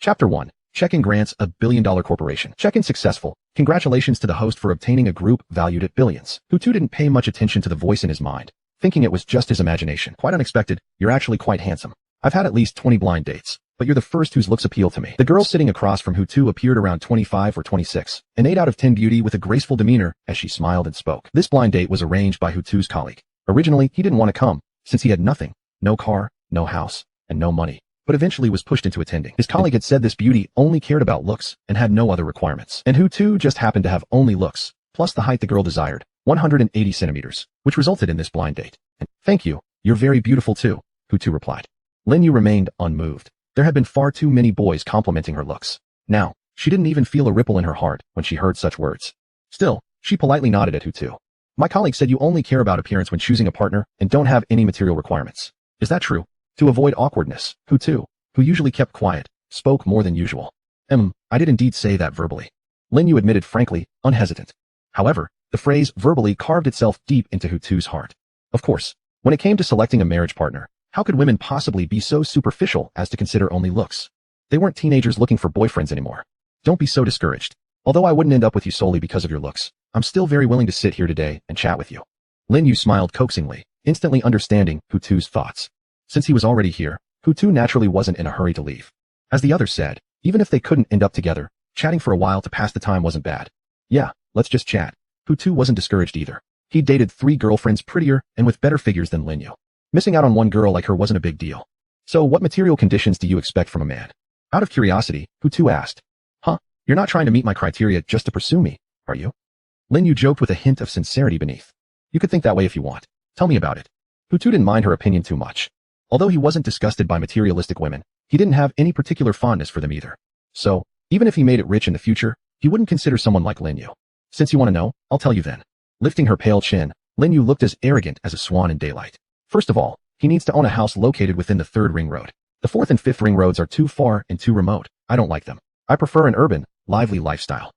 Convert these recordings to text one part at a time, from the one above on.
Chapter 1. Check-in grants a billion-dollar corporation. Check-in successful. Congratulations to the host for obtaining a group valued at billions. Hutu didn't pay much attention to the voice in his mind, thinking it was just his imagination. Quite unexpected, you're actually quite handsome. I've had at least 20 blind dates, but you're the first whose looks appeal to me. The girl sitting across from Hutu appeared around 25 or 26, an 8 out of 10 beauty with a graceful demeanor as she smiled and spoke. This blind date was arranged by Hutu's colleague. Originally, he didn't want to come, since he had nothing, no car, no house, and no money, but eventually was pushed into attending. His colleague had said this beauty only cared about looks and had no other requirements. And Hutu just happened to have only looks, plus the height the girl desired, 180 centimeters, which resulted in this blind date. And, thank you, you're very beautiful too, Hutu replied. Lin Yu remained unmoved. There had been far too many boys complimenting her looks. Now, she didn't even feel a ripple in her heart when she heard such words. Still, she politely nodded at Hutu. My colleague said you only care about appearance when choosing a partner and don't have any material requirements. Is that true? To avoid awkwardness, Hutu, who usually kept quiet, spoke more than usual. I did indeed say that verbally. Lin Yu admitted frankly, unhesitant. However, the phrase verbally carved itself deep into Hutu's heart. Of course, when it came to selecting a marriage partner, how could women possibly be so superficial as to consider only looks? They weren't teenagers looking for boyfriends anymore. Don't be so discouraged. Although I wouldn't end up with you solely because of your looks, I'm still very willing to sit here today and chat with you. Lin Yu smiled coaxingly, instantly understanding Hutu's thoughts. Since he was already here, Hutu naturally wasn't in a hurry to leave. As the others said, even if they couldn't end up together, chatting for a while to pass the time wasn't bad. Yeah, let's just chat. Hutu wasn't discouraged either. He'd dated 3 girlfriends prettier and with better figures than Lin Yu. Missing out on one girl like her wasn't a big deal. So what material conditions do you expect from a man? Out of curiosity, Hutu asked. You're not trying to meet my criteria just to pursue me, are you? Lin Yu joked with a hint of sincerity beneath. You could think that way if you want. Tell me about it. Hutu didn't mind her opinion too much. Although he wasn't disgusted by materialistic women, he didn't have any particular fondness for them either. So, even if he made it rich in the future, he wouldn't consider someone like Lin Yu. Since you want to know, I'll tell you then. Lifting her pale chin, Lin Yu looked as arrogant as a swan in daylight. First of all, he needs to own a house located within the 3rd ring road. The 4th and 5th ring roads are too far and too remote. I don't like them. I prefer an urban, lively lifestyle.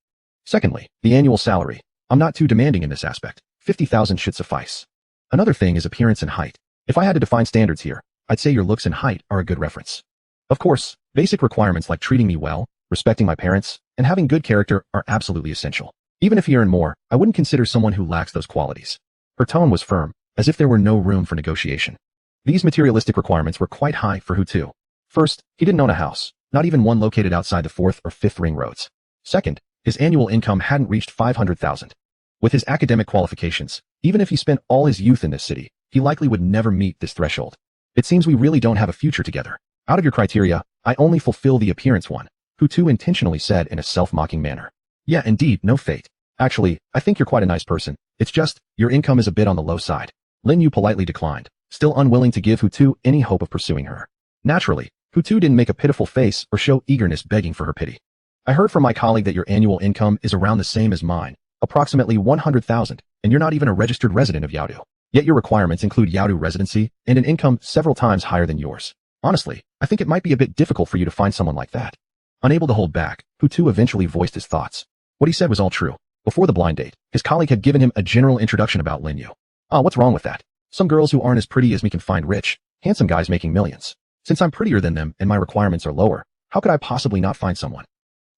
Secondly, the annual salary. I'm not too demanding in this aspect. 50,000 should suffice. Another thing is appearance and height. If I had to define standards here, I'd say your looks and height are a good reference. Of course, basic requirements like treating me well, respecting my parents, and having good character are absolutely essential. Even if you earn more, I wouldn't consider someone who lacks those qualities. Her tone was firm, as if there were no room for negotiation. These materialistic requirements were quite high for Hutu. First, he didn't own a house, not even one located outside the 4th or 5th ring roads. Second, his annual income hadn't reached 500,000. With his academic qualifications, even if he spent all his youth in this city, he likely would never meet this threshold. It seems we really don't have a future together. Out of your criteria, I only fulfill the appearance one, Hutu intentionally said in a self-mocking manner. Yeah, indeed, no fate. Actually, I think you're quite a nice person. It's just, your income is a bit on the low side. Lin Yu politely declined, still unwilling to give Hutu any hope of pursuing her. Naturally, Hutu didn't make a pitiful face or show eagerness begging for her pity. I heard from my colleague that your annual income is around the same as mine, approximately 100,000, and you're not even a registered resident of Yaudu. Yet your requirements include Yaudu residency and an income several times higher than yours. Honestly, I think it might be a bit difficult for you to find someone like that. Unable to hold back, Hutu eventually voiced his thoughts. What he said was all true. Before the blind date, his colleague had given him a general introduction about Lin Yu. What's wrong with that? Some girls who aren't as pretty as me can find rich, handsome guys making millions. Since I'm prettier than them and my requirements are lower, how could I possibly not find someone?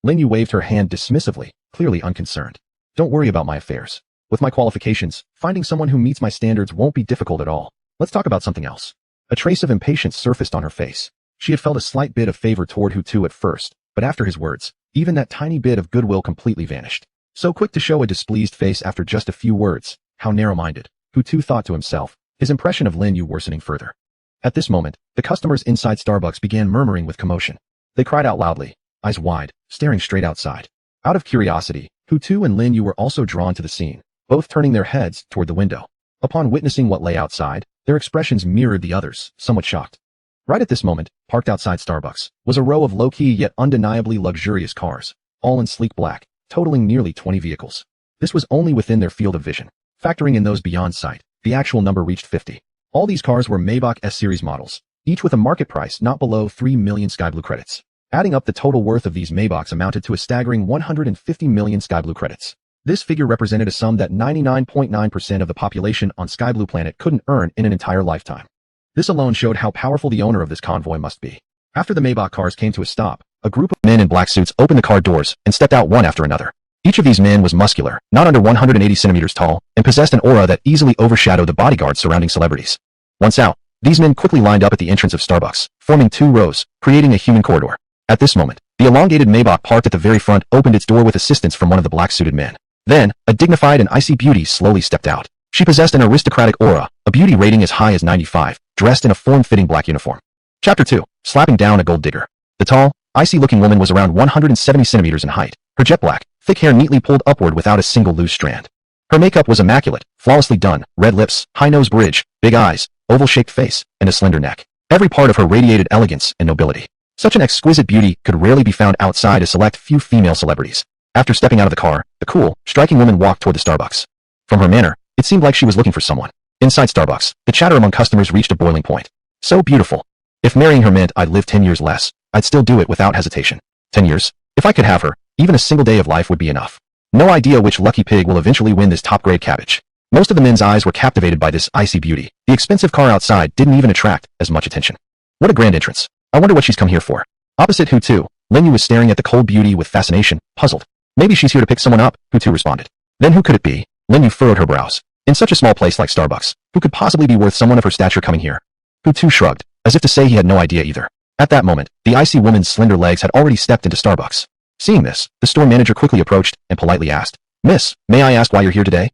Lin Yu waved her hand dismissively, clearly unconcerned. Don't worry about my affairs. With my qualifications, finding someone who meets my standards won't be difficult at all. Let's talk about something else. A trace of impatience surfaced on her face. She had felt a slight bit of favor toward Hutu at first, but after his words, even that tiny bit of goodwill completely vanished. So quick to show a displeased face after just a few words, how narrow-minded, Hutu thought to himself, his impression of Lin Yu worsening further. At this moment, the customers inside Starbucks began murmuring with commotion. They cried out loudly, eyes wide, staring straight outside. Out of curiosity, Hutu and Lin Yu were also drawn to the scene, both turning their heads toward the window. Upon witnessing what lay outside, their expressions mirrored the others, somewhat shocked. Right at this moment, parked outside Starbucks, was a row of low-key yet undeniably luxurious cars, all in sleek black, totaling nearly 20 vehicles. This was only within their field of vision. Factoring in those beyond sight, the actual number reached 50. All these cars were Maybach S-Series models, each with a market price not below 3 million Sky Blue credits. Adding up the total worth of these Maybachs amounted to a staggering 150 million Sky Blue credits. This figure represented a sum that 99.9% of the population on Sky Blue Planet couldn't earn in an entire lifetime. This alone showed how powerful the owner of this convoy must be. After the Maybach cars came to a stop, a group of men in black suits opened the car doors and stepped out one after another. Each of these men was muscular, not under 180 centimeters tall, and possessed an aura that easily overshadowed the bodyguards surrounding celebrities. Once out, these men quickly lined up at the entrance of Starbucks, forming 2 rows, creating a human corridor. At this moment, the elongated Maybach parked at the very front opened its door with assistance from one of the black-suited men. Then, a dignified and icy beauty slowly stepped out. She possessed an aristocratic aura, a beauty rating as high as 95, dressed in a form-fitting black uniform. Chapter 2. Slapping down a gold digger. The tall, icy-looking woman was around 170 centimeters in height. Her jet black, thick hair neatly pulled upward without a single loose strand. Her makeup was immaculate, flawlessly done, red lips, high nose bridge, big eyes, oval-shaped face, and a slender neck. Every part of her radiated elegance and nobility. Such an exquisite beauty could rarely be found outside a select few female celebrities. After stepping out of the car, the cool, striking woman walked toward the Starbucks. From her manner, it seemed like she was looking for someone. Inside Starbucks, the chatter among customers reached a boiling point. So beautiful. If marrying her meant I'd live 10 years less, I'd still do it without hesitation. 10 years? If I could have her, even a single day of life would be enough. No idea which lucky pig will eventually win this top-grade cabbage. Most of the men's eyes were captivated by this icy beauty. The expensive car outside didn't even attract as much attention. What a grand entrance. I wonder what she's come here for. Opposite Hutu, Linyu was staring at the cold beauty with fascination, puzzled. Maybe she's here to pick someone up, Hutu responded. Then who could it be? Linyu furrowed her brows. In such a small place like Starbucks, who could possibly be worth someone of her stature coming here? Hutu shrugged, as if to say he had no idea either. At that moment, the icy woman's slender legs had already stepped into Starbucks. Seeing this, the store manager quickly approached and politely asked, "Miss, may I ask why you're here today?"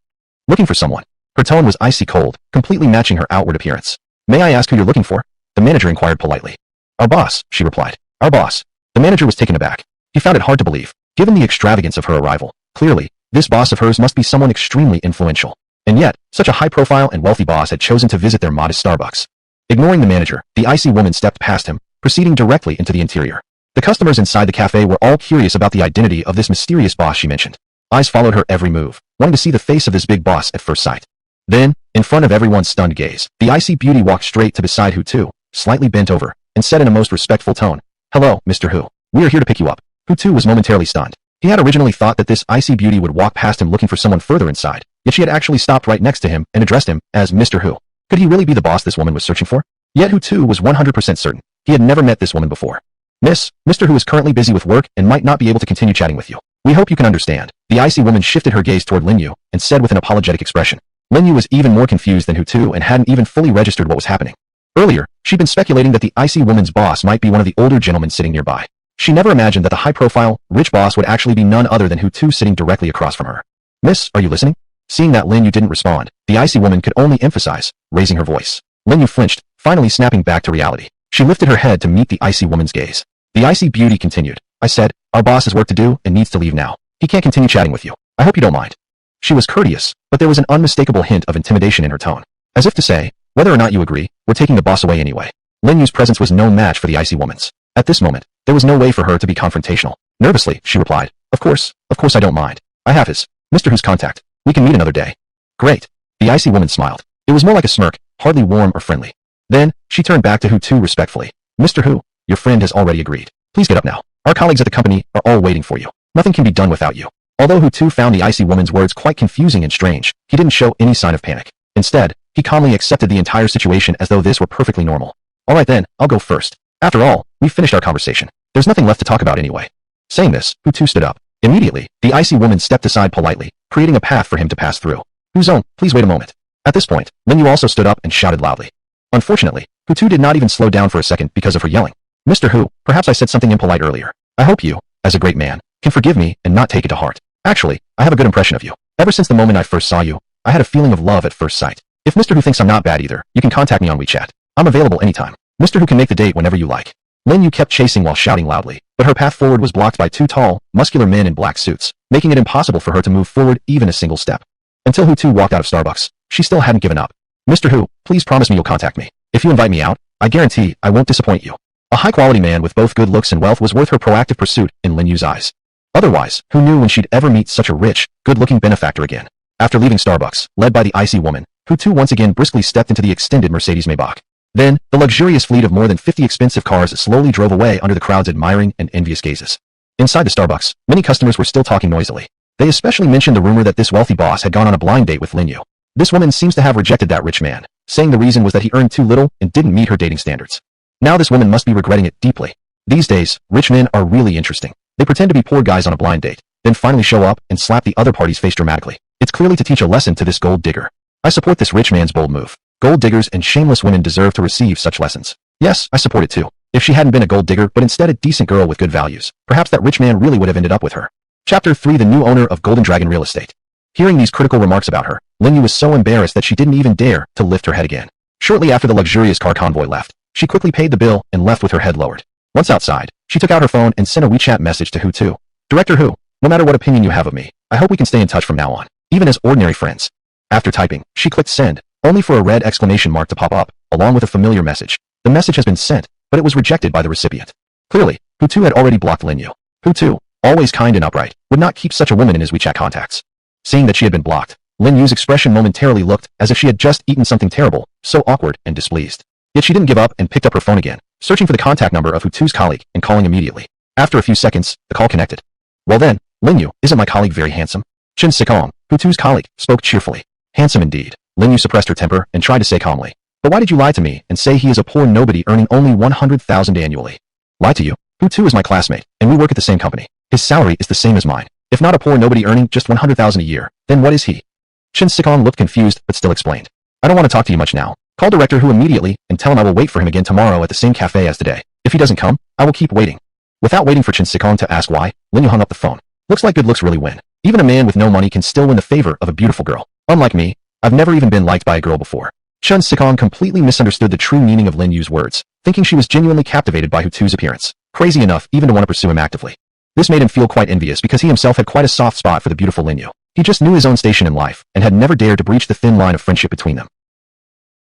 Looking for someone. Her tone was icy cold, completely matching her outward appearance. "May I ask who you're looking for?" The manager inquired politely. "Our boss," she replied. "Our boss." The manager was taken aback. He found it hard to believe. Given the extravagance of her arrival, clearly, this boss of hers must be someone extremely influential. And yet, such a high-profile and wealthy boss had chosen to visit their modest Starbucks. Ignoring the manager, the icy woman stepped past him, proceeding directly into the interior. The customers inside the cafe were all curious about the identity of this mysterious boss she mentioned. Eyes followed her every move, wanting to see the face of this big boss at first sight. Then, in front of everyone's stunned gaze, the icy beauty walked straight to beside Hutu, slightly bent over, and said in a most respectful tone, "Hello, Mr. Hu. We are here to pick you up." Hutu was momentarily stunned. He had originally thought that this icy beauty would walk past him looking for someone further inside, yet she had actually stopped right next to him and addressed him as Mr. Hu. Could he really be the boss this woman was searching for? Yet Hutu was 100% certain. He had never met this woman before. "Miss, Mr. Hu is currently busy with work and might not be able to continue chatting with you. We hope you can understand." The icy woman shifted her gaze toward Linyu and said with an apologetic expression. Linyu was even more confused than Hutu and hadn't even fully registered what was happening. Earlier, she'd been speculating that the icy woman's boss might be one of the older gentlemen sitting nearby. She never imagined that the high-profile, rich boss would actually be none other than Hutu sitting directly across from her. "Miss, are you listening?" Seeing that Linyu didn't respond, the icy woman could only emphasize, raising her voice. Linyu flinched, finally snapping back to reality. She lifted her head to meet the icy woman's gaze. The icy beauty continued. "I said, our boss has work to do and needs to leave now. He can't continue chatting with you. I hope you don't mind." She was courteous, but there was an unmistakable hint of intimidation in her tone. As if to say, whether or not you agree, we're taking the boss away anyway. Linyu's presence was no match for the icy woman's. At this moment, there was no way for her to be confrontational. Nervously, she replied, of course I don't mind. I have Mr. Hu's contact. We can meet another day." "Great." The icy woman smiled. It was more like a smirk, hardly warm or friendly. Then, she turned back to Hutu respectfully. "Mr. Hu, your friend has already agreed. Please get up now. Our colleagues at the company are all waiting for you. Nothing can be done without you." Although Hutu found the icy woman's words quite confusing and strange, he didn't show any sign of panic. Instead, he calmly accepted the entire situation as though this were perfectly normal. "All right then, I'll go first. After all, we've finished our conversation. There's nothing left to talk about anyway." Saying this, Hutu stood up. Immediately, the icy woman stepped aside politely, creating a path for him to pass through. "Huzong, please wait a moment." At this point, Linyu also stood up and shouted loudly. Unfortunately, Hutu did not even slow down for a second because of her yelling. "Mr. Hu, perhaps I said something impolite earlier. I hope you, as a great man, can forgive me and not take it to heart. Actually, I have a good impression of you. Ever since the moment I first saw you, I had a feeling of love at first sight. If Mr. Hu thinks I'm not bad either, you can contact me on WeChat. I'm available anytime. Mr. Hu can make the date whenever you like." Linyu kept chasing while shouting loudly, but her path forward was blocked by two tall, muscular men in black suits, making it impossible for her to move forward even a single step. Until Hutu walked out of Starbucks, she still hadn't given up. "Mr. Hu, please promise me you'll contact me. If you invite me out, I guarantee I won't disappoint you." A high-quality man with both good looks and wealth was worth her proactive pursuit in Linyu's eyes. Otherwise, who knew when she'd ever meet such a rich, good-looking benefactor again? After leaving Starbucks, led by the icy woman, Hutu once again briskly stepped into the extended Mercedes Maybach. Then, the luxurious fleet of more than 50 expensive cars slowly drove away under the crowd's admiring and envious gazes. Inside the Starbucks, many customers were still talking noisily. They especially mentioned the rumor that this wealthy boss had gone on a blind date with Linyu. This woman seems to have rejected that rich man, saying the reason was that he earned too little and didn't meet her dating standards. Now this woman must be regretting it deeply. These days, rich men are really interesting. They pretend to be poor guys on a blind date, then finally show up and slap the other party's face dramatically. It's clearly to teach a lesson to this gold digger. I support this rich man's bold move. Gold diggers and shameless women deserve to receive such lessons. Yes, I support it too. If she hadn't been a gold digger but instead a decent girl with good values, perhaps that rich man really would have ended up with her. Chapter 3: The new owner of Golden Dragon Real Estate. Hearing these critical remarks about her, Lin Yu was so embarrassed that she didn't even dare to lift her head again. Shortly after the luxurious car convoy left, she quickly paid the bill and left with her head lowered. Once outside, she took out her phone and sent a WeChat message to Hutu. Director Hu, no matter what opinion you have of me, I hope we can stay in touch from now on, even as ordinary friends. After typing, she clicked send, only for a red exclamation mark to pop up, along with a familiar message. The message has been sent, but it was rejected by the recipient. Clearly, Hutu had already blocked Lin Yu. Hutu, always kind and upright, would not keep such a woman in his WeChat contacts. Seeing that she had been blocked, Lin Yu's expression momentarily looked as if she had just eaten something terrible, so awkward and displeased. Yet she didn't give up and picked up her phone again, searching for the contact number of Hutu's colleague and calling immediately. After a few seconds, the call connected. Well then, Lin Yu, isn't my colleague very handsome? Chen Sikong, Hutu's colleague, spoke cheerfully. Handsome indeed. Lin Yu suppressed her temper and tried to say calmly. But why did you lie to me and say he is a poor nobody earning only 100,000 annually? Lie to you? Hutu is my classmate, and we work at the same company. His salary is the same as mine. If not a poor nobody earning just 100,000 a year, then what is he? Chen Sikong looked confused but still explained. I don't want to talk to you much now. Call Director Hu immediately and tell him I will wait for him again tomorrow at the same cafe as today. If he doesn't come, I will keep waiting. Without waiting for Chen Sikong to ask why, Lin Yu hung up the phone. Looks like good looks really win. Even a man with no money can still win the favor of a beautiful girl. Unlike me, I've never even been liked by a girl before. Chen Sikong completely misunderstood the true meaning of Lin Yu's words, thinking she was genuinely captivated by Hutu's appearance, crazy enough even to want to pursue him actively. This made him feel quite envious because he himself had quite a soft spot for the beautiful Lin Yu. He just knew his own station in life and had never dared to breach the thin line of friendship between them.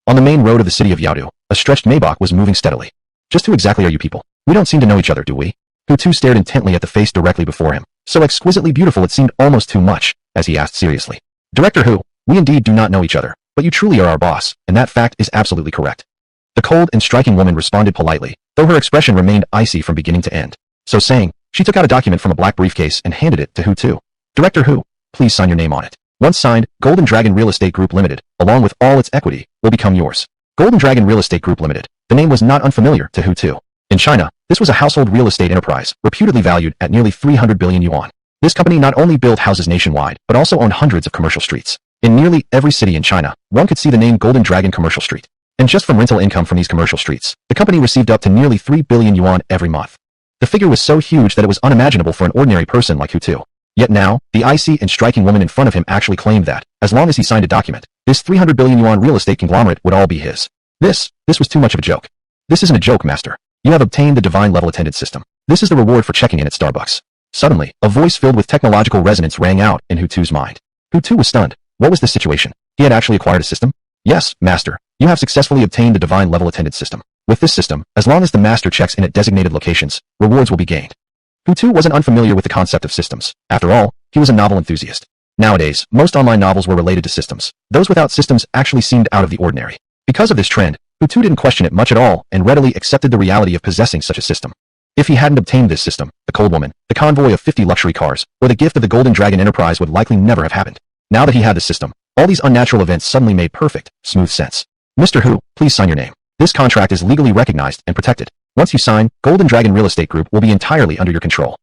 On the main road of the city of Yaodu, a stretched Maybach was moving steadily. Just who exactly are you people? We don't seem to know each other, do we? Hutu stared intently at the face directly before him, so exquisitely beautiful it seemed almost too much, as he asked seriously. Director Hu, we indeed do not know each other, but you truly are our boss, and that fact is absolutely correct. The cold and striking woman responded politely, though her expression remained icy from beginning to end. So saying, she took out a document from a black briefcase and handed it to Hutu. Director Hu, please sign your name on it. Once signed, Golden Dragon Real Estate Group Limited, along with all its equity, will become yours. Golden Dragon Real Estate Group Limited. The name was not unfamiliar to Hutu. In China, this was a household real estate enterprise, reputedly valued at nearly 300 billion yuan. This company not only built houses nationwide, but also owned hundreds of commercial streets. In nearly every city in China, one could see the name Golden Dragon Commercial Street. And just from rental income from these commercial streets, the company received up to nearly 3 billion yuan every month. The figure was so huge that it was unimaginable for an ordinary person like Hutu. Yet now, the icy and striking woman in front of him actually claimed that, as long as he signed a document, this 300 billion yuan real estate conglomerate would all be his. This was too much of a joke. This isn't a joke, master. You have obtained the divine level attendance system. This is the reward for checking in at Starbucks. Suddenly, a voice filled with technological resonance rang out in Hutu's mind. Hutu was stunned. What was this situation? He had actually acquired a system? Yes, master. You have successfully obtained the divine level attendance system. With this system, as long as the master checks in at designated locations, rewards will be gained. Hutu wasn't unfamiliar with the concept of systems. After all, he was a novel enthusiast. Nowadays, most online novels were related to systems. Those without systems actually seemed out of the ordinary. Because of this trend, Hutu didn't question it much at all and readily accepted the reality of possessing such a system. If he hadn't obtained this system, the cold woman, the convoy of 50 luxury cars, or the gift of the Golden Dragon Enterprise would likely never have happened. Now that he had the system, all these unnatural events suddenly made perfect, smooth sense. Mr. Hu, please sign your name. This contract is legally recognized and protected. Once you sign, Golden Dragon Real Estate Group will be entirely under your control.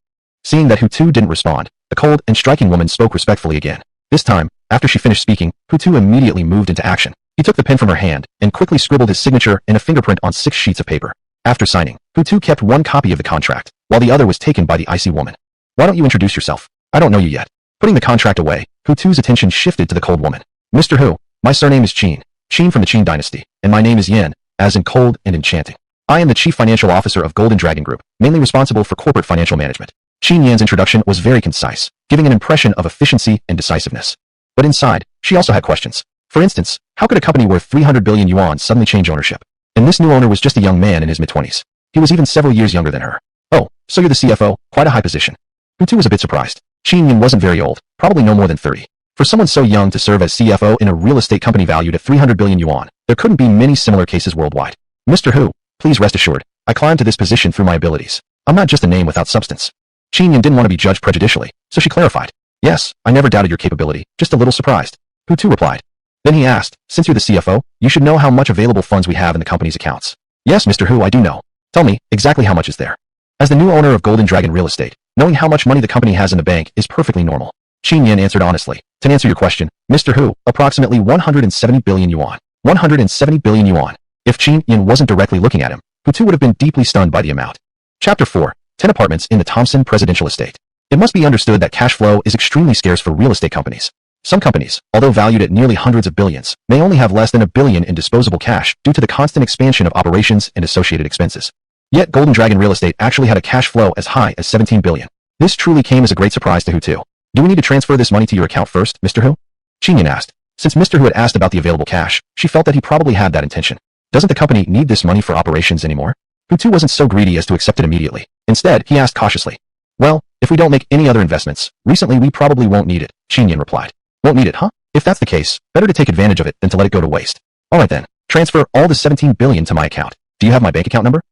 Seeing that Hutu didn't respond, the cold and striking woman spoke respectfully again. This time, after she finished speaking, Hutu immediately moved into action. He took the pen from her hand and quickly scribbled his signature and a fingerprint on 6 sheets of paper. After signing, Hutu kept one copy of the contract, while the other was taken by the icy woman. Why don't you introduce yourself? I don't know you yet. Putting the contract away, Hutu's attention shifted to the cold woman. Mr. Hu, my surname is Qin from the Qin dynasty, and my name is Yan, as in cold and enchanting. I am the Chief Financial Officer of Golden Dragon Group, mainly responsible for corporate financial management. Qin Yan's introduction was very concise, giving an impression of efficiency and decisiveness. But inside, she also had questions. For instance, how could a company worth 300 billion yuan suddenly change ownership? And this new owner was just a young man in his mid-20s. He was even several years younger than her. Oh, so you're the CFO? Quite a high position. Hutu was a bit surprised. Qin Yan wasn't very old, probably no more than 30. For someone so young to serve as CFO in a real estate company valued at 300 billion yuan, there couldn't be many similar cases worldwide. Mr. Hu, please rest assured, I climbed to this position through my abilities. I'm not just a name without substance. Qin Yan didn't want to be judged prejudicially, so she clarified. Yes, I never doubted your capability, just a little surprised. Hutu replied. Then he asked, since you're the CFO, you should know how much available funds we have in the company's accounts. Yes, Mr. Hu, I do know. Tell me, exactly how much is there? As the new owner of Golden Dragon Real Estate, knowing how much money the company has in the bank is perfectly normal. Qin Yan answered honestly. To answer your question, Mr. Hu, approximately 170 billion yuan. 170 billion yuan. If Qin Yan wasn't directly looking at him, Hutu would have been deeply stunned by the amount. Chapter 4. 10 apartments in the Thompson Presidential Estate. It must be understood that cash flow is extremely scarce for real estate companies. Some companies, although valued at nearly hundreds of billions, may only have less than a billion in disposable cash due to the constant expansion of operations and associated expenses. Yet Golden Dragon Real Estate actually had a cash flow as high as 17 billion. This truly came as a great surprise to Hutu. Do we need to transfer this money to your account first, Mr. Hu? Qin Yan asked. Since Mr. Hu had asked about the available cash, she felt that he probably had that intention. Doesn't the company need this money for operations anymore? Hutu wasn't so greedy as to accept it immediately. Instead, he asked cautiously. Well, if we don't make any other investments, recently we probably won't need it, Qin Yan replied. Won't need it, huh? If that's the case, better to take advantage of it than to let it go to waste. Alright then, transfer all the 17 billion to my account. Do you have my bank account number?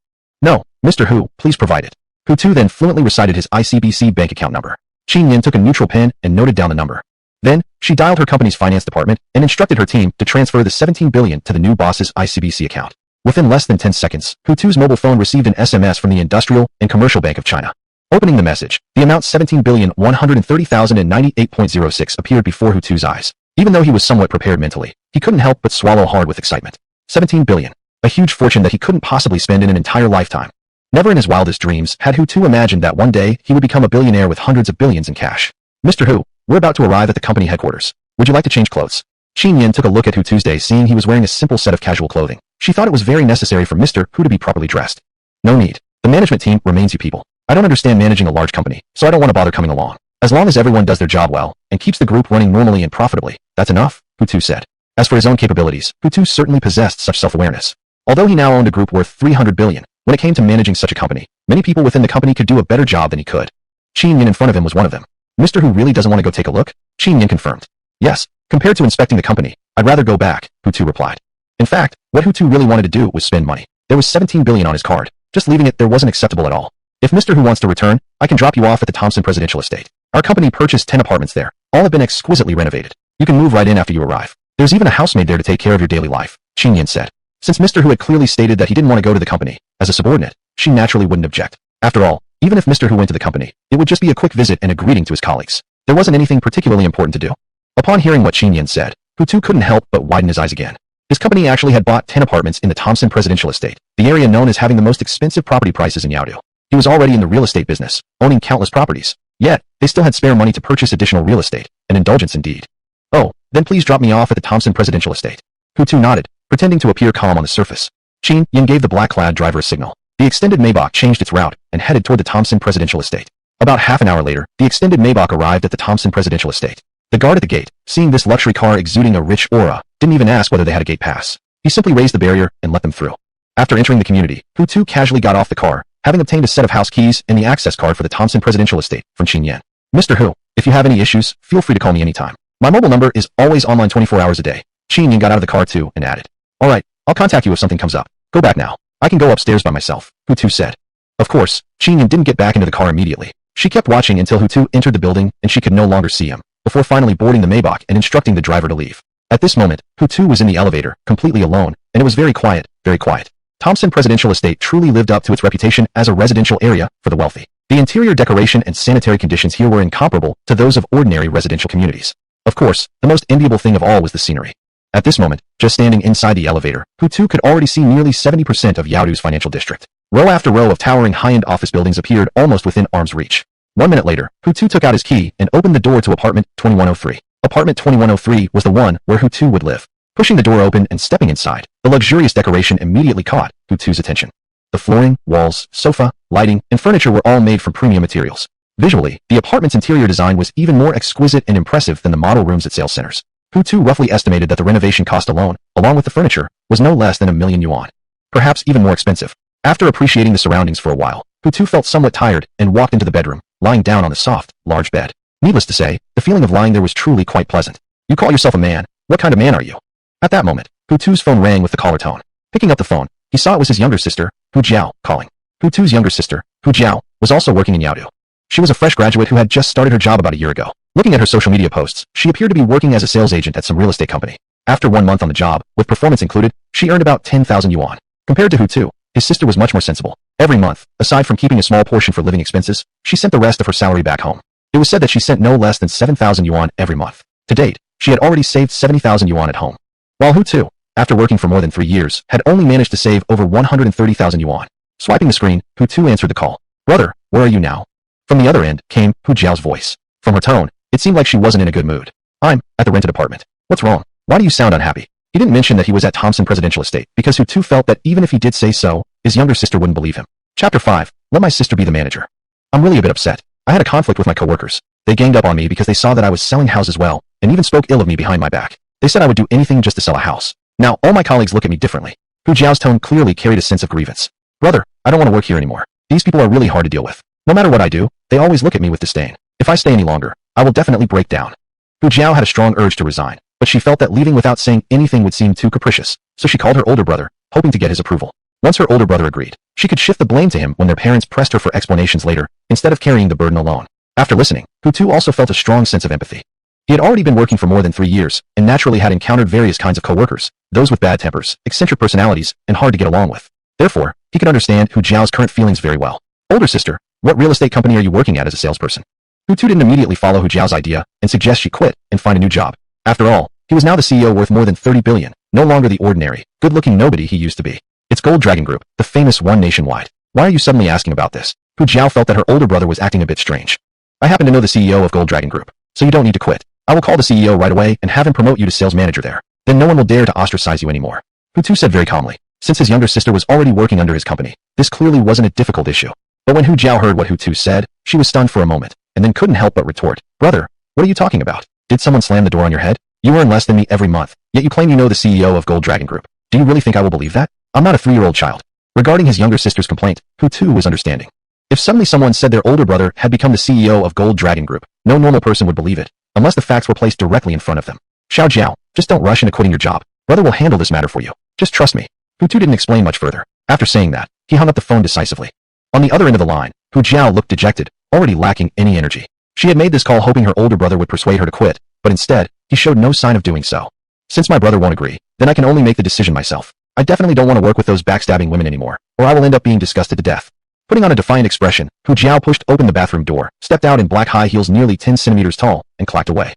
No, Mr. Hu, please provide it. Hutu then fluently recited his ICBC bank account number. Qin Yan took a neutral pen and noted down the number. Then, she dialed her company's finance department and instructed her team to transfer the 17 billion to the new boss's ICBC account. Within less than 10 seconds, Hutu's mobile phone received an SMS from the Industrial and Commercial Bank of China. Opening the message, the amount 17,130,098.06 appeared before Hutu's eyes. Even though he was somewhat prepared mentally, he couldn't help but swallow hard with excitement. 17 billion. A huge fortune that he couldn't possibly spend in an entire lifetime. Never in his wildest dreams had Hutu imagined that one day he would become a billionaire with hundreds of billions in cash. Mr. Hu, we're about to arrive at the company headquarters. Would you like to change clothes? Qin Yan took a look at Hutu's day, seeing he was wearing a simple set of casual clothing. She thought it was very necessary for Mr. Hu to be properly dressed. No need. The management team remains you people. I don't understand managing a large company, so I don't want to bother coming along. As long as everyone does their job well and keeps the group running normally and profitably, that's enough, Hutu said. As for his own capabilities, Hutu certainly possessed such self-awareness. Although he now owned a group worth 300 billion, when it came to managing such a company, many people within the company could do a better job than he could. Qin Yan in front of him was one of them. Mr. Hu really doesn't want to go take a look? Qin Yan confirmed. Yes, compared to inspecting the company, I'd rather go back, Hutu replied. In fact, what Hutu really wanted to do was spend money. There was 17 billion on his card. Just leaving it there wasn't acceptable at all. If Mr. Hu wants to return, I can drop you off at the Thompson Presidential Estate. Our company purchased 10 apartments there. All have been exquisitely renovated. You can move right in after you arrive. There's even a housemaid there to take care of your daily life, Qin Yan said. Since Mr. Hu had clearly stated that he didn't want to go to the company, as a subordinate, she naturally wouldn't object. After all, even if Mr. Hu went to the company, it would just be a quick visit and a greeting to his colleagues. There wasn't anything particularly important to do. Upon hearing what Qin Yan said, Hutu couldn't help but widen his eyes again. His company actually had bought 10 apartments in the Thompson Presidential Estate, the area known as having the most expensive property prices in Yaodu. He was already in the real estate business, owning countless properties. Yet, they still had spare money to purchase additional real estate, an indulgence indeed. Oh, then please drop me off at the Thompson Presidential Estate. Hutu nodded, pretending to appear calm on the surface. Qin Yan gave the black-clad driver a signal. The extended Maybach changed its route and headed toward the Thompson Presidential Estate. About half an hour later, the extended Maybach arrived at the Thompson Presidential Estate. The guard at the gate, seeing this luxury car exuding a rich aura, didn't even ask whether they had a gate pass. He simply raised the barrier and let them through. After entering the community, Hutu casually got off the car, having obtained a set of house keys and the access card for the Thompson Presidential Estate from Qin Yan. Mr. Hu, if you have any issues, feel free to call me anytime. My mobile number is always online 24 hours a day. Qin Yan got out of the car too and added. Alright, I'll contact you if something comes up. Go back now. I can go upstairs by myself, Hutu said. Of course, Qin Yan didn't get back into the car immediately. She kept watching until Hutu entered the building and she could no longer see him, before finally boarding the Maybach and instructing the driver to leave. At this moment, Hutu was in the elevator, completely alone, and it was very quiet, very quiet. Thompson Presidential Estate truly lived up to its reputation as a residential area for the wealthy. The interior decoration and sanitary conditions here were incomparable to those of ordinary residential communities. Of course, the most enviable thing of all was the scenery. At this moment, just standing inside the elevator, Hutu could already see nearly 70% of Yaodu's financial district. Row after row of towering high-end office buildings appeared almost within arm's reach. 1 minute later, Hutu took out his key and opened the door to apartment 2103. Apartment 2103 was the one where Hutu would live. Pushing the door open and stepping inside, the luxurious decoration immediately caught Hutu's attention. The flooring, walls, sofa, lighting, and furniture were all made from premium materials. Visually, the apartment's interior design was even more exquisite and impressive than the model rooms at sales centers. Hutu roughly estimated that the renovation cost alone, along with the furniture, was no less than 1 million yuan. Perhaps even more expensive. After appreciating the surroundings for a while, Hutu felt somewhat tired and walked into the bedroom, lying down on the soft, large bed. Needless to say, the feeling of lying there was truly quite pleasant. You call yourself a man? What kind of man are you? At that moment, Hutu's phone rang with the caller tone. Picking up the phone, he saw it was his younger sister, Hu Jiao, calling. Hutu's younger sister, Hu Jiao, was also working in Yaodu. She was a fresh graduate who had just started her job about a year ago. Looking at her social media posts, she appeared to be working as a sales agent at some real estate company. After 1 month on the job, with performance included, she earned about 10,000 yuan. Compared to Hutu, his sister was much more sensible. Every month, aside from keeping a small portion for living expenses, she sent the rest of her salary back home. It was said that she sent no less than 7,000 yuan every month. To date, she had already saved 70,000 yuan at home. While Hutu, after working for more than 3 years, had only managed to save over 130,000 yuan. Swiping the screen, Hutu answered the call. "Brother, where are you now?" From the other end came Hu Jiao's voice. From her tone, it seemed like she wasn't in a good mood. "I'm at the rented apartment. What's wrong? Why do you sound unhappy?" He didn't mention that he was at Thompson Presidential Estate because Hutu felt that even if he did say so, his younger sister wouldn't believe him. Chapter 5. Let my sister be the manager. I'm really a bit upset. I had a conflict with my coworkers. They ganged up on me because they saw that I was selling houses well, and even spoke ill of me behind my back. They said I would do anything just to sell a house. Now, all my colleagues look at me differently. Hu Jiao's tone clearly carried a sense of grievance. "Brother, I don't want to work here anymore. These people are really hard to deal with. No matter what I do, they always look at me with disdain. If I stay any longer, I will definitely break down." Hu Jiao had a strong urge to resign, but she felt that leaving without saying anything would seem too capricious, so she called her older brother, hoping to get his approval. Once her older brother agreed, she could shift the blame to him when their parents pressed her for explanations later, instead of carrying the burden alone. After listening, Hutu also felt a strong sense of empathy. He had already been working for more than 3 years, and naturally had encountered various kinds of coworkers, those with bad tempers, eccentric personalities, and hard to get along with. Therefore, he could understand Hu Jiao's current feelings very well. "Older sister, what real estate company are you working at as a salesperson?" Hutu didn't immediately follow Hu Jiao's idea and suggest she quit and find a new job. After all, he was now the CEO worth more than 30 billion, no longer the ordinary, good-looking nobody he used to be. It's Gold Dragon Group, the famous one nationwide. "Why are you suddenly asking about this?" Hu Jiao felt that her older brother was acting a bit strange. "I happen to know the CEO of Gold Dragon Group, so you don't need to quit. I will call the CEO right away and have him promote you to sales manager there. Then no one will dare to ostracize you anymore." Hutu said very calmly. Since his younger sister was already working under his company, this clearly wasn't a difficult issue. But when Hu Jiao heard what Hutu said, she was stunned for a moment, and then couldn't help but retort. "Brother, what are you talking about? Did someone slam the door on your head? You earn less than me every month, yet you claim you know the CEO of Gold Dragon Group. Do you really think I will believe that? I'm not a 3-year-old child." Regarding his younger sister's complaint, Hutu was understanding. If suddenly someone said their older brother had become the CEO of Gold Dragon Group, no normal person would believe it, unless the facts were placed directly in front of them. "Xiao Jiao, just don't rush into quitting your job. Brother will handle this matter for you. Just trust me." Hutu didn't explain much further. After saying that, he hung up the phone decisively. On the other end of the line, Hu Jiao looked dejected, already lacking any energy. She had made this call hoping her older brother would persuade her to quit, but instead, he showed no sign of doing so. "Since my brother won't agree, then I can only make the decision myself. I definitely don't want to work with those backstabbing women anymore, or I will end up being disgusted to death." Putting on a defiant expression, Hu Jiao pushed open the bathroom door, stepped out in black high heels nearly 10 centimeters tall, and clacked away.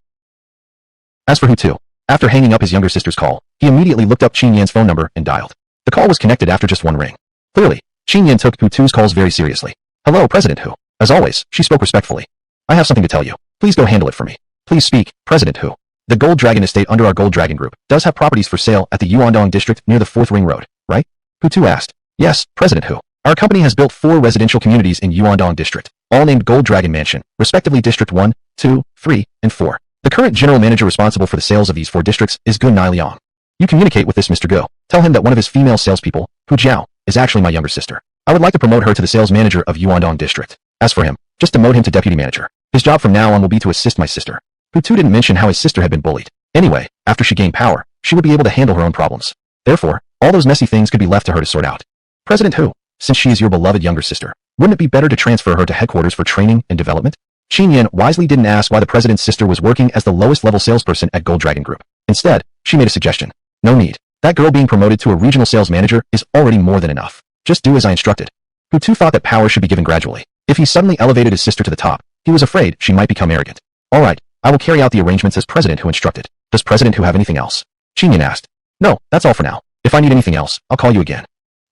As for Hutu, after hanging up his younger sister's call, he immediately looked up Qin Yan's phone number and dialed. The call was connected after just one ring. Clearly, Qin Yan took Hutu's calls very seriously. "Hello, President Hu." As always, she spoke respectfully. "I have something to tell you. Please go handle it for me." "Please speak, President Hu." "The Gold Dragon Estate under our Gold Dragon Group does have properties for sale at the Yuandong district near the 4th Ring Road, right?" Hutu asked. "Yes, President Hu. Our company has built 4 residential communities in Yuandong district, all named Gold Dragon Mansion, respectively District 1, 2, 3, and 4. The current general manager responsible for the sales of these 4 districts is Gun Nai Liang. You communicate with this Mr. Go. Tell him that one of his female salespeople, Hu Jiao, is actually my younger sister. I would like to promote her to the sales manager of Yuandong district. As for him, just demote him to deputy manager. His job from now on will be to assist my sister." Hutu didn't mention how his sister had been bullied. Anyway, after she gained power, she would be able to handle her own problems. Therefore, all those messy things could be left to her to sort out. "President Hu, since she is your beloved younger sister, wouldn't it be better to transfer her to headquarters for training and development?" Qin Yan wisely didn't ask why the president's sister was working as the lowest level salesperson at Gold Dragon Group. Instead, she made a suggestion. "No need. That girl being promoted to a regional sales manager is already more than enough. Just do as I instructed." Hutu thought that power should be given gradually. If he suddenly elevated his sister to the top, he was afraid she might become arrogant. "All right, I will carry out the arrangements as President Hu instructed. Does President Hu have anything else?" Qin Yan asked. "No, that's all for now. If I need anything else, I'll call you again."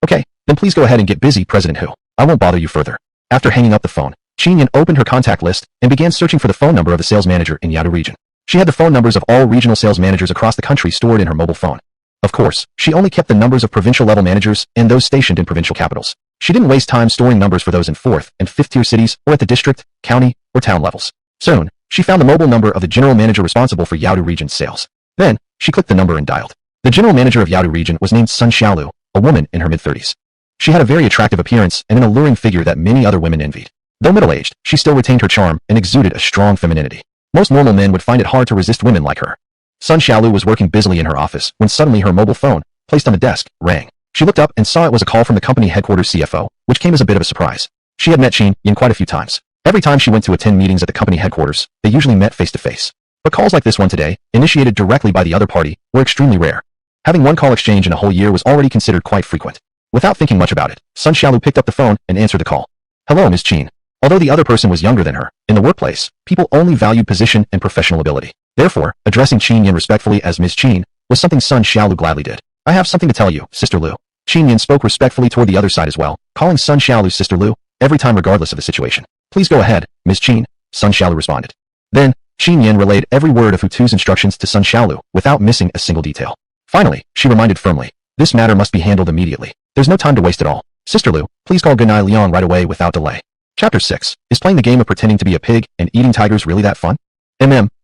"Okay, then please go ahead and get busy, President Hu. I won't bother you further." After hanging up the phone, Qin Yan opened her contact list and began searching for the phone number of the sales manager in Yadu region. She had the phone numbers of all regional sales managers across the country stored in her mobile phone. Of course, she only kept the numbers of provincial-level managers and those stationed in provincial capitals. She didn't waste time storing numbers for those in 4th and 5th-tier cities or at the district, county, or town levels. Soon, she found the mobile number of the general manager responsible for Yadu region's sales. Then, she clicked the number and dialed. The general manager of Yadu region was named Sun Xiaolu, a woman in her mid-30s. She had a very attractive appearance and an alluring figure that many other women envied. Though middle-aged, she still retained her charm and exuded a strong femininity. Most normal men would find it hard to resist women like her. Sun Xiaolu was working busily in her office when suddenly her mobile phone, placed on the desk, rang. She looked up and saw it was a call from the company headquarters CFO, which came as a bit of a surprise. She had met Qin Yan quite a few times. Every time she went to attend meetings at the company headquarters, they usually met face-to-face. But calls like this one today, initiated directly by the other party, were extremely rare. Having one call exchange in a whole year was already considered quite frequent. Without thinking much about it, Sun Xiaolu picked up the phone and answered the call. Hello, Ms. Qin. Although the other person was younger than her, in the workplace, people only valued position and professional ability. Therefore, addressing Qin Yin respectfully as Ms. Qin was something Sun Xiaolu gladly did. I have something to tell you, Sister Lu. Qin Yin spoke respectfully toward the other side as well, calling Sun Xiaolu Sister Lu every time regardless of the situation. Please go ahead, Ms. Qin, Sun Xiaolu responded. Then, Qin Yin relayed every word of Hutu's instructions to Sun Xiaolu without missing a single detail. Finally, she reminded firmly, this matter must be handled immediately. There's no time to waste at all. Sister Lu, please call Gunai Liang right away without delay. Chapter 6. Is playing the game of pretending to be a pig and eating tigers really that fun?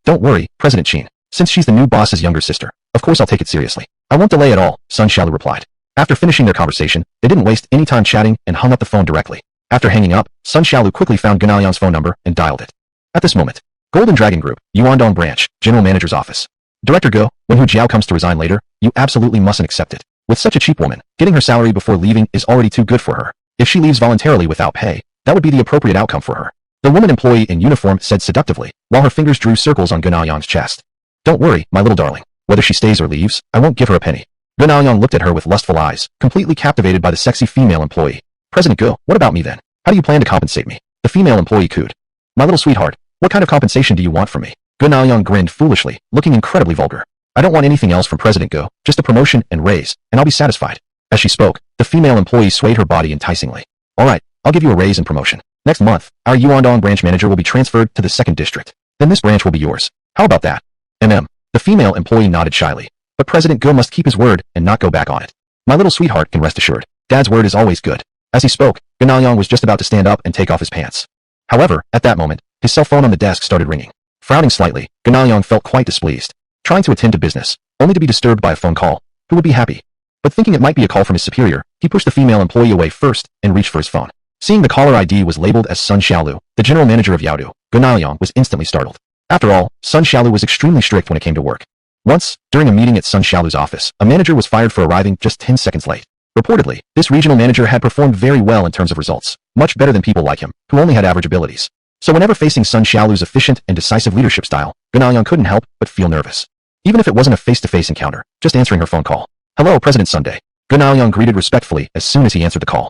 Don't worry, President Qin. Since she's the new boss's younger sister, of course I'll take it seriously. I won't delay at all, Sun Xiaolu replied. After finishing their conversation, they didn't waste any time chatting and hung up the phone directly. After hanging up, Sun Xiaolu quickly found Gunai Liang's phone number and dialed it. At this moment, Golden Dragon Group, Yuandong Branch, General Manager's office. Director Go, when Hu Jiao comes to resign later, you absolutely mustn't accept it. With such a cheap woman, getting her salary before leaving is already too good for her. If she leaves voluntarily without pay, that would be the appropriate outcome for her. The woman employee in uniform said seductively, while her fingers drew circles on Gunai Liang's chest. Don't worry, my little darling. Whether she stays or leaves, I won't give her a penny. Gunai Liang looked at her with lustful eyes, completely captivated by the sexy female employee. President Go, what about me then? How do you plan to compensate me? The female employee cooed. My little sweetheart, what kind of compensation do you want from me? Gunai Liang grinned foolishly, looking incredibly vulgar. I don't want anything else from President Go, just a promotion and raise, and I'll be satisfied. As she spoke, the female employee swayed her body enticingly. Alright, I'll give you a raise and promotion. Next month, our Yuandong branch manager will be transferred to the 2nd district. Then this branch will be yours. How about that? The female employee nodded shyly. But President Go must keep his word and not go back on it. My little sweetheart can rest assured. Dad's word is always good. As he spoke, Gunai Liang was just about to stand up and take off his pants. However, at that moment, his cell phone on the desk started ringing. Frowning slightly, Gunai Liang felt quite displeased. Trying to attend to business, only to be disturbed by a phone call. Who would be happy? But thinking it might be a call from his superior, he pushed the female employee away first and reached for his phone. Seeing the caller ID was labeled as Sun Xiaolu, the general manager of Yaodu, Gunai Liang was instantly startled. After all, Sun Xiaolu was extremely strict when it came to work. Once, during a meeting at Sun Xiaolu's office, a manager was fired for arriving just 10 seconds late. Reportedly, this regional manager had performed very well in terms of results, much better than people like him, who only had average abilities. So whenever facing Sun Xiaolu's efficient and decisive leadership style, Gunai Liang couldn't help but feel nervous. Even if it wasn't a face-to-face encounter, just answering her phone call. Hello, President Sunday. Gunai Liang greeted respectfully as soon as he answered the call.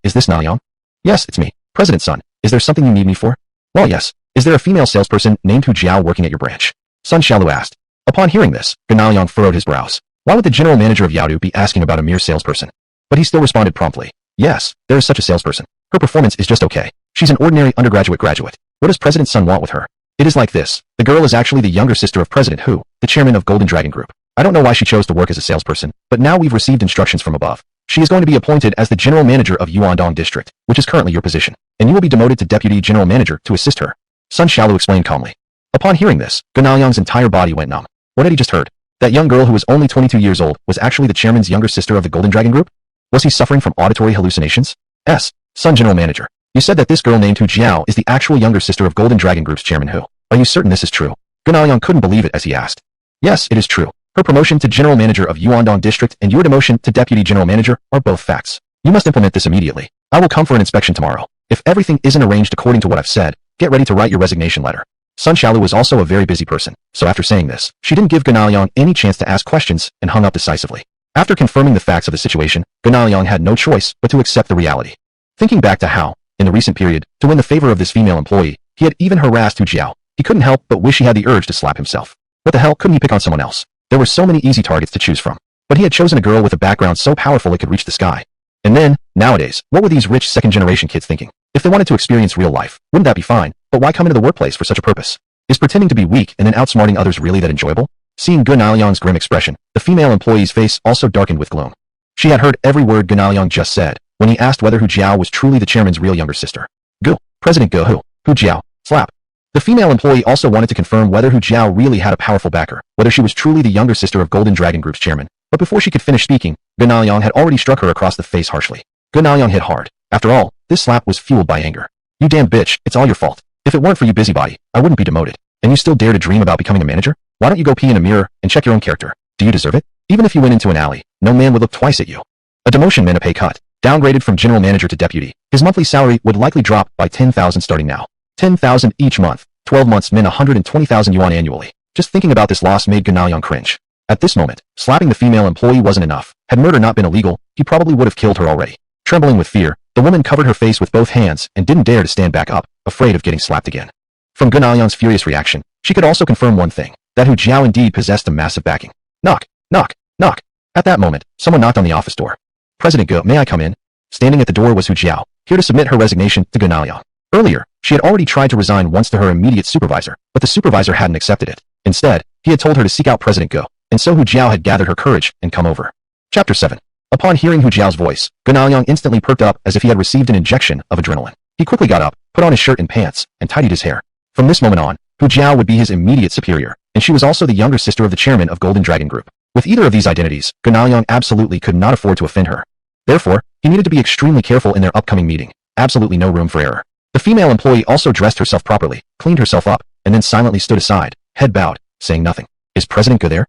Is this Na Liang? Yes, it's me. President Sun, is there something you need me for? Well, yes. Is there a female salesperson named Hu Jiao working at your branch? Sun Xiaolu asked. Upon hearing this, Gunai Liang furrowed his brows. Why would the general manager of Yaodu be asking about a mere salesperson? But he still responded promptly. Yes, there is such a salesperson. Her performance is just okay. She's an ordinary undergraduate graduate. What does President Sun want with her? It is like this. The girl is actually the younger sister of President Hu, the chairman of Golden Dragon Group. I don't know why she chose to work as a salesperson, but now we've received instructions from above. She is going to be appointed as the general manager of Yuandong District, which is currently your position, and you will be demoted to deputy general manager to assist her. Sun Xiaolu explained calmly. Upon hearing this, Gunai Liang's entire body went numb. What had he just heard? That young girl who was only 22 years old was actually the chairman's younger sister of the Golden Dragon Group? Was he suffering from auditory hallucinations? Sun General Manager. You said that this girl named Hu Jiao is the actual younger sister of Golden Dragon Group's chairman Hu. Are you certain this is true? Gunai Liang couldn't believe it as he asked. Yes, it is true. Her promotion to general manager of Yuandong District and your demotion to deputy general manager are both facts. You must implement this immediately. I will come for an inspection tomorrow. If everything isn't arranged according to what I've said, get ready to write your resignation letter. Sun Xiaolu was also a very busy person, so after saying this, she didn't give Gunai Liang any chance to ask questions and hung up decisively. After confirming the facts of the situation, Gunai Liang had no choice but to accept the reality. Thinking back to how, in the recent period, to win the favor of this female employee, he had even harassed Hu Jiao, he couldn't help but wish he had the urge to slap himself. What the hell couldn't he pick on someone else? There were so many easy targets to choose from. But he had chosen a girl with a background so powerful it could reach the sky. And then, nowadays, what were these rich second-generation kids thinking? If they wanted to experience real life, wouldn't that be fine? But why come into the workplace for such a purpose? Is pretending to be weak and then outsmarting others really that enjoyable? Seeing Gunai Liang's grim expression, the female employee's face also darkened with gloom. She had heard every word Gunai Liang just said, when he asked whether Hu Jiao was truly the chairman's real younger sister. Go, President Go Hu Jiao, slap. The female employee also wanted to confirm whether Hu Jiao really had a powerful backer, whether she was truly the younger sister of Golden Dragon Group's chairman. But before she could finish speaking, Gunai Liang had already struck her across the face harshly. Gunai Liang hit hard. After all, this slap was fueled by anger. You damn bitch, it's all your fault. If it weren't for you busybody, I wouldn't be demoted. And you still dare to dream about becoming a manager? Why don't you go pee in a mirror and check your own character? Do you deserve it? Even if you went into an alley, no man would look twice at you. A demotion meant a pay cut. Downgraded from general manager to deputy, his monthly salary would likely drop by 10,000 starting now. 10,000 each month. 12 months meant 120,000 yuan annually. Just thinking about this loss made Gunai Liang cringe. At this moment, slapping the female employee wasn't enough. Had murder not been illegal, he probably would have killed her already. Trembling with fear, the woman covered her face with both hands and didn't dare to stand back up, afraid of getting slapped again. From Gunalyang's furious reaction, she could also confirm one thing, that Hu Jiao indeed possessed a massive backing. Knock, knock, knock. At that moment, someone knocked on the office door. President Gu, may I come in? Standing at the door was Hu Jiao, here to submit her resignation to Gunalyang. Earlier, she had already tried to resign once to her immediate supervisor, but the supervisor hadn't accepted it. Instead, he had told her to seek out President Gu, and so Hu Jiao had gathered her courage and come over. Chapter 7. Upon hearing Hu Jiao's voice, Gunalyang instantly perked up as if he had received an injection of adrenaline. He quickly got up, put on his shirt and pants, and tidied his hair. From this moment on, Hu Jiao would be his immediate superior, and she was also the younger sister of the chairman of Golden Dragon Group. With either of these identities, Gunalyang absolutely could not afford to offend her. Therefore, he needed to be extremely careful in their upcoming meeting. Absolutely no room for error. The female employee also dressed herself properly, cleaned herself up, and then silently stood aside, head bowed, saying nothing. Is President Gu there?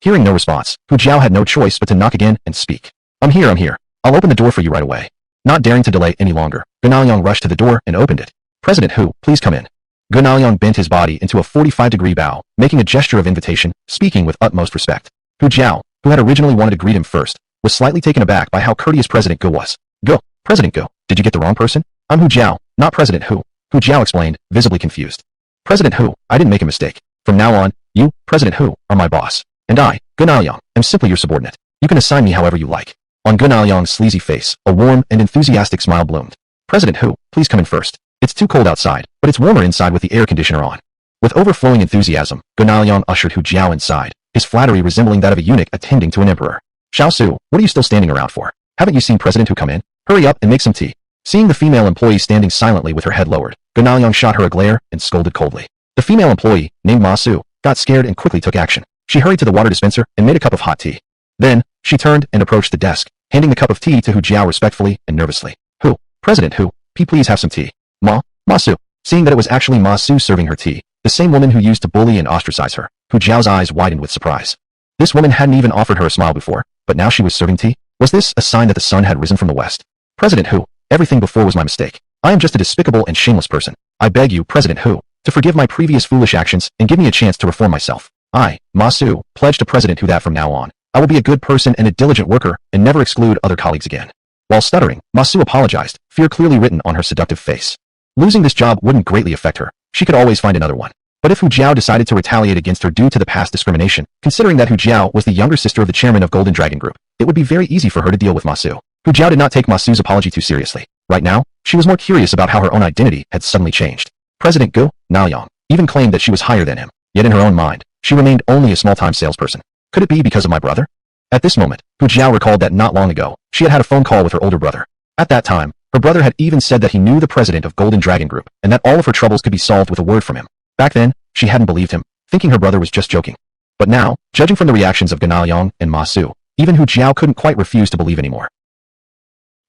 Hearing no response, Hu Jiao had no choice but to knock again and speak. I'm here. I'll open the door for you right away. Not daring to delay any longer, Gunalyang rushed to the door and opened it. President Hu, please come in. Gunalyang bent his body into a 45-degree bow, making a gesture of invitation, speaking with utmost respect. Hu Jiao, who had originally wanted to greet him first, was slightly taken aback by how courteous President Gu was. Gu, President Gu, did you get the wrong person? I'm Hu Jiao, not President Hu. Hu Jiao explained, visibly confused. President Hu, I didn't make a mistake. From now on, you, President Hu, are my boss. And I, Gunalyang, am simply your subordinate. You can assign me however you like. On Gunalyang's sleazy face, a warm and enthusiastic smile bloomed. President Hu, please come in first. It's too cold outside, but it's warmer inside with the air conditioner on. With overflowing enthusiasm, Gunalyang ushered Hu Jiao inside, his flattery resembling that of a eunuch attending to an emperor. Xiao Su, what are you still standing around for? Haven't you seen President Hu come in? Hurry up and make some tea. Seeing the female employee standing silently with her head lowered, Gunalyang shot her a glare and scolded coldly. The female employee, named Ma Su, got scared and quickly took action. She hurried to the water dispenser and made a cup of hot tea. Then, she turned and approached the desk, handing the cup of tea to Hu Jiao respectfully and nervously. Hu, President Hu, please have some tea. Ma Su. Seeing that it was actually Ma Su serving her tea, the same woman who used to bully and ostracize her, Hu Jiao's eyes widened with surprise. This woman hadn't even offered her a smile before, but now she was serving tea? Was this a sign that the sun had risen from the west? President Hu, everything before was my mistake. I am just a despicable and shameless person. I beg you, President Hu, to forgive my previous foolish actions and give me a chance to reform myself. I, Ma Su, pledge to President Hu that from now on, I will be a good person and a diligent worker and never exclude other colleagues again. While stuttering, Ma Su apologized, fear clearly written on her seductive face. Losing this job wouldn't greatly affect her. She could always find another one. But if Hu Jiao decided to retaliate against her due to the past discrimination, considering that Hu Jiao was the younger sister of the chairman of Golden Dragon Group, it would be very easy for her to deal with Ma Su. Hu Jiao did not take Ma Su's apology too seriously. Right now, she was more curious about how her own identity had suddenly changed. President Gu Naoyang even claimed that she was higher than him, yet in her own mind, she remained only a small-time salesperson. Could it be because of my brother? At this moment, Hu Jiao recalled that not long ago, she had had a phone call with her older brother. At that time, her brother had even said that he knew the president of Golden Dragon Group and that all of her troubles could be solved with a word from him. Back then, she hadn't believed him, thinking her brother was just joking. But now, judging from the reactions of Gunalyang and Ma Su, even Hu Jiao couldn't quite refuse to believe anymore.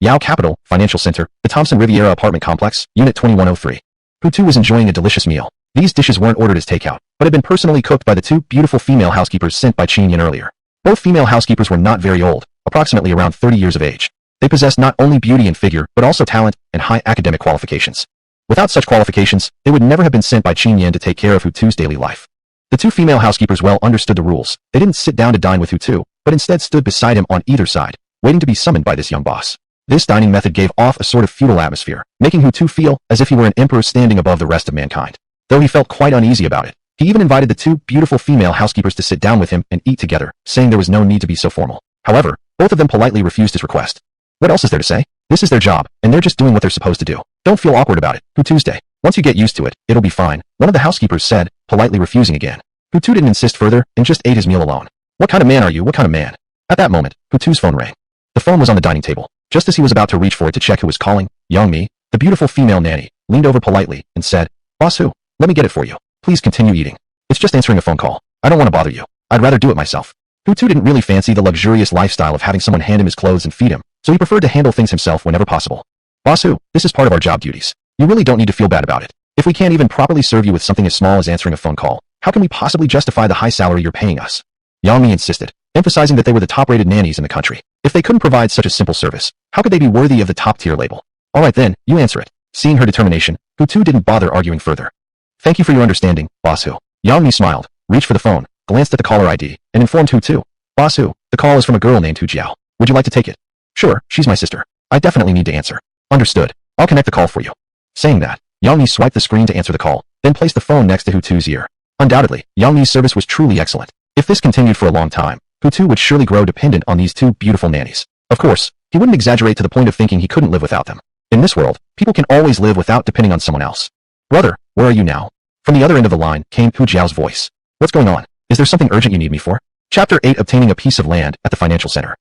Yao Capital, Financial Center, the Thompson Riviera Apartment Complex, Unit 2103. Hutu was enjoying a delicious meal. These dishes weren't ordered as takeout, but had been personally cooked by the two beautiful female housekeepers sent by Qin Yin earlier. Both female housekeepers were not very old, approximately around 30 years of age. They possessed not only beauty and figure, but also talent and high academic qualifications. Without such qualifications, they would never have been sent by Qin Yin to take care of Hutu's daily life. The two female housekeepers well understood the rules. They didn't sit down to dine with Hutu, but instead stood beside him on either side, waiting to be summoned by this young boss. This dining method gave off a sort of feudal atmosphere, making Hutu feel as if he were an emperor standing above the rest of mankind. Though he felt quite uneasy about it, he even invited the two beautiful female housekeepers to sit down with him and eat together, saying there was no need to be so formal. However, both of them politely refused his request. What else is there to say? This is their job, and they're just doing what they're supposed to do. Don't feel awkward about it. Tuesday. Once you get used to it, it'll be fine, one of the housekeepers said, politely refusing again. Hutu didn't insist further and just ate his meal alone. What kind of man are you? What kind of man? At that moment, Hutu's phone rang. The phone was on the dining table. Just as he was about to reach for it to check who was calling, Young Mi, the beautiful female nanny, leaned over politely and said, Boss Hu, let me get it for you. Please continue eating. It's just answering a phone call. I don't want to bother you. I'd rather do it myself. Hutu didn't really fancy the luxurious lifestyle of having someone hand him his clothes and feed him, so he preferred to handle things himself whenever possible. Boss Hu, this is part of our job duties. You really don't need to feel bad about it. If we can't even properly serve you with something as small as answering a phone call, how can we possibly justify the high salary you're paying us? Yang Mi insisted, emphasizing that they were the top-rated nannies in the country. If they couldn't provide such a simple service, how could they be worthy of the top-tier label? All right then, you answer it. Seeing her determination, Hutu didn't bother arguing further. Thank you for your understanding, Boss Hu. Yang Mi smiled, reached for the phone, glanced at the caller ID, and informed Hutu. Boss Hu, the call is from a girl named Hu Jiao. Would you like to take it? Sure, she's my sister. I definitely need to answer. Understood. I'll connect the call for you. Saying that, Yang Mi swiped the screen to answer the call, then placed the phone next to Hutu's ear. Undoubtedly, Yang Mi's service was truly excellent. If this continued for a long time, Hutu would surely grow dependent on these two beautiful nannies. Of course, he wouldn't exaggerate to the point of thinking he couldn't live without them. In this world, people can always live without depending on someone else. Brother, where are you now? From the other end of the line came Hu Jiao's voice. What's going on? Is there something urgent you need me for? Chapter 8 Obtaining a piece of land at the financial center.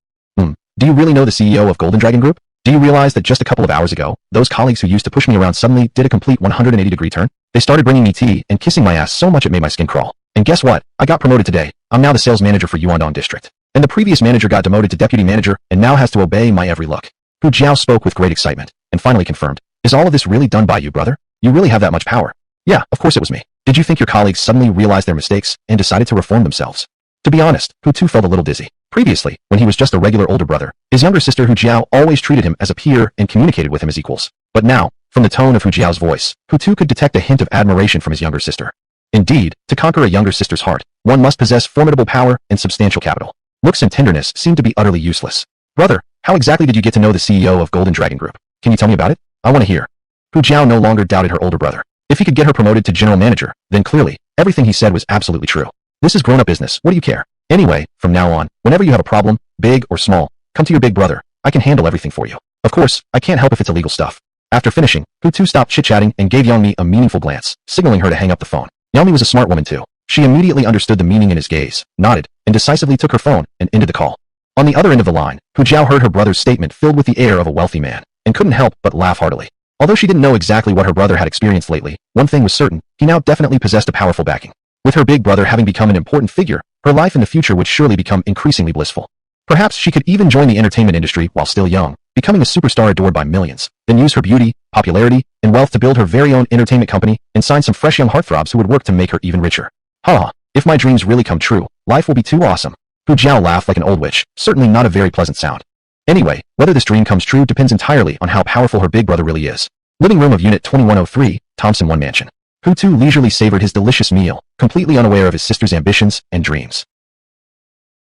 Do you really know the CEO of Golden Dragon Group? Do you realize that just a couple of hours ago, those colleagues who used to push me around suddenly did a complete 180-degree turn? They started bringing me tea and kissing my ass so much it made my skin crawl. And guess what? I got promoted today. I'm now the sales manager for Yuandong District. And the previous manager got demoted to deputy manager and now has to obey my every look. Hu Jiao spoke with great excitement and finally confirmed. Is all of this really done by you, brother? You really have that much power? Yeah, of course it was me. Did you think your colleagues suddenly realized their mistakes and decided to reform themselves? To be honest, Hu Tu felt a little dizzy. Previously, when he was just a regular older brother, his younger sister Hu Jiao always treated him as a peer and communicated with him as equals. But now, from the tone of Hu Jiao's voice, Hu Tu could detect a hint of admiration from his younger sister. Indeed, to conquer a younger sister's heart, one must possess formidable power and substantial capital. Looks and tenderness seemed to be utterly useless. Brother, how exactly did you get to know the CEO of Golden Dragon Group? Can you tell me about it? I want to hear. Hu Jiao no longer doubted her older brother. If he could get her promoted to general manager, then clearly, everything he said was absolutely true. This is grown-up business, what do you care? Anyway, from now on, whenever you have a problem, big or small, come to your big brother. I can handle everything for you. Of course, I can't help if it's illegal stuff. After finishing, Hu Tu stopped chit-chatting and gave Yang Mi a meaningful glance, signaling her to hang up the phone. Yang Mi was a smart woman too. She immediately understood the meaning in his gaze, nodded, and decisively took her phone and ended the call. On the other end of the line, Hu Jiao heard her brother's statement filled with the air of a wealthy man, and couldn't help but laugh heartily. Although she didn't know exactly what her brother had experienced lately, one thing was certain, he now definitely possessed a powerful backing. With her big brother having become an important figure, her life in the future would surely become increasingly blissful. Perhaps she could even join the entertainment industry while still young, becoming a superstar adored by millions, then use her beauty, popularity, and wealth to build her very own entertainment company and sign some fresh young heartthrobs who would work to make her even richer. Ha! If my dreams really come true, life will be too awesome. Hu Jiao laughed like an old witch, certainly not a very pleasant sound. Anyway, whether this dream comes true depends entirely on how powerful her big brother really is. Living room of Unit 2103, Thompson 1 Mansion. Hu Tu leisurely savored his delicious meal, completely unaware of his sister's ambitions and dreams.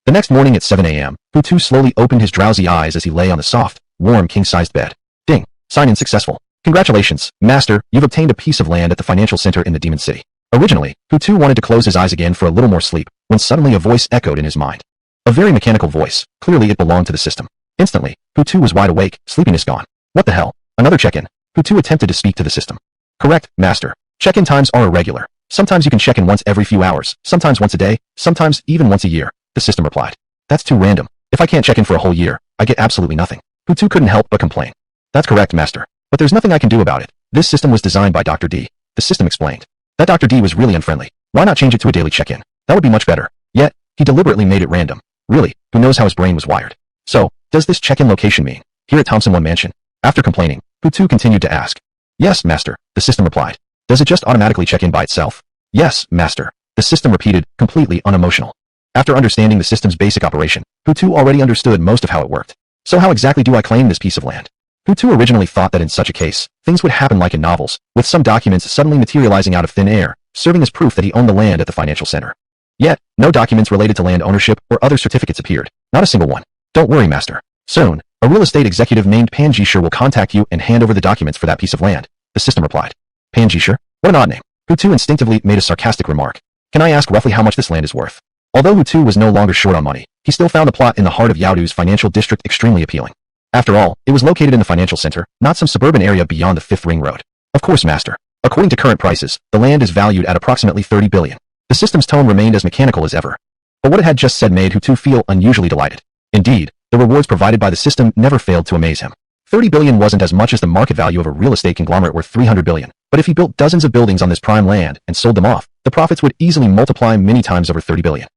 The next morning at 7 a.m., Hu Tu slowly opened his drowsy eyes as he lay on the soft, warm king-sized bed. Ding! Sign-in successful. Congratulations, Master, you've obtained a piece of land at the financial center in the Demon City. Originally, Hu Tu wanted to close his eyes again for a little more sleep, when suddenly a voice echoed in his mind. A very mechanical voice, clearly it belonged to the system. Instantly, Hu Tu was wide awake, sleepiness gone. What the hell? Another check-in. Hu Tu attempted to speak to the system. Correct, Master. Check-in times are irregular. Sometimes you can check in once every few hours, sometimes once a day, sometimes even once a year, the system replied. That's too random. If I can't check in for a whole year, I get absolutely nothing. Hu Tu couldn't help but complain. That's correct, Master. But there's nothing I can do about it. This system was designed by Dr. D. The system explained. That Dr. D was really unfriendly. Why not change it to a daily check-in? That would be much better. Yet, he deliberately made it random. Really, who knows how his brain was wired? So, does this check-in location mean here at Thompson 1 Mansion? After complaining, Hu Tu continued to ask. Yes, Master, the system replied. Does it just automatically check in by itself? Yes, Master, the system repeated, completely unemotional. After understanding the system's basic operation, Hu Tu already understood most of how it worked. So how exactly do I claim this piece of land? Hu Tu originally thought that in such a case, things would happen like in novels, with some documents suddenly materializing out of thin air, serving as proof that he owned the land at the financial center. Yet, no documents related to land ownership or other certificates appeared, not a single one. Don't worry, Master. Soon, a real estate executive named Pan Jisher will contact you and hand over the documents for that piece of land, the system replied. Pan Jisher? What an odd name. Hu Tu instinctively made a sarcastic remark. Can I ask roughly how much this land is worth? Although Hu Tu was no longer short on money, he still found the plot in the heart of Yaodu's financial district extremely appealing. After all, it was located in the financial center, not some suburban area beyond the 5th Ring Road. Of course, Master. According to current prices, the land is valued at approximately 30 billion. The system's tone remained as mechanical as ever. But what it had just said made Hu Tu feel unusually delighted. Indeed, the rewards provided by the system never failed to amaze him. 30 billion wasn't as much as the market value of a real estate conglomerate worth 300 billion, but if he built dozens of buildings on this prime land and sold them off, the profits would easily multiply many times over 30 billion.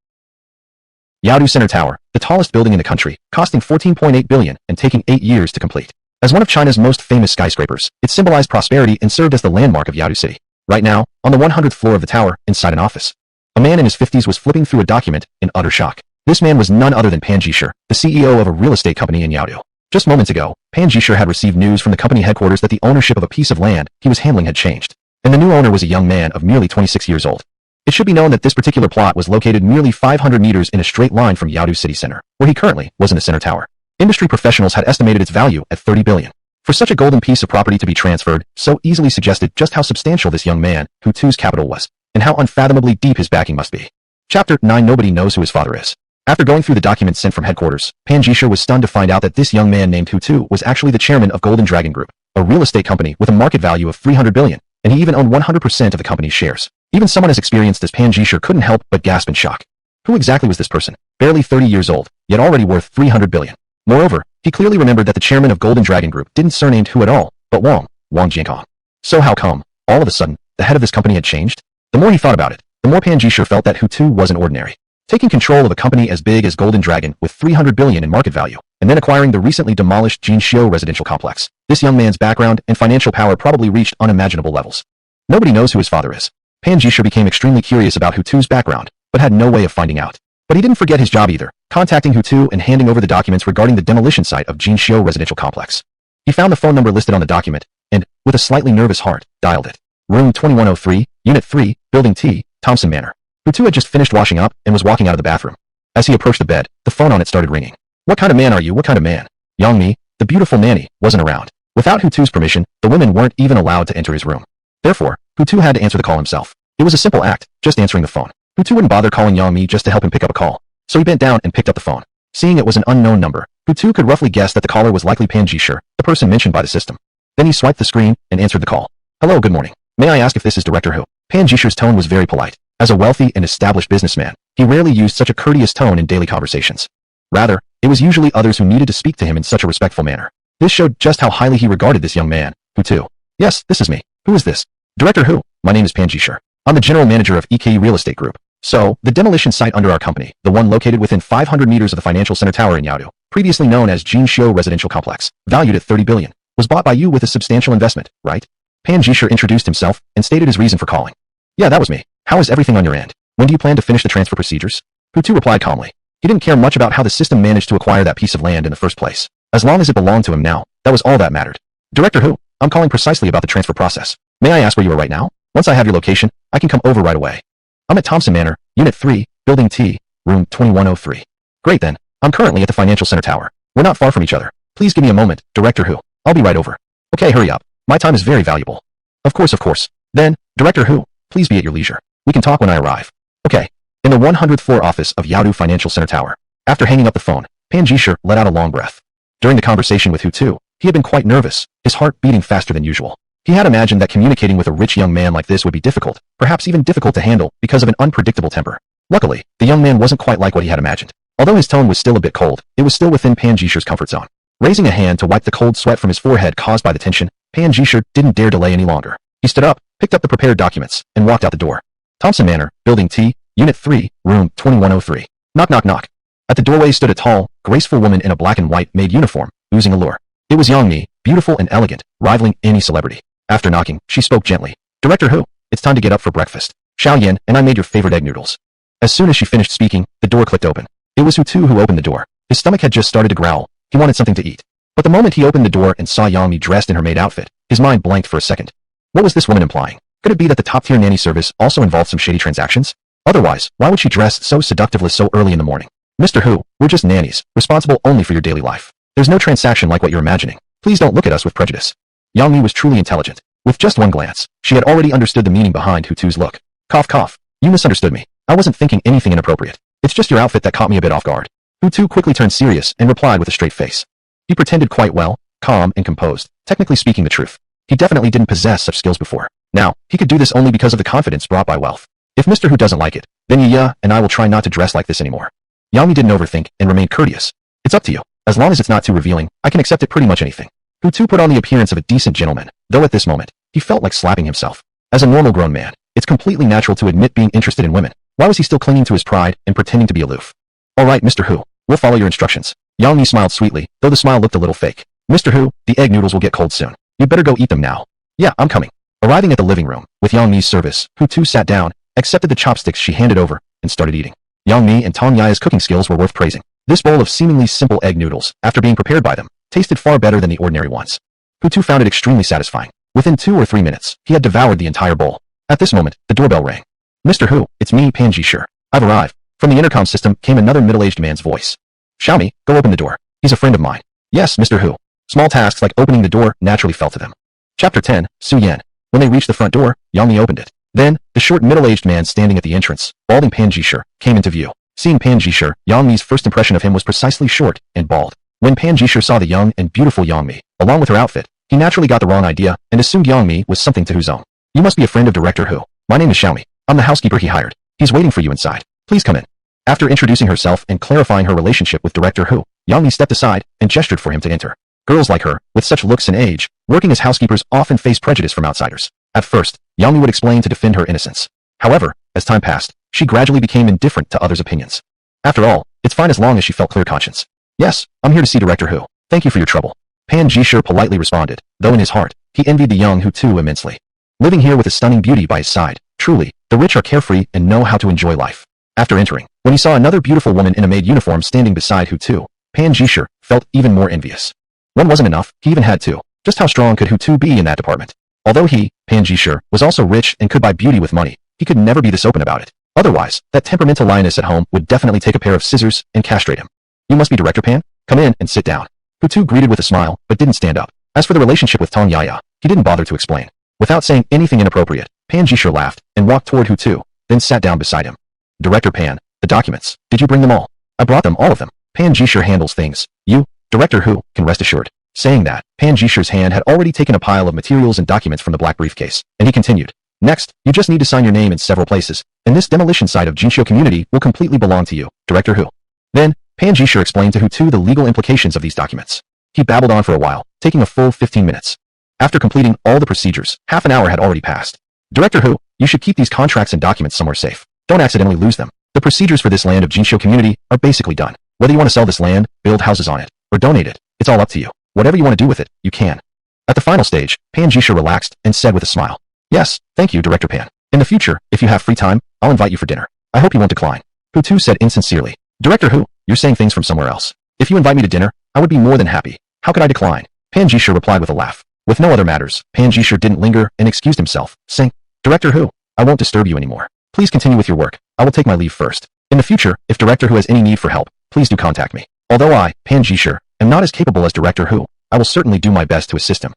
Yaodu Center Tower, the tallest building in the country, costing 14.8 billion and taking 8 years to complete. As one of China's most famous skyscrapers, it symbolized prosperity and served as the landmark of Yaodu City. Right now, on the 100th floor of the tower, inside an office, a man in his 50s was flipping through a document in utter shock. This man was none other than Pan Jisher, the CEO of a real estate company in Yaodu. Just moments ago, Pan Jisher had received news from the company headquarters that the ownership of a piece of land he was handling had changed, and the new owner was a young man of merely 26 years old. It should be known that this particular plot was located merely 500 meters in a straight line from Yaodu City Center, where he currently was in the center tower. Industry professionals had estimated its value at 30 billion. For such a golden piece of property to be transferred so easily suggested just how substantial this young man, Hutu's capital was, and how unfathomably deep his backing must be. Chapter 9. Nobody knows who his father is. After going through the documents sent from headquarters, Panjishir was stunned to find out that this young man named Hutu was actually the chairman of Golden Dragon Group, a real estate company with a market value of 300 billion, and he even owned 100% of the company's shares. Even someone as experienced as Panjishir couldn't help but gasp in shock. Who exactly was this person? Barely 30 years old, yet already worth 300 billion. Moreover, he clearly remembered that the chairman of Golden Dragon Group didn't surnamed Hu at all, but Wang Jiankong. So how come, all of a sudden, the head of this company had changed? The more he thought about it, the more Panjishir felt that Hutu wasn't ordinary. Taking control of a company as big as Golden Dragon with 300 billion in market value, and then acquiring the recently demolished Jinxiu residential complex, this young man's background and financial power probably reached unimaginable levels. Nobody knows who his father is. Panjishir became extremely curious about Hutu's background, but had no way of finding out. But he didn't forget his job either, contacting Hutu and handing over the documents regarding the demolition site of Jinxiu residential complex. He found the phone number listed on the document, and, with a slightly nervous heart, dialed it. Room 2103, Unit 3, Building T, Thompson Manor. Hutu had just finished washing up and was walking out of the bathroom. As he approached the bed, the phone on it started ringing. What kind of man are you? What kind of man? Yangmi, the beautiful nanny, wasn't around. Without Hutu's permission, the women weren't even allowed to enter his room. Therefore, Hutu had to answer the call himself. It was a simple act, just answering the phone. Hutu wouldn't bother calling Yangmi just to help him pick up a call, so he bent down and picked up the phone. Seeing it was an unknown number, Hutu could roughly guess that the caller was likely Panjishir, the person mentioned by the system. Then he swiped the screen and answered the call. Hello, good morning. May I ask if this is Director Hu? Panjishir's tone was very polite. As a wealthy and established businessman, he rarely used such a courteous tone in daily conversations. Rather, it was usually others who needed to speak to him in such a respectful manner. This showed just how highly he regarded this young man, Hutu. Yes, this is me. Who is this? Director Hu. My name is Panjishir. I'm the general manager of EKE Real Estate Group. So, the demolition site under our company, the one located within 500 meters of the financial center tower in Yaodu, previously known as Jinxiu Residential Complex, valued at 30 billion, was bought by you with a substantial investment, right? Panjishir introduced himself and stated his reason for calling. Yeah, that was me. How is everything on your end? When do you plan to finish the transfer procedures? Hutu replied calmly. He didn't care much about how the system managed to acquire that piece of land in the first place. As long as it belonged to him now, that was all that mattered. Director Hu, I'm calling precisely about the transfer process. May I ask where you are right now? Once I have your location, I can come over right away. I'm at Thompson Manor, Unit 3, Building T, Room 2103. Great then. I'm currently at the financial center tower. We're not far from each other. Please give me a moment, Director Hu. I'll be right over. Okay, hurry up. My time is very valuable. Of course. Then, Director Hu, please be at your leisure. We can talk when I arrive. Okay. In the 100th floor office of Yaodu Financial Center Tower. After hanging up the phone, Panjishir let out a long breath. During the conversation with Hutu, he had been quite nervous, his heart beating faster than usual. He had imagined that communicating with a rich young man like this would be difficult, perhaps even difficult to handle because of an unpredictable temper. Luckily, the young man wasn't quite like what he had imagined. Although his tone was still a bit cold, it was still within Panjishir's comfort zone. Raising a hand to wipe the cold sweat from his forehead caused by the tension, Panjishir didn't dare delay any longer. He stood up, picked up the prepared documents, and walked out the door. Thompson Manor, Building T, Unit 3, Room 2103. Knock, knock, knock. At the doorway stood a tall, graceful woman in a black and white maid uniform, oozing allure. It was Yangmi, beautiful and elegant, rivaling any celebrity. After knocking, she spoke gently. Director Hu, it's time to get up for breakfast. Xiao Yin and I made your favorite egg noodles. As soon as she finished speaking, the door clicked open. It was Hutu who opened the door. His stomach had just started to growl. He wanted something to eat. But the moment he opened the door and saw Yangmi dressed in her maid outfit, his mind blanked for a second. What was this woman implying? Could it be that the top-tier nanny service also involved some shady transactions? Otherwise, why would she dress so seductively so early in the morning? Mr. Hu, we're just nannies, responsible only for your daily life. There's no transaction like what you're imagining. Please don't look at us with prejudice. Yangmi was truly intelligent. With just one glance, she had already understood the meaning behind Hutu's look. Cough, cough. You misunderstood me. I wasn't thinking anything inappropriate. It's just your outfit that caught me a bit off guard. Hutu quickly turned serious and replied with a straight face. He pretended quite well, calm and composed, technically speaking the truth. He definitely didn't possess such skills before. Now, he could do this only because of the confidence brought by wealth. If Mr. Hu doesn't like it, then yeah, and I will try not to dress like this anymore. Yangmi didn't overthink and remained courteous. It's up to you. As long as it's not too revealing, I can accept it pretty much anything. Hutu put on the appearance of a decent gentleman, though at this moment, he felt like slapping himself. As a normal grown man, it's completely natural to admit being interested in women. Why was he still clinging to his pride and pretending to be aloof? Alright, Mr. Hu, we'll follow your instructions. Yangmi smiled sweetly, though the smile looked a little fake. Mr. Hu, the egg noodles will get cold soon. You better go eat them now. Yeah, I'm coming. Arriving at the living room, with Yangmi's service, Hutu sat down, accepted the chopsticks she handed over, and started eating. Yangmi and Tong Yaya's cooking skills were worth praising. This bowl of seemingly simple egg noodles, after being prepared by them, tasted far better than the ordinary ones. Hutu found it extremely satisfying. Within 2 or 3 minutes, he had devoured the entire bowl. At this moment, the doorbell rang. Mr. Hu, it's me, Panjishir. I've arrived. From the intercom system came another middle-aged man's voice. Xiaomi, go open the door. He's a friend of mine. Yes, Mr. Hu. Small tasks like opening the door naturally fell to them. Chapter 10, Su Yan. When they reached the front door, Yang Mi opened it. Then, the short middle-aged man standing at the entrance, balding Pan Jisher, came into view. Seeing Pan Jisher, Yang Mi's first impression of him was precisely short and bald. When Pan Jisher saw the young and beautiful Yang Mi, along with her outfit, he naturally got the wrong idea and assumed Yang Mi was something to Hu's own. You must be a friend of Director Hu. My name is Xiaomi. I'm the housekeeper he hired. He's waiting for you inside. Please come in. After introducing herself and clarifying her relationship with Director Hu, Yang Mi stepped aside and gestured for him to enter. Girls like her, with such looks and age, working as housekeepers often face prejudice from outsiders. At first, Yang Mi would explain to defend her innocence. However, as time passed, she gradually became indifferent to others' opinions. After all, it's fine as long as she felt clear conscience. Yes, I'm here to see Director Hu. Thank you for your trouble. Pan Jisher politely responded, though in his heart, he envied the young Hutu immensely. Living here with a stunning beauty by his side, truly, the rich are carefree and know how to enjoy life. After entering, when he saw another beautiful woman in a maid uniform standing beside Hutu, Pan Jisher felt even more envious. One wasn't enough, he even had two. Just how strong could Hutu be in that department? Although he, Pan Jisher, was also rich and could buy beauty with money, he could never be this open about it. Otherwise, that temperamental lioness at home would definitely take a pair of scissors and castrate him. You must be Director Pan? Come in and sit down. Hutu greeted with a smile, but didn't stand up. As for the relationship with Tong Yaya, he didn't bother to explain. Without saying anything inappropriate, Pan Jisher laughed and walked toward Hutu, then sat down beside him. Director Pan, the documents, did you bring them all? I brought them, all of them. Pan Jisher handles things. You, Director Hu, can rest assured. Saying that, Pan Jisher's hand had already taken a pile of materials and documents from the black briefcase, and he continued. Next, you just need to sign your name in several places, and this demolition site of Jinxiu community will completely belong to you, Director Hu. Then, Pan Jisher explained to Hutu the legal implications of these documents. He babbled on for a while, taking a full 15 minutes. After completing all the procedures, half an hour had already passed. Director Hu, you should keep these contracts and documents somewhere safe. Don't accidentally lose them. The procedures for this land of Jinxiu community are basically done. Whether you want to sell this land, build houses on it, or donate it, it's all up to you. Whatever you want to do with it, you can. At the final stage, Pan Jisher relaxed and said with a smile. Yes, thank you, Director Pan. In the future, if you have free time, I'll invite you for dinner. I hope you won't decline. Hutu said insincerely. Director Hu, you're saying things from somewhere else. If you invite me to dinner, I would be more than happy. How could I decline? Pan Jisher replied with a laugh. With no other matters, Pan Jisher didn't linger and excused himself, saying, Director Hu, I won't disturb you anymore. Please continue with your work. I will take my leave first. In the future, if Director Hu has any need for help, please do contact me. Although I, Pan Jisher, am not as capable as Director Hu, I will certainly do my best to assist him.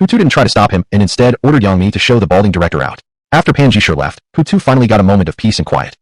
Hutu didn't try to stop him and instead ordered Yang Mi to show the balding director out. After Pan Jisher left, Hutu finally got a moment of peace and quiet.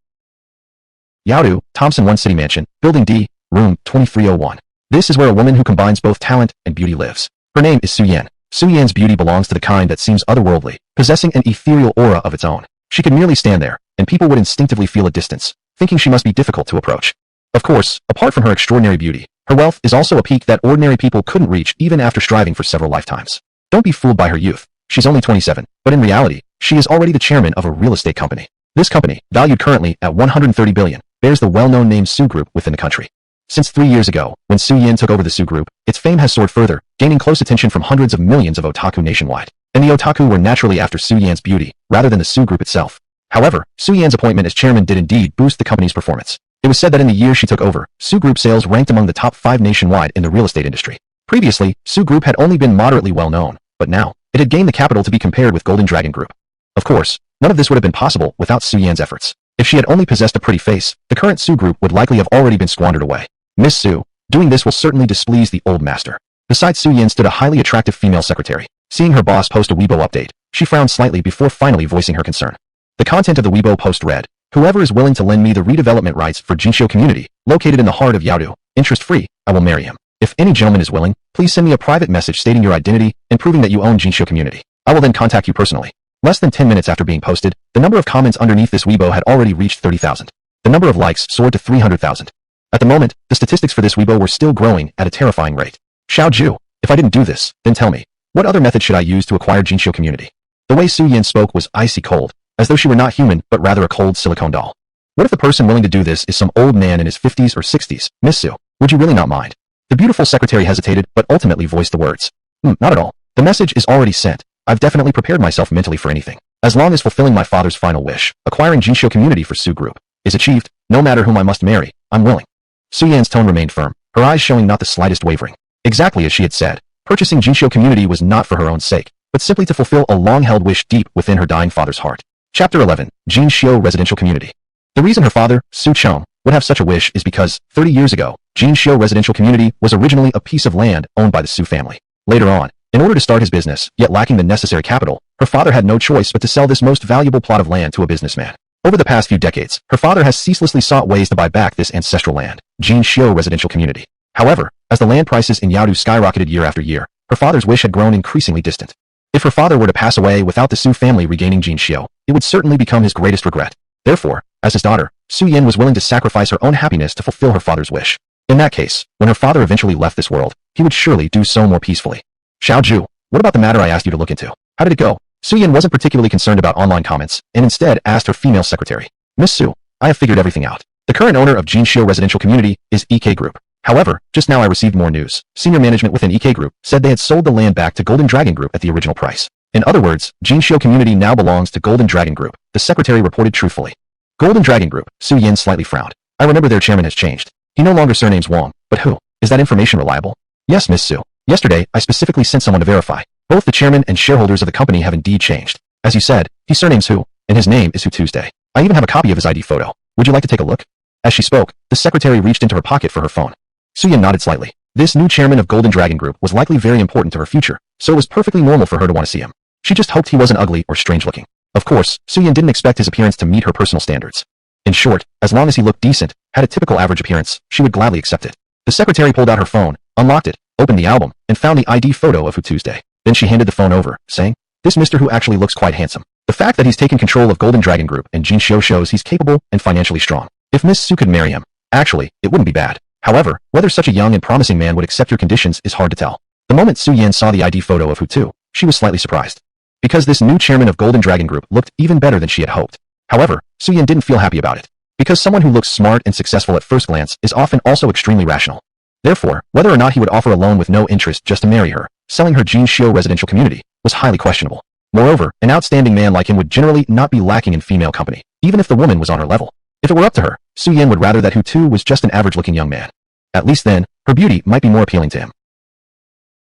Yaodu, Thompson 1 City Mansion, Building D, Room 2301. This is where a woman who combines both talent and beauty lives. Her name is Su Yan. Su Yan's beauty belongs to the kind that seems otherworldly, possessing an ethereal aura of its own. She could merely stand there, and people would instinctively feel a distance, thinking she must be difficult to approach. Of course, apart from her extraordinary beauty, her wealth is also a peak that ordinary people couldn't reach even after striving for several lifetimes. Don't be fooled by her youth. She's only 27, but in reality, she is already the chairman of a real estate company. This company, valued currently at 130 billion, bears the well-known name Su Group within the country. Since 3 years ago, when Su Yan took over the Su Group, its fame has soared further, gaining close attention from hundreds of millions of otaku nationwide. And the otaku were naturally after Su Yan's beauty, rather than the Su Group itself. However, Su Yan's appointment as chairman did indeed boost the company's performance. It was said that in the year she took over, Su Group sales ranked among the top 5 nationwide in the real estate industry. Previously, Su Group had only been moderately well known, but now, it had gained the capital to be compared with Golden Dragon Group. Of course, none of this would have been possible without Su Yan's efforts. If she had only possessed a pretty face, the current Su Group would likely have already been squandered away. Miss Su, doing this will certainly displease the old master. Beside Su Yan stood a highly attractive female secretary. Seeing her boss post a Weibo update, she frowned slightly before finally voicing her concern. The content of the Weibo post read, whoever is willing to lend me the redevelopment rights for Jinxiu community, located in the heart of Yaodu, interest-free, I will marry him. If any gentleman is willing, please send me a private message stating your identity and proving that you own Jinxiu community. I will then contact you personally. Less than 10 minutes after being posted, the number of comments underneath this Weibo had already reached 30,000. The number of likes soared to 300,000. At the moment, the statistics for this Weibo were still growing at a terrifying rate. Xiao Ju, if I didn't do this, then tell me, what other method should I use to acquire Jinxiu community? The way Su Yan spoke was icy cold, as though she were not human but rather a cold silicone doll. What if the person willing to do this is some old man in his 50s or 60s? Miss Su, would you really not mind? The beautiful secretary hesitated but ultimately voiced the words. Not at all. The message is already sent. I've definitely prepared myself mentally for anything. As long as fulfilling my father's final wish, acquiring Jinxiu community for Su Group, is achieved, no matter whom I must marry, I'm willing. Su Yan's tone remained firm, her eyes showing not the slightest wavering. Exactly as she had said, purchasing Jinxiu community was not for her own sake, but simply to fulfill a long-held wish deep within her dying father's heart. Chapter 11, Jinxiu Residential Community. The reason her father, Su Chong, would have such a wish is because, 30 years ago, Jinxiu residential community was originally a piece of land owned by the Su family. Later on, in order to start his business, yet lacking the necessary capital, her father had no choice but to sell this most valuable plot of land to a businessman. Over the past few decades, her father has ceaselessly sought ways to buy back this ancestral land, Jinxiu residential community. However, as the land prices in Yaodu skyrocketed year after year, her father's wish had grown increasingly distant. If her father were to pass away without the Su family regaining Jinxiu, it would certainly become his greatest regret. Therefore, as his daughter, Su Yin was willing to sacrifice her own happiness to fulfill her father's wish. In that case, when her father eventually left this world, he would surely do so more peacefully. Xiaoju, what about the matter I asked you to look into? How did it go? Su Yin wasn't particularly concerned about online comments, and instead asked her female secretary. Miss Su, I have figured everything out. The current owner of Jinxiu residential community is EK Group. However, just now I received more news. Senior management within EK Group said they had sold the land back to Golden Dragon Group at the original price. In other words, Jinxiu community now belongs to Golden Dragon Group, the secretary reported truthfully. Golden Dragon Group, Su Yin slightly frowned. I remember their chairman has changed. He no longer surnames Wong, but who? Is that information reliable? Yes, Miss Su. Yesterday, I specifically sent someone to verify. Both the chairman and shareholders of the company have indeed changed. As you said, he surnames Hu, and his name is Hu Tuesday. I even have a copy of his ID photo. Would you like to take a look? As she spoke, the secretary reached into her pocket for her phone. Su Yin nodded slightly. This new chairman of Golden Dragon Group was likely very important to her future, so it was perfectly normal for her to want to see him. She just hoped he wasn't ugly or strange looking. Of course, Su Yin didn't expect his appearance to meet her personal standards. In short, as long as he looked decent, had a typical average appearance, she would gladly accept it. The secretary pulled out her phone, unlocked it, opened the album, and found the ID photo of Hu Tuesday. Then she handed the phone over, saying, "This Mr. Hu actually looks quite handsome. The fact that he's taken control of Golden Dragon Group and Jinxiu shows he's capable and financially strong. If Miss Su could marry him, actually, it wouldn't be bad. However, whether such a young and promising man would accept your conditions is hard to tell." The moment Su Yin saw the ID photo of Hu Tu, she was slightly surprised. Because this new chairman of Golden Dragon Group looked even better than she had hoped. However, Su Yin didn't feel happy about it. Because someone who looks smart and successful at first glance is often also extremely rational. Therefore, whether or not he would offer a loan with no interest just to marry her, selling her Jinxiu residential community, was highly questionable. Moreover, an outstanding man like him would generally not be lacking in female company, even if the woman was on her level. If it were up to her, Su Yin would rather that Hu Tu was just an average-looking young man. At least then, her beauty might be more appealing to him.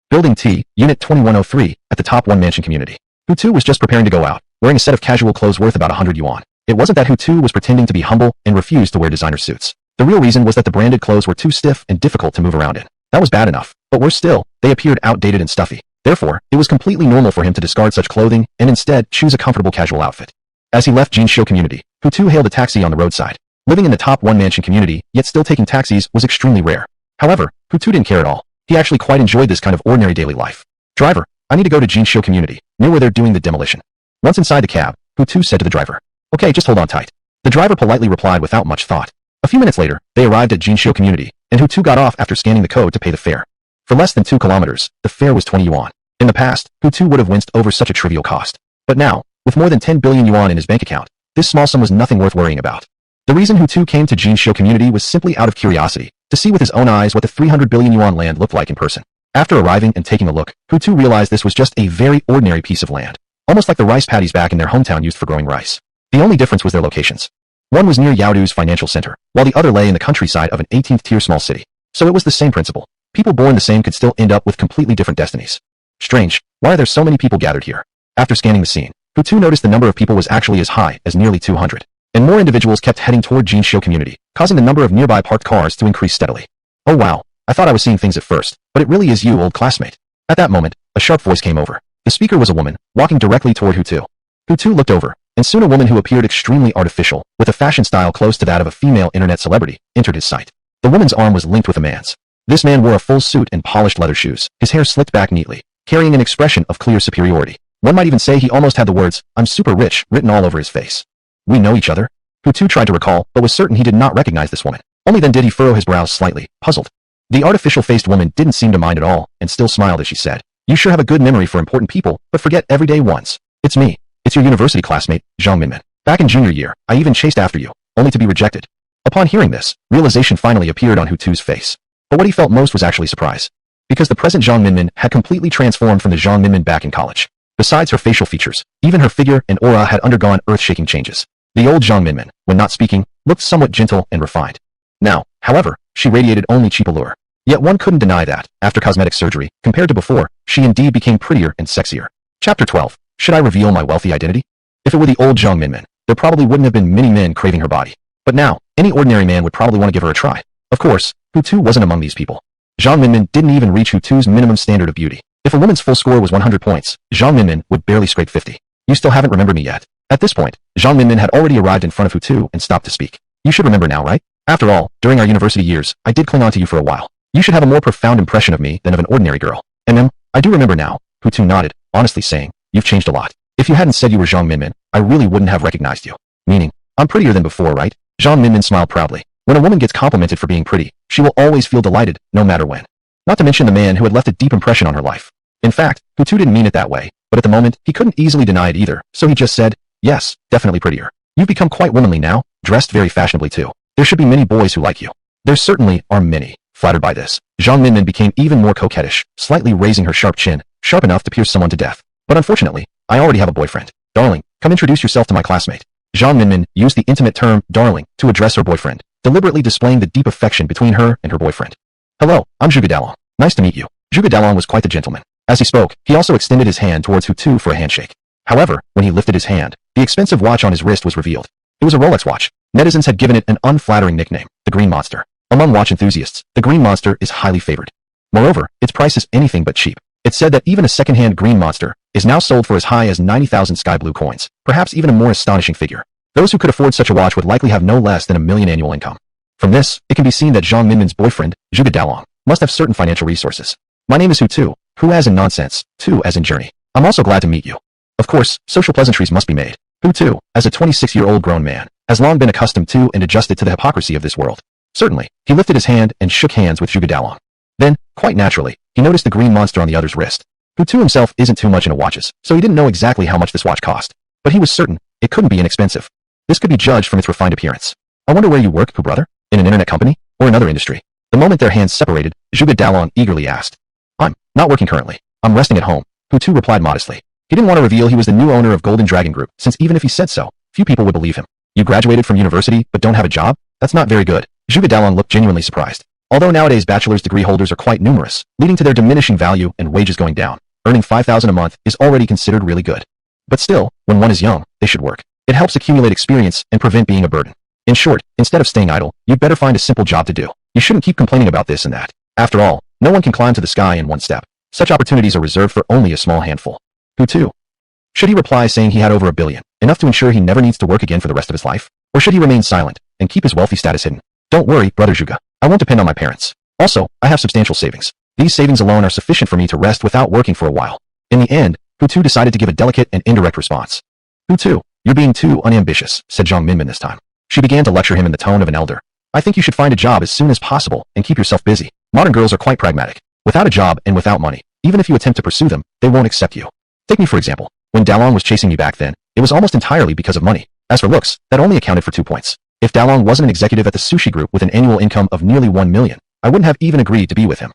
Building T, Unit 2103, at the top 1 mansion community. Hu Tu was just preparing to go out, wearing a set of casual clothes worth about 100 yuan. It wasn't that Hu Tu was pretending to be humble and refused to wear designer suits. The real reason was that the branded clothes were too stiff and difficult to move around in. That was bad enough, but worse still, they appeared outdated and stuffy. Therefore, it was completely normal for him to discard such clothing and instead choose a comfortable casual outfit. As he left Jinxiu community, Hu Tu hailed a taxi on the roadside. Living in the top 1 mansion community, yet still taking taxis was extremely rare. However, Hu Tu didn't care at all. He actually quite enjoyed this kind of ordinary daily life. "Driver, I need to go to Jinxiu community, near where they're doing the demolition." Once inside the cab, Hu Tu said to the driver, "Okay, just hold on tight." The driver politely replied without much thought. A few minutes later, they arrived at Jinxiu community, and Hu Tu got off after scanning the code to pay the fare. For less than 2 kilometers, the fare was 20 yuan. In the past, Hu Tu would have winced over such a trivial cost. But now, with more than 10 billion yuan in his bank account, this small sum was nothing worth worrying about. The reason Hu Tu came to Jinxiu community was simply out of curiosity, to see with his own eyes what the 300 billion yuan land looked like in person. After arriving and taking a look, Hu Tu realized this was just a very ordinary piece of land. Almost like the rice paddies back in their hometown used for growing rice. The only difference was their locations. One was near Yaodu's financial center, while the other lay in the countryside of an 18th-tier small city. So it was the same principle. People born the same could still end up with completely different destinies. Strange, why are there so many people gathered here? After scanning the scene, Hu Tu noticed the number of people was actually as high as nearly 200. And more individuals kept heading toward Jinxiu community, causing the number of nearby parked cars to increase steadily. "Oh wow, I thought I was seeing things at first, but it really is you, old classmate." At that moment, a sharp voice came over. The speaker was a woman, walking directly toward Hu Tu. Hu Tu looked over, and soon a woman who appeared extremely artificial, with a fashion style close to that of a female internet celebrity, entered his sight. The woman's arm was linked with a man's. This man wore a full suit and polished leather shoes, his hair slicked back neatly, carrying an expression of clear superiority. One might even say he almost had the words, "I'm super rich," written all over his face. "We know each other?" Hu Tu tried to recall, but was certain he did not recognize this woman. Only then did he furrow his brows slightly, puzzled. The artificial-faced woman didn't seem to mind at all, and still smiled as she said, "You sure have a good memory for important people, but forget everyday ones. It's me. It's your university classmate, Zhang Minmin. Back in junior year, I even chased after you, only to be rejected." Upon hearing this, realization finally appeared on Hu Tu's face. But what he felt most was actually surprise. Because the present Zhang Minmin had completely transformed from the Zhang Minmin back in college. Besides her facial features, even her figure and aura had undergone earth-shaking changes. The old Zhang Minmin, when not speaking, looked somewhat gentle and refined. Now, however, she radiated only cheap allure. Yet one couldn't deny that, after cosmetic surgery, compared to before, she indeed became prettier and sexier. Chapter 12. Should I reveal my wealthy identity? If it were the old Zhang Minmin, there probably wouldn't have been many men craving her body. But now, any ordinary man would probably want to give her a try. Of course, Hutu wasn't among these people. Zhang Minmin didn't even reach Hutu's minimum standard of beauty. If a woman's full score was 100 points, Zhang Minmin would barely scrape 50. You still haven't remembered me yet. At this point, Zhang Minmin had already arrived in front of Hutu and stopped to speak. You should remember now, right? After all, during our university years, I did cling on to you for a while. You should have a more profound impression of me than of an ordinary girl. I do remember now. Hutu nodded, honestly saying, you've changed a lot. If you hadn't said you were Zhang Minmin, I really wouldn't have recognized you. Meaning, I'm prettier than before, right? Zhang Minmin smiled proudly. When a woman gets complimented for being pretty, she will always feel delighted, no matter when. Not to mention the man who had left a deep impression on her life. In fact, Hutu didn't mean it that way, but at the moment, he couldn't easily deny it either, so he just said, yes, definitely prettier. You've become quite womanly now, dressed very fashionably too. There should be many boys who like you. There certainly are many. Flattered by this, Zhang Minmin became even more coquettish, slightly raising her sharp chin, sharp enough to pierce someone to death. But unfortunately, I already have a boyfriend. Darling, come introduce yourself to my classmate. Zhang Minmin used the intimate term, darling, to address her boyfriend, deliberately displaying the deep affection between her and her boyfriend. Hello, I'm Zhuge Dalong. Nice to meet you. Zhuge Dalong was quite the gentleman. As he spoke, he also extended his hand towards Hutu for a handshake. However, when he lifted his hand, the expensive watch on his wrist was revealed. It was a Rolex watch. Netizens had given it an unflattering nickname, the Green Monster. Among watch enthusiasts, the Green Monster is highly favored. Moreover, its price is anything but cheap. It's said that even a second-hand Green Monster is now sold for as high as 90,000 sky blue coins, perhaps even a more astonishing figure. Those who could afford such a watch would likely have no less than $1 million annual income. From this, it can be seen that Zhang Minmin's boyfriend, Zhuge Dalong, must have certain financial resources. My name is Hutu, who as in nonsense, tu as in journey. I'm also glad to meet you. Of course, social pleasantries must be made. Hutu, as a 26-year-old grown man, has long been accustomed to and adjusted to the hypocrisy of this world. Certainly, he lifted his hand and shook hands with Zhuge Dalong. Then, quite naturally, he noticed the Green Monster on the other's wrist. Hutu himself isn't too much into watches, so he didn't know exactly how much this watch cost. But he was certain it couldn't be inexpensive. This could be judged from its refined appearance. I wonder where you work, brother? In an internet company? Or another industry? The moment their hands separated, Zhuge Dalong eagerly asked. I'm not working currently. I'm resting at home, Hutu replied modestly. He didn't want to reveal he was the new owner of Golden Dragon Group, since even if he said so, few people would believe him. You graduated from university but don't have a job? That's not very good. Zhuge Dalong looked genuinely surprised. Although nowadays bachelor's degree holders are quite numerous, leading to their diminishing value and wages going down, earning $5,000 a month is already considered really good. But still, when one is young, they should work. It helps accumulate experience and prevent being a burden. In short, instead of staying idle, you'd better find a simple job to do. You shouldn't keep complaining about this and that. After all, no one can climb to the sky in one step. Such opportunities are reserved for only a small handful. Hutu. Should he reply saying he had over $1 billion, enough to ensure he never needs to work again for the rest of his life? Or should he remain silent and keep his wealthy status hidden? Don't worry, brother Zhuge. I won't depend on my parents. Also, I have substantial savings. These savings alone are sufficient for me to rest without working for a while. In the end, Hutu decided to give a delicate and indirect response. Hutu, you're being too unambitious, said Zhang Minmin this time. She began to lecture him in the tone of an elder. I think you should find a job as soon as possible and keep yourself busy. Modern girls are quite pragmatic. Without a job and without money, even if you attempt to pursue them, they won't accept you. Take me for example. When Dalong was chasing me back then, it was almost entirely because of money. As for looks, that only accounted for 2 points. If Dalong wasn't an executive at the sushi group with an annual income of nearly $1 million, I wouldn't have even agreed to be with him.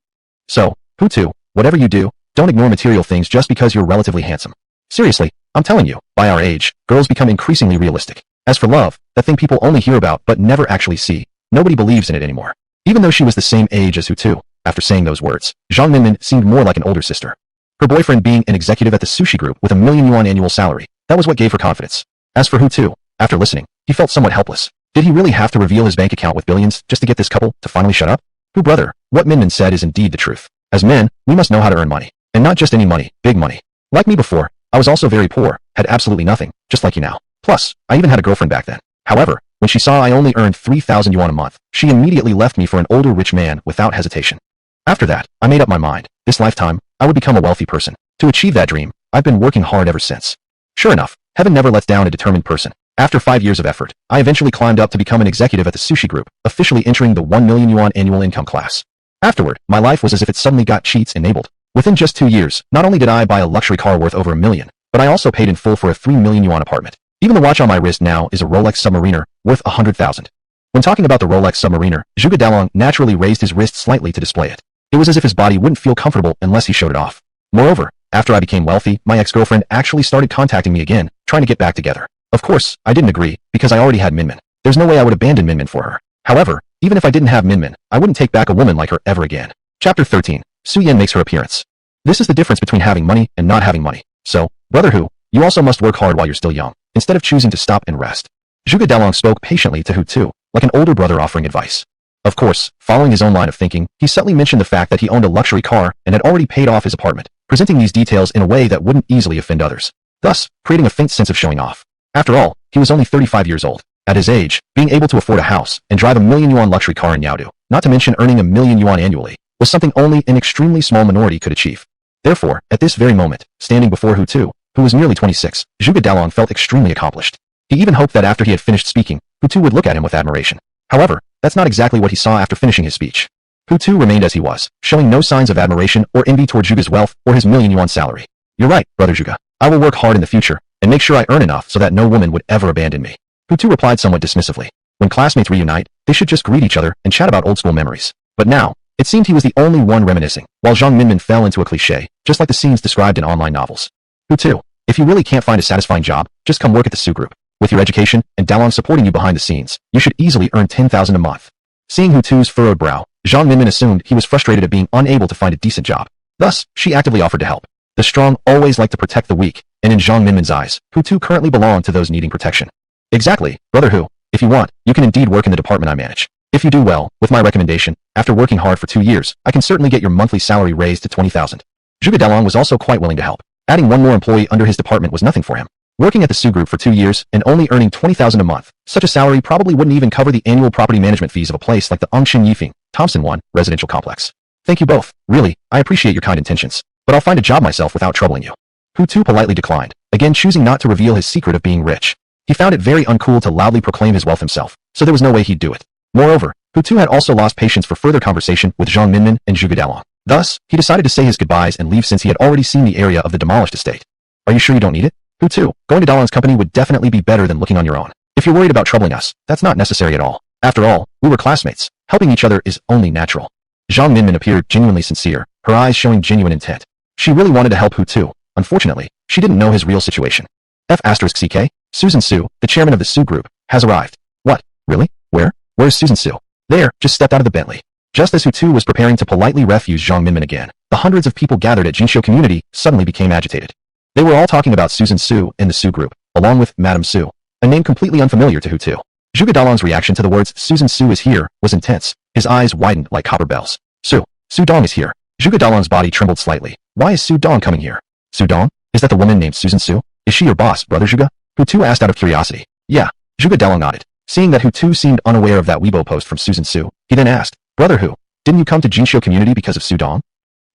So, Hutu, whatever you do, don't ignore material things just because you're relatively handsome. Seriously, I'm telling you, by our age, girls become increasingly realistic. As for love, that thing people only hear about but never actually see, nobody believes in it anymore. Even though she was the same age as Hutu, after saying those words, Zhang Minmin seemed more like an older sister. Her boyfriend being an executive at the sushi group with $1 million annual salary, that was what gave her confidence. As for Hutu, after listening, he felt somewhat helpless. Did he really have to reveal his bank account with billions just to get this couple to finally shut up? Hu brother, what Minmin said is indeed the truth. As men, we must know how to earn money. And not just any money, big money. Like me before, I was also very poor, had absolutely nothing, just like you now. Plus, I even had a girlfriend back then. However, when she saw I only earned 3,000 yuan a month, she immediately left me for an older rich man without hesitation. After that, I made up my mind. This lifetime, I would become a wealthy person. To achieve that dream, I've been working hard ever since. Sure enough, heaven never lets down a determined person. After 5 years of effort, I eventually climbed up to become an executive at the sushi group, officially entering the 1 million yuan annual income class. Afterward, my life was as if it suddenly got cheats enabled. Within just 2 years, not only did I buy a luxury car worth over $1 million, but I also paid in full for a 3 million yuan apartment. Even the watch on my wrist now is a Rolex Submariner, worth 100,000. When talking about the Rolex Submariner, Zhuge Dalong naturally raised his wrist slightly to display it. It was as if his body wouldn't feel comfortable unless he showed it off. Moreover, after I became wealthy, my ex-girlfriend actually started contacting me again, trying to get back together. Of course, I didn't agree, because I already had Minmin. There's no way I would abandon Minmin for her. However, even if I didn't have Minmin, I wouldn't take back a woman like her ever again. Chapter 13. Su Yan makes her appearance. This is the difference between having money and not having money. So, brother Hu, you also must work hard while you're still young, instead of choosing to stop and rest. Zhuge Dalong spoke patiently to Hutu, like an older brother offering advice. Of course, following his own line of thinking, he subtly mentioned the fact that he owned a luxury car and had already paid off his apartment, presenting these details in a way that wouldn't easily offend others, thus creating a faint sense of showing off. After all, he was only 35 years old. At his age, being able to afford a house and drive a million-yuan luxury car in Yaodu, not to mention earning $1,000,000 annually, was something only an extremely small minority could achieve. Therefore, at this very moment, standing before Hutu, who was merely 26, Zhuge Dalong felt extremely accomplished. He even hoped that after he had finished speaking, Hutu would look at him with admiration. However, that's not exactly what he saw after finishing his speech. Hutu remained as he was, showing no signs of admiration or envy toward Zhuge's wealth or his million-yuan salary. You're right, brother Zhuge. I will work hard in the future and make sure I earn enough so that no woman would ever abandon me. Hutu replied somewhat dismissively. When classmates reunite, they should just greet each other and chat about old school memories. But now, it seemed he was the only one reminiscing, while Zhang Minmin fell into a cliché, just like the scenes described in online novels. Hutu, if you really can't find a satisfying job, just come work at the Su Group. With your education and Dalong supporting you behind the scenes, you should easily earn 10,000 a month. Seeing Hutu's furrowed brow, Zhang Minmin assumed he was frustrated at being unable to find a decent job. Thus, she actively offered to help. The strong always like to protect the weak, and in Zhang Minmin's eyes, Hutu currently belonged to those needing protection. Exactly, brother Hu. If you want, you can indeed work in the department I manage. If you do well, with my recommendation, after working hard for 2 years, I can certainly get your monthly salary raised to 20,000. Zhuge Dalong was also quite willing to help. Adding one more employee under his department was nothing for him. Working at the Su Group for 2 years and only earning 20,000 a month, such a salary probably wouldn't even cover the annual property management fees of a place like the Angshin Yifeng, Thompson 1, residential complex. Thank you both. Really, I appreciate your kind intentions, but I'll find a job myself without troubling you. Hutu politely declined, again choosing not to reveal his secret of being rich. He found it very uncool to loudly proclaim his wealth himself, so there was no way he'd do it. Moreover, Hutu had also lost patience for further conversation with Zhang Minmin and Zhuge Dalong. Thus, he decided to say his goodbyes and leave since he had already seen the area of the demolished estate. Are you sure you don't need it? Hutu, going to Dalong's company would definitely be better than looking on your own. If you're worried about troubling us, that's not necessary at all. After all, we were classmates. Helping each other is only natural. Zhang Minmin appeared genuinely sincere, her eyes showing genuine intent. She really wanted to help Hutu. Unfortunately, she didn't know his real situation. F***CK, Susan Su, the chairman of the Su Group, has arrived. What? Really? Where? Where's Susan Su? There, just stepped out of the Bentley. Just as Hutu was preparing to politely refuse Zhang Minmin again, the hundreds of people gathered at Jinxiu community suddenly became agitated. They were all talking about Susan Su in the Su Group, along with Madame Su, a name completely unfamiliar to Hutu. Zhuge Dalong's reaction to the words Susan Su is here was intense. His eyes widened like copper bells. Su Dong is here. Zhuge Dalong's body trembled slightly. Why is Su Dong coming here? Su Dong? Is that the woman named Susan Su? Is she your boss, brother Zhuge? Hutu asked out of curiosity. Yeah. Zhuge Dalong nodded. Seeing that Hutu seemed unaware of that Weibo post from Susan Su, he then asked, Brother Hu, didn't you come to Jinxiu community because of Su Dong?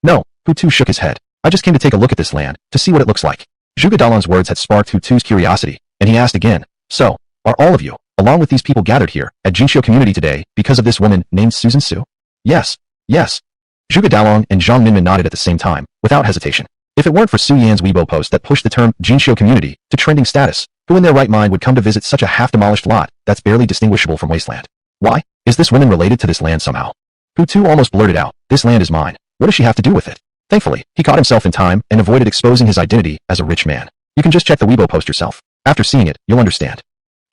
No, Hutu shook his head. I just came to take a look at this land, to see what it looks like. Zhuge Dalong's words had sparked Hutu's curiosity, and he asked again, So, are all of you, along with these people gathered here, at Jinxiu community today, because of this woman named Susan Su? Yes. Yes. Zhuge Dalong and Zhang Minmin nodded at the same time, without hesitation. If it weren't for Su Yan's Weibo post that pushed the term Jinxiu community to trending status, who in their right mind would come to visit such a half-demolished lot that's barely distinguishable from wasteland? Why? Is this woman related to this land somehow? Hutu almost blurted out, this land is mine. What does she have to do with it? Thankfully, he caught himself in time and avoided exposing his identity as a rich man. You can just check the Weibo post yourself. After seeing it, you'll understand.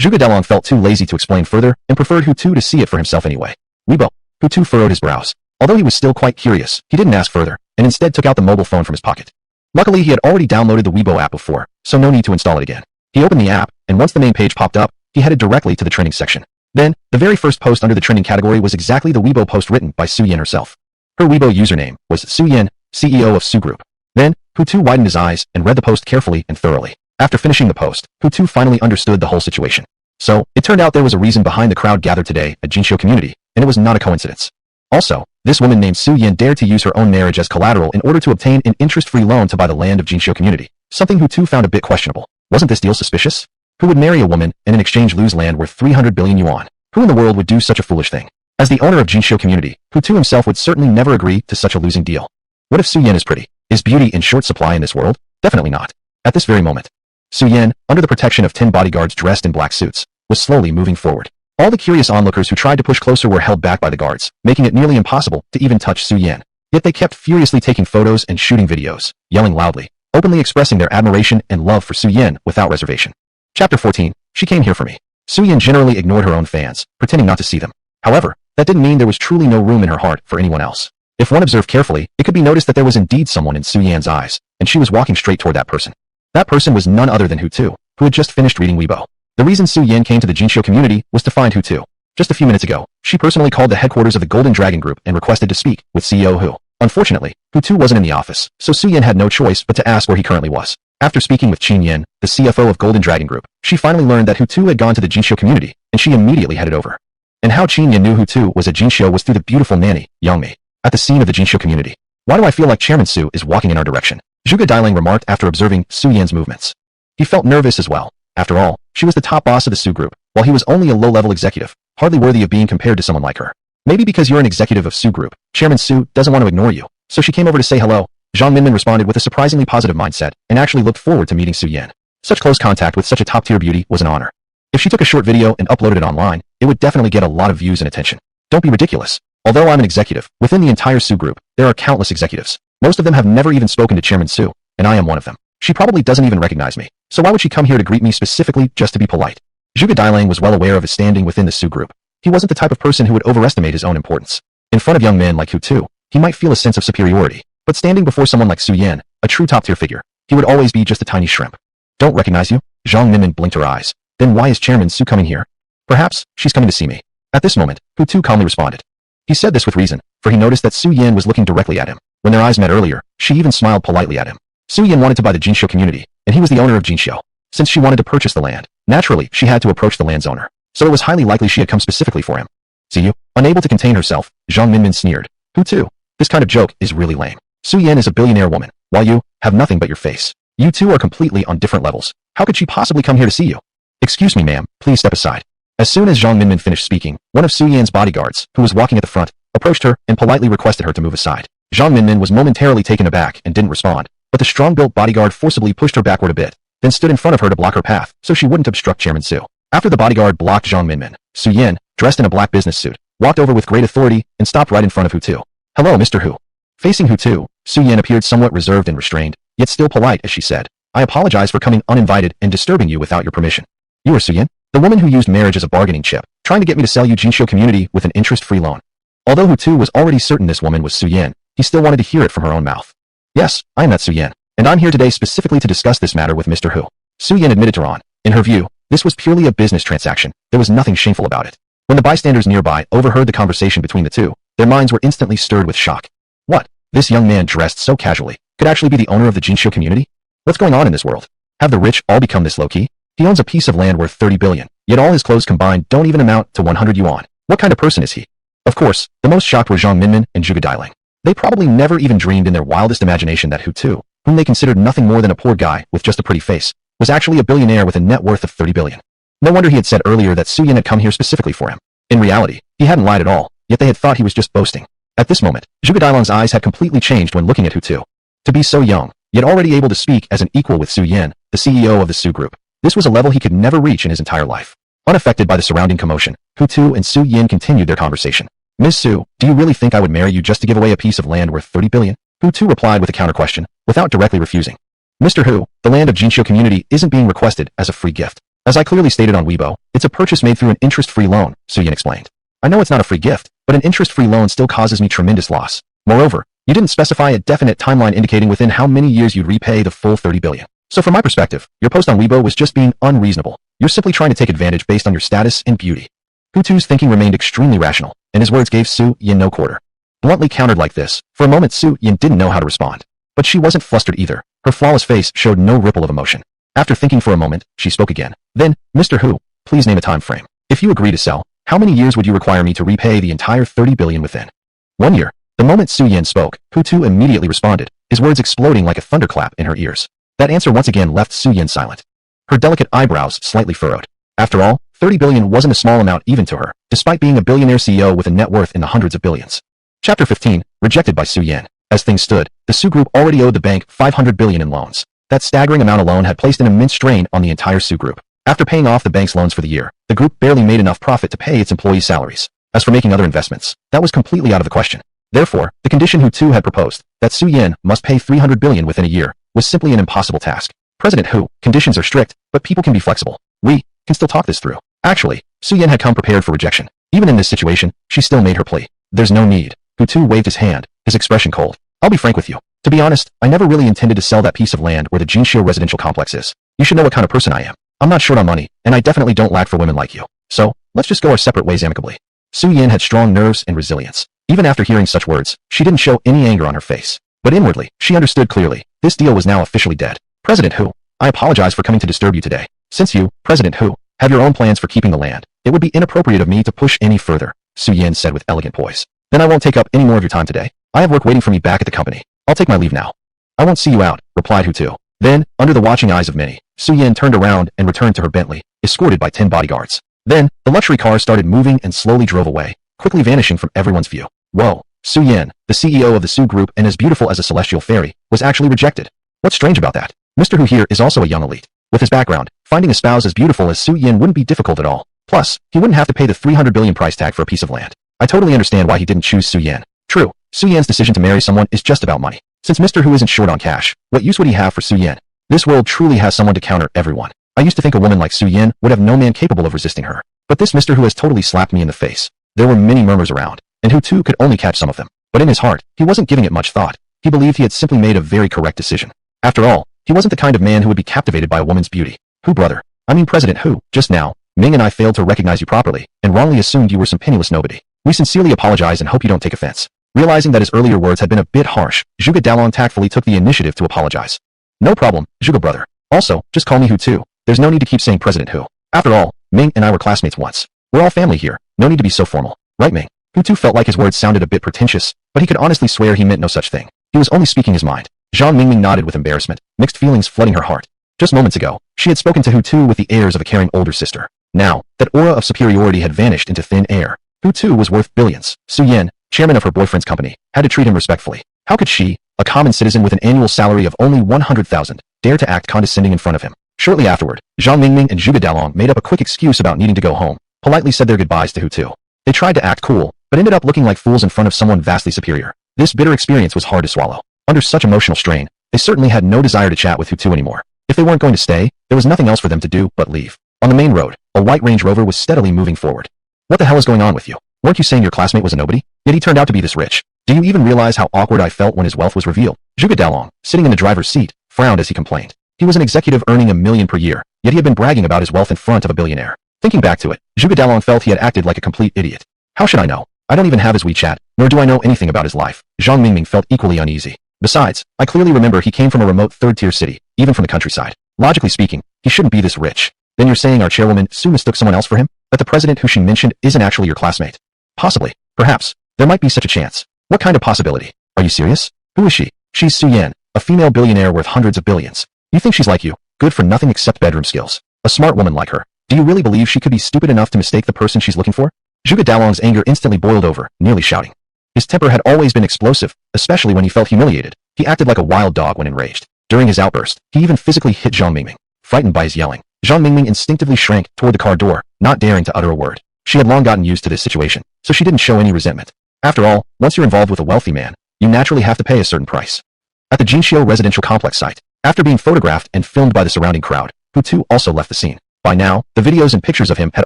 Zhuge Dalong felt too lazy to explain further and preferred Hutu to see it for himself anyway. Weibo. Hutu furrowed his brows. Although he was still quite curious, he didn't ask further, and instead took out the mobile phone from his pocket. Luckily, he had already downloaded the Weibo app before, so no need to install it again. He opened the app, and once the main page popped up, he headed directly to the trending section. Then, the very first post under the trending category was exactly the Weibo post written by Su Yan herself. Her Weibo username was Su Yan, CEO of Su Group. Then, Hutu widened his eyes and read the post carefully and thoroughly. After finishing the post, Hutu finally understood the whole situation. So, it turned out there was a reason behind the crowd gathered today at Jinxiu community, and it was not a coincidence. Also, this woman named Su Yan dared to use her own marriage as collateral in order to obtain an interest-free loan to buy the land of Jinxiu community, something Hutu found a bit questionable. Wasn't this deal suspicious? Who would marry a woman and in exchange lose land worth 300 billion yuan? Who in the world would do such a foolish thing? As the owner of Jinxiu community, Hutu himself would certainly never agree to such a losing deal. What if Su Yan is pretty? Is beauty in short supply in this world? Definitely not. At this very moment, Su Yan, under the protection of 10 bodyguards dressed in black suits, was slowly moving forward. All the curious onlookers who tried to push closer were held back by the guards, making it nearly impossible to even touch Su Yan. Yet they kept furiously taking photos and shooting videos, yelling loudly, openly expressing their admiration and love for Su Yan without reservation. Chapter 14. She came here for me. Su Yan generally ignored her own fans, pretending not to see them. However, that didn't mean there was truly no room in her heart for anyone else. If one observed carefully, it could be noticed that there was indeed someone in Su Yan's eyes, and she was walking straight toward that person. That person was none other than Hutu, who had just finished reading Weibo. The reason Su Yan came to the Jinxiu community was to find Hutu. Just a few minutes ago, she personally called the headquarters of the Golden Dragon Group and requested to speak with CEO Hu. Unfortunately, Hutu wasn't in the office, so Su Yan had no choice but to ask where he currently was. After speaking with Qin Yin, the CFO of Golden Dragon Group, she finally learned that Hutu had gone to the Jinxiu community, and she immediately headed over. And how Qin Yin knew Hutu was at Jinxiu was through the beautiful nanny, Yangmi, at the scene of the Jinxiu community. Why do I feel like Chairman Su is walking in our direction? Zhuge Dailang remarked after observing Su Yan's movements. He felt nervous as well. After all, she was the top boss of the Su group, while he was only a low-level executive, hardly worthy of being compared to someone like her. Maybe because you're an executive of Su group, Chairman Su doesn't want to ignore you, so she came over to say hello. Zhang Minmin responded with a surprisingly positive mindset and actually looked forward to meeting Su Yan. Such close contact with such a top-tier beauty was an honor. If she took a short video and uploaded it online, it would definitely get a lot of views and attention. Don't be ridiculous. Although I'm an executive, within the entire Su group, there are countless executives. Most of them have never even spoken to Chairman Su, and I am one of them. She probably doesn't even recognize me, so why would she come here to greet me specifically just to be polite? Zhuge Dailang was well aware of his standing within the Su group. He wasn't the type of person who would overestimate his own importance. In front of young men like Hutu, he might feel a sense of superiority, but standing before someone like Su Yan, a true top-tier figure, he would always be just a tiny shrimp. Don't recognize you? Zhang Minmin blinked her eyes. Then why is Chairman Su coming here? Perhaps, she's coming to see me. At this moment, Hutu calmly responded. He said this with reason, for he noticed that Su Yan was looking directly at him. When their eyes met earlier, she even smiled politely at him. Su Yan wanted to buy the Jinxiu community, and he was the owner of Jinxiu. Since she wanted to purchase the land, naturally, she had to approach the land's owner. So it was highly likely she had come specifically for him. See you? Unable to contain herself, Zhang Minmin sneered. Hutu? This kind of joke is really lame. Su Yan is a billionaire woman, while you have nothing but your face. You two are completely on different levels. How could she possibly come here to see you? Excuse me, ma'am, please step aside. As soon as Zhang Minmin finished speaking, one of Su Yan's bodyguards, who was walking at the front, approached her and politely requested her to move aside. Zhang Minmin was momentarily taken aback and didn't respond, but the strong-built bodyguard forcibly pushed her backward a bit, then stood in front of her to block her path so she wouldn't obstruct Chairman Su. After the bodyguard blocked Zhang Minmin, Su Yan, dressed in a black business suit, walked over with great authority and stopped right in front of Hutu. Hello, Mr. Hu. Facing Hutu, Su Yan appeared somewhat reserved and restrained, yet still polite as she said, I apologize for coming uninvited and disturbing you without your permission. You are Su Yan? The woman who used marriage as a bargaining chip, trying to get me to sell you Jinxiu community with an interest-free loan. Although Hutu was already certain this woman was Su Yan, he still wanted to hear it from her own mouth. Yes, I am that Su Yan, and I'm here today specifically to discuss this matter with Mr. Hu. Su Yan admitted to Ron. In her view, this was purely a business transaction. There was nothing shameful about it. When the bystanders nearby overheard the conversation between the two, their minds were instantly stirred with shock. What? This young man dressed so casually could actually be the owner of the Jinxiu community? What's going on in this world? Have the rich all become this low-key? He owns a piece of land worth 30 billion, yet all his clothes combined don't even amount to 100 yuan. What kind of person is he? Of course, the most shocked were Zhang Minmin and Zhuge Dailang. They probably never even dreamed in their wildest imagination that Hutu, whom they considered nothing more than a poor guy with just a pretty face, was actually a billionaire with a net worth of 30 billion. No wonder he had said earlier that Su Yan had come here specifically for him. In reality, he hadn't lied at all, yet they had thought he was just boasting. At this moment, Zhuge Dailang's eyes had completely changed when looking at Hutu. To be so young, yet already able to speak as an equal with Su Yan, the CEO of the Su group, this was a level he could never reach in his entire life. Unaffected by the surrounding commotion, Hutu and Su Yan continued their conversation. Ms. Su, do you really think I would marry you just to give away a piece of land worth 30 billion? Hutu replied with a counter-question, without directly refusing. Mr. Hu, the land of Jinxiu community isn't being requested as a free gift. As I clearly stated on Weibo, it's a purchase made through an interest-free loan, Su Yan explained. I know it's not a free gift, but an interest-free loan still causes me tremendous loss. Moreover, you didn't specify a definite timeline indicating within how many years you'd repay the full 30 billion. So from my perspective, your post on Weibo was just being unreasonable. You're simply trying to take advantage based on your status and beauty. Hutu's thinking remained extremely rational, and his words gave Su Yan no quarter. Bluntly countered like this, for a moment Su Yan didn't know how to respond. But she wasn't flustered either. Her flawless face showed no ripple of emotion. After thinking for a moment, she spoke again. Then, Mr. Hu, please name a time frame. If you agree to sell, how many years would you require me to repay the entire 30 billion within? 1 year. The moment Su Yan spoke, Hutu immediately responded, his words exploding like a thunderclap in her ears. That answer once again left Su Yan silent. Her delicate eyebrows slightly furrowed. After all, 30 billion wasn't a small amount even to her, despite being a billionaire CEO with a net worth in the hundreds of billions. Chapter 15, rejected by Su Yan. As things stood, the Su Group already owed the bank 500 billion in loans. That staggering amount alone had placed an immense strain on the entire Su Group. After paying off the bank's loans for the year, the group barely made enough profit to pay its employees' salaries. As for making other investments, that was completely out of the question. Therefore, the condition Hutu had proposed, that Su Yan must pay 300 billion within a year, was simply an impossible task. President Hu, conditions are strict, but people can be flexible. We can still talk this through. Actually, Su Yan had come prepared for rejection. Even in this situation, she still made her plea. There's no need. Hutu waved his hand, his expression cold. I'll be frank with you. To be honest, I never really intended to sell that piece of land where the Jinxiu residential complex is. You should know what kind of person I am. I'm not short on money, and I definitely don't lack for women like you. So, Let's just go our separate ways amicably. Su Yin had strong nerves and resilience. Even after hearing such words, she didn't show any anger on her face. But inwardly, she understood clearly. This deal was now officially dead. President Hu, I apologize for coming to disturb you today. Since you, President Hu, have your own plans for keeping the land, it would be inappropriate of me to push any further, Su Yin said with elegant poise. Then I won't take up any more of your time today. I have work waiting for me back at the company. I'll take my leave now. I won't see you out, replied Hutu. Then, under the watching eyes of many, Su Yin turned around and returned to her Bentley, escorted by 10 bodyguards. Then, the luxury car started moving and slowly drove away, quickly vanishing from everyone's view. Whoa, Su Yin, the CEO of the Su Group and as beautiful as a celestial fairy, was actually rejected. What's strange about that? Mr. Hu here is also a young elite. With his background, finding a spouse as beautiful as Su Yin wouldn't be difficult at all. Plus, he wouldn't have to pay the 300 billion price tag for a piece of land. I totally understand why he didn't choose Su Yin. True, Su Yin's decision to marry someone is just about money. Since Mr. Hu isn't short on cash, what use would he have for Su Yin? This world truly has someone to counter everyone. I used to think a woman like Su Yin would have no man capable of resisting her. But this Mr. Hu has totally slapped me in the face. There were many murmurs around, and Hu too could only catch some of them. But in his heart, he wasn't giving it much thought. He believed he had simply made a very correct decision. After all, he wasn't the kind of man who would be captivated by a woman's beauty. Hu brother, I mean President Hu, just now, Ming and I failed to recognize you properly, and wrongly assumed you were some penniless nobody. We sincerely apologize and hope you don't take offense. Realizing that his earlier words had been a bit harsh, Zhuge Dalong tactfully took the initiative to apologize. No problem, Zhuge brother. Also, just call me Hu too. There's no need to keep saying President Hu. After all, Ming and I were classmates once. We're all family here, no need to be so formal. Right, Ming? Hu too felt like his words sounded a bit pretentious, but he could honestly swear he meant no such thing. He was only speaking his mind. Zhang Mingming nodded with embarrassment, mixed feelings flooding her heart. Just moments ago, she had spoken to Hu too with the airs of a caring older sister. Now, that aura of superiority had vanished into thin air. Hu too was worth billions. Su Yin, chairman of her boyfriend's company, had to treat him respectfully. How could she, a common citizen with an annual salary of only 100,000, dare to act condescending in front of him? Shortly afterward, Zhang Mingming and Zhuge Dalong made up a quick excuse about needing to go home, politely said their goodbyes to Hu too. They tried to act cool, but ended up looking like fools in front of someone vastly superior. This bitter experience was hard to swallow. Under such emotional strain, they certainly had no desire to chat with Hu too anymore. If they weren't going to stay, there was nothing else for them to do but leave. On the main road, a white Range Rover was steadily moving forward. What the hell is going on with you? Weren't you saying your classmate was a nobody? Yet he turned out to be this rich. Do you even realize how awkward I felt when his wealth was revealed? Zhuge Dalong, sitting in the driver's seat, frowned as he complained. He was an executive earning $1 million per year, yet he had been bragging about his wealth in front of a billionaire. Thinking back to it, Zhuge Dalong felt he had acted like a complete idiot. How should I know? I don't even have his WeChat, nor do I know anything about his life. Zhang Mingming felt equally uneasy. Besides, I clearly remember he came from a remote third-tier city, even from the countryside. Logically speaking, he shouldn't be this rich. Then you're saying our chairwoman Su mistook someone else for him? That the president who she mentioned isn't actually your classmate? Possibly. Perhaps. There might be such a chance. What kind of possibility? Are you serious? Who is she? She's Su Yan, a female billionaire worth hundreds of billions. You think she's like you, good for nothing except bedroom skills. A smart woman like her. Do you really believe she could be stupid enough to mistake the person she's looking for? Zhuge Dalong's anger instantly boiled over, nearly shouting. His temper had always been explosive, especially when he felt humiliated. He acted like a wild dog when enraged. During his outburst, he even physically hit Zhang Mingming. Frightened by his yelling, Zhang Mingming instinctively shrank toward the car door, not daring to utter a word. She had long gotten used to this situation, so she didn't show any resentment. After all, once you're involved with a wealthy man, you naturally have to pay a certain price. At the Jinxiu residential complex site, after being photographed and filmed by the surrounding crowd, Hu too also left the scene. By now, the videos and pictures of him had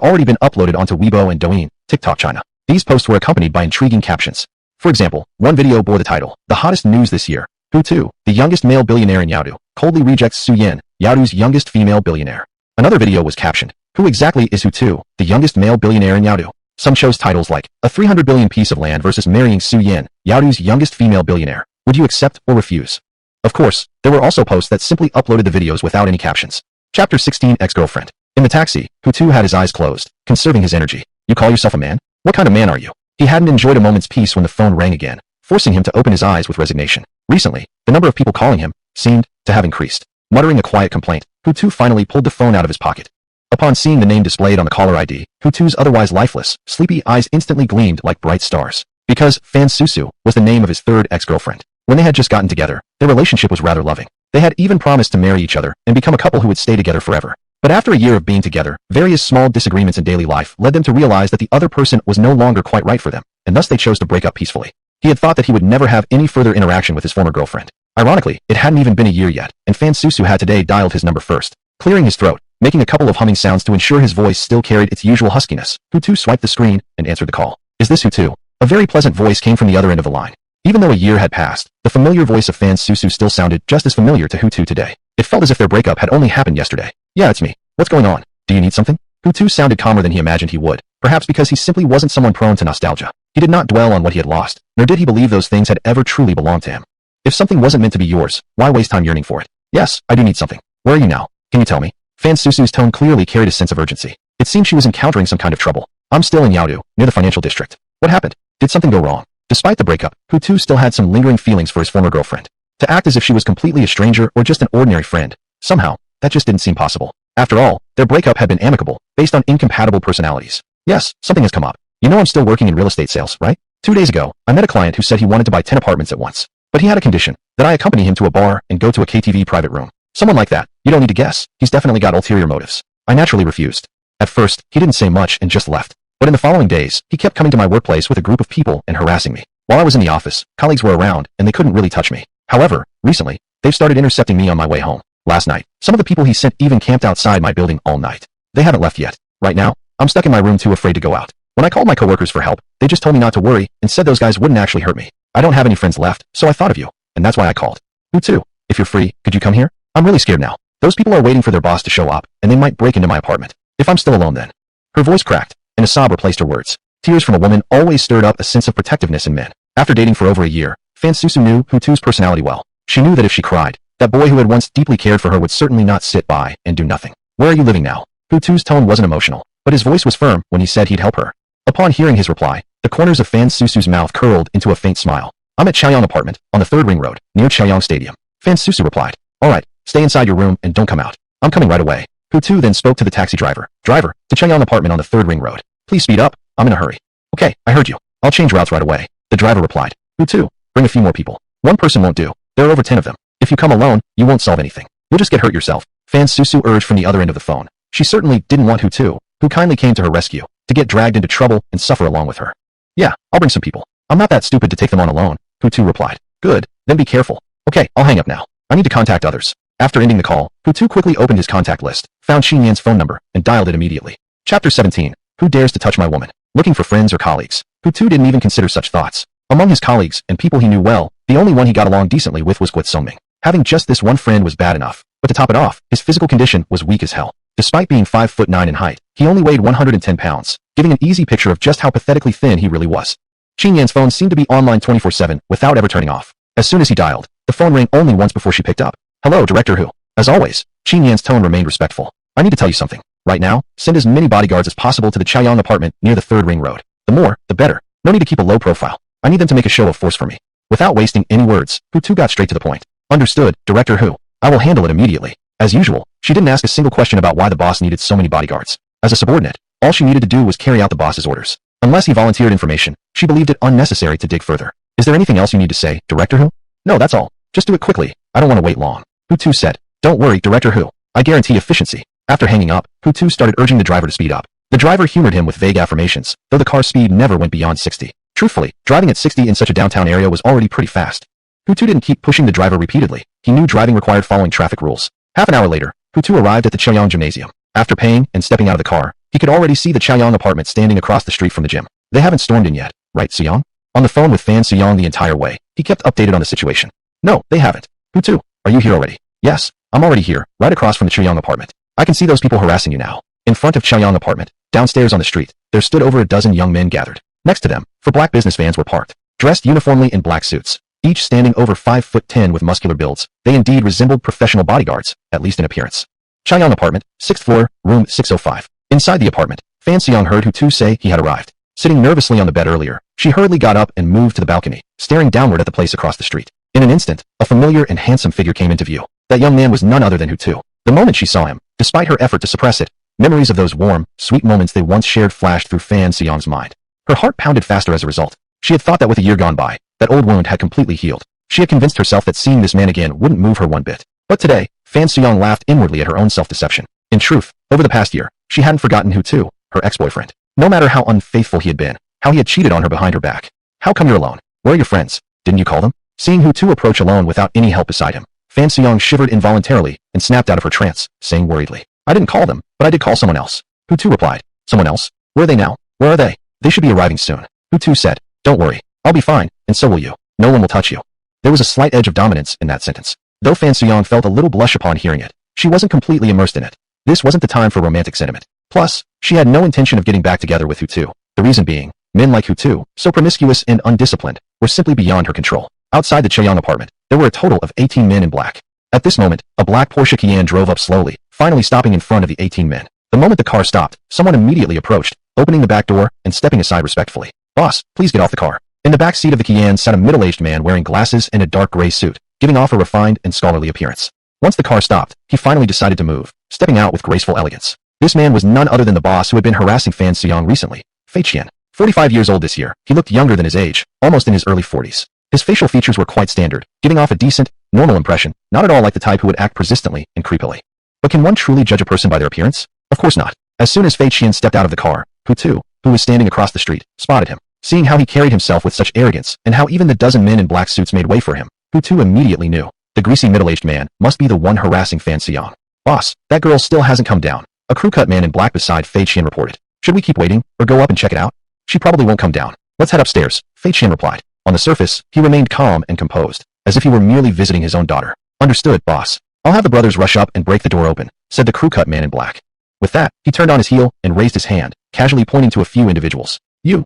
already been uploaded onto Weibo and Douyin, TikTok China. These posts were accompanied by intriguing captions. For example, one video bore the title, "The Hottest News This Year. Hu too, the youngest male billionaire in Yaodu, coldly rejects Su Yan, Yaodu's youngest female billionaire." Another video was captioned, "Who exactly is Hu too, the youngest male billionaire in Yaodu?" Some chose titles like, "A 300 billion piece of land versus marrying Su Yan, Yaodu's youngest female billionaire. Would you accept or refuse?" Of course, there were also posts that simply uploaded the videos without any captions. Chapter 16 Ex-Girlfriend. In the taxi, Hu too had his eyes closed, conserving his energy. You call yourself a man? What kind of man are you? He hadn't enjoyed a moment's peace when the phone rang again, forcing him to open his eyes with resignation. Recently, the number of people calling him seemed to have increased. Muttering a quiet complaint, Hu too finally pulled the phone out of his pocket. Upon seeing the name displayed on the caller ID, Hu too's otherwise lifeless, sleepy eyes instantly gleamed like bright stars. Because Fan Susu was the name of his third ex-girlfriend. When they had just gotten together, their relationship was rather loving. They had even promised to marry each other and become a couple who would stay together forever. But after a year of being together, various small disagreements in daily life led them to realize that the other person was no longer quite right for them, and thus they chose to break up peacefully. He had thought that he would never have any further interaction with his former girlfriend. Ironically, it hadn't even been a year yet, and Fan Susu had today dialed his number first. Clearing his throat, making a couple of humming sounds to ensure his voice still carried its usual huskiness, Hu too swiped the screen and answered the call. "Is this Hu too?" A very pleasant voice came from the other end of the line. Even though a year had passed, the familiar voice of Fan Susu still sounded just as familiar to Hu too today. It felt as if their breakup had only happened yesterday. "Yeah, it's me. What's going on? Do you need something?" Hu too sounded calmer than he imagined he would. Perhaps because he simply wasn't someone prone to nostalgia. He did not dwell on what he had lost, nor did he believe those things had ever truly belonged to him. If something wasn't meant to be yours, why waste time yearning for it? Yes, I do need something. Where are you now? Can you tell me? Fan Susu's tone clearly carried a sense of urgency. It seemed she was encountering some kind of trouble. I'm still in Yaodu, near the financial district. What happened? Did something go wrong? Despite the breakup, Hutu still had some lingering feelings for his former girlfriend. To act as if she was completely a stranger or just an ordinary friend, somehow, that just didn't seem possible. After all, their breakup had been amicable, based on incompatible personalities. Yes, something has come up. You know I'm still working in real estate sales, right? 2 days ago, I met a client who said he wanted to buy 10 apartments at once. But he had a condition, that I accompany him to a bar and go to a KTV private room. Someone like that, you don't need to guess, he's definitely got ulterior motives. I naturally refused. At first, he didn't say much and just left. But in the following days, he kept coming to my workplace with a group of people and harassing me. While I was in the office, colleagues were around and they couldn't really touch me. However, recently, they've started intercepting me on my way home. Last night, some of the people he sent even camped outside my building all night. They haven't left yet. Right now, I'm stuck in my room too afraid to go out. When I called my coworkers for help, they just told me not to worry and said those guys wouldn't actually hurt me. I don't have any friends left, so I thought of you, and that's why I called. Hutu, if you're free, could you come here? I'm really scared now. Those people are waiting for their boss to show up, and they might break into my apartment. If I'm still alone then. Her voice cracked, and a sob replaced her words. Tears from a woman always stirred up a sense of protectiveness in men. After dating for over a year, Fan Susu knew Hutu's personality well. She knew that if she cried, that boy who had once deeply cared for her would certainly not sit by and do nothing. Where are you living now? Hutu's tone wasn't emotional, but his voice was firm when he said he'd help her. Upon hearing his reply, the corners of Fan Susu's mouth curled into a faint smile. I'm at Chaoyang apartment, on the 3rd Ring Road, near Chaoyang Stadium. Fan Susu replied. Alright, stay inside your room and don't come out. I'm coming right away. Hutu then spoke to the taxi driver. Driver, to Chaoyang apartment on the 3rd Ring Road. Please speed up, I'm in a hurry. Okay, I heard you. I'll change routes right away. The driver replied. Hutu, bring a few more people. One person won't do. There are over 10 of them. If you come alone, you won't solve anything. You'll just get hurt yourself. Fan Susu urged from the other end of the phone. She certainly didn't want Hutu, who kindly came to her rescue, to get dragged into trouble and suffer along with her. Yeah, I'll bring some people. I'm not that stupid to take them on alone, Hutu replied. Good, then be careful. Okay, I'll hang up now. I need to contact others. After ending the call, Hutu quickly opened his contact list, found Xinyan's phone number, and dialed it immediately. Chapter 17. Who dares to touch my woman? Looking for friends or colleagues. Hutu didn't even consider such thoughts. Among his colleagues and people he knew well, the only one he got along decently with was Guat Songming. Having just this one friend was bad enough, but to top it off, his physical condition was weak as hell. Despite being 5'9" in height, he only weighed 110 pounds, giving an easy picture of just how pathetically thin he really was. Xinyan's phone seemed to be online 24/7 without ever turning off. As soon as he dialed, the phone rang only once before she picked up. Hello, Director Hu. As always, Xinyan's tone remained respectful. I need to tell you something. Right now, send as many bodyguards as possible to the Chaoyang apartment near the 3rd Ring Road. The more, the better. No need to keep a low profile. I need them to make a show of force for me. Without wasting any words, Hutu got straight to the point. Understood, Director Hu. I will handle it immediately. As usual, she didn't ask a single question about why the boss needed so many bodyguards. As a subordinate, all she needed to do was carry out the boss's orders. Unless he volunteered information, she believed it unnecessary to dig further. Is there anything else you need to say, Director Hu? No, that's all. Just do it quickly. I don't want to wait long. Hutu said. Don't worry, Director Hu. I guarantee efficiency. After hanging up, Hutu started urging the driver to speed up. The driver humored him with vague affirmations, though the car's speed never went beyond 60. Truthfully, driving at 60 in such a downtown area was already pretty fast. Hutu didn't keep pushing the driver repeatedly. He knew driving required following traffic rules. Half an hour later, Hutu arrived at the Chaoyang gymnasium. After paying and stepping out of the car, he could already see the Chaoyang apartment standing across the street from the gym. They haven't stormed in yet, right, Suyang? On the phone with Fan Suyang the entire way, he kept updated on the situation. No, they haven't. Hutu, are you here already? Yes, I'm already here, right across from the Chaoyang apartment. I can see those people harassing you now. In front of Chaoyang apartment, downstairs on the street, there stood over a dozen young men gathered. Next to them, 4 black business vans were parked, dressed uniformly in black suits, each standing over 5'10" with muscular builds. They indeed resembled professional bodyguards, at least in appearance. Chaoyang apartment, 6th floor, room 605. Inside the apartment, Fan Suyang heard Hutu say he had arrived. Sitting nervously on the bed earlier, she hurriedly got up and moved to the balcony, staring downward at the place across the street. In an instant, a familiar and handsome figure came into view. That young man was none other than Hutu. The moment she saw him, despite her effort to suppress it, memories of those warm, sweet moments they once shared flashed through Fan Suyang's mind. Her heart pounded faster as a result. She had thought that with a year gone by, that old wound had completely healed. She had convinced herself that seeing this man again wouldn't move her one bit. But today, Fan Suyang laughed inwardly at her own self-deception. In truth, over the past year, she hadn't forgotten Hutu, her ex-boyfriend. No matter how unfaithful he had been, how he had cheated on her behind her back. How come you're alone? Where are your friends? Didn't you call them? Seeing Hutu approach alone without any help beside him, Fan Suyang shivered involuntarily and snapped out of her trance, saying worriedly, I didn't call them, but I did call someone else. Hutu replied, someone else? Where are they now? Where are they? They should be arriving soon. Hutu said, don't worry, I'll be fine, and so will you. No one will touch you. There was a slight edge of dominance in that sentence. Though Fan Suyang felt a little blush upon hearing it, she wasn't completely immersed in it. This wasn't the time for romantic sentiment. Plus, she had no intention of getting back together with Hutu. The reason being, men like Hutu, so promiscuous and undisciplined, were simply beyond her control. Outside the Chaeyang apartment, there were a total of 18 men in black. At this moment, a black Porsche Cayenne drove up slowly, finally stopping in front of the 18 men. The moment the car stopped, someone immediately approached, opening the back door and stepping aside respectfully. "Boss, please get off the car." In the back seat of the Cayenne sat a middle-aged man wearing glasses and a dark gray suit, giving off a refined and scholarly appearance. Once the car stopped, he finally decided to move, stepping out with graceful elegance. This man was none other than the boss who had been harassing Fan Siyang recently, Fei Qian. 45 years old this year, he looked younger than his age, almost in his early 40s. His facial features were quite standard, giving off a decent, normal impression, not at all like the type who would act persistently and creepily. But can one truly judge a person by their appearance? Of course not. As soon as Fei Qian stepped out of the car, Hutu, who was standing across the street, spotted him. Seeing how he carried himself with such arrogance, and how even the dozen men in black suits made way for him, Hutu immediately knew. The greasy middle-aged man must be the one harassing Fan Siyang. "Boss, that girl still hasn't come down," a crew-cut man in black beside Fei Qian reported. "Should we keep waiting, or go up and check it out?" "She probably won't come down. Let's head upstairs," Fei Qian replied. On the surface, he remained calm and composed, as if he were merely visiting his own daughter. "Understood, boss. I'll have the brothers rush up and break the door open," said the crew-cut man in black. With that, he turned on his heel and raised his hand, casually pointing to a few individuals. You,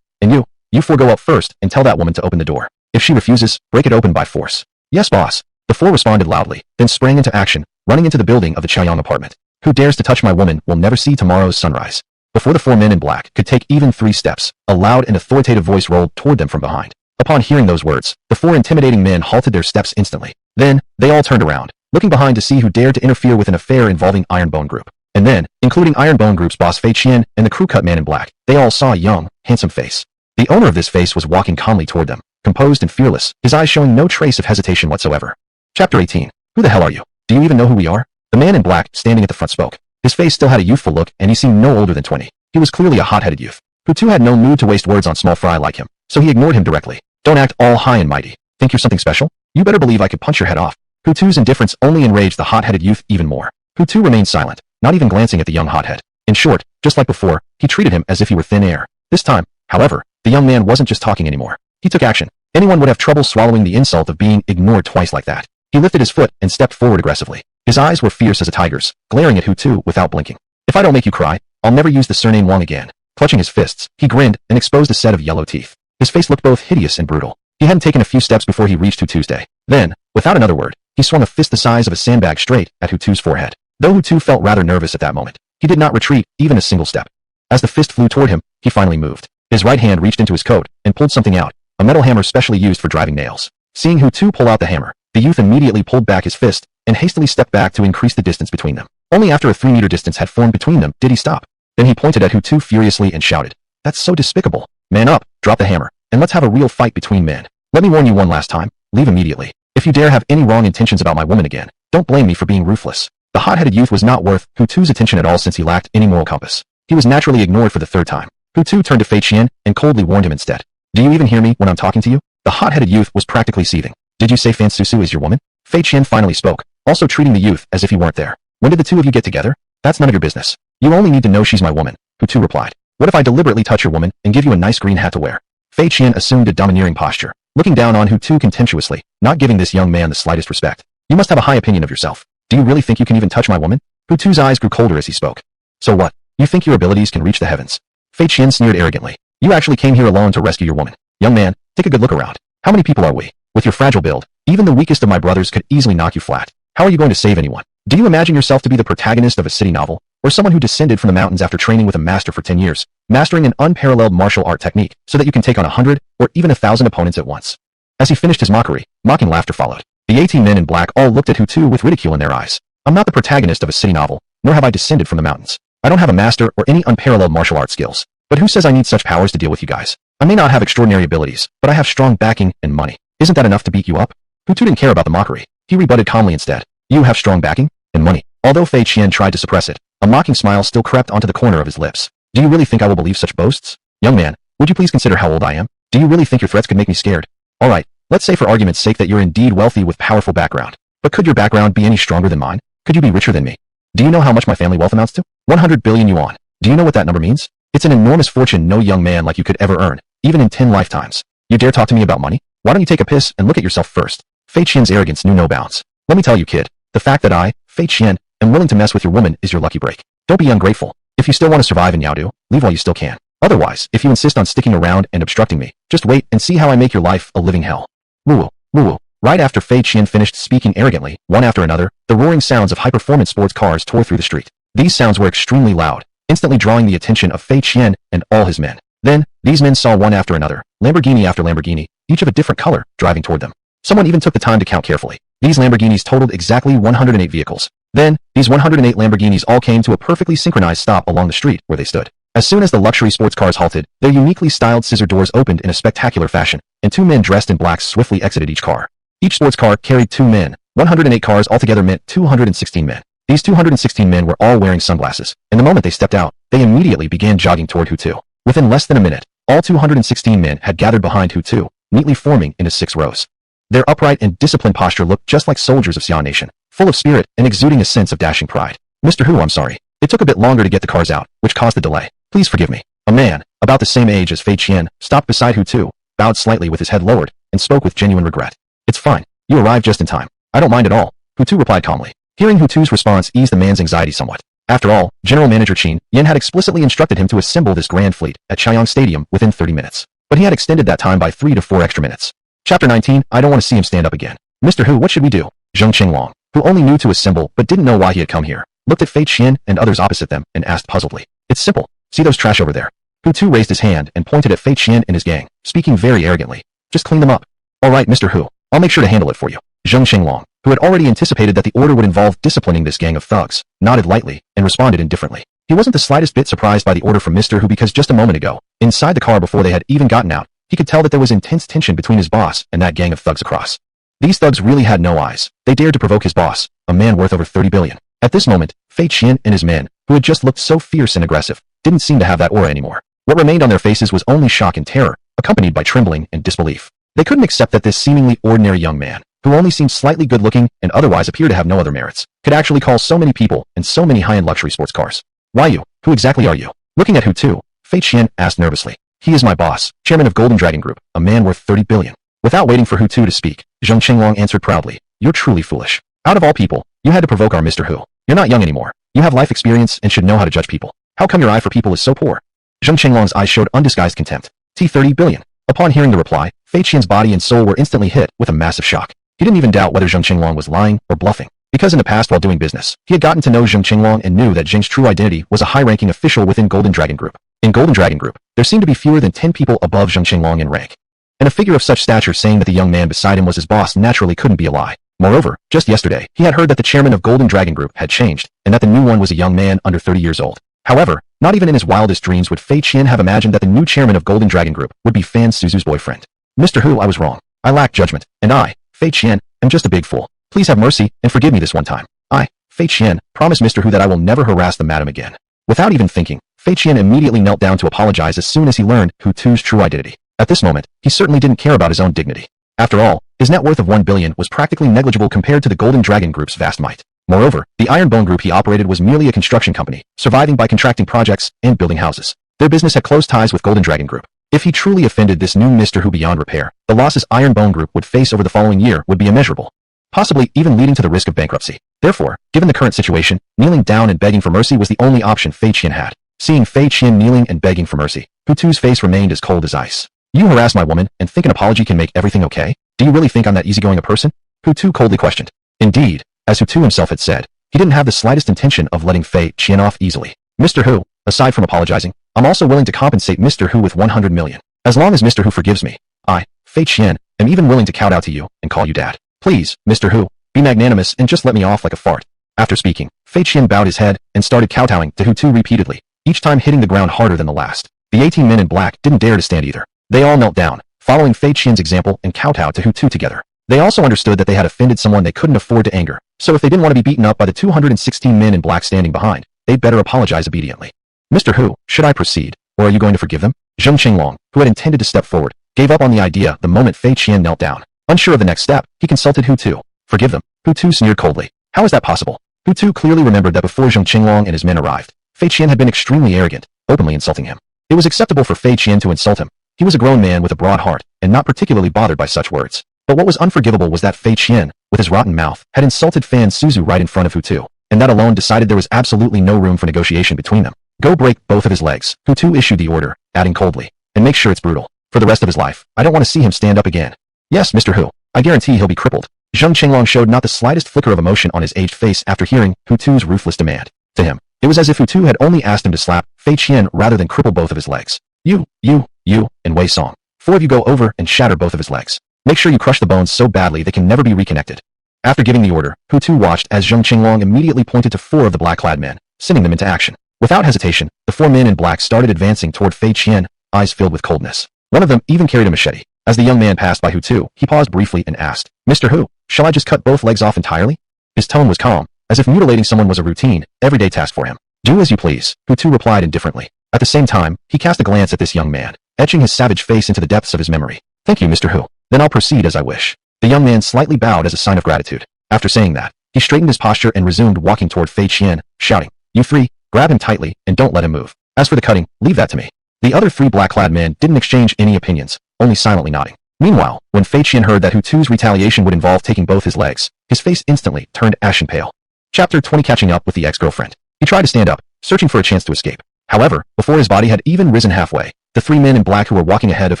and you four go up first and tell that woman to open the door. If she refuses, break it open by force." "Yes, boss." The four responded loudly, then sprang into action, running into the building of the Chaeyang apartment. "Who dares to touch my woman will never see tomorrow's sunrise." Before the four men in black could take even 3 steps, a loud and authoritative voice rolled toward them from behind. Upon hearing those words, the 4 intimidating men halted their steps instantly. Then, they all turned around, looking behind to see who dared to interfere with an affair involving Iron Bone Group. And then, including Iron Bone Group's boss Fei Qian and the crew-cut man in black, they all saw a young, handsome face. The owner of this face was walking calmly toward them, composed and fearless, his eyes showing no trace of hesitation whatsoever. Chapter 18. Who the hell are you? Do you even know who we are? The man in black, standing at the front, spoke. His face still had a youthful look, and he seemed no older than 20. He was clearly a hot-headed youth. Hutu had no mood to waste words on small fry like him, so he ignored him directly. "Don't act all high and mighty. Think you're something special? You better believe I could punch your head off." Hutu's indifference only enraged the hot-headed youth even more. Hutu remained silent, not even glancing at the young hothead. In short, just like before, he treated him as if he were thin air. This time, however, the young man wasn't just talking anymore. He took action. Anyone would have trouble swallowing the insult of being ignored twice like that. He lifted his foot and stepped forward aggressively. His eyes were fierce as a tiger's, glaring at Hutu without blinking. "If I don't make you cry, I'll never use the surname Wang again." Clutching his fists, he grinned and exposed a set of yellow teeth. His face looked both hideous and brutal. He hadn't taken a few steps before he reached Hutu's day. Then, without another word, he swung a fist the size of a sandbag straight at Hutu's forehead. Though Hutu felt rather nervous at that moment, he did not retreat even a single step. As the fist flew toward him, he finally moved. His right hand reached into his coat and pulled something out, a metal hammer specially used for driving nails. Seeing Hutu pull out the hammer, the youth immediately pulled back his fist and hastily stepped back to increase the distance between them. Only after a 3-meter distance had formed between them did he stop. Then he pointed at Hutu furiously and shouted, "That's so despicable. Man up, drop the hammer, and let's have a real fight between men. Let me warn you one last time, leave immediately. If you dare have any wrong intentions about my woman again, don't blame me for being ruthless." The hot-headed youth was not worth Hutu's attention at all since he lacked any moral compass. He was naturally ignored for the 3rd time. Hutu turned to Fei Qian and coldly warned him instead. "Do you even hear me when I'm talking to you?" The hot-headed youth was practically seething. "Did you say Fan Susu is your woman?" Fei Qian finally spoke, also treating the youth as if he weren't there. "When did the two of you get together?" "That's none of your business. You only need to know she's my woman," Hutu replied. "What if I deliberately touch your woman and give you a nice green hat to wear?" Fei Qian assumed a domineering posture, looking down on Hutu contemptuously, not giving this young man the slightest respect. "You must have a high opinion of yourself. Do you really think you can even touch my woman?" Hutu's eyes grew colder as he spoke. "So what? You think your abilities can reach the heavens?" Fei Qian sneered arrogantly. "You actually came here alone to rescue your woman. Young man, take a good look around. How many people are we? With your fragile build, even the weakest of my brothers could easily knock you flat. How are you going to save anyone? Do you imagine yourself to be the protagonist of a city novel, or someone who descended from the mountains after training with a master for 10 years, mastering an unparalleled martial art technique so that you can take on 100 or even 1,000 opponents at once?" As he finished his mockery, mocking laughter followed. The 18 men in black all looked at Hutu with ridicule in their eyes. "I'm not the protagonist of a city novel, nor have I descended from the mountains. I don't have a master or any unparalleled martial art skills. But who says I need such powers to deal with you guys? I may not have extraordinary abilities, but I have strong backing and money. Isn't that enough to beat you up?" Hutu didn't care about the mockery. He rebutted calmly instead. "You have strong backing and money." Although Fei Qian tried to suppress it, a mocking smile still crept onto the corner of his lips. "Do you really think I will believe such boasts? Young man, would you please consider how old I am? Do you really think your threats could make me scared? All right, let's say for argument's sake that you're indeed wealthy with powerful background. But could your background be any stronger than mine? Could you be richer than me? Do you know how much my family wealth amounts to? 100 billion yuan. Do you know what that number means? It's an enormous fortune no young man like you could ever earn, even in 10 lifetimes. You dare talk to me about money? Why don't you take a piss and look at yourself first?" Fei Qian's arrogance knew no bounds. "Let me tell you, kid, the fact that I, Fei Qian, am willing to mess with your woman is your lucky break. Don't be ungrateful. If you still want to survive in Yaodu, leave while you still can. Otherwise, if you insist on sticking around and obstructing me, just wait and see how I make your life a living hell. Woo woo. Right after Fei Qian finished speaking arrogantly, one after another, the roaring sounds of high-performance sports cars tore through the street. These sounds were extremely loud, instantly drawing the attention of Fei Qian and all his men. Then, these men saw one after another, Lamborghini after Lamborghini, each of a different color, driving toward them. Someone even took the time to count carefully. These Lamborghinis totaled exactly 108 vehicles. Then, these 108 Lamborghinis all came to a perfectly synchronized stop along the street where they stood. As soon as the luxury sports cars halted, their uniquely styled scissor doors opened in a spectacular fashion, and two men dressed in black swiftly exited each car. Each sports car carried two men. 108 cars altogether meant 216 men. These 216 men were all wearing sunglasses, and the moment they stepped out, they immediately began jogging toward Hutu. Within less than a minute, all 216 men had gathered behind Hutu, neatly forming into 6 rows. Their upright and disciplined posture looked just like soldiers of Xi'an Nation, full of spirit and exuding a sense of dashing pride. Mr. Hu, I'm sorry. It took a bit longer to get the cars out, which caused the delay. Please forgive me. A man, about the same age as Fei Qian, stopped beside Hutu, bowed slightly with his head lowered, and spoke with genuine regret. It's fine. You arrived just in time. I don't mind at all, Hutu replied calmly. Hearing Hutu's response eased the man's anxiety somewhat. After all, General Manager Qin Yan had explicitly instructed him to assemble this grand fleet at Chaiyang Stadium within 30 minutes. But he had extended that time by 3 to 4 extra minutes. Chapter 19, I don't want to see him stand up again. Mr. Hu, what should we do? Zheng Qinglong, who only knew to assemble but didn't know why he had come here, looked at Fei Qian and others opposite them and asked puzzledly. It's simple. See those trash over there? Hutu raised his hand and pointed at Fei Qian and his gang, speaking very arrogantly. Just clean them up. All right, Mr. Hu. I'll make sure to handle it for you. Zheng Qinglong, who had already anticipated that the order would involve disciplining this gang of thugs, nodded lightly and responded indifferently. He wasn't the slightest bit surprised by the order from Mr. Hu because just a moment ago, inside the car before they had even gotten out, he could tell that there was intense tension between his boss and that gang of thugs across. These thugs really had no eyes. They dared to provoke his boss, a man worth over 30 billion. At this moment, Fei Qian and his men, who had just looked so fierce and aggressive, didn't seem to have that aura anymore. What remained on their faces was only shock and terror, accompanied by trembling and disbelief. They couldn't accept that this seemingly ordinary young man, who only seemed slightly good-looking and otherwise appeared to have no other merits, could actually call so many people and so many high-end luxury sports cars. Why you? Who exactly are you? Looking at Hutu, Fei Qian asked nervously. He is my boss, chairman of Golden Dragon Group, a man worth 30 billion. Without waiting for Hutu to speak, Zheng Qinglong answered proudly. You're truly foolish. Out of all people, you had to provoke our Mr. Hu. You're not young anymore. You have life experience and should know how to judge people. How come your eye for people is so poor? Zheng Qinglong's eyes showed undisguised contempt. T30 billion. Upon hearing the reply, Fei Qian's body and soul were instantly hit with a massive shock. He didn't even doubt whether Zheng Qinglong was lying or bluffing, because in the past while doing business, he had gotten to know Zheng Qinglong and knew that Zheng's true identity was a high-ranking official within Golden Dragon Group. In Golden Dragon Group, there seemed to be fewer than 10 people above Zheng Qinglong in rank. And a figure of such stature saying that the young man beside him was his boss naturally couldn't be a lie. Moreover, just yesterday, he had heard that the chairman of Golden Dragon Group had changed, and that the new one was a young man under 30 years old. However, not even in his wildest dreams would Fei Qian have imagined that the new chairman of Golden Dragon Group would be Fan Suzu's boyfriend. Mr. Hu, I was wrong. I lack judgment, and I, Fei Qian, am just a big fool. Please have mercy and forgive me this one time. I, Fei Qian, promise Mr. Hu that I will never harass the madam again. Without even thinking, Fei Qian immediately knelt down to apologize as soon as he learned Hutu's true identity. At this moment, he certainly didn't care about his own dignity. After all, his net worth of 1 billion was practically negligible compared to the Golden Dragon Group's vast might. Moreover, the Iron Bone Group he operated was merely a construction company, surviving by contracting projects and building houses. Their business had close ties with Golden Dragon Group. If he truly offended this new Mr. Hu beyond repair, the losses Iron Bone Group would face over the following year would be immeasurable, possibly even leading to the risk of bankruptcy. Therefore, given the current situation, kneeling down and begging for mercy was the only option Fei Qian had. Seeing Fei Qian kneeling and begging for mercy, Hutu's face remained as cold as ice. You harass my woman and think an apology can make everything okay? Do you really think I'm that easygoing a person? Hutu coldly questioned. Indeed, as Hutu himself had said, he didn't have the slightest intention of letting Fei Qian off easily. Mr. Hu, aside from apologizing, I'm also willing to compensate Mr. Hu with 100 million. As long as Mr. Hu forgives me, I, Fei Qian, am even willing to kowtow to you and call you dad. Please, Mr. Hu, be magnanimous and just let me off like a fart. After speaking, Fei Qian bowed his head and started kowtowing to Hutu repeatedly, each time hitting the ground harder than the last. The 18 men in black didn't dare to stand either. They all knelt down, following Fei Qian's example and kowtowed to Hutu together. They also understood that they had offended someone they couldn't afford to anger, so if they didn't want to be beaten up by the 216 men in black standing behind, they'd better apologize obediently. Mr. Hu, should I proceed, or are you going to forgive them? Zheng Qinglong, who had intended to step forward, gave up on the idea the moment Fei Qian knelt down. Unsure of the next step, he consulted Hutu. Forgive them. Hutu sneered coldly. How is that possible? Hutu clearly remembered that before Zheng Qinglong and his men arrived, Fei Qian had been extremely arrogant, openly insulting him. It was acceptable for Fei Qian to insult him. He was a grown man with a broad heart, and not particularly bothered by such words. But what was unforgivable was that Fei Qian, with his rotten mouth, had insulted Fan Suzu right in front of Hutu, and and that alone decided there was absolutely no room for negotiation between them. Go break both of his legs. Hutu issued the order, adding coldly, and make sure it's brutal. For the rest of his life, I don't want to see him stand up again. Yes, Mr. Hu. I guarantee he'll be crippled. Zheng Qinglong showed not the slightest flicker of emotion on his aged face after hearing Hutu's ruthless demand. To him, it was as if Hutu had only asked him to slap Fei Qian rather than cripple both of his legs. You, and Wei Song. 4 of you go over and shatter both of his legs. Make sure you crush the bones so badly they can never be reconnected. After giving the order, Hutu watched as Zheng Qinglong immediately pointed to 4 of the black-clad men, sending them into action. Without hesitation, the 4 men in black started advancing toward Fei Qian, eyes filled with coldness. One of them even carried a machete. As the young man passed by Hutu, he paused briefly and asked, Mr. Hu, shall I just cut both legs off entirely? His tone was calm, as if mutilating someone was a routine, everyday task for him. Do as you please, Hutu replied indifferently. At the same time, he cast a glance at this young man, etching his savage face into the depths of his memory. Thank you, Mr. Hu. Then I'll proceed as I wish. The young man slightly bowed as a sign of gratitude. After saying that, he straightened his posture and resumed walking toward Fei Qian, shouting, You 3, grab him tightly and don't let him move. As for the cutting, leave that to me. The other 3 black-clad men didn't exchange any opinions, only silently nodding. Meanwhile, when Fei Qian heard that Hutu's retaliation would involve taking both his legs, his face instantly turned ashen pale. Chapter 20 Catching up with the ex-girlfriend. He tried to stand up, searching for a chance to escape. However, before his body had even risen halfway, the 3 men in black who were walking ahead of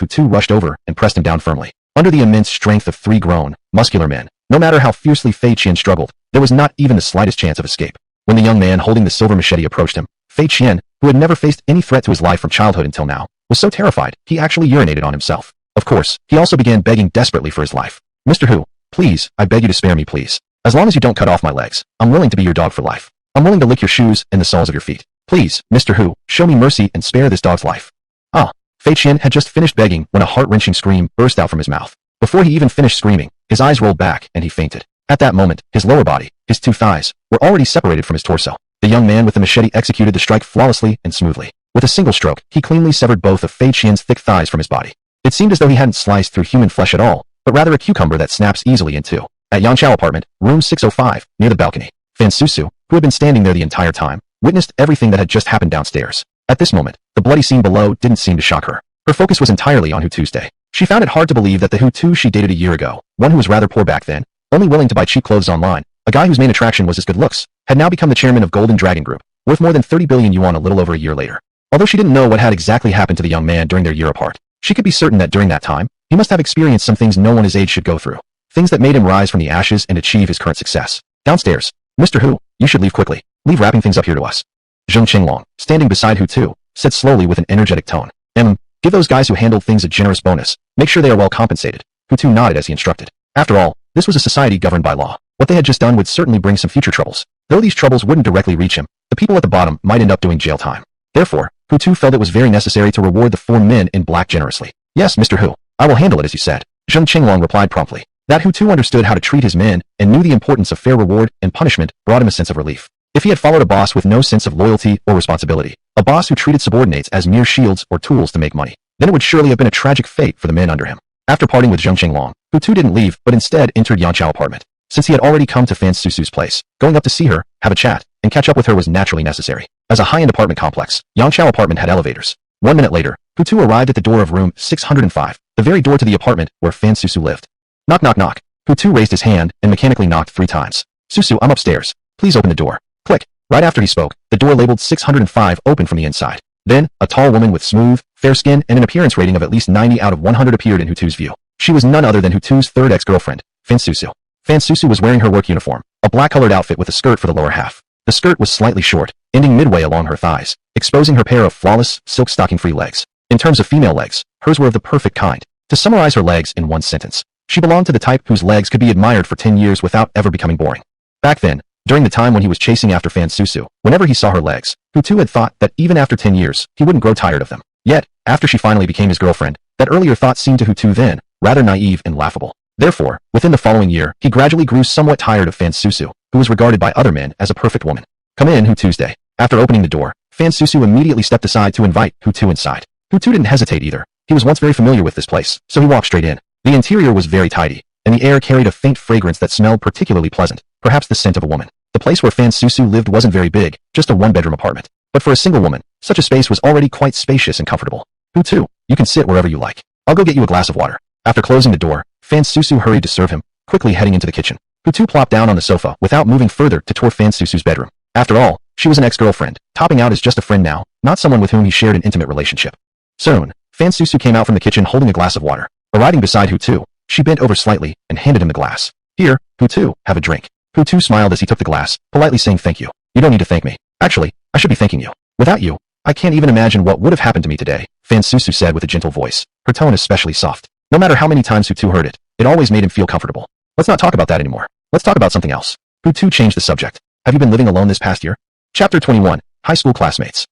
Hutu rushed over and pressed him down firmly. Under the immense strength of 3 grown, muscular men, no matter how fiercely Fei Qian struggled, there was not even the slightest chance of escape. When the young man holding the silver machete approached him, Fei Qian, who had never faced any threat to his life from childhood until now, was so terrified he actually urinated on himself. Of course, he also began begging desperately for his life. Mr. Hu, please, I beg you to spare me, please. As long as you don't cut off my legs, I'm willing to be your dog for life. I'm willing to lick your shoes and the soles of your feet. Please, Mr. Hu, show me mercy and spare this dog's life. Ah, Fei Qian had just finished begging when a heart-wrenching scream burst out from his mouth. Before he even finished screaming, his eyes rolled back and he fainted. At that moment, his lower body, his 2 thighs, were already separated from his torso. The young man with the machete executed the strike flawlessly and smoothly. With a single stroke, he cleanly severed both of Fei Qian's thick thighs from his body. It seemed as though he hadn't sliced through human flesh at all, but rather a cucumber that snaps easily in 2. At Yanchao apartment, room 605, near the balcony, Fan Susu, who had been standing there the entire time, witnessed everything that had just happened downstairs. At this moment, the bloody scene below didn't seem to shock her. Her focus was entirely on Hutu's day. She found it hard to believe that the Hutu she dated a year ago, one who was rather poor back then, only willing to buy cheap clothes online, a guy whose main attraction was his good looks, had now become the chairman of Golden Dragon Group, worth more than 30 billion yuan a little over a year later. Although she didn't know what had exactly happened to the young man during their year apart, she could be certain that during that time, he must have experienced some things no one his age should go through. Things that made him rise from the ashes and achieve his current success. Downstairs. Mr. Hu, you should leave quickly. Leave wrapping things up here to us. Zheng Qinglong, standing beside Hutu, said slowly with an energetic tone. Give those guys who handled things a generous bonus. Make sure they are well compensated. Hutu nodded as he instructed. After all, this was a society governed by law. What they had just done would certainly bring some future troubles. Though these troubles wouldn't directly reach him, the people at the bottom might end up doing jail time. Therefore, Hutu felt it was very necessary to reward the 4 men in black generously. Yes, Mr. Hu, I will handle it as you said. Zheng Qinglong replied promptly. That Hutu understood how to treat his men and knew the importance of fair reward and punishment brought him a sense of relief. If he had followed a boss with no sense of loyalty or responsibility, a boss who treated subordinates as mere shields or tools to make money, then it would surely have been a tragic fate for the men under him. After parting with Zheng Qinglong, Hutu didn't leave but instead entered Yanchao apartment. Since he had already come to Fan Susu's place, going up to see her, have a chat, and catch up with her was naturally necessary. As a high-end apartment complex, Yanchao apartment had elevators. 1 minute later, Hutu arrived at the door of room 605, the very door to the apartment where Fan Susu lived. Knock knock knock. Hutu raised his hand and mechanically knocked 3 times. Susu, I'm upstairs. Please open the door. Click. Right after he spoke, the door labeled 605 opened from the inside. Then, a tall woman with smooth, fair skin and an appearance rating of at least 90 out of 100 appeared in Hutu's view. She was none other than Hutu's 3rd ex-girlfriend, Fan Susu. Fan Susu was wearing her work uniform, a black-colored outfit with a skirt for the lower half. The skirt was slightly short, ending midway along her thighs, exposing her pair of flawless, silk stocking-free legs. In terms of female legs, hers were of the perfect kind. To summarize her legs in one sentence, she belonged to the type whose legs could be admired for 10 years without ever becoming boring. Back then, during the time when he was chasing after Fan Susu, whenever he saw her legs, Hutu had thought that even after 10 years, he wouldn't grow tired of them. Yet, after she finally became his girlfriend, that earlier thought seemed to Hutu then rather naive and laughable. Therefore, within the following year, he gradually grew somewhat tired of Fan Susu, who was regarded by other men as a perfect woman. Come in, Hutu's day. After opening the door, Fan Susu immediately stepped aside to invite Hutu inside. Hutu didn't hesitate either. He was once very familiar with this place, so he walked straight in. The interior was very tidy, and the air carried a faint fragrance that smelled particularly pleasant, perhaps the scent of a woman. The place where Fan Susu lived wasn't very big, just a 1-bedroom apartment. But for a single woman, such a space was already quite spacious and comfortable. Hutu, you can sit wherever you like. I'll go get you a glass of water. After closing the door, Fan Susu hurried to serve him, quickly heading into the kitchen. Hutu plopped down on the sofa without moving further to toward Fan Susu's bedroom. After all, she was an ex-girlfriend, topping out as just a friend now, not someone with whom he shared an intimate relationship. Soon, Fan Susu came out from the kitchen holding a glass of water. Arriving beside Hutu, she bent over slightly and handed him the glass. Here, Hutu, have a drink. Hutu smiled as he took the glass, politely saying thank you. You don't need to thank me. Actually, I should be thanking you. Without you, I can't even imagine what would have happened to me today, Fan Susu said with a gentle voice, her tone especially soft. No matter how many times Hutu heard it, it always made him feel comfortable. Let's not talk about that anymore. Let's talk about something else. Hutu changed the subject. Have you been living alone this past year? Chapter 21, High School Classmates.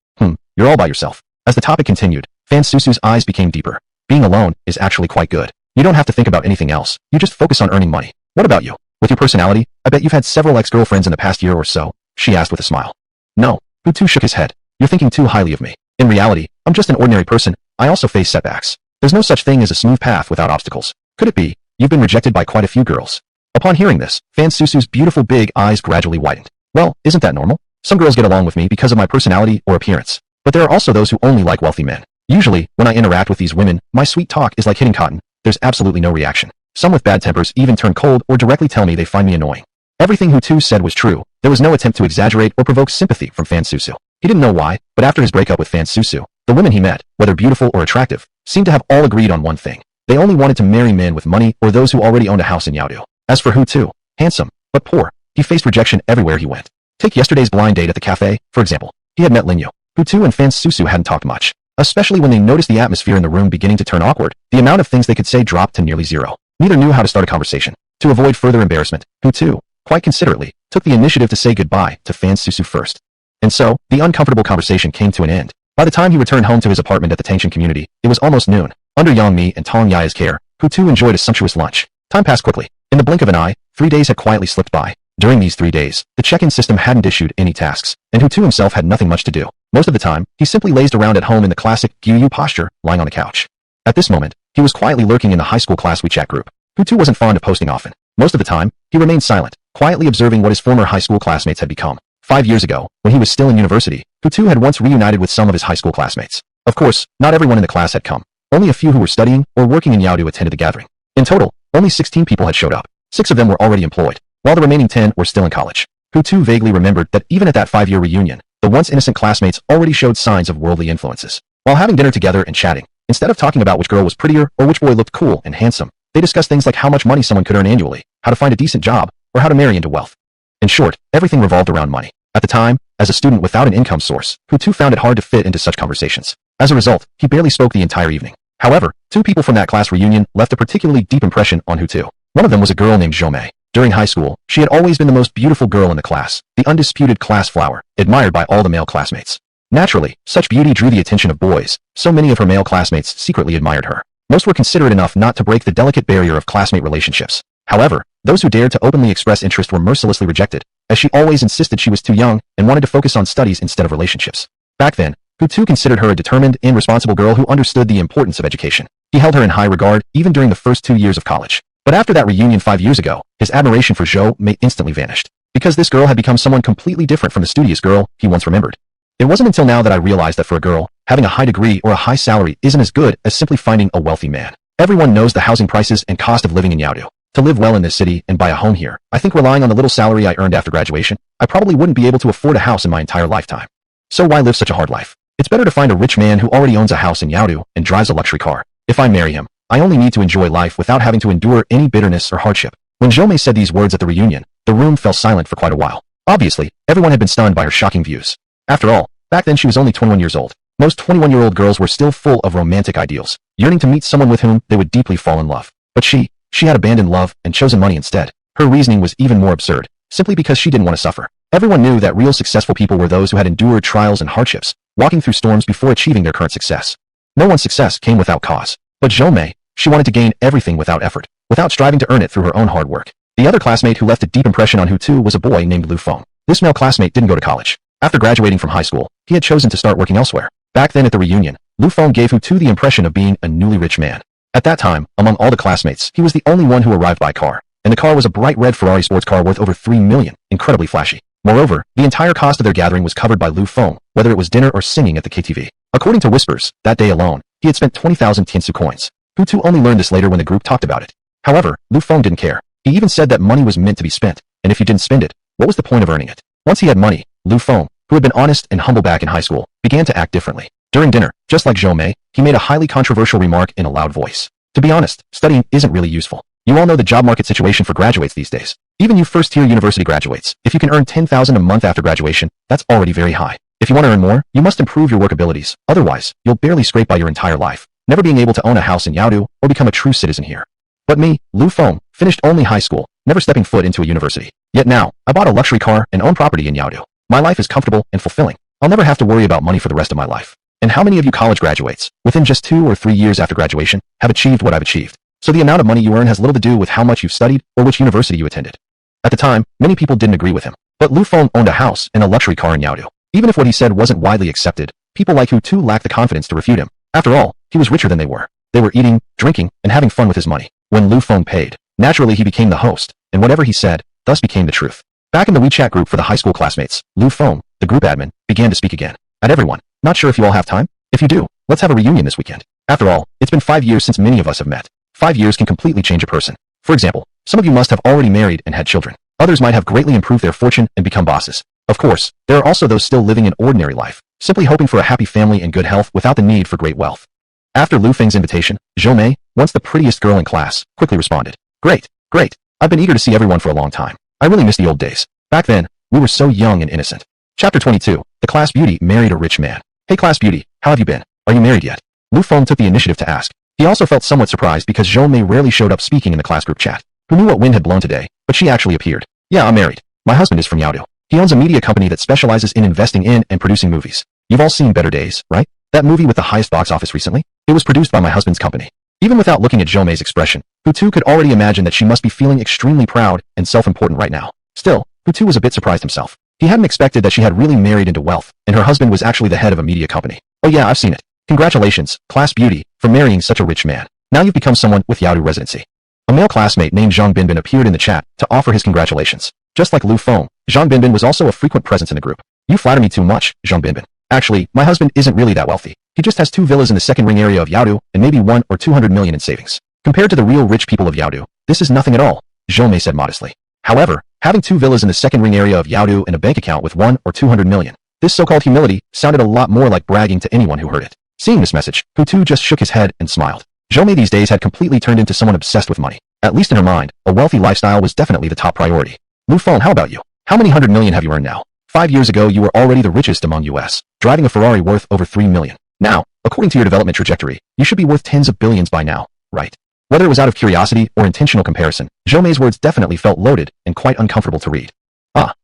You're all by yourself. As the topic continued, Fan Susu's eyes became deeper. Being alone is actually quite good. You don't have to think about anything else. You just focus on earning money. What about you? With your personality, I bet you've had several ex-girlfriends in the past year or so, she asked with a smile. No, Hutu shook his head. You're thinking too highly of me. In reality, I'm just an ordinary person. I also face setbacks. There's no such thing as a smooth path without obstacles. Could it be? You've been rejected by quite a few girls. Upon hearing this, Fan Susu's beautiful big eyes gradually widened. Well, isn't that normal? Some girls get along with me because of my personality or appearance. But there are also those who only like wealthy men. Usually, when I interact with these women, my sweet talk is like hitting cotton. There's absolutely no reaction. Some with bad tempers even turn cold or directly tell me they find me annoying. Everything Hutu said was true. There was no attempt to exaggerate or provoke sympathy from Fan Susu. He didn't know why, but after his breakup with Fan Susu, the women he met, whether beautiful or attractive, seemed to have all agreed on one thing. They only wanted to marry men with money or those who already owned a house in Yaodu. As for Hutu, handsome, but poor, he faced rejection everywhere he went. Take yesterday's blind date at the cafe, for example. He had met Linyu. Hutu and Fan Susu hadn't talked much. Especially when they noticed the atmosphere in the room beginning to turn awkward, the amount of things they could say dropped to nearly zero. Neither knew how to start a conversation. To avoid further embarrassment, Hutu, quite considerately, took the initiative to say goodbye to Fan Susu first. And so, the uncomfortable conversation came to an end. By the time he returned home to his apartment at the Tangshan community, it was almost noon. Under Yang Mi and Tong Yaya's care, Hutu enjoyed a sumptuous lunch. Time passed quickly. In the blink of an eye, 3 days had quietly slipped by. During these 3 days, the check-in system hadn't issued any tasks, and Hutu himself had nothing much to do. Most of the time, he simply lazed around at home in the classic Gyu posture, lying on the couch. At this moment, he was quietly lurking in the high school class WeChat group. Hutu wasn't fond of posting often. Most of the time, he remained silent, quietly observing what his former high school classmates had become. 5 years ago, when he was still in university, Hutu had once reunited with some of his high school classmates. Of course, not everyone in the class had come. Only a few who were studying or working in Yaodu attended the gathering. In total, only 16 people had showed up. 6 of them were already employed, while the remaining 10 were still in college. Hutu vaguely remembered that even at that 5-year reunion, the once innocent classmates already showed signs of worldly influences. While having dinner together and chatting, instead of talking about which girl was prettier or which boy looked cool and handsome, they discussed things like how much money someone could earn annually, how to find a decent job, or how to marry into wealth. In short, everything revolved around money. At the time, as a student without an income source, Hutu found it hard to fit into such conversations. As a result, he barely spoke the entire evening. However, 2 people from that class reunion left a particularly deep impression on Hutu. One of them was a girl named Zhomei. During high school, she had always been the most beautiful girl in the class, the undisputed class flower, admired by all the male classmates. Naturally, such beauty drew the attention of boys, so many of her male classmates secretly admired her. Most were considerate enough not to break the delicate barrier of classmate relationships. However, those who dared to openly express interest were mercilessly rejected, as she always insisted she was too young and wanted to focus on studies instead of relationships. Back then, Hutu considered her a determined and responsible girl who understood the importance of education. He held her in high regard even during the first 2 years of college. But after that reunion 5 years ago, his admiration for Zhomei instantly vanished. Because this girl had become someone completely different from the studious girl he once remembered. It wasn't until now that I realized that for a girl, having a high degree or a high salary isn't as good as simply finding a wealthy man. Everyone knows the housing prices and cost of living in Yaodu. To live well in this city and buy a home here, I think relying on the little salary I earned after graduation, I probably wouldn't be able to afford a house in my entire lifetime. So why live such a hard life? It's better to find a rich man who already owns a house in Yaodu and drives a luxury car. If I marry him, I only need to enjoy life without having to endure any bitterness or hardship. When Zhomei said these words at the reunion, the room fell silent for quite a while. Obviously, everyone had been stunned by her shocking views. After all, back then she was only 21 years old. Most 21-year-old girls were still full of romantic ideals, yearning to meet someone with whom they would deeply fall in love. But she had abandoned love and chosen money instead. Her reasoning was even more absurd, simply because she didn't want to suffer. Everyone knew that real successful people were those who had endured trials and hardships, walking through storms before achieving their current success. No one's success came without cause. But Zhomei, she wanted to gain everything without effort, without striving to earn it through her own hard work. The other classmate who left a deep impression on Hutu was a boy named Lu Feng. This male classmate didn't go to college. After graduating from high school, he had chosen to start working elsewhere. Back then at the reunion, Lu Feng gave Hutu the impression of being a newly rich man. At that time, among all the classmates, he was the only one who arrived by car, and the car was a bright red Ferrari sports car worth over 3 million, incredibly flashy. Moreover, the entire cost of their gathering was covered by Lu Feng, whether it was dinner or singing at the KTV. According to whispers, that day alone, he had spent 20,000 Tiansu coins. Hutu only learned this later when the group talked about it. However, Lu Feng didn't care. He even said that money was meant to be spent, and if you didn't spend it, what was the point of earning it? Once he had money, Lu Feng, who had been honest and humble back in high school, began to act differently. During dinner, just like Zhou Mei, he made a highly controversial remark in a loud voice. To be honest, studying isn't really useful. You all know the job market situation for graduates these days. Even you first-tier university graduates, if you can earn $10,000 a month after graduation, that's already very high. If you want to earn more, you must improve your work abilities. Otherwise, you'll barely scrape by your entire life, never being able to own a house in Yaodu or become a true citizen here. But me, Lu Feng, finished only high school, never stepping foot into a university. Yet now, I bought a luxury car and own property in Yaodu. My life is comfortable and fulfilling. I'll never have to worry about money for the rest of my life. And how many of you college graduates, within just 2 or 3 years after graduation, have achieved what I've achieved? So the amount of money you earn has little to do with how much you've studied or which university you attended. At the time, many people didn't agree with him. But Lu Feng owned a house and a luxury car in Yaodu. Even if what he said wasn't widely accepted, people like Hutu lacked the confidence to refute him. After all, he was richer than they were. They were eating, drinking, and having fun with his money. When Lu Feng paid, naturally he became the host, and whatever he said, thus became the truth. Back in the WeChat group for the high school classmates, Lu Feng, the group admin, began to speak again. At everyone, not sure if you all have time? If you do, let's have a reunion this weekend. After all, it's been 5 years since many of us have met. 5 years can completely change a person. For example, some of you must have already married and had children. Others might have greatly improved their fortune and become bosses. Of course, there are also those still living an ordinary life, simply hoping for a happy family and good health without the need for great wealth. After Lu Feng's invitation, Zhou Mei, once the prettiest girl in class, quickly responded. Great, great. I've been eager to see everyone for a long time. I really miss the old days. Back then, we were so young and innocent. Chapter 22. The class beauty married a rich man. Hey class beauty, how have you been? Are you married yet? Lu Feng took the initiative to ask. He also felt somewhat surprised because Zhou Mei rarely showed up speaking in the class group chat. Who knew what wind had blown today, but she actually appeared. Yeah, I'm married. My husband is from Yaodu. He owns a media company that specializes in investing in and producing movies. You've all seen Better Days, right? That movie with the highest box office recently? It was produced by my husband's company. Even without looking at Zhou Mei's expression, Hutu could already imagine that she must be feeling extremely proud and self-important right now. Still, Hutu was a bit surprised himself. He hadn't expected that she had really married into wealth, and her husband was actually the head of a media company. Oh yeah, I've seen it. Congratulations, class beauty, for marrying such a rich man. Now you've become someone with Yaodu residency. A male classmate named Zhang Binbin appeared in the chat to offer his congratulations. Just like Lu Feng, Zhang Binbin was also a frequent presence in the group. You flatter me too much, Zhang Binbin. Actually, my husband isn't really that wealthy. He just has 2 villas in the second ring area of Yaodu and maybe 1 or 200 million in savings. Compared to the real rich people of Yaodu, this is nothing at all, Zhou Mei said modestly. However, having 2 villas in the second ring area of Yaodu and a bank account with 1 or 200 million, this so-called humility sounded a lot more like bragging to anyone who heard it. Seeing this message, Hutu just shook his head and smiled. Zhou Mei these days had completely turned into someone obsessed with money. At least in her mind, a wealthy lifestyle was definitely the top priority. Lu Feng, how about you? How many 100 million have you earned now? 5 years ago you were already the richest among US, driving a Ferrari worth over 3 million. Now, according to your development trajectory, you should be worth tens of billions by now, right? Whether it was out of curiosity or intentional comparison, Zhou Mei's words definitely felt loaded and quite uncomfortable to read.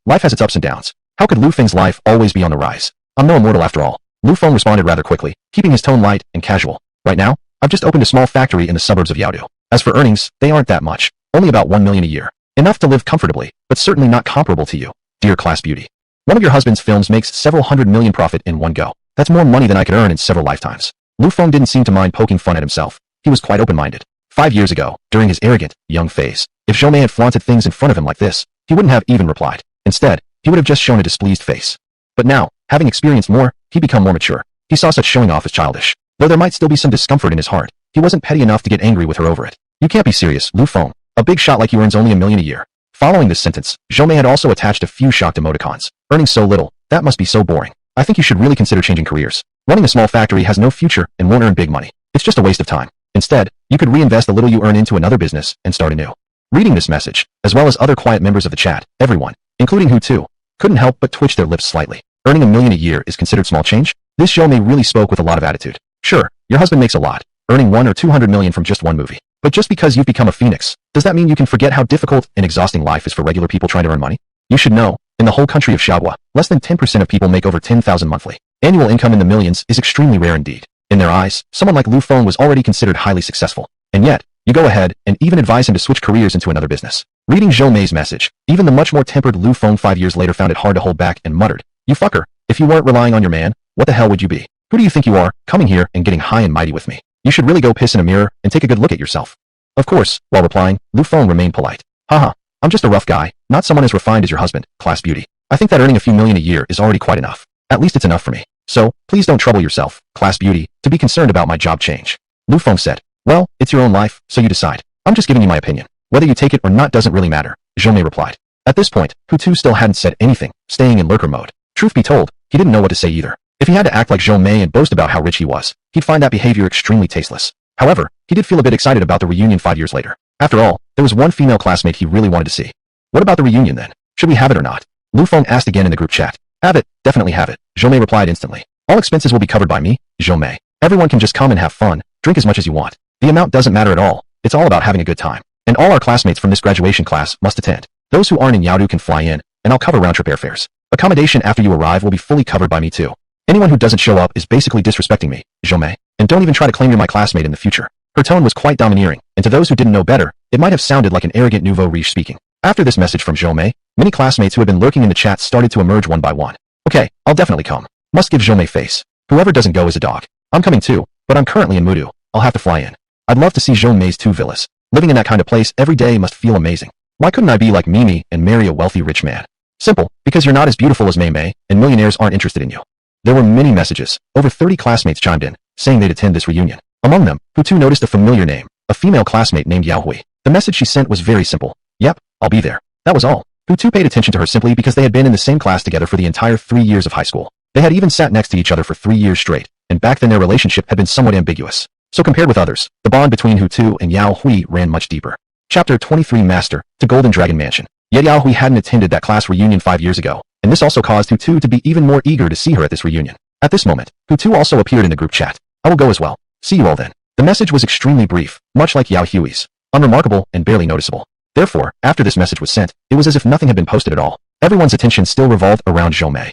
Life has its ups and downs. How could Lu Feng's life always be on the rise? I'm no immortal after all. Lu Feng responded rather quickly, keeping his tone light and casual. Right now, I've just opened a small factory in the suburbs of Yaodu. As for earnings, they aren't that much, only about 1 million a year. Enough to live comfortably, but certainly not comparable to you, dear class beauty. One of your husband's films makes several 100 million profit in one go. That's more money than I could earn in several lifetimes. Lu Feng didn't seem to mind poking fun at himself. He was quite open-minded. 5 years ago, during his arrogant, young phase, if Zhou Mei had flaunted things in front of him like this, he wouldn't have even replied. Instead, he would have just shown a displeased face. But now, having experienced more, he'd become more mature. He saw such showing off as childish. Though there might still be some discomfort in his heart, he wasn't petty enough to get angry with her over it. You can't be serious, Lu Feng. A big shot like you earns only 1 million a year. Following this sentence, Zhou Mei had also attached a few shocked emoticons. Earning so little, that must be so boring. I think you should really consider changing careers. Running a small factory has no future and won't earn big money. It's just a waste of time. Instead, you could reinvest the little you earn into another business and start anew. Reading this message, as well as other quiet members of the chat, everyone, including Hutu, couldn't help but twitch their lips slightly. Earning 1 million a year is considered small change? This Zhou Mei really spoke with a lot of attitude. Sure, your husband makes a lot, earning 1 or 200 million from just one movie. But just because you've become a phoenix, does that mean you can forget how difficult and exhausting life is for regular people trying to earn money? You should know, in the whole country of Shaohua, less than 10% of people make over 10,000 monthly. Annual income in the millions is extremely rare indeed. In their eyes, someone like Lu Feng was already considered highly successful. And yet, you go ahead and even advise him to switch careers into another business. Reading Zhou Mei's message, even the much more tempered Lu Feng 5 years later found it hard to hold back and muttered, "You fucker, if you weren't relying on your man, what the hell would you be? Who do you think you are, coming here and getting high and mighty with me? You should really go piss in a mirror and take a good look at yourself." Of course, while replying, Lu Feng remained polite. Haha, I'm just a rough guy, not someone as refined as your husband, class beauty. I think that earning a few million a year is already quite enough. At least it's enough for me. So, please don't trouble yourself, class beauty, to be concerned about my job change. Lu Feng said, well, it's your own life, so you decide. I'm just giving you my opinion. Whether you take it or not doesn't really matter, Zhou replied. At this point, Hutu still hadn't said anything, staying in lurker mode. Truth be told, he didn't know what to say either. If he had to act like Zhou and boast about how rich he was, he'd find that behavior extremely tasteless. However, he did feel a bit excited about the reunion 5 years later. After all, there was one female classmate he really wanted to see. What about the reunion then? Should we have it or not? Lu Feng asked again in the group chat. Have it, definitely have it, Zhou replied instantly. All expenses will be covered by me, Zhou. Everyone can just come and have fun, drink as much as you want. The amount doesn't matter at all, it's all about having a good time. And all our classmates from this graduation class must attend. Those who aren't in Yaodu can fly in, and I'll cover round-trip airfares. Accommodation after you arrive will be fully covered by me too. Anyone who doesn't show up is basically disrespecting me, Zhou, and don't even try to claim you're my classmate in the future. Her tone was quite domineering, and to those who didn't know better, it might have sounded like an arrogant nouveau riche speaking. After this message from Zhou, many classmates who had been lurking in the chat started to emerge one by one. Okay, I'll definitely come. Must give Zhou face. Whoever doesn't go is a dog. I'm coming too, but I'm currently in Mudu. I'll have to fly in. I'd love to see Zhou's 2 villas. Living in that kind of place every day must feel amazing. Why couldn't I be like Mimi and marry a wealthy rich man? Simple, because you're not as beautiful as Mei, and millionaires aren't interested in you. There were many messages. Over 30 classmates chimed in, saying they'd attend this reunion. Among them, Hutu noticed a familiar name, a female classmate named Yao Hui. The message she sent was very simple. Yep, I'll be there. That was all. Hutu paid attention to her simply because they had been in the same class together for the entire 3 years of high school. They had even sat next to each other for 3 years straight, and back then their relationship had been somewhat ambiguous. So compared with others, the bond between Hutu and Yao Hui ran much deeper. Chapter 23 Master, to Golden Dragon Mansion. Yet Yao Hui hadn't attended that class reunion 5 years ago, and this also caused Hutu to be even more eager to see her at this reunion. At this moment, Hutu also appeared in the group chat. I will go as well. See you all then. The message was extremely brief, much like Yao Hui's. Unremarkable and barely noticeable. Therefore, after this message was sent, it was as if nothing had been posted at all. Everyone's attention still revolved around Zhou.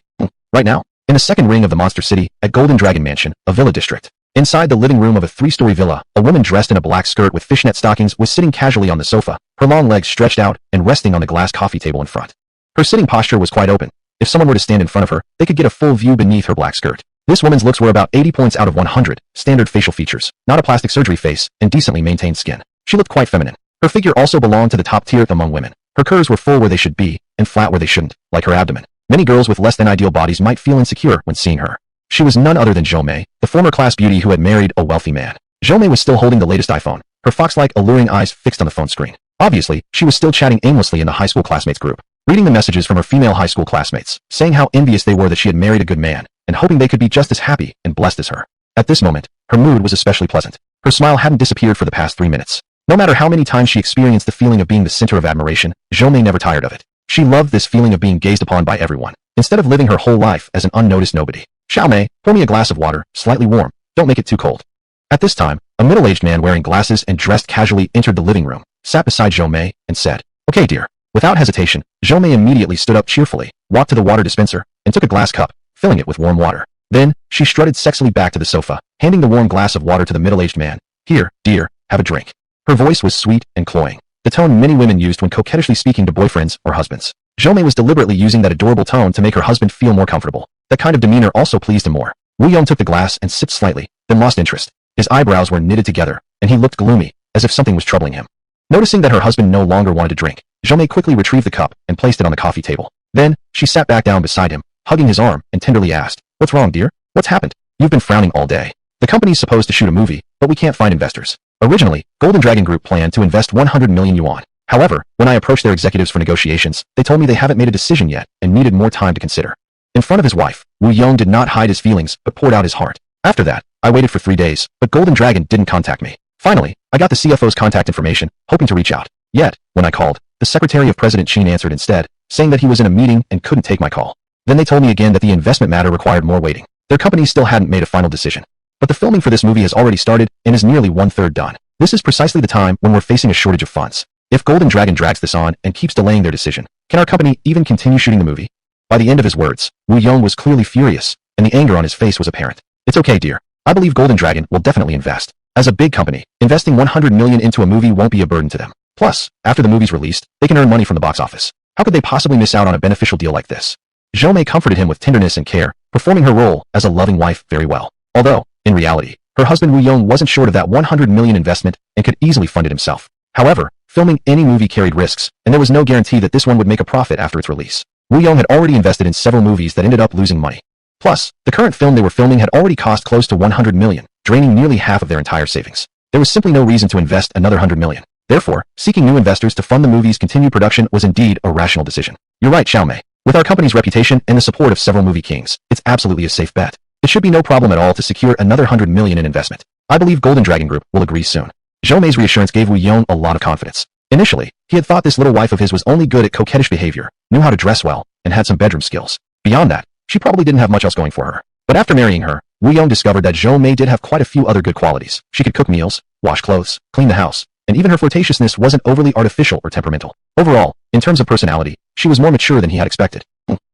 Right now, in the second ring of the Monster City, at Golden Dragon Mansion, a villa district. Inside the living room of a 3-story villa, a woman dressed in a black skirt with fishnet stockings was sitting casually on the sofa, her long legs stretched out and resting on the glass coffee table in front. Her sitting posture was quite open. If someone were to stand in front of her, they could get a full view beneath her black skirt. This woman's looks were about 80 points out of 100, standard facial features, not a plastic surgery face, and decently maintained skin. She looked quite feminine. Her figure also belonged to the top tier among women. Her curves were full where they should be, and flat where they shouldn't, like her abdomen. Many girls with less than ideal bodies might feel insecure when seeing her. She was none other than Zhou, the former class beauty who had married a wealthy man. Zhou was still holding the latest iPhone, her fox-like alluring eyes fixed on the phone screen. Obviously, she was still chatting aimlessly in the high school classmates group, reading the messages from her female high school classmates, saying how envious they were that she had married a good man, and hoping they could be just as happy and blessed as her. At this moment, her mood was especially pleasant. Her smile hadn't disappeared for the past 3 minutes. No matter how many times she experienced the feeling of being the center of admiration, Zhou never tired of it. She loved this feeling of being gazed upon by everyone, instead of living her whole life as an unnoticed nobody. Xiaomei, pour me a glass of water, slightly warm, don't make it too cold. At this time, a middle-aged man wearing glasses and dressed casually entered the living room, sat beside Zhou, and said, Okay dear. Without hesitation, Zhou immediately stood up cheerfully, walked to the water dispenser, and took a glass cup, filling it with warm water. Then, she strutted sexily back to the sofa, handing the warm glass of water to the middle-aged man. Here, dear, have a drink. Her voice was sweet and cloying, the tone many women used when coquettishly speaking to boyfriends or husbands. Zhou was deliberately using that adorable tone to make her husband feel more comfortable. That kind of demeanor also pleased him more. Wu Yong took the glass and sipped slightly, then lost interest. His eyebrows were knitted together, and he looked gloomy, as if something was troubling him. Noticing that her husband no longer wanted to drink, Zhou quickly retrieved the cup and placed it on the coffee table. Then, she sat back down beside him, hugging his arm, and tenderly asked, What's wrong, dear? What's happened? You've been frowning all day. The company's supposed to shoot a movie, but we can't find investors. Originally, Golden Dragon Group planned to invest 100 million yuan. However, when I approached their executives for negotiations, they told me they haven't made a decision yet and needed more time to consider. In front of his wife, Wu Yong did not hide his feelings but poured out his heart. After that, I waited for 3 days, but Golden Dragon didn't contact me. Finally, I got the CFO's contact information, hoping to reach out. Yet, when I called, the secretary of President Qin answered instead, saying that he was in a meeting and couldn't take my call. Then they told me again that the investment matter required more waiting. Their company still hadn't made a final decision. But the filming for this movie has already started and is nearly 1/3 done. This is precisely the time when we're facing a shortage of funds. If Golden Dragon drags this on and keeps delaying their decision, can our company even continue shooting the movie? By the end of his words, Wu Yong was clearly furious, and the anger on his face was apparent. It's okay, dear. I believe Golden Dragon will definitely invest. As a big company, investing 100 million into a movie won't be a burden to them. Plus, after the movie's released, they can earn money from the box office. How could they possibly miss out on a beneficial deal like this? Zhou comforted him with tenderness and care, performing her role as a loving wife very well. Although, in reality, her husband Wu Yong wasn't short of that 100 million investment and could easily fund it himself. However, filming any movie carried risks, and there was no guarantee that this one would make a profit after its release. Wu Yong had already invested in several movies that ended up losing money. Plus, the current film they were filming had already cost close to 100 million, draining nearly half of their entire savings. There was simply no reason to invest another 100 million. Therefore, seeking new investors to fund the movie's continued production was indeed a rational decision. You're right, Xiaomei. With our company's reputation and the support of several movie kings, it's absolutely a safe bet. It should be no problem at all to secure another 100 million in investment. I believe Golden Dragon Group will agree soon. Zhou Mei's reassurance gave Wu Yong a lot of confidence. Initially, he had thought this little wife of his was only good at coquettish behavior, knew how to dress well, and had some bedroom skills. Beyond that, she probably didn't have much else going for her. But after marrying her, Wu Yong discovered that Zhou Mei did have quite a few other good qualities. She could cook meals, wash clothes, clean the house, and even her flirtatiousness wasn't overly artificial or temperamental. Overall, in terms of personality, she was more mature than he had expected.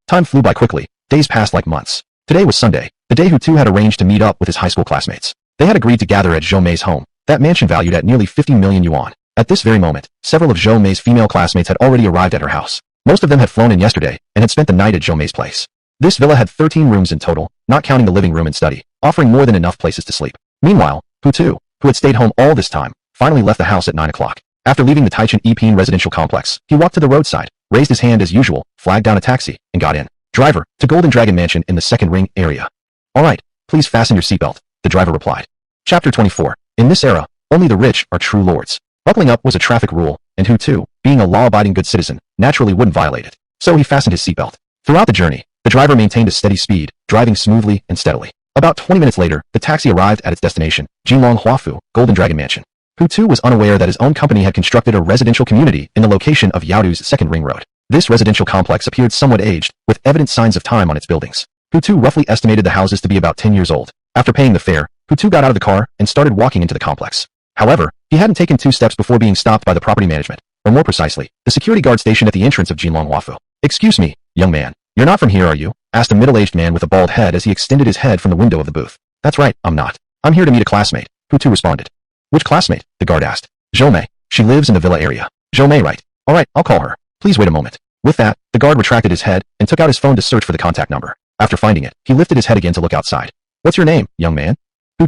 Time flew by quickly. Days passed like months. Today was Sunday, the day Hutu had arranged to meet up with his high school classmates. They had agreed to gather at Zhou Mei's home, that mansion valued at nearly 50 million yuan. At this very moment, several of Zhou Mei's female classmates had already arrived at her house. Most of them had flown in yesterday and had spent the night at Zhou Mei's place. This villa had 13 rooms in total, not counting the living room and study, offering more than enough places to sleep. Meanwhile, Hutu, who had stayed home all this time, finally left the house at 9 o'clock. After leaving the Taichan Epine residential complex, he walked to the roadside, raised his hand as usual, flagged down a taxi, and got in. Driver, to Golden Dragon Mansion in the second ring area. All right, please fasten your seatbelt, the driver replied. Chapter 24. In this era, only the rich are true lords. Buckling up was a traffic rule, and Hutu, being a law-abiding good citizen, naturally wouldn't violate it. So he fastened his seatbelt. Throughout the journey, the driver maintained a steady speed, driving smoothly and steadily. About 20 minutes later, the taxi arrived at its destination, Jinlong Huafu, Golden Dragon Mansion. Hutu was unaware that his own company had constructed a residential community in the location of Yaodu's second ring road. This residential complex appeared somewhat aged, with evident signs of time on its buildings. Hutu roughly estimated the houses to be about 10 years old. After paying the fare, Hutu got out of the car and started walking into the complex. However, he hadn't taken 2 steps before being stopped by the property management, or more precisely, the security guard stationed at the entrance of Jinlong Huafu. "Excuse me, young man, you're not from here, are you?" asked a middle-aged man with a bald head as he extended his head from the window of the booth. "That's right, I'm not. I'm here to meet a classmate," Hutu responded. "Which classmate?" the guard asked. "Zhou Mei. She lives in the villa area." "Zhou Mei, right. All right, I'll call her. Please wait a moment." With that, the guard retracted his head and took out his phone to search for the contact number. After finding it, he lifted his head again to look outside. "What's your name, young man?"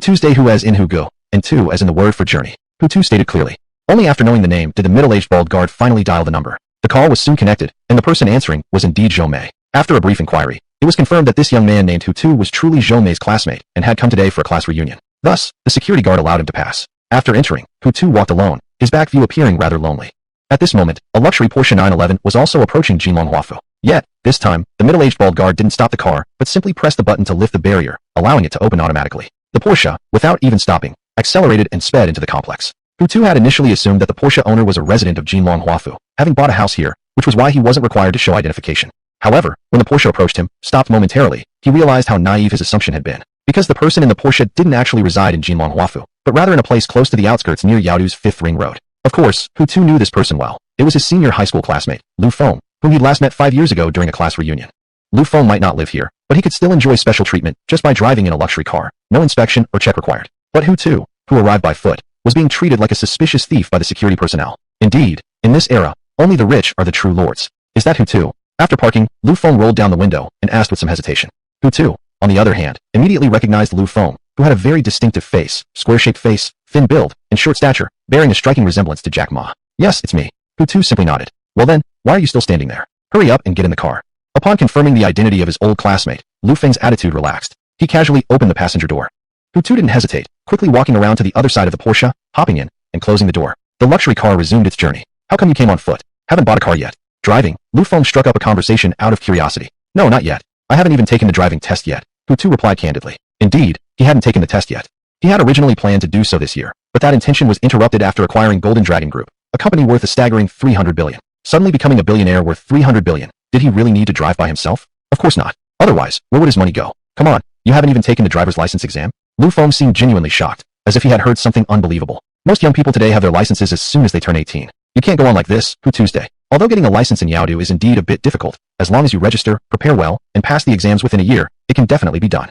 Tuesday, who as in Hugo, and two as in the word for journey. Hutu stated clearly. Only after knowing the name did the middle-aged bald guard finally dial the number. The call was soon connected, and the person answering was indeed Zhou Mei. After a brief inquiry, it was confirmed that this young man named Hutu was truly Zhou Mei's classmate and had come today for a class reunion. Thus, the security guard allowed him to pass. After entering, Hutu walked alone, his back view appearing rather lonely. At this moment, a luxury Porsche 911 was also approaching Jinlong Huafu. Yet, this time, the middle-aged bald guard didn't stop the car, but simply pressed the button to lift the barrier, allowing it to open automatically. The Porsche, without even stopping, accelerated and sped into the complex. Hutu had initially assumed that the Porsche owner was a resident of Jinlong Huafu, having bought a house here, which was why he wasn't required to show identification. However, when the Porsche approached him, stopped momentarily, he realized how naive his assumption had been. Because the person in the Porsche didn't actually reside in Jinlong Huafu, but rather in a place close to the outskirts near Yaodu's 5th Ring Road. Of course, Hutu knew this person well. It was his senior high school classmate, Lu Feng, whom he'd last met 5 years ago during a class reunion. Lu Feng might not live here, but he could still enjoy special treatment just by driving in a luxury car, no inspection or check required. But Hutu, who arrived by foot, was being treated like a suspicious thief by the security personnel. Indeed, in this era, only the rich are the true lords. Is that Hutu? After parking, Lu Feng rolled down the window and asked with some hesitation. Hutu, on the other hand, immediately recognized Lu Feng, who had a very distinctive face, square-shaped face, thin build, and short stature, bearing a striking resemblance to Jack Ma. "Yes, it's me." Hutu simply nodded. "Well then, why are you still standing there? Hurry up and get in the car." Upon confirming the identity of his old classmate, Lu Feng's attitude relaxed. He casually opened the passenger door. Hutu didn't hesitate, quickly walking around to the other side of the Porsche, hopping in, and closing the door. The luxury car resumed its journey. "How come you came on foot? Haven't bought a car yet?" Driving, Lu Feng struck up a conversation out of curiosity. "No, not yet. I haven't even taken the driving test yet," Hutu replied candidly. Indeed, he hadn't taken the test yet. He had originally planned to do so this year, but that intention was interrupted after acquiring Golden Dragon Group, a company worth a staggering 300 billion. Suddenly becoming a billionaire worth 300 billion. Did he really need to drive by himself? Of course not. Otherwise, where would his money go? "Come on, you haven't even taken the driver's license exam?" Lu Feng seemed genuinely shocked, as if he had heard something unbelievable. Most young people today have their licenses as soon as they turn 18. You can't go on like this, Tuesday. Although getting a license in Yaodu is indeed a bit difficult, as long as you register, prepare well, and pass the exams within a year, it can definitely be done.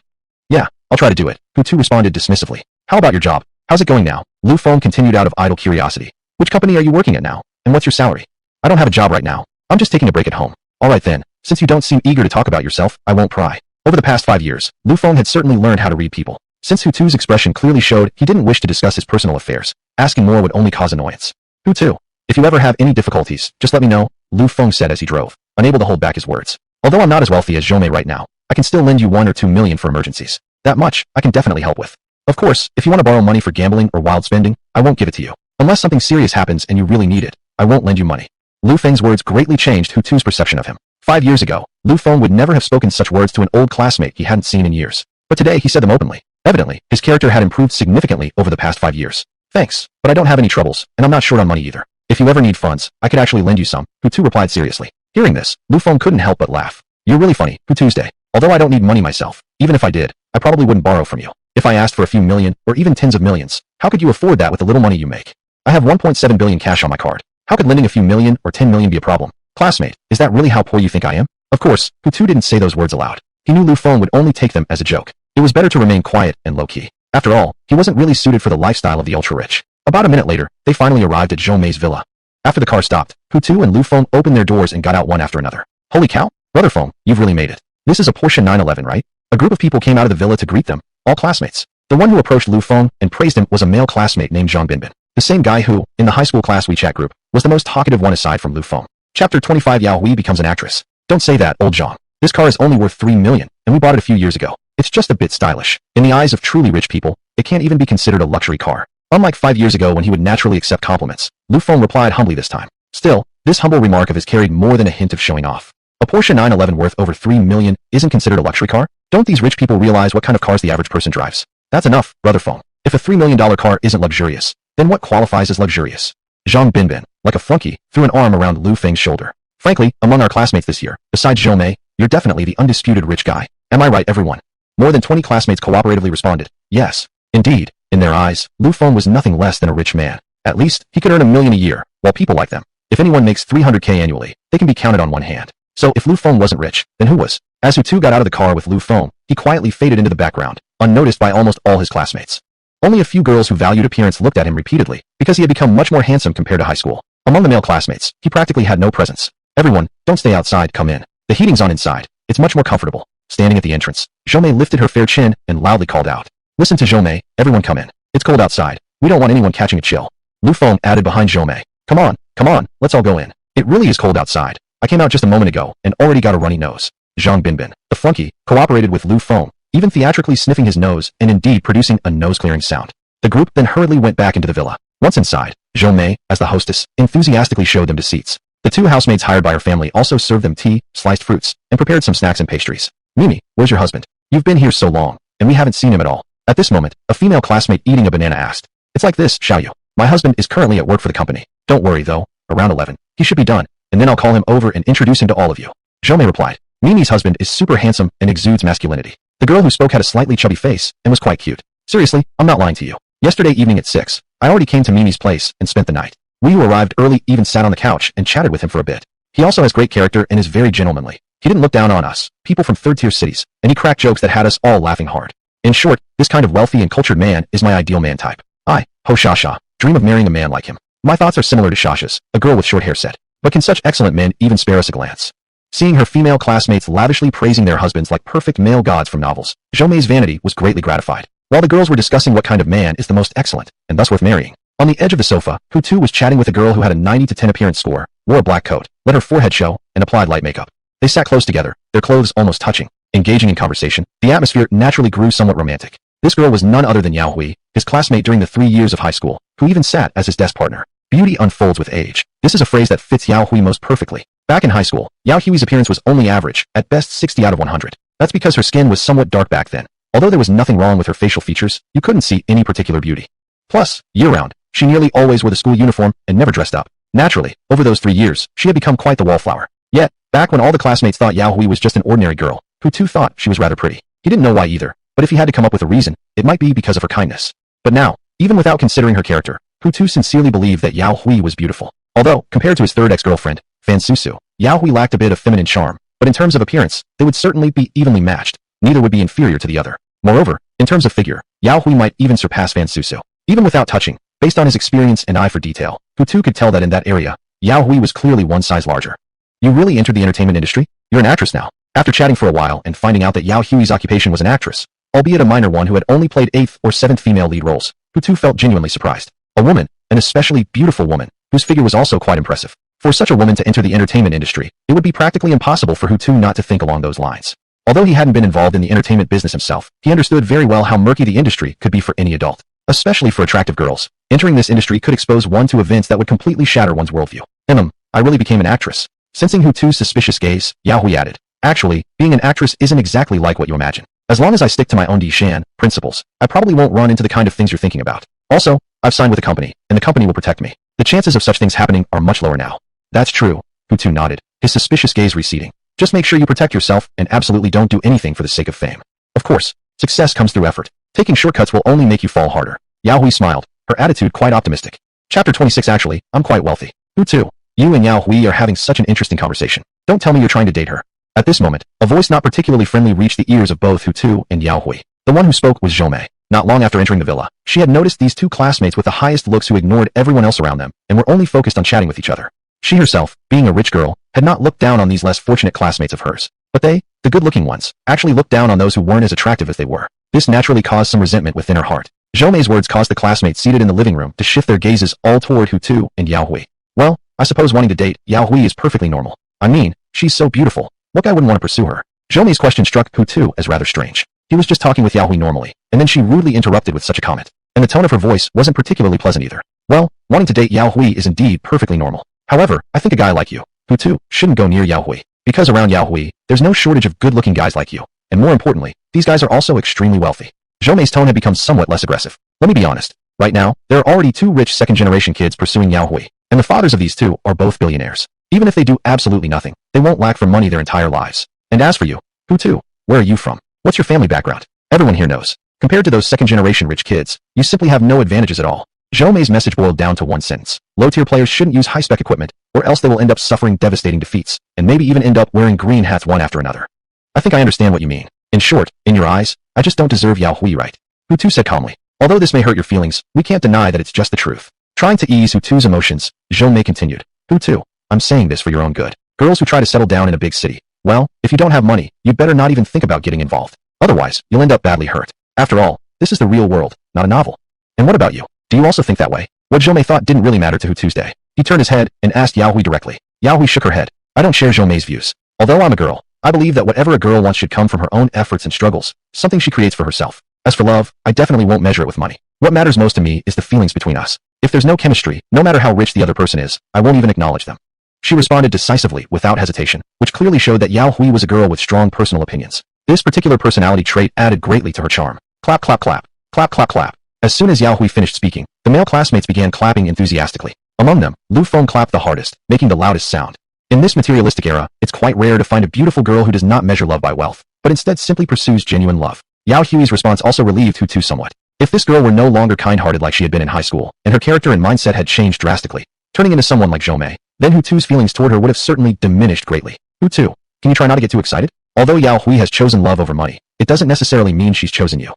"Yeah, I'll try to do it," Hutu responded dismissively. "How about your job? How's it going now?" Lu Feng continued out of idle curiosity. "Which company are you working at now? And what's your salary?" "I don't have a job right now. I'm just taking a break at home." "All right then, since you don't seem eager to talk about yourself, I won't pry." Over the past 5 years, Lu Feng had certainly learned how to read people. Since Hutu's expression clearly showed he didn't wish to discuss his personal affairs, asking more would only cause annoyance. "Hutu, if you ever have any difficulties, just let me know," Lu Feng said as he drove, unable to hold back his words. "Although I'm not as wealthy as Zhou Mei right now, I can still lend you 1 or 2 million for emergencies. That much, I can definitely help with. Of course, if you want to borrow money for gambling or wild spending, I won't give it to you." Unless something serious happens and you really need it, I won't lend you money. Lu Feng's words greatly changed Hutu's perception of him. 5 years ago, Lu Feng would never have spoken such words to an old classmate he hadn't seen in years. But today he said them openly. Evidently, his character had improved significantly over the past 5 years. Thanks, but I don't have any troubles, and I'm not short on money either. If you ever need funds, I could actually lend you some, Hutu replied seriously. Hearing this, Lu Feng couldn't help but laugh. You're really funny, Hutu's. Although I don't need money myself, even if I did, I probably wouldn't borrow from you. If I asked for a few million, or even tens of millions, how could you afford that with the little money you make? I have 1.7 billion cash on my card. How could lending a few million or 10 million be a problem? Classmate, is that really how poor you think I am? Of course, Hutu didn't say those words aloud. He knew Lu Feng would only take them as a joke. It was better to remain quiet and low-key. After all, he wasn't really suited for the lifestyle of the ultra-rich. About a minute later, they finally arrived at Zhou Mei's villa. After the car stopped, Hutu and Lu Feng opened their doors and got out one after another. Holy cow, Brother Feng, you've really made it. This is a Porsche 911, right? A group of people came out of the villa to greet them, all classmates. The one who approached Lu Feng and praised him was a male classmate named Zhang Binbin. The same guy who, in the high school class WeChat group, was the most talkative one aside from Lu Feng. Chapter 25 Yao Hui becomes an actress. Don't say that, old Zhang. This car is only worth 3 million, and we bought it a few years ago. It's just a bit stylish. In the eyes of truly rich people, it can't even be considered a luxury car. Unlike 5 years ago when he would naturally accept compliments, Lu Feng replied humbly this time. Still, this humble remark of his carried more than a hint of showing off. A Porsche 911 worth over 3 million isn't considered a luxury car? Don't these rich people realize what kind of cars the average person drives? That's enough, Brother Feng. If a $3 million car isn't luxurious, then what qualifies as luxurious? Zhang Binbin, like a flunky, threw an arm around Lu Feng's shoulder. Frankly, among our classmates this year, besides Zhou Mei, you're definitely the undisputed rich guy. Am I right, everyone? More than 20 classmates cooperatively responded, yes. Indeed, in their eyes, Lu Feng was nothing less than a rich man. At least, he could earn $1 million a year, while people like them. If anyone makes 300K annually, they can be counted on one hand. So if Lu Feng wasn't rich, then who was? As Hutu got out of the car with Lu Feng, he quietly faded into the background, unnoticed by almost all his classmates. Only a few girls who valued appearance looked at him repeatedly, because he had become much more handsome compared to high school. Among the male classmates, he practically had no presence. Everyone, don't stay outside, come in. The heating's on inside. It's much more comfortable. Standing at the entrance, Zhou Mei lifted her fair chin and loudly called out. Listen to Zhou Mei, everyone come in. It's cold outside. We don't want anyone catching a chill. Lu Feng added behind Zhou Mei. Come on, let's all go in. It really is cold outside. I came out just a moment ago and already got a runny nose. Zhang Binbin, the flunky, cooperated with Lu Feng, even theatrically sniffing his nose and indeed producing a nose-clearing sound. The group then hurriedly went back into the villa. Once inside, Zhou Mei, as the hostess, enthusiastically showed them to seats. The 2 housemaids hired by her family also served them tea, sliced fruits, and prepared some snacks and pastries. Mimi, where's your husband? You've been here so long, and we haven't seen him at all. At this moment, a female classmate eating a banana asked. It's like this, Xiaoyu. My husband is currently at work for the company. Don't worry though, around 11. He should be done, and then I'll call him over and introduce him to all of you. Zhou Mei replied. Mimi's husband is super handsome and exudes masculinity. The girl who spoke had a slightly chubby face and was quite cute. Seriously, I'm not lying to you. Yesterday evening at 6, I already came to Mimi's place and spent the night. We who arrived early even sat on the couch and chatted with him for a bit. He also has great character and is very gentlemanly. He didn't look down on us, people from third-tier cities, and he cracked jokes that had us all laughing hard. In short, this kind of wealthy and cultured man is my ideal man type. I, Ho Shasha, dream of marrying a man like him. My thoughts are similar to Shasha's, a girl with short hair said. But can such excellent men even spare us a glance? Seeing her female classmates lavishly praising their husbands like perfect male gods from novels, Zhou Mei's vanity was greatly gratified. While the girls were discussing what kind of man is the most excellent, and thus worth marrying, on the edge of the sofa, Hutu was chatting with a girl who had a 90 to 10 appearance score, wore a black coat, let her forehead show, and applied light makeup. They sat close together, their clothes almost touching. Engaging in conversation, the atmosphere naturally grew somewhat romantic. This girl was none other than Yao Hui, his classmate during the 3 years of high school, who even sat as his desk partner. Beauty unfolds with age. This is a phrase that fits Yao Hui most perfectly. Back in high school, Yao Hui's appearance was only average, at best 60 out of 100. That's because her skin was somewhat dark back then. Although there was nothing wrong with her facial features, you couldn't see any particular beauty. Plus, year-round, she nearly always wore the school uniform and never dressed up. Naturally, over those 3 years, she had become quite the wallflower. Yet, back when all the classmates thought Yao Hui was just an ordinary girl, Hutu thought she was rather pretty. He didn't know why either, but if he had to come up with a reason, it might be because of her kindness. But now, even without considering her character, Hutu sincerely believed that Yao Hui was beautiful. Although, compared to his third ex-girlfriend, Fan Susu, Yao Hui lacked a bit of feminine charm, but in terms of appearance, they would certainly be evenly matched. Neither would be inferior to the other. Moreover, in terms of figure, Yao Hui might even surpass Fan Susu. Even without touching, based on his experience and eye for detail, Hutu could tell that in that area, Yao Hui was clearly one size larger. You really entered the entertainment industry? You're an actress now. After chatting for a while and finding out that Yao Hui's occupation was an actress, albeit a minor one who had only played 8th or 7th female lead roles, Hutu felt genuinely surprised. A woman, an especially beautiful woman, whose figure was also quite impressive. For such a woman to enter the entertainment industry, it would be practically impossible for Hutu not to think along those lines. Although he hadn't been involved in the entertainment business himself, he understood very well how murky the industry could be for any adult, especially for attractive girls. Entering this industry could expose one to events that would completely shatter one's worldview. I really became an actress. Sensing Hutu's suspicious gaze, Yao Hui added, actually, being an actress isn't exactly like what you imagine. As long as I stick to my own Shan principles, I probably won't run into the kind of things you're thinking about. Also, I've signed with a company, and the company will protect me. The chances of such things happening are much lower now. That's true, Hutu nodded, his suspicious gaze receding. Just make sure you protect yourself and absolutely don't do anything for the sake of fame. Of course, success comes through effort. Taking shortcuts will only make you fall harder. Yao Hui smiled, her attitude quite optimistic. Chapter 26 Actually, I'm quite wealthy. Hutu, you and Yao Hui are having such an interesting conversation. Don't tell me you're trying to date her. At this moment, a voice not particularly friendly reached the ears of both Hutu and Yao Hui. The one who spoke was Zhomei. Not long after entering the villa, she had noticed these two classmates with the highest looks who ignored everyone else around them and were only focused on chatting with each other. She herself, being a rich girl, had not looked down on these less fortunate classmates of hers. But they, the good-looking ones, actually looked down on those who weren't as attractive as they were. This naturally caused some resentment within her heart. Zhomei's words caused the classmates seated in the living room to shift their gazes all toward Hutu and Yao Hui. Well, I suppose wanting to date Yao Hui is perfectly normal. I mean, she's so beautiful. What guy wouldn't want to pursue her? Zhomei's question struck Hutu as rather strange. He was just talking with Yao Hui normally, and then she rudely interrupted with such a comment. And the tone of her voice wasn't particularly pleasant either. Well, wanting to date Yao Hui is indeed perfectly normal. However, I think a guy like you, Hutu, shouldn't go near Yao Hui. Because around Yao Hui, there's no shortage of good-looking guys like you. And more importantly, these guys are also extremely wealthy. Zhomei's tone had become somewhat less aggressive. Let me be honest. Right now, there are already two rich second-generation kids pursuing Yao Hui, and the fathers of these two are both billionaires. Even if they do absolutely nothing, they won't lack for money their entire lives. And as for you, Hutu, where are you from? What's your family background? Everyone here knows. Compared to those second-generation rich kids, you simply have no advantages at all. Zhomei's message boiled down to one sentence. Low-tier players shouldn't use high-spec equipment, or else they will end up suffering devastating defeats, and maybe even end up wearing green hats one after another. I think I understand what you mean. In short, in your eyes, I just don't deserve Yao Hui, right? Hutu said calmly. Although this may hurt your feelings, we can't deny that it's just the truth. Trying to ease Hutu's emotions, Zhomei continued. Hutu, I'm saying this for your own good. Girls who try to settle down in a big city, well, if you don't have money, you'd better not even think about getting involved. Otherwise, you'll end up badly hurt. After all, this is the real world, not a novel. And what about you? Do you also think that way? What Zhomei thought didn't really matter to Hutu's day. He turned his head and asked Yao Hui directly. Yao Hui shook her head. I don't share Zhomei's views. Although I'm a girl, I believe that whatever a girl wants should come from her own efforts and struggles, something she creates for herself. As for love, I definitely won't measure it with money. What matters most to me is the feelings between us. If there's no chemistry, no matter how rich the other person is, I won't even acknowledge them. She responded decisively, without hesitation, which clearly showed that Yao Hui was a girl with strong personal opinions. This particular personality trait added greatly to her charm. Clap, clap, clap. Clap, clap, clap. As soon as Yao Hui finished speaking, the male classmates began clapping enthusiastically. Among them, Lu Feng clapped the hardest, making the loudest sound. In this materialistic era, it's quite rare to find a beautiful girl who does not measure love by wealth, but instead simply pursues genuine love. Yao Hui's response also relieved Hutu somewhat. If this girl were no longer kind-hearted like she had been in high school, and her character and mindset had changed drastically, turning into someone like Zhomei, then Hutu's feelings toward her would have certainly diminished greatly. Hutu, can you try not to get too excited? Although Yao Hui has chosen love over money, it doesn't necessarily mean she's chosen you.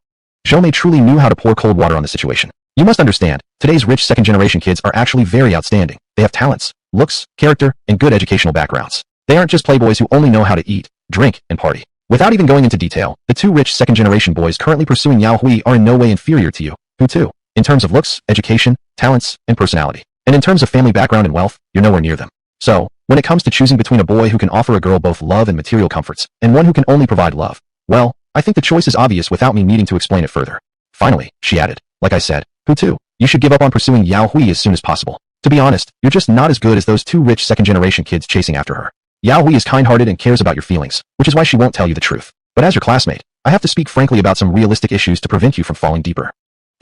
Zhomei truly knew how to pour cold water on the situation. You must understand, today's rich second-generation kids are actually very outstanding. They have talents, looks, character, and good educational backgrounds. They aren't just playboys who only know how to eat, drink, and party. Without even going into detail, the two rich second-generation boys currently pursuing Yao Hui are in no way inferior to you, Hutu, in terms of looks, education, talents, and personality. And in terms of family background and wealth, you're nowhere near them. So, when it comes to choosing between a boy who can offer a girl both love and material comforts, and one who can only provide love, well, I think the choice is obvious without me needing to explain it further. Finally, she added, like I said, Hutu, you should give up on pursuing Yao Hui as soon as possible. To be honest, you're just not as good as those two rich second-generation kids chasing after her. Yao Hui is kind-hearted and cares about your feelings, which is why she won't tell you the truth. But as your classmate, I have to speak frankly about some realistic issues to prevent you from falling deeper.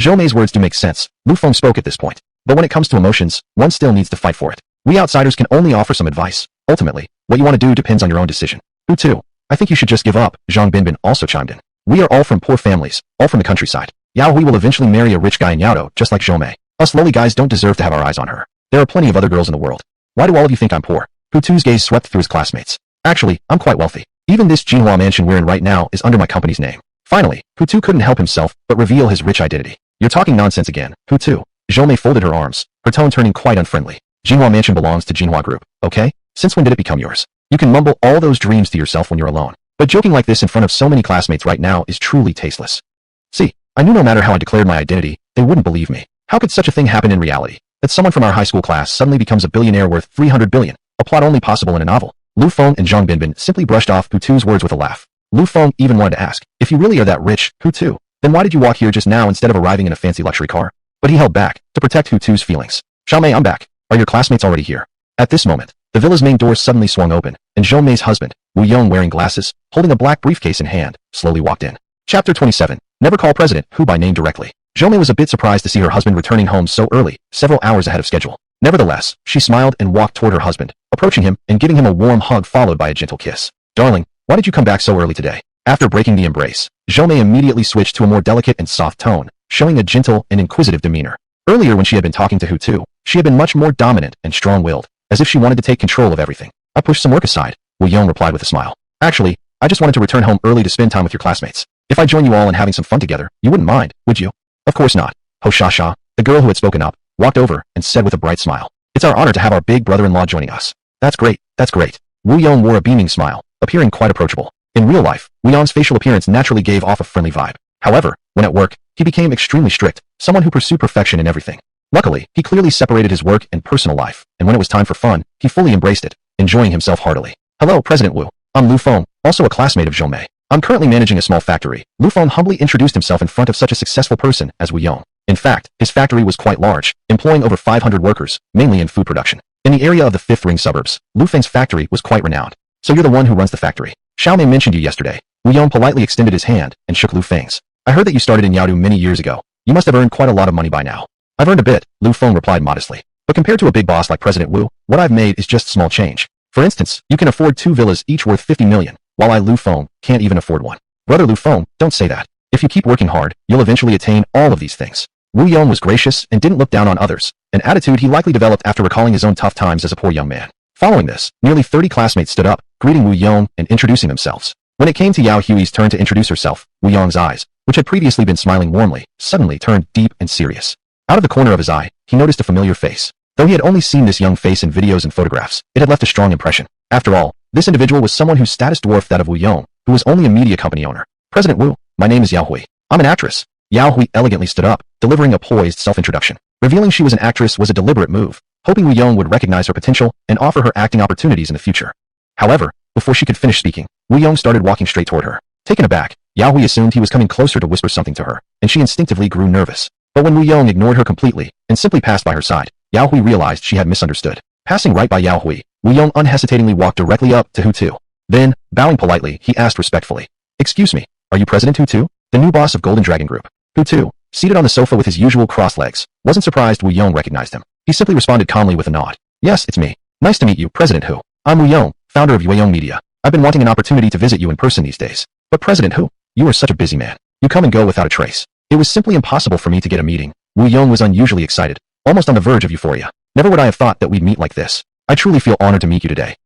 Zhomei's words do make sense. Lu Feng spoke at this point. But when it comes to emotions, one still needs to fight for it. We outsiders can only offer some advice. Ultimately, what you want to do depends on your own decision. Hutu, I think you should just give up, Zhang Binbin also chimed in. We are all from poor families, all from the countryside. Yao Hui will eventually marry a rich guy in Yaodo, just like Zhomei. Us lowly guys don't deserve to have our eyes on her. There are plenty of other girls in the world. Why do all of you think I'm poor? Hutu's gaze swept through his classmates. Actually, I'm quite wealthy. Even this Jinhua mansion we're in right now is under my company's name. Finally, Hutu couldn't help himself but reveal his rich identity. You're talking nonsense again, Hutu. Zhomei folded her arms, her tone turning quite unfriendly. Jinhua mansion belongs to Jinhua Group, okay? Since when did it become yours? You can mumble all those dreams to yourself when you're alone. But joking like this in front of so many classmates right now is truly tasteless. See, I knew no matter how I declared my identity, they wouldn't believe me. How could such a thing happen in reality? That someone from our high school class suddenly becomes a billionaire worth 300 billion, a plot only possible in a novel. Lu Feng and Zhang Binbin simply brushed off Hutu's words with a laugh. Lu Feng even wanted to ask, if you really are that rich, Hutu, then why did you walk here just now instead of arriving in a fancy luxury car? but he held back to protect Hutu's feelings. Xiaomei, I'm back. Are your classmates already here? At this moment, the villa's main door suddenly swung open, and Zhou Mei's husband, Wu Yong, wearing glasses, holding a black briefcase in hand, slowly walked in. Chapter 27. Never call President Hu by name directly. Zhou Mei was a bit surprised to see her husband returning home so early, several hours ahead of schedule. Nevertheless, she smiled and walked toward her husband, approaching him and giving him a warm hug followed by a gentle kiss. Darling, why did you come back so early today? After breaking the embrace, Zhou Mei immediately switched to a more delicate and soft tone, showing a gentle and inquisitive demeanor. Earlier when she had been talking to Hutu, she had been much more dominant and strong-willed, as if she wanted to take control of everything. I pushed some work aside, Wu Yong replied with a smile. Actually, I just wanted to return home early to spend time with your classmates. If I join you all in having some fun together, you wouldn't mind, would you? Of course not. Ho Sha, the girl who had spoken up, walked over and said with a bright smile. It's our honor to have our big brother-in-law joining us. That's great, that's great. Wu Yong wore a beaming smile, appearing quite approachable. In real life, Wu Yong's facial appearance naturally gave off a friendly vibe. However, when at work, he became extremely strict, someone who pursued perfection in everything. Luckily, he clearly separated his work and personal life, and when it was time for fun, he fully embraced it, enjoying himself heartily. Hello, President Wu. I'm Lu Feng, also a classmate of Zhou Mei. I'm currently managing a small factory. Lu Feng humbly introduced himself in front of such a successful person as Wu Yong. In fact, his factory was quite large, employing over 500 workers, mainly in food production. In the area of the Fifth Ring suburbs, Lu Feng's factory was quite renowned. So you're the one who runs the factory. Xiaomei mentioned you yesterday. Wu Yong politely extended his hand and shook Lu Feng's. I heard that you started in Yaodu many years ago. You must have earned quite a lot of money by now. I've earned a bit, Lu Feng replied modestly. But compared to a big boss like President Wu, what I've made is just small change. For instance, you can afford 2 villas each worth 50 million, while I, Lu Feng, can't even afford one. Brother Lu Feng, don't say that. If you keep working hard, you'll eventually attain all of these things. Wu Yong was gracious and didn't look down on others, an attitude he likely developed after recalling his own tough times as a poor young man. Following this, nearly 30 classmates stood up, greeting Wu Yong and introducing themselves. When it came to Yao Hui's turn to introduce herself, Wu Yong's eyes, which had previously been smiling warmly, suddenly turned deep and serious. Out of the corner of his eye, he noticed a familiar face. Though he had only seen this young face in videos and photographs, it had left a strong impression. After all, this individual was someone whose status dwarfed that of Wu Yong, who was only a media company owner. President Wu, my name is Yao Hui. I'm an actress. Yao Hui elegantly stood up, delivering a poised self-introduction. Revealing she was an actress was a deliberate move, hoping Wu Yong would recognize her potential and offer her acting opportunities in the future. However, before she could finish speaking, Wu Yong started walking straight toward her. Taken aback, Yao Hui assumed he was coming closer to whisper something to her, and she instinctively grew nervous. But when Wu Yong ignored her completely and simply passed by her side, Yao Hui realized she had misunderstood. Passing right by Yao Hui, Wu Yong unhesitatingly walked directly up to Hutu. Then, bowing politely, he asked respectfully, "Excuse me, are you President Hutu, the new boss of Golden Dragon Group?" Hutu, seated on the sofa with his usual crossed legs, wasn't surprised Wu Yong recognized him. He simply responded calmly with a nod. "Yes, it's me. Nice to meet you, President Hu. I'm Wu Yong, founder of Yueyong Media. I've been wanting an opportunity to visit you in person these days. But President Hu, you are such a busy man. You come and go without a trace. It was simply impossible for me to get a meeting." Wu Yong was unusually excited, almost on the verge of euphoria. "Never would I have thought that we'd meet like this. I truly feel honored to meet you today."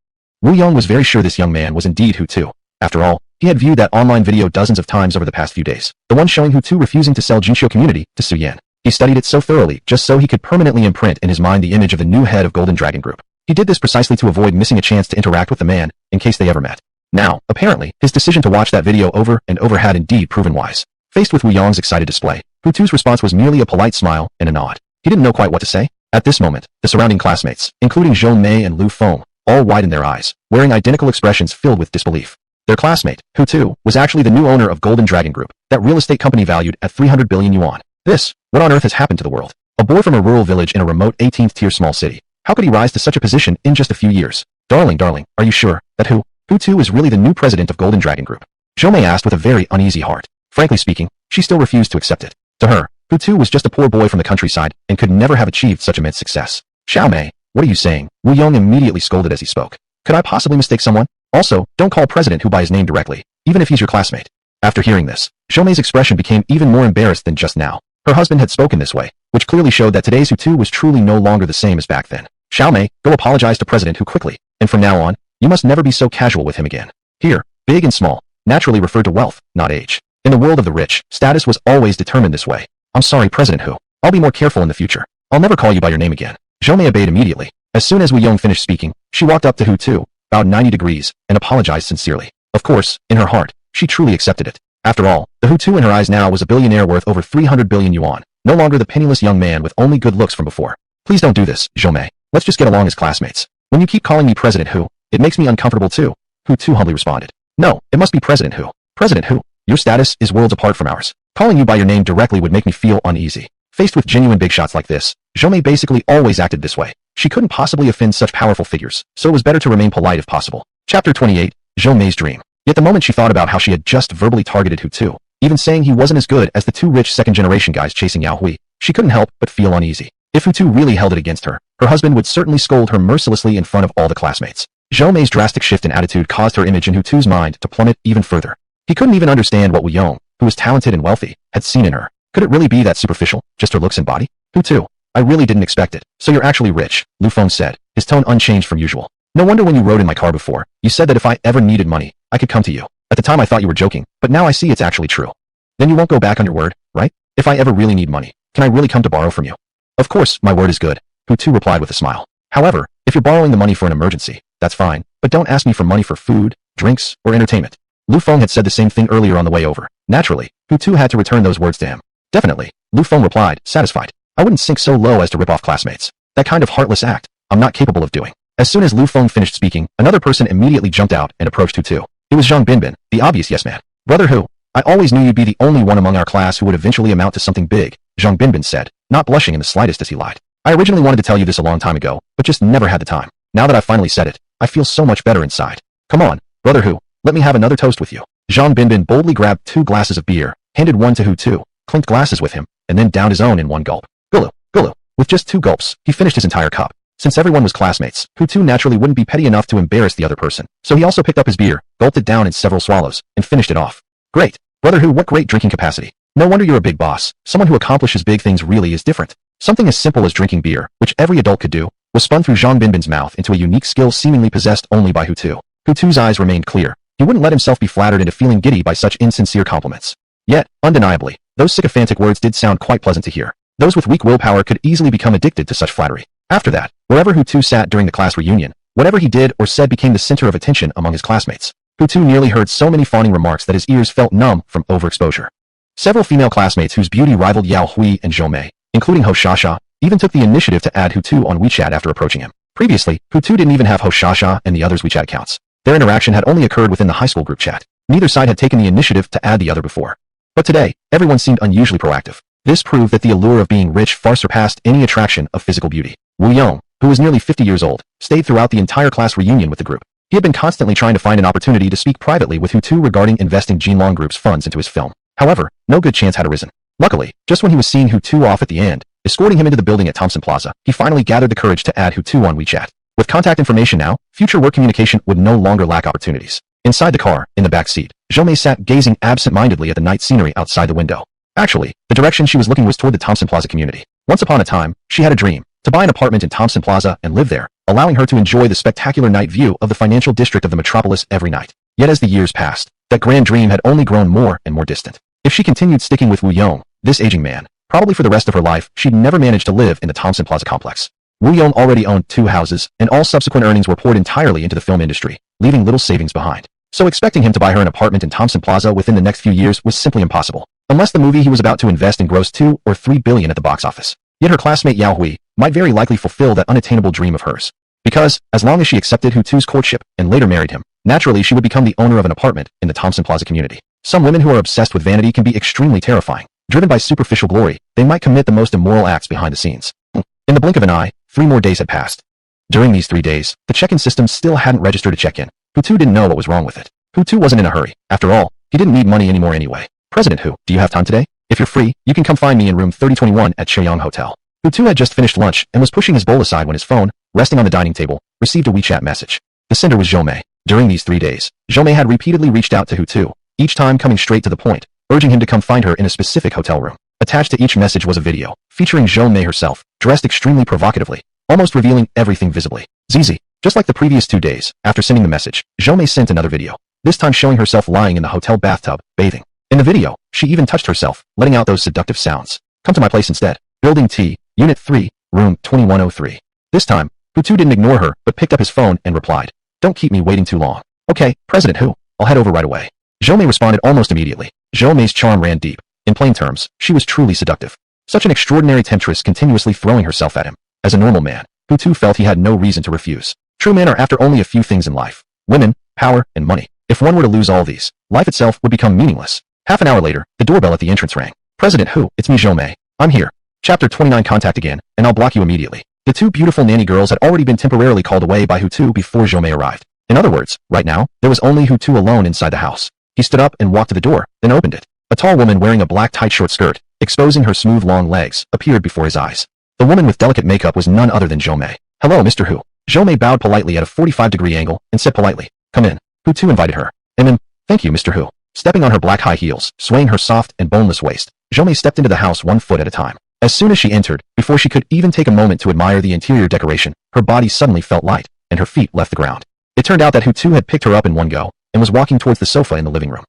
Wu Yong was very sure this young man was indeed Hutu. After all, he had viewed that online video dozens of times over the past few days, the one showing Hutu refusing to sell Junshio Community to Su Yan. He studied it so thoroughly just so he could permanently imprint in his mind the image of the new head of Golden Dragon Group. He did this precisely to avoid missing a chance to interact with the man, in case they ever met. Now, apparently, his decision to watch that video over and over had indeed proven wise. Faced with Wu Yong's excited display, Hutu's response was merely a polite smile and a nod. He didn't know quite what to say. At this moment, the surrounding classmates, including Zhou Mei and Lu Feng, all widened their eyes, wearing identical expressions filled with disbelief. Their classmate, Hutu, was actually the new owner of Golden Dragon Group, that real estate company valued at 300 billion yuan. What on earth has happened to the world? A boy from a rural village in a remote 18th tier small city. How could he rise to such a position in just a few years? Darling, are you sure that Hutu is really the new president of Golden Dragon Group? Zhou Mei asked with a very uneasy heart. Frankly speaking, she still refused to accept it. To her, Hutu was just a poor boy from the countryside and could never have achieved such immense success. "Xiaomei, what are you saying?" Wu Yong immediately scolded as he spoke. "Could I possibly mistake someone? Also, don't call President Hu by his name directly, even if he's your classmate." After hearing this, Zhou Mei's expression became even more embarrassed than just now. Her husband had spoken this way, which clearly showed that today's Hutu was truly no longer the same as back then. "Xiaomei, go apologize to President Hu quickly, and from now on, you must never be so casual with him again." Here, big and small, naturally referred to wealth, not age. In the world of the rich, status was always determined this way. "I'm sorry, President Hu. I'll be more careful in the future. I'll never call you by your name again." Zhou Mei obeyed immediately. As soon as Wu Yong finished speaking, she walked up to Hutu, bowed 90 degrees, and apologized sincerely. Of course, in her heart, she truly accepted it. After all, the Hutu in her eyes now was a billionaire worth over 300 billion yuan, no longer the penniless young man with only good looks from before. "Please don't do this, Zhou Mei. Let's just get along as classmates. When you keep calling me President Hu, it makes me uncomfortable too." Hutu humbly responded. "No, it must be President Hu. President Hu, your status is worlds apart from ours. Calling you by your name directly would make me feel uneasy." Faced with genuine big shots like this, Zhou basically always acted this way. She couldn't possibly offend such powerful figures, so it was better to remain polite if possible. Chapter 28, Zhou dream. Yet the moment she thought about how she had just verbally targeted Hutu, even saying he wasn't as good as the two rich second-generation guys chasing Yao Hui, she couldn't help but feel uneasy. If Hutu really held it against her, her husband would certainly scold her mercilessly in front of all the classmates. Zhou drastic shift in attitude caused her image in Hutu's mind to plummet even further. He couldn't even understand what Wu Yong, who was talented and wealthy, had seen in her. Could it really be that superficial, just her looks and body? Hutu, I really didn't expect it. So you're actually rich, Lu Feng said, his tone unchanged from usual. No wonder when you rode in my car before, you said that if I ever needed money, I could come to you. At the time I thought you were joking, but now I see it's actually true. Then you won't go back on your word, right? If I ever really need money, can I really come to borrow from you? Of course, my word is good, Hutu replied with a smile. However, if you're borrowing the money for an emergency, that's fine, but don't ask me for money for food, drinks, or entertainment. Lu Feng had said the same thing earlier on the way over. Naturally, Hutu had to return those words to him. Definitely, Lu Feng replied, satisfied. I wouldn't sink so low as to rip off classmates. That kind of heartless act, I'm not capable of doing. As soon as Lu Feng finished speaking, another person immediately jumped out and approached Hutu. It was Zhang Binbin, the obvious yes man. Brother Hu, I always knew you'd be the only one among our class who would eventually amount to something big, Zhang Binbin said, not blushing in the slightest as he lied. I originally wanted to tell you this a long time ago, but just never had the time. Now that I've finally said it, I feel so much better inside. Come on, Brother Hu, let me have another toast with you. Zhang Binbin boldly grabbed 2 glasses of beer, handed one to Hutu, clinked glasses with him, and then downed his own in one gulp. Gulu, gulu. With just 2 gulps, he finished his entire cup. Since everyone was classmates, Hutu naturally wouldn't be petty enough to embarrass the other person, so he also picked up his beer, gulped it down in several swallows, and finished it off. Great. Brother Hu, what great drinking capacity. No wonder you're a big boss. Someone who accomplishes big things really is different. Something as simple as drinking beer, which every adult could do, was spun through Zhang Binbin's mouth into a unique skill seemingly possessed only by Hutu. Hutu's eyes remained clear. He wouldn't let himself be flattered into feeling giddy by such insincere compliments. Yet, undeniably, those sycophantic words did sound quite pleasant to hear. Those with weak willpower could easily become addicted to such flattery. After that, wherever Hutu sat during the class reunion, whatever he did or said became the center of attention among his classmates. Hutu nearly heard so many fawning remarks that his ears felt numb from overexposure. Several female classmates whose beauty rivaled Yao Hui and Zhou, including Ho Shasha, even took the initiative to add Hutu on WeChat after approaching him. Previously, Hutu didn't even have Ho Shasha and the others' WeChat accounts. Their interaction had only occurred within the high school group chat. Neither side had taken the initiative to add the other before. But today, everyone seemed unusually proactive. This proved that the allure of being rich far surpassed any attraction of physical beauty. Wu Yong, who was nearly 50 years old, stayed throughout the entire class reunion with the group. He had been constantly trying to find an opportunity to speak privately with Hutu regarding investing Jinlong Group's funds into his film. However, no good chance had arisen. Luckily, just when he was seeing Hutu off at the end, escorting him into the building at Thompson Plaza, he finally gathered the courage to add Hutu on WeChat. With contact information now, future work communication would no longer lack opportunities. Inside the car, in the back seat, Zhou sat gazing absent-mindedly at the night scenery outside the window. Actually, the direction she was looking was toward the Thompson Plaza community. Once upon a time, she had a dream, to buy an apartment in Thompson Plaza and live there, allowing her to enjoy the spectacular night view of the financial district of the metropolis every night. Yet as the years passed, that grand dream had only grown more and more distant. If she continued sticking with Wu Yong, this aging man, probably for the rest of her life, she'd never manage to live in the Thompson Plaza complex. Wu Yong already owned 2 houses, and all subsequent earnings were poured entirely into the film industry, leaving little savings behind. So expecting him to buy her an apartment in Thompson Plaza within the next few years was simply impossible, unless the movie he was about to invest in grossed 2 or 3 billion at the box office. Yet her classmate Yao Hui might very likely fulfill that unattainable dream of hers. Because, as long as she accepted Hutu's courtship and later married him, naturally she would become the owner of an apartment in the Thompson Plaza community. Some women who are obsessed with vanity can be extremely terrifying. Driven by superficial glory, they might commit the most immoral acts behind the scenes. In the blink of an eye, 3 more days had passed. During these 3 days, the check-in system still hadn't registered a check-in. Hutu didn't know what was wrong with it. Hutu wasn't in a hurry. After all, he didn't need money anymore anyway. President Hu, do you have time today? If you're free, you can come find me in room 3021 at Cheyang Hotel. Hutu had just finished lunch and was pushing his bowl aside when his phone, resting on the dining table, received a WeChat message. The sender was Zhou. During these 3 days, Zhou had repeatedly reached out to Hutu, each time coming straight to the point, urging him to come find her in a specific hotel room. Attached to each message was a video, featuring Zhou herself, dressed extremely provocatively, almost revealing everything visibly. Zizi. Just like the previous 2 days, after sending the message, Zhou sent another video, this time showing herself lying in the hotel bathtub, bathing. In the video, she even touched herself, letting out those seductive sounds. Come to my place instead. Building T, Unit 3, Room 2103. This time, Hutu didn't ignore her, but picked up his phone and replied, "Don't keep me waiting too long." "Okay, President Hu, I'll head over right away." Zhou responded almost immediately. Zhou's charm ran deep. In plain terms, she was truly seductive. Such an extraordinary temptress continuously throwing herself at him. As a normal man, Hutu felt he had no reason to refuse. True men are after only a few things in life: women, power, and money. If one were to lose all these, life itself would become meaningless. Half an hour later, the doorbell at the entrance rang. "President Hu, it's me Zhou. I'm here." Chapter 29 Contact again, and I'll block you immediately. The two beautiful nanny girls had already been temporarily called away by Hutu before Jomei arrived. In other words, right now, there was only Hutu alone inside the house. He stood up and walked to the door, then opened it. A tall woman wearing a black tight short skirt, exposing her smooth long legs, appeared before his eyes. The woman with delicate makeup was none other than Jomei. Hello, Mr. Hu. Jomei bowed politely at a 45-degree angle and said politely, come in. Hutu invited her. Thank you, Mr. Hu. Stepping on her black high heels, swaying her soft and boneless waist, Jomei stepped into the house 1 foot at a time. As soon as she entered, before she could even take a moment to admire the interior decoration, her body suddenly felt light, and her feet left the ground. It turned out that Hutu had picked her up in one go, and was walking towards the sofa in the living room.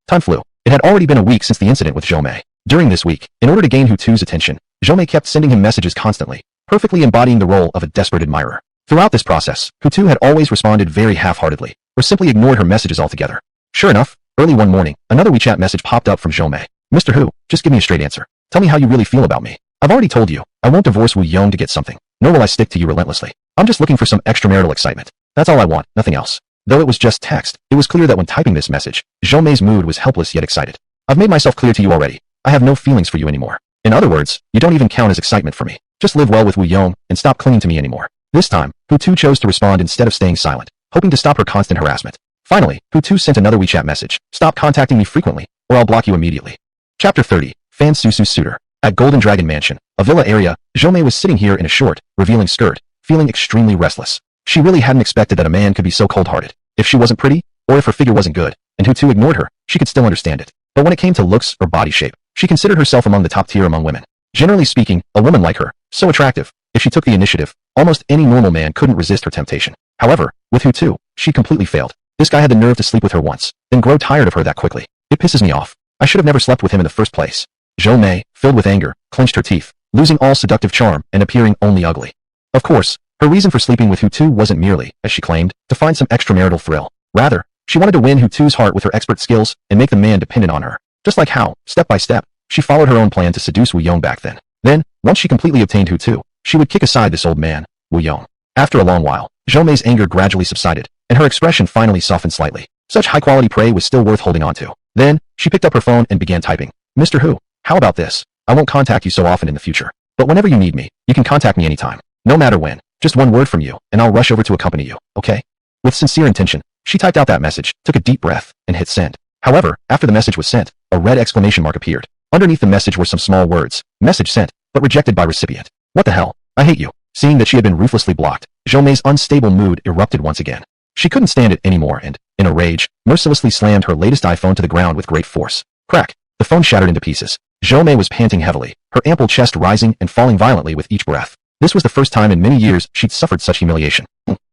Time flew. It had already been a week since the incident with Jomei. During this week, in order to gain Hutu's attention, Jomei kept sending him messages constantly, perfectly embodying the role of a desperate admirer. Throughout this process, Hutu had always responded very half-heartedly, or simply ignored her messages altogether. Sure enough, early one morning, another WeChat message popped up from Jomei. Mr. Hu, just give me a straight answer. Tell me how you really feel about me. I've already told you, I won't divorce Wu Yong to get something, nor will I stick to you relentlessly. I'm just looking for some extramarital excitement. That's all I want, nothing else. Though it was just text, it was clear that when typing this message, Jomei's mood was helpless yet excited. I've made myself clear to you already. I have no feelings for you anymore. In other words, you don't even count as excitement for me. Just live well with Wu Yong and stop clinging to me anymore. This time, Hutu chose to respond instead of staying silent, hoping to stop her constant harassment. Finally, Hutu sent another WeChat message. Stop contacting me frequently, or I'll block you immediately. Chapter 30. Fan Susu's Suitor. At Golden Dragon Mansion, a villa area, Jomei was sitting here in a short, revealing skirt, feeling extremely restless. She really hadn't expected that a man could be so cold-hearted. If she wasn't pretty, or if her figure wasn't good, and Hutu ignored her, she could still understand it. But when it came to looks or body shape, she considered herself among the top tier among women. Generally speaking, a woman like her, so attractive, if she took the initiative, almost any normal man couldn't resist her temptation. However, with Hutu, she completely failed. This guy had the nerve to sleep with her once, then grow tired of her that quickly. It pisses me off. I should have never slept with him in the first place. Jomei, filled with anger, clenched her teeth, losing all seductive charm and appearing only ugly. Of course, her reason for sleeping with Hutu wasn't merely, as she claimed, to find some extramarital thrill. Rather, she wanted to win Hutu's heart with her expert skills and make the man dependent on her. Just like how, step by step, she followed her own plan to seduce Wu Yong back then. Then, once she completely obtained Hutu, she would kick aside this old man, Wu Yong. After a long while, Jomei's anger gradually subsided, and her expression finally softened slightly. Such high-quality prey was still worth holding on to. Then, she picked up her phone and began typing. Mr. Hu, how about this? I won't contact you so often in the future. But whenever you need me, you can contact me anytime. No matter when. Just one word from you, and I'll rush over to accompany you, okay? With sincere intention, she typed out that message, took a deep breath, and hit send. However, after the message was sent, a red exclamation mark appeared. Underneath the message were some small words. Message sent, but rejected by recipient. What the hell? I hate you. Seeing that she had been ruthlessly blocked, Jomei's unstable mood erupted once again. She couldn't stand it anymore and, in a rage, mercilessly slammed her latest iPhone to the ground with great force. Crack! The phone shattered into pieces. Jomei was panting heavily, her ample chest rising and falling violently with each breath. This was the first time in many years she'd suffered such humiliation.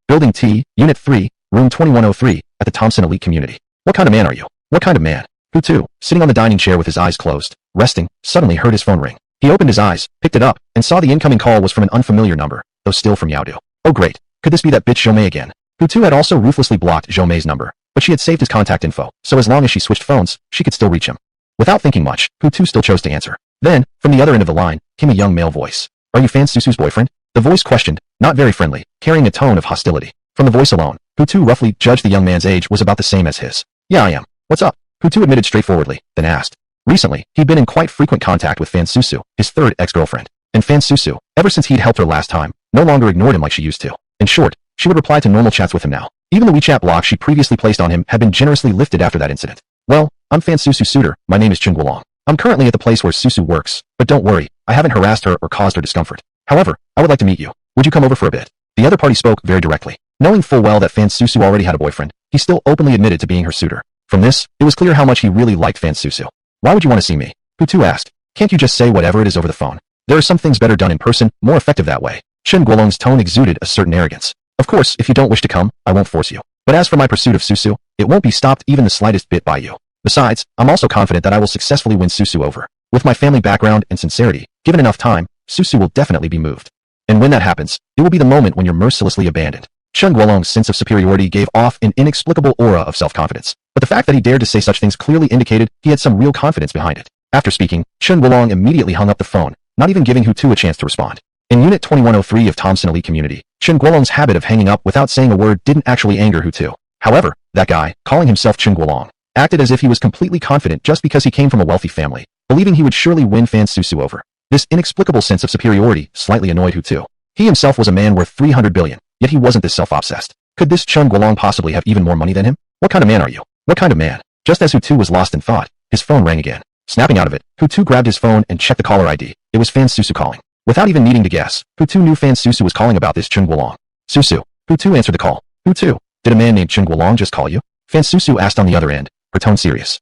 Building T, Unit 3, Room 2103, at the Thompson Elite Community. What kind of man are you? What kind of man? Hutu, sitting on the dining chair with his eyes closed, resting, suddenly heard his phone ring. He opened his eyes, picked it up, and saw the incoming call was from an unfamiliar number, though still from Yaodu. Oh great, could this be that bitch Jomei again? Hutu had also ruthlessly blocked Jomei's number, but she had saved his contact info, so as long as she switched phones, she could still reach him. Without thinking much, Hutu still chose to answer. Then, from the other end of the line, came a young male voice. Are you Fan Susu's boyfriend? The voice questioned, not very friendly, carrying a tone of hostility. From the voice alone, Hutu roughly judged the young man's age was about the same as his. Yeah, I am. What's up? Hutu admitted straightforwardly, then asked. Recently, he'd been in quite frequent contact with Fan Susu, his third ex-girlfriend. And Fan Susu, ever since he'd helped her last time, no longer ignored him like she used to. In short, she would reply to normal chats with him now. Even the WeChat block she previously placed on him had been generously lifted after that incident. Well, I'm Fan Susu's suitor, my name is Chen Guolong. I'm currently at the place where Susu works, but don't worry, I haven't harassed her or caused her discomfort. However, I would like to meet you. Would you come over for a bit? The other party spoke very directly. Knowing full well that Fan Susu already had a boyfriend, he still openly admitted to being her suitor. From this, it was clear how much he really liked Fan Susu. Why would you want to see me? Hutu asked. Can't you just say whatever it is over the phone? There are some things better done in person, more effective that way. Chen Guolong's tone exuded a certain arrogance. Of course, if you don't wish to come, I won't force you. But as for my pursuit of Susu, it won't be stopped even the slightest bit by you. Besides, I'm also confident that I will successfully win Susu over. With my family background and sincerity, given enough time, Susu will definitely be moved. And when that happens, it will be the moment when you're mercilessly abandoned. Chen Guolong's sense of superiority gave off an inexplicable aura of self-confidence. But the fact that he dared to say such things clearly indicated he had some real confidence behind it. After speaking, Chen Guolong immediately hung up the phone, not even giving Hutu a chance to respond. In Unit 2103 of Thompson Elite Community, Chen Guolong's habit of hanging up without saying a word didn't actually anger Hutu. However, that guy, calling himself Chen Guolong, acted as if he was completely confident just because he came from a wealthy family, believing he would surely win Fan Susu over. This inexplicable sense of superiority slightly annoyed Hutu. He himself was a man worth 300 billion, yet he wasn't this self-obsessed. Could this Chen Guolong possibly have even more money than him? What kind of man are you? What kind of man? Just as Hutu was lost in thought, his phone rang again. Snapping out of it, Hutu grabbed his phone and checked the caller ID. It was Fan Susu calling. Without even needing to guess, Hutu knew Fan Susu was calling about this Chen Guolong. Susu. Hutu answered the call. Hutu. Did a man named Chen Guolong just call you? Fan Susu asked on the other end, her tone serious.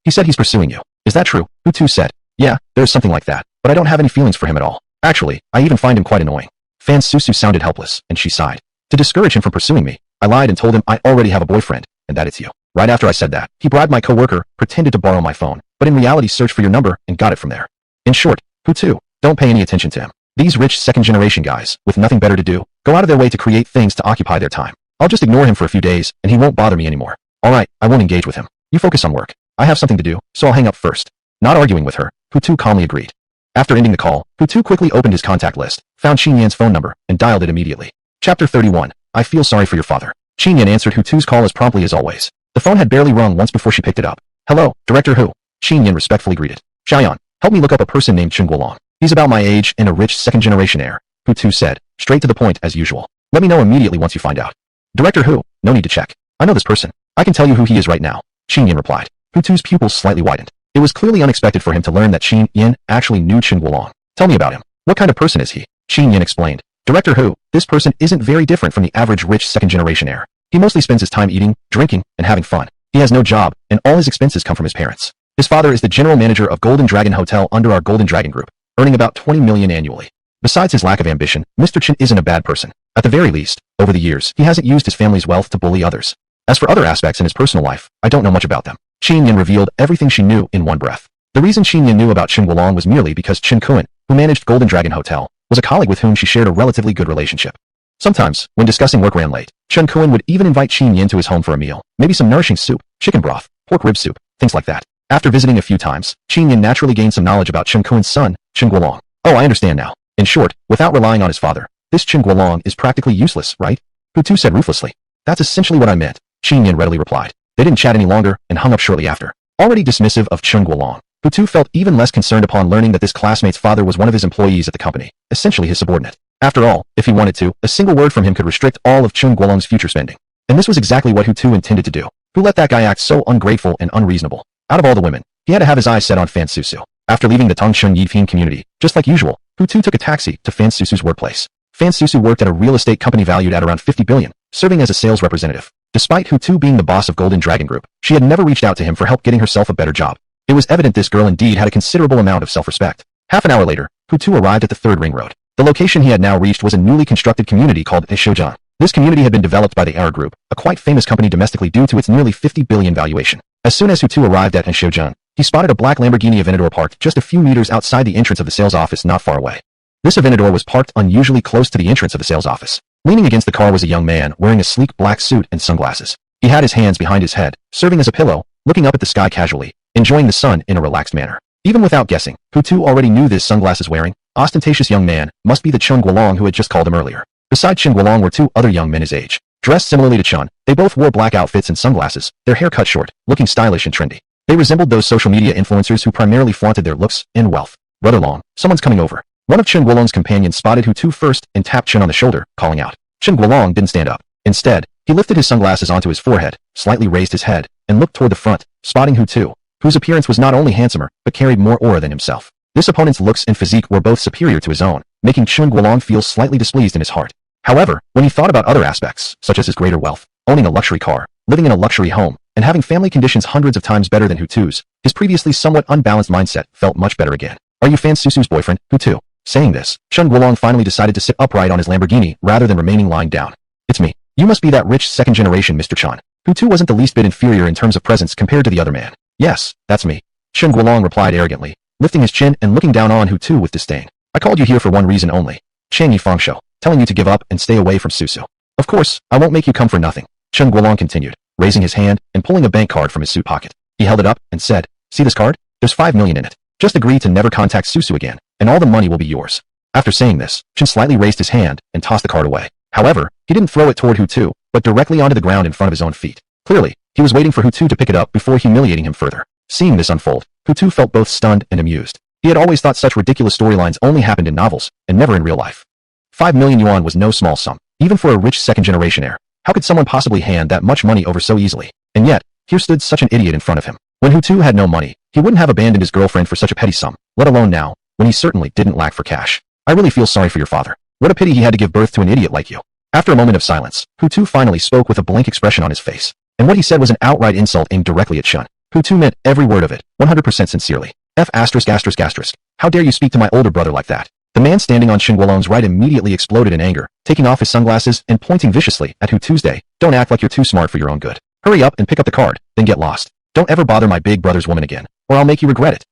He said he's pursuing you. Is that true? Hutu said. Yeah, there's something like that, but I don't have any feelings for him at all. Actually, I even find him quite annoying. Fan Susu sounded helpless, and she sighed. To discourage him from pursuing me, I lied and told him I already have a boyfriend, and that it's you. Right after I said that, he bribed my coworker, pretended to borrow my phone, but in reality searched for your number and got it from there. In short, Hutu, don't pay any attention to him. These rich second-generation guys, with nothing better to do, go out of their way to create things to occupy their time. I'll just ignore him for a few days, and he won't bother me anymore. Alright, I won't engage with him. You focus on work. I have something to do, so I'll hang up first. Not arguing with her, Hutu calmly agreed. After ending the call, Hutu quickly opened his contact list, found Qin Yan's phone number, and dialed it immediately. Chapter 31. I feel sorry for your father. Qin Yan answered Hutu's call as promptly as always. The phone had barely rung once before she picked it up. Hello, Director Hu. Qin Yan respectfully greeted. Xiaoyan, help me look up a person named Chen Guolong. He's about my age and a rich second-generation heir, Hutu said, straight to the point as usual. Let me know immediately once you find out. Director Hu, no need to check. I know this person. I can tell you who he is right now, Qin Yan replied. Hutu's pupils slightly widened. It was clearly unexpected for him to learn that Qin Yan actually knew Chen Guolong. Tell me about him. What kind of person is he? Qin Yan explained. Director Hu, this person isn't very different from the average rich second-generation heir. He mostly spends his time eating, drinking, and having fun. He has no job, and all his expenses come from his parents. His father is the general manager of Golden Dragon Hotel under our Golden Dragon Group, earning about 20 million annually. Besides his lack of ambition, Mr. Chen isn't a bad person. At the very least, over the years, he hasn't used his family's wealth to bully others. As for other aspects in his personal life, I don't know much about them. Qin Yan revealed everything she knew in one breath. The reason Qin Yan knew about Chen Guolong was merely because Chen Kuan, who managed Golden Dragon Hotel, was a colleague with whom she shared a relatively good relationship. Sometimes, when discussing work ran late, Chen Kuan would even invite Qin Yan to his home for a meal, maybe some nourishing soup, chicken broth, pork rib soup, things like that. After visiting a few times, Qin Yan naturally gained some knowledge about Chen Kuan's son, Chen Guolong. Oh, I understand now. In short, without relying on his father, this Chen Guolong is practically useless, right? Hutu said ruthlessly. That's essentially what I meant, Qin Yan readily replied. They didn't chat any longer and hung up shortly after. Already dismissive of Chen Guolong, Hutu felt even less concerned upon learning that this classmate's father was one of his employees at the company, essentially his subordinate. After all, if he wanted to, a single word from him could restrict all of Chen Guolong's future spending. And this was exactly what Hutu intended to do. Who let that guy act so ungrateful and unreasonable? Out of all the women, he had to have his eyes set on Fan Susu. After leaving the Tongchun Yifeng community, just like usual, Hutu took a taxi to Fan Susu's workplace. Fan Susu worked at a real estate company valued at around 50 billion, serving as a sales representative. Despite Hutu being the boss of Golden Dragon Group, she had never reached out to him for help getting herself a better job. It was evident this girl indeed had a considerable amount of self-respect. Half an hour later, Hutu arrived at the 3rd Ring Road. The location he had now reached was a newly constructed community called Heishoujian. This community had been developed by the Air Group, a quite famous company domestically due to its nearly 50 billion valuation. As soon as Hutu arrived at Heishoujian, he spotted a black Lamborghini Aventador parked just a few meters outside the entrance of the sales office not far away. This Aventador was parked unusually close to the entrance of the sales office. Leaning against the car was a young man wearing a sleek black suit and sunglasses. He had his hands behind his head, serving as a pillow, looking up at the sky casually, enjoying the sun in a relaxed manner. Even without guessing, Hutu already knew this sunglasses-wearing, ostentatious young man must be the Chen Guolong who had just called him earlier. Beside Chen Guolong were 2 other young men his age. Dressed similarly to Chen, they both wore black outfits and sunglasses, their hair cut short, looking stylish and trendy. They resembled those social media influencers who primarily flaunted their looks and wealth. Brother Long, someone's coming over. One of Chen Guolong's companions spotted Hutu first and tapped Chen on the shoulder, calling out. Chen Guolong didn't stand up. Instead, he lifted his sunglasses onto his forehead, slightly raised his head, and looked toward the front, spotting Hutu, whose appearance was not only handsomer, but carried more aura than himself. This opponent's looks and physique were both superior to his own, making Chen Guolong feel slightly displeased in his heart. However, when he thought about other aspects, such as his greater wealth, owning a luxury car, living in a luxury home, and having family conditions hundreds of times better than Hutu's, his previously somewhat unbalanced mindset felt much better again. Are you Fan Susu's boyfriend, Hutu? Saying this, Chen Guolong finally decided to sit upright on his Lamborghini rather than remaining lying down. It's me. You must be that rich second-generation Mr. Chen. Hutu wasn't the least bit inferior in terms of presence compared to the other man. Yes, that's me. Chen Guolong replied arrogantly, lifting his chin and looking down on Hutu with disdain. I called you here for one reason only. Chang Yifeng, telling you to give up and stay away from Susu. Of course, I won't make you come for nothing. Chen Guolong continued, raising his hand and pulling a bank card from his suit pocket. He held it up and said, see this card? There's 5 million in it. Just agree to never contact Susu again, and all the money will be yours. After saying this, Chen slightly raised his hand and tossed the card away. However, he didn't throw it toward Hutu, but directly onto the ground in front of his own feet. Clearly, he was waiting for Hutu to pick it up before humiliating him further. Seeing this unfold, Hutu felt both stunned and amused. He had always thought such ridiculous storylines only happened in novels, and never in real life. 5 million yuan was no small sum, even for a rich second-generation heir. How could someone possibly hand that much money over so easily? And yet, here stood such an idiot in front of him. When Hutu had no money, he wouldn't have abandoned his girlfriend for such a petty sum, let alone now, when he certainly didn't lack for cash. I really feel sorry for your father. What a pity he had to give birth to an idiot like you. After a moment of silence, Hutu finally spoke with a blank expression on his face. And what he said was an outright insult aimed directly at Chun. Hutu meant every word of it, 100% sincerely. How dare you speak to my older brother like that? The man standing on Chen Guolong's right immediately exploded in anger, taking off his sunglasses and pointing viciously at Hu Tuesday. Don't act like you're too smart for your own good. Hurry up and pick up the card, then get lost. Don't ever bother my big brother's woman again, or I'll make you regret it.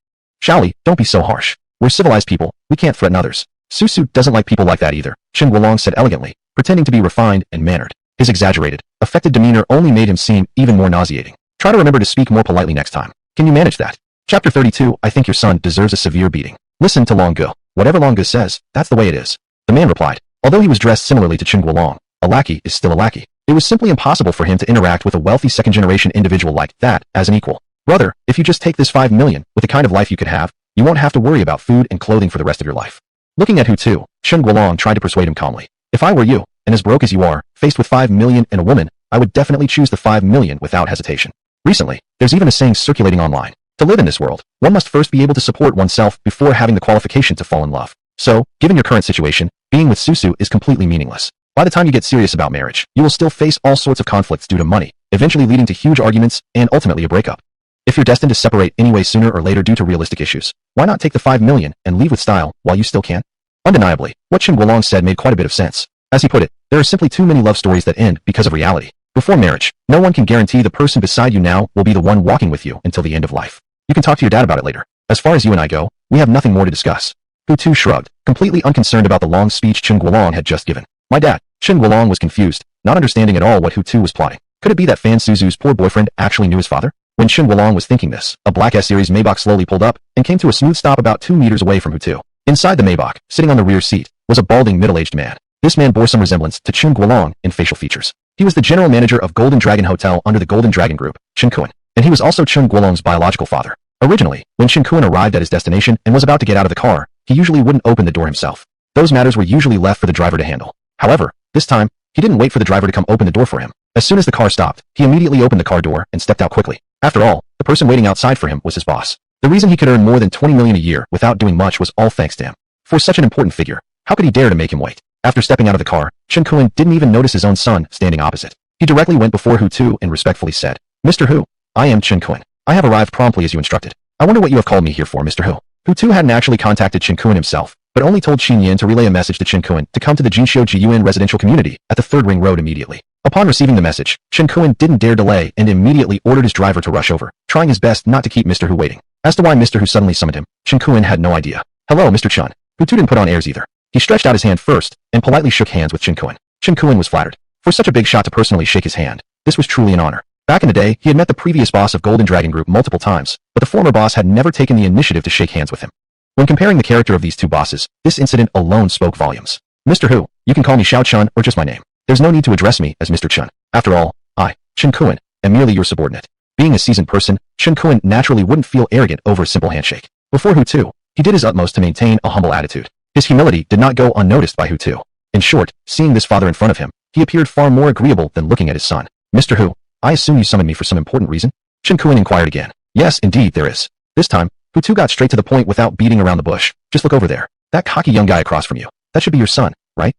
Shaoli, don't be so harsh. We're civilized people, we can't threaten others. Susu doesn't like people like that either, Chen Guolong said elegantly, pretending to be refined and mannered. His exaggerated, affected demeanor only made him seem even more nauseating. Try to remember to speak more politely next time. Can you manage that? Chapter 32, I think your son deserves a severe beating. Listen to Long Ge. Whatever Long Ge says, that's the way it is. The man replied. Although he was dressed similarly to Chen Guolong, a lackey is still a lackey. It was simply impossible for him to interact with a wealthy second-generation individual like that as an equal. Brother, if you just take this 5 million, with the kind of life you could have, you won't have to worry about food and clothing for the rest of your life. Looking at Hutu, Chen Guolong tried to persuade him calmly. If I were you, and as broke as you are, faced with 5 million and a woman, I would definitely choose the 5 million without hesitation. Recently, there's even a saying circulating online. To live in this world, one must first be able to support oneself before having the qualification to fall in love. So, given your current situation, being with Susu is completely meaningless. By the time you get serious about marriage, you will still face all sorts of conflicts due to money, eventually leading to huge arguments and ultimately a breakup. If you're destined to separate anyway sooner or later due to realistic issues, why not take the 5 million and leave with style while you still can? Undeniably, what Chen Guolong said made quite a bit of sense. As he put it, there are simply too many love stories that end because of reality. Before marriage, no one can guarantee the person beside you now will be the one walking with you until the end of life. You can talk to your dad about it later. As far as you and I go, we have nothing more to discuss. Hutu shrugged, completely unconcerned about the long speech Chen Guolong had just given. My dad, Chen Guolong was confused, not understanding at all what Hutu was plotting. Could it be that Fan Suzu's poor boyfriend actually knew his father? When Chen Guolong was thinking this, a black S-Series Maybach slowly pulled up and came to a smooth stop about 2 meters away from Hutu. Inside the Maybach, sitting on the rear seat, was a balding middle-aged man. This man bore some resemblance to Chen Guolong in facial features. He was the general manager of Golden Dragon Hotel under the Golden Dragon Group, Chen Kuan, and he was also Chen Guolong's biological father. Originally, when Chen Kuan arrived at his destination and was about to get out of the car, he usually wouldn't open the door himself. Those matters were usually left for the driver to handle. However, this time, he didn't wait for the driver to come open the door for him. As soon as the car stopped, he immediately opened the car door and stepped out quickly. After all, the person waiting outside for him was his boss. The reason he could earn more than 20 million a year without doing much was all thanks to him. For such an important figure, how could he dare to make him wait? After stepping out of the car, Chen Kuan didn't even notice his own son standing opposite. He directly went before Hutu and respectfully said, Mr. Hu, I am Chen Kuan. I have arrived promptly as you instructed. I wonder what you have called me here for, Mr. Hu. Hutu hadn't actually contacted Chen Kuan himself, but only told Xin Yin to relay a message to Chen Kuan to come to the Jinxiu Jiyuan residential community at the 3rd Ring Road immediately. Upon receiving the message, Chen Kuan didn't dare delay and immediately ordered his driver to rush over, trying his best not to keep Mr. Hu waiting. As to why Mr. Hu suddenly summoned him, Chen Kuan had no idea. Hello, Mr. Chun. Hutu didn't put on airs either. He stretched out his hand first and politely shook hands with Chen Kuan. Chen Kuan was flattered. For such a big shot to personally shake his hand, this was truly an honor. Back in the day, he had met the previous boss of Golden Dragon Group multiple times, but the former boss had never taken the initiative to shake hands with him. When comparing the character of these two bosses, this incident alone spoke volumes. Mr. Hu, you can call me Xiao Chun or just my name. There's no need to address me as Mr. Chun. After all, I, Chen Kuan, am merely your subordinate. Being a seasoned person, Chen Kuan naturally wouldn't feel arrogant over a simple handshake. Before Hutu, he did his utmost to maintain a humble attitude. His humility did not go unnoticed by Hutu. In short, seeing this father in front of him, he appeared far more agreeable than looking at his son. Mr. Hu, I assume you summoned me for some important reason? Chen Kuan inquired again. Yes, indeed, there is. This time, Hutu got straight to the point without beating around the bush. Just look over there. That cocky young guy across from you. That should be your son, right?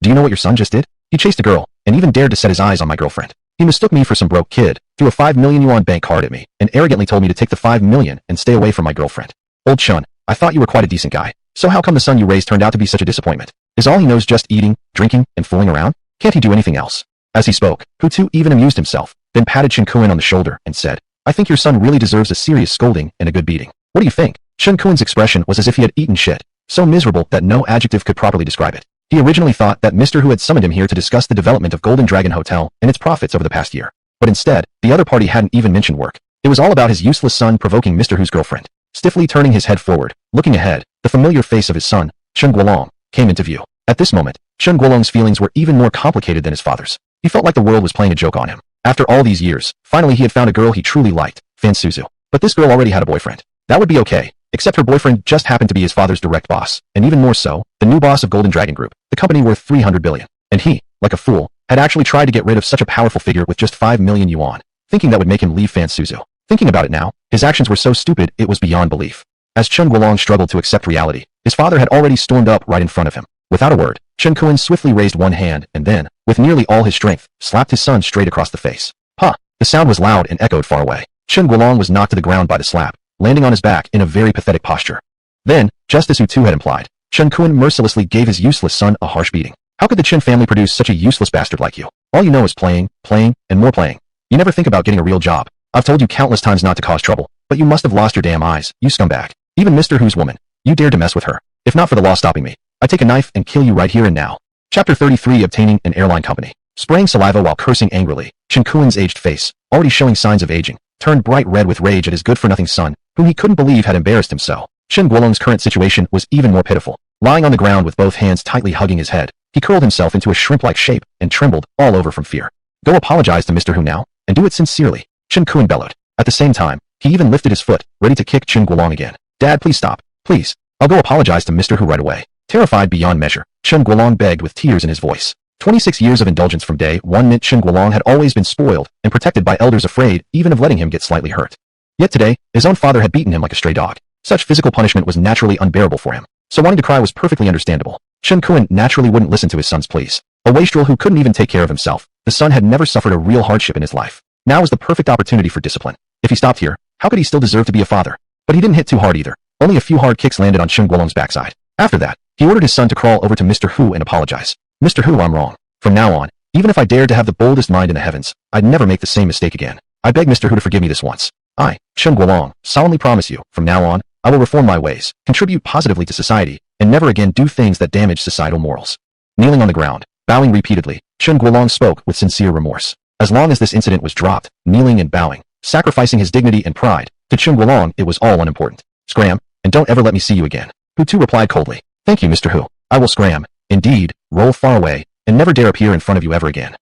Do you know what your son just did? He chased a girl, and even dared to set his eyes on my girlfriend. He mistook me for some broke kid, threw a 5 million yuan bank card at me, and arrogantly told me to take the 5 million and stay away from my girlfriend. Old Chun, I thought you were quite a decent guy. So how come the son you raised turned out to be such a disappointment? Is all he knows just eating, drinking, and fooling around? Can't he do anything else? As he spoke, Hutu even amused himself, then patted Chen Kuan on the shoulder and said, I think your son really deserves a serious scolding and a good beating. What do you think? Chen Kuan's expression was as if he had eaten shit, so miserable that no adjective could properly describe it. He originally thought that Mr. Hu had summoned him here to discuss the development of Golden Dragon Hotel and its profits over the past year. But instead, the other party hadn't even mentioned work. It was all about his useless son provoking Mr. Hu's girlfriend. Stiffly turning his head forward, looking ahead, the familiar face of his son, Chen Guolong, came into view. At this moment, Chen Guolong's feelings were even more complicated than his father's. He felt like the world was playing a joke on him. After all these years, finally he had found a girl he truly liked, Fan Suzu. But this girl already had a boyfriend. That would be okay, except her boyfriend just happened to be his father's direct boss, and even more so, the new boss of Golden Dragon Group, the company worth 300 billion. And he, like a fool, had actually tried to get rid of such a powerful figure with just 5 million yuan, thinking that would make him leave Fan Suzu. Thinking about it now, his actions were so stupid it was beyond belief. As Chen Guolong struggled to accept reality, his father had already stormed up right in front of him. Without a word, Chen Kuan swiftly raised one hand and then, with nearly all his strength, slapped his son straight across the face. "Huh!" The sound was loud and echoed far away. Chen Guolong was knocked to the ground by the slap, landing on his back in a very pathetic posture. Then, just as Hutu had implied, Chen Kuan mercilessly gave his useless son a harsh beating. "How could the Chen family produce such a useless bastard like you? All you know is playing, playing, and more playing. You never think about getting a real job. I've told you countless times not to cause trouble, but you must have lost your damn eyes, you scumbag. Even Mr. Hu's woman. You dared to mess with her. If not for the law stopping me, I'd take a knife and kill you right here and now." Chapter 33 Obtaining an Airline Company. Spraying saliva while cursing angrily, Chen Kuan's aged face, already showing signs of aging, turned bright red with rage at his good-for-nothing son, whom he couldn't believe had embarrassed him so. Chen Guolong's current situation was even more pitiful. Lying on the ground with both hands tightly hugging his head, he curled himself into a shrimp-like shape and trembled all over from fear. "Go apologize to Mr. Hu now, and do it sincerely," Chen Kuan bellowed. At the same time, he even lifted his foot, ready to kick Chen Guolong again. "Dad, please stop. Please. I'll go apologize to Mr. Hu right away." Terrified beyond measure, Chen Guolong begged with tears in his voice. 26 years of indulgence from day one meant Chen Guolong had always been spoiled and protected by elders afraid even of letting him get slightly hurt. Yet today, his own father had beaten him like a stray dog. Such physical punishment was naturally unbearable for him, so wanting to cry was perfectly understandable. Chen Kuan naturally wouldn't listen to his son's pleas. A wastrel who couldn't even take care of himself, the son had never suffered a real hardship in his life. Now was the perfect opportunity for discipline. If he stopped here, how could he still deserve to be a father? But he didn't hit too hard either. Only a few hard kicks landed on Chen Guolong's backside. After that, he ordered his son to crawl over to Mr. Hu and apologize. "Mr. Hu, I'm wrong. From now on, even if I dared to have the boldest mind in the heavens, I'd never make the same mistake again. I beg Mr. Hu to forgive me this once. I, Chen Guolong, solemnly promise you, from now on, I will reform my ways, contribute positively to society, and never again do things that damage societal morals." Kneeling on the ground, bowing repeatedly, Chen Guolong spoke with sincere remorse. As long as this incident was dropped, kneeling and bowing, sacrificing his dignity and pride, to Chen Guolong it was all unimportant. "Scram, and don't ever let me see you again." Hutu replied coldly. "Thank you, Mr. Hu. I will scram, indeed, roll far away, and never dare appear in front of you ever again."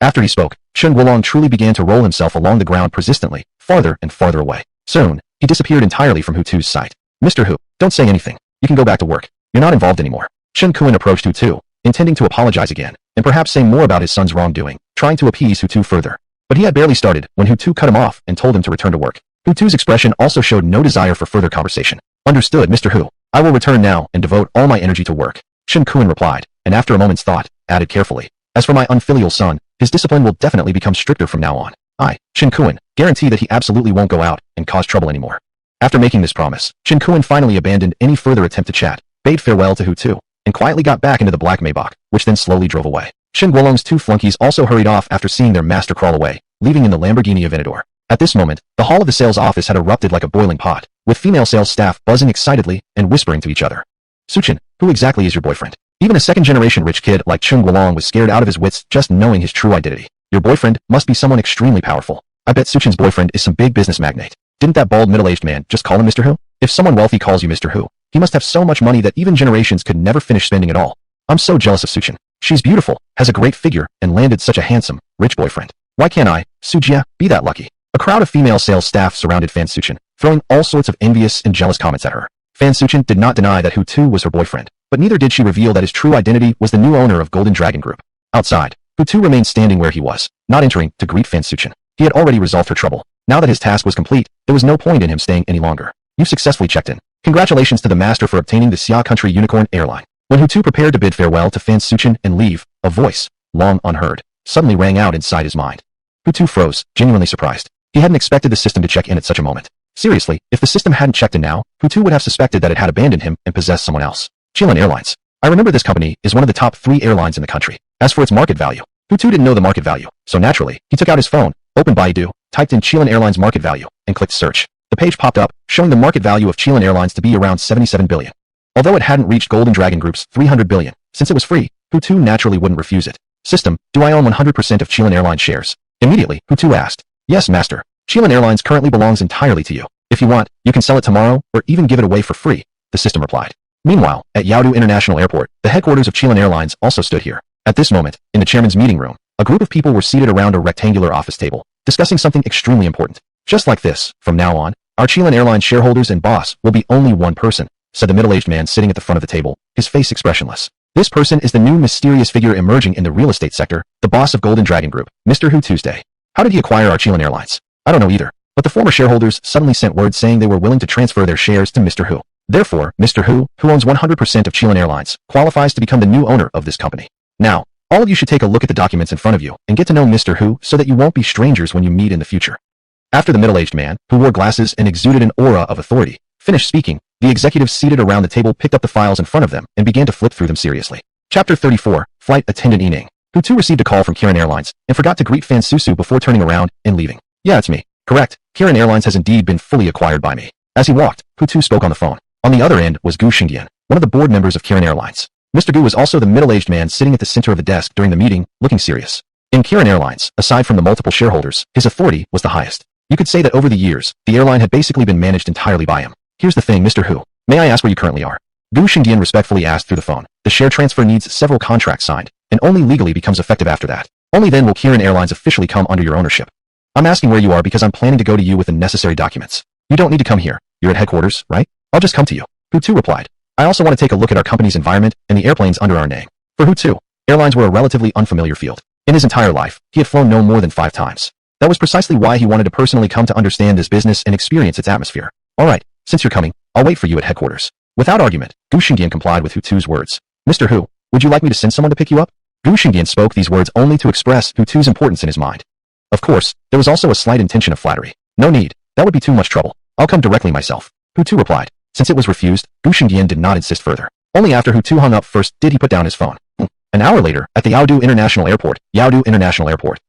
After he spoke, Chen Guolong truly began to roll himself along the ground persistently, farther and farther away. Soon, he disappeared entirely from Hutu's sight. "Mr. Hu, don't say anything. You can go back to work. You're not involved anymore." Chen Kuan approached Hutu, intending to apologize again, and perhaps say more about his son's wrongdoing, trying to appease Hutu further. But he had barely started when Hutu cut him off and told him to return to work. Hutu's expression also showed no desire for further conversation. "Understood, Mr. Hu. I will return now and devote all my energy to work," Chen Kuan replied, and after a moment's thought, added carefully, "As for my unfilial son, his discipline will definitely become stricter from now on. I, Chen Kuan, guarantee that he absolutely won't go out and cause trouble anymore." After making this promise, Chen Kuan finally abandoned any further attempt to chat, bade farewell to Hutu, and quietly got back into the black Maybach, which then slowly drove away. Chen Guolong's two flunkies also hurried off after seeing their master crawl away, leaving in the Lamborghini Aventador. At this moment, the hall of the sales office had erupted like a boiling pot, with female sales staff buzzing excitedly and whispering to each other. "Suchin, who exactly is your boyfriend?" Even a second-generation rich kid like Chen Guolong was scared out of his wits just knowing his true identity. "Your boyfriend must be someone extremely powerful. I bet Suchin's boyfriend is some big business magnate. Didn't that bald middle-aged man just call him Mr. Hu? If someone wealthy calls you Mr. Hu, he must have so much money that even generations could never finish spending it all. I'm so jealous of Suchin. She's beautiful, has a great figure, and landed such a handsome, rich boyfriend. Why can't I, Sujia, be that lucky?" A crowd of female sales staff surrounded Fan Suchin, throwing all sorts of envious and jealous comments at her. Fan Suchin did not deny that Hutu was her boyfriend, but neither did she reveal that his true identity was the new owner of Golden Dragon Group. Outside, Hutu remained standing where he was, not entering to greet Fan Suchin. He had already resolved her trouble. Now that his task was complete, there was no point in him staying any longer. "You've successfully checked in. Congratulations to the master for obtaining the Xia Country Unicorn Airline." When Hutu prepared to bid farewell to Fan Suchin and leave, a voice, long unheard, suddenly rang out inside his mind. Hutu froze, genuinely surprised. He hadn't expected the system to check in at such a moment. Seriously, if the system hadn't checked in now, Hutu would have suspected that it had abandoned him and possessed someone else. Chilean Airlines. I remember this company is one of the top 3 airlines in the country. As for its market value, Hutu didn't know the market value, so naturally, he took out his phone, opened Baidu, typed in Chilean Airlines market value, and clicked search. The page popped up, showing the market value of Chilean Airlines to be around 77 billion. Although it hadn't reached Golden Dragon Group's 300 billion, since it was free, Hutu naturally wouldn't refuse it. "System, do I own 100% of Chilean Airlines shares?" Immediately, Hutu asked. "Yes, master. Chilean Airlines currently belongs entirely to you. If you want, you can sell it tomorrow, or even give it away for free," the system replied. Meanwhile, at Yaodu International Airport, the headquarters of Chilean Airlines also stood here. At this moment, in the chairman's meeting room, a group of people were seated around a rectangular office table, discussing something extremely important. Just like this, from now on, Our Chilean Airlines shareholders and boss will be only one person, said the middle-aged man sitting at the front of the table, his face expressionless. This person is the new mysterious figure emerging in the real estate sector, the boss of Golden Dragon Group, Mr. Hu Tuesday. How did he acquire our Chilean Airlines? I don't know either, but the former shareholders suddenly sent word saying they were willing to transfer their shares to Mr. Hu. Therefore, Mr. Hu owns 100% of Chilean Airlines, qualifies to become the new owner of this company. Now, all of you should take a look at the documents in front of you and get to know Mr. Hu so that you won't be strangers when you meet in the future. After the middle-aged man, who wore glasses and exuded an aura of authority, finished speaking, the executives seated around the table picked up the files in front of them and began to flip through them seriously. Chapter 34, Flight Attendant Yining. Hutu received a call from Kirin Airlines and forgot to greet Fan Susu before turning around and leaving. Yeah, it's me. Correct. Kirin Airlines has indeed been fully acquired by me. As he walked, Hutu spoke on the phone. On the other end was Gu Xingyan, one of the board members of Kirin Airlines. Mr. Gu was also the middle-aged man sitting at the center of the desk during the meeting, looking serious. In Kirin Airlines, aside from the multiple shareholders, his authority was the highest. You could say that over the years, the airline had basically been managed entirely by him. Here's the thing, Mr. Hu. May I ask where you currently are? Gu Xingyan respectfully asked through the phone. The share transfer needs several contracts signed, and only legally becomes effective after that. Only then will Kirin Airlines officially come under your ownership. I'm asking where you are because I'm planning to go to you with the necessary documents. You don't need to come here. You're at headquarters, right? I'll just come to you. Hutu replied. I also want to take a look at our company's environment and the airplanes under our name. For Hutu, airlines were a relatively unfamiliar field. In his entire life, he had flown no more than 5 times. That was precisely why he wanted to personally come to understand this business and experience its atmosphere. All right, since you're coming, I'll wait for you at headquarters. Without argument, Gu Xingyan complied with Hutu's words. Mr. Hu, would you like me to send someone to pick you up? Gu Xingyan spoke these words only to express Hutu's importance in his mind. Of course, there was also a slight intention of flattery. No need, that would be too much trouble. I'll come directly myself. Hutu replied. Since it was refused, Gu Xingyan did not insist further. Only after Hutu hung up first did he put down his phone. An hour later, at the Yaodu International Airport,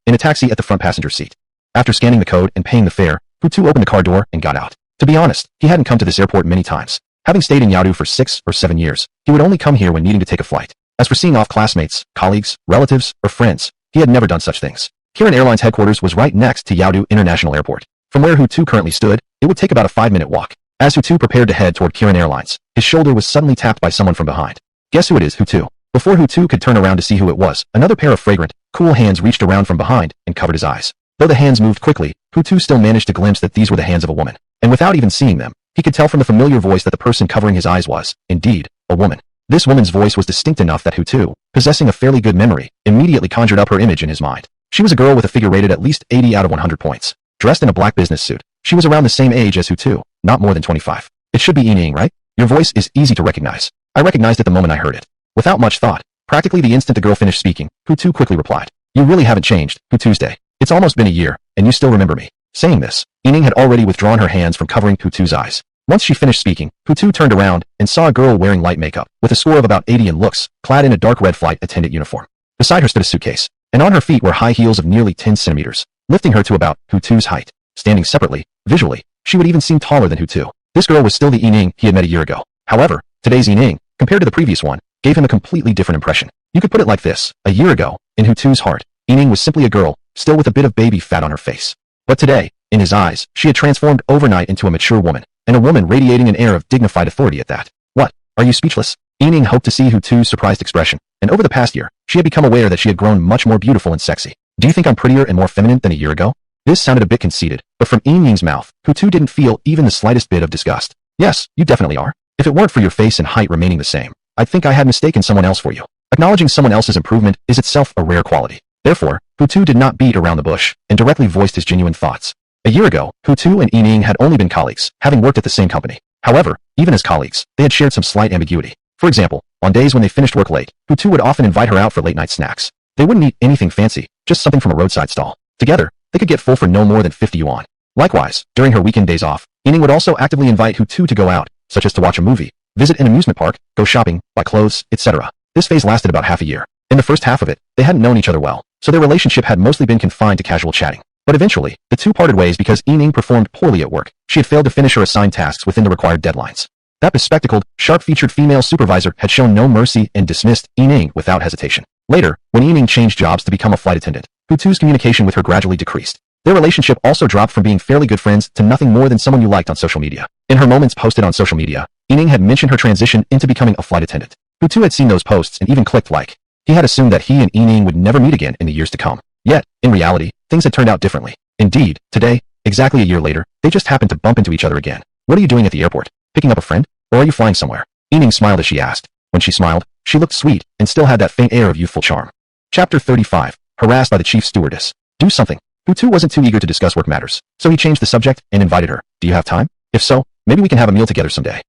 in a taxi at the front passenger seat. After scanning the code and paying the fare, Hutu opened the car door and got out. To be honest, he hadn't come to this airport many times. Having stayed in Yaodu for 6 or 7 years, he would only come here when needing to take a flight. As for seeing off classmates, colleagues, relatives, or friends, he had never done such things. Kirin Airlines headquarters was right next to Yaodu International Airport. From where Hutu currently stood, it would take about a 5-minute walk. As Hutu prepared to head toward Kirin Airlines, his shoulder was suddenly tapped by someone from behind. Guess who it is, Hutu? Before Hutu could turn around to see who it was, another pair of fragrant, cool hands reached around from behind and covered his eyes. Though the hands moved quickly, Hutu still managed to glimpse that these were the hands of a woman. And without even seeing them, he could tell from the familiar voice that the person covering his eyes was, indeed, a woman. This woman's voice was distinct enough that Hutu, possessing a fairly good memory, immediately conjured up her image in his mind. She was a girl with a figure rated at least 80 out of 100 points. Dressed in a black business suit, she was around the same age as Hutu, not more than 25. It should be Yining, right? Your voice is easy to recognize. I recognized it the moment I heard it. Without much thought, practically the instant the girl finished speaking, Hutu quickly replied. You really haven't changed, Hu Tuesday. It's almost been a year, and you still remember me. Saying this, Yining had already withdrawn her hands from covering Hutu's eyes. Once she finished speaking, Hutu turned around and saw a girl wearing light makeup, with a score of about 80 in looks, clad in a dark red flight attendant uniform. Beside her stood a suitcase, and on her feet were high heels of nearly 10 centimeters, lifting her to about Hutu's height. Standing separately, visually, she would even seem taller than Hutu. This girl was still the Yining he had met a year ago. However, today's Yining, compared to the previous one, gave him a completely different impression. You could put it like this: a year ago, in Hutu's heart, Yining was simply a girl, still with a bit of baby fat on her face. But today, in his eyes, she had transformed overnight into a mature woman, and a woman radiating an air of dignified authority at that. What? Are you speechless? Yining hoped to see Hutu's surprised expression, and over the past year, she had become aware that she had grown much more beautiful and sexy. Do you think I'm prettier and more feminine than a year ago? This sounded a bit conceited, but from Yining's mouth, Hutu didn't feel even the slightest bit of disgust. Yes, you definitely are. If it weren't for your face and height remaining the same, I'd think I had mistaken someone else for you. Acknowledging someone else's improvement is itself a rare quality. Therefore, Hutu did not beat around the bush, and directly voiced his genuine thoughts. A year ago, Hutu and Yining had only been colleagues, having worked at the same company. However, even as colleagues, they had shared some slight ambiguity. For example, on days when they finished work late, Hutu would often invite her out for late-night snacks. They wouldn't eat anything fancy, just something from a roadside stall. Together, they could get full for no more than 50 yuan. Likewise, during her weekend days off, Yining would also actively invite Hutu to go out, such as to watch a movie, visit an amusement park, go shopping, buy clothes, etc. This phase lasted about half a year. In the first half of it, they hadn't known each other well, so their relationship had mostly been confined to casual chatting. But eventually, the two parted ways because Yining performed poorly at work. She had failed to finish her assigned tasks within the required deadlines. That bespectacled, sharp-featured female supervisor had shown no mercy and dismissed Yining without hesitation. Later, when Yining changed jobs to become a flight attendant, Hutu's communication with her gradually decreased. Their relationship also dropped from being fairly good friends to nothing more than someone you liked on social media. In her moments posted on social media, Yining had mentioned her transition into becoming a flight attendant. Hutu had seen those posts and even clicked like. He had assumed that he and Yining would never meet again in the years to come. Yet, in reality, things had turned out differently. Indeed, today, Exactly a year later, they just happened to bump into each other again. What are you doing at the airport? Picking up a friend? Or are you flying somewhere? Yining smiled as she asked. When she smiled, she looked sweet and still had that faint air of youthful charm. Chapter 35. Harassed by the chief stewardess. Do something. Hutu wasn't too eager to discuss work matters, so he changed the subject and invited her. Do you have time? If so, maybe we can have a meal together someday.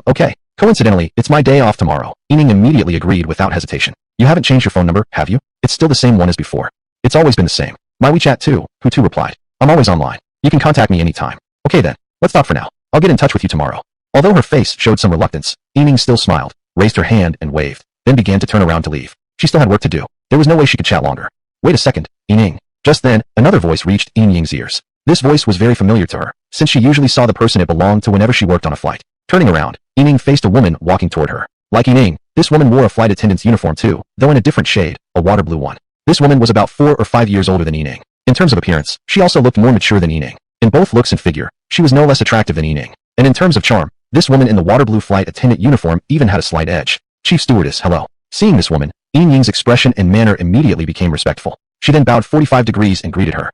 Okay. Coincidentally, it's my day off tomorrow. Yining immediately agreed without hesitation. You haven't changed your phone number, have you? It's still the same one as before. It's always been the same. My WeChat too, Hutu replied. I'm always online. You can contact me anytime. Okay then, let's talk for now. I'll get in touch with you tomorrow. Although her face showed some reluctance, Yining still smiled, raised her hand and waved, then began to turn around to leave. She still had work to do. There was no way she could chat longer. Wait a second, Yining. Just then, another voice reached Yining's ears. This voice was very familiar to her, since she usually saw the person it belonged to whenever she worked on a flight. Turning around, Yining faced a woman walking toward her. Like Yining, this woman wore a flight attendant's uniform too, though in a different shade, a water blue one. This woman was about 4 or 5 years older than Yining. In terms of appearance, she also looked more mature than Yining. In both looks and figure, she was no less attractive than Yining. And in terms of charm, this woman in the water blue flight attendant uniform even had a slight edge. Chief stewardess, hello. Seeing this woman, Yining's expression and manner immediately became respectful. She then bowed 45 degrees and greeted her.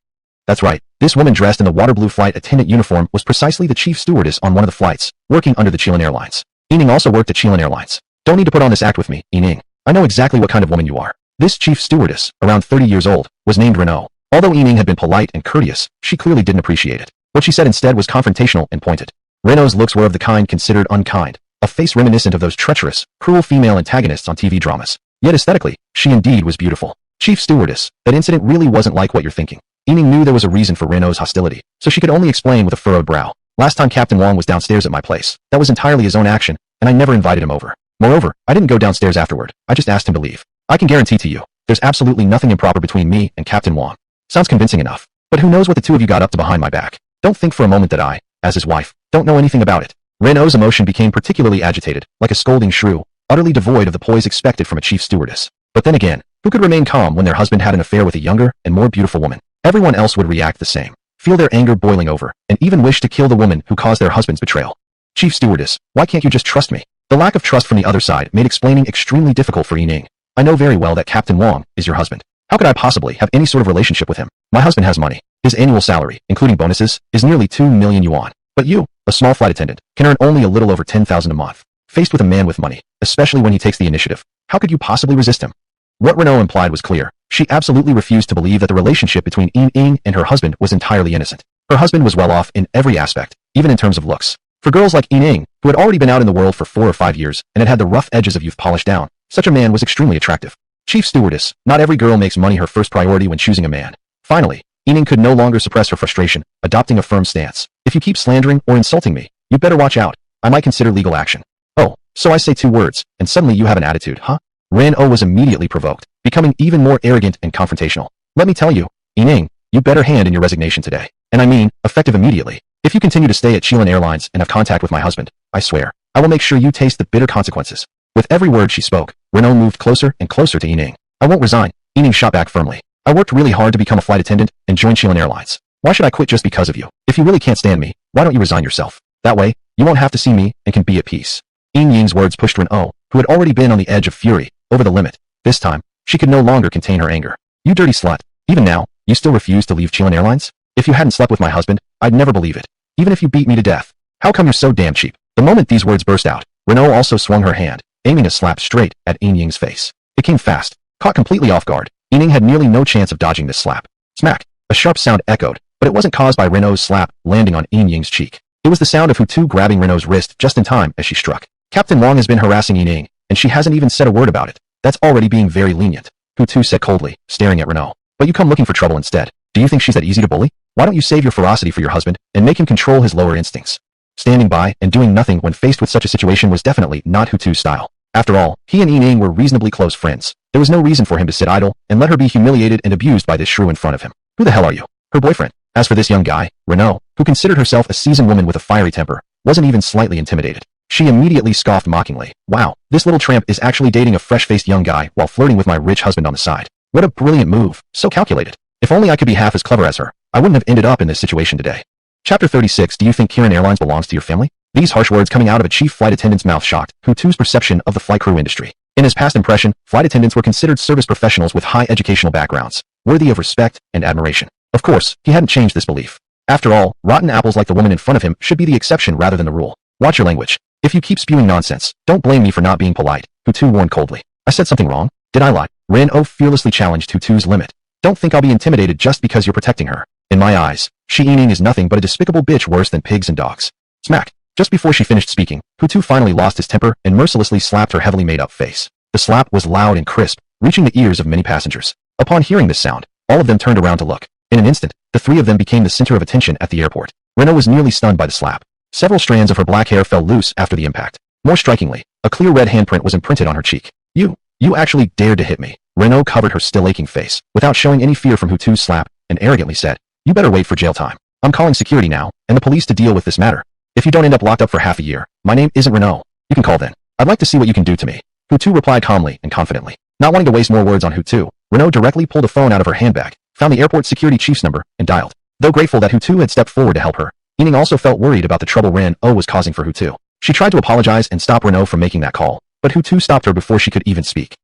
That's right, this woman dressed in the water blue flight attendant uniform was precisely the chief stewardess on one of the flights, working under the Chilean Airlines. Yining also worked at Chilean Airlines. Don't need to put on this act with me, Yining. I know exactly what kind of woman you are. This chief stewardess, around 30 years old, was named Renault. Although Yining had been polite and courteous, she clearly didn't appreciate it. What she said instead was confrontational and pointed. Renault's looks were of the kind considered unkind, a face reminiscent of those treacherous, cruel female antagonists on TV dramas. Yet aesthetically, she indeed was beautiful. Chief stewardess, that incident really wasn't like what you're thinking. Yining knew there was a reason for Renault's hostility, so she could only explain with a furrowed brow. Last time Captain Wong was downstairs at my place, that was entirely his own action, and I never invited him over. Moreover, I didn't go downstairs afterward, I just asked him to leave. I can guarantee to you, there's absolutely nothing improper between me and Captain Wong. Sounds convincing enough. But who knows what the two of you got up to behind my back? Don't think for a moment that I, as his wife, don't know anything about it. Renault's emotion became particularly agitated, like a scolding shrew, utterly devoid of the poise expected from a chief stewardess. But then again, who could remain calm when their husband had an affair with a younger and more beautiful woman? Everyone else would react the same, feel their anger boiling over, and even wish to kill the woman who caused their husband's betrayal. Chief stewardess, why can't you just trust me? The lack of trust from the other side made explaining extremely difficult for Yining. I know very well that Captain Wong is your husband. How could I possibly have any sort of relationship with him? My husband has money. His annual salary, including bonuses, is nearly 2 million yuan. But you, a small flight attendant, can earn only a little over 10,000 a month. Faced with a man with money, especially when he takes the initiative, how could you possibly resist him? What Renault implied was clear. She absolutely refused to believe that the relationship between Yining and her husband was entirely innocent. Her husband was well off in every aspect, even in terms of looks. For girls like Yining, who had already been out in the world for 4 or 5 years and had had the rough edges of youth polished down, such a man was extremely attractive. Chief stewardess, not every girl makes money her first priority when choosing a man. Finally, Yining could no longer suppress her frustration, adopting a firm stance. If you keep slandering or insulting me, you better watch out. I might consider legal action. Oh, so I say 2 words, and suddenly you have an attitude, huh? Renault was immediately provoked, becoming even more arrogant and confrontational. Let me tell you, Yining, you better hand in your resignation today. And I mean, effective immediately. If you continue to stay at Chilean Airlines and have contact with my husband, I swear, I will make sure you taste the bitter consequences. With every word she spoke, Renault moved closer and closer to Yining. I won't resign, Yining shot back firmly. I worked really hard to become a flight attendant and join Chilean Airlines. Why should I quit just because of you? If you really can't stand me, why don't you resign yourself? That way, you won't have to see me and can be at peace. Yining's words pushed Renault, who had already been on the edge of fury, over the limit. This time, she could no longer contain her anger. You dirty slut. Even now, you still refuse to leave Chilean Airlines? If you hadn't slept with my husband, I'd never believe it. Even if you beat me to death. How come you're so damn cheap? The moment these words burst out, Renault also swung her hand, aiming a slap straight at Yining's face. It came fast. Caught completely off guard, Yining had nearly no chance of dodging this slap. Smack! A sharp sound echoed, but it wasn't caused by Renault's slap landing on Yining's cheek. It was the sound of Hutu grabbing Renault's wrist just in time as she struck. Captain Wong has been harassing Yining, and she hasn't even said a word about it. That's already being very lenient, Hutu said coldly, staring at Renault. But you come looking for trouble instead. Do you think she's that easy to bully? Why don't you save your ferocity for your husband and make him control his lower instincts? Standing by and doing nothing when faced with such a situation was definitely not Hutu's style. After all, he and Yining were reasonably close friends. There was no reason for him to sit idle and let her be humiliated and abused by this shrew in front of him. Who the hell are you? Her boyfriend. As for this young guy, Renault, who considered herself a seasoned woman with a fiery temper, wasn't even slightly intimidated. She immediately scoffed mockingly. Wow, this little tramp is actually dating a fresh-faced young guy while flirting with my rich husband on the side. What a brilliant move, so calculated. If only I could be half as clever as her, I wouldn't have ended up in this situation today. Chapter 36. Do you think Chilean Airlines belongs to your family? These harsh words coming out of a chief flight attendant's mouth shocked Hutu's perception of the flight crew industry. In his past impression, flight attendants were considered service professionals with high educational backgrounds, worthy of respect and admiration. Of course, he hadn't changed this belief. After all, rotten apples like the woman in front of him should be the exception rather than the rule. Watch your language. If you keep spewing nonsense, don't blame me for not being polite, Hutu warned coldly. I said something wrong? Did I lie? Ren-Oh fearlessly challenged Hutu's limit. Don't think I'll be intimidated just because you're protecting her. In my eyes, Shi Yining is nothing but a despicable bitch worse than pigs and dogs. Smack. Just before she finished speaking, Hutu finally lost his temper and mercilessly slapped her heavily made-up face. The slap was loud and crisp, reaching the ears of many passengers. Upon hearing this sound, all of them turned around to look. In an instant, the three of them became the center of attention at the airport. Ren-Oh was nearly stunned by the slap. Several strands of her black hair fell loose after the impact. More strikingly, a clear red handprint was imprinted on her cheek. You actually dared to hit me. Ren-Oh covered her still aching face, without showing any fear from Hutu's slap, and arrogantly said, you better wait for jail time. I'm calling security now, and the police to deal with this matter. If you don't end up locked up for half a year, my name isn't Ren-Oh. You can call then. I'd like to see what you can do to me. Hutu replied calmly and confidently. Not wanting to waste more words on Hutu, Ren-Oh directly pulled a phone out of her handbag, found the airport security chief's number, and dialed. Though grateful that Hutu had stepped forward to help her, Yining also felt worried about the trouble Ren-Oh was causing for Hutu. She tried to apologize and stop Ren-Oh from making that call, but Hutu stopped her before she could even speak.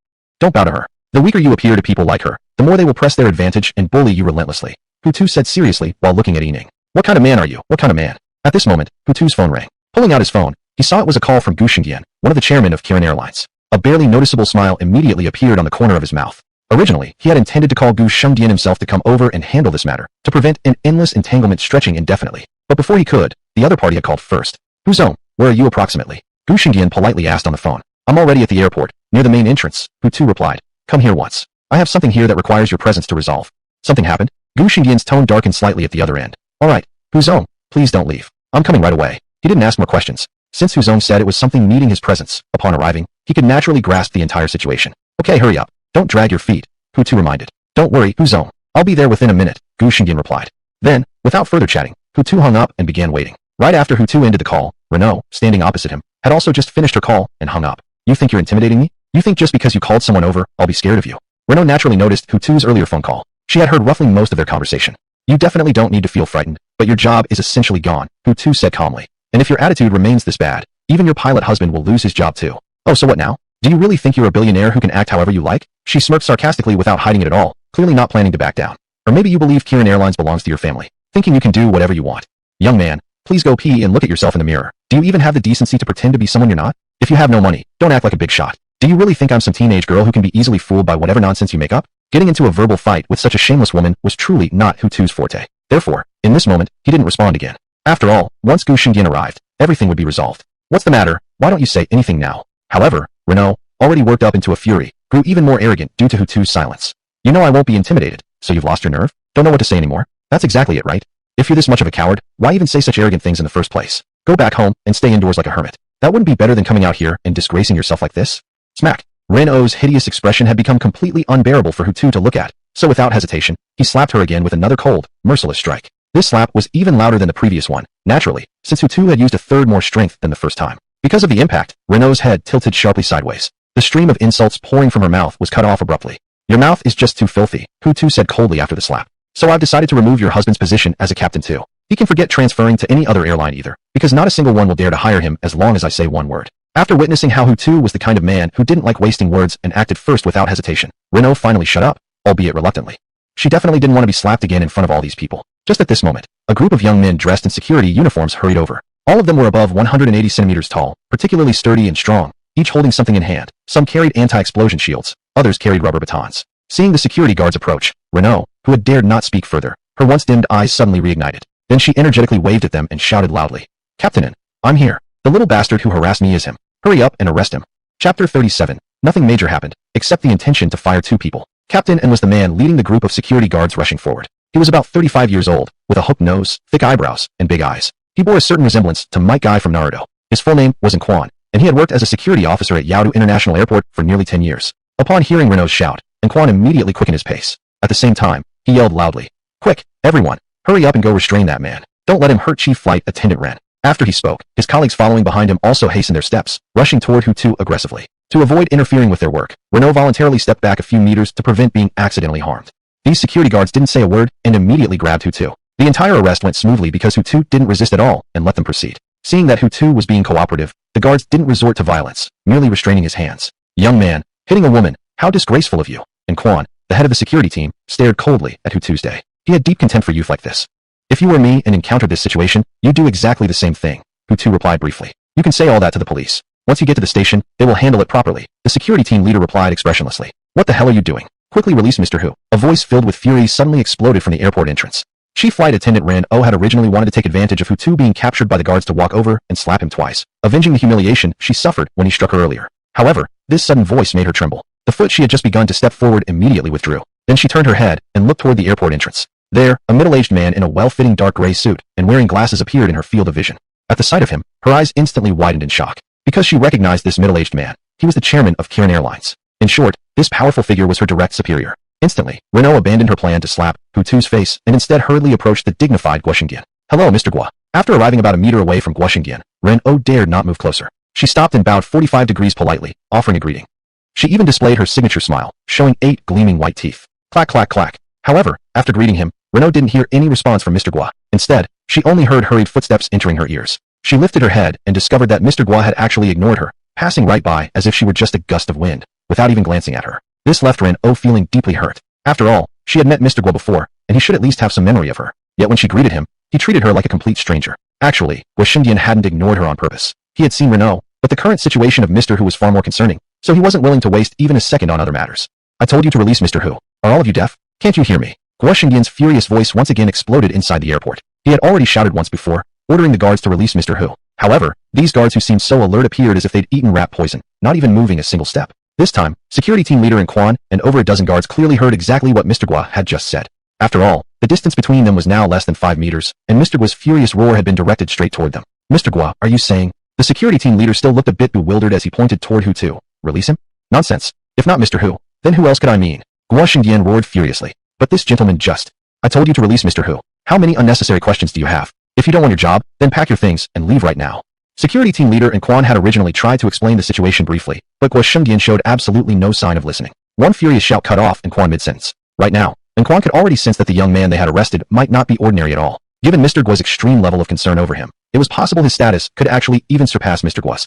Don't bow to her. The weaker you appear to people like her, the more they will press their advantage and bully you relentlessly, Hutu said seriously while looking at Yining. What kind of man are you? What kind of man? At this moment, Hutu's phone rang. Pulling out his phone, he saw it was a call from Gu Shengyan, one of the chairmen of Kirin Airlines. A barely noticeable smile immediately appeared on the corner of his mouth. Originally, he had intended to call Gu Shengyan himself to come over and handle this matter, to prevent an endless entanglement stretching indefinitely. But before he could, the other party had called first. Huzong, where are you approximately? Gu Shengyan politely asked on the phone. I'm already at the airport, near the main entrance, Hutu replied. Come here once. I have something here that requires your presence to resolve. Something happened? Gu Shengyan's tone darkened slightly at the other end. Alright, Huzong, please don't leave. I'm coming right away. He didn't ask more questions. Since Huzong said it was something needing his presence, upon arriving, he could naturally grasp the entire situation. Okay, hurry up. Don't drag your feet, Hutu reminded. Don't worry, Huzong. I'll be there within a minute, Gu Shengyan replied. Then, without further chatting, Hutu hung up and began waiting. Right after Hutu ended the call, Ren-Oh, standing opposite him, had also just finished her call and hung up. You think you're intimidating me? You think just because you called someone over, I'll be scared of you? Ren-Oh naturally noticed Hutu's earlier phone call. She had heard roughly most of their conversation. You definitely don't need to feel frightened, but your job is essentially gone, Hutu said calmly. And if your attitude remains this bad, even your pilot husband will lose his job too. Oh, so what now? Do you really think you're a billionaire who can act however you like? She smirked sarcastically without hiding it at all, clearly not planning to back down. Or maybe you believe Kirin Airlines belongs to your family, thinking you can do whatever you want. Young man, please go pee and look at yourself in the mirror. Do you even have the decency to pretend to be someone you're not? If you have no money, don't act like a big shot. Do you really think I'm some teenage girl who can be easily fooled by whatever nonsense you make up? Getting into a verbal fight with such a shameless woman was truly not Hutu's forte. Therefore, in this moment, he didn't respond again. After all, once Gu Shengyan arrived, everything would be resolved. What's the matter? Why don't you say anything now? However, Ren-Oh, already worked up into a fury, grew even more arrogant due to Hutu's silence. You know I won't be intimidated, so you've lost your nerve? Don't know what to say anymore? That's exactly it, right? If you're this much of a coward, why even say such arrogant things in the first place? Go back home and stay indoors like a hermit. That wouldn't be better than coming out here and disgracing yourself like this? Smack. Ren-Oh's hideous expression had become completely unbearable for Hutu to look at, so without hesitation, he slapped her again with another cold, merciless strike. This slap was even louder than the previous one, naturally, since Hutu had used a third more strength than the first time. Because of the impact, Ren-Oh's head tilted sharply sideways. The stream of insults pouring from her mouth was cut off abruptly. Your mouth is just too filthy, Hutu said coldly after the slap. So I've decided to remove your husband's position as a captain too. He can forget transferring to any other airline either, because not a single one will dare to hire him as long as I say one word. After witnessing how Hutu was the kind of man who didn't like wasting words and acted first without hesitation, Ren-Oh finally shut up, albeit reluctantly. She definitely didn't want to be slapped again in front of all these people. Just at this moment, a group of young men dressed in security uniforms hurried over. All of them were above 180 centimeters tall, particularly sturdy and strong, each holding something in hand. Some carried anti-explosion shields, others carried rubber batons. Seeing the security guards approach, Ren-Oh, who had dared not speak further, her once dimmed eyes suddenly reignited. Then she energetically waved at them and shouted loudly, Captain, I'm here. The little bastard who harassed me is him. Hurry up and arrest him. Chapter 37. Nothing major happened, except the intention to fire 2 people. Captain N was the man leading the group of security guards rushing forward. He was about 35 years old, with a hooked nose, thick eyebrows, and big eyes. He bore a certain resemblance to Might Guy from Naruto. His full name was Quan, and he had worked as a security officer at Yaodu International Airport for nearly 10 years. Upon hearing Ren-Oh's shout, Quan immediately quickened his pace. At the same time, he yelled loudly, Quick, everyone, hurry up and go restrain that man. Don't let him hurt Chief Flight Attendant Ren. After he spoke, his colleagues following behind him also hastened their steps, rushing toward Hutu aggressively. To avoid interfering with their work, Ren-Oh voluntarily stepped back a few meters to prevent being accidentally harmed. These security guards didn't say a word and immediately grabbed Hutu. The entire arrest went smoothly because Hutu didn't resist at all and let them proceed. Seeing that Hutu was being cooperative, the guards didn't resort to violence, merely restraining his hands. Young man, hitting a woman, how disgraceful of you. And Quan, the head of the security team, stared coldly at Hutu's day. He had deep contempt for youth like this. If you were me and encountered this situation, you'd do exactly the same thing, Hutu replied briefly. You can say all that to the police. Once you get to the station, they will handle it properly. The security team leader replied expressionlessly. What the hell are you doing? Quickly release Mr. Hu. A voice filled with fury suddenly exploded from the airport entrance. Chief Flight Attendant Ran O had originally wanted to take advantage of Hutu being captured by the guards to walk over and slap him twice, avenging the humiliation she suffered when he struck her earlier. However, this sudden voice made her tremble. The foot she had just begun to step forward immediately withdrew. Then she turned her head and looked toward the airport entrance. There, a middle-aged man in a well-fitting dark gray suit and wearing glasses appeared in her field of vision. At the sight of him, her eyes instantly widened in shock. Because she recognized this middle-aged man, he was the chairman of Kirin Airlines. In short, this powerful figure was her direct superior. Instantly, Renault abandoned her plan to slap Hutu's face and instead hurriedly approached the dignified Guo Xingdian. Hello, Mr. Guo. After arriving about a meter away from Guo Xingdian, Renault dared not move closer. She stopped and bowed 45 degrees politely, offering a greeting. She even displayed her signature smile, showing 8 gleaming white teeth. Clack, clack, clack. However, after greeting him, Renault didn't hear any response from Mr. Guo. Instead, she only heard hurried footsteps entering her ears. She lifted her head and discovered that Mr. Guo had actually ignored her, passing right by as if she were just a gust of wind, without even glancing at her. This left Renault feeling deeply hurt. After all, she had met Mr. Guo before, and he should at least have some memory of her. Yet when she greeted him, he treated her like a complete stranger. Actually, Guo Xingdian hadn't ignored her on purpose. He had seen Renault, but the current situation of Mr. Hu was far more concerning, so he wasn't willing to waste even a second on other matters. I told you to release Mr. Hu. Are all of you deaf? Can't you hear me? Guo Xingdian's furious voice once again exploded inside the airport. He had already shouted once before, ordering the guards to release Mr. Hu. However, these guards who seemed so alert appeared as if they'd eaten rat poison, not even moving a single step. This time, security team leader Quan and over a dozen guards clearly heard exactly what Mr. Guo had just said. After all, the distance between them was now less than 5 meters, and Mr. Guo's furious roar had been directed straight toward them. Mr. Guo, are you saying? The security team leader still looked a bit bewildered as he pointed toward Hutu. Release him? Nonsense. If not Mr. Hu, then who else could I mean? Guo Xingdian roared furiously. But this gentleman just... I told you to release Mr. Hu. How many unnecessary questions do you have? If you don't want your job, then pack your things and leave right now. Security team leader Quan had originally tried to explain the situation briefly, but Guo Xingdian showed absolutely no sign of listening. One furious shout cut off Quan mid-sentence. Right now, Quan could already sense that the young man they had arrested might not be ordinary at all. Given Mr. Guo's extreme level of concern over him, it was possible his status could actually even surpass Mr. Guo's.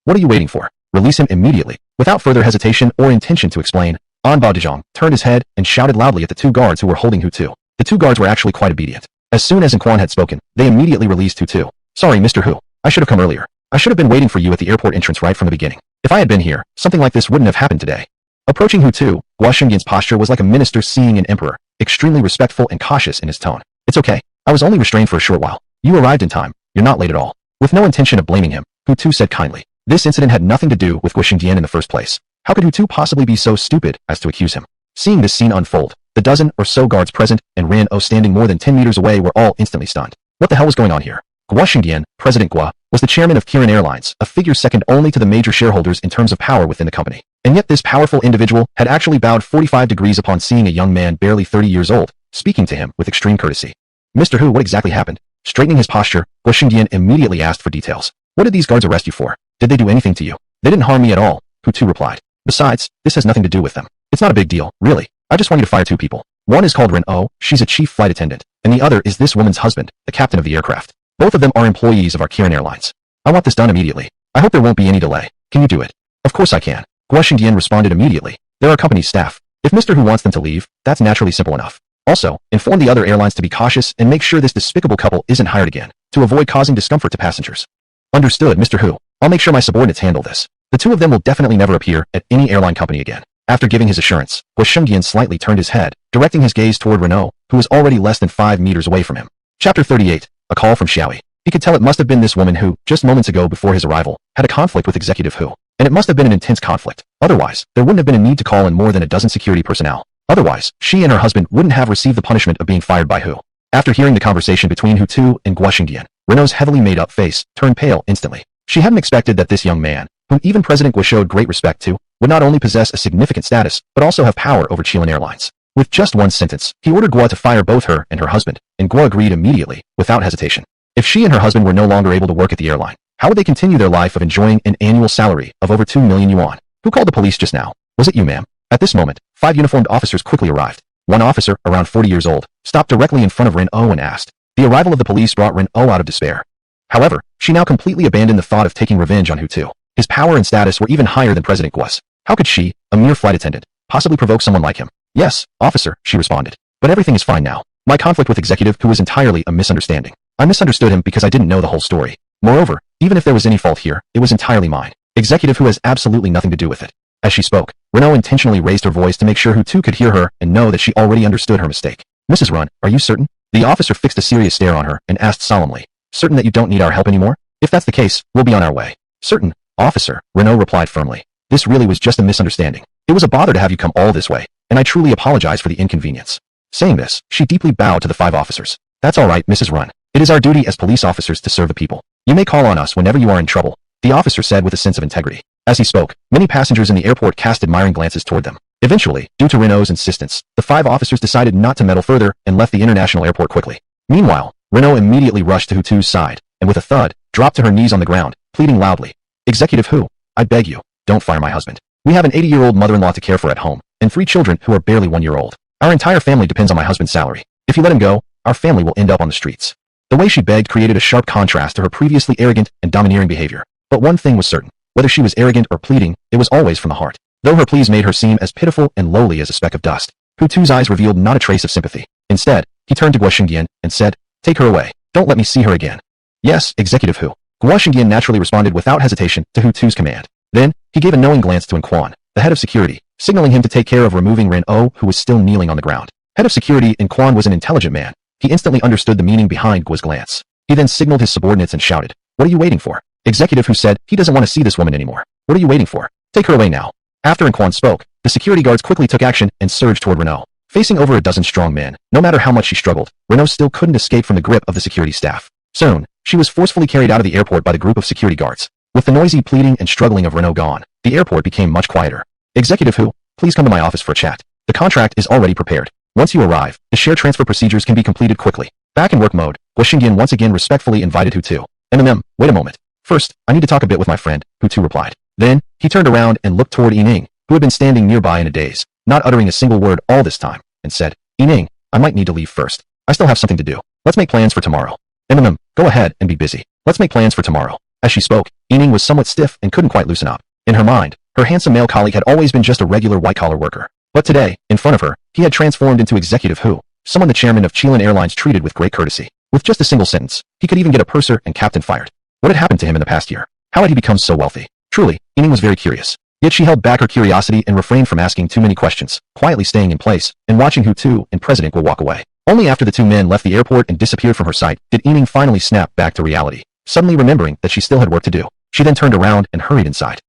What are you waiting for? Release him immediately. Without further hesitation or intention to explain, An Baodijong turned his head and shouted loudly at the 2 guards who were holding Hutu. The 2 guards were actually quite obedient. As soon as Quan had spoken, they immediately released Hutu. Sorry, Mr. Hu. I should have come earlier. I should have been waiting for you at the airport entrance right from the beginning. If I had been here, something like this wouldn't have happened today. Approaching Hutu, Guo Xingdian's posture was like a minister seeing an emperor, extremely respectful and cautious in his tone. It's okay. I was only restrained for a short while. You arrived in time. You're not late at all. With no intention of blaming him, Hutu said kindly. This incident had nothing to do with Guo Xingdian in the first place. How could Hutu possibly be so stupid as to accuse him? Seeing this scene unfold, the dozen or so guards present and Ran O standing more than 10 meters away were all instantly stunned. What the hell was going on here? Guo Xingdian, President Guo, was the chairman of Kirin Airlines, a figure second only to the major shareholders in terms of power within the company. And yet this powerful individual had actually bowed 45 degrees upon seeing a young man barely 30 years old, speaking to him with extreme courtesy. Mr. Hu, what exactly happened? Straightening his posture, Guo Xingdian immediately asked for details. What did these guards arrest you for? Did they do anything to you? They didn't harm me at all, Hutu replied. Besides, this has nothing to do with them. It's not a big deal, really. I just want you to fire 2 people. One is called Ren O, she's a chief flight attendant, and the other is this woman's husband, the captain of the aircraft. Both of them are employees of our Kirin Airlines. I want this done immediately. I hope there won't be any delay. Can you do it? Of course I can. Guo Xingdian responded immediately. They're our company's staff. If Mr. Hu wants them to leave, that's naturally simple enough. Also, inform the other airlines to be cautious and make sure this despicable couple isn't hired again, to avoid causing discomfort to passengers. Understood, Mr. Hu. I'll make sure my subordinates handle this. The 2 of them will definitely never appear at any airline company again. After giving his assurance, Guo Xingdian slightly turned his head, directing his gaze toward Renault, who was already less than 5 meters away from him. Chapter 38. A call from Xiaoyi. He could tell it must have been this woman who, just moments ago before his arrival, had a conflict with Executive Hu. And it must have been an intense conflict. Otherwise, there wouldn't have been a need to call in more than a dozen security personnel. Otherwise, she and her husband wouldn't have received the punishment of being fired by Hu. After hearing the conversation between Hutu and Guo Xingdian, Renault's heavily made-up face turned pale instantly. She hadn't expected that this young man, whom even President Guo showed great respect to, would not only possess a significant status, but also have power over Kirin Airlines. With just one sentence, he ordered Guo to fire both her and her husband, and Guo agreed immediately, without hesitation. If she and her husband were no longer able to work at the airline, how would they continue their life of enjoying an annual salary of over 2 million yuan? Who called the police just now? Was it you, ma'am? At this moment, 5 uniformed officers quickly arrived. One officer, around 40 years old, stopped directly in front of Ren O and asked. The arrival of the police brought Ren O out of despair. However, she now completely abandoned the thought of taking revenge on Hutu. His power and status were even higher than President Guo's. How could she, a mere flight attendant, possibly provoke someone like him? Yes, officer, she responded. But everything is fine now. My conflict with Executive Who was entirely a misunderstanding. I misunderstood him because I didn't know the whole story. Moreover, even if there was any fault here, it was entirely mine. Executive Who has absolutely nothing to do with it. As she spoke, Renault intentionally raised her voice to make sure Hutu could hear her and know that she already understood her mistake. Mrs. Run, are you certain? The officer fixed a serious stare on her and asked solemnly, certain that you don't need our help anymore? If that's the case, we'll be on our way. Certain, officer, Renault replied firmly. This really was just a misunderstanding. It was a bother to have you come all this way, and I truly apologize for the inconvenience. Saying this, she deeply bowed to the 5 officers. That's all right, Mrs. Run. It is our duty as police officers to serve the people. You may call on us whenever you are in trouble, the officer said with a sense of integrity. As he spoke, many passengers in the airport cast admiring glances toward them. Eventually, due to Renault's insistence, the 5 officers decided not to meddle further and left the international airport quickly. Meanwhile, Renault immediately rushed to Hutu's side, and with a thud, dropped to her knees on the ground, pleading loudly. Executive Who, I beg you, don't fire my husband. We have an 80-year-old mother-in-law to care for at home, and 3 children who are barely 1 year old. Our entire family depends on my husband's salary. If you let him go, our family will end up on the streets. The way she begged created a sharp contrast to her previously arrogant and domineering behavior. But one thing was certain, whether she was arrogant or pleading, it was always from the heart. Though her pleas made her seem as pitiful and lowly as a speck of dust, Hutu's eyes revealed not a trace of sympathy. Instead, he turned to Guoshengyan and said, take her away. Don't let me see her again. Yes, Executive Who. Guoshengyan naturally responded without hesitation to Hutu's command. Then, he gave a knowing glance to Nquan, the head of security, signaling him to take care of removing Renault, who was still kneeling on the ground. Head of security Nquan was an intelligent man. He instantly understood the meaning behind Guo's glance. He then signaled his subordinates and shouted, what are you waiting for? Executive Who said he doesn't want to see this woman anymore. What are you waiting for? Take her away now. After Nquan spoke, the security guards quickly took action and surged toward Renault. Facing over a dozen strong men, no matter how much she struggled, Renault still couldn't escape from the grip of the security staff. Soon, she was forcefully carried out of the airport by the group of security guards. With the noisy pleading and struggling of Renault gone, the airport became much quieter. Executive Who, please come to my office for a chat. The contract is already prepared. Once you arrive, the share transfer procedures can be completed quickly. Back in work mode, Guoshengyan once again respectfully invited Hutu. Wait a moment. First, I need to talk a bit with my friend, Hutu replied. Then, he turned around and looked toward Yining, who had been standing nearby in a daze, not uttering a single word all this time, and said, Yining, I might need to leave first. I still have something to do. Let's make plans for tomorrow. Go ahead and be busy. Let's make plans for tomorrow. As she spoke, Yining was somewhat stiff and couldn't quite loosen up. In her mind, her handsome male colleague had always been just a regular white-collar worker. But today, in front of her, he had transformed into Executive Who, someone the chairman of Chilean Airlines treated with great courtesy. With just a single sentence, he could even get a purser and captain fired. What had happened to him in the past year? How had he become so wealthy? Truly, Yining was very curious. Yet she held back her curiosity and refrained from asking too many questions, quietly staying in place and watching Hutu and President will walk away. Only after the 2 men left the airport and disappeared from her sight did Yining finally snap back to reality, suddenly remembering that she still had work to do. She then turned around and hurried inside.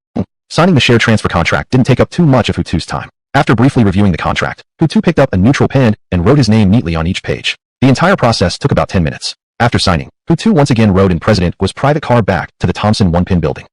Signing the share transfer contract didn't take up too much of Hutu's time. After briefly reviewing the contract, Hutu picked up a neutral pen and wrote his name neatly on each page. The entire process took about 10 minutes. After signing, Hutu once again rode in President Guo's private car back to the Thompson One-Pin building.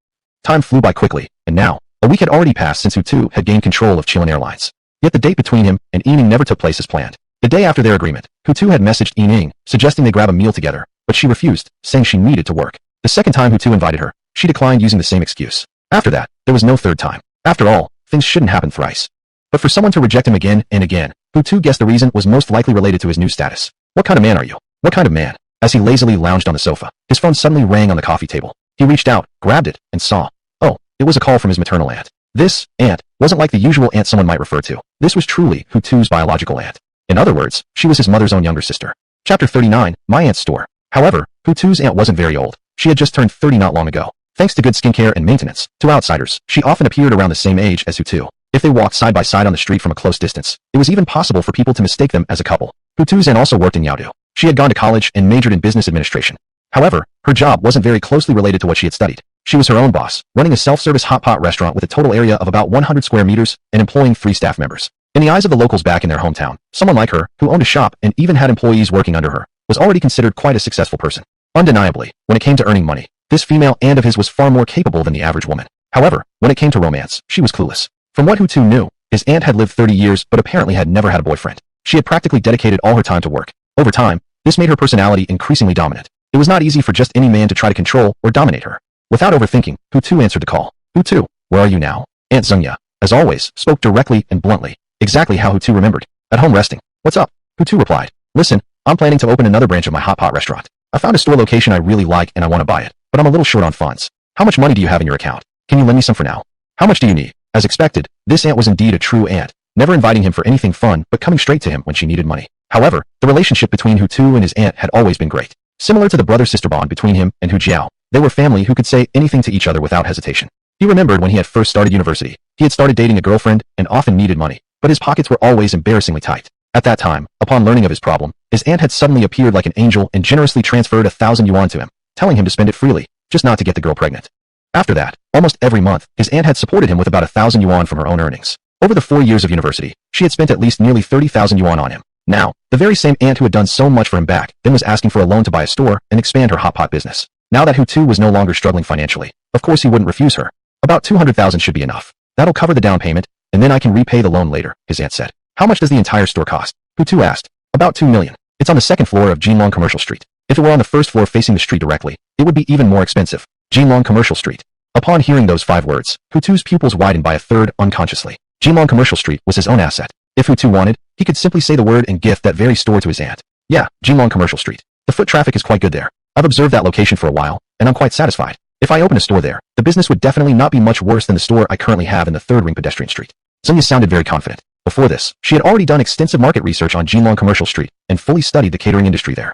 Time flew by quickly, and now, a week had already passed since Hutu had gained control of Chilean Airlines. Yet the date between him and Yining never took place as planned. The day after their agreement, Hutu had messaged Yining, suggesting they grab a meal together, but she refused, saying she needed to work. The second time Hutu invited her, she declined using the same excuse. After that, there was no third time. After all, things shouldn't happen thrice. But for someone to reject him again and again, Hutu guessed the reason was most likely related to his new status. What kind of man are you? What kind of man? As he lazily lounged on the sofa, his phone suddenly rang on the coffee table. He reached out, grabbed it, and saw. Oh, it was a call from his maternal aunt. This aunt wasn't like the usual aunt someone might refer to. This was truly Hutu's biological aunt. In other words, she was his mother's own younger sister. Chapter 39, My Aunt's Store. However, Hutu's aunt wasn't very old. She had just turned 30 not long ago. Thanks to good skincare and maintenance, to outsiders, she often appeared around the same age as Hutu. If they walked side by side on the street from a close distance, it was even possible for people to mistake them as a couple. Hutu's aunt also worked in Yaodu. She had gone to college and majored in business administration. However, her job wasn't very closely related to what she had studied. She was her own boss, running a self-service hot pot restaurant with a total area of about 100 square meters and employing 3 staff members. In the eyes of the locals back in their hometown, someone like her, who owned a shop and even had employees working under her, was already considered quite a successful person. Undeniably, when it came to earning money, this female aunt of his was far more capable than the average woman. However, when it came to romance, she was clueless. From what Hutu knew, his aunt had lived 30 years but apparently had never had a boyfriend. She had practically dedicated all her time to work. Over time, this made her personality increasingly dominant. It was not easy for just any man to try to control or dominate her. Without overthinking, Hutu answered the call. Hutu, where are you now? Aunt Zhengya, as always, spoke directly and bluntly, exactly how Hutu remembered. At home resting. What's up? Hutu replied. Listen, I'm planning to open another branch of my hot pot restaurant. I found a store location I really like and I want to buy it, but I'm a little short on funds. How much money do you have in your account? Can you lend me some for now? How much do you need? As expected, this aunt was indeed a true aunt, never inviting him for anything fun but coming straight to him when she needed money. However, the relationship between Hutu and his aunt had always been great. Similar to the brother-sister bond between him and Hu Jiao, they were family who could say anything to each other without hesitation. He remembered when he had first started university. He had started dating a girlfriend and often needed money, but his pockets were always embarrassingly tight. At that time, upon learning of his problem, his aunt had suddenly appeared like an angel and generously transferred 1,000 yuan to him, telling him to spend it freely, just not to get the girl pregnant. After that, almost every month, his aunt had supported him with about 1,000 yuan from her own earnings. Over the 4 years of university, she had spent at least nearly 30,000 yuan on him. Now, the very same aunt who had done so much for him back then was asking for a loan to buy a store and expand her hot pot business. Now that Hutu was no longer struggling financially, of course he wouldn't refuse her. About 200,000 should be enough. That'll cover the down payment, and then I can repay the loan later, his aunt said. How much does the entire store cost? Hutu asked. About 2 million. It's on the second floor of Jinlong Commercial Street. If it were on the first floor facing the street directly, it would be even more expensive. Jinlong Commercial Street. Upon hearing those 5 words, Hutu's pupils widened by a third unconsciously. Jinlong Commercial Street was his own asset. If Hutu wanted, he could simply say the word and gift that very store to his aunt. Yeah, Jinlong Commercial Street. The foot traffic is quite good there. I've observed that location for a while, and I'm quite satisfied. If I open a store there, the business would definitely not be much worse than the store I currently have in the third ring pedestrian street. Zunya sounded very confident. Before this, she had already done extensive market research on Jinlong Commercial Street and fully studied the catering industry there.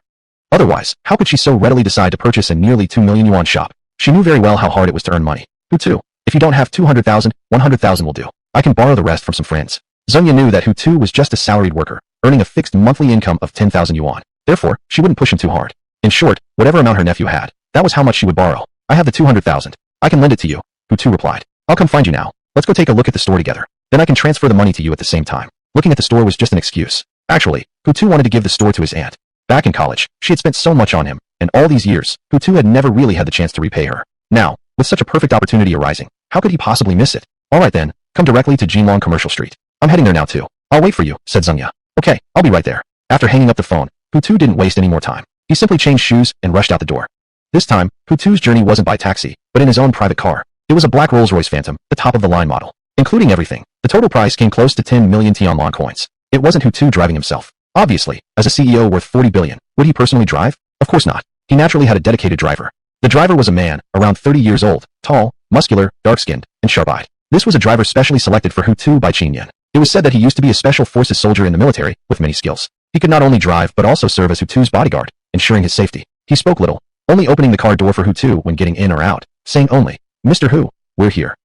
Otherwise, how could she so readily decide to purchase a nearly 2 million yuan shop? She knew very well how hard it was to earn money. Hutu, if you don't have 200,000, 100,000 will do. I can borrow the rest from some friends. Zunya knew that Hutu was just a salaried worker, earning a fixed monthly income of 10,000 yuan. Therefore, she wouldn't push him too hard. In short, whatever amount her nephew had, that was how much she would borrow. I have the 200,000. I can lend it to you, Hutu replied. I'll come find you now. Let's go take a look at the store together. Then I can transfer the money to you at the same time. Looking at the store was just an excuse. Actually, Hutu wanted to give the store to his aunt. Back in college, she had spent so much on him, and all these years, Hutu had never really had the chance to repay her. Now, with such a perfect opportunity arising, how could he possibly miss it? Alright then, come directly to Jinlong Commercial Street. I'm heading there now too. I'll wait for you, said Zunya. Okay, I'll be right there. After hanging up the phone, Hutu didn't waste any more time. He simply changed shoes and rushed out the door. This time, Hutu's journey wasn't by taxi, but in his own private car. It was a black Rolls-Royce Phantom, the top-of-the-line model. Including everything, the total price came close to 10 million Tianlong coins. It wasn't Hutu driving himself. Obviously, as a CEO worth 40 billion, would he personally drive? Of course not. He naturally had a dedicated driver. The driver was a man, around 30 years old, tall, muscular, dark-skinned, and sharp-eyed. This was a driver specially selected for Hutu by Qin Yan. It was said that he used to be a special forces soldier in the military, with many skills. He could not only drive but also serve as Hutu's bodyguard, ensuring his safety. He spoke little, only opening the car door for Hutu when getting in or out, saying only, Mr. Hu, we're here.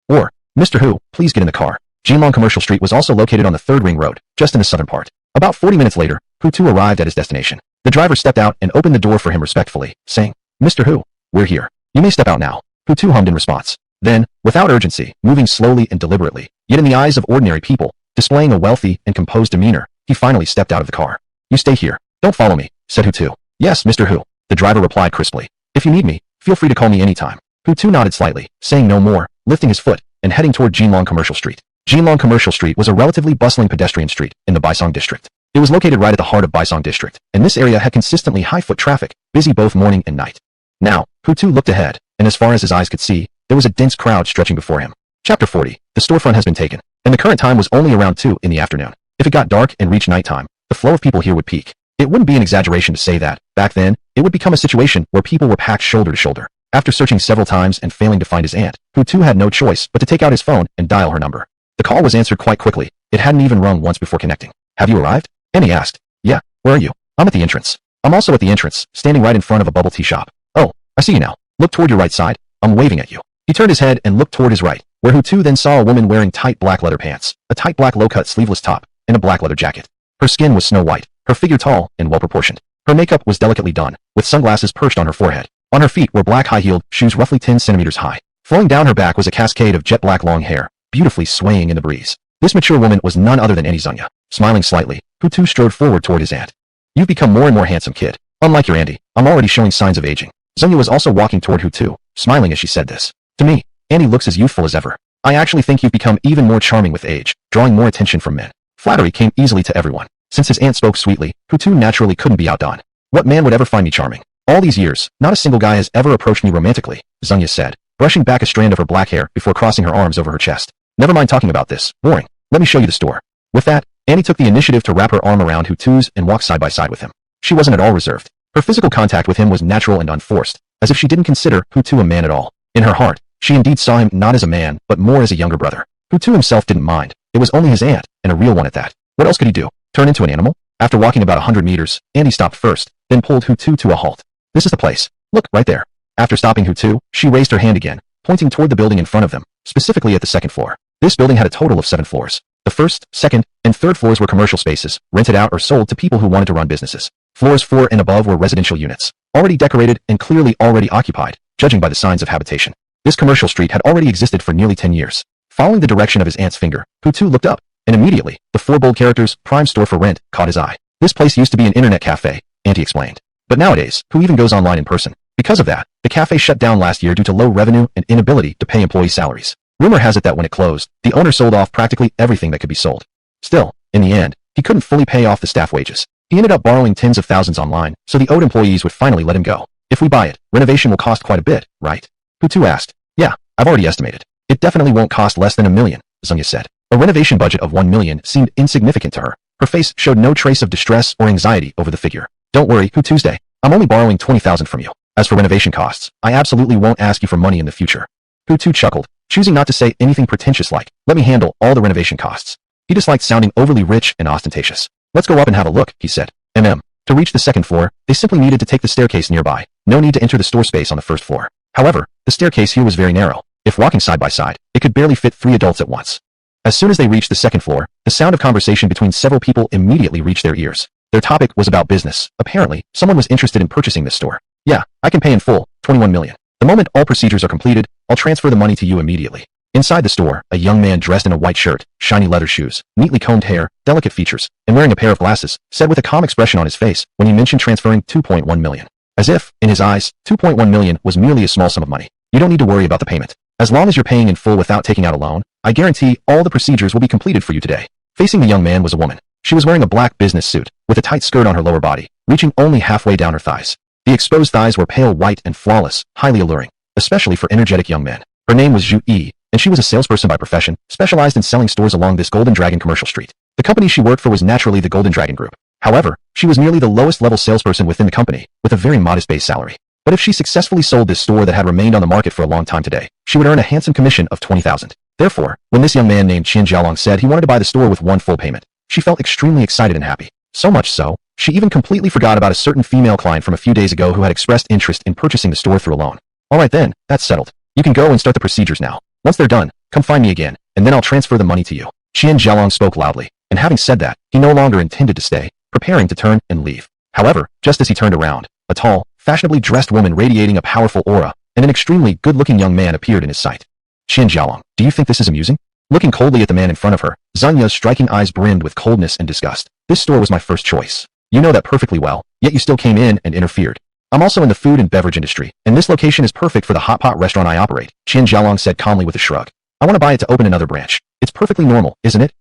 Or, Mr. Hu, please get in the car. Jinlong Commercial Street was also located on the third ring road, just in the southern part. About 40 minutes later, Hutu arrived at his destination. The driver stepped out and opened the door for him respectfully, saying, Mr. Hu, we're here. You may step out now. Hutu hummed in response. Then, without urgency, moving slowly and deliberately, yet in the eyes of ordinary people, displaying a wealthy and composed demeanor, he finally stepped out of the car. You stay here. Don't follow me, said Hutu. Yes, Mr. Hu, the driver replied crisply. If you need me, feel free to call me anytime. Hutu nodded slightly, saying no more, lifting his foot, and heading toward Jinlong Commercial Street. Jinlong Commercial Street was a relatively bustling pedestrian street in the Baisong district. It was located right at the heart of Baisong district, and this area had consistently high foot traffic, busy both morning and night. Now, Hutu looked ahead, and as far as his eyes could see, there was a dense crowd stretching before him. Chapter 40. The storefront has been taken, and the current time was only around 2 in the afternoon. If it got dark and reached nighttime, the flow of people here would peak. It wouldn't be an exaggeration to say that, back then, it would become a situation where people were packed shoulder to shoulder. After searching several times and failing to find his aunt, Hutu had no choice but to take out his phone and dial her number. The call was answered quite quickly. It hadn't even rung once before connecting. Have you arrived? Annie asked. Yeah, where are you? I'm at the entrance. I'm also at the entrance, standing right in front of a bubble tea shop. Oh, I see you now. Look toward your right side. I'm waving at you. He turned his head and looked toward his right, where Hutu then saw a woman wearing tight black leather pants, a tight black low-cut sleeveless top, and a black leather jacket. Her skin was snow white, her figure tall and well-proportioned. Her makeup was delicately done, with sunglasses perched on her forehead. On her feet were black high-heeled shoes roughly 10 centimeters high. Flowing down her back was a cascade of jet black long hair, beautifully swaying in the breeze. This mature woman was none other than Annie Zunya. Smiling slightly, Hutu strode forward toward his aunt. You've become more and more handsome, kid. Unlike your auntie, I'm already showing signs of aging. Zunya was also walking toward Hutu, smiling as she said this. To me, Annie looks as youthful as ever. I actually think you've become even more charming with age, drawing more attention from men. Flattery came easily to everyone. Since his aunt spoke sweetly, Hutu naturally couldn't be outdone. What man would ever find me charming? All these years, not a single guy has ever approached me romantically, Zunya said, brushing back a strand of her black hair before crossing her arms over her chest. Never mind talking about this. Boring. Let me show you the store. With that, Annie took the initiative to wrap her arm around Hutu's and walk side by side with him. She wasn't at all reserved. Her physical contact with him was natural and unforced, as if she didn't consider Hutu a man at all. In her heart, she indeed saw him not as a man, but more as a younger brother. Hutu himself didn't mind. It was only his aunt, and a real one at that. What else could he do? Turn into an animal? After walking about 100 meters, Andy stopped first, then pulled Hutu to a halt. This is the place. Look, right there. After stopping Hutu, she raised her hand again, pointing toward the building in front of them, specifically at the second floor. This building had a total of 7 floors. The first, second, and third floors were commercial spaces, rented out or sold to people who wanted to run businesses. Floors 4 and above were residential units, already decorated and clearly already occupied, judging by the signs of habitation. This commercial street had already existed for nearly 10 years. Following the direction of his aunt's finger, Hutu looked up, and immediately, the 4 bold characters, "Prime Store for Rent," caught his eye. This place used to be an internet cafe, Auntie explained. But nowadays, who even goes online in person? Because of that, the cafe shut down last year due to low revenue and inability to pay employee salaries. Rumor has it that when it closed, the owner sold off practically everything that could be sold. Still, in the end, he couldn't fully pay off the staff wages. He ended up borrowing tens of thousands online, so the owed employees would finally let him go. If we buy it, renovation will cost quite a bit, right? Hutu asked. Yeah, I've already estimated. It definitely won't cost less than $1 million, Zunya said. A renovation budget of $1 million seemed insignificant to her. Her face showed no trace of distress or anxiety over the figure. Don't worry, Tuesday. I'm only borrowing $20,000 from you. As for renovation costs, I absolutely won't ask you for money in the future. Hutu chuckled, choosing not to say anything pretentious like, let me handle all the renovation costs. He disliked sounding overly rich and ostentatious. Let's go up and have a look, he said. To reach the second floor, they simply needed to take the staircase nearby. No need to enter the store space on the first floor. However, the staircase here was very narrow. If walking side by side, it could barely fit 3 adults at once. As soon as they reached the second floor, the sound of conversation between several people immediately reached their ears. Their topic was about business. Apparently, someone was interested in purchasing this store. Yeah, I can pay in full, $21 million. The moment all procedures are completed, I'll transfer the money to you immediately. Inside the store, a young man dressed in a white shirt, shiny leather shoes, neatly combed hair, delicate features, and wearing a pair of glasses, said with a calm expression on his face when he mentioned transferring $2.1 million. As if, in his eyes, $2.1 million was merely a small sum of money. You don't need to worry about the payment. As long as you're paying in full without taking out a loan, I guarantee all the procedures will be completed for you today. Facing the young man was a woman. She was wearing a black business suit, with a tight skirt on her lower body, reaching only halfway down her thighs. The exposed thighs were pale white and flawless, highly alluring, especially for energetic young men. Her name was Zhu Yi, and she was a salesperson by profession, specialized in selling stores along this Golden Dragon commercial street. The company she worked for was naturally the Golden Dragon Group. However, she was merely the lowest level salesperson within the company, with a very modest base salary. But if she successfully sold this store that had remained on the market for a long time today, she would earn a handsome commission of $20,000. Therefore, when this young man named Qian Jialong said he wanted to buy the store with one full payment, she felt extremely excited and happy. So much so, she even completely forgot about a certain female client from a few days ago who had expressed interest in purchasing the store through a loan. Alright then, that's settled. You can go and start the procedures now. Once they're done, come find me again, and then I'll transfer the money to you. Qian Jialong spoke loudly, and having said that, he no longer intended to stay, preparing to turn and leave. However, just as he turned around, a tall, fashionably dressed woman radiating a powerful aura, and an extremely good-looking young man appeared in his sight. Qian Jialong, do you think this is amusing? Looking coldly at the man in front of her, Zanya's striking eyes brimmed with coldness and disgust. This store was my first choice. You know that perfectly well, yet you still came in and interfered. I'm also in the food and beverage industry, and this location is perfect for the hot pot restaurant I operate, Qian Jialong said calmly with a shrug. I want to buy it to open another branch. It's perfectly normal, isn't it?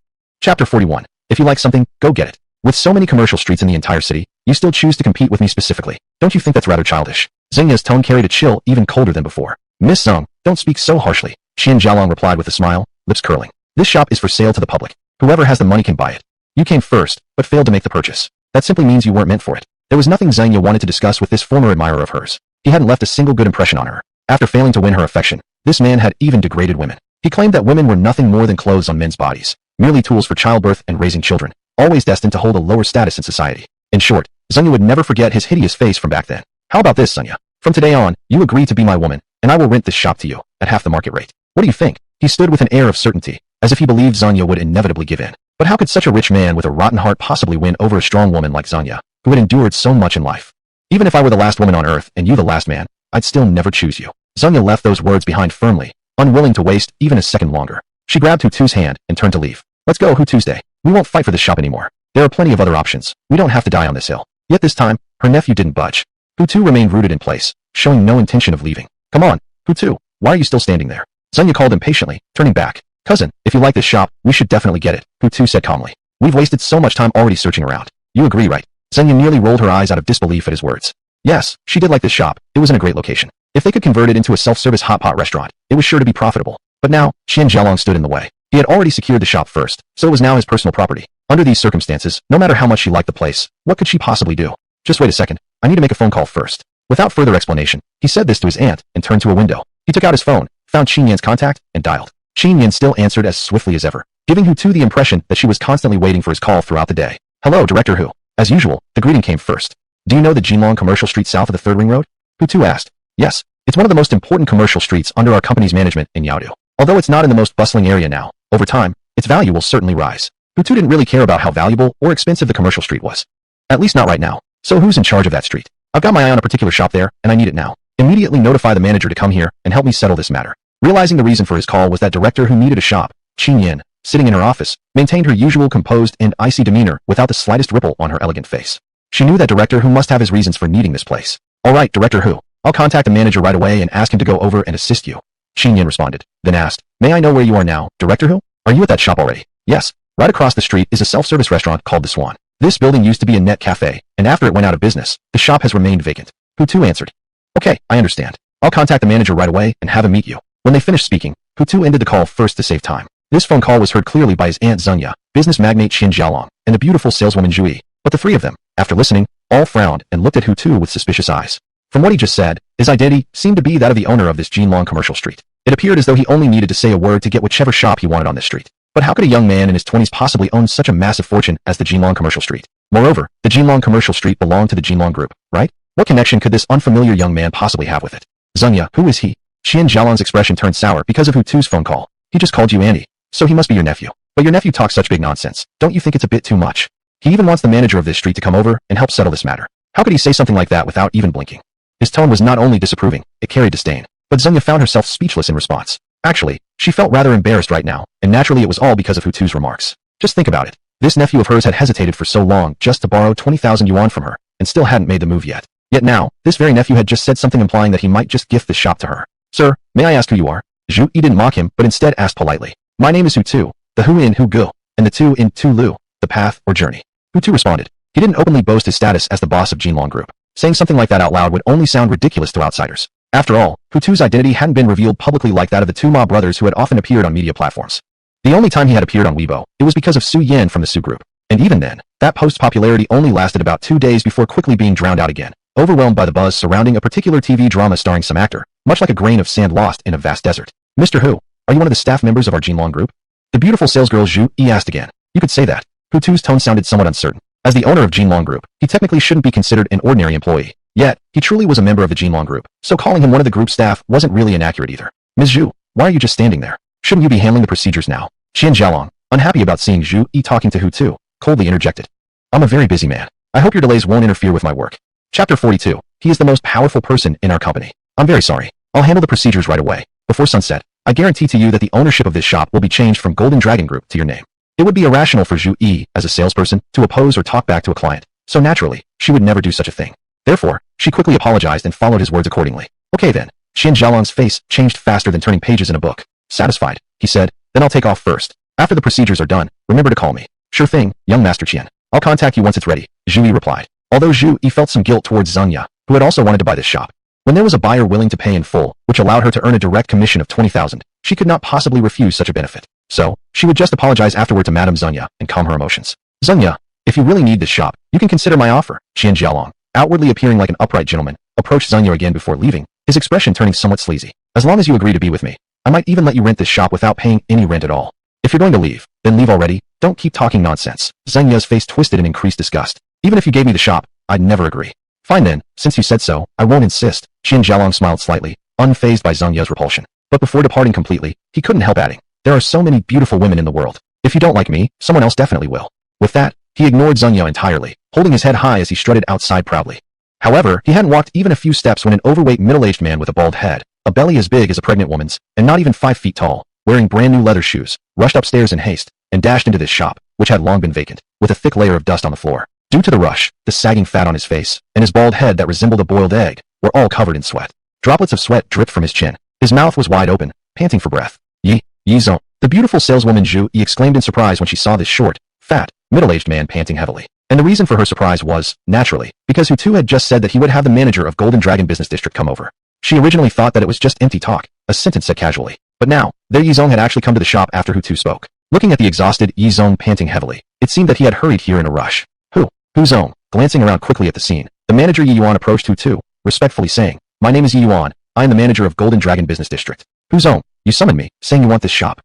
Chapter 41. If you like something, go get it. With so many commercial streets in the entire city, you still choose to compete with me specifically. Don't you think that's rather childish? Zanya's tone carried a chill even colder than before. Miss Zeng, don't speak so harshly, Qian Jialong replied with a smile, lips curling. This shop is for sale to the public. Whoever has the money can buy it. You came first, but failed to make the purchase. That simply means you weren't meant for it. There was nothing Zanya wanted to discuss with this former admirer of hers. He hadn't left a single good impression on her. After failing to win her affection, this man had even degraded women. He claimed that women were nothing more than clothes on men's bodies, merely tools for childbirth and raising children, always destined to hold a lower status in society. In short, Zanya would never forget his hideous face from back then. How about this, Zanya? From today on, you agree to be my woman, and I will rent this shop to you, at half the market rate. What do you think? He stood with an air of certainty, as if he believed Zanya would inevitably give in. But how could such a rich man with a rotten heart possibly win over a strong woman like Zanya, who had endured so much in life? Even if I were the last woman on earth and you the last man, I'd still never choose you. Zanya left those words behind firmly, unwilling to waste even a second longer. She grabbed Hutu's hand and turned to leave. Let's go, Tuesday. We won't fight for this shop anymore. There are plenty of other options. We don't have to die on this hill. Yet this time, her nephew didn't budge. Hutu remained rooted in place, showing no intention of leaving. Come on, Hutu, why are you still standing there? Zanya called impatiently, turning back. Cousin, if you like this shop, we should definitely get it, Hutu said calmly. We've wasted so much time already searching around. You agree, right? Zanya nearly rolled her eyes out of disbelief at his words. Yes, she did like this shop. It was in a great location. If they could convert it into a self-service hot pot restaurant, it was sure to be profitable. But now, Qian Jialong stood in the way. He had already secured the shop first, so it was now his personal property. Under these circumstances, no matter how much she liked the place, what could she possibly do? Just wait a second. I need to make a phone call first. Without further explanation, he said this to his aunt and turned to a window. He took out his phone, found Qin Yan's contact, and dialed. Qin Yan still answered as swiftly as ever, giving Hutu the impression that she was constantly waiting for his call throughout the day. Hello, Director Hu. As usual, the greeting came first. Do you know the Jinlong commercial street south of the 3rd Ring Road? Hutu asked. Yes, it's one of the most important commercial streets under our company's management in Yaodu. Although it's not in the most bustling area now, over time, its value will certainly rise. Hutu didn't really care about how valuable or expensive the commercial street was. At least not right now. So who's in charge of that street? I've got my eye on a particular shop there, and I need it now. Immediately notify the manager to come here and help me settle this matter. Realizing the reason for his call was that director who needed a shop, Qin Yin, sitting in her office, maintained her usual composed and icy demeanor without the slightest ripple on her elegant face. She knew that director who must have his reasons for needing this place. All right, director who. I'll contact the manager right away and ask him to go over and assist you. Qin Yin responded, then asked, may I know where you are now, director who? Are you at that shop already? Yes. Right across the street is a self-service restaurant called The Swan. This building used to be a net cafe, and after it went out of business, the shop has remained vacant. Hutu answered. Okay, I understand. I'll contact the manager right away and have him meet you. When they finished speaking, Hutu ended the call first to save time. This phone call was heard clearly by his aunt Zunya, business magnate Qin Jialong, and the beautiful saleswoman Zhu. But the three of them, after listening, all frowned and looked at Hutu with suspicious eyes. From what he just said, his identity seemed to be that of the owner of this Jinlong commercial street. It appeared as though he only needed to say a word to get whichever shop he wanted on this street. But how could a young man in his 20s possibly own such a massive fortune as the Jinlong commercial street? Moreover, the Jinlong commercial street belonged to the Jinlong group, right? What connection could this unfamiliar young man possibly have with it? Zunya, who is he? Qian Jialong's expression turned sour because of Hutu's phone call. He just called you Andy. So he must be your nephew. But your nephew talks such big nonsense. Don't you think it's a bit too much? He even wants the manager of this street to come over and help settle this matter. How could he say something like that without even blinking? His tone was not only disapproving, it carried disdain. But Zunya found herself speechless in response. Actually, she felt rather embarrassed right now, and naturally it was all because of Hutu's remarks. Just think about it. This nephew of hers had hesitated for so long just to borrow 20,000 yuan from her, and still hadn't made the move yet. Yet now, this very nephew had just said something implying that he might just gift the shop to her. Sir, may I ask who you are? Zhu Yi didn't mock him, but instead asked politely. My name is Hutu, the Hu in Hu Gu, and the Tu in Tu Lu, the path or journey. Hutu responded. He didn't openly boast his status as the boss of Jinlong Group. Saying something like that out loud would only sound ridiculous to outsiders. After all, Hutu's identity hadn't been revealed publicly like that of the two Ma brothers who had often appeared on media platforms. The only time he had appeared on Weibo, it was because of Su Yan from the Su Group. And even then, that post's popularity only lasted about 2 days before quickly being drowned out again, overwhelmed by the buzz surrounding a particular TV drama starring some actor, much like a grain of sand lost in a vast desert. Mr. Hu, are you one of the staff members of our Jinlong Group? The beautiful salesgirl Zhu Yi asked again. You could say that. Hutu's tone sounded somewhat uncertain. As the owner of Jinlong Group, he technically shouldn't be considered an ordinary employee. Yet, he truly was a member of the Jinlong Group, so calling him one of the group staff wasn't really inaccurate either. Ms. Zhu, why are you just standing there? Shouldn't you be handling the procedures now? Qian Jialong, unhappy about seeing Zhu Yi talking to Hutu, coldly interjected. I'm a very busy man. I hope your delays won't interfere with my work. Chapter 42. He is the most powerful person in our company. I'm very sorry. I'll handle the procedures right away. Before sunset, I guarantee to you that the ownership of this shop will be changed from Golden Dragon Group to your name. It would be irrational for Zhu Yi, as a salesperson, to oppose or talk back to a client, so naturally, she would never do such a thing. Therefore, she quickly apologized and followed his words accordingly. Okay then. Qian Jialong's face changed faster than turning pages in a book. Satisfied, he said, then I'll take off first. After the procedures are done, remember to call me. Sure thing, young Master Qian. I'll contact you once it's ready, Zhu Yi replied. Although Zhu Yi felt some guilt towards Zunya, who had also wanted to buy this shop. When there was a buyer willing to pay in full, which allowed her to earn a direct commission of 20,000, she could not possibly refuse such a benefit. So, she would just apologize afterward to Madame Zunya and calm her emotions. Zunya, if you really need this shop, you can consider my offer, Qian Jialong, outwardly appearing like an upright gentleman, approached Zunya again before leaving, his expression turning somewhat sleazy. As long as you agree to be with me, I might even let you rent this shop without paying any rent at all. If you're going to leave, then leave already, don't keep talking nonsense. Zunya's face twisted in increased disgust. Even if you gave me the shop, I'd never agree. Fine then, since you said so, I won't insist. Qian Jialong smiled slightly, unfazed by Zunya's repulsion. But before departing completely, he couldn't help adding, there are so many beautiful women in the world. If you don't like me, someone else definitely will. With that, he ignored Zunya entirely, holding his head high as he strutted outside proudly. However, he hadn't walked even a few steps when an overweight middle-aged man with a bald head, a belly as big as a pregnant woman's, and not even 5 feet tall, wearing brand new leather shoes, rushed upstairs in haste, and dashed into this shop, which had long been vacant, with a thick layer of dust on the floor. Due to the rush, the sagging fat on his face, and his bald head that resembled a boiled egg, were all covered in sweat. Droplets of sweat dripped from his chin. His mouth was wide open, panting for breath. Yi Zong. The beautiful saleswoman Zhu Yi exclaimed in surprise when she saw this short, fat, middle-aged man panting heavily. And the reason for her surprise was, naturally, because Hutu had just said that he would have the manager of Golden Dragon Business District come over. She originally thought that it was just empty talk, a sentence said casually. But now, there Yi Zong had actually come to the shop after Hutu spoke. Looking at the exhausted Yi Zong panting heavily, it seemed that he had hurried here in a rush. Hu Zong, glancing around quickly at the scene, the manager Yi Yuan approached Hutu, respectfully saying, My name is Yi Yuan, I am the manager of Golden Dragon Business District. Hu Zong, you summoned me, saying you want this shop.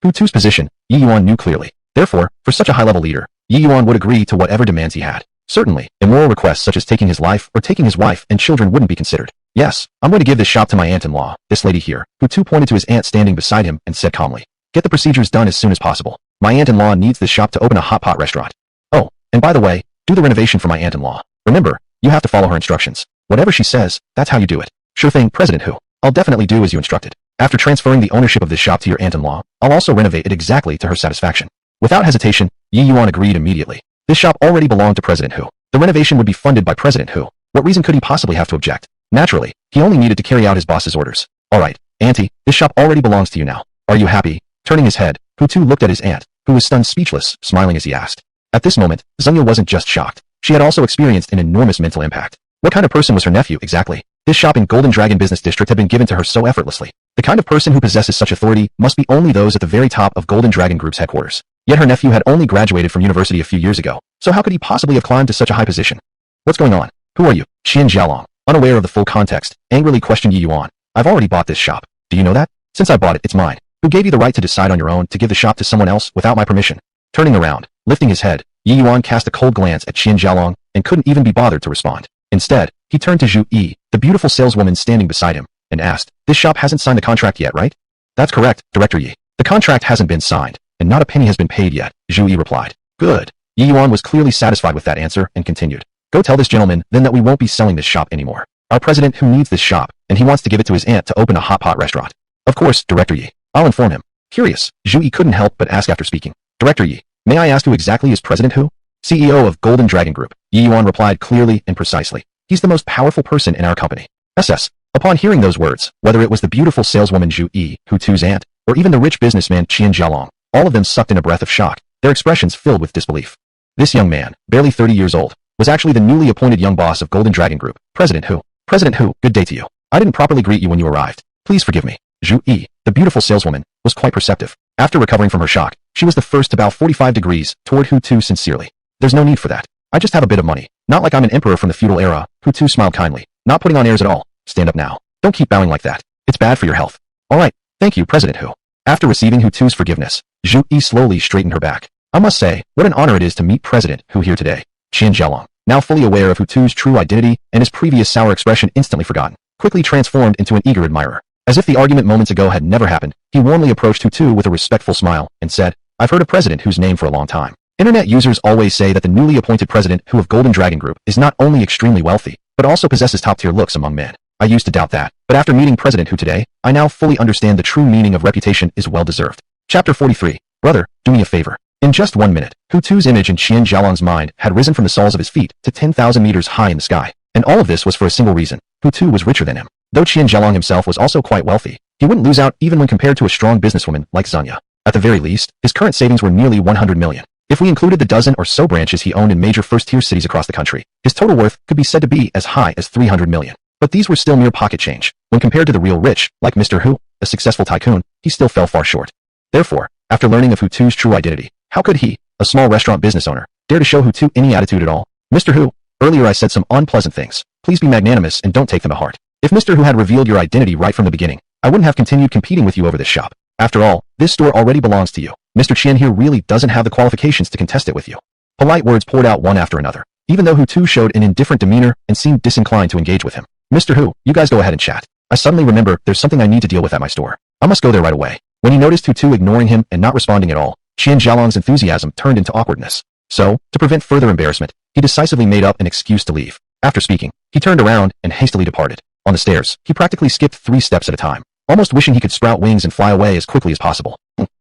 Hutu's position, Yi Yuan knew clearly. Therefore, for such a high-level leader, Yi Yuan would agree to whatever demands he had. Certainly, immoral requests such as taking his life or taking his wife and children wouldn't be considered. Yes, I'm going to give this shop to my aunt-in-law, this lady here, Hutu pointed to his aunt standing beside him and said calmly. Get the procedures done as soon as possible. My aunt-in-law needs this shop to open a hot pot restaurant. Oh, and by the way, do the renovation for my aunt-in-law. Remember, you have to follow her instructions. Whatever she says, that's how you do it. Sure thing, President Hu. I'll definitely do as you instructed. After transferring the ownership of this shop to your aunt-in-law, I'll also renovate it exactly to her satisfaction. Without hesitation, Yi Yuan agreed immediately. This shop already belonged to President Hu. The renovation would be funded by President Hu. What reason could he possibly have to object? Naturally, he only needed to carry out his boss's orders. Alright, Auntie, this shop already belongs to you now. Are you happy? Turning his head, Hutu looked at his aunt, who was stunned speechless, smiling as he asked. At this moment, Zunya wasn't just shocked. She had also experienced an enormous mental impact. What kind of person was her nephew, exactly? This shop in Golden Dragon Business District had been given to her so effortlessly. The kind of person who possesses such authority must be only those at the very top of Golden Dragon Group's headquarters. Yet her nephew had only graduated from university a few years ago, so how could he possibly have climbed to such a high position? What's going on? Who are you? Qian Jialong, unaware of the full context, angrily questioned Yi Yuan. I've already bought this shop. Do you know that? Since I bought it, it's mine. Who gave you the right to decide on your own to give the shop to someone else without my permission? Turning around, lifting his head, Yi Yuan cast a cold glance at Qian Jialong and couldn't even be bothered to respond. Instead, he turned to Zhu Yi, the beautiful saleswoman standing beside him, and asked, this shop hasn't signed the contract yet, right? That's correct, Director Yi. The contract hasn't been signed, and not a penny has been paid yet, Zhu Yi replied. Good. Yi Yuan was clearly satisfied with that answer and continued. Go tell this gentleman then that we won't be selling this shop anymore. Our president who needs this shop, and he wants to give it to his aunt to open a hot pot restaurant. Of course, Director Yi. I'll inform him. Curious, Zhu Yi couldn't help but ask after speaking. Director Yi, may I ask who exactly is President Hu? CEO of Golden Dragon Group, Yi Yuan replied clearly and precisely. He's the most powerful person in our company. SS. Upon hearing those words, whether it was the beautiful saleswoman Zhu Yi, Hutu's aunt, or even the rich businessman Qian Jialong, all of them sucked in a breath of shock, their expressions filled with disbelief. This young man, barely 30 years old, was actually the newly appointed young boss of Golden Dragon Group, President Hu. President Hu, good day to you. I didn't properly greet you when you arrived. Please forgive me. Zhu Yi, the beautiful saleswoman, was quite perceptive. After recovering from her shock, she was the first to bow 45 degrees toward Hutu sincerely. There's no need for that. I just have a bit of money. Not like I'm an emperor from the feudal era, Hutu smiled kindly. Not putting on airs at all. Stand up now. Don't keep bowing like that. It's bad for your health. Alright, thank you, President Hu. After receiving Hutu's forgiveness, Zhu Yi slowly straightened her back. I must say, what an honor it is to meet President Hu here today. Qian Jialong, now fully aware of Hutu's true identity and his previous sour expression instantly forgotten, quickly transformed into an eager admirer. As if the argument moments ago had never happened, he warmly approached Hutu with a respectful smile and said, I've heard of President Hu's name for a long time. Internet users always say that the newly appointed President Hu of Golden Dragon Group is not only extremely wealthy, but also possesses top-tier looks among men. I used to doubt that, but after meeting President Hu today, I now fully understand the true meaning of reputation is well-deserved. Chapter 43. Brother, do me a favor. In just 1 minute, Hutu's image in Qian Jialong's mind had risen from the soles of his feet to 10,000 meters high in the sky. And all of this was for a single reason. Hutu was richer than him. Though Qian Jialong himself was also quite wealthy, he wouldn't lose out even when compared to a strong businesswoman like Zunya. At the very least, his current savings were nearly 100 million. If we included the dozen or so branches he owned in major first-tier cities across the country, his total worth could be said to be as high as 300 million. But these were still mere pocket change. When compared to the real rich, like Mr. Hu, a successful tycoon, he still fell far short. Therefore, after learning of Hutu's true identity, how could he, a small restaurant business owner, dare to show Hutu any attitude at all? Mr. Hu, earlier I said some unpleasant things. Please be magnanimous and don't take them to heart. If Mr. Hu had revealed your identity right from the beginning, I wouldn't have continued competing with you over this shop. After all, this store already belongs to you. Mr. Qian here really doesn't have the qualifications to contest it with you. Polite words poured out one after another, even though Hutu showed an indifferent demeanor and seemed disinclined to engage with him. Mr. Hu, you guys go ahead and chat. I suddenly remember there's something I need to deal with at my store. I must go there right away. When he noticed Hutu ignoring him and not responding at all, Qian Jialong's enthusiasm turned into awkwardness. So, to prevent further embarrassment, he decisively made up an excuse to leave. After speaking, he turned around and hastily departed. On the stairs, he practically skipped 3 steps at a time, almost wishing he could sprout wings and fly away as quickly as possible.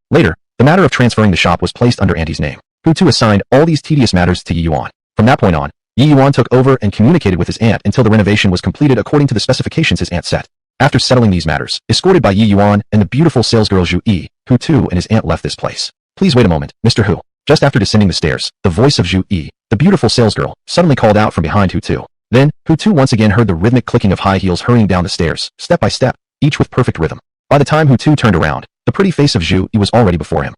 Later, the matter of transferring the shop was placed under Auntie's name. Hutu assigned all these tedious matters to Yi Yuan. From that point on, Yi Yuan took over and communicated with his aunt until the renovation was completed according to the specifications his aunt set. After settling these matters, escorted by Yi Yuan and the beautiful salesgirl Zhu Yi, Hutu and his aunt left this place. Please wait a moment, Mr. Hu. Just after descending the stairs, the voice of Zhu Yi, the beautiful salesgirl, suddenly called out from behind Hutu. Then, Hutu once again heard the rhythmic clicking of high heels hurrying down the stairs, step by step, each with perfect rhythm. By the time Hutu turned around, the pretty face of Zhu Yi was already before him.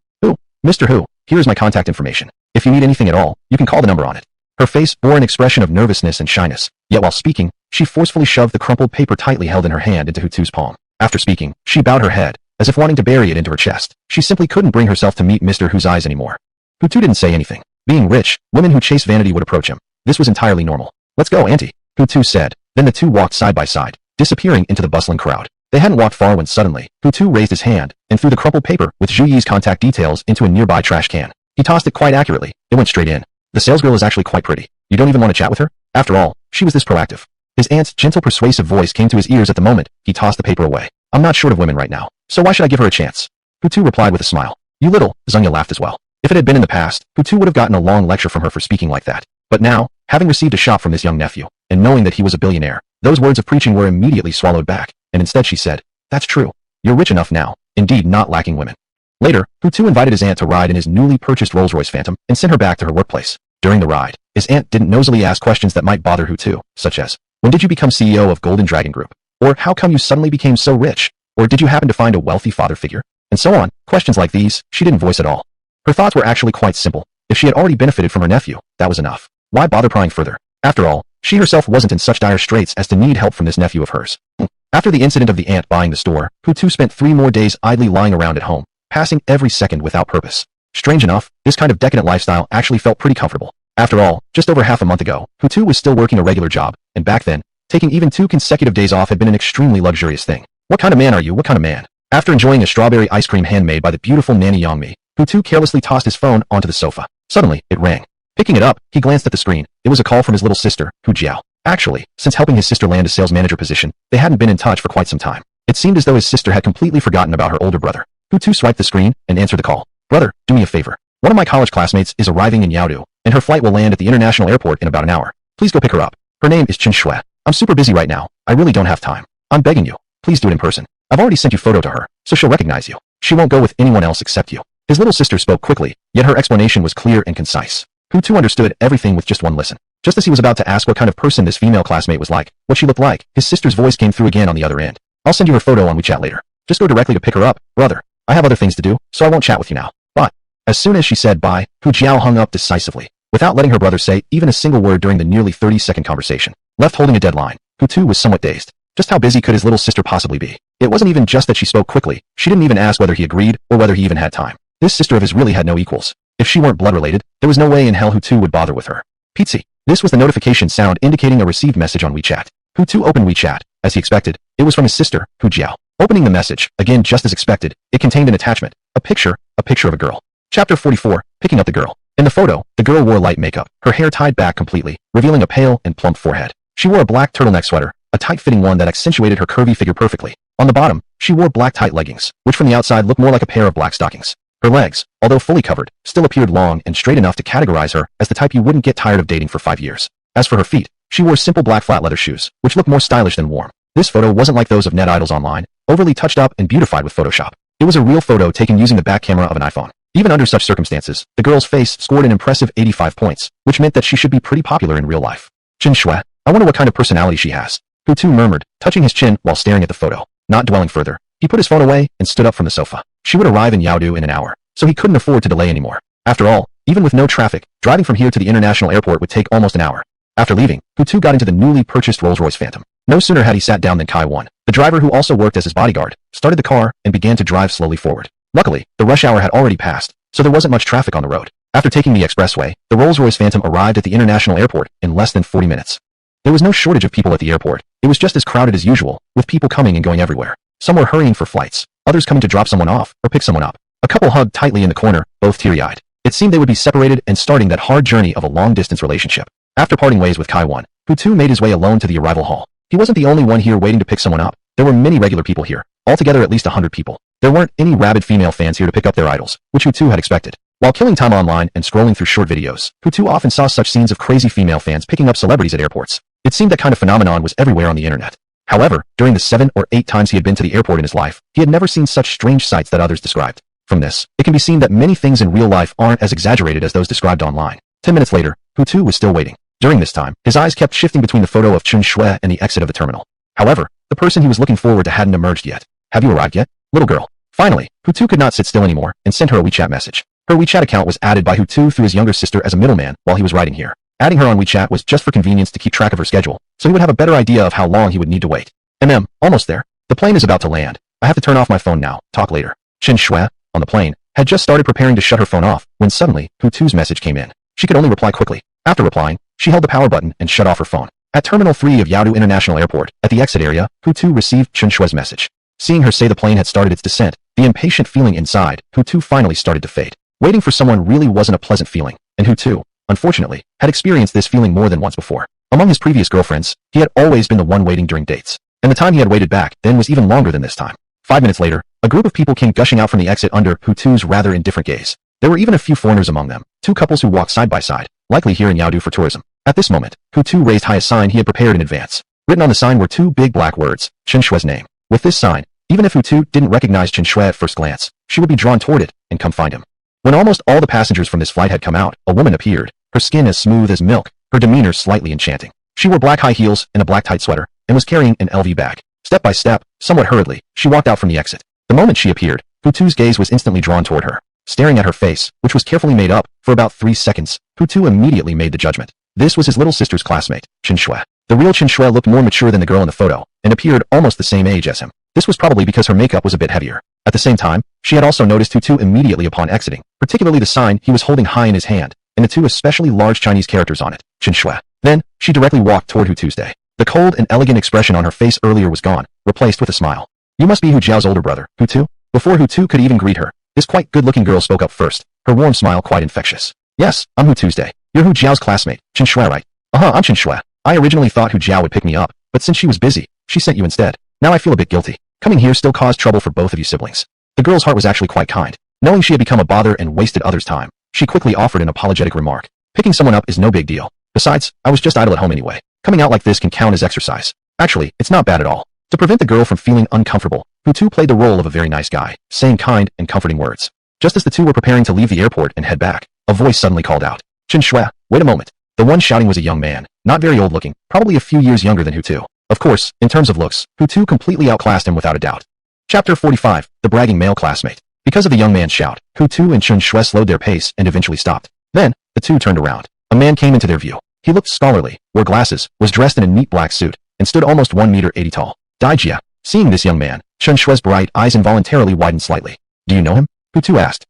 Mr. Hu, here is my contact information. If you need anything at all, you can call the number on it. Her face bore an expression of nervousness and shyness, yet while speaking, she forcefully shoved the crumpled paper tightly held in her hand into Hutu's palm. After speaking, she bowed her head, as if wanting to bury it into her chest. She simply couldn't bring herself to meet Mr. Hu's eyes anymore. Hutu didn't say anything. Being rich, women who chase vanity would approach him. This was entirely normal. "Let's go, Auntie," Hutu said. Then the two walked side by side, disappearing into the bustling crowd. They hadn't walked far when suddenly, Hutu raised his hand and threw the crumpled paper with Zhu Yi's contact details into a nearby trash can. He tossed it quite accurately. It went straight in. "The salesgirl is actually quite pretty. You don't even want to chat with her? After all, she was this proactive." His aunt's gentle, persuasive voice came to his ears at the moment he tossed the paper away. "I'm not short of women right now, so why should I give her a chance?" Hutu replied with a smile. "You little," Zunya laughed as well. If it had been in the past, Hutu would have gotten a long lecture from her for speaking like that. But now, having received a shot from this young nephew, and knowing that he was a billionaire, those words of preaching were immediately swallowed back, and instead she said, "That's true. You're rich enough now, indeed not lacking women." Later, Hutu invited his aunt to ride in his newly purchased Rolls-Royce Phantom and sent her back to her workplace. During the ride, his aunt didn't nosily ask questions that might bother Hutu, such as, "When did you become CEO of Golden Dragon Group?" Or "How come you suddenly became so rich?" Or "Did you happen to find a wealthy father figure?" And so on. Questions like these, she didn't voice at all. Her thoughts were actually quite simple. If she had already benefited from her nephew, that was enough. Why bother prying further? After all, she herself wasn't in such dire straits as to need help from this nephew of hers. After the incident of the aunt buying the store, Hutu spent 3 more days idly lying around at home, passing every second without purpose. Strange enough, this kind of decadent lifestyle actually felt pretty comfortable. After all, just over half a month ago, Hutu was still working a regular job, and back then, taking even 2 consecutive days off had been an extremely luxurious thing. What kind of man are you? What kind of man? After enjoying a strawberry ice cream handmade by the beautiful Nanny Yongmi, Hutu carelessly tossed his phone onto the sofa. Suddenly, it rang. Picking it up, he glanced at the screen. It was a call from his little sister, Hu Jiao. Actually, since helping his sister land a sales manager position, they hadn't been in touch for quite some time. It seemed as though his sister had completely forgotten about her older brother. Hutu swiped the screen and answered the call. "Brother, do me a favor. One of my college classmates is arriving in Yaodu, and her flight will land at the international airport in about an hour. Please go pick her up. Her name is Chen Shui. I'm super busy right now. I really don't have time. I'm begging you. Please do it in person. I've already sent you photo to her, so she'll recognize you. She won't go with anyone else except you." His little sister spoke quickly, yet her explanation was clear and concise. Hutu understood everything with just one listen. Just as he was about to ask what kind of person this female classmate was like, what she looked like, his sister's voice came through again on the other end. "I'll send you her photo on WeChat later. Just go directly to pick her up, brother. I have other things to do, so I won't chat with you now. Bye." As soon as she said bye, Hu Jiao hung up decisively, without letting her brother say even a single word during the nearly 30-second conversation. Left holding a deadline, Hutu was somewhat dazed. Just how busy could his little sister possibly be? It wasn't even just that she spoke quickly. She didn't even ask whether he agreed or whether he even had time. This sister of his really had no equals. If she weren't blood-related, there was no way in hell Hutu would bother with her. Pizzi. This was the notification sound indicating a received message on WeChat. Hutu opened WeChat. As he expected, it was from his sister, Hu Jiao. Opening the message, again just as expected, it contained an attachment. A picture of a girl. Chapter 44, Picking Up the Girl. In the photo, the girl wore light makeup, her hair tied back completely, revealing a pale and plump forehead. She wore a black turtleneck sweater, a tight-fitting one that accentuated her curvy figure perfectly. On the bottom, she wore black tight leggings, which from the outside looked more like a pair of black stockings. Her legs, although fully covered, still appeared long and straight enough to categorize her as the type you wouldn't get tired of dating for 5 years. As for her feet, she wore simple black flat leather shoes, which looked more stylish than warm. This photo wasn't like those of net idols online, overly touched up and beautified with Photoshop. It was a real photo taken using the back camera of an iPhone. Even under such circumstances, the girl's face scored an impressive 85 points, which meant that she should be pretty popular in real life. Chen Shui, I wonder what kind of personality she has. Hutu murmured, touching his chin while staring at the photo. Not dwelling further, he put his phone away and stood up from the sofa. She would arrive in Yaodu in an hour, so he couldn't afford to delay anymore. After all, even with no traffic, driving from here to the international airport would take almost an hour. After leaving, Hutu got into the newly purchased Rolls-Royce Phantom. No sooner had he sat down than Kai Wan, the driver who also worked as his bodyguard, started the car and began to drive slowly forward. Luckily, the rush hour had already passed, so there wasn't much traffic on the road. After taking the expressway, the Rolls-Royce Phantom arrived at the international airport in less than 40 minutes. There was no shortage of people at the airport. It was just as crowded as usual, with people coming and going everywhere. Some were hurrying for flights, others coming to drop someone off or pick someone up. A couple hugged tightly in the corner, both teary-eyed. It seemed they would be separated and starting that hard journey of a long-distance relationship. After parting ways with Kai Wan, Hutu made his way alone to the arrival hall. He wasn't the only one here waiting to pick someone up. There were many regular people here, altogether at least 100 people. There weren't any rabid female fans here to pick up their idols, which Hutu had expected. While killing time online and scrolling through short videos, Hutu often saw such scenes of crazy female fans picking up celebrities at airports. It seemed that kind of phenomenon was everywhere on the internet. However, during the 7 or 8 times he had been to the airport in his life, he had never seen such strange sights that others described. From this, it can be seen that many things in real life aren't as exaggerated as those described online. 10 minutes later, Hutu was still waiting. During this time, his eyes kept shifting between the photo of Chen Shui and the exit of the terminal. However, the person he was looking forward to hadn't emerged yet. Have you arrived yet, little girl? Finally, Hutu could not sit still anymore and sent her a WeChat message. Her WeChat account was added by Hutu through his younger sister as a middleman while he was writing here. Adding her on WeChat was just for convenience to keep track of her schedule, so he would have a better idea of how long he would need to wait. Almost there. The plane is about to land. I have to turn off my phone now. Talk later. Chen Shui, on the plane, had just started preparing to shut her phone off when suddenly Hutu's message came in. She could only reply quickly. After replying, She held the power button and shut off her phone. At Terminal 3 of Yaodu International Airport, at the exit area, Hutu received Chen Shue's message. Seeing her say the plane had started its descent, the impatient feeling inside Hutu finally started to fade. Waiting for someone really wasn't a pleasant feeling, and Hutu, unfortunately, had experienced this feeling more than once before. Among his previous girlfriends, he had always been the one waiting during dates, and the time he had waited back then was even longer than this time. 5 minutes later, a group of people came gushing out from the exit under Hutu's rather indifferent gaze. There were even a few foreigners among them, 2 couples who walked side by side, likely here in Yaodu for tourism. At this moment, Hutu raised high a sign he had prepared in advance. Written on the sign were 2 big black words, Chen Shue's name. With this sign, even if Hutu didn't recognize Chen Shue at first glance, she would be drawn toward it and come find him. When almost all the passengers from this flight had come out, a woman appeared, her skin as smooth as milk, her demeanor slightly enchanting. She wore black high heels and a black tight sweater, and was carrying an LV bag. Step by step, somewhat hurriedly, she walked out from the exit. The moment she appeared, Hutu's gaze was instantly drawn toward her. Staring at her face, which was carefully made up, for about 3 seconds, Hutu immediately made the judgment. This was his little sister's classmate, Chen Shue. The real Chen Shue looked more mature than the girl in the photo, and appeared almost the same age as him. This was probably because her makeup was a bit heavier. At the same time, she had also noticed Hutu immediately upon exiting, particularly the sign he was holding high in his hand, and the 2 especially large Chinese characters on it, Chen Shue. Then, she directly walked toward Hutu's day. The cold and elegant expression on her face earlier was gone, replaced with a smile. You must be Hu Jiao's older brother, Hutu? Before Hutu could even greet her, this quite good-looking girl spoke up first, her warm smile quite infectious. Yes, I'm Hutu's day. You're Hu Jiao's classmate, Chen Shue, right? I'm Chen Shue. I originally thought Hu Jiao would pick me up, but since she was busy, she sent you instead. Now I feel a bit guilty. Coming here still caused trouble for both of you siblings. The girl's heart was actually quite kind. Knowing she had become a bother and wasted others' time, she quickly offered an apologetic remark. Picking someone up is no big deal. Besides, I was just idle at home anyway. Coming out like this can count as exercise. Actually, it's not bad at all. To prevent the girl from feeling uncomfortable, Hutu played the role of a very nice guy, saying kind and comforting words. Just as the 2 were preparing to leave the airport and head back, a voice suddenly called out. Chen Shue, wait a moment. The one shouting was a young man, not very old looking, probably a few years younger than Hutu. Of course, in terms of looks, Hutu completely outclassed him without a doubt. Chapter 45, The Bragging Male Classmate. Because of the young man's shout, Hutu and Chen Shue slowed their pace and eventually stopped. Then, the 2 turned around. A man came into their view. He looked scholarly, wore glasses, was dressed in a neat black suit, and stood almost 1 meter 80 tall. Dai Jia. Seeing this young man, Chen Shue's bright eyes involuntarily widened slightly. Do you know him? Hutu asked.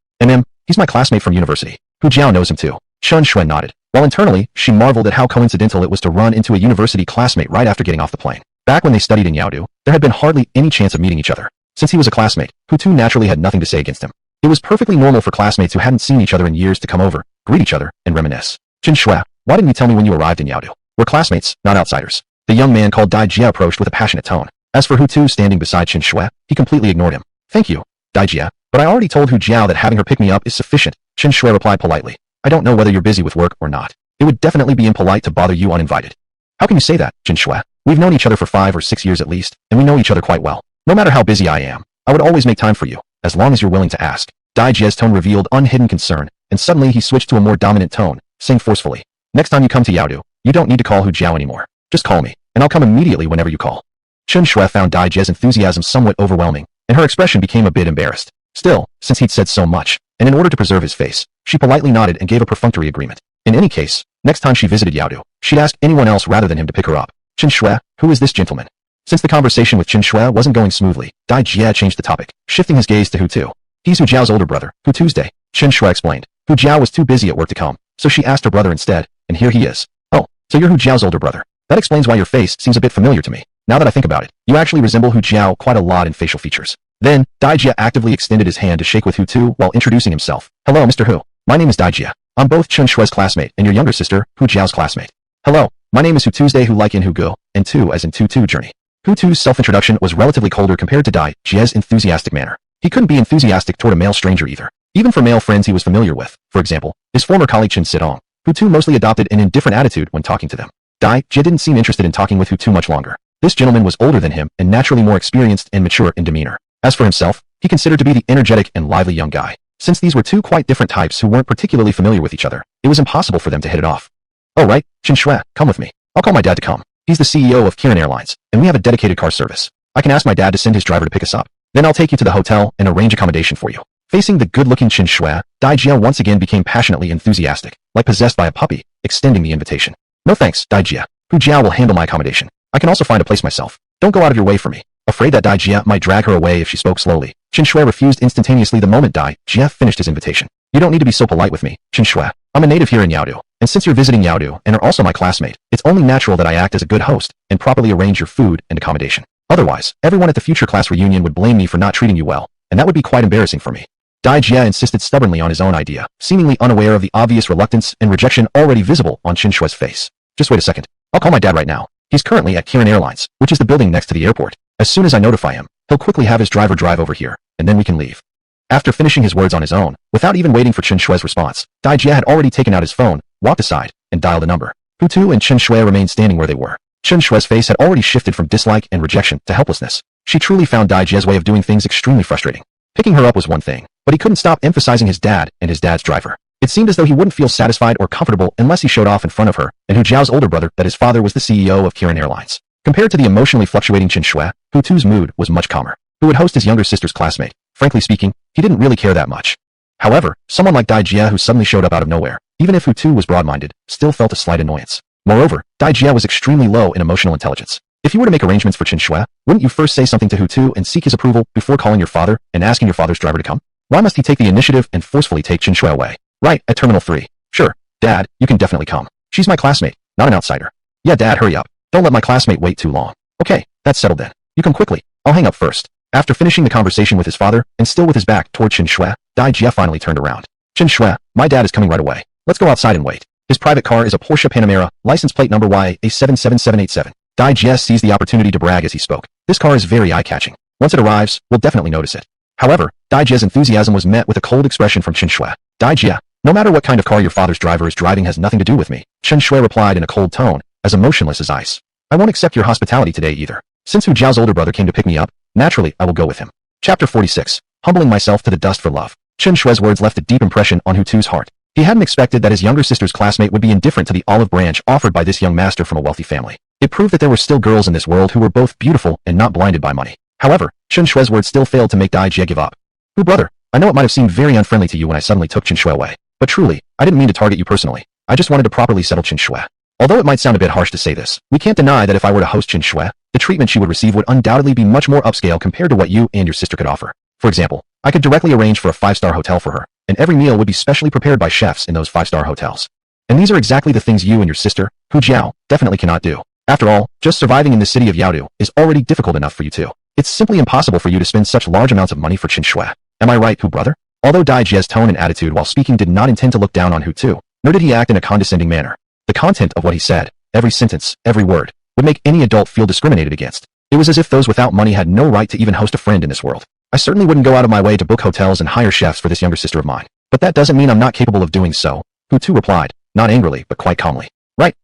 He's my classmate from university. Hu Jiao knows him too. Chen Shue nodded. While internally, she marveled at how coincidental it was to run into a university classmate right after getting off the plane. Back when they studied in Yaodu, there had been hardly any chance of meeting each other. Since he was a classmate, Hutu naturally had nothing to say against him. It was perfectly normal for classmates who hadn't seen each other in years to come over, greet each other, and reminisce. Chen Shue, why didn't you tell me when you arrived in Yaodu? We're classmates, not outsiders. The young man called Dai Jia approached with a passionate tone. As for Hutu standing beside Chen Shue, he completely ignored him. Thank you, Dai Jia, but I already told Hu Jiao that having her pick me up is sufficient. Chen Shue replied politely. I don't know whether you're busy with work or not. It would definitely be impolite to bother you uninvited. How can you say that, Chen Shue? We've known each other for 5 or 6 years at least, and we know each other quite well. No matter how busy I am, I would always make time for you, as long as you're willing to ask. Dai Jia's tone revealed unhidden concern, and suddenly he switched to a more dominant tone, saying forcefully. Next time you come to Yaodu, you don't need to call Hu Jiao anymore. Just call me, and I'll come immediately whenever you call. Chen Shue found Dai Jia's enthusiasm somewhat overwhelming, and her expression became a bit embarrassed. Still, since he'd said so much, and in order to preserve his face, she politely nodded and gave a perfunctory agreement. In any case, next time she visited Yaodu, she'd ask anyone else rather than him to pick her up. Chen Shue, who is this gentleman? Since the conversation with Chen Shue wasn't going smoothly, Dai Jia changed the topic, shifting his gaze to Hutu. He's Hu Jiao's older brother, Hu Tuesday. Chen Shue explained. Hu Jiao was too busy at work to come, so she asked her brother instead, and here he is. Oh, so you're Hu Jiao's older brother. That explains why your face seems a bit familiar to me. Now that I think about it, you actually resemble Hu Jiao quite a lot in facial features. Then, Dai Jia actively extended his hand to shake with Hutu while introducing himself. Hello, Mr. Hu. My name is Dai Jia. I'm both Chen Shue's classmate and your younger sister, Hu Jiao's classmate. Hello, my name is Hu Tuesday Hu like in Hu Go, and Tu as in Tu journey. Hutu's self-introduction was relatively colder compared to Dai Jia's enthusiastic manner. He couldn't be enthusiastic toward a male stranger either. Even for male friends he was familiar with, for example, his former colleague Chen Sidong, Hutu mostly adopted an indifferent attitude when talking to them. Dai Jia didn't seem interested in talking with Hutu much longer. This gentleman was older than him and naturally more experienced and mature in demeanor. As for himself, he considered to be the energetic and lively young guy. Since these were 2 quite different types who weren't particularly familiar with each other, it was impossible for them to hit it off. Oh right, Chen Shue, come with me. I'll call my dad to come. He's the CEO of Kirin Airlines, and we have a dedicated car service. I can ask my dad to send his driver to pick us up. Then I'll take you to the hotel and arrange accommodation for you. Facing the good-looking Chen Shue, Dai Jia once again became passionately enthusiastic, like possessed by a puppy, extending the invitation. No thanks, Dai Jia. Hu Jiao will handle my accommodation. I can also find a place myself. Don't go out of your way for me. Afraid that Dai Jia might drag her away if she spoke slowly, Chen Shue refused instantaneously the moment Dai Jia finished his invitation. You don't need to be so polite with me, Chen Shue. I'm a native here in Yaodu, And since you're visiting Yaodu and are also my classmate, it's only natural that I act as a good host and properly arrange your food and accommodation. Otherwise, everyone at the future class reunion would blame me for not treating you well, and that would be quite embarrassing for me. Dai Jie insisted stubbornly on his own idea, seemingly unaware of the obvious reluctance and rejection already visible on Chen Shue's face. Just wait a second. I'll call my dad right now. He's currently at Kirin Airlines, which is the building next to the airport. As soon as I notify him, he'll quickly have his driver drive over here, and then we can leave. After finishing his words on his own, without even waiting for Chen Shue's response, Dai Jie had already taken out his phone, walked aside, and dialed a number. Hutu and Chen Shui remained standing where they were. Chen Shue's face had already shifted from dislike and rejection to helplessness. She truly found Dai Jie's way of doing things extremely frustrating. Picking her up was one thing, but he couldn't stop emphasizing his dad and his dad's driver. It seemed as though he wouldn't feel satisfied or comfortable unless he showed off in front of her and Hu Jiao's older brother that his father was the CEO of Kirin Airlines. Compared to the emotionally fluctuating Chen Shui, Hutu's mood was much calmer. Who would host his younger sister's classmate? Frankly speaking, he didn't really care that much. However, someone like Dai Jie who suddenly showed up out of nowhere, even if Hutu was broad-minded, still felt a slight annoyance. Moreover, Dai Jie was extremely low in emotional intelligence. If you were to make arrangements for Chen Shui, wouldn't you first say something to Hutu and seek his approval before calling your father and asking your father's driver to come? Why must he take the initiative and forcefully take Chen Shui away? Right, at Terminal 3. Sure, Dad, you can definitely come. She's my classmate, not an outsider. Yeah, Dad, hurry up. Don't let my classmate wait too long. Okay, that's settled then. You come quickly. I'll hang up first. After finishing the conversation with his father, and still with his back toward Chen Shui, Dai Jie finally turned around. Chen Shui, my dad is coming right away. Let's go outside and wait. His private car is a Porsche Panamera, license plate number YA77787. Dai Jie seized the opportunity to brag as he spoke. This car is very eye-catching. Once it arrives, we'll definitely notice it. However, Dai Jie's enthusiasm was met with a cold expression from Chen Shui. Dai Jie, no matter what kind of car your father's driver is driving has nothing to do with me. Chen Shui replied in a cold tone, as emotionless as ice. I won't accept your hospitality today either. Since Hu Jiao's older brother came to pick me up, naturally I will go with him. Chapter 46. Humbling myself to the dust for love. Chen Shui's words left a deep impression on Hutu's heart. He hadn't expected that his younger sister's classmate would be indifferent to the olive branch offered by this young master from a wealthy family. It proved that there were still girls in this world who were both beautiful and not blinded by money. However, Chen Shui's words still failed to make Dai Jie give up. Hu brother, I know it might have seemed very unfriendly to you when I suddenly took Chen Shui away, but truly, I didn't mean to target you personally. I just wanted to properly settle Chen Shui. Although it might sound a bit harsh to say this, we can't deny that if I were to host Chen Shui, the treatment she would receive would undoubtedly be much more upscale compared to what you and your sister could offer. For example, I could directly arrange for a 5-star hotel for her, and every meal would be specially prepared by chefs in those 5-star hotels. And these are exactly the things you and your sister, Hu Jiao, definitely cannot do. After all, just surviving in the city of Yaodu is already difficult enough for you two. It's simply impossible for you to spend such large amounts of money for Chen Shui. Am I right, Hu brother? Although Dai Jie's tone and attitude while speaking did not intend to look down on Hutu, nor did he act in a condescending manner. The content of what he said, every sentence, every word, would make any adult feel discriminated against. It was as if those without money had no right to even host a friend in this world. I certainly wouldn't go out of my way to book hotels and hire chefs for this younger sister of mine. But that doesn't mean I'm not capable of doing so, Hutu replied, not angrily but quite calmly. Right.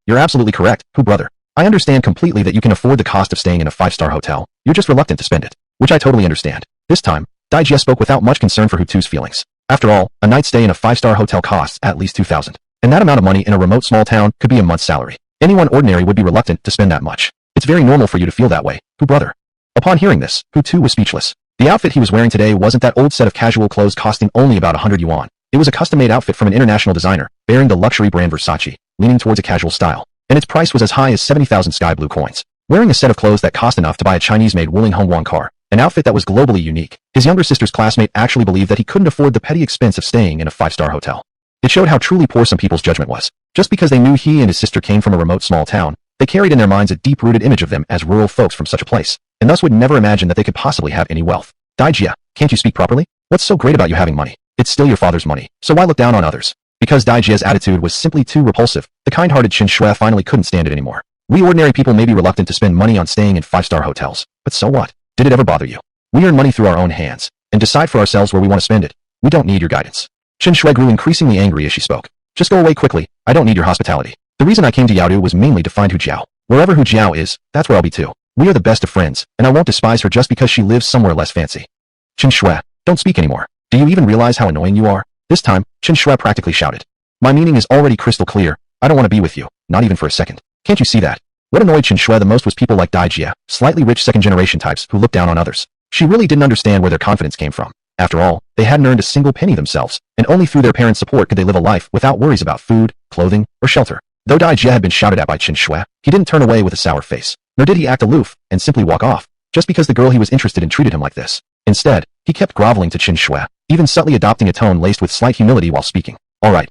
You're absolutely correct, Hu brother. I understand completely that you can afford the cost of staying in a 5-star hotel. You're just reluctant to spend it, which I totally understand. This time, Dai Jie spoke without much concern for Hutu's feelings. After all, a night stay in a 5-star hotel costs at least 2,000. And that amount of money in a remote small town could be a month's salary. Anyone ordinary would be reluctant to spend that much. It's very normal for you to feel that way, Hu brother. Upon hearing this, Hutu was speechless. The outfit he was wearing today wasn't that old set of casual clothes costing only about 100 yuan. It was a custom-made outfit from an international designer, bearing the luxury brand Versace, leaning towards a casual style. And its price was as high as 70,000 sky blue coins. Wearing a set of clothes that cost enough to buy a Chinese-made Wuling Hongguang car, an outfit that was globally unique, his younger sister's classmate actually believed that he couldn't afford the petty expense of staying in a 5-star hotel. It showed how truly poor some people's judgment was. Just because they knew he and his sister came from a remote small town, they carried in their minds a deep-rooted image of them as rural folks from such a place, and thus would never imagine that they could possibly have any wealth. Dai Jie, can't you speak properly? What's so great about you having money? It's still your father's money, so why look down on others? Because Dai Jie's attitude was simply too repulsive, the kind-hearted Chen Shui finally couldn't stand it anymore. We ordinary people may be reluctant to spend money on staying in 5-star hotels, but so what? Did it ever bother you? We earn money through our own hands, and decide for ourselves where we want to spend it. We don't need your guidance. Chen Shui grew increasingly angry as she spoke. Just go away quickly, I don't need your hospitality. The reason I came to Yaodu was mainly to find Hu Jiao. Wherever Hu Jiao is, that's where I'll be too. We are the best of friends, and I won't despise her just because she lives somewhere less fancy. Chen Shui, don't speak anymore. Do you even realize how annoying you are? This time, Chen Shui practically shouted. My meaning is already crystal clear. I don't want to be with you, not even for a second. Can't you see that? What annoyed Chen Shui the most was people like Dai Jie, slightly rich second-generation types who looked down on others. She really didn't understand where their confidence came from. After all, they hadn't earned a single penny themselves, and only through their parents' support could they live a life without worries about food, clothing, or shelter. Though Dai Jie had been shouted at by Chen Shui, he didn't turn away with a sour face, nor did he act aloof and simply walk off, just because the girl he was interested in treated him like this. Instead, he kept groveling to Chen Shui, even subtly adopting a tone laced with slight humility while speaking. All right,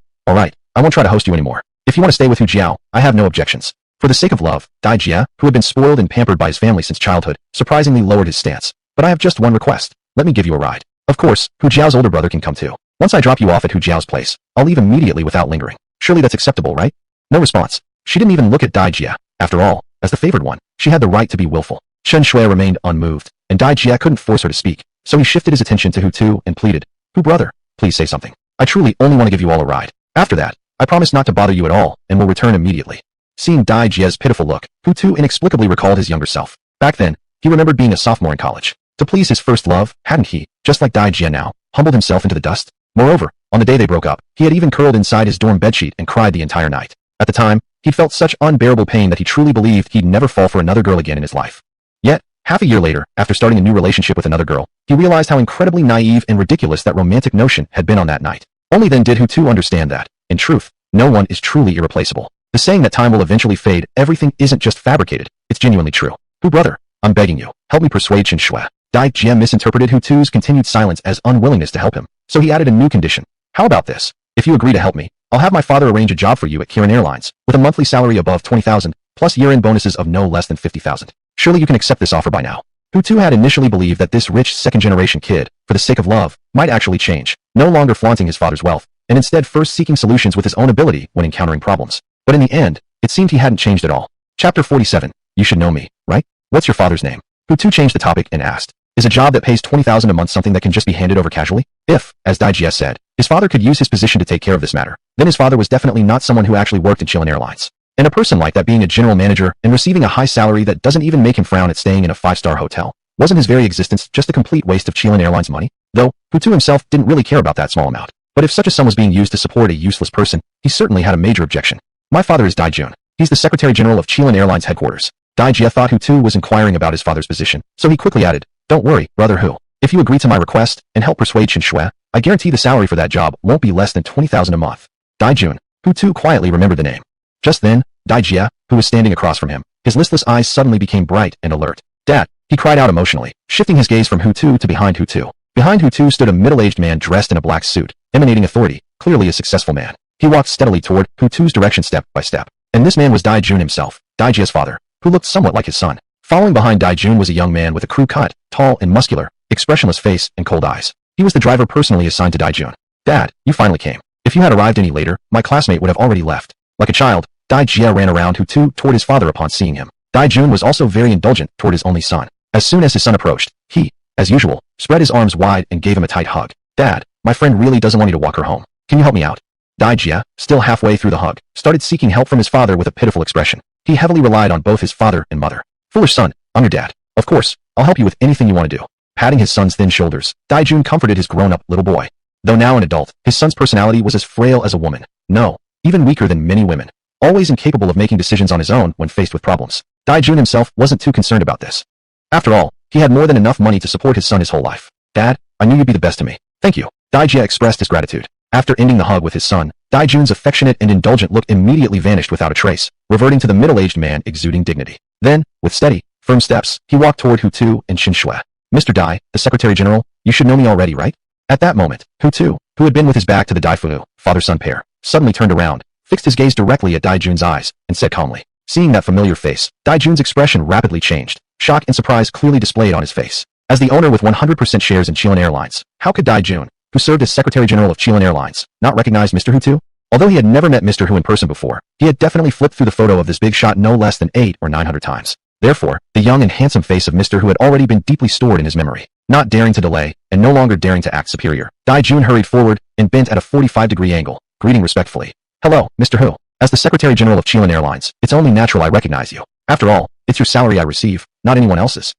I won't try to host you anymore. If you want to stay with Hu Jiao, I have no objections. For the sake of love, Dai Jie, who had been spoiled and pampered by his family since childhood, surprisingly lowered his stance. But I have just one request. Let me give you a ride. Of course, Hu Jiao's older brother can come too. Once I drop you off at Hu Jiao's place, I'll leave immediately without lingering. Surely that's acceptable, right? No response. She didn't even look at Dai Jie. After all, as the favored one, she had the right to be willful. Chen Shui remained unmoved, and Dai Jie couldn't force her to speak, so he shifted his attention to Hutu and pleaded, Hu brother, please say something. I truly only want to give you all a ride. After that, I promise not to bother you at all and will return immediately. Seeing Dai Jie's pitiful look, Hutu inexplicably recalled his younger self. Back then, he remembered being a sophomore in college. To please his first love, hadn't he, just like Dai Jie now, humbled himself into the dust? Moreover, on the day they broke up, he had even curled inside his dorm bedsheet and cried the entire night. At the time, he'd felt such unbearable pain that he truly believed he'd never fall for another girl again in his life. Yet, half a year later, after starting a new relationship with another girl, he realized how incredibly naive and ridiculous that romantic notion had been on that night. Only then did Hutu understand that, in truth, no one is truly irreplaceable. The saying that time will eventually fade, everything isn't just fabricated, it's genuinely true. Hu brother, I'm begging you, help me persuade Chen Shui. Dai Jie misinterpreted Hutu's continued silence as unwillingness to help him, so he added a new condition. How about this? If you agree to help me, I'll have my father arrange a job for you at Kirin Airlines, with a monthly salary above 20,000, plus year-end bonuses of no less than 50,000. Surely you can accept this offer by now. Hutu had initially believed that this rich second-generation kid, for the sake of love, might actually change, no longer flaunting his father's wealth, and instead first seeking solutions with his own ability when encountering problems. But in the end, it seemed he hadn't changed at all. Chapter 47. You should know me, right? What's your father's name? Hutu changed the topic and asked. Is a job that pays 20,000 a month something that can just be handed over casually? If, as Dai Jie said, his father could use his position to take care of this matter, then his father was definitely not someone who actually worked at Chilean Airlines. And a person like that being a general manager and receiving a high salary that doesn't even make him frown at staying in a 5-star hotel, wasn't his very existence just a complete waste of Chilean Airlines money? Though, Hutu himself didn't really care about that small amount. But if such a sum was being used to support a useless person, he certainly had a major objection. My father is Dai Jun. He's the Secretary General of Chilean Airlines headquarters. Dai Jie thought Hutu was inquiring about his father's position, so he quickly added, Don't worry, brother Hu. If you agree to my request and help persuade Chen Shui, I guarantee the salary for that job won't be less than 20,000 a month. Dai Jun. Hutu quietly remembered the name. Just then, Dai Jie, who was standing across from him, his listless eyes suddenly became bright and alert. Dad, he cried out emotionally, shifting his gaze from Hutu to behind Hutu. Behind Hutu stood a middle-aged man dressed in a black suit, emanating authority, clearly a successful man. He walked steadily toward Hutu's direction step by step. And this man was Dai Jun himself, Dai Jie's father, who looked somewhat like his son. Following behind Dai Jun was a young man with a crew cut, tall and muscular, expressionless face and cold eyes. He was the driver personally assigned to Dai Jun. Dad, you finally came. If you had arrived any later, my classmate would have already left. Like a child, Dai Jie ran around Hutu toward his father upon seeing him. Dai Jun was also very indulgent toward his only son. As soon as his son approached, he, as usual, spread his arms wide and gave him a tight hug. Dad, my friend really doesn't want you to walk her home. Can you help me out? Dai Jie, still halfway through the hug, started seeking help from his father with a pitiful expression. He heavily relied on both his father and mother. Foolish son, I'm your dad. Of course, I'll help you with anything you want to do. Patting his son's thin shoulders, Dai Jun comforted his grown-up little boy. Though now an adult, his son's personality was as frail as a woman. No, even weaker than many women. Always incapable of making decisions on his own when faced with problems. Dai Jun himself wasn't too concerned about this. After all, he had more than enough money to support his son his whole life. Dad, I knew you'd be the best to me. Thank you. Dai Jie expressed his gratitude. After ending the hug with his son, Dai Jun's affectionate and indulgent look immediately vanished without a trace, reverting to the middle-aged man exuding dignity. Then, with steady, firm steps, he walked toward Hutu and Chen Shui. Mr. Dai, the Secretary General, you should know me already, right? At that moment, Hutu, who had been with his back to the Dai Fu, father-son pair, suddenly turned around, fixed his gaze directly at Dai Jun's eyes, and said calmly. Seeing that familiar face, Dai Jun's expression rapidly changed, shock and surprise clearly displayed on his face. As the owner with 100% shares in Chilean Airlines, how could Dai Jun, who served as Secretary General of Chilean Airlines, not recognize Mr. Hutu? Although he had never met Mr. Hu in person before, he had definitely flipped through the photo of this big shot no less than 800 or 900 times. Therefore, the young and handsome face of Mr. Hu had already been deeply stored in his memory. Not daring to delay, and no longer daring to act superior, Dai Jun hurried forward and bent at a 45-degree angle, greeting respectfully. Hello, Mr. Hu. As the Secretary General of Chilean Airlines, it's only natural I recognize you. After all, it's your salary I receive, not anyone else's.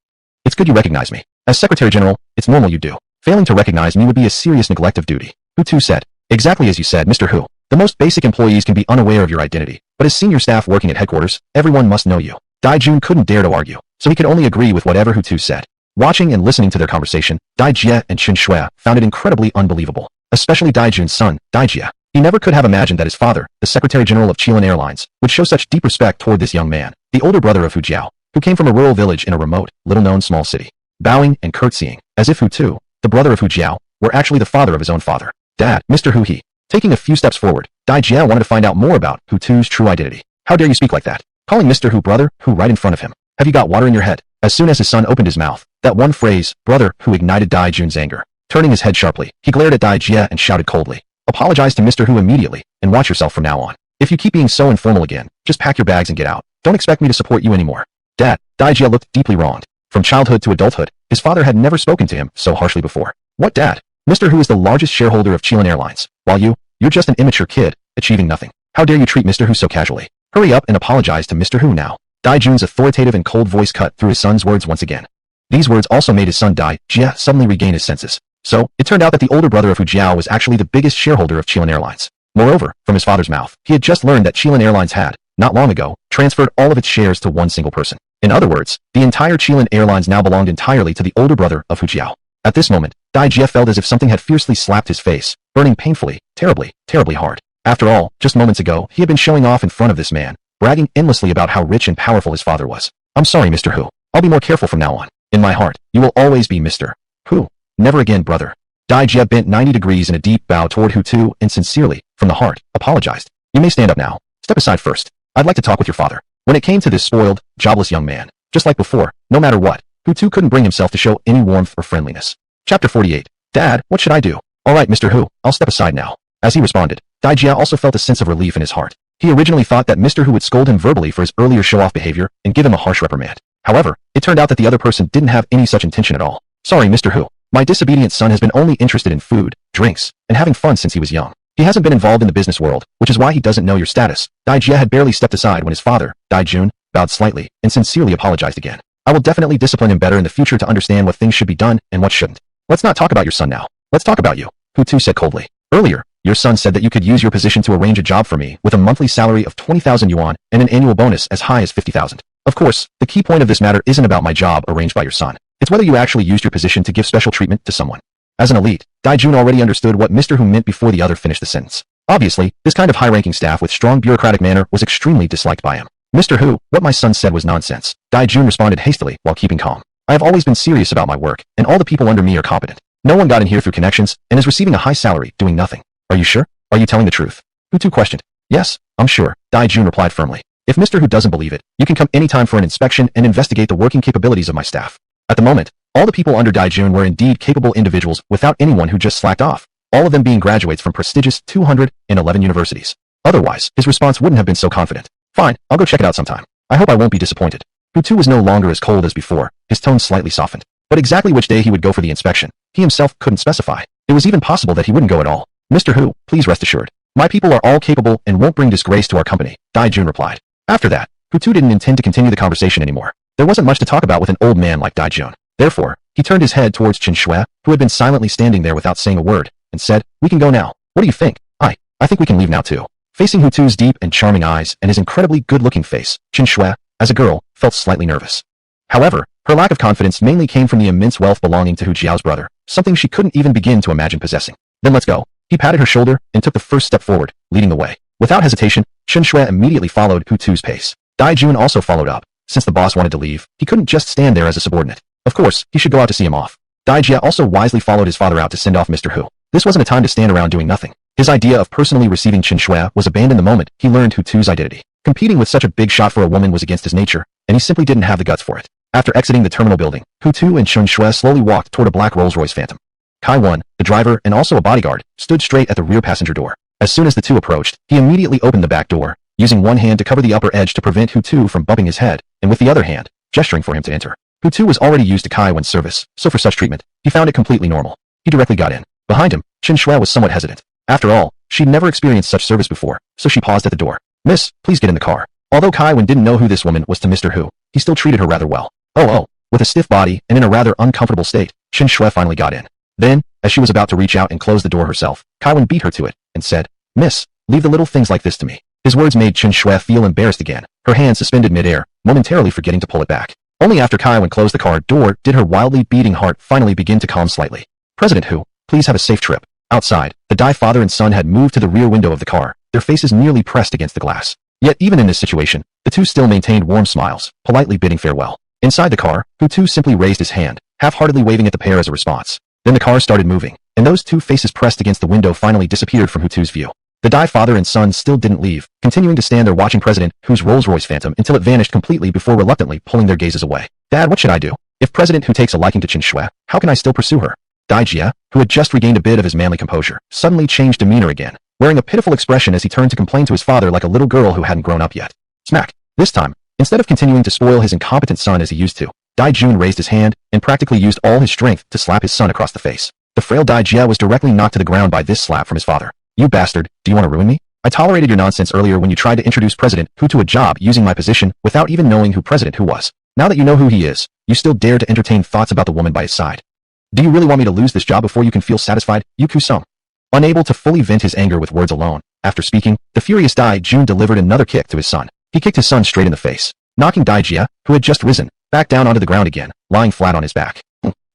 It's good you recognize me. As Secretary General, it's normal you do. Failing to recognize me would be a serious neglect of duty. Hutu said. Exactly as you said, Mr. Hu. The most basic employees can be unaware of your identity, but as senior staff working at headquarters, everyone must know you. Dai Jun couldn't dare to argue, so he could only agree with whatever Hutu said. Watching and listening to their conversation, Dai Jie and Chen Shui found it incredibly unbelievable. Especially Dai Jun's son, Dai Jie. He never could have imagined that his father, the Secretary General of Chilean Airlines, would show such deep respect toward this young man, the older brother of Hu Jiao, who came from a rural village in a remote, little-known small city. Bowing and curtsying, as if Hutu, the brother of Hu Jiao, were actually the father of his own father. Dad, Mr. Hu he. Taking a few steps forward, Dai Jia wanted to find out more about Hutu's true identity. How dare you speak like that? Calling Mr. Hu brother Hu right in front of him. Have you got water in your head? As soon as his son opened his mouth, that one phrase, brother Hu, ignited Dai Jun's anger. Turning his head sharply, he glared at Dai Jia and shouted coldly, apologize to Mr. Hu immediately, and watch yourself from now on. If you keep being so informal again, just pack your bags and get out. Don't expect me to support you anymore. Dad, Dai Jia looked deeply wronged. From childhood to adulthood, his father had never spoken to him so harshly before. What, Dad? Mr. Hu is the largest shareholder of Chilean Airlines, while you're just an immature kid, achieving nothing. How dare you treat Mr. Hu so casually? Hurry up and apologize to Mr. Hu now. Dai Jun's authoritative and cold voice cut through his son's words once again. These words also made his son Dai Jia suddenly regain his senses. So, it turned out that the older brother of Hu Jiao was actually the biggest shareholder of Chilean Airlines. Moreover, from his father's mouth, he had just learned that Chilean Airlines had, not long ago, transferred all of its shares to one single person. In other words, the entire Chilean Airlines now belonged entirely to the older brother of Hu Jiao. At this moment, Dai Jia felt as if something had fiercely slapped his face, burning painfully, terribly, terribly hard. After all, just moments ago, he had been showing off in front of this man, bragging endlessly about how rich and powerful his father was. I'm sorry, Mr. Hu. I'll be more careful from now on. In my heart, you will always be Mr. Hu. Never again, brother. Dai Jia bent 90 degrees in a deep bow toward Hutu and sincerely, from the heart, apologized. You may stand up now. Step aside first. I'd like to talk with your father. When it came to this spoiled, jobless young man, just like before, no matter what, Hutu couldn't bring himself to show any warmth or friendliness. Chapter 48. Dad, what should I do? All right, Mr. Hu, I'll step aside now. As he responded, Dai Jia also felt a sense of relief in his heart. He originally thought that Mr. Hu would scold him verbally for his earlier show-off behavior and give him a harsh reprimand. However, it turned out that the other person didn't have any such intention at all. Sorry, Mr. Hu. My disobedient son has been only interested in food, drinks, and having fun since he was young. He hasn't been involved in the business world, which is why he doesn't know your status. Dai Jia had barely stepped aside when his father, Dai Jun, bowed slightly and sincerely apologized again. I will definitely discipline him better in the future to understand what things should be done and what shouldn't. Let's not talk about your son now. Let's talk about you. Hutu said coldly. Earlier, your son said that you could use your position to arrange a job for me with a monthly salary of 20,000 yuan and an annual bonus as high as 50,000. Of course, the key point of this matter isn't about my job arranged by your son. It's whether you actually used your position to give special treatment to someone. As an elite, Dai Jun already understood what Mr. Hu meant before the other finished the sentence. Obviously, this kind of high-ranking staff with strong bureaucratic manner was extremely disliked by him. Mr. Hu, what my son said was nonsense. Dai Jun responded hastily while keeping calm. I have always been serious about my work, and all the people under me are competent. No one got in here through connections and is receiving a high salary doing nothing. Are you sure? Are you telling the truth? Hutu questioned. Yes, I'm sure, Dai Jun replied firmly. If Mr. Hu doesn't believe it, you can come anytime for an inspection and investigate the working capabilities of my staff. At the moment, all the people under Dai Jun were indeed capable individuals without anyone who just slacked off, all of them being graduates from prestigious 211 universities. Otherwise, his response wouldn't have been so confident. Fine, I'll go check it out sometime. I hope I won't be disappointed. Hutu was no longer as cold as before, his tone slightly softened. But exactly which day he would go for the inspection, he himself couldn't specify. It was even possible that he wouldn't go at all. Mr. Hu, please rest assured. My people are all capable and won't bring disgrace to our company, Dai Jun replied. After that, Hutu didn't intend to continue the conversation anymore. There wasn't much to talk about with an old man like Dai Jun. Therefore, he turned his head towards Chen Shui, who had been silently standing there without saying a word, and said, we can go now. What do you think? I think we can leave now too. Facing Hutu's deep and charming eyes and his incredibly good-looking face, Chen Shui, as a girl, felt slightly nervous. However, her lack of confidence mainly came from the immense wealth belonging to Hu Jiao's brother, something she couldn't even begin to imagine possessing. Then let's go. He patted her shoulder and took the first step forward, leading the way. Without hesitation, Chen Shui immediately followed Hutu's pace. Dai Jun also followed up. Since the boss wanted to leave, he couldn't just stand there as a subordinate. Of course, he should go out to see him off. Dai Jia also wisely followed his father out to send off Mr. Hu. This wasn't a time to stand around doing nothing. His idea of personally receiving Chen Shui was abandoned the moment he learned Hutu's identity. Competing with such a big shot for a woman was against his nature, and he simply didn't have the guts for it. After exiting the terminal building, Hutu and Chen Shui slowly walked toward a black Rolls-Royce Phantom. Kai Wan, the driver and also a bodyguard, stood straight at the rear passenger door. As soon as the two approached, he immediately opened the back door, using one hand to cover the upper edge to prevent Hutu from bumping his head, and with the other hand, gesturing for him to enter. Hutu was already used to Kai Wan's service, so for such treatment, he found it completely normal. He directly got in. Behind him, Chen Shui was somewhat hesitant. After all, she'd never experienced such service before, so she paused at the door. Miss, please get in the car. Although Kai Wan didn't know who this woman was to Mr. Hu, he still treated her rather well. Oh. With a stiff body and in a rather uncomfortable state, Chen Shui finally got in. Then, as she was about to reach out and close the door herself, Kai Wan beat her to it, and said, Miss, leave the little things like this to me. His words made Chen Shui feel embarrassed again, her hand suspended mid-air, momentarily forgetting to pull it back. Only after Kai Wan closed the car door did her wildly beating heart finally begin to calm slightly. President Hu, please have a safe trip. Outside, the Dai father and son had moved to the rear window of the car, their faces nearly pressed against the glass. Yet even in this situation, the two still maintained warm smiles, politely bidding farewell. Inside the car, Hutu simply raised his hand, half-heartedly waving at the pair as a response. Then the car started moving, and those two faces pressed against the window finally disappeared from Hutu's view. The Dai father and son still didn't leave, continuing to stand there watching President Hu's Rolls-Royce Phantom until it vanished completely before reluctantly pulling their gazes away. Dad, what should I do? If President Hu takes a liking to Chen Shui, how can I still pursue her? Dai Jia, who had just regained a bit of his manly composure, suddenly changed demeanor again, wearing a pitiful expression as he turned to complain to his father like a little girl who hadn't grown up yet. Smack. This time, instead of continuing to spoil his incompetent son as he used to, Dai Jun raised his hand and practically used all his strength to slap his son across the face. The frail Dai Jia was directly knocked to the ground by this slap from his father. You bastard, do you want to ruin me? I tolerated your nonsense earlier when you tried to introduce President Hu to a job using my position without even knowing who President Hu was. Now that you know who he is, you still dare to entertain thoughts about the woman by his side. Do you really want me to lose this job before you can feel satisfied, you Kusum? Unable to fully vent his anger with words alone, after speaking, the furious Dai Jun delivered another kick to his son. He kicked his son straight in the face, knocking Dai Jia, who had just risen, back down onto the ground again, lying flat on his back.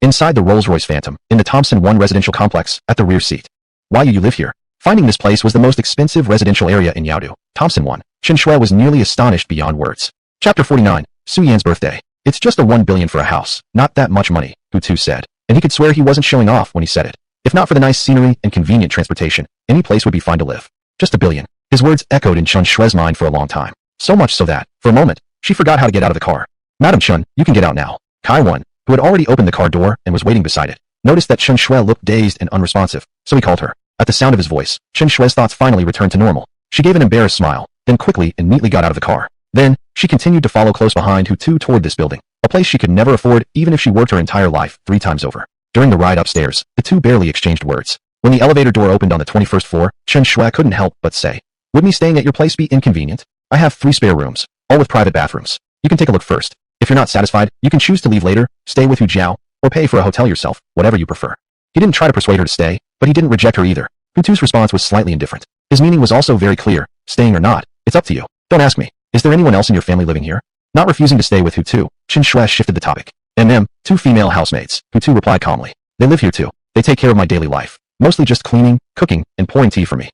Inside the Rolls-Royce Phantom, in the Thompson 1 residential complex, at the rear seat. Why you live here? Finding this place was the most expensive residential area in Yaodu, Thompson 1, Chen Shui was nearly astonished beyond words. Chapter 49, Su Yan's birthday. It's just a 1 billion for a house, not that much money, Hutu said, and he could swear he wasn't showing off when he said it. If not for the nice scenery and convenient transportation, any place would be fine to live. Just a billion. His words echoed in Chen Shui's mind for a long time. So much so that, for a moment, she forgot how to get out of the car. Madam Chen, you can get out now. Kai Wan, who had already opened the car door and was waiting beside it, noticed that Chen Shui looked dazed and unresponsive, so he called her. At the sound of his voice, Chen Shui's thoughts finally returned to normal. She gave an embarrassed smile, then quickly and neatly got out of the car. Then, she continued to follow close behind Hutu toward this building, a place she could never afford even if she worked her entire life 3 times over. During the ride upstairs, the two barely exchanged words. When the elevator door opened on the 21st floor, Chen Shui couldn't help but say, "Would me staying at your place be inconvenient? I have 3 spare rooms, all with private bathrooms. You can take a look first. If you're not satisfied, you can choose to leave later, stay with Hu Jiao, or pay for a hotel yourself, whatever you prefer." He didn't try to persuade her to stay, but he didn't reject her either. Hutu's response was slightly indifferent. His meaning was also very clear, staying or not, it's up to you. Don't ask me. Is there anyone else in your family living here? Not refusing to stay with Hutu, Chen Shui shifted the topic. "MM, 2 female housemates," Hutu replied calmly. "They live here too. They take care of my daily life. Mostly just cleaning, cooking, and pouring tea for me."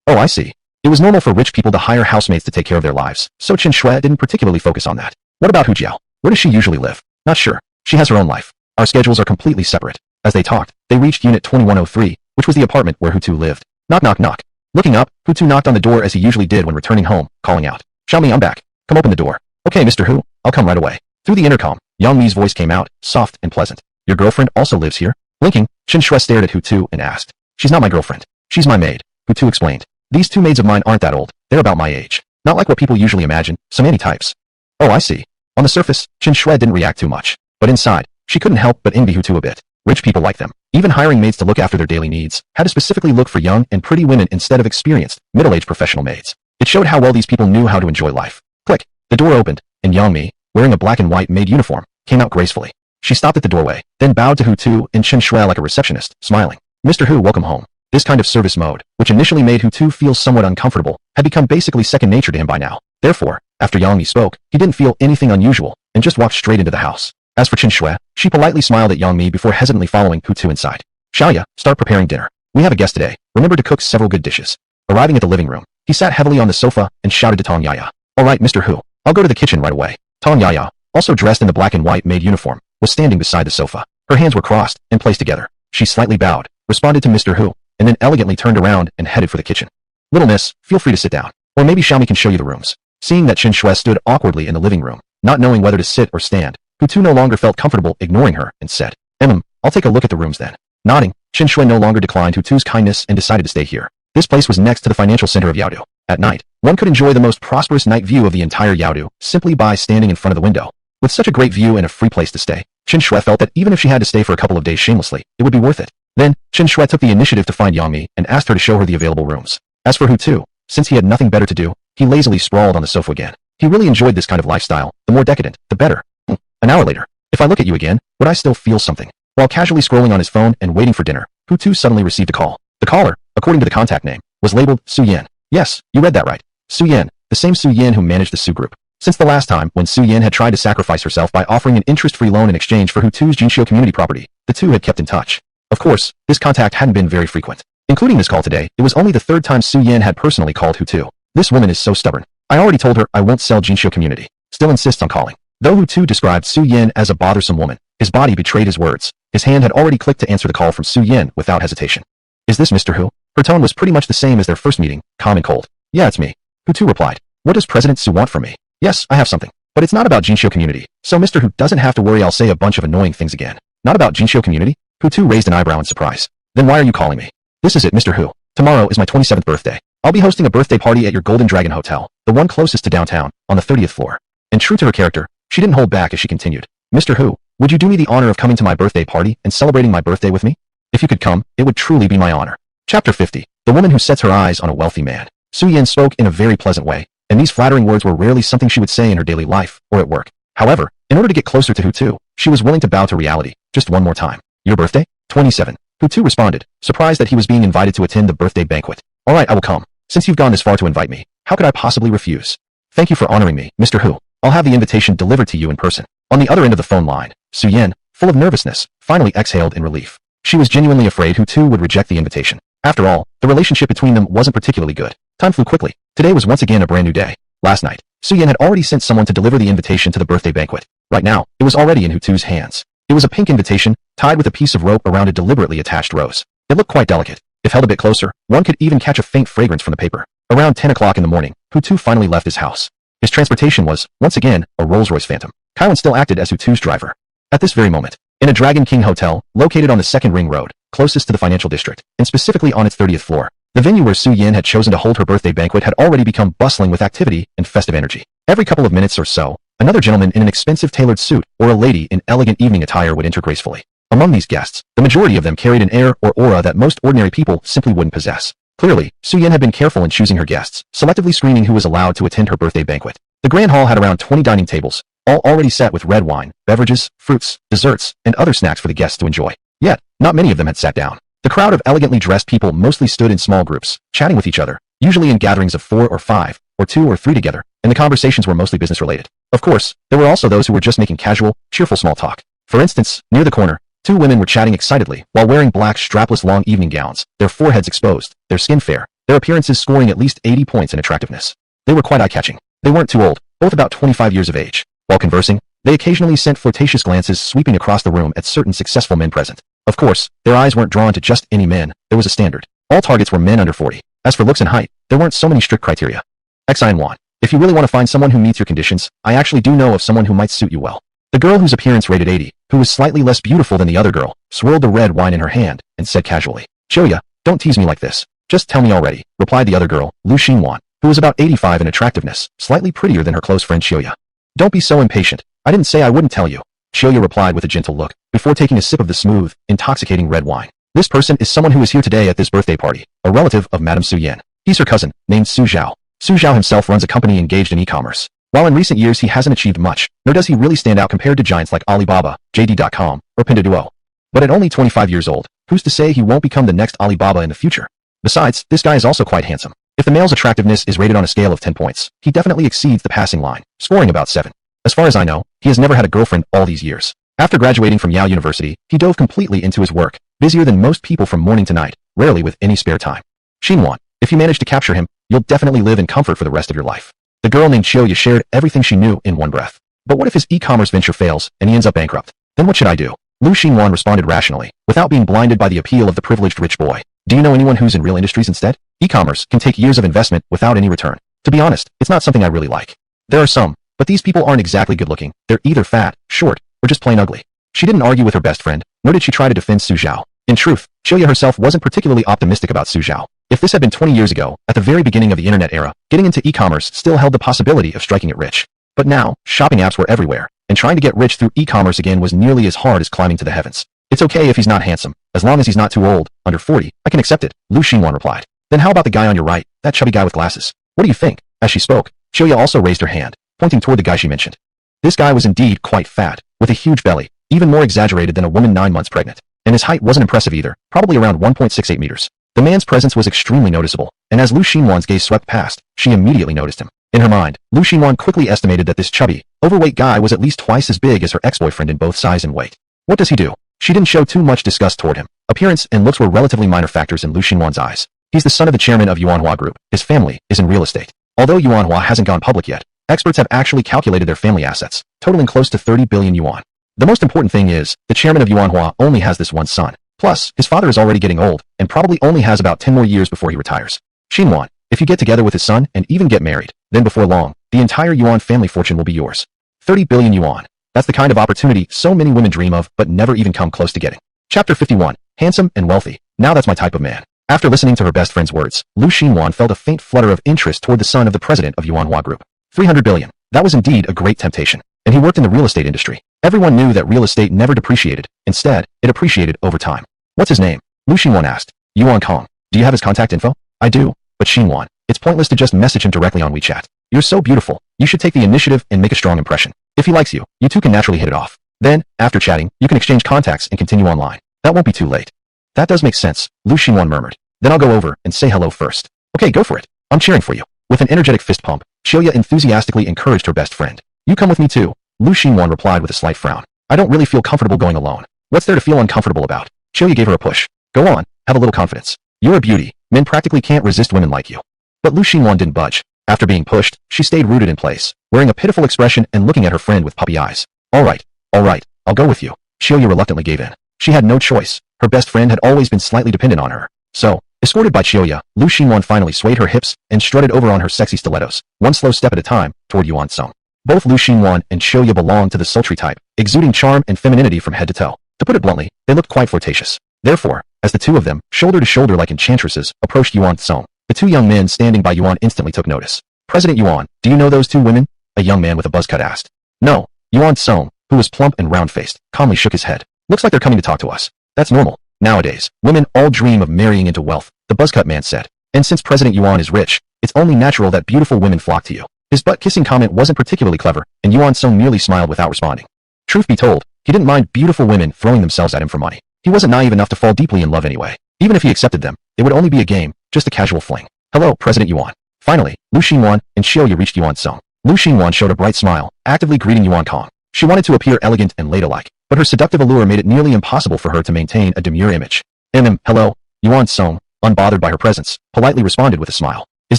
Oh, I see. It was normal for rich people to hire housemates to take care of their lives, so Chen Shui didn't particularly focus on that. What about Hu Jiao? Where does she usually live? Not sure. She has her own life. Our schedules are completely separate. As they talked, they reached Unit 2103, which was the apartment where Hutu lived. Knock knock knock. Looking up, Hutu knocked on the door as he usually did when returning home, calling out, "Xiaomi, I'm back. Come open the door." "Okay, Mr. Hu, I'll come right away." Through the intercom, Yang Mi's voice came out, soft and pleasant. "Your girlfriend also lives here?" Blinking, Chen Shui stared at Hutu and asked. "She's not my girlfriend. She's my maid," Hutu explained. "These 2 maids of mine aren't that old. They're about my age. Not like what people usually imagine, so many types." Oh, I see. On the surface, Chen Shui didn't react too much. But inside, she couldn't help but envy Hutu a bit. Rich people like them, even hiring maids to look after their daily needs, had to specifically look for young and pretty women instead of experienced, middle-aged professional maids. It showed how well these people knew how to enjoy life. Click. The door opened, and Yang Mi, wearing a black and white maid uniform, came out gracefully. She stopped at the doorway, then bowed to Hutu and Chen Shui like a receptionist, smiling. "Mr. Hu, welcome home." This kind of service mode, which initially made Hutu feel somewhat uncomfortable, had become basically second nature to him by now. Therefore, after Yang Mi spoke, he didn't feel anything unusual, and just walked straight into the house. As for Chen Shui, she politely smiled at Yang Mi before hesitantly following Hutu inside. "Xiaoya, start preparing dinner. We have a guest today. Remember to cook several good dishes." Arriving at the living room, he sat heavily on the sofa and shouted to Tong Yaya. "All right, Mr. Hu, I'll go to the kitchen right away." Tong Yaya, also dressed in the black and white maid uniform, was standing beside the sofa. Her hands were crossed and placed together. She slightly bowed, responded to Mr. Hu, and then elegantly turned around and headed for the kitchen. "Little miss, feel free to sit down. Or maybe Xiaomi can show you the rooms." Seeing that Chen Shui stood awkwardly in the living room, not knowing whether to sit or stand, Hutu no longer felt comfortable ignoring her and said, I'll take a look at the rooms then." Nodding, Chen Shui no longer declined Hutu's kindness and decided to stay here. This place was next to the financial center of Yaodu. At night, one could enjoy the most prosperous night view of the entire Yaodu simply by standing in front of the window. With such a great view and a free place to stay, Chen Shui felt that even if she had to stay for a couple of days shamelessly, it would be worth it. Then, Chen Shui took the initiative to find Yang Mi and asked her to show her the available rooms. As for Hutu, since he had nothing better to do, he lazily sprawled on the sofa again. He really enjoyed this kind of lifestyle. The more decadent, the better. An hour later, if I look at you again, would I still feel something? While casually scrolling on his phone and waiting for dinner, Hutu suddenly received a call. The caller, according to the contact name, was labeled Su Yan. Yes, you read that right. Su Yan, the same Su Yan who managed the Su Group. Since the last time when Su Yan had tried to sacrifice herself by offering an interest-free loan in exchange for Hutu's Jinxiu community property, the two had kept in touch. Of course, this contact hadn't been very frequent. Including this call today, it was only the 3rd time Su Yan had personally called Hutu. This woman is so stubborn. I already told her I won't sell Jinxiu community. Still insists on calling. Though Hutu described Su Yan as a bothersome woman, His body betrayed his words. His hand had already clicked to answer the call from Su Yin without hesitation. Is this Mr. Hu? Her tone was pretty much the same as their first meeting, calm and cold. Yeah, it's me. Hutu replied. What does President Su want from me? Yes, I have something. But it's not about Jinxiu community, so Mr. Hu doesn't have to worry I'll say a bunch of annoying things again. Not about Jinxiu community? Hutu raised an eyebrow in surprise. Then why are you calling me? This is it, Mr. Hu. Tomorrow is my 27th birthday. I'll be hosting a birthday party at your Golden Dragon Hotel, the one closest to downtown, on the 30th floor. And true to her character, she didn't hold back as she continued. Mr. Hu, would you do me the honor of coming to my birthday party and celebrating my birthday with me? If you could come, it would truly be my honor. Chapter 50. The woman who sets her eyes on a wealthy man. Su Yin spoke in a very pleasant way, and these flattering words were rarely something she would say in her daily life or at work. However, in order to get closer to Hutu, she was willing to bow to reality, just one more time. Your birthday? 27. Hutu responded, surprised that he was being invited to attend the birthday banquet. All right, I will come. Since you've gone this far to invite me, how could I possibly refuse? Thank you for honoring me, Mr. Hu. I'll have the invitation delivered to you in person. On the other end of the phone line, Su Yin, full of nervousness, finally exhaled in relief. She was genuinely afraid Hutu would reject the invitation. After all, the relationship between them wasn't particularly good. Time flew quickly. Today was once again a brand new day. Last night, Su Yin had already sent someone to deliver the invitation to the birthday banquet. Right now, it was already in Hutu's hands. It was a pink invitation, tied with a piece of rope around a deliberately attached rose. It looked quite delicate. If held a bit closer, one could even catch a faint fragrance from the paper. Around 10 o'clock in the morning, Hutu finally left his house. His transportation was, once again, a Rolls-Royce Phantom. Kailan still acted as Hutu's driver. At this very moment, in a Dragon King hotel, located on the second ring road, closest to the financial district, and specifically on its 30th floor, the venue where Su Yin had chosen to hold her birthday banquet had already become bustling with activity and festive energy. Every couple of minutes or so, another gentleman in an expensive tailored suit or a lady in elegant evening attire would enter gracefully. Among these guests, the majority of them carried an air or aura that most ordinary people simply wouldn't possess. Clearly, Su Yin had been careful in choosing her guests, selectively screening who was allowed to attend her birthday banquet. The grand hall had around 20 dining tables, all already set with red wine, beverages, fruits, desserts, and other snacks for the guests to enjoy. Yet, not many of them had sat down. The crowd of elegantly dressed people mostly stood in small groups, chatting with each other, usually in gatherings of 4 or 5, or 2 or 3 together, and the conversations were mostly business-related. Of course, there were also those who were just making casual, cheerful small talk. For instance, near the corner, 2 women were chatting excitedly while wearing black strapless long evening gowns, their foreheads exposed, their skin fair, their appearances scoring at least 80 points in attractiveness. They were quite eye-catching. They weren't too old, both about 25 years of age. While conversing, they occasionally sent flirtatious glances sweeping across the room at certain successful men present. Of course, their eyes weren't drawn to just any men, there was a standard. All targets were men under 40. As for looks and height, there weren't so many strict criteria. X1. If you really want to find someone who meets your conditions, I actually do know of someone who might suit you well. The girl whose appearance rated 80, who was slightly less beautiful than the other girl, swirled the red wine in her hand, and said casually, Choya, don't tease me like this. Just tell me already, replied the other girl, Lu Xinwan, who was about 85 in attractiveness, slightly prettier than her close friend Choya. Don't be so impatient. I didn't say I wouldn't tell you. Choya replied with a gentle look, before taking a sip of the smooth, intoxicating red wine. This person is someone who is here today at this birthday party, a relative of Madame Su Yin. He's her cousin, named Su Zhao. Su Zhao himself runs a company engaged in e-commerce. While in recent years he hasn't achieved much, nor does he really stand out compared to giants like Alibaba, JD.com, or Pinduoduo. But at only 25 years old, who's to say he won't become the next Alibaba in the future? Besides, this guy is also quite handsome. If the male's attractiveness is rated on a scale of 10 points, he definitely exceeds the passing line, scoring about 7. As far as I know, he has never had a girlfriend all these years. After graduating from Yale University, he dove completely into his work, busier than most people from morning to night, rarely with any spare time. Xinwan, if you manage to capture him, you'll definitely live in comfort for the rest of your life. The girl named Choya shared everything she knew in one breath. But what if his e-commerce venture fails and he ends up bankrupt? Then what should I do? Lu Xinwan responded rationally, without being blinded by the appeal of the privileged rich boy. Do you know anyone who's in real industries instead? E-commerce can take years of investment without any return. To be honest, it's not something I really like. There are some, but these people aren't exactly good looking. They're either fat, short, or just plain ugly. She didn't argue with her best friend, nor did she try to defend Su Zhao. In truth, Choya herself wasn't particularly optimistic about Su Zhao. If this had been 20 years ago, at the very beginning of the internet era, getting into e-commerce still held the possibility of striking it rich. But now, shopping apps were everywhere, and trying to get rich through e-commerce again was nearly as hard as climbing to the heavens. It's okay if he's not handsome, as long as he's not too old, under 40, I can accept it, Lu Xinwan replied. Then how about the guy on your right, that chubby guy with glasses? What do you think? As she spoke, Choya also raised her hand, pointing toward the guy she mentioned. This guy was indeed quite fat, with a huge belly, even more exaggerated than a woman 9 months pregnant. And his height wasn't impressive either, probably around 1.68 meters. The man's presence was extremely noticeable, and as Lu Xinwan's gaze swept past, she immediately noticed him. In her mind, Lu Xinwan quickly estimated that this chubby, overweight guy was at least twice as big as her ex-boyfriend in both size and weight. What does he do? She didn't show too much disgust toward him. Appearance and looks were relatively minor factors in Lu Xinwan's eyes. He's the son of the chairman of Yuanhua Group. His family is in real estate. Although Yuanhua hasn't gone public yet, experts have actually calculated their family assets, totaling close to 30 billion yuan. The most important thing is, the chairman of Manhwa only has this one son. Plus, his father is already getting old, and probably only has about 10 more years before he retires. Shinwan, if you get together with his son and even get married, then before long, the entire Yuan family fortune will be yours. 30 billion yuan. That's the kind of opportunity so many women dream of but never even come close to getting. Chapter 51. Handsome and wealthy. Now that's my type of man. After listening to her best friend's words, Lu Xinwan felt a faint flutter of interest toward the son of the president of Yuanhua Group. 300 billion. That was indeed a great temptation. And he worked in the real estate industry. Everyone knew that real estate never depreciated. Instead, it appreciated over time. What's his name? Lu Xinwan asked. Yuan Kong. Do you have his contact info? I do. But Xinwan, it's pointless to just message him directly on WeChat. You're so beautiful. You should take the initiative and make a strong impression. If he likes you, you two can naturally hit it off. Then, after chatting, you can exchange contacts and continue online. That won't be too late. That does make sense, Lu Xinwan murmured. Then I'll go over and say hello first. Okay, go for it. I'm cheering for you. With an energetic fist pump, Xiaoya enthusiastically encouraged her best friend. You come with me too, Lu Xinwan replied with a slight frown. I don't really feel comfortable going alone. What's there to feel uncomfortable about? Xiaoya gave her a push. Go on, have a little confidence. You're a beauty. Men practically can't resist women like you. But Lu Xinwan didn't budge. After being pushed, she stayed rooted in place, wearing a pitiful expression and looking at her friend with puppy eyes. All right, I'll go with you. Xiaoya reluctantly gave in. She had no choice. Her best friend had always been slightly dependent on her. So, escorted by Xiaoya, Lu Xinwan finally swayed her hips and strutted over on her sexy stilettos, one slow step at a time, toward Yuan Song. Both Lu Xinwan and Xiaoya belonged to the sultry type, exuding charm and femininity from head to toe. To put it bluntly, they looked quite flirtatious. Therefore, as the two of them, shoulder to shoulder like enchantresses, approached Yuan Song, the two young men standing by Yuan instantly took notice. President Yuan, do you know those two women? A young man with a buzz cut asked. No. Yuan Song, who was plump and round-faced, calmly shook his head. Looks like they're coming to talk to us. That's normal. Nowadays, women all dream of marrying into wealth, the buzzcut man said. And since President Yuan is rich, it's only natural that beautiful women flock to you. His butt-kissing comment wasn't particularly clever, and Yuan Song merely smiled without responding. Truth be told, he didn't mind beautiful women throwing themselves at him for money. He wasn't naive enough to fall deeply in love anyway. Even if he accepted them, it would only be a game, just a casual fling. Hello, President Yuan. Finally, Lu Xinwan and Xiaoya reached Yuan Song. Lu Xinwan showed a bright smile, actively greeting Yuan Kong. She wanted to appear elegant and ladylike, but her seductive allure made it nearly impossible for her to maintain a demure image. Hello, Yuan Song, unbothered by her presence, politely responded with a smile. Is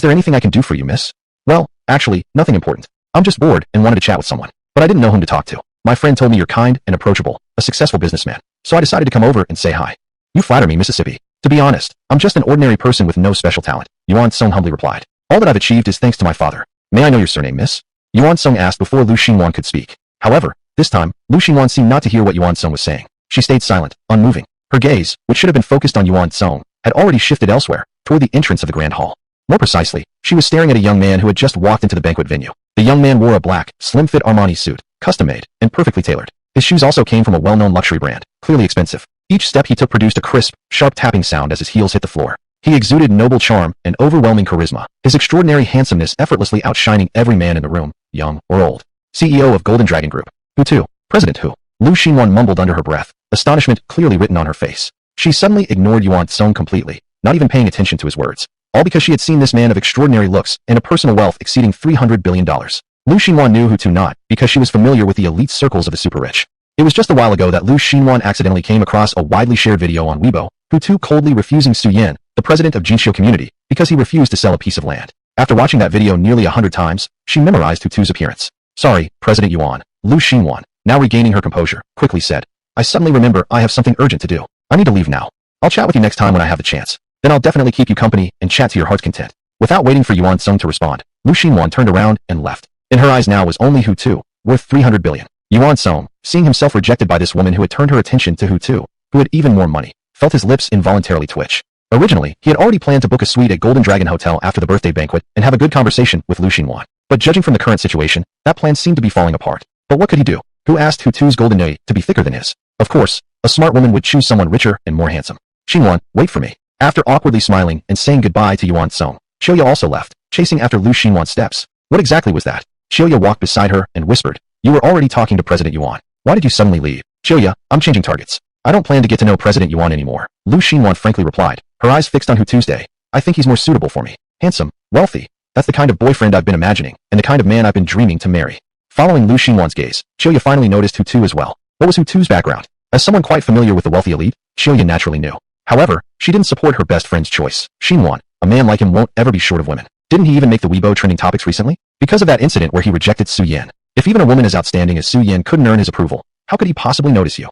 there anything I can do for you, miss? Well, actually, nothing important. I'm just bored and wanted to chat with someone, but I didn't know whom to talk to. My friend told me you're kind and approachable, a successful businessman, so I decided to come over and say hi. You flatter me, Mississippi. To be honest, I'm just an ordinary person with no special talent, Yuan Song humbly replied. All that I've achieved is thanks to my father. May I know your surname, miss? Yuan Song asked before Lu Xinwan could speak. However, this time, Lu Xinwan seemed not to hear what Yuan Song was saying. She stayed silent, unmoving. Her gaze, which should have been focused on Yuan Song, had already shifted elsewhere, toward the entrance of the grand hall. More precisely, she was staring at a young man who had just walked into the banquet venue. The young man wore a black, slim-fit Armani suit, custom-made, and perfectly tailored. His shoes also came from a well-known luxury brand, clearly expensive. Each step he took produced a crisp, sharp tapping sound as his heels hit the floor. He exuded noble charm and overwhelming charisma, his extraordinary handsomeness effortlessly outshining every man in the room, young or old. CEO of Golden Dragon Group. Hutu. President Hu. Lu Xinwan mumbled under her breath, astonishment clearly written on her face. She suddenly ignored Yuan Song completely, not even paying attention to his words. All because she had seen this man of extraordinary looks and a personal wealth exceeding $300 billion. Lu Xinwan knew Hutu not, because she was familiar with the elite circles of the super rich. It was just a while ago that Lu Xinwan accidentally came across a widely shared video on Weibo, Hutu coldly refusing Su Yan, the president of Jinxiu community, because he refused to sell a piece of land. After watching that video nearly 100 times, she memorized Hutu's appearance. Sorry, President Yuan, Lu Xinwan, now regaining her composure, quickly said. I suddenly remember I have something urgent to do. I need to leave now. I'll chat with you next time when I have the chance. Then I'll definitely keep you company and chat to your heart's content. Without waiting for Yuan Song to respond, Lu Xinwan turned around and left. In her eyes now was only Hutu, worth 300 billion. Yuan Song, seeing himself rejected by this woman who had turned her attention to Hutu, who had even more money, felt his lips involuntarily twitch. Originally, he had already planned to book a suite at Golden Dragon Hotel after the birthday banquet and have a good conversation with Lu Xinwan. But judging from the current situation, that plan seemed to be falling apart. But what could he do? Who asked Hutu's golden day to be thicker than his? Of course, a smart woman would choose someone richer and more handsome. Xinwan, wait for me. After awkwardly smiling and saying goodbye to Yuan Song, Xiaoya also left, chasing after Lu Xinwan's steps. What exactly was that? Xiaoya walked beside her and whispered, You were already talking to President Yuan. Why did you suddenly leave? Xiaoya, I'm changing targets. I don't plan to get to know President Yuan anymore, Lu Xinwan frankly replied, her eyes fixed on Hutu's day. I think he's more suitable for me. Handsome, wealthy. That's the kind of boyfriend I've been imagining, and the kind of man I've been dreaming to marry. Following Lu Xinwan's gaze, Xiaoya finally noticed Hutu as well. What was Hutu's background? As someone quite familiar with the wealthy elite, Xiaoya naturally knew. However, she didn't support her best friend's choice. Xinwan, a man like him won't ever be short of women. Didn't he even make the Weibo trending topics recently? Because of that incident where he rejected Su Yan. If even a woman as outstanding as Su Yan couldn't earn his approval, How could he possibly notice you?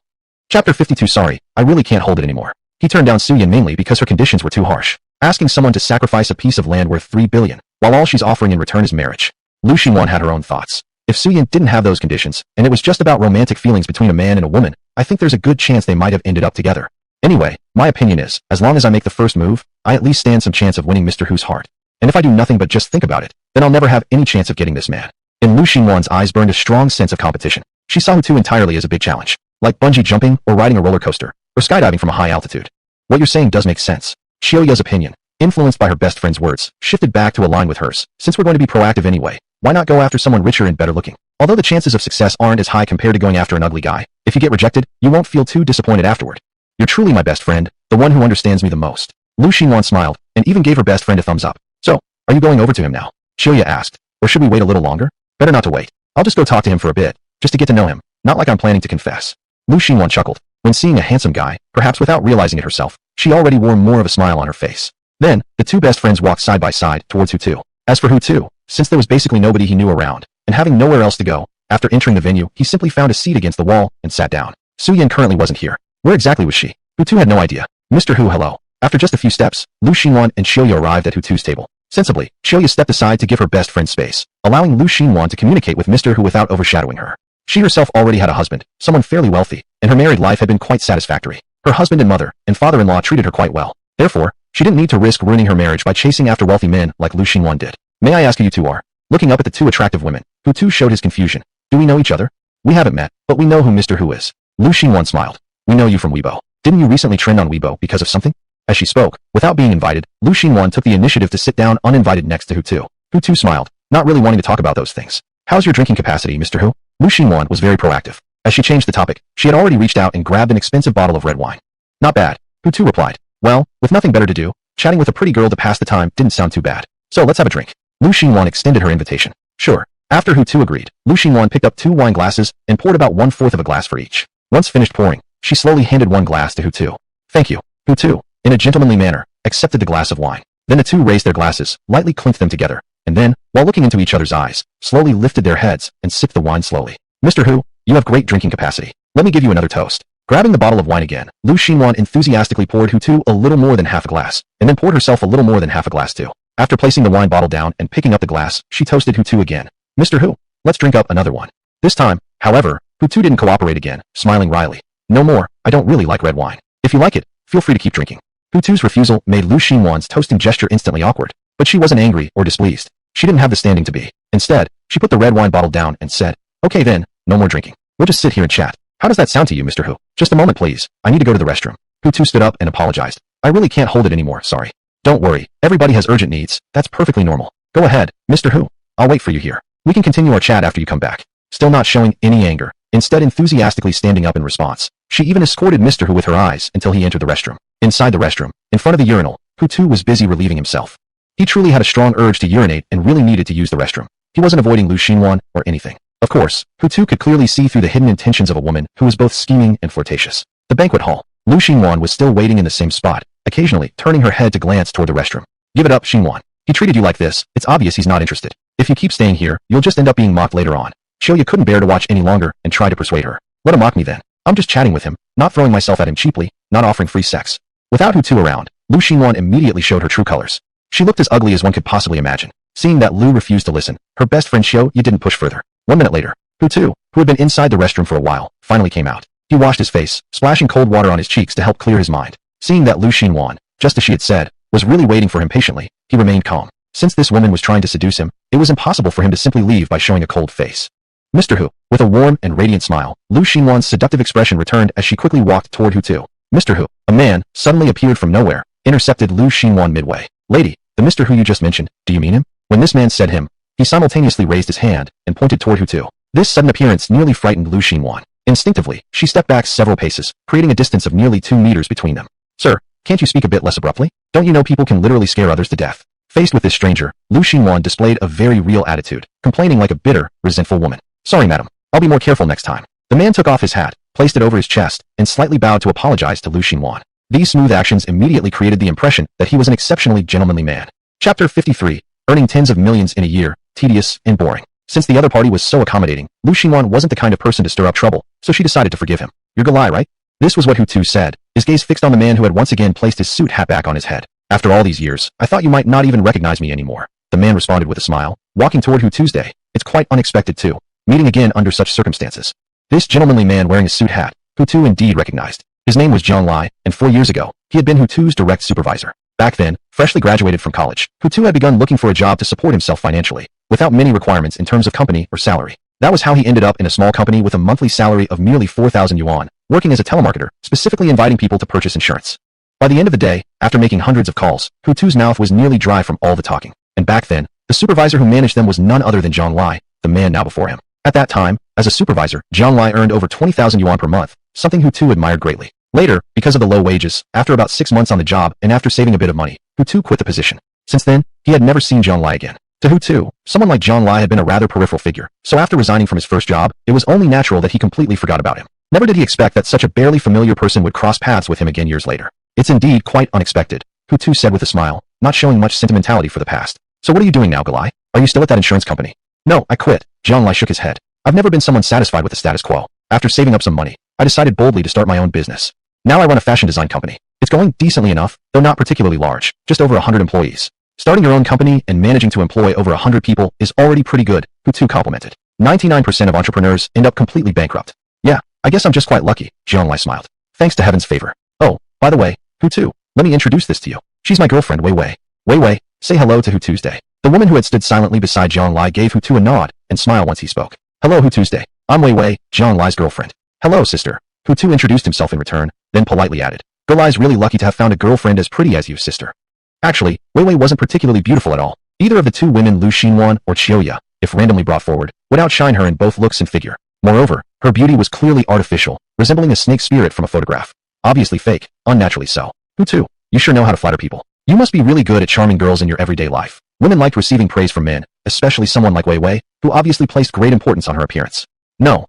Chapter 52. Sorry, I really can't hold it anymore. He turned down Suyin mainly because her conditions were too harsh. Asking someone to sacrifice a piece of land worth 3 billion, while all she's offering in return is marriage. Lu Xinwan had her own thoughts. If Suyin didn't have those conditions, and it was just about romantic feelings between a man and a woman, I think there's a good chance they might have ended up together. Anyway, my opinion is, as long as I make the first move, I at least stand some chance of winning Mr. Hu's heart. And if I do nothing but just think about it, then I'll never have any chance of getting this man. In Lu Xinwan's eyes burned a strong sense of competition. She saw Hutu entirely as a big challenge, like bungee jumping or riding a roller coaster, or skydiving from a high altitude. What you're saying does make sense. Xiaoya's opinion, influenced by her best friend's words, shifted back to align with hers. Since we're going to be proactive anyway, why not go after someone richer and better looking? Although the chances of success aren't as high compared to going after an ugly guy, if you get rejected, you won't feel too disappointed afterward. You're truly my best friend, the one who understands me the most. Lu Xinwan smiled, and even gave her best friend a thumbs up. So, are you going over to him now? Xiaoya asked. Or should we wait a little longer? Better not to wait. I'll just go talk to him for a bit, just to get to know him, not like I'm planning to confess. Lu Xinwan chuckled. When seeing a handsome guy, perhaps without realizing it herself, she already wore more of a smile on her face. Then, the two best friends walked side by side towards Hutu. As for Hutu, since there was basically nobody he knew around, and having nowhere else to go, after entering the venue, he simply found a seat against the wall and sat down. Suyin currently wasn't here. Where exactly was she? Hutu had no idea. Mr. Hu, hello. After just a few steps, Lu Xinwan and Xiaoya arrived at Hutu's table. Sensibly, Xiaoya stepped aside to give her best friend space, allowing Lu Xinwan to communicate with Mr. Hu without overshadowing her. She herself already had a husband, someone fairly wealthy, and her married life had been quite satisfactory. Her husband and mother and father-in-law treated her quite well. Therefore, she didn't need to risk ruining her marriage by chasing after wealthy men like Lu Xinwan did. May I ask who you two are? Looking up at the two attractive women, Hutu showed his confusion. Do we know each other? We haven't met, but we know who Mr. Hu is. Lu Xinwan smiled. We know you from Weibo. Didn't you recently trend on Weibo because of something? As she spoke, without being invited, Lu Xinwan took the initiative to sit down uninvited next to Hutu. Hutu smiled, not really wanting to talk about those things. How's your drinking capacity, Mr. Hu? Lu Xinwan was very proactive. As she changed the topic, she had already reached out and grabbed an expensive bottle of red wine. Not bad, Hutu replied. Well, with nothing better to do, chatting with a pretty girl to pass the time didn't sound too bad. So let's have a drink. Lu Xinwan extended her invitation. Sure. After Hutu agreed, Lu Xinwan picked up 2 wine glasses and poured about 1/4 of a glass for each. Once finished pouring, she slowly handed 1 glass to Hutu. Thank you. Hutu, in a gentlemanly manner, accepted the glass of wine. Then the two raised their glasses, lightly clinked them together, and then, while looking into each other's eyes, slowly lifted their heads and sipped the wine slowly. Mr. Hu, you have great drinking capacity. Let me give you another toast. Grabbing the bottle of wine again, Lu Xinwan enthusiastically poured Hutu a little more than half a glass, and then poured herself a little more than half a glass too. After placing the wine bottle down and picking up the glass, she toasted Hutu again. Mr. Hu, let's drink up another one. This time, however, Hutu didn't cooperate again, smiling wryly. No more, I don't really like red wine. If you like it, feel free to keep drinking. Hutu's refusal made Lu Xinwan's toasting gesture instantly awkward, but she wasn't angry or displeased. She didn't have the standing to be. Instead, she put the red wine bottle down and said, Okay then, no more drinking. We'll just sit here and chat. How does that sound to you, Mr. Hu? Just a moment please, I need to go to the restroom. Hutu stood up and apologized. I really can't hold it anymore, sorry. Don't worry, everybody has urgent needs, that's perfectly normal. Go ahead, Mr. Hu. I'll wait for you here. We can continue our chat after you come back. Still not showing any anger, instead enthusiastically standing up in response. She even escorted Mr. Hu with her eyes until he entered the restroom. Inside the restroom, in front of the urinal, Hutu was busy relieving himself. He truly had a strong urge to urinate and really needed to use the restroom. He wasn't avoiding Lu Xinwan or anything. Of course, Hutu could clearly see through the hidden intentions of a woman who was both scheming and flirtatious. The banquet hall. Lu Xinwan was still waiting in the same spot, occasionally turning her head to glance toward the restroom. Give it up, Xinwan. He treated you like this, it's obvious he's not interested. If you keep staying here, you'll just end up being mocked later on. Xiaoya couldn't bear to watch any longer and tried to persuade her. Let him mock me then. I'm just chatting with him, not throwing myself at him cheaply, not offering free sex. Without Hutu around, Lu Xinwan immediately showed her true colors. She looked as ugly as one could possibly imagine. Seeing that Lu refused to listen, her best friend Xiaoya didn't push further. 1 minute later, Hutu, who had been inside the restroom for a while, finally came out. He washed his face, splashing cold water on his cheeks to help clear his mind. Seeing that Lu Xinwan, just as she had said, was really waiting for him patiently, he remained calm. Since this woman was trying to seduce him, it was impossible for him to simply leave by showing a cold face. Mr. Hu, with a warm and radiant smile, Lu Xinwan's seductive expression returned as she quickly walked toward Hutu. Mr. Hu, a man, suddenly appeared from nowhere, intercepted Lu Xinwan midway. Lady, the Mr. Hu you just mentioned, do you mean him? When this man said him, he simultaneously raised his hand and pointed toward Hutu. This sudden appearance nearly frightened Lu Xinwan. Instinctively, she stepped back several paces, creating a distance of nearly 2 meters between them. Sir, can't you speak a bit less abruptly? Don't you know people can literally scare others to death? Faced with this stranger, Lu Xinwan displayed a very real attitude, complaining like a bitter, resentful woman. Sorry madam, I'll be more careful next time. The man took off his hat, placed it over his chest, and slightly bowed to apologize to Lu Xinwan. These smooth actions immediately created the impression that he was an exceptionally gentlemanly man. Chapter 53, Earning tens of millions in a year, tedious and boring. Since the other party was so accommodating, Lu Xinwan wasn't the kind of person to stir up trouble, so she decided to forgive him. You're Galai, right? This was what Hutu said, his gaze fixed on the man who had once again placed his suit hat back on his head. After all these years, I thought you might not even recognize me anymore. The man responded with a smile, walking toward Hu Tuesday. It's quite unexpected too, meeting again under such circumstances. This gentlemanly man wearing a suit hat, Hutu indeed recognized. His name was Zhang Lai, and 4 years ago, he had been Hutu's direct supervisor. Back then, freshly graduated from college, Hutu had begun looking for a job to support himself financially, without many requirements in terms of company or salary. That was how he ended up in a small company with a monthly salary of merely 4,000 yuan, working as a telemarketer, specifically inviting people to purchase insurance. By the end of the day, after making hundreds of calls, Hutu's mouth was nearly dry from all the talking. And back then, the supervisor who managed them was none other than Zhang Lai, the man now before him. At that time, as a supervisor, Zhang Lai earned over 20,000 yuan per month, something Hutu admired greatly. Later, because of the low wages, after about 6 months on the job and after saving a bit of money, Hutu quit the position. Since then, he had never seen Zhang Lai again. To Hutu, someone like Zhang Lai had been a rather peripheral figure, so after resigning from his first job, it was only natural that he completely forgot about him. Never did he expect that such a barely familiar person would cross paths with him again years later. It's indeed quite unexpected, Hutu said with a smile, not showing much sentimentality for the past. So what are you doing now, Galai? Are you still at that insurance company? No, I quit. Zhang Lai shook his head. I've never been someone satisfied with the status quo. After saving up some money, I decided boldly to start my own business. Now I run a fashion design company. It's going decently enough, though not particularly large, just over 100 employees. Starting your own company and managing to employ over 100 people is already pretty good, Hutu complimented. 99% of entrepreneurs end up completely bankrupt. Yeah, I guess I'm just quite lucky, Zhang Lai smiled. Thanks to heaven's favor. Oh, by the way, Hutu, let me introduce this to you. She's my girlfriend, Wei Wei. Wei Wei, say hello to Hu Tuesday. The woman who had stood silently beside Zhang Lai gave Hutu a nod and smiled once he spoke. Hello, Hu Tuesday. I'm Wei Wei, Zhang Lai's girlfriend. Hello, sister. Hutu introduced himself in return, then politely added. Galai's really lucky to have found a girlfriend as pretty as you, sister. Actually, Wei Wei wasn't particularly beautiful at all. Either of the two women, Lu Xinwan or Qiuya, if randomly brought forward, would outshine her in both looks and figure. Moreover, her beauty was clearly artificial, resembling a snake spirit from a photograph. Obviously fake, unnaturally so. Hutu, you sure know how to flatter people. You must be really good at charming girls in your everyday life. Women liked receiving praise from men, especially someone like Wei Wei, who obviously placed great importance on her appearance. No,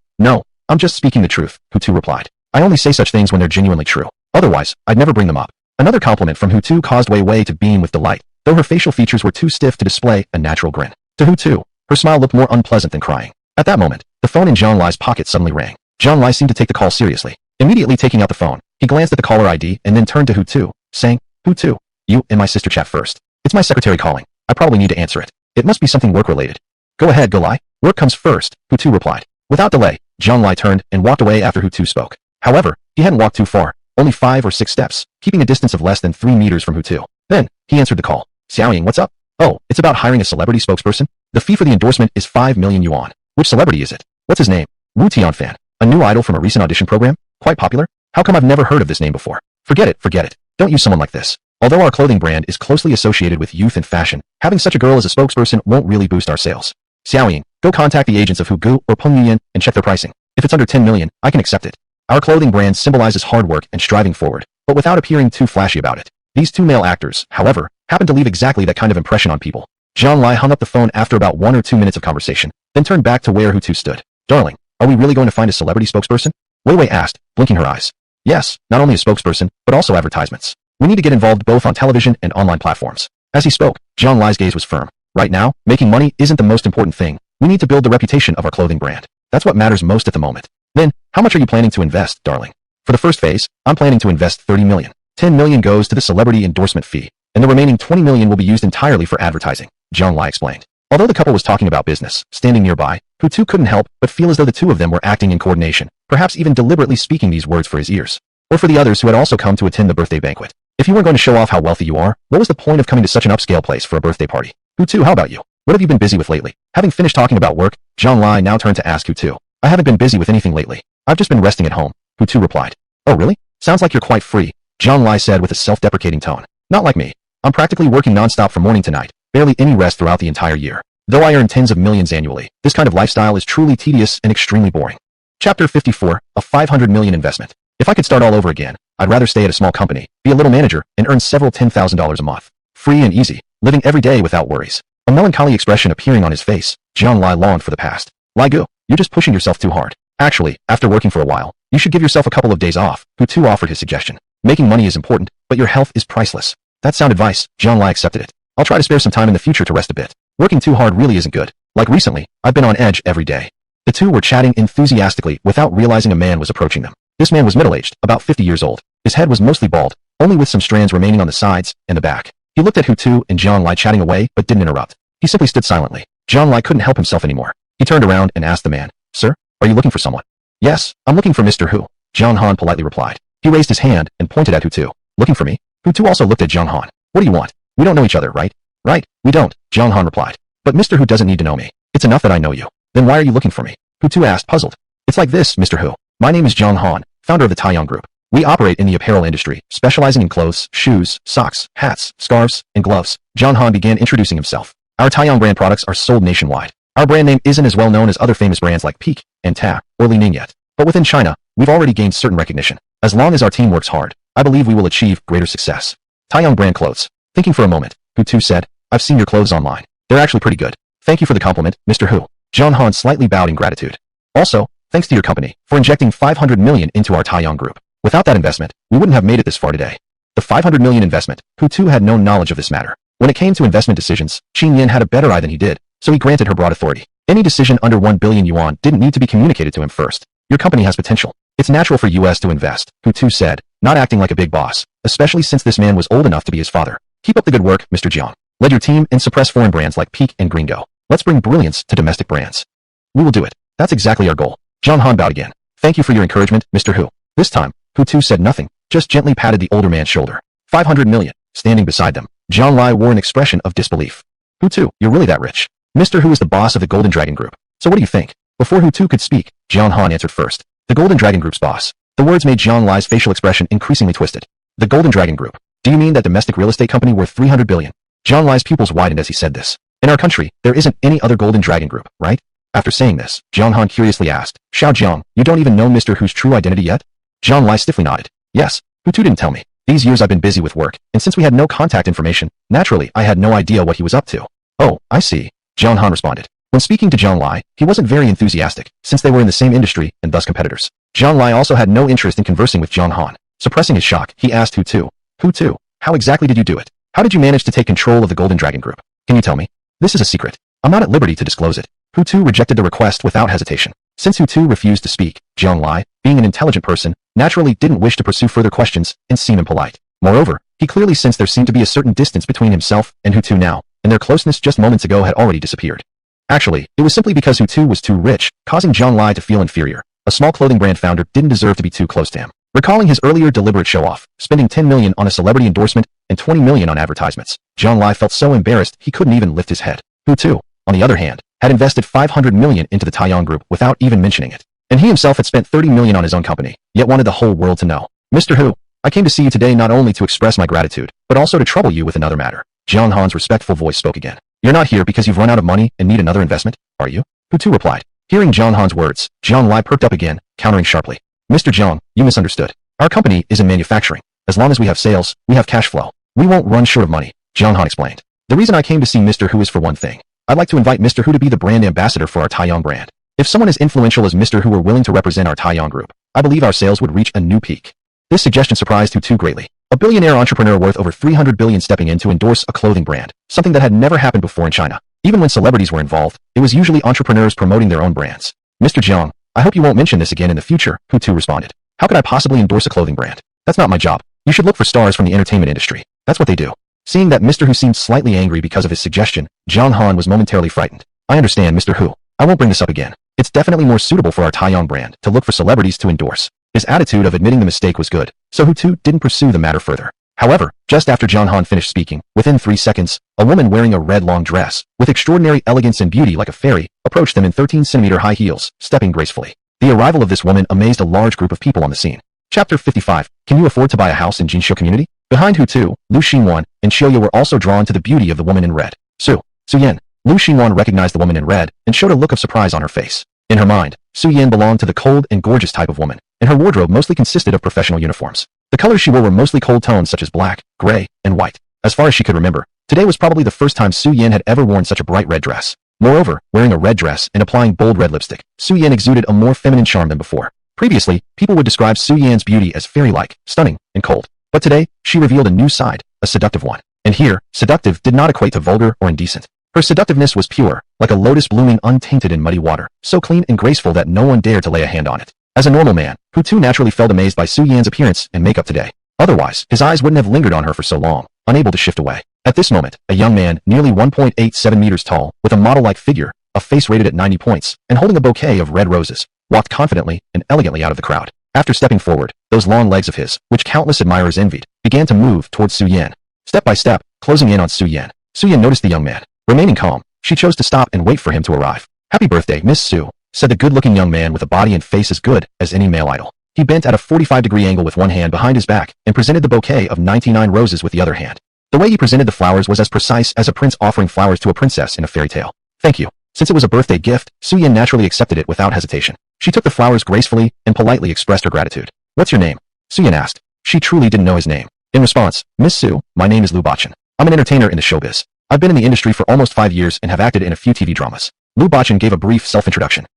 I'm just speaking the truth, Hutu replied. I only say such things when they're genuinely true. Otherwise, I'd never bring them up. Another compliment from Hutu caused Wei Wei to beam with delight, though her facial features were too stiff to display a natural grin. To Hutu, her smile looked more unpleasant than crying. At that moment, the phone in Zhang Lai's pocket suddenly rang. Zhang Lai seemed to take the call seriously. Immediately taking out the phone, he glanced at the caller ID and then turned to Hutu, saying, Hutu, you and my sister chat first. It's my secretary calling. I probably need to answer it. It must be something work-related. Go ahead, Galai. Work comes first, Hutu replied. Without delay, Zhang Lai turned and walked away after Hutu spoke. However, he hadn't walked too far, only 5 or 6 steps, keeping a distance of less than 3 meters from Hutu. Then, he answered the call. Xiaoying, what's up? Oh, it's about hiring a celebrity spokesperson. The fee for the endorsement is 5 million yuan. Which celebrity is it? What's his name? Wu Tianfan. A new idol from a recent audition program? Quite popular? How come I've never heard of this name before? Forget it. Don't use someone like this. Although our clothing brand is closely associated with youth and fashion, having such a girl as a spokesperson won't really boost our sales. Xiaoying, go contact the agents of Hugu or Peng Yuyan and check their pricing. If it's under 10 million, I can accept it. Our clothing brand symbolizes hard work and striving forward, but without appearing too flashy about it. These two male actors, however, happen to leave exactly that kind of impression on people. Zhang Lai hung up the phone after about 1 or 2 minutes of conversation, then turned back to where Hutu stood. Darling, are we really going to find a celebrity spokesperson? Wei Wei asked, blinking her eyes. Yes, not only a spokesperson, but also advertisements. We need to get involved both on television and online platforms. As he spoke, Zhang Lai's gaze was firm. Right now, making money isn't the most important thing. We need to build the reputation of our clothing brand. That's what matters most at the moment. Then, how much are you planning to invest, darling? For the first phase, I'm planning to invest 30 million. 10 million goes to the celebrity endorsement fee, and the remaining 20 million will be used entirely for advertising, Zhang Lai explained. Although the couple was talking about business, standing nearby, Hutu couldn't help but feel as though the two of them were acting in coordination, perhaps even deliberately speaking these words for his ears. Or for the others who had also come to attend the birthday banquet. If you weren't going to show off how wealthy you are, what was the point of coming to such an upscale place for a birthday party? Hutu, how about you? What have you been busy with lately? Having finished talking about work, Zhang Lai now turned to ask Hutu. I haven't been busy with anything lately. I've just been resting at home, Hutu replied. Oh really? Sounds like you're quite free, Zhang Lai said with a self-deprecating tone. Not like me. I'm practically working non-stop from morning to night, barely any rest throughout the entire year. Though I earn tens of millions annually, this kind of lifestyle is truly tedious and extremely boring. Chapter 54, a 500 million investment. If I could start all over again, I'd rather stay at a small company, be a little manager, and earn several $10,000 a month. Free and easy, living every day without worries. A melancholy expression appearing on his face, Zhang Lai longed for the past. Lai Gu, you're just pushing yourself too hard. Actually, after working for a while, you should give yourself a couple of days off, Hutu offered his suggestion. Making money is important, but your health is priceless. That sound advice, Zhang Lai accepted it. I'll try to spare some time in the future to rest a bit. Working too hard really isn't good. Like recently, I've been on edge every day. The two were chatting enthusiastically without realizing a man was approaching them. This man was middle-aged, about 50 years old. His head was mostly bald, only with some strands remaining on the sides and the back. He looked at Hutu and Jiang Lai chatting away but didn't interrupt. He simply stood silently. Jiang Lai couldn't help himself anymore. He turned around and asked the man, "Sir, are you looking for someone?" "Yes, I'm looking for Mr. Hu," Jiang Han politely replied. He raised his hand and pointed at Hutu. "Looking for me?" Hutu also looked at Jiang Han. "What do you want? We don't know each other, right?" "Right, we don't," Jiang Han replied. "But Mr. Hu doesn't need to know me. It's enough that I know you." "Then why are you looking for me?" Hutu asked, puzzled. "It's like this, Mr. Hu. My name is Jiang Han, founder of the Taiyang Group. We operate in the apparel industry, specializing in clothes, shoes, socks, hats, scarves, and gloves." Jiang Han began introducing himself. "Our Taiyang brand products are sold nationwide. Our brand name isn't as well known as other famous brands like Peak and Ta or Li Ning yet. But within China, we've already gained certain recognition. As long as our team works hard, I believe we will achieve greater success." Taiyang brand clothes. Thinking for a moment, Hutu said, "I've seen your clothes online. They're actually pretty good. Thank you for the compliment, Mr. Hu." Jiang Han slightly bowed in gratitude. "Also, thanks to your company for injecting 500 million into our Taiyang Group. Without that investment, we wouldn't have made it this far today." The 500 million investment, Hutu had no knowledge of this matter. When it came to investment decisions, Qin Yan had a better eye than he did, so he granted her broad authority. Any decision under 1 billion yuan didn't need to be communicated to him first. "Your company has potential. It's natural for US to invest," Hutu said, not acting like a big boss, especially since this man was old enough to be his father. "Keep up the good work, Mr. Jiang. Lead your team and suppress foreign brands like Peak and Gringo. Let's bring brilliance to domestic brands." "We will do it. That's exactly our goal." Jiang Han bowed again. "Thank you for your encouragement, Mr. Hu." This time, Hutu said nothing, just gently patted the older man's shoulder. 500 million. Standing beside them, Jiang Lai wore an expression of disbelief. "Hutu, you're really that rich?" Mr. Hu is the boss of the Golden Dragon Group. "So what do you think?" Before Hutu could speak, Jiang Han answered first. "The Golden Dragon Group's boss." The words made Jiang Lai's facial expression increasingly twisted. "The Golden Dragon Group. Do you mean that domestic real estate company worth 300 billion? Jiang Lai's pupils widened as he said this. "In our country, there isn't any other Golden Dragon Group, right?" After saying this, Jiang Han curiously asked, "Xiao Jiang, you don't even know Mr. Hu's true identity yet?" Jiang Lai stiffly nodded. "Yes, Hutu didn't tell me. These years I've been busy with work, and since we had no contact information, naturally I had no idea what he was up to." "Oh, I see," Jiang Han responded. When speaking to Jiang Lai, he wasn't very enthusiastic, since they were in the same industry and thus competitors. Jiang Lai also had no interest in conversing with Jiang Han. Suppressing his shock, he asked Hutu, "Hutu, how exactly did you do it? How did you manage to take control of the Golden Dragon Group? Can you tell me? This is a secret. I'm not at liberty to disclose it." Hutu rejected the request without hesitation. Since Hutu refused to speak, Jiang Lai, being an intelligent person, naturally didn't wish to pursue further questions and seem impolite. Moreover, he clearly sensed there seemed to be a certain distance between himself and Hutu now, and their closeness just moments ago had already disappeared. Actually, it was simply because Hutu was too rich, causing Jiang Lai to feel inferior. A small clothing brand founder didn't deserve to be too close to him. Recalling his earlier deliberate show-off, spending 10 million on a celebrity endorsement and 20 million on advertisements, Jiang Lai felt so embarrassed he couldn't even lift his head. Hutu, on the other hand, had invested 500 million into the Taiyang Group without even mentioning it. And he himself had spent 30 million on his own company, yet wanted the whole world to know. "Mr. Hu, I came to see you today not only to express my gratitude, but also to trouble you with another matter." Jiang Han's respectful voice spoke again. "You're not here because you've run out of money and need another investment, are you?" Hutu replied. Hearing Jiang Han's words, Jiang Lai perked up again, countering sharply. "Mr. Jiang, you misunderstood. Our company is in manufacturing. As long as we have sales, we have cash flow. We won't run short of money," Jiang Han explained. "The reason I came to see Mr. Hu is for one thing. I'd like to invite Mr. Hu to be the brand ambassador for our Taiyang brand. If someone as influential as Mr. Hu were willing to represent our Taiyang Group, I believe our sales would reach a new peak." This suggestion surprised Hutu greatly. A billionaire entrepreneur worth over 300 billion stepping in to endorse a clothing brand, something that had never happened before in China. Even when celebrities were involved, it was usually entrepreneurs promoting their own brands. "Mr. Jiang, I hope you won't mention this again in the future," Hutu responded. "How could I possibly endorse a clothing brand? That's not my job. You should look for stars from the entertainment industry. That's what they do." Seeing that Mr. Hu seemed slightly angry because of his suggestion, Jiang Han was momentarily frightened. "I understand, Mr. Hu. I won't bring this up again. It's definitely more suitable for our Taiyang brand to look for celebrities to endorse." His attitude of admitting the mistake was good, so Hutu didn't pursue the matter further. However, just after Jiang Han finished speaking, within 3 seconds, a woman wearing a red long dress, with extraordinary elegance and beauty like a fairy, approached them in 13-centimeter high heels, stepping gracefully. The arrival of this woman amazed a large group of people on the scene. Chapter 55. Can you afford to buy a house in Jinshu community? Behind Hutu, Lu Xinwan and Xiaoya were also drawn to the beauty of the woman in red. Su Yan. Lu Xinwan recognized the woman in red and showed a look of surprise on her face. In her mind, Su Yan belonged to the cold and gorgeous type of woman, and her wardrobe mostly consisted of professional uniforms. The colors she wore were mostly cold tones such as black, gray, and white. As far as she could remember, today was probably the first time Su Yan had ever worn such a bright red dress. Moreover, wearing a red dress and applying bold red lipstick, Su Yan exuded a more feminine charm than before. Previously, people would describe Su Yan's beauty as fairy-like, stunning, and cold. But today, she revealed a new side, a seductive one. And here, seductive did not equate to vulgar or indecent. Her seductiveness was pure, like a lotus blooming untainted in muddy water, so clean and graceful that no one dared to lay a hand on it. As a normal man, Hutu naturally felt amazed by Su Yan's appearance and makeup today. Otherwise, his eyes wouldn't have lingered on her for so long, unable to shift away. At this moment, a young man, nearly 1.87 meters tall, with a model-like figure, a face rated at 90 points, and holding a bouquet of red roses, walked confidently and elegantly out of the crowd. After stepping forward, those long legs of his, which countless admirers envied, began to move towards Su Yan. Step by step, closing in on Su Yan. Su Yan noticed the young man. Remaining calm, she chose to stop and wait for him to arrive. "Happy birthday, Miss Su," said the good-looking young man with a body and face as good as any male idol. He bent at a 45-degree angle with one hand behind his back and presented the bouquet of 99 roses with the other hand. The way he presented the flowers was as precise as a prince offering flowers to a princess in a fairy tale. "Thank you." Since it was a birthday gift, Su Yan naturally accepted it without hesitation. She took the flowers gracefully and politely expressed her gratitude. "What's your name?" Su Yan asked. She truly didn't know his name. In response, "Miss Su, my name is Lu Bachan. I'm an entertainer in the showbiz. I've been in the industry for almost 5 years and have acted in a few TV dramas." Lu Bachan gave a brief self-introduction.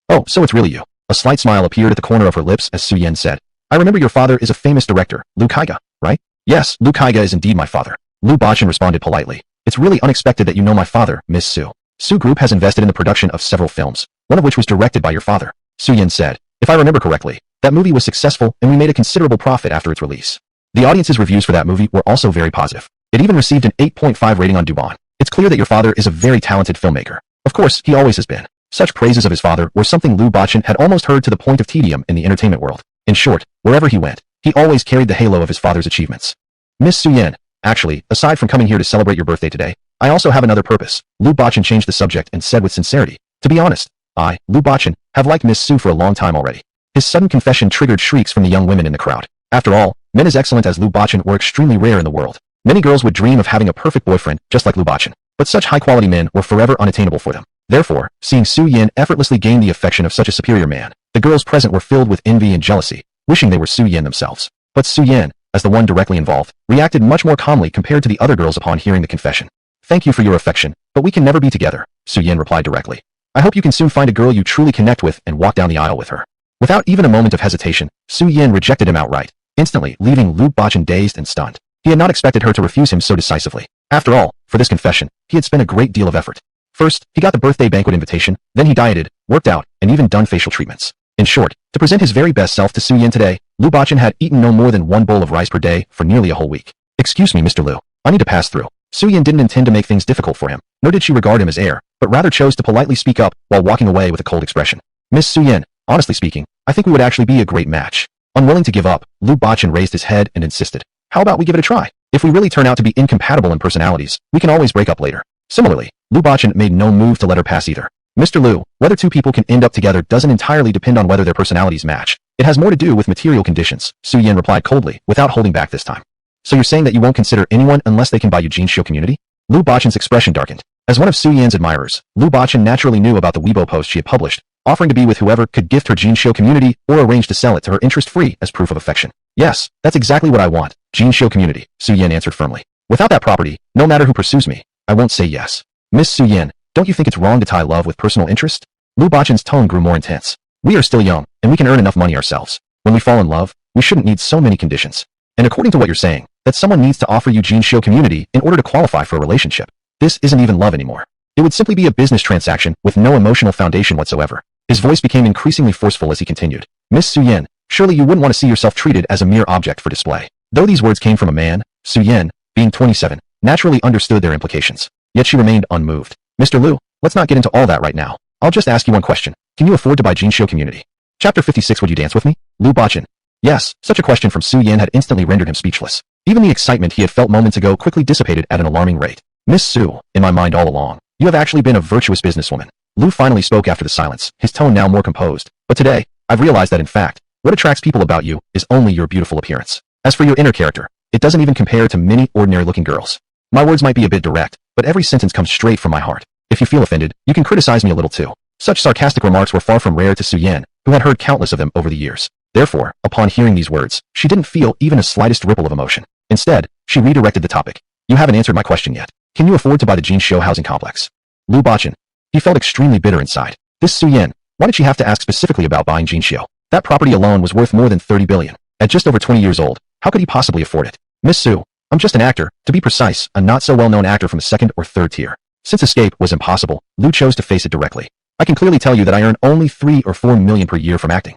"Oh, so it's really you." A slight smile appeared at the corner of her lips as Su Yan said, "I remember your father is a famous director, Lu Kaiga, right?" "Yes, Lu Kaiga is indeed my father." Lu Bachan responded politely. "It's really unexpected that you know my father, Miss Su. Su Group has invested in the production of several films, one of which was directed by your father," Su Yan said. "If I remember correctly, that movie was successful and we made a considerable profit after its release." The audience's reviews for that movie were also very positive. It even received an 8.5 rating on Dubon. "It's clear that your father is a very talented filmmaker." Of course, he always has been. Such praises of his father were something Lu Bachan had almost heard to the point of tedium in the entertainment world. In short, wherever he went, he always carried the halo of his father's achievements. "Miss Su Yan, actually, aside from coming here to celebrate your birthday today, I also have another purpose." Lu Bachan changed the subject and said with sincerity, "To be honest, I, Lu Bachan, have liked Miss Su for a long time already." His sudden confession triggered shrieks from the young women in the crowd. After all, men as excellent as Lu Bachan were extremely rare in the world. Many girls would dream of having a perfect boyfriend just like Lu Bachan, but such high-quality men were forever unattainable for them. Therefore, seeing Su Yan effortlessly gain the affection of such a superior man, the girls present were filled with envy and jealousy, wishing they were Su Yan themselves. But Su Yan, as the one directly involved, reacted much more calmly compared to the other girls upon hearing the confession. "Thank you for your affection, but we can never be together," Su Yan replied directly. "I hope you can soon find a girl you truly connect with and walk down the aisle with her." Without even a moment of hesitation, Su Yan rejected him outright, instantly leaving Lu Bachan dazed and stunned. He had not expected her to refuse him so decisively. After all, for this confession, he had spent a great deal of effort. First, he got the birthday banquet invitation, then he dieted, worked out, and even done facial treatments. In short, to present his very best self to Su Yan today, Lu Bachan had eaten no more than one bowl of rice per day for nearly a whole week. "Excuse me, Mr. Lu. I need to pass through." Su Yan didn't intend to make things difficult for him, nor did she regard him as heir, but rather chose to politely speak up while walking away with a cold expression. "Miss Su Yan, honestly speaking, I think we would actually be a great match." Unwilling to give up, Lu Bachan raised his head and insisted, "How about we give it a try? If we really turn out to be incompatible in personalities, we can always break up later." Similarly, Lu Bachan made no move to let her pass either. "Mr. Lu, whether two people can end up together doesn't entirely depend on whether their personalities match. It has more to do with material conditions," Su Yan replied coldly, without holding back this time. "So you're saying that you won't consider anyone unless they can buy you Jinsho community?" Lu Bachan's expression darkened. As one of Su Yan's admirers, Lu Bachan naturally knew about the Weibo post she had published, offering to be with whoever could gift her Jinsho community or arrange to sell it to her interest-free as proof of affection. "Yes, that's exactly what I want, Jinsho community," Su Yan answered firmly. "Without that property, no matter who pursues me, I won't say yes." "Miss Su Yan, don't you think it's wrong to tie love with personal interest?" Lu Bachan's tone grew more intense. "We are still young, and we can earn enough money ourselves. When we fall in love, we shouldn't need so many conditions. And according to what you're saying, that someone needs to offer you Jinsho community in order to qualify for a relationship. This isn't even love anymore. It would simply be a business transaction with no emotional foundation whatsoever." His voice became increasingly forceful as he continued. "Miss Su Yan, surely you wouldn't want to see yourself treated as a mere object for display." Though these words came from a man, Su Yan, being 27, naturally understood their implications. Yet she remained unmoved. "Mr. Lu, let's not get into all that right now. I'll just ask you one question. Can you afford to buy Jinsho community?" Chapter 56. Would you dance with me? Lu Bachan. Yes, such a question from Su Yan had instantly rendered him speechless. Even the excitement he had felt moments ago quickly dissipated at an alarming rate. "Miss Su, in my mind all along, you have actually been a virtuous businesswoman." Lu finally spoke after the silence, his tone now more composed. "But today, I've realized that in fact, what attracts people about you is only your beautiful appearance. As for your inner character, it doesn't even compare to many ordinary-looking girls." My words might be a bit direct, but every sentence comes straight from my heart. If you feel offended, you can criticize me a little too. Such sarcastic remarks were far from rare to Su Yan, who had heard countless of them over the years. Therefore, upon hearing these words, she didn't feel even a slightest ripple of emotion. Instead, she redirected the topic. "You haven't answered my question yet. Can you afford to buy the Jinsho housing complex?" Lu Bachan. He felt extremely bitter inside. This Su Yan, why did she have to ask specifically about buying Jinsho? That property alone was worth more than 30 billion. At just over 20 years old, how could he possibly afford it? "Miss Su, I'm just an actor, to be precise, a not-so-well-known actor from the second or third tier." Since escape was impossible, Lu chose to face it directly. I can clearly tell you that I earn only 3 or 4 million per year from acting.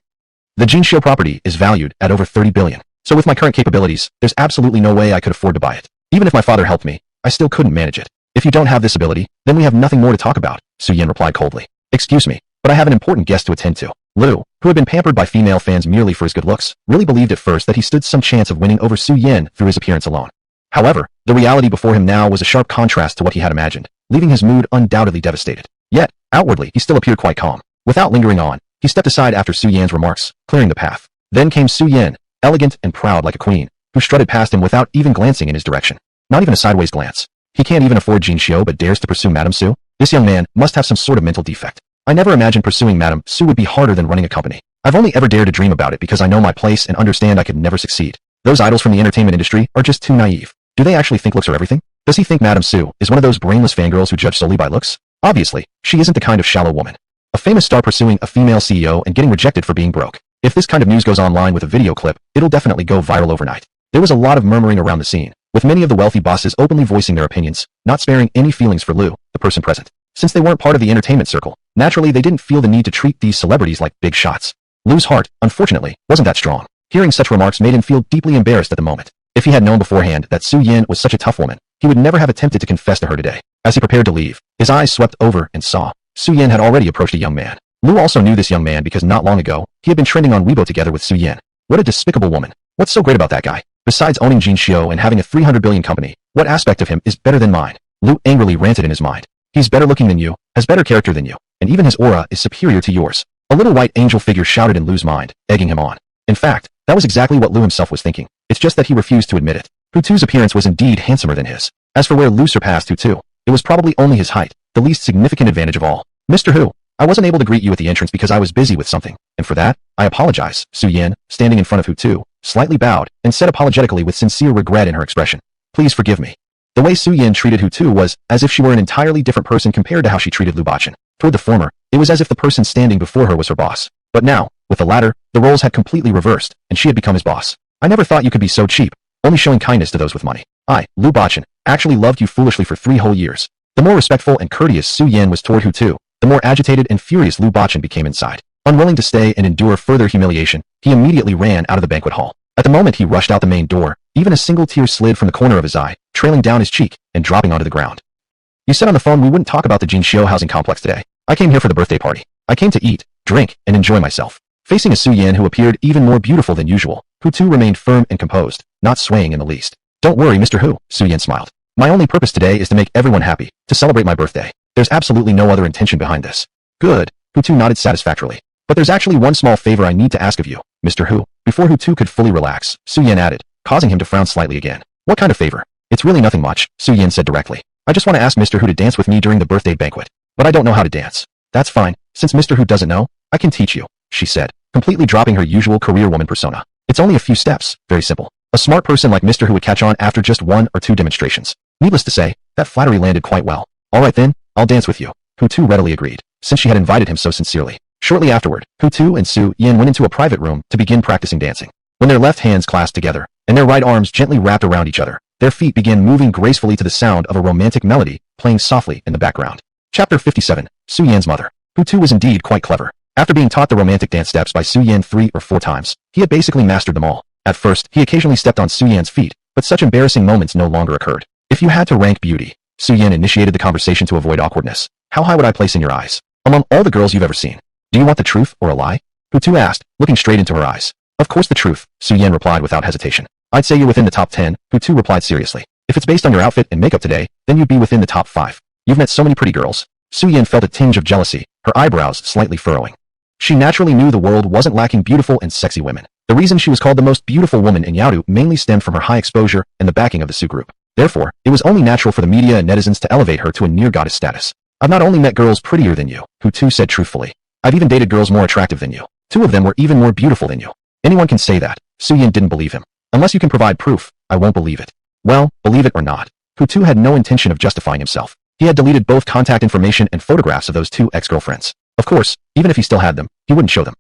The Jinxiu property is valued at over 30 billion. So with my current capabilities, there's absolutely no way I could afford to buy it. Even if my father helped me, I still couldn't manage it. If you don't have this ability, then we have nothing more to talk about, Su Yan replied coldly. Excuse me, but I have an important guest to attend to. Lu, who had been pampered by female fans merely for his good looks, really believed at first that he stood some chance of winning over Su Yan through his appearance alone. However, the reality before him now was a sharp contrast to what he had imagined, leaving his mood undoubtedly devastated. Yet, outwardly, he still appeared quite calm. Without lingering on, he stepped aside after Su Yan's remarks, clearing the path. Then came Su Yan, elegant and proud like a queen, who strutted past him without even glancing in his direction. Not even a sideways glance. He can't even afford Jinxiu but dares to pursue Madame Su? This young man must have some sort of mental defect. I never imagined pursuing Madame Su would be harder than running a company. I've only ever dared to dream about it because I know my place and understand I could never succeed. Those idols from the entertainment industry are just too naive. Do they actually think looks are everything? Does he think Madame Su is one of those brainless fangirls who judge solely by looks? Obviously, she isn't the kind of shallow woman. A famous star pursuing a female CEO and getting rejected for being broke. If this kind of news goes online with a video clip, it'll definitely go viral overnight. There was a lot of murmuring around the scene, with many of the wealthy bosses openly voicing their opinions, not sparing any feelings for Lu, the person present. Since they weren't part of the entertainment circle, naturally they didn't feel the need to treat these celebrities like big shots. Lu's heart, unfortunately, wasn't that strong. Hearing such remarks made him feel deeply embarrassed at the moment. If he had known beforehand that Su Yan was such a tough woman, he would never have attempted to confess to her today. As he prepared to leave, his eyes swept over and saw Su Yan had already approached a young man. Lu also knew this young man because not long ago, he had been trending on Weibo together with Su Yan. What a despicable woman. What's so great about that guy? Besides owning Jinxiu and having a 300 billion company, what aspect of him is better than mine? Lu angrily ranted in his mind. He's better looking than you, has better character than you, and even his aura is superior to yours. A little white angel figure shouted in Lu's mind, egging him on. In fact, that was exactly what Lu himself was thinking. It's just that he refused to admit it. Hutu's appearance was indeed handsomer than his. As for where Lu surpassed Hutu, it was probably only his height, the least significant advantage of all. Mr. Hu, I wasn't able to greet you at the entrance because I was busy with something, and for that, I apologize. Su Yan, standing in front of Hutu, slightly bowed, and said apologetically with sincere regret in her expression. Please forgive me. The way Su Yan treated Hutu was as if she were an entirely different person compared to how she treated Lu Bachan. Toward the former, it was as if the person standing before her was her boss. But now, with the latter, the roles had completely reversed, and she had become his boss. I never thought you could be so cheap, only showing kindness to those with money. I, Lu Bachan, actually loved you foolishly for 3 whole years. The more respectful and courteous Su Yan was toward Hutu, the more agitated and furious Lu Bachan became inside. Unwilling to stay and endure further humiliation, he immediately ran out of the banquet hall. At the moment he rushed out the main door, even a single tear slid from the corner of his eye, trailing down his cheek and dropping onto the ground. You said on the phone we wouldn't talk about the Jinxiu housing complex today. I came here for the birthday party. I came to eat, drink, and enjoy myself. Facing a Su Yan who appeared even more beautiful than usual, Hutu remained firm and composed, not swaying in the least. Don't worry, Mr. Hu, Su Yan smiled. My only purpose today is to make everyone happy, to celebrate my birthday. There's absolutely no other intention behind this. Good. Hutu nodded satisfactorily. But there's actually one small favor I need to ask of you, Mr. Hu. Before Hutu could fully relax, Su Yan added, causing him to frown slightly again. What kind of favor? It's really nothing much, Su Yan said directly. I just want to ask Mr. Hu to dance with me during the birthday banquet. But I don't know how to dance. That's fine. Since Mr. Hu doesn't know, I can teach you, she said, completely dropping her usual career woman persona. It's only a few steps, very simple. A smart person like Mr. Hu would catch on after just 1 or 2 demonstrations. Needless to say, that flattery landed quite well. All right then, I'll dance with you. Hutu readily agreed, since she had invited him so sincerely. Shortly afterward, Hutu and Su Yan went into a private room to begin practicing dancing. When their left hands clasped together, and their right arms gently wrapped around each other, their feet began moving gracefully to the sound of a romantic melody, playing softly in the background. Chapter 57, Su Yan's mother. Hutu was indeed quite clever. After being taught the romantic dance steps by Su Yan 3 or 4 times, he had basically mastered them all. At first, he occasionally stepped on Su Yan's feet, but such embarrassing moments no longer occurred. If you had to rank beauty, Su Yan initiated the conversation to avoid awkwardness. How high would I place in your eyes? Among all the girls you've ever seen. Do you want the truth or a lie? Hutu asked, looking straight into her eyes. Of course the truth, Su Yan replied without hesitation. I'd say you're within the top 10, Hutu replied seriously. If it's based on your outfit and makeup today, then you'd be within the top 5. You've met so many pretty girls. Su Yan felt a tinge of jealousy, her eyebrows slightly furrowing. She naturally knew the world wasn't lacking beautiful and sexy women. The reason she was called the most beautiful woman in Yaodu mainly stemmed from her high exposure and the backing of the Su group. Therefore, it was only natural for the media and netizens to elevate her to a near-goddess status. I've not only met girls prettier than you, Hutu said truthfully. I've even dated girls more attractive than you. 2 of them were even more beautiful than you. Anyone can say that. Su Yan didn't believe him. Unless you can provide proof, I won't believe it. Well, believe it or not. Hutu had no intention of justifying himself. He had deleted both contact information and photographs of those 2 ex-girlfriends. Of course, even if he still had them, he wouldn't show them.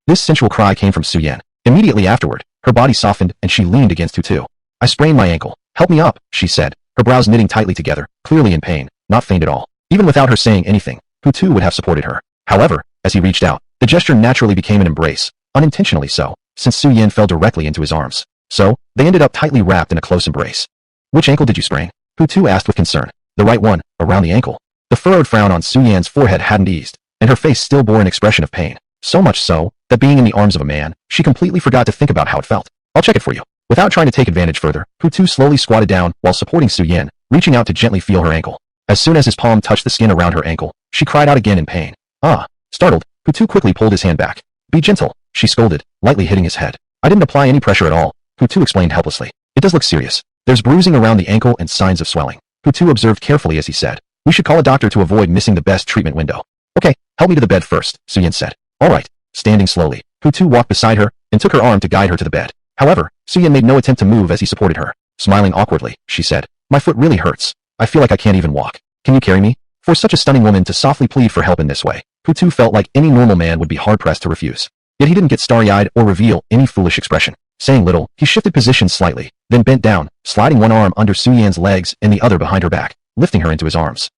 This sensual cry came from Su Yan. Immediately afterward, her body softened and she leaned against Hutu. I sprained my ankle. Help me up, she said, her brows knitting tightly together, clearly in pain. not faint at all. Even without her saying anything, Hutu would have supported her. However, as he reached out, the gesture naturally became an embrace, unintentionally so, since Su Yan fell directly into his arms. So, they ended up tightly wrapped in a close embrace. Which ankle did you sprain? Hutu asked with concern. The right one, around the ankle. The furrowed frown on Su Yan's forehead hadn't eased, and her face still bore an expression of pain. So much so, that being in the arms of a man, she completely forgot to think about how it felt. I'll check it for you. Without trying to take advantage further, Hutu slowly squatted down while supporting Su Yan, reaching out to gently feel her ankle. As soon as his palm touched the skin around her ankle, she cried out again in pain. Ah! Startled, Hutu quickly pulled his hand back. Be gentle, she scolded, lightly hitting his head. I didn't apply any pressure at all, Hutu explained helplessly. It does look serious. There's bruising around the ankle and signs of swelling. Hutu observed carefully as he said. We should call a doctor to avoid missing the best treatment window. Okay, help me to the bed first, Su Yan said. All right. Standing slowly, Hutu walked beside her and took her arm to guide her to the bed. However, Su Yan made no attempt to move as he supported her. Smiling awkwardly, she said, My foot really hurts. I feel like I can't even walk. Can you carry me? For such a stunning woman to softly plead for help in this way, Hutu felt like any normal man would be hard-pressed to refuse. Yet he didn't get starry-eyed or reveal any foolish expression. Saying little, he shifted positions slightly, then bent down, sliding one arm under Su Yan's legs and the other behind her back, lifting her into his arms.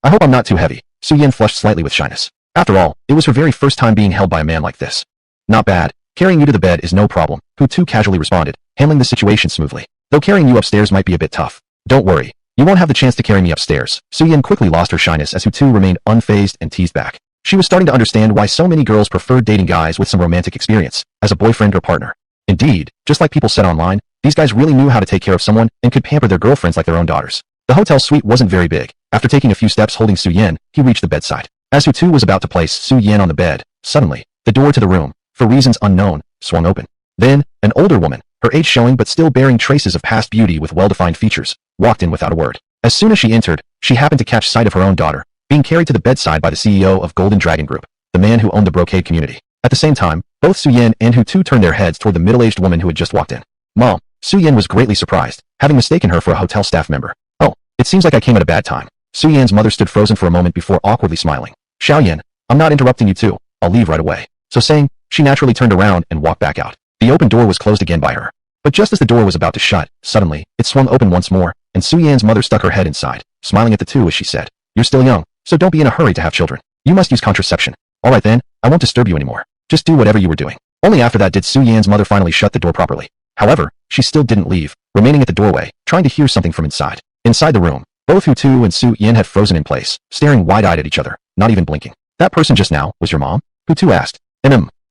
I hope I'm not too heavy. Su Yan flushed slightly with shyness. After all, it was her very first time being held by a man like this. Not bad. Carrying you to the bed is no problem, Hutu casually responded, handling the situation smoothly. Though carrying you upstairs might be a bit tough. Don't worry. You won't have the chance to carry me upstairs. Su Yan quickly lost her shyness as Hutu remained unfazed and teased back. She was starting to understand why so many girls preferred dating guys with some romantic experience, as a boyfriend or partner. Indeed, just like people said online, these guys really knew how to take care of someone and could pamper their girlfriends like their own daughters. The hotel suite wasn't very big. After taking a few steps holding Su Yan, he reached the bedside. As Hutu was about to place Su Yan on the bed, suddenly, the door to the room, for reasons unknown, swung open. Then, an older woman, her age showing but still bearing traces of past beauty with well-defined features, walked in without a word. As soon as she entered, she happened to catch sight of her own daughter, being carried to the bedside by the CEO of Golden Dragon Group, the man who owned the brocade community. At the same time, both Su Yan and Hutu turned their heads toward the middle-aged woman who had just walked in. Mom, Su Yan was greatly surprised, having mistaken her for a hotel staff member. Oh, it seems like I came at a bad time. Su Yan's mother stood frozen for a moment before awkwardly smiling. Xiao Yan, I'm not interrupting you too. I'll leave right away. So saying, she naturally turned around and walked back out. The open door was closed again by her. But just as the door was about to shut, suddenly, it swung open once more, and Su Yan's mother stuck her head inside, smiling at the two as she said, You're still young, so don't be in a hurry to have children. You must use contraception. Alright then, I won't disturb you anymore. Just do whatever you were doing. Only after that did Su Yan's mother finally shut the door properly. However, she still didn't leave, remaining at the doorway, trying to hear something from inside. Inside the room, both Hutu and Su Yan had frozen in place, staring wide-eyed at each other, not even blinking. That person just now was your mom? Hutu asked.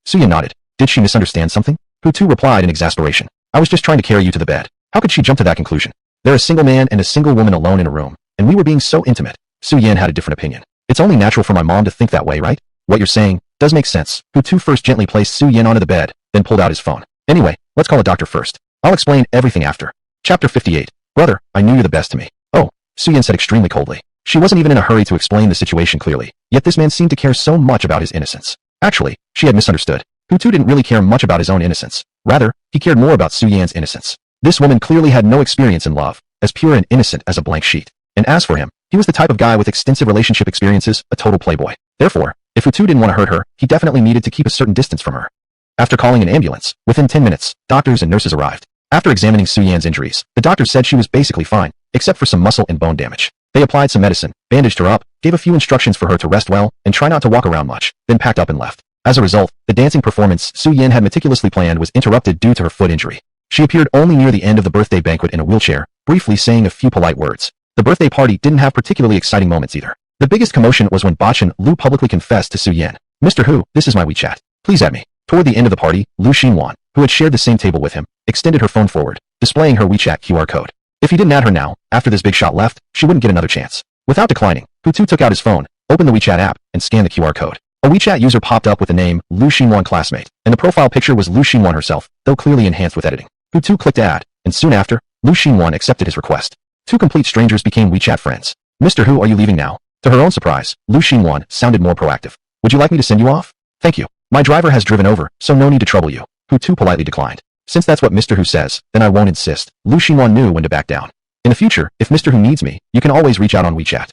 Su Yan nodded. Did she misunderstand something? Hutu replied in exasperation. I was just trying to carry you to the bed. How could she jump to that conclusion? They're a single man and a single woman alone in a room, and we were being so intimate. Su Yan had a different opinion. It's only natural for my mom to think that way, right? What you're saying does make sense. Hutu first gently placed Su Yan onto the bed, then pulled out his phone. Anyway, let's call a doctor first. I'll explain everything after. Chapter 58. Brother, I knew you're the best to me. Oh, Su Yan said extremely coldly. She wasn't even in a hurry to explain the situation clearly, yet this man seemed to care so much about his innocence. Actually, she had misunderstood. Hutu didn't really care much about his own innocence. Rather, he cared more about Su Yan's innocence. This woman clearly had no experience in love, as pure and innocent as a blank sheet. And as for him, he was the type of guy with extensive relationship experiences, a total playboy. Therefore, if Hutu didn't want to hurt her, he definitely needed to keep a certain distance from her. After calling an ambulance, within 10 minutes, doctors and nurses arrived. After examining Su Yan's injuries, the doctors said she was basically fine, except for some muscle and bone damage. They applied some medicine, bandaged her up, gave a few instructions for her to rest well, and try not to walk around much, then packed up and left. As a result, the dancing performance Su Yan had meticulously planned was interrupted due to her foot injury. She appeared only near the end of the birthday banquet in a wheelchair, briefly saying a few polite words. The birthday party didn't have particularly exciting moments either. The biggest commotion was when Bachan Lu publicly confessed to Su Yan. Mr. Hu, this is my WeChat. Please add me. Toward the end of the party, Lu Xinwan, who had shared the same table with him, extended her phone forward, displaying her WeChat QR code. If he didn't add her now, after this big shot left, she wouldn't get another chance. Without declining, Hutu took out his phone, opened the WeChat app, and scanned the QR code. A WeChat user popped up with the name Lu Xinwan classmate, and the profile picture was Lu Xinwan herself, though clearly enhanced with editing. Hutu clicked add, and soon after, Lu Xinwan accepted his request. Two complete strangers became WeChat friends. Mr. Hu, are you leaving now? To her own surprise, Lu Xinwan sounded more proactive. Would you like me to send you off? Thank you. My driver has driven over, so no need to trouble you. Hutu politely declined. Since that's what Mr. Hu says, then I won't insist. Lu Xinwan knew when to back down. In the future, if Mr. Hu needs me, you can always reach out on WeChat.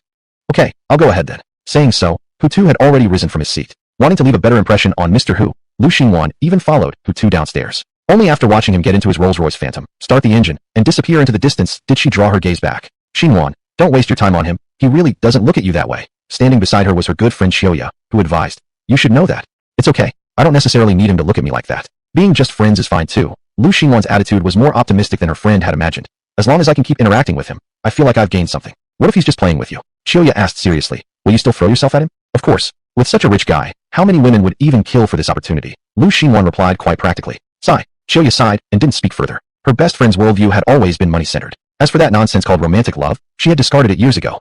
Okay, I'll go ahead then. Saying so, Hutu had already risen from his seat. Wanting to leave a better impression on Mr. Hu, Lu Xinwan even followed Hutu downstairs. Only after watching him get into his Rolls-Royce Phantom, start the engine, and disappear into the distance did she draw her gaze back. Xinwan, don't waste your time on him. He really doesn't look at you that way. Standing beside her was her good friend Xioya, who advised, "You should know that. It's okay. I don't necessarily need him to look at me like that. Being just friends is fine too." Lu Xingwan's attitude was more optimistic than her friend had imagined. "As long as I can keep interacting with him, I feel like I've gained something. What if he's just playing with you?" Xioya asked seriously. "Will you still throw yourself at him?" "Of course. With such a rich guy, how many women would even kill for this opportunity?" Lu Xingwan replied quite practically. Sigh. Xioya sighed and didn't speak further. Her best friend's worldview had always been money-centered. As for that nonsense called romantic love, she had discarded it years ago.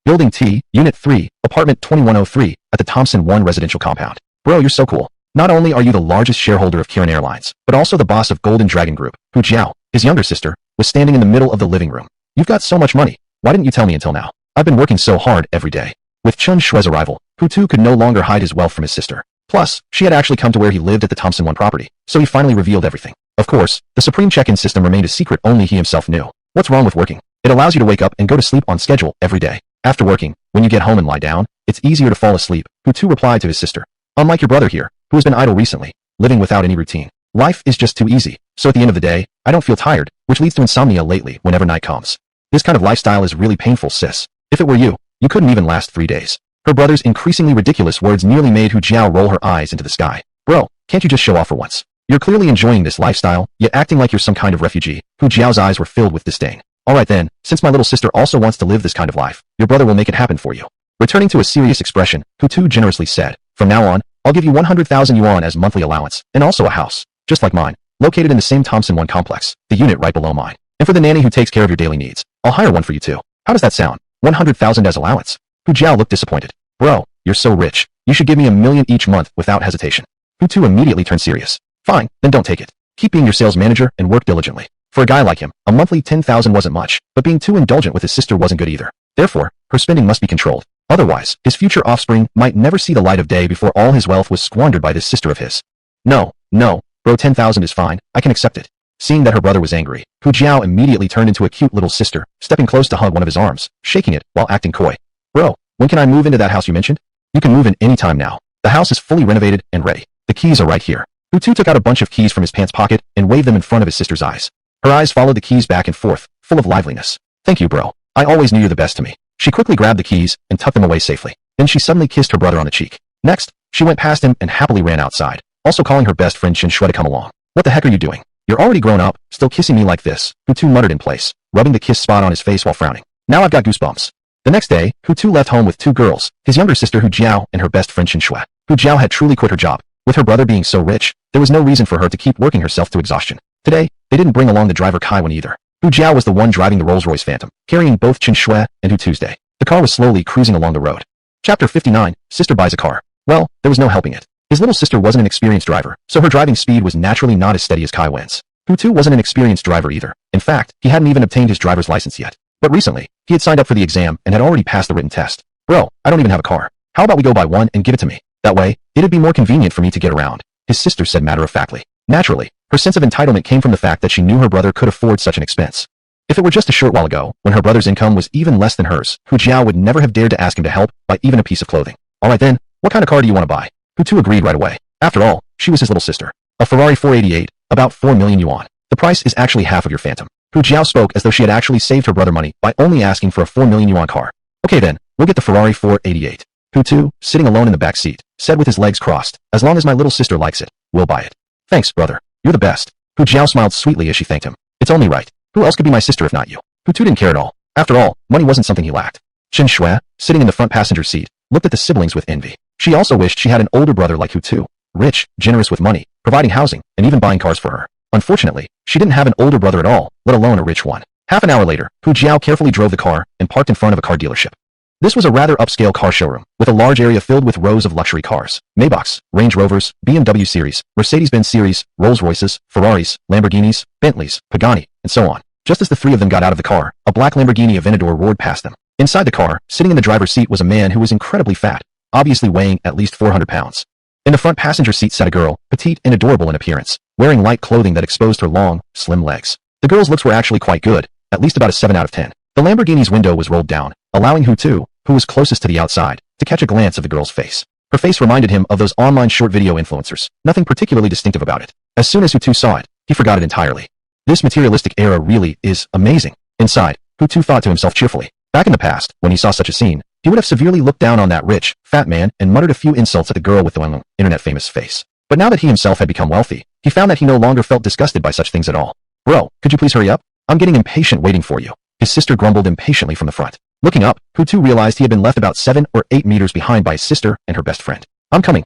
Building T, Unit 3, Apartment 2103, at the Thompson 1 residential compound. "Bro, you're so cool. Not only are you the largest shareholder of Kirin Airlines, but also the boss of Golden Dragon Group." Hu Jiao, his younger sister, was standing in the middle of the living room. "You've got so much money. Why didn't you tell me until now? I've been working so hard every day." With Chen Shue's arrival, Hutu could no longer hide his wealth from his sister. Plus, she had actually come to where he lived at the Thompson 1 property, so he finally revealed everything. Of course, the supreme check-in system remained a secret only he himself knew. What's wrong with working? It allows you to wake up and go to sleep on schedule every day. After working, when you get home and lie down, it's easier to fall asleep, Hutu replied to his sister. "Unlike your brother here, who has been idle recently, living without any routine. Life is just too easy, so at the end of the day, I don't feel tired, which leads to insomnia lately whenever night comes. This kind of lifestyle is really painful, sis. If it were you, you couldn't even last 3 days." Her brother's increasingly ridiculous words nearly made Hu Jiao roll her eyes into the sky. "Bro, can't you just show off for once? You're clearly enjoying this lifestyle, yet acting like you're some kind of refugee." Hu Jiao's eyes were filled with disdain. "Alright then, since my little sister also wants to live this kind of life, your brother will make it happen for you." Returning to a serious expression, Hutu generously said, "From now on, I'll give you 100,000 yuan as monthly allowance, and also a house, just like mine, located in the same Thompson 1 complex, the unit right below mine. And for the nanny who takes care of your daily needs, I'll hire one for you too. How does that sound? 100,000 as allowance?" Hu Jiao looked disappointed. "Bro, you're so rich. You should give me 1 million each month without hesitation." Hutu immediately turned serious. "Fine, then don't take it. Keep being your sales manager and work diligently." For a guy like him, a monthly 10,000 wasn't much, but being too indulgent with his sister wasn't good either. Therefore, her spending must be controlled. Otherwise, his future offspring might never see the light of day before all his wealth was squandered by this sister of his. No, bro, 10,000 is fine. I can accept it." Seeing that her brother was angry, Hu Jiao immediately turned into a cute little sister, stepping close to hug one of his arms, shaking it while acting coy. "Bro, when can I move into that house you mentioned?" "You can move in any time now. The house is fully renovated and ready. The keys are right here." Hutu took out a bunch of keys from his pants pocket and waved them in front of his sister's eyes. Her eyes followed the keys back and forth, full of liveliness. "Thank you, bro. I always knew you're the best to me." She quickly grabbed the keys and tucked them away safely. Then she suddenly kissed her brother on the cheek. Next, she went past him and happily ran outside, also calling her best friend Chen Shui to come along. "What the heck are you doing? You're already grown up, still kissing me like this," Hutu muttered in place, rubbing the kiss spot on his face while frowning. "Now I've got goosebumps." The next day, Hutu left home with 2 girls, his younger sister Hu Jiao and her best friend Chen Shui. Hu Jiao had truly quit her job. With her brother being so rich, there was no reason for her to keep working herself to exhaustion. Today, they didn't bring along the driver Kaiwan either. Hu Jiao was the one driving the Rolls-Royce Phantom, carrying both Chen Shui and Hu Tuesday. The car was slowly cruising along the road. Chapter 59, Sister buys a car. Well, there was no helping it. His little sister wasn't an experienced driver, so her driving speed was naturally not as steady as Kaiwan's. Hutu wasn't an experienced driver either. In fact, he hadn't even obtained his driver's license yet. But recently, he had signed up for the exam and had already passed the written test. "Bro, I don't even have a car. How about we go buy one and give it to me? That way, it'd be more convenient for me to get around," his sister said matter-of-factly. Naturally, her sense of entitlement came from the fact that she knew her brother could afford such an expense. If it were just a short while ago, when her brother's income was even less than hers, Hu Jiao would never have dared to ask him to help buy even a piece of clothing. "Alright then, what kind of car do you want to buy?" Hutu agreed right away. After all, she was his little sister. "A Ferrari 488, about 4 million yuan. The price is actually half of your Phantom." Hu Jiao spoke as though she had actually saved her brother money by only asking for a 4 million yuan car. "Okay then, we'll get the Ferrari 488. Hutu, sitting alone in the back seat, said with his legs crossed, "As long as my little sister likes it, we'll buy it." "Thanks, brother. You're the best." Hu Jiao smiled sweetly as she thanked him. "It's only right. Who else could be my sister if not you?" Hutu didn't care at all. After all, money wasn't something he lacked. Chen Shui, sitting in the front passenger seat, looked at the siblings with envy. She also wished she had an older brother like Hutu, rich, generous with money, providing housing, and even buying cars for her. Unfortunately, she didn't have an older brother at all, let alone a rich one. Half an hour later, Hu Jiao carefully drove the car and parked in front of a car dealership. This was a rather upscale car showroom, with a large area filled with rows of luxury cars. Maybachs, Range Rovers, BMW series, Mercedes-Benz series, Rolls-Royces, Ferraris, Lamborghinis, Bentleys, Pagani, and so on. Just as the 3 of them got out of the car, a black Lamborghini Aventador roared past them. Inside the car, sitting in the driver's seat was a man who was incredibly fat, obviously weighing at least 400 pounds. In the front passenger seat sat a girl, petite and adorable in appearance, wearing light clothing that exposed her long, slim legs. The girl's looks were actually quite good, at least about a 7 out of 10. The Lamborghini's window was rolled down, allowing Hutu, who was closest to the outside, to catch a glance of the girl's face. Her face reminded him of those online short video influencers, nothing particularly distinctive about it. As soon as Hutu saw it, he forgot it entirely. This materialistic era really is amazing. Inside, Hutu thought to himself cheerfully. Back in the past, when he saw such a scene, he would have severely looked down on that rich, fat man and muttered a few insults at the girl with the internet-famous face. But now that he himself had become wealthy, he found that he no longer felt disgusted by such things at all. Bro, could you please hurry up? I'm getting impatient waiting for you. His sister grumbled impatiently from the front. Looking up, Hutu realized he had been left about 7 or 8 meters behind by his sister and her best friend. I'm coming.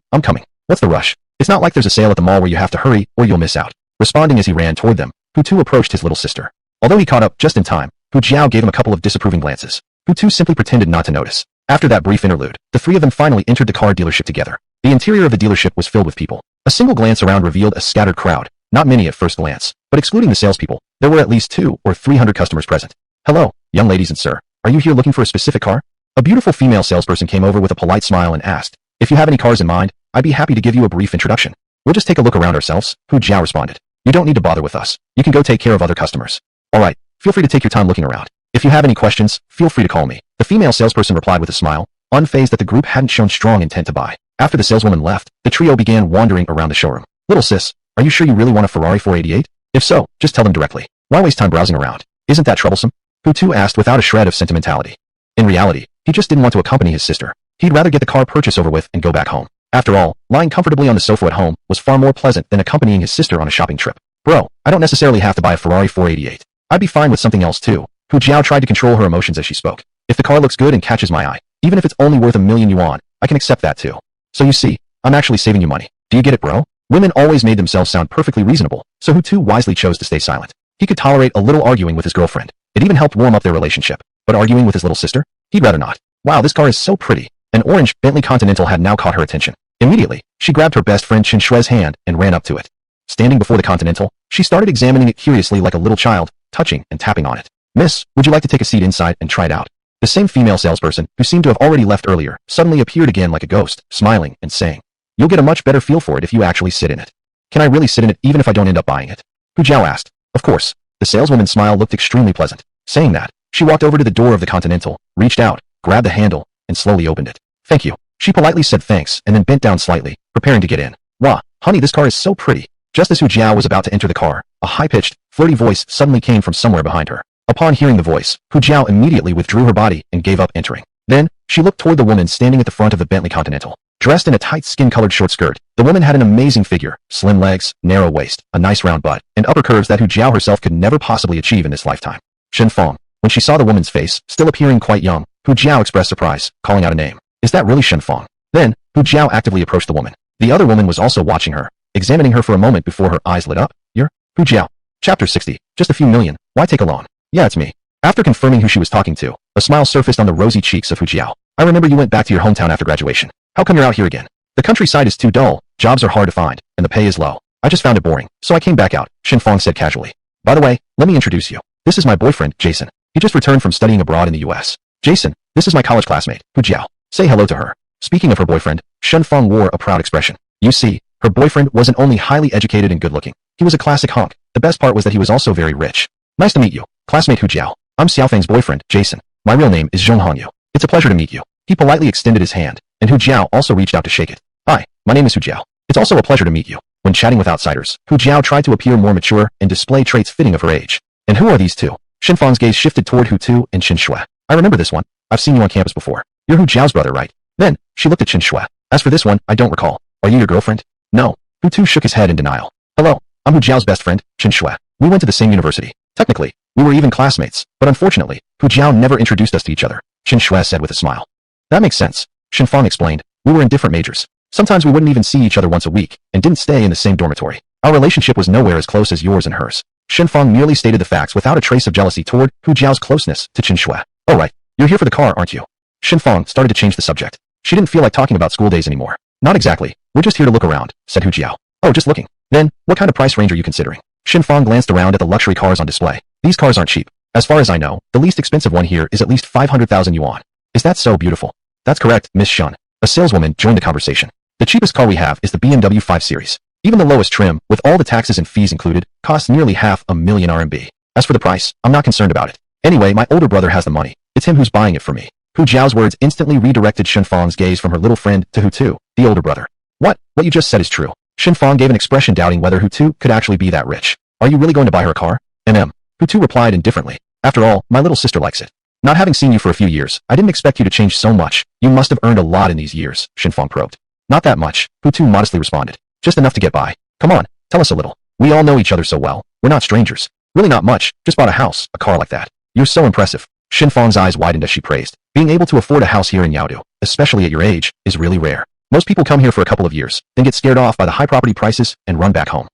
What's the rush? It's not like there's a sale at the mall where you have to hurry or you'll miss out. Responding as he ran toward them, Hutu approached his little sister. Although he caught up just in time, Hu Jiao gave him a couple of disapproving glances. Hutu simply pretended not to notice. After that brief interlude, the three of them finally entered the car dealership together. The interior of the dealership was filled with people. A single glance around revealed a scattered crowd, not many at first glance, but excluding the salespeople, there were at least 200 or 300 customers present. Hello, young ladies and sir. Are you here looking for a specific car? A beautiful female salesperson came over with a polite smile and asked, if you have any cars in mind, I'd be happy to give you a brief introduction. We'll just take a look around ourselves, Hu Jiao responded. You don't need to bother with us. You can go take care of other customers. Alright, feel free to take your time looking around. If you have any questions, feel free to call me. The female salesperson replied with a smile, unfazed that the group hadn't shown strong intent to buy. After the saleswoman left, the trio began wandering around the showroom. Little sis, are you sure you really want a Ferrari 488? If so, just tell them directly. Why waste time browsing around? Isn't that troublesome? Hutu asked without a shred of sentimentality. In reality, he just didn't want to accompany his sister. He'd rather get the car purchase over with and go back home. After all, lying comfortably on the sofa at home was far more pleasant than accompanying his sister on a shopping trip. Bro, I don't necessarily have to buy a Ferrari 488. I'd be fine with something else too. Hu Jiao tried to control her emotions as she spoke. If the car looks good and catches my eye, even if it's only worth $1,000,000 yuan, I can accept that too. So you see, I'm actually saving you money. Do you get it, bro? Women always made themselves sound perfectly reasonable, so Hutu wisely chose to stay silent. He could tolerate a little arguing with his girlfriend. It even helped warm up their relationship. But arguing with his little sister? He'd rather not. Wow, this car is so pretty. An orange Bentley Continental had now caught her attention. Immediately, she grabbed her best friend Chen Shui's hand and ran up to it. Standing before the Continental, she started examining it curiously like a little child, touching and tapping on it. Miss, would you like to take a seat inside and try it out? The same female salesperson, who seemed to have already left earlier, suddenly appeared again like a ghost, smiling and saying, you'll get a much better feel for it if you actually sit in it. Can I really sit in it even if I don't end up buying it? Hu Jiao asked. Of course. The saleswoman's smile looked extremely pleasant. Saying that, she walked over to the door of the Continental, reached out, grabbed the handle, and slowly opened it. Thank you. She politely said thanks and then bent down slightly, preparing to get in. Wah, honey, this car is so pretty. Just as Hu Jiao was about to enter the car, a high-pitched, flirty voice suddenly came from somewhere behind her. Upon hearing the voice, Hu Jiao immediately withdrew her body and gave up entering. Then, she looked toward the woman standing at the front of the Bentley Continental. Dressed in a tight skin-colored short skirt, the woman had an amazing figure, slim legs, narrow waist, a nice round butt, and upper curves that Hu Jiao herself could never possibly achieve in this lifetime. Shen Fong. When she saw the woman's face, still appearing quite young, Hu Jiao expressed surprise, calling out a name. Is that really Shen Fong? Then, Hu Jiao actively approached the woman. The other woman was also watching her, examining her for a moment before her eyes lit up. You're Hu Jiao. Chapter 60. Just a few million. Why take along? Yeah, it's me. After confirming who she was talking to, a smile surfaced on the rosy cheeks of Hu Jiao. I remember you went back to your hometown after graduation. How come you're out here again? The countryside is too dull, jobs are hard to find, and the pay is low. I just found it boring, so I came back out, Shen Fong said casually. By the way, let me introduce you. This is my boyfriend, Jason. He just returned from studying abroad in the US. Jason, this is my college classmate, Hu Jiao. Say hello to her. Speaking of her boyfriend, Shen Fong wore a proud expression. You see, her boyfriend wasn't only highly educated and good-looking. He was a classic hunk. The best part was that he was also very rich. Nice to meet you, classmate Hu Jiao. I'm Xiaofeng's boyfriend, Jason. My real name is Zhong Hongyu. It's a pleasure to meet you. He politely extended his hand, and Hu Jiao also reached out to shake it. Hi, my name is Hu Jiao. It's also a pleasure to meet you. When chatting with outsiders, Hu Jiao tried to appear more mature and display traits fitting of her age. And who are these two? Shen Fong's gaze shifted toward Hutu and Chen Shui. I remember this one. I've seen you on campus before. You're Hu Jiao's brother, right? Then, she looked at Chen Shui. As for this one, I don't recall. Are you your girlfriend? No. Hutu shook his head in denial. Hello, I'm Hu Jiao's best friend, Chen Shui. We went to the same university. Technically, we were even classmates, but unfortunately, Hu Jiao never introduced us to each other, Chen Shui said with a smile. That makes sense. Shen Fong explained. We were in different majors. Sometimes we wouldn't even see each other once a week, and didn't stay in the same dormitory. Our relationship was nowhere as close as yours and hers. Shen Fong merely stated the facts without a trace of jealousy toward Hu Jiao's closeness to Chen Shui. Oh right, you're here for the car, aren't you? Shen Fong started to change the subject. She didn't feel like talking about school days anymore. Not exactly. We're just here to look around, said Hu Jiao. Oh, just looking. Then, what kind of price range are you considering? Shen Fong glanced around at the luxury cars on display. These cars aren't cheap. As far as I know, the least expensive one here is at least 500,000 yuan. Is that so beautiful? That's correct, Miss Shun. A saleswoman joined the conversation. The cheapest car we have is the BMW 5 Series. Even the lowest trim, with all the taxes and fees included, costs nearly 500,000 RMB. As for the price, I'm not concerned about it. Anyway, my older brother has the money. It's him who's buying it for me. Hu Jiao's words instantly redirected Shen Fong's gaze from her little friend to Hutu, the older brother. What you just said is true. Shen Fong gave an expression doubting whether Hutu could actually be that rich. Are you really going to buy her a car? Hutu replied indifferently. After all, my little sister likes it. Not having seen you for a few years, I didn't expect you to change so much. You must have earned a lot in these years, Shinfang probed. Not that much, Hutu modestly responded. Just enough to get by. Come on, tell us a little. We all know each other so well. We're not strangers. Really not much, just bought a house, a car like that. You're so impressive. Shinfang's eyes widened as she praised. Being able to afford a house here in Yaodu, especially at your age, is really rare. Most people come here for a couple of years, then get scared off by the high property prices and run back home.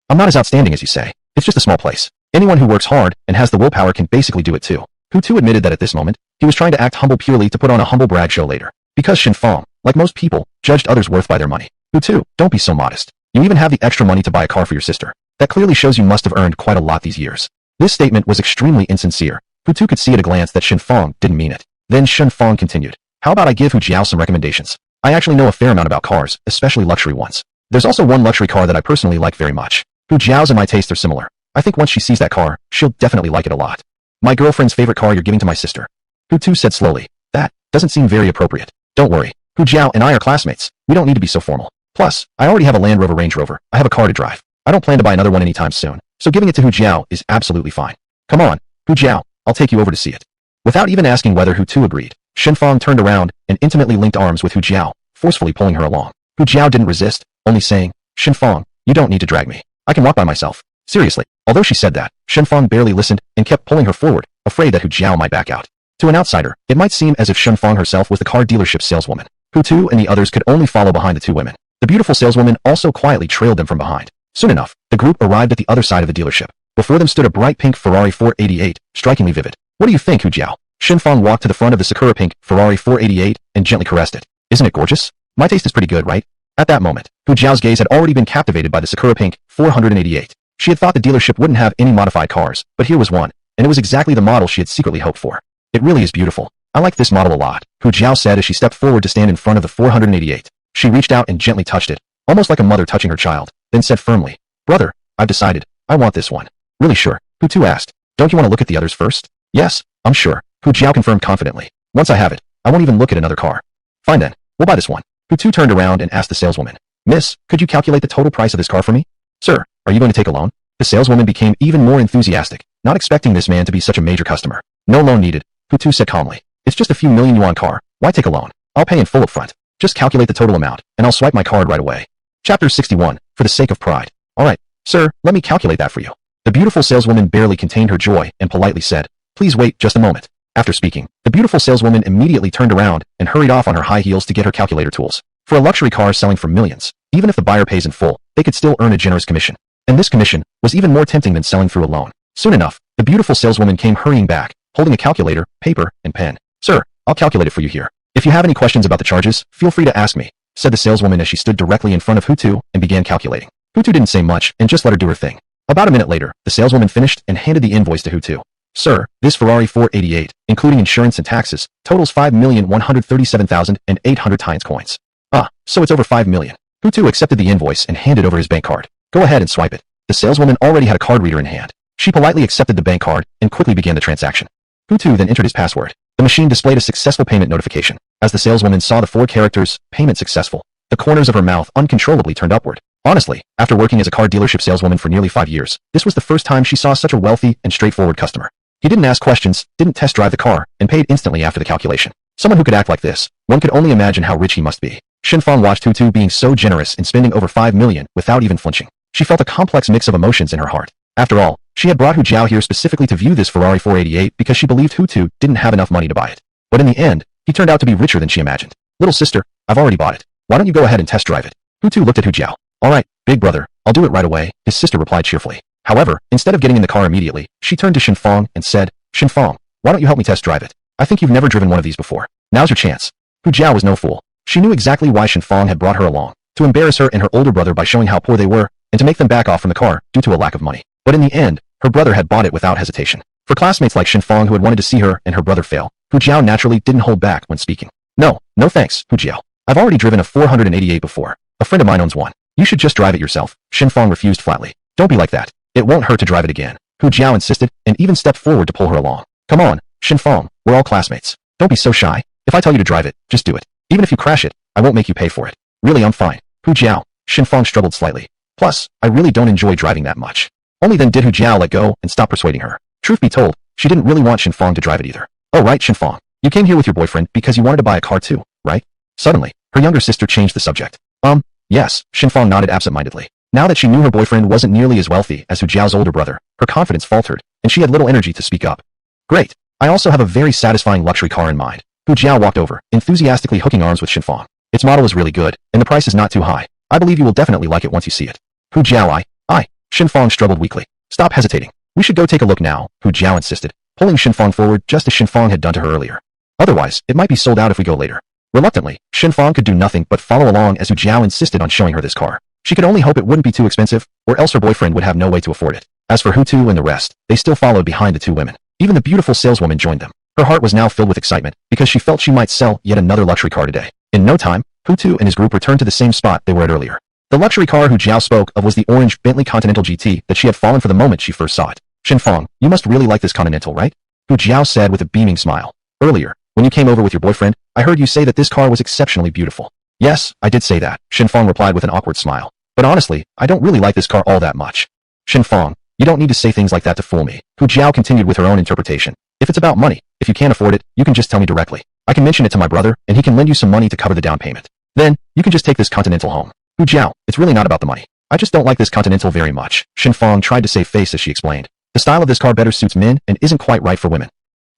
I'm not as outstanding as you say. It's just a small place. Anyone who works hard and has the willpower can basically do it too. Hutu admitted that at this moment, he was trying to act humble purely to put on a humble brag show later. Because Shinfang, like most people, judged others' worth by their money. Hutu, don't be so modest. You even have the extra money to buy a car for your sister. That clearly shows you must have earned quite a lot these years. This statement was extremely insincere. Hutu could see at a glance that Shinfang didn't mean it. Then Shinfang continued. How about I give Hu Jiao some recommendations? I actually know a fair amount about cars, especially luxury ones. There's also one luxury car that I personally like very much. Hu Jiao's and my tastes are similar. I think once she sees that car, she'll definitely like it a lot. My girlfriend's favorite car you're giving to my sister. Hutu said slowly. That doesn't seem very appropriate. Don't worry. Hu Jiao and I are classmates. We don't need to be so formal. Plus, I already have a Land Rover Range Rover. I have a car to drive. I don't plan to buy another one anytime soon, so giving it to Hu Jiao is absolutely fine. Come on, Hu Jiao, I'll take you over to see it. Without even asking whether Hutu agreed, Shinfang turned around and intimately linked arms with Hu Jiao, forcefully pulling her along. Hu Jiao didn't resist, only saying, Shinfang, you don't need to drag me. I can walk by myself. Seriously. Although she said that, Shinfang barely listened and kept pulling her forward, afraid that Hu Jiao might back out. To an outsider, it might seem as if Shinfang herself was the car dealership saleswoman. Hutu and the others could only follow behind the two women. The beautiful saleswoman also quietly trailed them from behind. Soon enough, the group arrived at the other side of the dealership. Before them stood a bright pink Ferrari 488, strikingly vivid. What do you think, Hu Jiao? Shinfang walked to the front of the Sakura pink Ferrari 488 and gently caressed it. Isn't it gorgeous? My taste is pretty good, right? At that moment, Hu Jiao's gaze had already been captivated by the Sakura pink 488. She had thought the dealership wouldn't have any modified cars, but here was one, and it was exactly the model she had secretly hoped for. It really is beautiful. I like this model a lot, Hu Jiao said as she stepped forward to stand in front of the 488. She reached out and gently touched it, almost like a mother touching her child, then said firmly, Brother, I've decided. I want this one. Really sure? Hutu asked. Don't you want to look at the others first? Yes, I'm sure, Hu Jiao confirmed confidently. Once I have it, I won't even look at another car. Fine then, we'll buy this one. Hutu turned around and asked the saleswoman. Miss, could you calculate the total price of this car for me? Sir, are you going to take a loan? The saleswoman became even more enthusiastic, not expecting this man to be such a major customer. No loan needed, Hutu said calmly. It's just a few million yuan car. Why take a loan? I'll pay in full upfront. Just calculate the total amount, and I'll swipe my card right away. Chapter 61, For the Sake of Pride. Alright, sir, let me calculate that for you. The beautiful saleswoman barely contained her joy and politely said, Please wait just a moment. After speaking, the beautiful saleswoman immediately turned around and hurried off on her high heels to get her calculator tools. For a luxury car selling for millions, even if the buyer pays in full, they could still earn a generous commission. And this commission was even more tempting than selling through a loan. Soon enough, the beautiful saleswoman came hurrying back, holding a calculator, paper, and pen. Sir, I'll calculate it for you here. If you have any questions about the charges, feel free to ask me, said the saleswoman as she stood directly in front of Hutu and began calculating. Hutu didn't say much and just let her do her thing. About a minute later, the saleswoman finished and handed the invoice to Hutu. Sir, this Ferrari 488, including insurance and taxes, totals 5,137,800 Times coins. Ah, so it's over 5 million. Hutu accepted the invoice and handed over his bank card. Go ahead and swipe it. The saleswoman already had a card reader in hand. She politely accepted the bank card and quickly began the transaction. Hutu then entered his password. The machine displayed a successful payment notification. As the saleswoman saw the 4 characters, payment successful, the corners of her mouth uncontrollably turned upward. Honestly, after working as a car dealership saleswoman for nearly 5 years, this was the first time she saw such a wealthy and straightforward customer. He didn't ask questions, didn't test drive the car, and paid instantly after the calculation. Someone who could act like this, one could only imagine how rich he must be. Shinfang watched Hutu being so generous in spending over 5 million without even flinching. She felt a complex mix of emotions in her heart. After all, she had brought Hu Jiao here specifically to view this Ferrari 488 because she believed Hutu didn't have enough money to buy it. But in the end, he turned out to be richer than she imagined. Little sister, I've already bought it. Why don't you go ahead and test drive it? Hutu looked at Hu Jiao. Alright, big brother, I'll do it right away, his sister replied cheerfully. However, instead of getting in the car immediately, she turned to Shinfang and said, Shinfang, why don't you help me test drive it? I think you've never driven one of these before. Now's your chance. Hu Jiao was no fool. She knew exactly why Shinfang had brought her along, to embarrass her and her older brother by showing how poor they were, and to make them back off from the car due to a lack of money. But in the end, her brother had bought it without hesitation. For classmates like Shinfang who had wanted to see her and her brother fail, Hu Jiao naturally didn't hold back when speaking. No thanks, Hu Jiao. I've already driven a 488 before. A friend of mine owns one. You should just drive it yourself. Shinfang refused flatly. Don't be like that. It won't hurt to drive it again. Hu Jiao insisted and even stepped forward to pull her along. Come on, Shinfang, we're all classmates. Don't be so shy. If I tell you to drive it, just do it. Even if you crash it, I won't make you pay for it. Really, I'm fine. Hu Jiao. Shinfang struggled slightly. Plus, I really don't enjoy driving that much. Only then did Hu Jiao let go and stop persuading her. Truth be told, she didn't really want Shinfang to drive it either. Oh right, Shinfang. You came here with your boyfriend because you wanted to buy a car too, right? Suddenly, her younger sister changed the subject. Yes, Shinfang nodded absent-mindedly. Now that she knew her boyfriend wasn't nearly as wealthy as Hu Jiao's older brother, her confidence faltered, and she had little energy to speak up. Great. I also have a very satisfying luxury car in mind. Hu Jiao walked over, enthusiastically hooking arms with Shinfang. Its model is really good, and the price is not too high. I believe you will definitely like it once you see it. Hu Jiao, I. Shinfang struggled weakly. Stop hesitating. We should go take a look now, Hu Jiao insisted, pulling Shinfang forward just as Shinfang had done to her earlier. Otherwise, it might be sold out if we go later. Reluctantly, Shinfang could do nothing but follow along as Hu Jiao insisted on showing her this car. She could only hope it wouldn't be too expensive, or else her boyfriend would have no way to afford it. As for Hutu and the rest, they still followed behind the two women. Even the beautiful saleswoman joined them. Her heart was now filled with excitement, because she felt she might sell yet another luxury car today. In no time, Hutu and his group returned to the same spot they were at earlier. The luxury car Hu Jiao spoke of was the orange Bentley Continental GT that she had fallen for the moment she first saw it. Shinfang, you must really like this Continental, right? Hu Jiao said with a beaming smile. Earlier, when you came over with your boyfriend, I heard you say that this car was exceptionally beautiful. Yes, I did say that, Shinfang replied with an awkward smile. But honestly, I don't really like this car all that much. Shinfang, you don't need to say things like that to fool me. Hu Jiao continued with her own interpretation. If it's about money, if you can't afford it, you can just tell me directly. I can mention it to my brother, and he can lend you some money to cover the down payment. Then, you can just take this Continental home. Hu Jiao, it's really not about the money. I just don't like this Continental very much. Shinfang tried to save face as she explained. The style of this car better suits men and isn't quite right for women.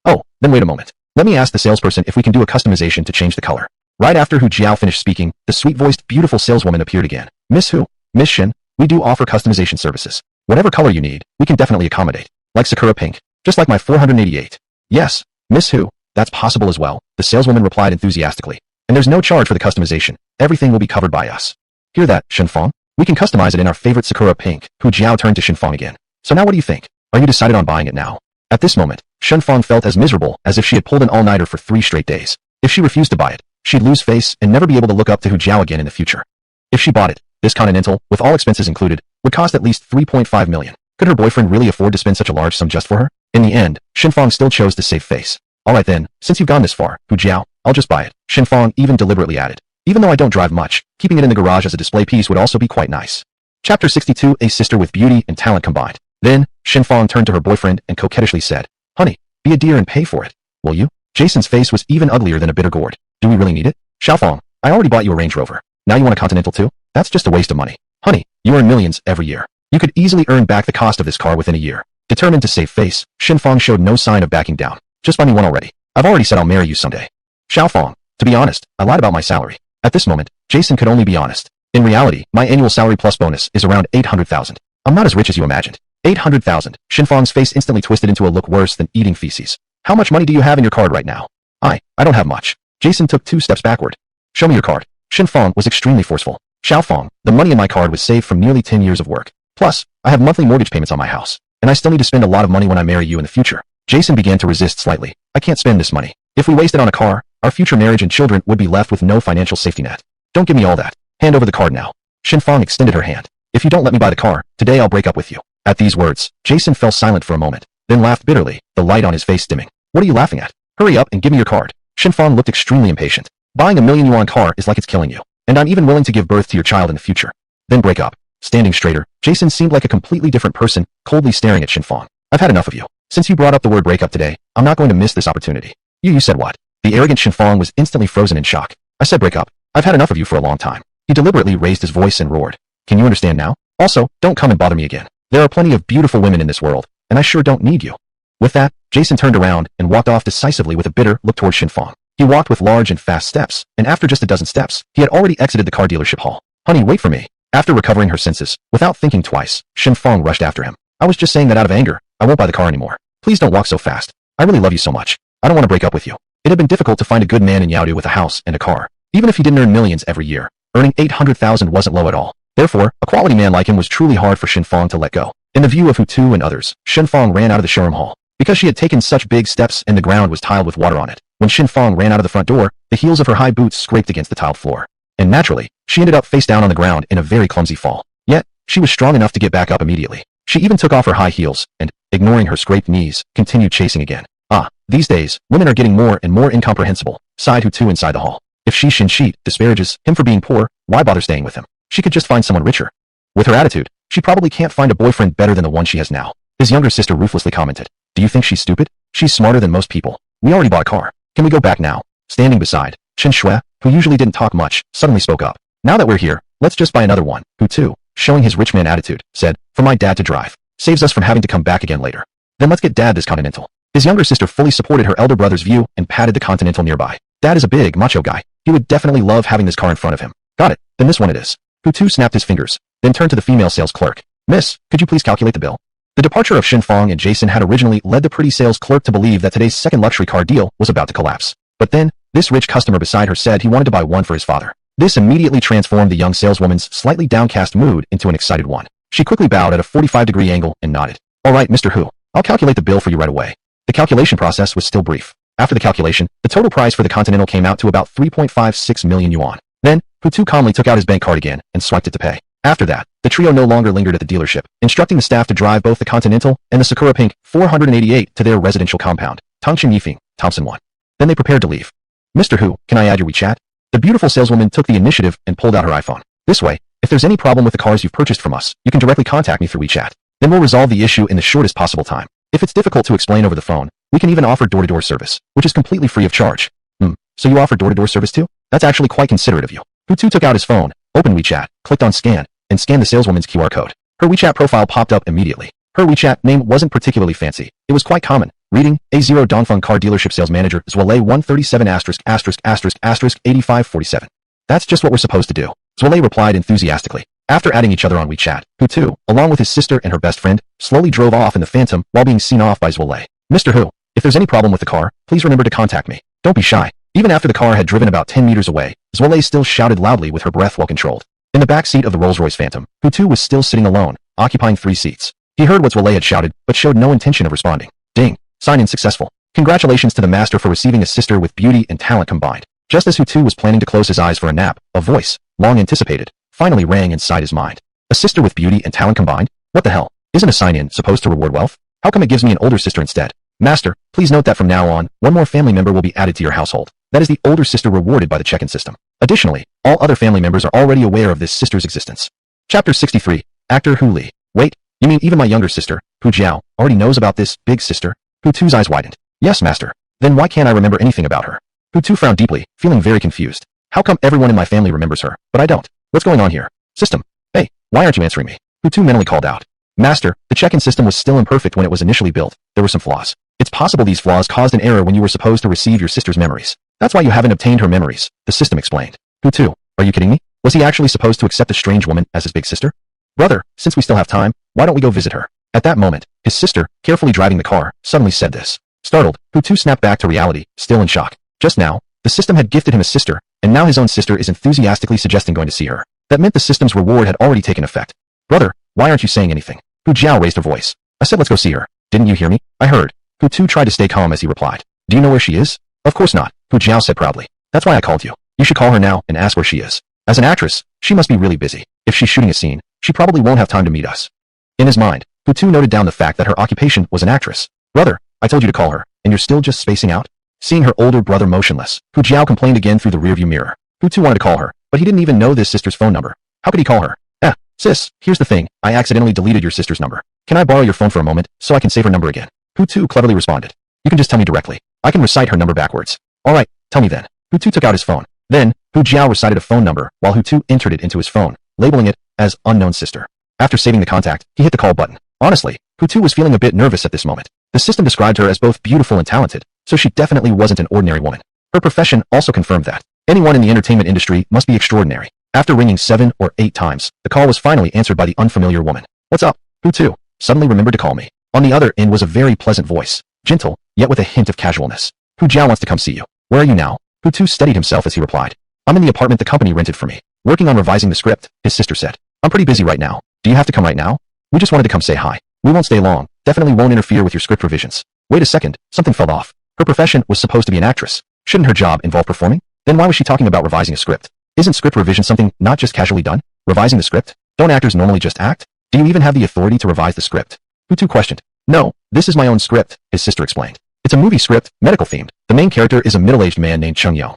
Oh, then wait a moment. Let me ask the salesperson if we can do a customization to change the color. Right after Hu Jiao finished speaking, the sweet-voiced, beautiful saleswoman appeared again. Miss Hu, Miss Shin, we do offer customization services. Whatever color you need, we can definitely accommodate. Like Sakura Pink, just like my 488. Yes, Miss Hu, that's possible as well, the saleswoman replied enthusiastically. And there's no charge for the customization. Everything will be covered by us. Hear that, Shinfang? We can customize it in our favorite Sakura Pink. Hu Jiao turned to Shinfang again. So now what do you think? Are you decided on buying it now? At this moment, Shinfang felt as miserable as if she had pulled an all-nighter for 3 straight days. If she refused to buy it, she'd lose face and never be able to look up to Hu Jiao again in the future. If she bought it, this Continental, with all expenses included, would cost at least 3.5 million. Could her boyfriend really afford to spend such a large sum just for her? In the end, Shinfang still chose to save face. Alright then, since you've gone this far, Hu Jiao, I'll just buy it, Shinfang even deliberately added. Even though I don't drive much, keeping it in the garage as a display piece would also be quite nice. Chapter 62, A sister with beauty and talent combined. Then, Shinfang turned to her boyfriend and coquettishly said, Honey, be a dear and pay for it. Will you? Jason's face was even uglier than a bitter gourd. Do we really need it? Xiaofeng, I already bought you a Range Rover. Now you want a Continental too? That's just a waste of money. Honey, you earn millions every year. You could easily earn back the cost of this car within a year. Determined to save face, Shinfang showed no sign of backing down. Just buy me one already. I've already said I'll marry you someday. Xiaofeng, to be honest, I lied about my salary. At this moment, Jason could only be honest. In reality, my annual salary plus bonus is around 800,000. I'm not as rich as you imagined. 800,000. Shinfang's face instantly twisted into a look worse than eating feces. How much money do you have in your card right now? I don't have much. Jason took 2 steps backward. Show me your card. Shinfang was extremely forceful. Xiaofeng, the money in my card was saved from nearly 10 years of work. Plus, I have monthly mortgage payments on my house. And I still need to spend a lot of money when I marry you in the future. Jason began to resist slightly. I can't spend this money. If we waste it on a car, our future marriage and children would be left with no financial safety net. Don't give me all that. Hand over the card now. Shinfang extended her hand. If you don't let me buy the car, today I'll break up with you. At these words, Jason fell silent for a moment, then laughed bitterly, the light on his face dimming. What are you laughing at? Hurry up and give me your card. Shinfang looked extremely impatient. Buying a $1,000,000 car is like it's killing you. And I'm even willing to give birth to your child in the future. Then break up. Standing straighter, Jason seemed like a completely different person, coldly staring at Shinfang. I've had enough of you. Since you brought up the word breakup today, I'm not going to miss this opportunity. You said what? The arrogant Shinfang was instantly frozen in shock. I said break up. I've had enough of you for a long time. He deliberately raised his voice and roared. Can you understand now? Also, don't come and bother me again. There are plenty of beautiful women in this world, and I sure don't need you. With that, Jason turned around and walked off decisively with a bitter look toward Shinfang. He walked with large and fast steps, and after just a dozen steps, he had already exited the car dealership hall. Honey, wait for me. After recovering her senses, without thinking twice, Shinfang rushed after him. I was just saying that out of anger. I won't buy the car anymore. Please don't walk so fast. I really love you so much. I don't want to break up with you. It had been difficult to find a good man in Yaodu with a house and a car. Even if he didn't earn millions every year, earning 800,000 wasn't low at all. Therefore, a quality man like him was truly hard for Shinfang to let go. In the view of Hutu and others, Shinfang ran out of the showroom hall. Because she had taken such big steps and the ground was tiled with water on it, when Shinfang ran out of the front door, the heels of her high boots scraped against the tiled floor. And naturally, she ended up face down on the ground in a very clumsy fall. Yet, she was strong enough to get back up immediately. She even took off her high heels, and, ignoring her scraped knees, continued chasing again. These days, women are getting more and more incomprehensible, sighed Hutu inside the hall. If Shin disparages him for being poor, why bother staying with him? She could just find someone richer. With her attitude, she probably can't find a boyfriend better than the one she has now. His younger sister ruthlessly commented. Do you think she's stupid? She's smarter than most people. We already bought a car. Can we go back now? Standing beside Chen Shui, who usually didn't talk much, suddenly spoke up. Now that we're here, let's just buy another one. Hutu, showing his rich man attitude, said, for my dad to drive. Saves us from having to come back again later. Then let's get dad this Continental. His younger sister fully supported her elder brother's view and patted the Continental nearby. Dad is a big, macho guy. He would definitely love having this car in front of him. Got it. Then this one it is. Hutu snapped his fingers, then turned to the female sales clerk. Miss, could you please calculate the bill? The departure of Shinfang and Jason had originally led the pretty sales clerk to believe that today's second luxury car deal was about to collapse. But then, this rich customer beside her said he wanted to buy one for his father. This immediately transformed the young saleswoman's slightly downcast mood into an excited one. She quickly bowed at a 45-degree angle and nodded. All right, Mr. Hu, I'll calculate the bill for you right away. The calculation process was still brief. After the calculation, the total price for the Continental came out to about 3.56 million yuan. Then, Hutu calmly took out his bank card again and swiped it to pay. After that, the trio no longer lingered at the dealership, instructing the staff to drive both the Continental and the Sakura Pink 488 to their residential compound, Tongqing Yifeng, Thompson 1. Then they prepared to leave. Mr. Hu, can I add your WeChat? The beautiful saleswoman took the initiative and pulled out her iPhone. This way, if there's any problem with the cars you've purchased from us, you can directly contact me through WeChat. Then we'll resolve the issue in the shortest possible time. If it's difficult to explain over the phone, we can even offer door-to-door service, which is completely free of charge. So you offer door-to-door service too? That's actually quite considerate of you. Hutu took out his phone, opened WeChat, clicked on scan, and scanned the saleswoman's QR code. Her WeChat profile popped up immediately. Her WeChat name wasn't particularly fancy. It was quite common. Reading, A0 Dongfeng Car Dealership Sales Manager, Zwale 137 ****8547. That's just what we're supposed to do. Zwale replied enthusiastically. After adding each other on WeChat, Hutu, along with his sister and her best friend, slowly drove off in the Phantom while being seen off by Zwale. Mr. Hu, if there's any problem with the car, please remember to contact me. Don't be shy. Even after the car had driven about 10 meters away, Zwale still shouted loudly with her breath well controlled. In the back seat of the Rolls-Royce Phantom, Hutu was still sitting alone, occupying 3 seats. He heard what Zwale had shouted, but showed no intention of responding. Ding. Sign-in successful. Congratulations to the master for receiving a sister with beauty and talent combined. Just as Hutu was planning to close his eyes for a nap, a voice, long anticipated, finally rang inside his mind. A sister with beauty and talent combined? What the hell? Isn't a sign-in supposed to reward wealth? How come it gives me an older sister instead? Master, please note that from now on, one more family member will be added to your household. That is the older sister rewarded by the check-in system. Additionally, all other family members are already aware of this sister's existence. Chapter 63. Actor Hu Li. Wait, you mean even my younger sister, Hu Jiao, already knows about this big sister? Hutu's eyes widened. Yes, master. Then why can't I remember anything about her? Hutu frowned deeply, feeling very confused. How come everyone in my family remembers her, but I don't? What's going on here? System. Hey, why aren't you answering me? Hutu mentally called out. Master, the check-in system was still imperfect when it was initially built. There were some flaws. It's possible these flaws caused an error when you were supposed to receive your sister's memories. That's why you haven't obtained her memories, the system explained. Hutu, are you kidding me? Was he actually supposed to accept a strange woman as his big sister? Brother, since we still have time, why don't we go visit her? At that moment, his sister, carefully driving the car, suddenly said this. Startled, Hutu snapped back to reality, still in shock. Just now, the system had gifted him a sister, and now his own sister is enthusiastically suggesting going to see her. That meant the system's reward had already taken effect. Brother, why aren't you saying anything? Hu Jiao raised her voice. I said let's go see her. Didn't you hear me? I heard. Hutu tried to stay calm as he replied. Do you know where she is? Of course not, Hu Jiao said proudly. That's why I called you. You should call her now and ask where she is. As an actress, she must be really busy. If she's shooting a scene, she probably won't have time to meet us. In his mind, Hutu noted down the fact that her occupation was an actress. Brother, I told you to call her, and you're still just spacing out? Seeing her older brother motionless, Hu Jiao complained again through the rearview mirror. Hutu wanted to call her, but he didn't even know this sister's phone number. How could he call her? Sis, here's the thing, I accidentally deleted your sister's number. Can I borrow your phone for a moment, so I can save her number again? Hutu cleverly responded. You can just tell me directly. I can recite her number backwards. Alright, tell me then. Hutu took out his phone. Then, Hu Jiao recited a phone number, while Hutu entered it into his phone, labeling it as unknown sister. After saving the contact, he hit the call button. Honestly, Hutu was feeling a bit nervous at this moment. The system described her as both beautiful and talented, so she definitely wasn't an ordinary woman. Her profession also confirmed that. Anyone in the entertainment industry must be extraordinary. After ringing 7 or 8 times, the call was finally answered by the unfamiliar woman. What's up? Hutu suddenly remembered to call me. On the other end was a very pleasant voice, gentle, yet with a hint of casualness. Hu Jiao wants to come see you. Where are you now? Hutu steadied himself as he replied. I'm in the apartment the company rented for me, working on revising the script, his sister said. I'm pretty busy right now. Do you have to come right now? We just wanted to come say hi. We won't stay long, definitely won't interfere with your script revisions. Wait a second, something fell off. Her profession was supposed to be an actress. Shouldn't her job involve performing? Then why was she talking about revising a script? Isn't script revision something not just casually done? Revising the script? Don't actors normally just act? Do you even have the authority to revise the script? Hutu questioned. No, this is my own script, his sister explained. It's a movie script, medical themed. The main character is a middle-aged man named Cheng Yo.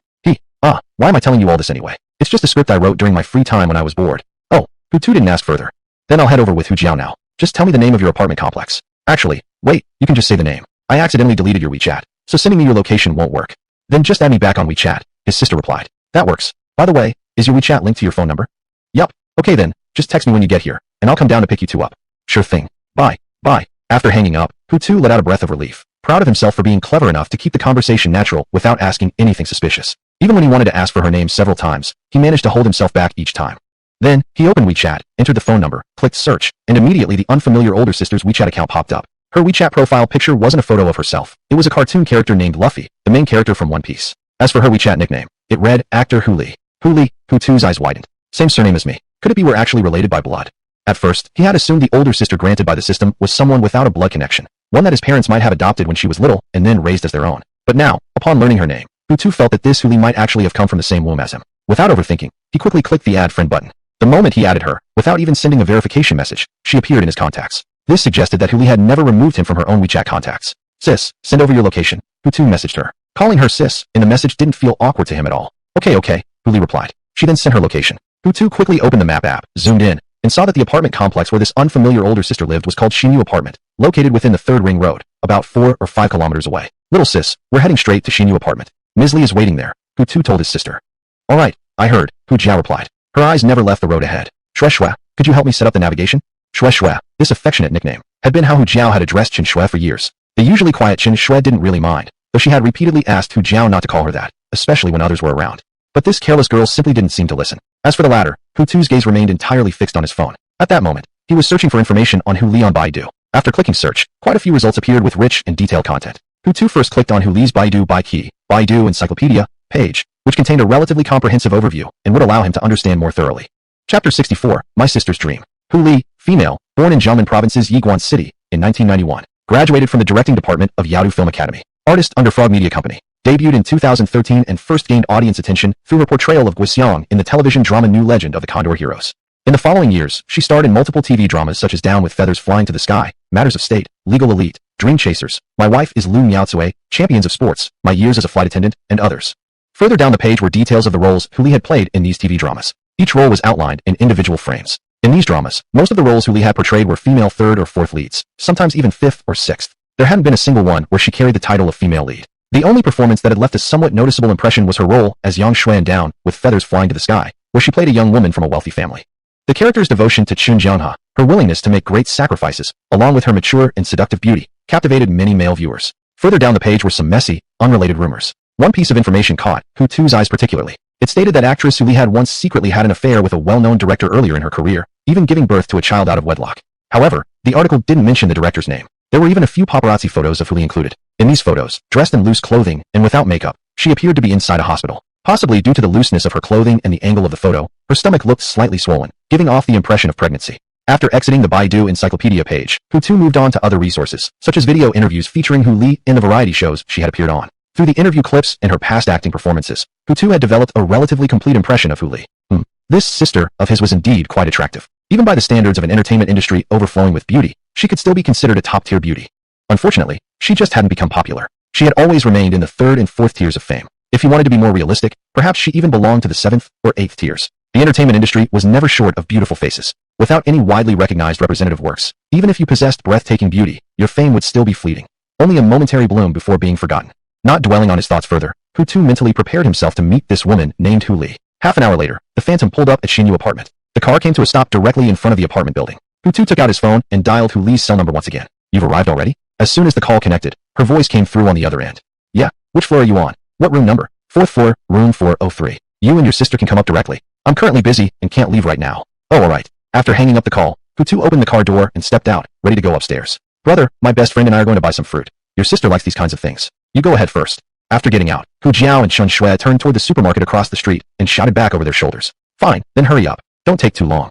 Why am I telling you all this anyway? It's just a script I wrote during my free time when I was bored. Oh, Hutu didn't ask further. Then I'll head over with Hu Jiao now. Just tell me the name of your apartment complex. Actually, wait, you can just say the name. I accidentally deleted your WeChat. so sending me your location won't work. Then just add me back on WeChat, his sister replied. That works. By the way, is your WeChat linked to your phone number? Yup. Okay then, just text me when you get here, and I'll come down to pick you two up. Sure thing. Bye. Bye. After hanging up, Hutu let out a breath of relief, proud of himself for being clever enough to keep the conversation natural without asking anything suspicious. Even when he wanted to ask for her name several times, he managed to hold himself back each time. Then, he opened WeChat, entered the phone number, clicked search, and immediately the unfamiliar older sister's WeChat account popped up. Her WeChat profile picture wasn't a photo of herself. It was a cartoon character named Luffy, the main character from One Piece. As for her WeChat nickname, it read, Actor Huli. Huli, Hutu's eyes widened. Same surname as me. Could it be we're actually related by blood? At first, he had assumed the older sister granted by the system was someone without a blood connection, one that his parents might have adopted when she was little and then raised as their own. But now, upon learning her name, Hutu felt that this Huli might actually have come from the same womb as him. Without overthinking, he quickly clicked the Add Friend button. The moment he added her, without even sending a verification message, she appeared in his contacts. This suggested that Huli had never removed him from her own WeChat contacts. Sis, send over your location, Hutu messaged her. Calling her sis in the message didn't feel awkward to him at all. Okay, Huli replied. She then sent her location. Hutu quickly opened the map app, zoomed in, and saw that the apartment complex where this unfamiliar older sister lived was called Shinyu Apartment, located within the 3rd Ring Road, about 4 or 5 kilometers away. Little sis, we're heading straight to Shinyu Apartment. Ms. Lee is waiting there, Hutu told his sister. Alright, I heard, Hu Jiao replied. Her eyes never left the road ahead. Shue, could you help me set up the navigation? Shue, this affectionate nickname, had been how Hu Jiao had addressed Chen Shue for years. The usually quiet Chen Shue didn't really mind, though she had repeatedly asked Hu Jiao not to call her that, especially when others were around. But this careless girl simply didn't seem to listen. As for the latter, Hutu's gaze remained entirely fixed on his phone. At that moment, he was searching for information on Hu Li on Baidu. After clicking search, quite a few results appeared with rich and detailed content. Hutu first clicked on Hu Li's Baidu Encyclopedia page, which contained a relatively comprehensive overview and would allow him to understand more thoroughly. Chapter 64, My Sister's Dream. Hu Li, female, born in Jiangmen Province's Yiguan City in 1991. Graduated from the directing department of Yaodu Film Academy. Artist under Frog Media Company. Debuted in 2013 and first gained audience attention through her portrayal of Guixiang in the television drama New Legend of the Condor Heroes. In the following years, she starred in multiple TV dramas such as Down with Feathers Flying to the Sky, Matters of State, Legal Elite, Dream Chasers, My Wife is Lu Miaocui, Champions of Sports, My Years as a Flight Attendant, and others. Further down the page were details of the roles Hu Li had played in these TV dramas. Each role was outlined in individual frames. In these dramas, most of the roles Hu Li had portrayed were female 3rd or 4th leads, sometimes even 5th or 6th. There hadn't been a single one where she carried the title of female lead. The only performance that had left a somewhat noticeable impression was her role as Yang Shui in Down with Feathers Flying to the Sky, where she played a young woman from a wealthy family. The character's devotion to Chun Jianhe, her willingness to make great sacrifices, along with her mature and seductive beauty, captivated many male viewers. Further down the page were some messy, unrelated rumors. One piece of information caught Hutu's eyes particularly. It stated that actress Hu Li had once secretly had an affair with a well-known director earlier in her career, even giving birth to a child out of wedlock. However, the article didn't mention the director's name. There were even a few paparazzi photos of Hu Li included. In these photos, dressed in loose clothing and without makeup, she appeared to be inside a hospital. Possibly due to the looseness of her clothing and the angle of the photo, her stomach looked slightly swollen, giving off the impression of pregnancy. After exiting the Baidu Encyclopedia page, Hutu moved on to other resources, such as video interviews featuring Hu Li in the variety shows she had appeared on. Through the interview clips and her past acting performances, Hutu had developed a relatively complete impression of Hu Li. This sister of his was indeed quite attractive. Even by the standards of an entertainment industry overflowing with beauty, she could still be considered a top-tier beauty. Unfortunately, she just hadn't become popular. She had always remained in the 3rd and 4th tiers of fame. If you wanted to be more realistic, perhaps she even belonged to the 7th or 8th tiers. The entertainment industry was never short of beautiful faces. Without any widely recognized representative works, even if you possessed breathtaking beauty, your fame would still be fleeting. Only a momentary bloom before being forgotten. Not dwelling on his thoughts further, Hutu mentally prepared himself to meet this woman named Hu Li. Half an hour later, the Phantom pulled up at Shinyu Apartment. The car came to a stop directly in front of the apartment building. Hutu took out his phone and dialed Hu Li's cell number once again. You've arrived already? As soon as the call connected, her voice came through on the other end. Yeah, which floor are you on? What room number? 4th floor, room 403. You and your sister can come up directly. I'm currently busy and can't leave right now. Oh, alright. After hanging up the call, Hutu opened the car door and stepped out, ready to go upstairs. Brother, my best friend and I are going to buy some fruit. Your sister likes these kinds of things. You go ahead first. After getting out, Hu Jiao and Chun Shue turned toward the supermarket across the street and shouted back over their shoulders. Fine, then hurry up. Don't take too long.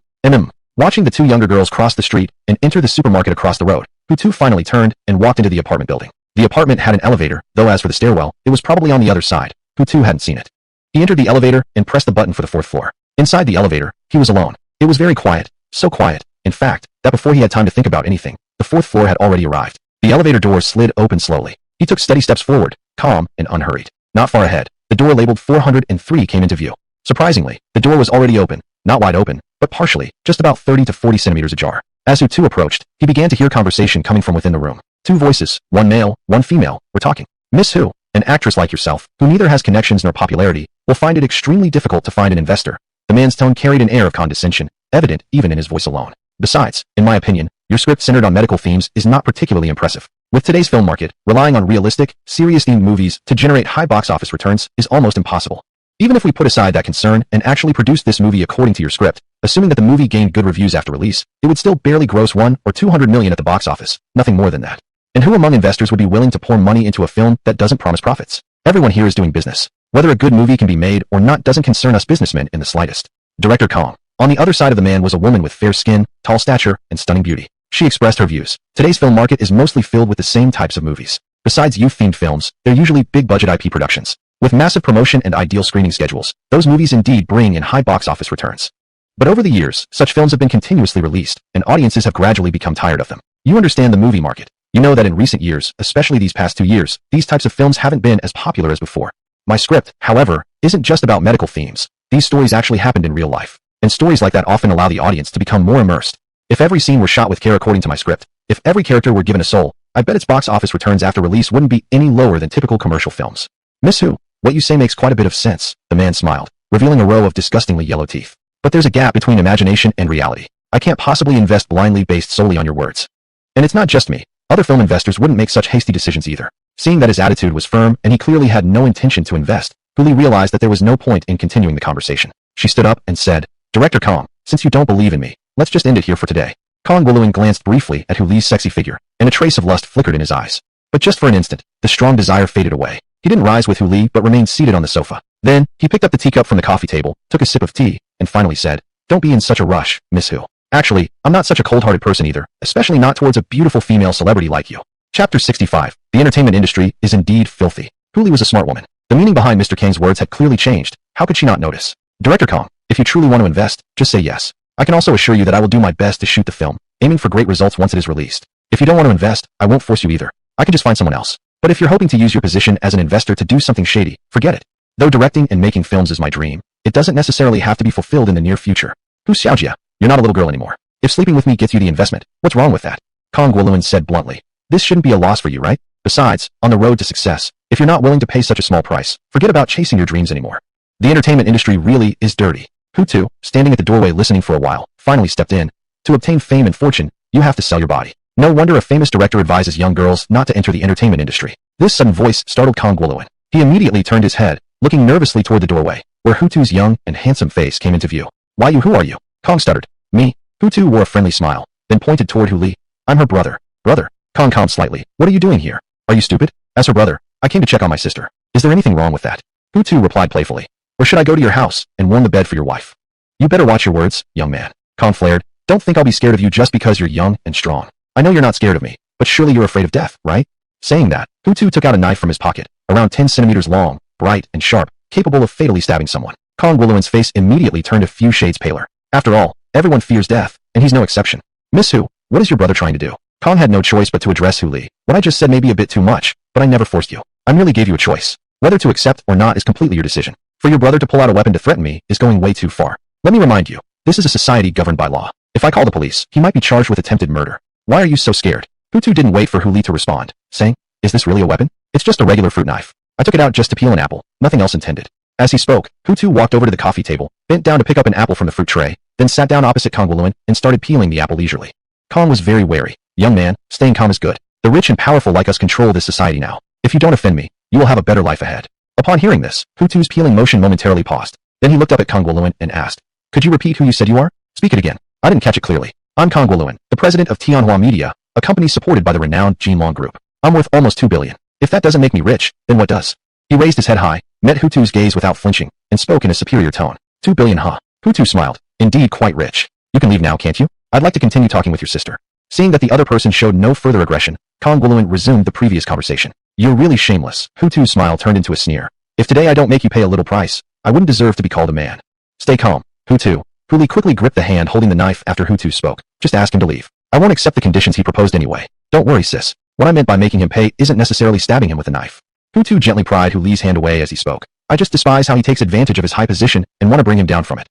Watching the two younger girls cross the street and enter the supermarket across the road, Hutu finally turned and walked into the apartment building. The apartment had an elevator, though as for the stairwell, it was probably on the other side. Hutu hadn't seen it. He entered the elevator and pressed the button for the 4th floor. Inside the elevator, he was alone. It was very quiet, so quiet, in fact, that before he had time to think about anything, the 4th floor had already arrived. The elevator door slid open slowly. He took steady steps forward, calm and unhurried. Not far ahead, the door labeled 403 came into view. Surprisingly, the door was already open, not wide open, but partially, just about 30 to 40 centimeters ajar. As Hutu approached, he began to hear conversation coming from within the room. Two voices, one male, one female, were talking. Miss Hu, an actress like yourself, who neither has connections nor popularity, will find it extremely difficult to find an investor. The man's tone carried an air of condescension, evident even in his voice alone. Besides, in my opinion, your script centered on medical themes is not particularly impressive. With today's film market, relying on realistic, serious-themed movies to generate high box office returns is almost impossible. Even if we put aside that concern and actually produced this movie according to your script, assuming that the movie gained good reviews after release, it would still barely gross 1 or 200 million at the box office, nothing more than that. And who among investors would be willing to pour money into a film that doesn't promise profits? Everyone here is doing business. Whether a good movie can be made or not doesn't concern us businessmen in the slightest. Director Kong. On the other side of the man was a woman with fair skin, tall stature, and stunning beauty. She expressed her views. Today's film market is mostly filled with the same types of movies. Besides youth-themed films, they're usually big-budget IP productions. With massive promotion and ideal screening schedules, those movies indeed bring in high box office returns. But over the years, such films have been continuously released, and audiences have gradually become tired of them. You understand the movie market. You know that in recent years, especially these past 2 years, these types of films haven't been as popular as before. My script, however, isn't just about medical themes. These stories actually happened in real life. And stories like that often allow the audience to become more immersed. If every scene were shot with care according to my script, if every character were given a soul, I bet its box office returns after release wouldn't be any lower than typical commercial films. Miss Hu, what you say makes quite a bit of sense, the man smiled, revealing a row of disgustingly yellow teeth. But there's a gap between imagination and reality. I can't possibly invest blindly based solely on your words. And it's not just me. Other film investors wouldn't make such hasty decisions either. Seeing that his attitude was firm and he clearly had no intention to invest, Hu realized that there was no point in continuing the conversation. She stood up and said, Director Kong, since you don't believe in me, let's just end it here for today. Kong Wuluin glanced briefly at Hu Li's sexy figure, and a trace of lust flickered in his eyes. But just for an instant, the strong desire faded away. He didn't rise with Hu Li but remained seated on the sofa. Then, he picked up the teacup from the coffee table, took a sip of tea, and finally said, Don't be in such a rush, Miss Hu. Actually, I'm not such a cold-hearted person either, especially not towards a beautiful female celebrity like you. Chapter 65. The entertainment industry is indeed filthy. Hu Li was a smart woman. The meaning behind Mr. Kang's words had clearly changed. How could she not notice? Director Kong, if you truly want to invest, just say yes. I can also assure you that I will do my best to shoot the film, aiming for great results once it is released. If you don't want to invest, I won't force you either. I can just find someone else. But if you're hoping to use your position as an investor to do something shady, forget it. Though directing and making films is my dream, it doesn't necessarily have to be fulfilled in the near future. Hu Xiaojia, you're not a little girl anymore. If sleeping with me gets you the investment, what's wrong with that? Kong Wuluin said bluntly. This shouldn't be a loss for you, right? Besides, on the road to success, if you're not willing to pay such a small price, forget about chasing your dreams anymore. The entertainment industry really is dirty. Hutu, standing at the doorway listening for a while, finally stepped in. To obtain fame and fortune, you have to sell your body. No wonder a famous director advises young girls not to enter the entertainment industry. This sudden voice startled Kong Wuluin. He immediately turned his head, looking nervously toward the doorway, where Hutu's young and handsome face came into view. Who are you? Kong stuttered. Me? Hutu wore a friendly smile, then pointed toward Hu Li. I'm her brother. Brother? Kong calmed slightly. What are you doing here? Are you stupid? As her brother, I came to check on my sister. Is there anything wrong with that? Hutu replied playfully. Or should I go to your house and warm the bed for your wife? You better watch your words, young man. Kong flared. Don't think I'll be scared of you just because you're young and strong. I know you're not scared of me, but surely you're afraid of death, right? Saying that, Hutu took out a knife from his pocket, around 10 centimeters long, bright and sharp, capable of fatally stabbing someone. Kong Wuluin's face immediately turned a few shades paler. After all, everyone fears death, and he's no exception. Miss Hu, what is your brother trying to do? Kong had no choice but to address Hu Li. What I just said may be a bit too much, but I never forced you. I merely gave you a choice. Whether to accept or not is completely your decision. For your brother to pull out a weapon to threaten me is going way too far. Let me remind you, this is a society governed by law. If I call the police, he might be charged with attempted murder. Why are you so scared? Hutu didn't wait for Hu Li to respond, saying, Is this really a weapon? It's just a regular fruit knife. I took it out just to peel an apple, nothing else intended. As he spoke, Hutu walked over to the coffee table, bent down to pick up an apple from the fruit tray, then sat down opposite Kong Wuluin and started peeling the apple leisurely. Kong was very wary. Young man, staying calm is good. The rich and powerful like us control this society now. If you don't offend me, you will have a better life ahead. Upon hearing this, Hutu's peeling motion momentarily paused. Then he looked up at Kong Wuluin and asked, Could you repeat who you said you are? Speak it again. I didn't catch it clearly. I'm Kong Wuluin, the president of Tianhua Media, a company supported by the renowned Jinlong Group. I'm worth almost 2 billion. If that doesn't make me rich, then what does? He raised his head high, met Hutu's gaze without flinching, and spoke in a superior tone. 2 billion, huh? Hutu smiled. Indeed quite rich. You can leave now, can't you? I'd like to continue talking with your sister. Seeing that the other person showed no further aggression, Kong Wuluin resumed the previous conversation. You're really shameless. Hutu's smile turned into a sneer. If today I don't make you pay a little price, I wouldn't deserve to be called a man. Stay calm, Hutu. Hu Li quickly gripped the hand holding the knife after Hutu spoke. Just ask him to leave. I won't accept the conditions he proposed anyway. Don't worry, sis. What I meant by making him pay isn't necessarily stabbing him with a knife. Hutu gently pried Hu Li's hand away as he spoke. I just despise how he takes advantage of his high position and want to bring him down from it.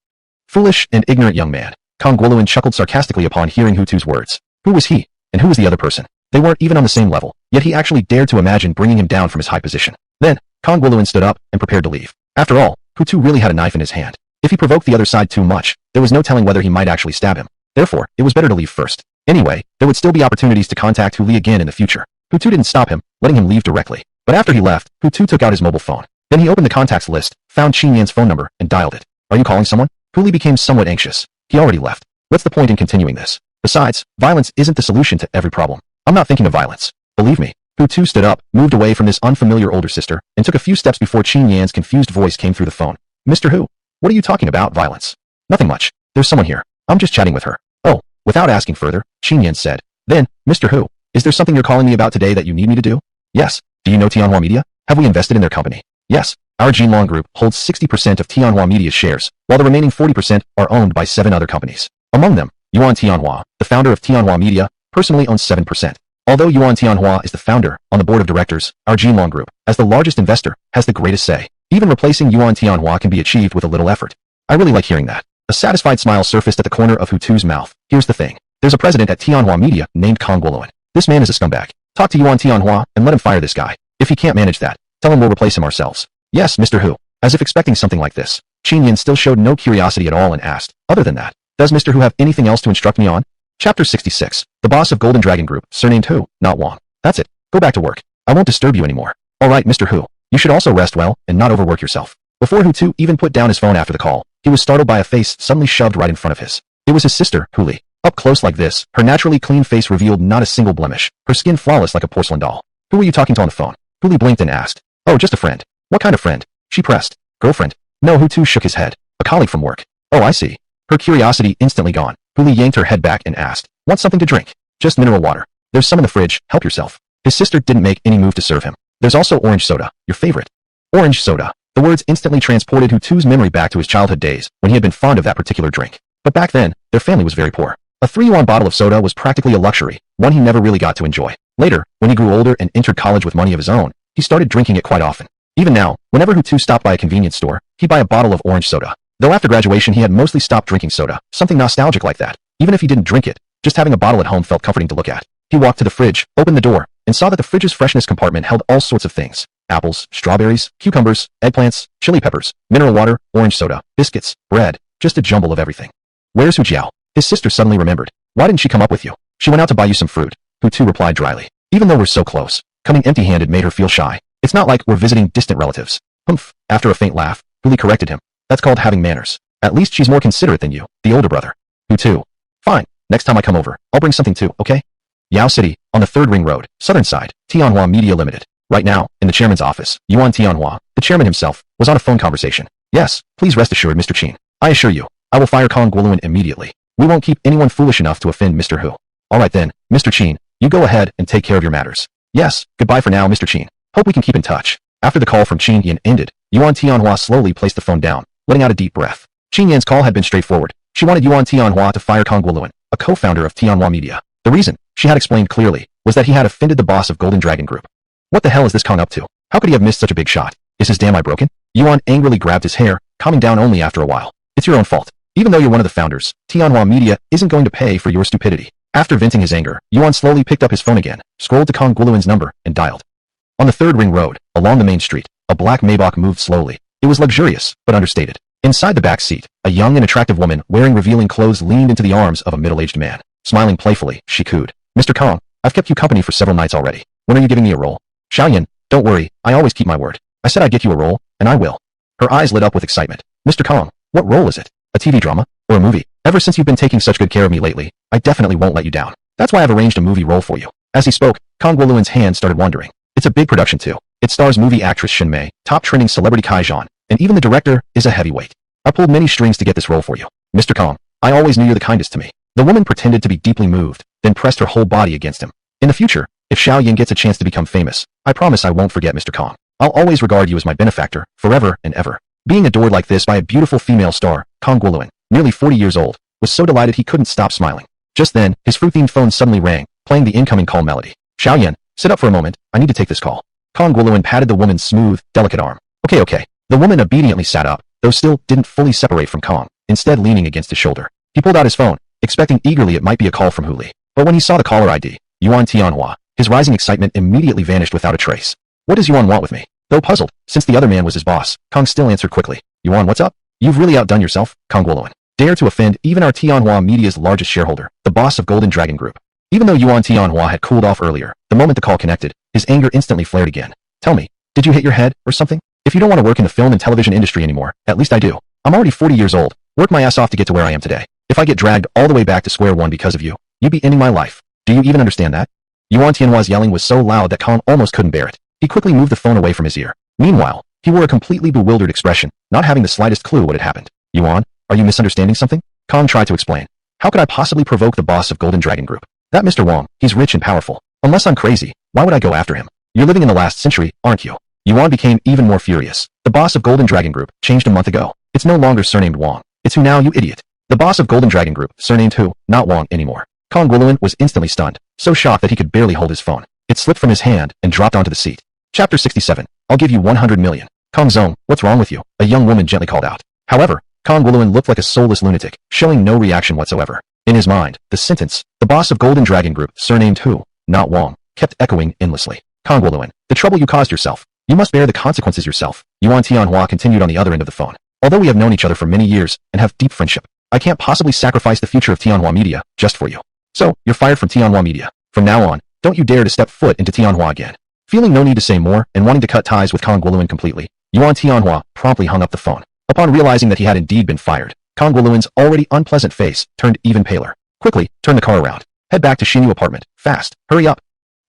Foolish and ignorant young man. Kong Wuluin chuckled sarcastically upon hearing Hutu's words. Who was he? And who was the other person? They weren't even on the same level, yet he actually dared to imagine bringing him down from his high position. Then, Kong Guoluin stood up and prepared to leave. After all, Hutu really had a knife in his hand. If he provoked the other side too much, there was no telling whether he might actually stab him. Therefore, it was better to leave first. Anyway, there would still be opportunities to contact Huli again in the future. Hutu didn't stop him, letting him leave directly. But after he left, Hutu took out his mobile phone. Then he opened the contacts list, found Qin Yan's phone number, and dialed it. Are you calling someone? Huli became somewhat anxious. He already left. What's the point in continuing this? Besides, violence isn't the solution to every problem. I'm not thinking of violence. Believe me. Hutu stood up, moved away from this unfamiliar older sister, and took a few steps before Qin Yan's confused voice came through the phone. Mr. Hu, what are you talking about, violence? Nothing much. There's someone here. I'm just chatting with her. Oh, without asking further, Qin Yan said. Then, Mr. Hu, is there something you're calling me about today that you need me to do? Yes. Do you know Tianhua Media? Have we invested in their company? Yes. Our Jinlong Group holds 60% of Tianhua Media's shares, while the remaining 40% are owned by 7 other companies. Among them, Yuan Tianhua, the founder of Tianhua Media, personally owns 7%. Although Yuan Tianhua is the founder on the board of directors, our Jinlong Group, as the largest investor, has the greatest say. Even replacing Yuan Tianhua can be achieved with a little effort. I really like hearing that. A satisfied smile surfaced at the corner of Hutu's mouth. Here's the thing. There's a president at Tianhua Media named Kong Guoluin. This man is a scumbag. Talk to Yuan Tianhua and let him fire this guy. If he can't manage that, tell him we'll replace him ourselves. Yes, Mr. Hu. As if expecting something like this, Qin Yan still showed no curiosity at all and asked, other than that, does Mr. Hu have anything else to instruct me on? Chapter 66. The boss of Golden Dragon Group, surnamed Hu, not Wang. That's it. Go back to work. I won't disturb you anymore. Alright, Mr. Hu. You should also rest well and not overwork yourself. Before Hutu even put down his phone after the call, he was startled by a face suddenly shoved right in front of his. It was his sister, Huli. Up close like this, her naturally clean face revealed not a single blemish, her skin flawless like a porcelain doll. Who were you talking to on the phone? Huli blinked and asked. Oh, just a friend. What kind of friend? She pressed. Girlfriend. No, Hutu shook his head. A colleague from work. Oh, I see. Her curiosity instantly gone. Huli yanked her head back and asked. Want something to drink? Just mineral water. There's some in the fridge, help yourself. His sister didn't make any move to serve him. There's also orange soda, your favorite. Orange soda. The words instantly transported Hutu's memory back to his childhood days, when he had been fond of that particular drink. But back then, their family was very poor. A 3-yuan bottle of soda was practically a luxury, one he never really got to enjoy. Later, when he grew older and entered college with money of his own, he started drinking it quite often. Even now, whenever Hutu stopped by a convenience store, he'd buy a bottle of orange soda. Though after graduation he had mostly stopped drinking soda, something nostalgic like that. Even if he didn't drink it, just having a bottle at home felt comforting to look at. He walked to the fridge, opened the door, and saw that the fridge's freshness compartment held all sorts of things. Apples, strawberries, cucumbers, eggplants, chili peppers, mineral water, orange soda, biscuits, bread, just a jumble of everything. Where's Hu Jiao? His sister suddenly remembered. Why didn't she come up with you? She went out to buy you some fruit. Hutu replied dryly. Even though we're so close, coming empty-handed made her feel shy. It's not like we're visiting distant relatives. Humph. After a faint laugh, Huli corrected him. That's called having manners. At least she's more considerate than you, the older brother. Hutu. Fine. Next time I come over, I'll bring something too, okay? Yao City, on the 3rd Ring Road, southern side, Tianhua Media Limited. Right now, in the chairman's office, Yuan Tianhua, the chairman himself, was on a phone conversation. Yes, please rest assured, Mr. Qin. I assure you, I will fire Kong Guoluin immediately. We won't keep anyone foolish enough to offend Mr. Hu. Alright then, Mr. Qin, you go ahead and take care of your matters. Yes, goodbye for now, Mr. Qin. Hope we can keep in touch. After the call from Qin Yan ended, Yuan Tianhua slowly placed the phone down, letting out a deep breath. Qin Yan's call had been straightforward. She wanted Yuan Tianhua to fire Kong Guoluin, a co-founder of Tianhua Media. The reason, she had explained clearly, was that he had offended the boss of Golden Dragon Group. What the hell is this Kong up to? How could he have missed such a big shot? Is his damn eye broken? Yuan angrily grabbed his hair, calming down only after a while. It's your own fault. Even though you're one of the founders, Tianhua Media isn't going to pay for your stupidity. After venting his anger, Yuan slowly picked up his phone again, scrolled to Kong Guoluin's number, and dialed. On the 3rd Ring Road, along the main street, a black Maybach moved slowly. It was luxurious, but understated. Inside the back seat, a young and attractive woman wearing revealing clothes leaned into the arms of a middle-aged man. Smiling playfully, she cooed. Mr. Kong, I've kept you company for several nights already. When are you giving me a role? Xiaoyan, don't worry, I always keep my word. I said I'd get you a role, and I will. Her eyes lit up with excitement. Mr. Kong, what role is it? A TV drama? Or a movie? Ever since you've been taking such good care of me lately, I definitely won't let you down. That's why I've arranged a movie role for you. As he spoke, Kong Guoluin's hand started wandering. It's a big production too. It stars movie actress Shin Mei, top trending celebrity Kai Zhan, and even the director is a heavyweight. I pulled many strings to get this role for you. Mr. Kong, I always knew you're the kindest to me. The woman pretended to be deeply moved, then pressed her whole body against him. In the future, if Xiaoyan gets a chance to become famous, I promise I won't forget Mr. Kong. I'll always regard you as my benefactor, forever and ever. Being adored like this by a beautiful female star, Kong Guoluin, nearly 40 years old, was so delighted he couldn't stop smiling. Just then, his fruit-themed phone suddenly rang, playing the incoming call melody. Xiaoyan, sit up for a moment, I need to take this call. Kong Guoluin patted the woman's smooth, delicate arm. Okay. The woman obediently sat up, though still didn't fully separate from Kong, instead leaning against his shoulder. He pulled out his phone, expecting eagerly it might be a call from Huli. But when he saw the caller ID, Yuan Tianhua, His rising excitement immediately vanished without a trace. What does Yuan want with me? Though puzzled, since the other man was his boss, Kong still answered quickly. Yuan, what's up? You've really outdone yourself, Kong Guoluan. Dare to offend even our Tianhua Media's largest shareholder, the boss of Golden Dragon Group. Even though Yuan Tianhua had cooled off earlier, the moment the call connected, his anger instantly flared again. Tell me, did you hit your head, or something? If you don't want to work in the film and television industry anymore, at least I do. I'm already 40 years old, worked my ass off to get to where I am today. If I get dragged all the way back to square one because of you, you'd be ending my life. Do you even understand that? Yuan Tianhua's yelling was so loud that Kong almost couldn't bear it. He quickly moved the phone away from his ear. Meanwhile, he wore a completely bewildered expression, not having the slightest clue what had happened. Yuan, are you misunderstanding something? Kong tried to explain. How could I possibly provoke the boss of Golden Dragon Group? That Mr. Wong, he's rich and powerful. Unless I'm crazy, why would I go after him? You're living in the last century, aren't you? Yuan became even more furious. The boss of Golden Dragon Group changed a month ago. It's no longer surnamed Wong. It's Hu now, you idiot. The boss of Golden Dragon Group, surnamed Hu, not Wong anymore. Kong Guoluan was instantly stunned, so shocked that he could barely hold his phone. It slipped from his hand and dropped onto the seat. Chapter 67. I'll give you 100 million. Kong Zong, what's wrong with you? A young woman gently called out. However, Kong Guoluan looked like a soulless lunatic, showing no reaction whatsoever. In his mind, the sentence, the boss of Golden Dragon Group, surnamed Hu, not Wong, kept echoing endlessly. Kong Guoluan, the trouble you caused yourself. You must bear the consequences yourself. Yuan Tianhua continued on the other end of the phone. Although we have known each other for many years and have deep friendship, I can't possibly sacrifice the future of Tianhua Media just for you. So, you're fired from Tianhua Media. From now on, don't you dare to step foot into Tianhua again. Feeling no need to say more and wanting to cut ties with Kong Guoluan completely, Yuan Tianhua promptly hung up the phone. Upon realizing that he had indeed been fired, Kong Guoluan's already unpleasant face turned even paler. Quickly, turn the car around. Head back to Xinyu apartment. Fast. Hurry up.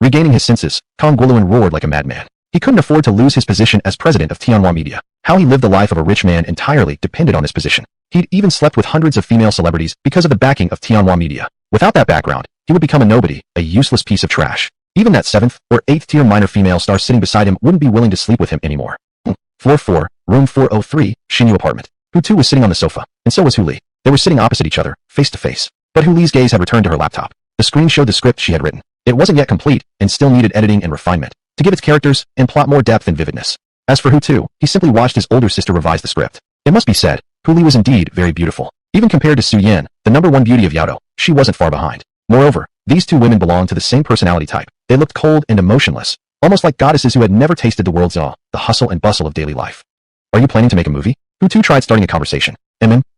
Regaining his senses, Kong Guoluan roared like a madman. He couldn't afford to lose his position as president of Tianhua Media. How he lived the life of a rich man entirely depended on his position. He'd even slept with hundreds of female celebrities because of the backing of Tianhua Media. Without that background, he would become a nobody, a useless piece of trash. Even that 7th or 8th tier minor female star sitting beside him wouldn't be willing to sleep with him anymore. Floor 4, room 403, Xinyu apartment. Hutu was sitting on the sofa, and so was Hu Li. They were sitting opposite each other, face to face. But Hu Li's gaze had returned to her laptop. The screen showed the script she had written. It wasn't yet complete, and still needed editing and refinement to give its characters and plot more depth and vividness. As for Hutu, he simply watched his older sister revise the script. It must be said, Hu Li was indeed very beautiful. Even compared to Su Yan, the #1 beauty of Yaodo, she wasn't far behind. Moreover, these two women belonged to the same personality type. They looked cold and emotionless, almost like goddesses who had never tasted the world's awe, the hustle and bustle of daily life. Are you planning to make a movie? Hutu tried starting a conversation.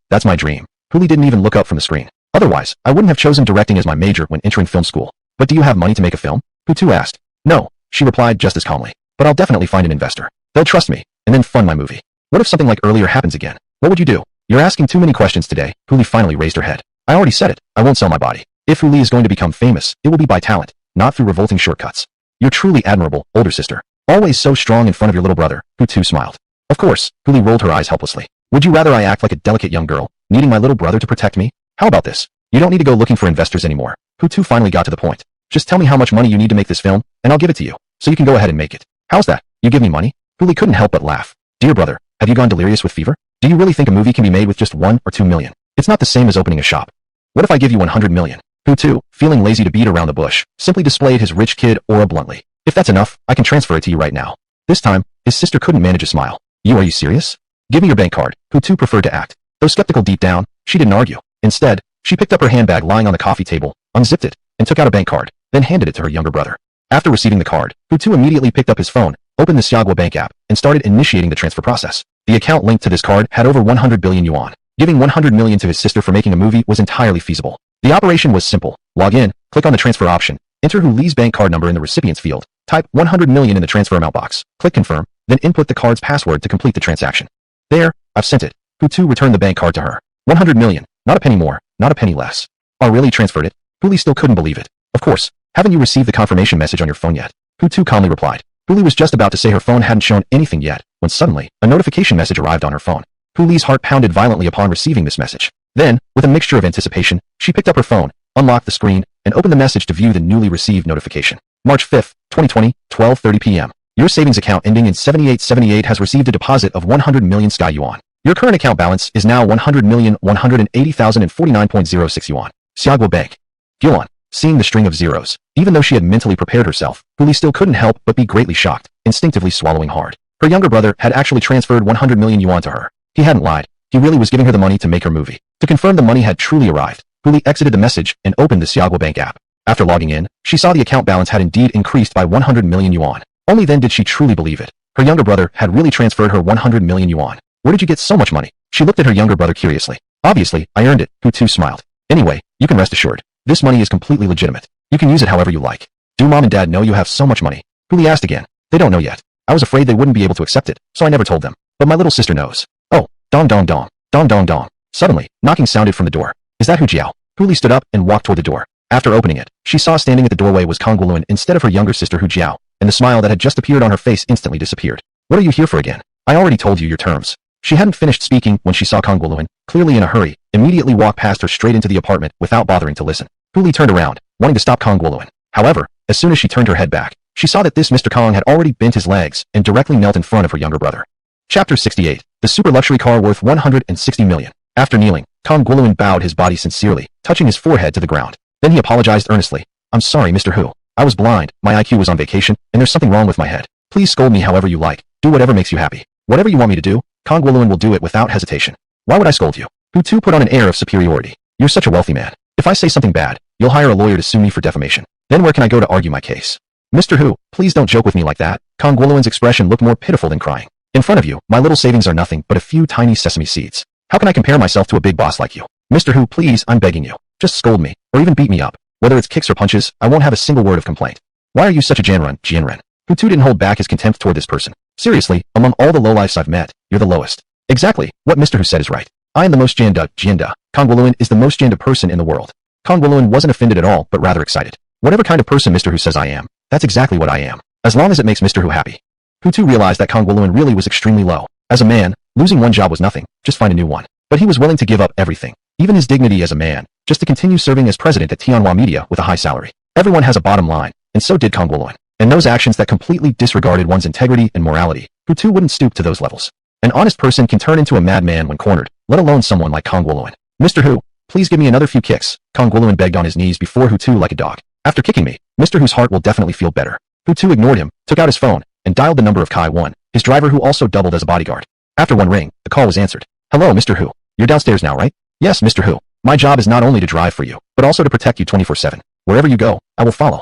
That's my dream. Hu Li didn't even look up from the screen. Otherwise, I wouldn't have chosen directing as my major when entering film school. But do you have money to make a film? Hutu asked. No, she replied just as calmly. But I'll definitely find an investor. They'll trust me, and then fund my movie. What if something like earlier happens again? What would you do? You're asking too many questions today. Hu Li finally raised her head. I already said it. I won't sell my body. If Hu Li is going to become famous, it will be by talent, not through revolting shortcuts. You're truly admirable, older sister. Always so strong in front of your little brother. Hutu smiled. Of course, Hu Li rolled her eyes helplessly. Would you rather I act like a delicate young girl, needing my little brother to protect me? How about this? You don't need to go looking for investors anymore. Hutu finally got to the point. Just tell me how much money you need to make this film, and I'll give it to you, so you can go ahead and make it. How's that? You give me money? Hu Li couldn't help but laugh. Dear brother, have you gone delirious with fever? Do you really think a movie can be made with just 1 or 2 million? It's not the same as opening a shop. What if I give you 100 million? Hutu, feeling lazy to beat around the bush, simply displayed his rich kid aura bluntly. If that's enough, I can transfer it to you right now. This time, his sister couldn't manage a smile. Are you serious? Give me your bank card. Hutu preferred to act. Though skeptical deep down, she didn't argue. Instead, she picked up her handbag lying on the coffee table, unzipped it, and took out a bank card, then handed it to her younger brother. After receiving the card, Hutu immediately picked up his phone, opened the Xiagua bank app, and started initiating the transfer process. The account linked to this card had over 100 billion yuan. Giving 100 million to his sister for making a movie was entirely feasible. The operation was simple. Log in, click on the transfer option, enter Hu Li's bank card number in the recipients field, type 100 million in the transfer amount box, click confirm, then input the card's password to complete the transaction. There, I've sent it. Hutu returned the bank card to her. 100 million, not a penny more, not a penny less. I really transferred it? Hu Li still couldn't believe it. Of course, haven't you received the confirmation message on your phone yet? Hutu calmly replied. Hu Li was just about to say her phone hadn't shown anything yet, when suddenly, a notification message arrived on her phone. Hu Li's heart pounded violently upon receiving this message. Then, with a mixture of anticipation, she picked up her phone, unlocked the screen, and opened the message to view the newly received notification. March 5, 2020, 12:30 p.m. Your savings account ending in 7878 has received a deposit of 100 million Sky Yuan. Your current account balance is now 100,180,049.06 yuan. Xiagua Bank. Yuan. Seeing the string of zeros, even though she had mentally prepared herself, Hu Li still couldn't help but be greatly shocked, instinctively swallowing hard. Her younger brother had actually transferred 100 million yuan to her. He hadn't lied. He really was giving her the money to make her movie. To confirm the money had truly arrived, Hu Li exited the message and opened the Xiagua Bank app. After logging in, she saw the account balance had indeed increased by 100 million yuan. Only then did she truly believe it. Her younger brother had really transferred her 100 million yuan. Where did you get so much money? She looked at her younger brother curiously. Obviously, I earned it, Hutu smiled. Anyway, you can rest assured. This money is completely legitimate. You can use it however you like. Do mom and dad know you have so much money? Huli asked again. They don't know yet. I was afraid they wouldn't be able to accept it, so I never told them. But my little sister knows. Oh, dong dong dong, dong dong dong. Suddenly, knocking sounded from the door. Is that Hu Jiao? Huli stood up and walked toward the door. After opening it, she saw standing at the doorway was Kang Guoluan instead of her younger sister Hu Jiao, and the smile that had just appeared on her face instantly disappeared. What are you here for again? I already told you your terms. She hadn't finished speaking when she saw Kang Guoluan, clearly in a hurry, immediately walk past her straight into the apartment without bothering to listen. Huli turned around, wanting to stop Kang Guoluan. However, as soon as she turned her head back, she saw that this Mr. Kang had already bent his legs and directly knelt in front of her younger brother. Chapter 68. The super luxury car worth 160 million. After kneeling, Kang Guoluan bowed his body sincerely, touching his forehead to the ground. Then he apologized earnestly. I'm sorry, Mr. Hu. I was blind, my IQ was on vacation, and there's something wrong with my head. Please scold me however you like. Do whatever makes you happy. Whatever you want me to do, Kang Guoluan will do it without hesitation. Why would I scold you? Hu Tu put on an air of superiority. You're such a wealthy man. If I say something bad, you'll hire a lawyer to sue me for defamation. Then where can I go to argue my case? Mr. Hu, please don't joke with me like that. Kang Guoluan's expression looked more pitiful than crying. In front of you, my little savings are nothing but a few tiny sesame seeds. How can I compare myself to a big boss like you? Mr. Hu, please, I'm begging you. Just scold me, or even beat me up. Whether it's kicks or punches, I won't have a single word of complaint. Why are you such a Jianren? Hu Tu didn't hold back his contempt toward this person. Seriously, among all the lowlifes I've met, you're the lowest. Exactly, what Mr. Hu said is right. I am the most Jianda. Kang Guoluan is the most Jianda person in the world. Kang Guoluan wasn't offended at all, but rather excited. Whatever kind of person Mr. Hu says I am, that's exactly what I am. As long as it makes Mr. Hu happy. Hu Tu realized that Kang Guoluan really was extremely low. As a man, losing one job was nothing, just find a new one. But he was willing to give up everything, even his dignity as a man, just to continue serving as president at Tianhua Media with a high salary. Everyone has a bottom line, and so did Kang Guoluan. And those actions that completely disregarded one's integrity and morality, Hu Tu wouldn't stoop to those levels. An honest person can turn into a madman when cornered, let alone someone like Kang Guoluan. Mr. Hu, please give me another few kicks, Kang Guoluan begged on his knees before Hu Tu like a dog. After kicking me, Mr. Hu's heart will definitely feel better. Hu Tu ignored him, took out his phone, and dialed the number of Kai 1, his driver who also doubled as a bodyguard. After one ring, the call was answered. Hello, Mr. Hu. You're downstairs now, right? Yes, Mr. Hu. My job is not only to drive for you, but also to protect you 24/7. Wherever you go, I will follow.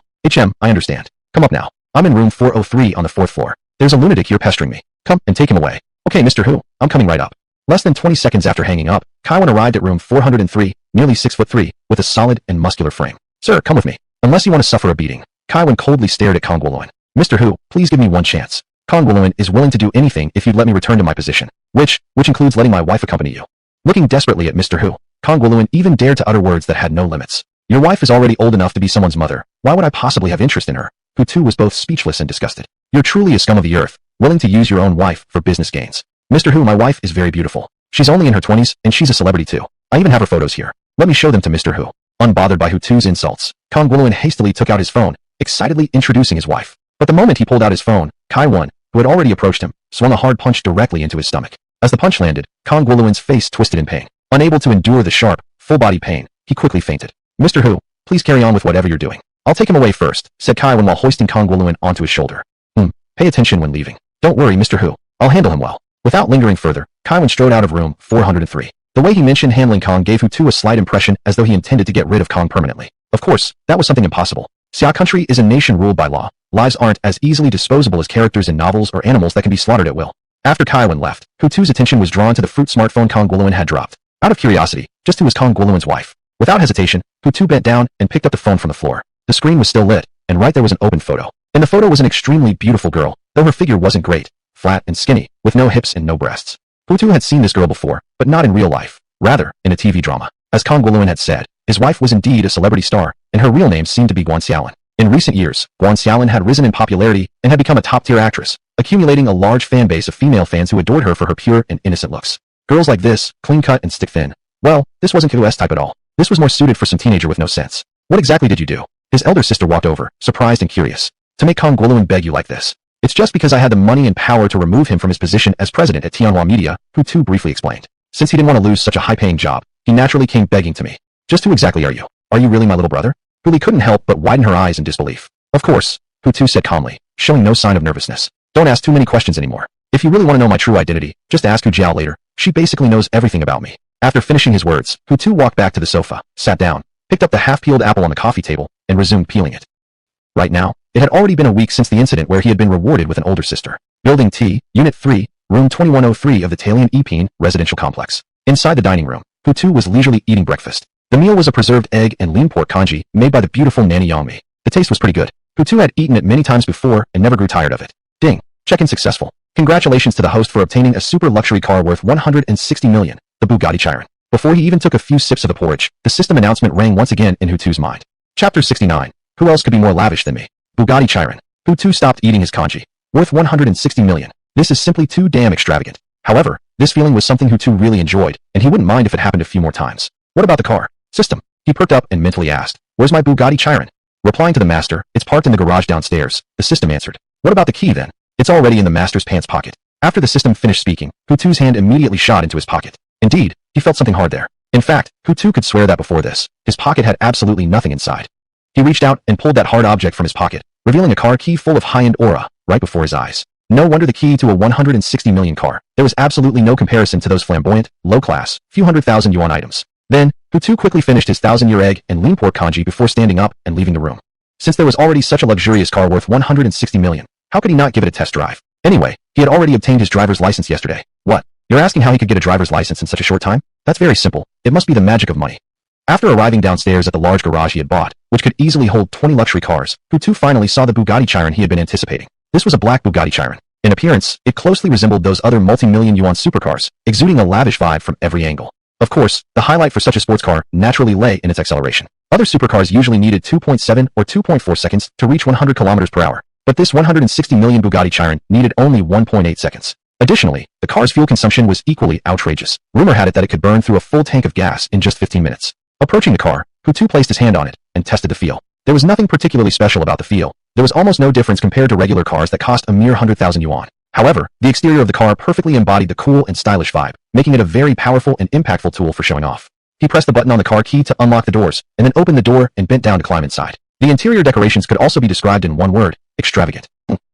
I understand. Come up now. I'm in room 403 on the 4th floor. There's a lunatic here pestering me. Come and take him away. Okay, Mr. Hu, I'm coming right up. Less than 20 seconds after hanging up, Kaiwan arrived at room 403, nearly 6'3", with a solid and muscular frame. Sir, come with me. Unless you want to suffer a beating. Kaiwan coldly stared at Kang Guoluan. Mr. Hu, please give me one chance. Kang Guoluan is willing to do anything if you'd let me return to my position. Which includes letting my wife accompany you. Looking desperately at Mr. Hu, Kang Guoluan even dared to utter words that had no limits. Your wife is already old enough to be someone's mother. Why would I possibly have interest in her? Hu Tu was both speechless and disgusted. You're truly a scum of the earth, willing to use your own wife for business gains. Mr. Hu, my wife is very beautiful. She's only in her 20s, and she's a celebrity too. I even have her photos here. Let me show them to Mr. Hu. Unbothered by Hu Tu's insults, Kang Guoluan hastily took out his phone, excitedly introducing his wife. But the moment he pulled out his phone, Kai Wan, who had already approached him, swung a hard punch directly into his stomach. As the punch landed, Kang Guoluan's face twisted in pain. Unable to endure the sharp, full-body pain, he quickly fainted. Mr. Hu, please carry on with whatever you're doing. I'll take him away first, said Kai Wan while hoisting Kang Guoluan onto his shoulder. Pay attention when leaving. Don't worry, Mr. Hu. I'll handle him well. Without lingering further, Kai Wan strode out of room 403. The way he mentioned handling Kang gave Hu Tu a slight impression as though he intended to get rid of Kang permanently. Of course, that was something impossible. Xia country is a nation ruled by law. Lives aren't as easily disposable as characters in novels or animals that can be slaughtered at will. After Kai Wan left, Hu Tu's attention was drawn to the fruit smartphone Kang Guoluan had dropped. Out of curiosity, just who was Kang Guoluan's wife? Without hesitation, Hu Tu bent down and picked up the phone from the floor. The screen was still lit, and right there was an open photo. In the photo was an extremely beautiful girl, though her figure wasn't great, flat and skinny, with no hips and no breasts. Hu Tu had seen this girl before, but not in real life, rather, in a TV drama. As Kang Guoluan had said, his wife was indeed a celebrity star, and her real name seemed to be Guan Xiaolin. In recent years, Guan Xiaolin had risen in popularity and had become a top-tier actress, accumulating a large fan base of female fans who adored her for her pure and innocent looks. Girls like this, clean-cut and stick-thin. Well, this wasn't Ku's type at all. This was more suited for some teenager with no sense. What exactly did you do? His elder sister walked over, surprised and curious. To make Kang Guoluan beg you like this. It's just because I had the money and power to remove him from his position as president at Tianhua Media, Hu Tu briefly explained. Since he didn't want to lose such a high-paying job, he naturally came begging to me. Just who exactly are you? Are you really my little brother? Huli couldn't help but widen her eyes in disbelief. Of course, Hu Tu said calmly, showing no sign of nervousness. Don't ask too many questions anymore. If you really want to know my true identity, just ask Hu Jiao later. She basically knows everything about me. After finishing his words, Hu Tu walked back to the sofa, sat down, picked up the half-peeled apple on the coffee table, and resumed peeling it. Right now, it had already been a week since the incident where he had been rewarded with an older sister. Building T, Unit 3, Room 2103 of the Talian Epine residential complex. Inside the dining room, Hutu was leisurely eating breakfast. The meal was a preserved egg and lean pork congee made by the beautiful Nanny Yangmi. The taste was pretty good. Hutu had eaten it many times before and never grew tired of it. Ding. Check-in successful. Congratulations to the host for obtaining a super luxury car worth 160 million, the Bugatti Chiron. Before he even took a few sips of the porridge, the system announcement rang once again in Hutu's mind. Chapter 69. Who else could be more lavish than me? Bugatti Chiron. Hutu stopped eating his congee. Worth 160 million. This is simply too damn extravagant. However, this feeling was something Hutu really enjoyed, and he wouldn't mind if it happened a few more times. What about the car? System. He perked up and mentally asked, where's my Bugatti Chiron? Replying to the master, it's parked in the garage downstairs, the system answered. What about the key then? It's already in the master's pants pocket. After the system finished speaking, Hutu's hand immediately shot into his pocket. Indeed, he felt something hard there. In fact, Hutu could swear that before this, his pocket had absolutely nothing inside. He reached out and pulled that hard object from his pocket, revealing a car key full of high-end aura, right before his eyes. No wonder the key to a 160 million car. There was absolutely no comparison to those flamboyant, low-class, few hundred thousand yuan items. Then, Hutu quickly finished his 1,000-year egg and lean pork congee before standing up and leaving the room. Since there was already such a luxurious car worth 160 million, how could he not give it a test drive? Anyway, he had already obtained his driver's license yesterday. What? You're asking how he could get a driver's license in such a short time? That's very simple. It must be the magic of money. After arriving downstairs at the large garage he had bought, which could easily hold 20 luxury cars, Hutu finally saw the Bugatti Chiron he had been anticipating. This was a black Bugatti Chiron. In appearance, it closely resembled those other multi-million yuan supercars, exuding a lavish vibe from every angle. Of course, the highlight for such a sports car naturally lay in its acceleration. Other supercars usually needed 2.7 or 2.4 seconds to reach 100 kilometers per hour, but this 160 million Bugatti Chiron needed only 1.8 seconds. Additionally, the car's fuel consumption was equally outrageous. Rumor had it that it could burn through a full tank of gas in just 15 minutes. Approaching the car, Hutu placed his hand on it and tested the feel. There was nothing particularly special about the feel. There was almost no difference compared to regular cars that cost a mere 100,000 yuan. However, the exterior of the car perfectly embodied the cool and stylish vibe, making it a very powerful and impactful tool for showing off. He pressed the button on the car key to unlock the doors, and then opened the door and bent down to climb inside. The interior decorations could also be described in one word: extravagant.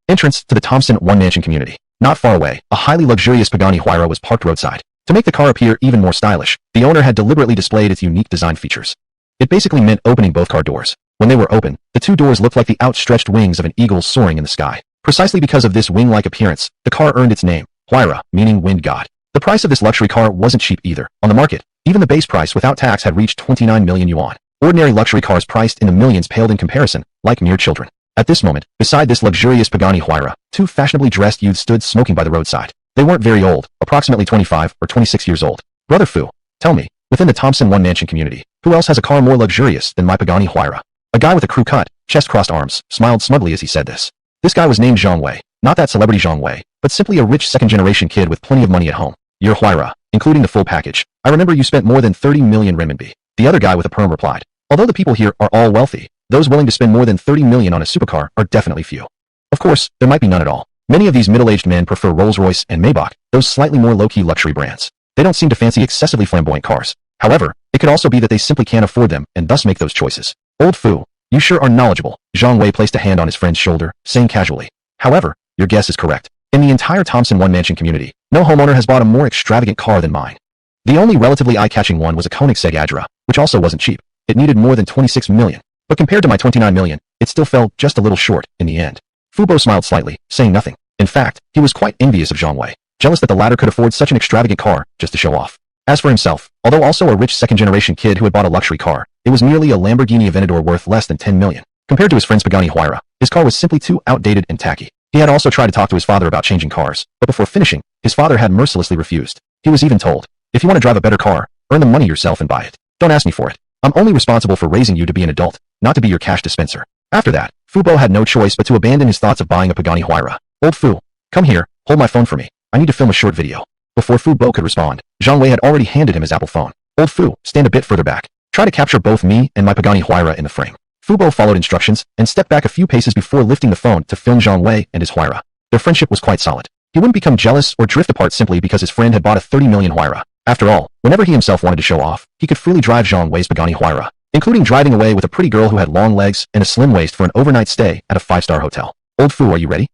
Entrance to the Thompson one-mansion community. Not far away, a highly luxurious Pagani Huayra was parked roadside. To make the car appear even more stylish, the owner had deliberately displayed its unique design features. It basically meant opening both car doors. When they were open, the two doors looked like the outstretched wings of an eagle soaring in the sky. Precisely because of this wing-like appearance, the car earned its name, Huayra, meaning wind god. The price of this luxury car wasn't cheap either. On the market, even the base price without tax had reached 29 million yuan. Ordinary luxury cars priced in the millions paled in comparison, like mere children. At this moment, beside this luxurious Pagani Huayra, two fashionably dressed youths stood smoking by the roadside. They weren't very old, approximately 25 or 26 years old. Brother Fu, tell me, within the Thompson one-mansion community, who else has a car more luxurious than my Pagani Huayra? A guy with a crew cut, chest-crossed arms, smiled smugly as he said this. This guy was named Zhang Wei, not that celebrity Zhang Wei, but simply a rich second-generation kid with plenty of money at home. Your Huayra, including the full package. I remember you spent more than 30 million renminbi. The other guy with a perm replied. Although the people here are all wealthy, those willing to spend more than 30 million on a supercar are definitely few. Of course, there might be none at all. Many of these middle-aged men prefer Rolls-Royce and Maybach, those slightly more low-key luxury brands. They don't seem to fancy excessively flamboyant cars. However, it could also be that they simply can't afford them and thus make those choices. Old Fu, you sure are knowledgeable. Zhang Wei placed a hand on his friend's shoulder, saying casually. However, your guess is correct. In the entire Thompson one-mansion community, no homeowner has bought a more extravagant car than mine. The only relatively eye-catching one was a Koenigsegg Agera, which also wasn't cheap. It needed more than 26 million. But compared to my 29 million, it still fell just a little short in the end. Fubo smiled slightly, saying nothing. In fact, he was quite envious of Zhang Wei, jealous that the latter could afford such an extravagant car just to show off. As for himself, although also a rich second-generation kid who had bought a luxury car, it was merely a Lamborghini Aventador worth less than 10 million. Compared to his friend's Pagani Huayra, his car was simply too outdated and tacky. He had also tried to talk to his father about changing cars, but before finishing, his father had mercilessly refused. He was even told, if you want to drive a better car, earn the money yourself and buy it. Don't ask me for it. I'm only responsible for raising you to be an adult, not to be your cash dispenser. After that, Fubo had no choice but to abandon his thoughts of buying a Pagani Huayra. Old Fu, come here, hold my phone for me. I need to film a short video. Before Fubo could respond, Zhang Wei had already handed him his Apple phone. Old Fu, stand a bit further back. Try to capture both me and my Pagani Huayra in the frame. Fubo followed instructions and stepped back a few paces before lifting the phone to film Zhang Wei and his Huayra. Their friendship was quite solid. He wouldn't become jealous or drift apart simply because his friend had bought a 30 million Huayra. After all, whenever he himself wanted to show off, he could freely drive Zhang Wei's Pagani Huayra, including driving away with a pretty girl who had long legs and a slim waist for an overnight stay at a 5-star hotel. Old Fu, are you ready?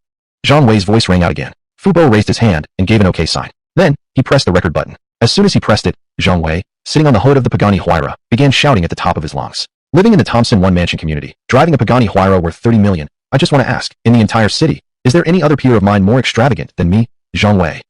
Zhang Wei's voice rang out again. Fubo raised his hand and gave an okay sign. Then, he pressed the record button. As soon as he pressed it, Zhang Wei, sitting on the hood of the Pagani Huayra, began shouting at the top of his lungs. Living in the Thompson One Mansion community, driving a Pagani Huayra worth 30 million, I just want to ask, in the entire city, is there any other peer of mine more extravagant than me, Zhang Wei?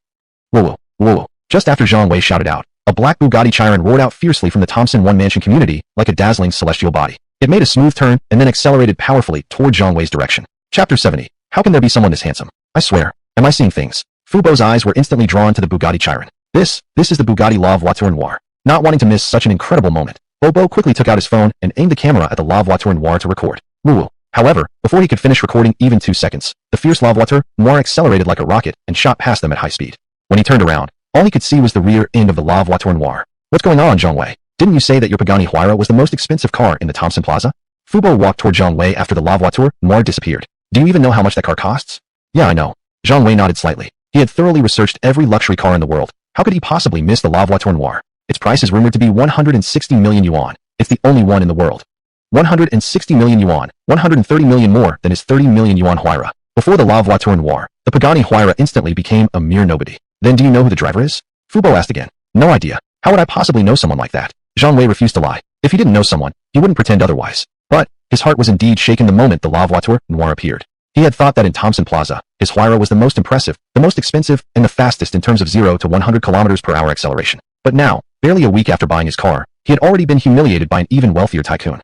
Whoa, whoa, whoa. Just after Zhang Wei shouted out, a black Bugatti Chiron roared out fiercely from the Thompson One Mansion community like a dazzling celestial body. It made a smooth turn and then accelerated powerfully toward Zhang Wei's direction. Chapter 70. How can there be someone this handsome? I swear, am I seeing things? Fubo's eyes were instantly drawn to the Bugatti Chiron. This is the Bugatti La Voiture Noire. Not wanting to miss such an incredible moment, Bobo quickly took out his phone and aimed the camera at the La Voiture Noire to record. Woo. However, before he could finish recording even 2 seconds, the fierce La Voiture Noire accelerated like a rocket and shot past them at high speed. When he turned around, all he could see was the rear end of the La Voiture Noire. What's going on, Zhang Wei? Didn't you say that your Pagani Huayra was the most expensive car in the Thompson Plaza? Fubo walked toward Zhang Wei after the La Voiture Noire disappeared. Do you even know how much that car costs? Yeah, I know. Zhang Wei nodded slightly. He had thoroughly researched every luxury car in the world. How could he possibly miss the La Voiture Noire? Its price is rumored to be 160 million yuan. It's the only one in the world. 160 million yuan, 130 million more than his 30 million yuan Huayra. Before the La Voiture Noire, the Pagani Huayra instantly became a mere nobody. Then do you know who the driver is? Fubo asked again. No idea. How would I possibly know someone like that? Zhang Wei refused to lie. If he didn't know someone, he wouldn't pretend otherwise. But his heart was indeed shaken the moment the La Voiture Noire appeared. He had thought that in Thompson Plaza, his Huayra was the most impressive, the most expensive, and the fastest in terms of 0 to 100 kilometers per hour acceleration. But now, barely a week after buying his car, he had already been humiliated by an even wealthier tycoon.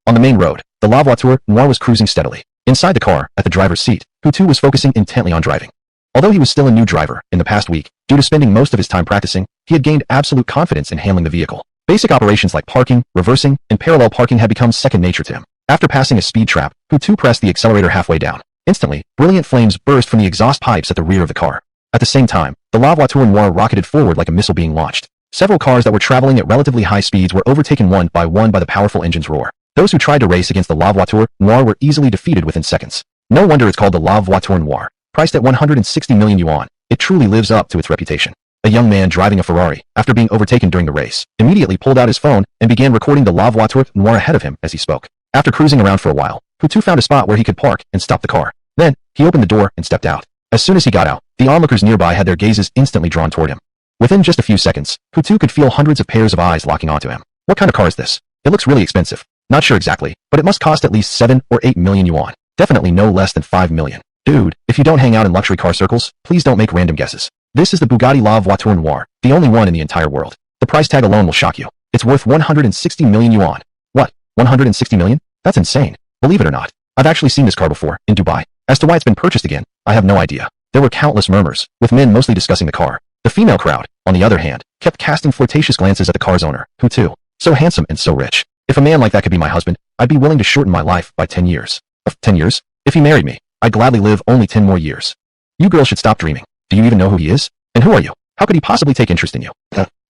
On the main road, the La Voiture Noire was cruising steadily. Inside the car, at the driver's seat, Hutu was focusing intently on driving. Although he was still a new driver, in the past week, due to spending most of his time practicing, he had gained absolute confidence in handling the vehicle. Basic operations like parking, reversing, and parallel parking had become second nature to him. After passing a speed trap, Hutu pressed the accelerator halfway down. Instantly, brilliant flames burst from the exhaust pipes at the rear of the car. At the same time, the La Voiture Noire rocketed forward like a missile being launched. Several cars that were traveling at relatively high speeds were overtaken one by the powerful engine's roar. Those who tried to race against the La Voiture Noire were easily defeated within seconds. No wonder it's called the La Voiture Noire. Priced at 160 million yuan, it truly lives up to its reputation. A young man driving a Ferrari, after being overtaken during the race, immediately pulled out his phone and began recording the La Voiture Noire ahead of him as he spoke. After cruising around for a while, Hutu found a spot where he could park and stop the car. Then, he opened the door and stepped out. As soon as he got out, the onlookers nearby had their gazes instantly drawn toward him. Within just a few seconds, Hutu could feel hundreds of pairs of eyes locking onto him. What kind of car is this? It looks really expensive. Not sure exactly, but it must cost at least 7 or 8 million yuan. Definitely no less than 5 million. Dude, if you don't hang out in luxury car circles, please don't make random guesses. This is the Bugatti La Voiture Noire, the only one in the entire world. The price tag alone will shock you. It's worth 160 million yuan. What? 160 million? That's insane. Believe it or not, I've actually seen this car before, in Dubai. As to why it's been purchased again, I have no idea. There were countless murmurs, with men mostly discussing the car. The female crowd, on the other hand, kept casting flirtatious glances at the car's owner, Hutu. So handsome and so rich. If a man like that could be my husband, I'd be willing to shorten my life by 10 years. 10 years? If he married me, I'd gladly live only 10 more years. You girls should stop dreaming. Do you even know who he is? And who are you? How could he possibly take interest in you?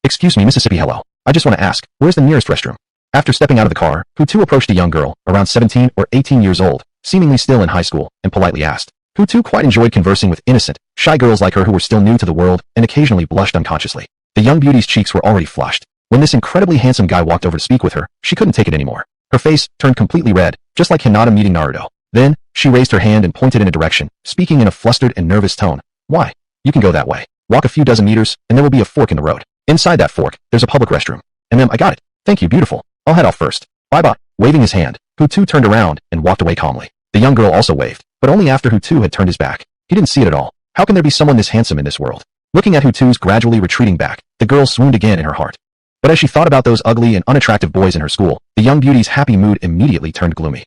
Excuse me, Mississippi, hello. I just want to ask, where's the nearest restroom? After stepping out of the car, Hutu approached a young girl, around 17 or 18 years old, seemingly still in high school, and politely asked. Hutu quite enjoyed conversing with innocent, shy girls like her who were still new to the world and occasionally blushed unconsciously. The young beauty's cheeks were already flushed. When this incredibly handsome guy walked over to speak with her, she couldn't take it anymore. Her face turned completely red, just like Hinata meeting Naruto. Then, she raised her hand and pointed in a direction, speaking in a flustered and nervous tone. Why? You can go that way. Walk a few dozen meters, and there will be a fork in the road. Inside that fork, there's a public restroom. And I got it. Thank you, beautiful. I'll head off first. Bye-bye. Waving his hand, Hutu turned around and walked away calmly. The young girl also waved, but only after Hutu had turned his back. He didn't see it at all. How can there be someone this handsome in this world? Looking at Hutu's gradually retreating back, the girl swooned again in her heart. But as she thought about those ugly and unattractive boys in her school, the young beauty's happy mood immediately turned gloomy.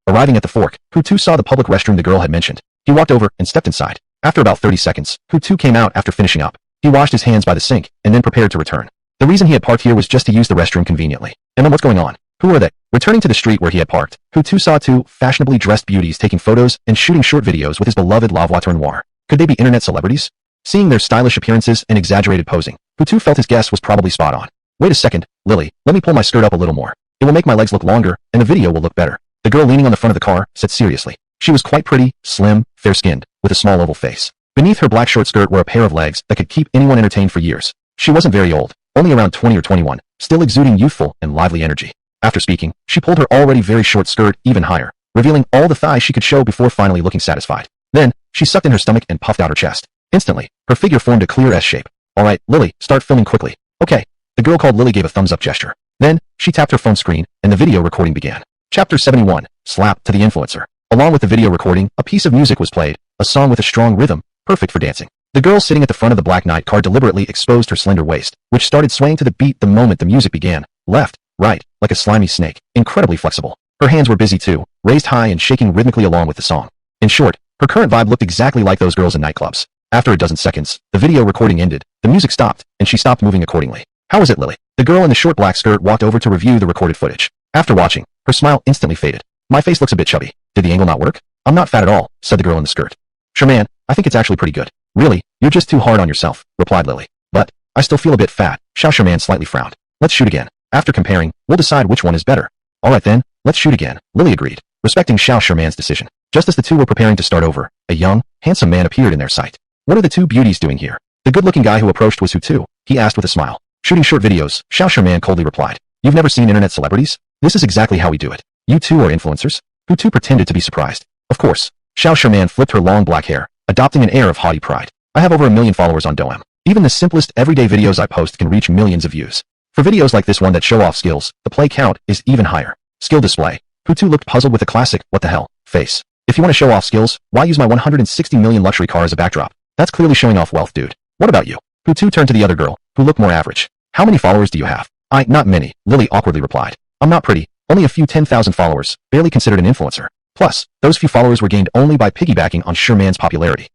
Arriving at the fork, Hutu saw the public restroom the girl had mentioned. He walked over and stepped inside. After about 30 seconds, Hutu came out after finishing up. He washed his hands by the sink and then prepared to return. The reason he had parked here was just to use the restroom conveniently. And then what's going on? Who are they? Returning to the street where he had parked, Hutu saw two fashionably dressed beauties taking photos and shooting short videos with his beloved La Voiture Noire. Could they be internet celebrities? Seeing their stylish appearances and exaggerated posing, Hutu felt his guess was probably spot on. Wait a second, Lily, let me pull my skirt up a little more. It will make my legs look longer, and the video will look better. The girl leaning on the front of the car said seriously. She was quite pretty, slim, fair-skinned, with a small oval face. Beneath her black short skirt were a pair of legs that could keep anyone entertained for years. She wasn't very old, only around 20 or 21, still exuding youthful and lively energy. After speaking, she pulled her already very short skirt even higher, revealing all the thighs she could show before finally looking satisfied. Then, she sucked in her stomach and puffed out her chest. Instantly, her figure formed a clear S shape. Alright, Lily, start filming quickly. Okay. The girl called Lily gave a thumbs-up gesture. Then, She tapped her phone screen, and the video recording began. Chapter 71. Slap to the influencer. Along with the video recording, a piece of music was played, a song with a strong rhythm, perfect for dancing. The girl sitting at the front of the Black Knight car deliberately exposed her slender waist, which started swaying to the beat the moment the music began, left, right, like a slimy snake, incredibly flexible. Her hands were busy too, raised high and shaking rhythmically along with the song. In short, her current vibe looked exactly like those girls in nightclubs. After a dozen seconds, the video recording ended, the music stopped, and she stopped moving accordingly. How is it, Lily? The girl in the short black skirt walked over to review the recorded footage. After watching, her smile instantly faded. My face looks a bit chubby. Did the angle not work? I'm not fat at all, said the girl in the skirt. Sure man, I think it's actually pretty good. Really, you're just too hard on yourself, replied Lily. But, I still feel a bit fat. Xiao Sherman slightly frowned. Let's shoot again. After comparing, we'll decide which one is better. Alright then, let's shoot again, Lily agreed, respecting Xiao Sherman's decision. Just as the two were preparing to start over, a young, handsome man appeared in their sight. What are the two beauties doing here? The good-looking guy who approached was Hutu, he asked with a smile. Shooting short videos, Xiao Sherman coldly replied. You've never seen internet celebrities? This is exactly how we do it. You two are influencers? Hutu pretended to be surprised. Of course. Xiao Sherman flipped her long black hair, adopting an air of haughty pride. I have over 1 million followers on Douyin. Even the simplest everyday videos I post can reach millions of views. For videos like this one that show off skills, the play count is even higher. Skill display. Hutu looked puzzled with a classic, what the hell, face. If you want to show off skills, why use my 160 million luxury car as a backdrop? That's clearly showing off wealth, dude. What about you? Hutu turned to the other girl, who looked more average. How many followers do you have? Not many, Lily awkwardly replied. I'm not pretty, only a few 10,000 followers, barely considered an influencer. Plus, those few followers were gained only by piggybacking on Sherman's popularity.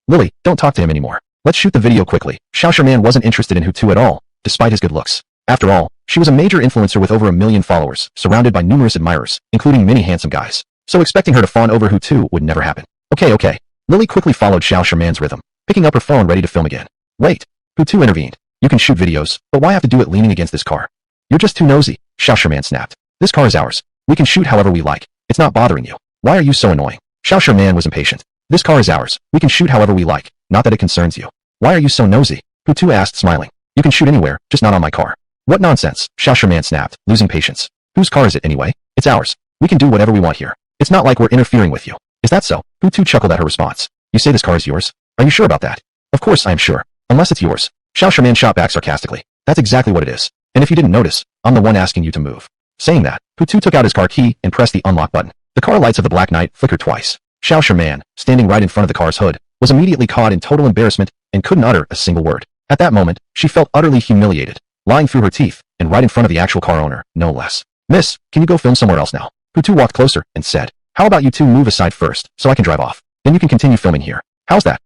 Lily, don't talk to him anymore. Let's shoot the video quickly. Xiao Sherman wasn't interested in Hutu at all, despite his good looks. After all, she was a major influencer with over 1 million followers, surrounded by numerous admirers, including many handsome guys. So expecting her to fawn over Hutu would never happen. Okay. Lily quickly followed Xiao Sherman's rhythm, picking up her phone ready to film again. Wait. Hutu intervened. You can shoot videos, but why have to do it leaning against this car? You're just too nosy, Xiao Sherman snapped. This car is ours. We can shoot however we like. It's not bothering you. Why are you so annoying? Xiao Sherman was impatient. This car is ours. We can shoot however we like. Not that it concerns you. Why are you so nosy? Hutu asked, smiling. You can shoot anywhere, just not on my car. What nonsense, Xiao Sherman snapped, losing patience. Whose car is it anyway? It's ours. We can do whatever we want here. It's not like we're interfering with you. Is that so? Hutu chuckled at her response. You say this car is yours? Are you sure about that? Of course I am sure. Unless it's yours. Xiao Sherman shot back sarcastically. That's exactly what it is. And if you didn't notice, I'm the one asking you to move. Saying that, Hutu took out his car key and pressed the unlock button. The car lights of the Black Knight flickered twice. Xiao Sherman, standing right in front of the car's hood, was immediately caught in total embarrassment and couldn't utter a single word. At that moment, she felt utterly humiliated, lying through her teeth, and right in front of the actual car owner, no less. Miss, can you go film somewhere else now? Hutu walked closer and said, how about you two move aside first, so I can drive off? Then you can continue filming here. How's that?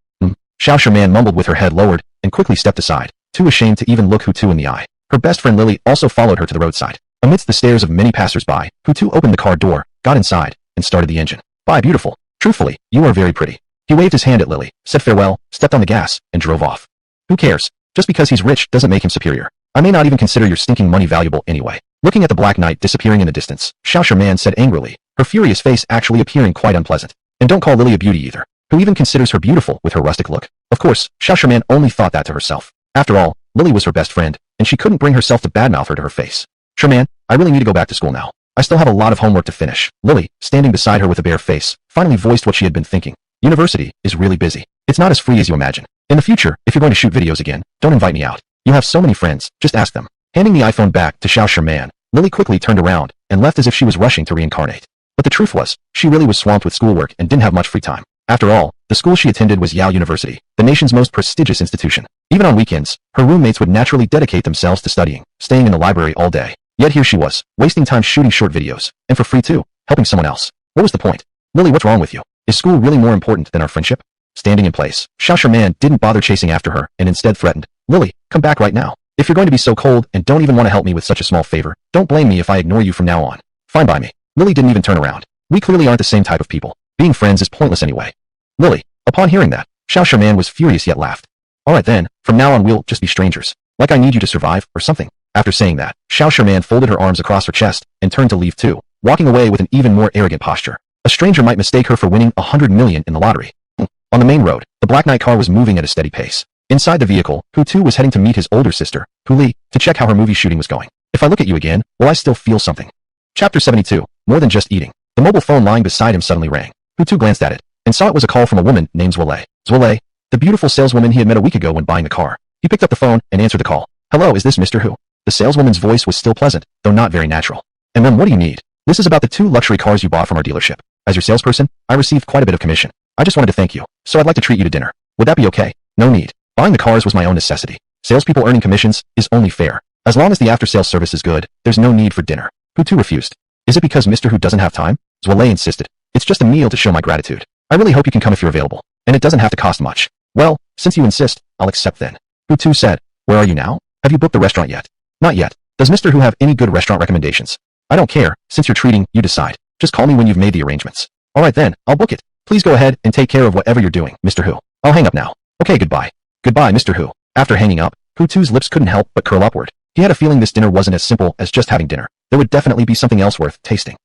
Xiao Sherman mumbled with her head lowered and quickly stepped aside, too ashamed to even look Hutu in the eye. Her best friend Lily also followed her to the roadside. Amidst the stares of many passers-by, Hutu opened the car door, got inside, and started the engine. Bye, beautiful. Truthfully, you are very pretty. He waved his hand at Lily, said farewell, stepped on the gas, and drove off. Who cares? Just because he's rich doesn't make him superior. I may not even consider your stinking money valuable anyway. Looking at the Black Knight disappearing in the distance, Xiao Sherman said angrily, her furious face actually appearing quite unpleasant. And don't call Lily a beauty either. Who even considers her beautiful with her rustic look? Of course, Xiao Sherman only thought that to herself. After all, Lily was her best friend, and she couldn't bring herself to badmouth her to her face. Sherman, I really need to go back to school now. I still have a lot of homework to finish. Lily, standing beside her with a bare face, finally voiced what she had been thinking. University is really busy. It's not as free as you imagine. In the future, if you're going to shoot videos again, don't invite me out. You have so many friends, just ask them. Handing the iPhone back to Xiao Sherman, Lily quickly turned around and left as if she was rushing to reincarnate. But the truth was, she really was swamped with schoolwork and didn't have much free time. After all, the school she attended was Yale University, the nation's most prestigious institution. Even on weekends, her roommates would naturally dedicate themselves to studying, staying in the library all day. Yet here she was, wasting time shooting short videos, and for free too, helping someone else. What was the point? Lily, what's wrong with you? Is school really more important than our friendship? Standing in place, Xiao Sherman didn't bother chasing after her and instead threatened, Lily, come back right now. If you're going to be so cold and don't even want to help me with such a small favor, don't blame me if I ignore you from now on. Fine by me. Lily didn't even turn around. We clearly aren't the same type of people. Being friends is pointless anyway. Lily, upon hearing that, Xiao Sherman was furious yet laughed. Alright then, from now on we'll just be strangers. Like I need you to survive, or something. After saying that, Xiao Sherman folded her arms across her chest and turned to leave too, walking away with an even more arrogant posture. A stranger might mistake her for winning 100 million in the lottery. On the main road, the Black Knight car was moving at a steady pace. Inside the vehicle, Hutu was heading to meet his older sister, Huli, to check how her movie shooting was going. If I look at you again, will I still feel something? Chapter 72. More than just eating. The mobile phone lying beside him suddenly rang. Hutu glanced at it, and saw it was a call from a woman named Zwole. Zwole, the beautiful saleswoman he had met a week ago when buying the car. He picked up the phone and answered the call. Hello, is this Mr. Hu? The saleswoman's voice was still pleasant, though not very natural. And then what do you need? This is about the 2 luxury cars you bought from our dealership. As your salesperson, I received quite a bit of commission. I just wanted to thank you, so I'd like to treat you to dinner. Would that be okay? No need. Buying the cars was my own necessity. Salespeople earning commissions is only fair. As long as the after-sales service is good, there's no need for dinner. Hutu refused. Is it because Mr. Hu doesn't have time? Zwale insisted. It's just a meal to show my gratitude. I really hope you can come if you're available. And it doesn't have to cost much. Well, since you insist, I'll accept then. Hutu said. Where are you now? Have you booked the restaurant yet? Not yet. Does Mr. Hu have any good restaurant recommendations? I don't care. Since you're treating, you decide. Just call me when you've made the arrangements. Alright then, I'll book it. Please go ahead and take care of whatever you're doing, Mr. Hu. I'll hang up now. Okay, goodbye. Goodbye, Mr. Hu. After hanging up, Hutu's lips couldn't help but curl upward. He had a feeling this dinner wasn't as simple as just having dinner. There would definitely be something else worth tasting.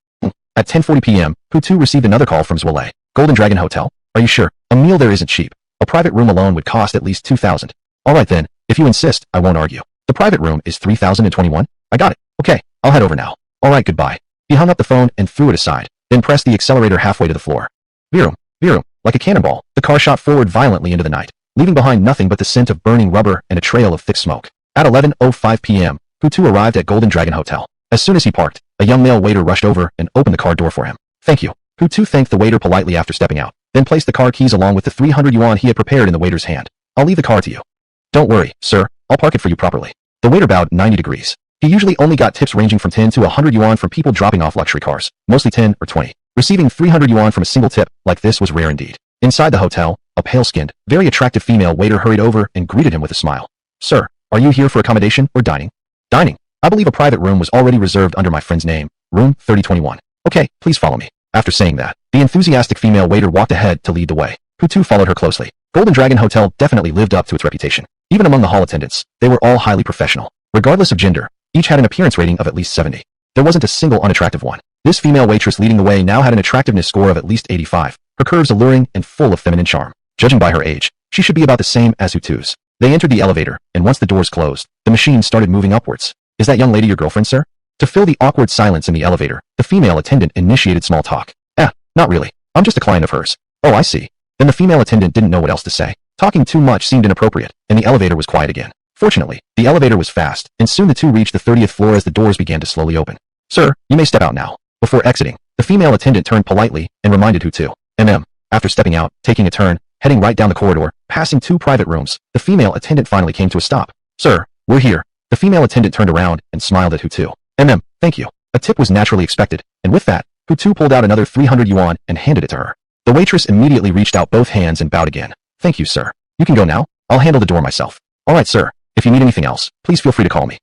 At 10:40 p.m., Hutu received another call from Zwale. Golden Dragon Hotel? Are you sure? A meal there isn't cheap. A private room alone would cost at least 2,000. Alright then, if you insist, I won't argue. The private room is 3,021? I got it. Okay, I'll head over now. Alright, goodbye. He hung up the phone and threw it aside, then pressed the accelerator halfway to the floor. Vroom, vroom, like a cannonball, the car shot forward violently into the night, leaving behind nothing but the scent of burning rubber and a trail of thick smoke. At 11:05 p.m., Hutu arrived at Golden Dragon Hotel. As soon as he parked, a young male waiter rushed over and opened the car door for him. Thank you. Hutu thanked the waiter politely after stepping out, then placed the car keys along with the 300 yuan he had prepared in the waiter's hand. I'll leave the car to you. Don't worry, sir, I'll park it for you properly. The waiter bowed 90 degrees. He usually only got tips ranging from 10 to 100 yuan from people dropping off luxury cars, mostly 10 or 20. Receiving 300 yuan from a single tip like this was rare indeed. Inside the hotel, a pale-skinned, very attractive female waiter hurried over and greeted him with a smile. Sir, are you here for accommodation or dining? Dining. I believe a private room was already reserved under my friend's name, room 3021. Okay, please follow me. After saying that, the enthusiastic female waiter walked ahead to lead the way. Hutu followed her closely. Golden Dragon Hotel definitely lived up to its reputation. Even among the hall attendants, they were all highly professional. Regardless of gender, each had an appearance rating of at least 70. There wasn't a single unattractive one. This female waitress leading the way now had an attractiveness score of at least 85, her curves alluring and full of feminine charm. Judging by her age, she should be about the same as Hutu's. They entered the elevator, and once the doors closed, the machine started moving upwards. Is that young lady your girlfriend, sir? To fill the awkward silence in the elevator, the female attendant initiated small talk. Not really. I'm just a client of hers. Oh, I see. Then the female attendant didn't know what else to say. Talking too much seemed inappropriate, and the elevator was quiet again. Fortunately, the elevator was fast, and soon the two reached the 30th floor as the doors began to slowly open. Sir, you may step out now. Before exiting, the female attendant turned politely and reminded Hutu. After stepping out, taking a turn, heading right down the corridor, passing 2 private rooms, the female attendant finally came to a stop. Sir, we're here. The female attendant turned around and smiled at Hutu. Thank you. A tip was naturally expected, and with that, Hutu pulled out another 300 yuan and handed it to her. The waitress immediately reached out both hands and bowed again. Thank you, sir. You can go now. I'll handle the door myself. Alright, sir. If you need anything else, please feel free to call me.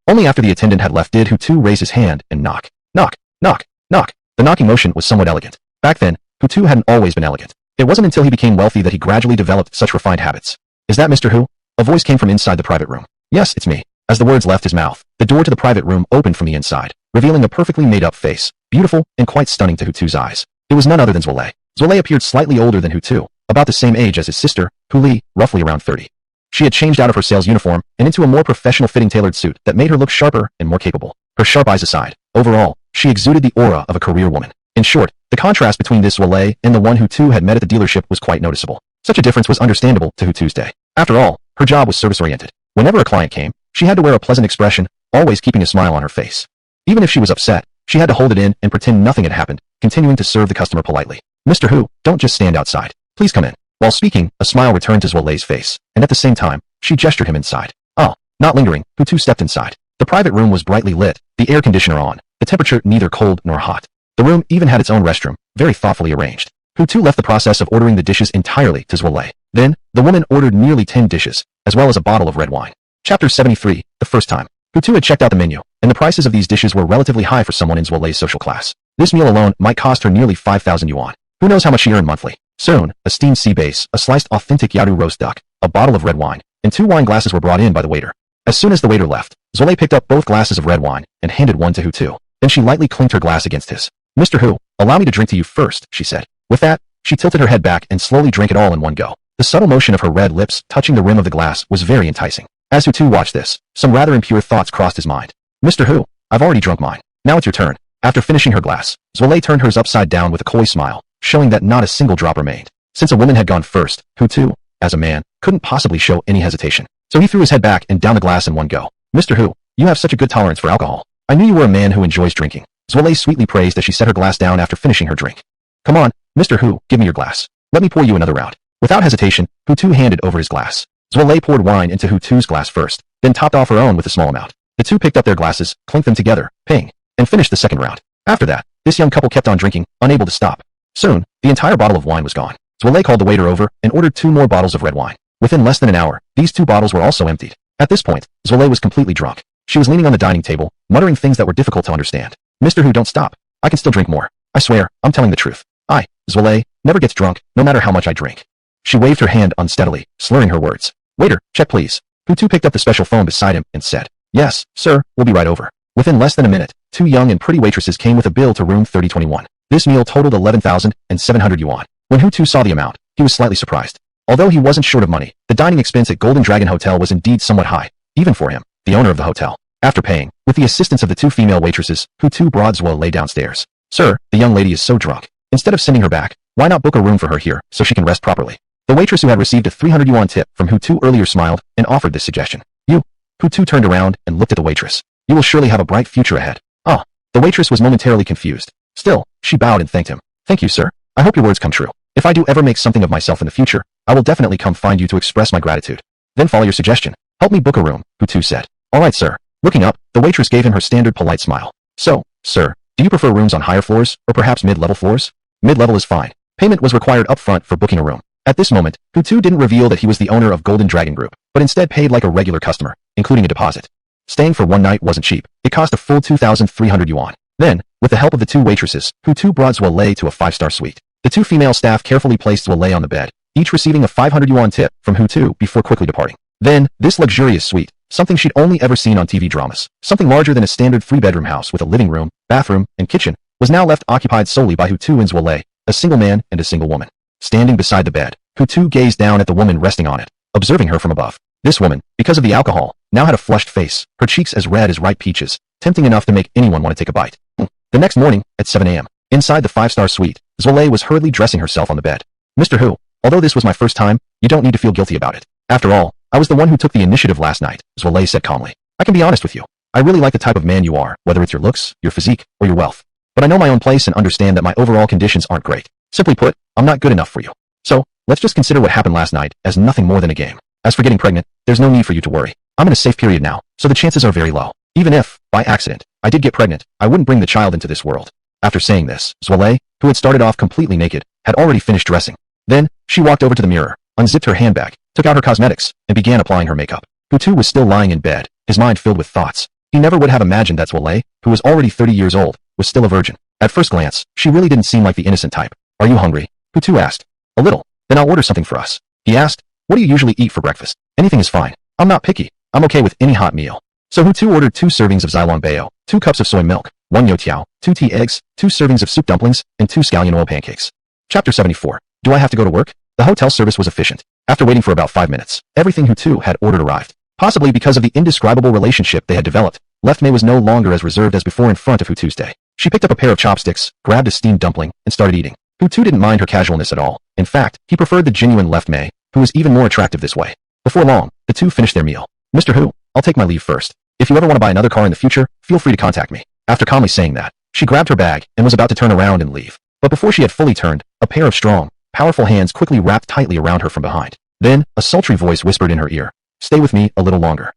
Only after the attendant had left did Hutu raise his hand and knock. Knock, knock, knock. The knocking motion was somewhat elegant. Back then, Hutu hadn't always been elegant. It wasn't until he became wealthy that he gradually developed such refined habits. Is that Mr. Hu? A voice came from inside the private room. Yes, it's me. As the words left his mouth, the door to the private room opened from the inside, revealing a perfectly made-up face, beautiful and quite stunning to Hutu's eyes. It was none other than Zwale. Zwale appeared slightly older than Hutu, about the same age as his sister, Huli, roughly around 30. She had changed out of her sales uniform and into a more professional-fitting tailored suit that made her look sharper and more capable. Her sharp eyes aside, overall, she exuded the aura of a career woman. In short, the contrast between this Zwale and the one Hutu had met at the dealership was quite noticeable. Such a difference was understandable to Hutu's day. After all, her job was service-oriented. Whenever a client came, she had to wear a pleasant expression, always keeping a smile on her face. Even if she was upset, she had to hold it in and pretend nothing had happened, continuing to serve the customer politely. Mr. Hu, don't just stand outside. Please come in. While speaking, a smile returned to Zwale's face, and at the same time, she gestured him inside. Oh, not lingering, Hutu stepped inside. The private room was brightly lit, the air conditioner on, the temperature neither cold nor hot. The room even had its own restroom, very thoughtfully arranged. Hutu left the process of ordering the dishes entirely to Zwale. Then, the woman ordered nearly 10 dishes, as well as a bottle of red wine. Chapter 73, the first time. Hutu had checked out the menu, and the prices of these dishes were relatively high for someone in Zwale's social class. This meal alone might cost her nearly 5,000 yuan. Who knows how much she earned monthly? Soon, a steamed sea bass, a sliced authentic Yadu roast duck, a bottle of red wine, and 2 wine glasses were brought in by the waiter. As soon as the waiter left, Zwale picked up both glasses of red wine and handed one to Hutu. Then she lightly clinked her glass against his. Mr. Hu, allow me to drink to you first, she said. With that, she tilted her head back and slowly drank it all in one go. The subtle motion of her red lips touching the rim of the glass was very enticing. As Hutu watched this, some rather impure thoughts crossed his mind. Mr. Hu, I've already drunk mine. Now it's your turn. After finishing her glass, Zwale turned hers upside down with a coy smile, showing that not a single drop remained. Since a woman had gone first, Hutu, as a man, couldn't possibly show any hesitation. So he threw his head back and down the glass in one go. Mr. Hu, You have such a good tolerance for alcohol. I knew you were a man who enjoys drinking. Zwale sweetly praised as she set her glass down after finishing her drink. Come on, Mr. Hu, give me your glass. Let me pour you another round. Without hesitation, Hutu handed over his glass. Zwale poured wine into Hutu's glass first, then topped off her own with a small amount. The two picked up their glasses, clinked them together, ping, and finished the second round. After that, this young couple kept on drinking, unable to stop. Soon, the entire bottle of wine was gone. Zwale called the waiter over and ordered 2 more bottles of red wine. Within less than an hour, these 2 bottles were also emptied. At this point, Zwale was completely drunk. She was leaning on the dining table, muttering things that were difficult to understand. Mr. Hu, don't stop. I can still drink more. I swear, I'm telling the truth. I, Zwale, never gets drunk, no matter how much I drink. She waved her hand unsteadily, slurring her words. Waiter, check please. Hutu picked up the special phone beside him and said, Yes, sir, we'll be right over. Within less than a minute, 2 young and pretty waitresses came with a bill to room 3021. This meal totaled 11,700 yuan. When Hutu saw the amount, he was slightly surprised. Although he wasn't short of money, the dining expense at Golden Dragon Hotel was indeed somewhat high, even for him, the owner of the hotel. After paying, with the assistance of the 2 female waitresses, Hutu brought Zwale downstairs. Sir, the young lady is so drunk. Instead of sending her back, why not book a room for her here so she can rest properly? The waitress who had received a 300 yuan tip from Hutu earlier smiled and offered this suggestion. You. Hutu turned around and looked at the waitress. You will surely have a bright future ahead. Ah. The waitress was momentarily confused. Still, she bowed and thanked him. Thank you, sir. I hope your words come true. If I do ever make something of myself in the future, I will definitely come find you to express my gratitude. Then follow your suggestion. Help me book a room, Hutu said. All right, sir. Looking up, the waitress gave him her standard polite smile. So, sir, do you prefer rooms on higher floors, or perhaps mid-level floors? Mid-level is fine. Payment was required up front for booking a room. At this moment, Hutu didn't reveal that he was the owner of Golden Dragon Group, but instead paid like a regular customer, including a deposit. Staying for one night wasn't cheap. It cost a full 2,300 yuan. Then, with the help of the 2 waitresses, Hutu brought Zwale to a 5-star suite. The 2 female staff carefully placed Zwale on the bed, each receiving a 500 yuan tip from Hutu before quickly departing. Then, this luxurious suite, something she'd only ever seen on TV dramas, something larger than a standard 3-bedroom house with a living room, bathroom, and kitchen, was now left occupied solely by Hutu and Zwale, a single man and a single woman. Standing beside the bed, Hutu gazed down at the woman resting on it, observing her from above. This woman, because of the alcohol, now had a flushed face, her cheeks as red as ripe peaches, tempting enough to make anyone want to take a bite. The next morning, at 7 a.m., inside the 5-star suite, Zwale was hurriedly dressing herself on the bed. Mr. Hu, although this was my first time, you don't need to feel guilty about it. After all, I was the one who took the initiative last night, Zwale said calmly. I can be honest with you. I really like the type of man you are, whether it's your looks, your physique, or your wealth. But I know my own place and understand that my overall conditions aren't great. Simply put, I'm not good enough for you. So, let's just consider what happened last night as nothing more than a game. As for getting pregnant, there's no need for you to worry. I'm in a safe period now, so the chances are very low. Even if, by accident, I did get pregnant, I wouldn't bring the child into this world. After saying this, Zwale, who had started off completely naked, had already finished dressing. Then, she walked over to the mirror, unzipped her handbag, took out her cosmetics, and began applying her makeup. Hutu was still lying in bed, his mind filled with thoughts. He never would have imagined that Zwale, who was already 30 years old, was still a virgin. At first glance, she really didn't seem like the innocent type. Are you hungry? Hutu asked. A little. Then I'll order something for us. He asked. What do you usually eat for breakfast? Anything is fine. I'm not picky. I'm okay with any hot meal. So Hutu ordered 2 servings of Xylong Bao, 2 cups of soy milk, 1 youtiao, 2 tea eggs, 2 servings of soup dumplings, and 2 scallion oil pancakes. Chapter 74. Do I have to go to work? The hotel service was efficient. After waiting for about 5 minutes, everything Hutu had ordered arrived. Possibly because of the indescribable relationship they had developed, Left May was no longer as reserved as before in front of Hutu's day. She picked up a pair of chopsticks, grabbed a steamed dumpling, and started eating. Hutu didn't mind her casualness at all. In fact, he preferred the genuine Left May, who was even more attractive this way. Before long, the two finished their meal. Mr. Hu, I'll take my leave first. If you ever want to buy another car in the future, feel free to contact me. After calmly saying that, she grabbed her bag and was about to turn around and leave. But before she had fully turned, a pair of strong, powerful hands quickly wrapped tightly around her from behind. Then, a sultry voice whispered in her ear, "Stay with me a little longer."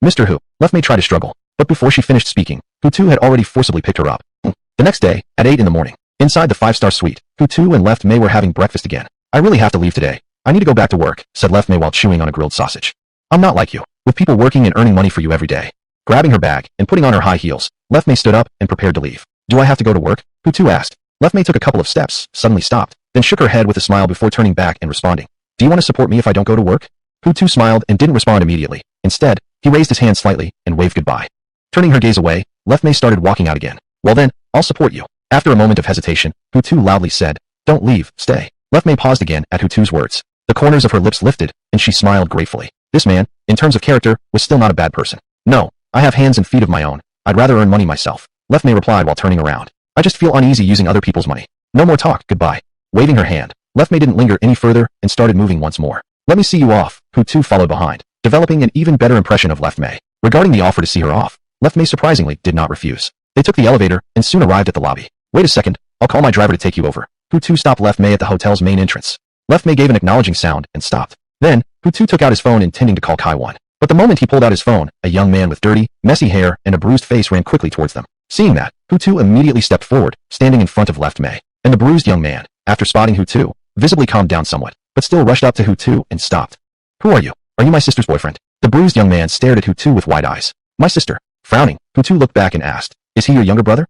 Mr. Hu, Left May tried to struggle, but before she finished speaking, Hutu had already forcibly picked her up. The next day, at 8 in the morning, inside the 5-star suite, Hutu and Left May were having breakfast again. "I really have to leave today. I need to go back to work," said Left May while chewing on a grilled sausage. "I'm not like you, with people working and earning money for you every day." Grabbing her bag and putting on her high heels, Left May stood up and prepared to leave. "Do I have to go to work?" Hutu asked. Left May took a couple of steps, suddenly stopped, then shook her head with a smile before turning back and responding. "Do you want to support me if I don't go to work?" Hutu smiled and didn't respond immediately. Instead, he raised his hand slightly and waved goodbye. Turning her gaze away, Left May started walking out again. "Well then, I'll support you." After a moment of hesitation, Hutu loudly said, "Don't leave, stay." Left May paused again at Hutu's words. The corners of her lips lifted, and she smiled gratefully. This man, in terms of character, was still not a bad person. "No, I have hands and feet of my own. I'd rather earn money myself," Left May replied while turning around. "I just feel uneasy using other people's money. No more talk, goodbye." Waving her hand, Left May didn't linger any further and started moving once more. "Let me see you off," Hutu followed behind, developing an even better impression of Left May. Regarding the offer to see her off, Left May surprisingly did not refuse. They took the elevator and soon arrived at the lobby. Wait a second, I'll call my driver to take you over. Hutu stopped Left May at the hotel's main entrance. Left May gave an acknowledging sound and stopped. Then, Hutu took out his phone intending to call Kai-1. But the moment he pulled out his phone, a young man with dirty, messy hair and a bruised face ran quickly towards them. Seeing that, Hutu immediately stepped forward, standing in front of Left May. And the bruised young man, after spotting Hutu, visibly calmed down somewhat, but still rushed up to Hutu and stopped. Who are you? Are you my sister's boyfriend? The bruised young man stared at Hutu with wide eyes. My sister. Frowning, Hutu looked back and asked, is he your younger brother?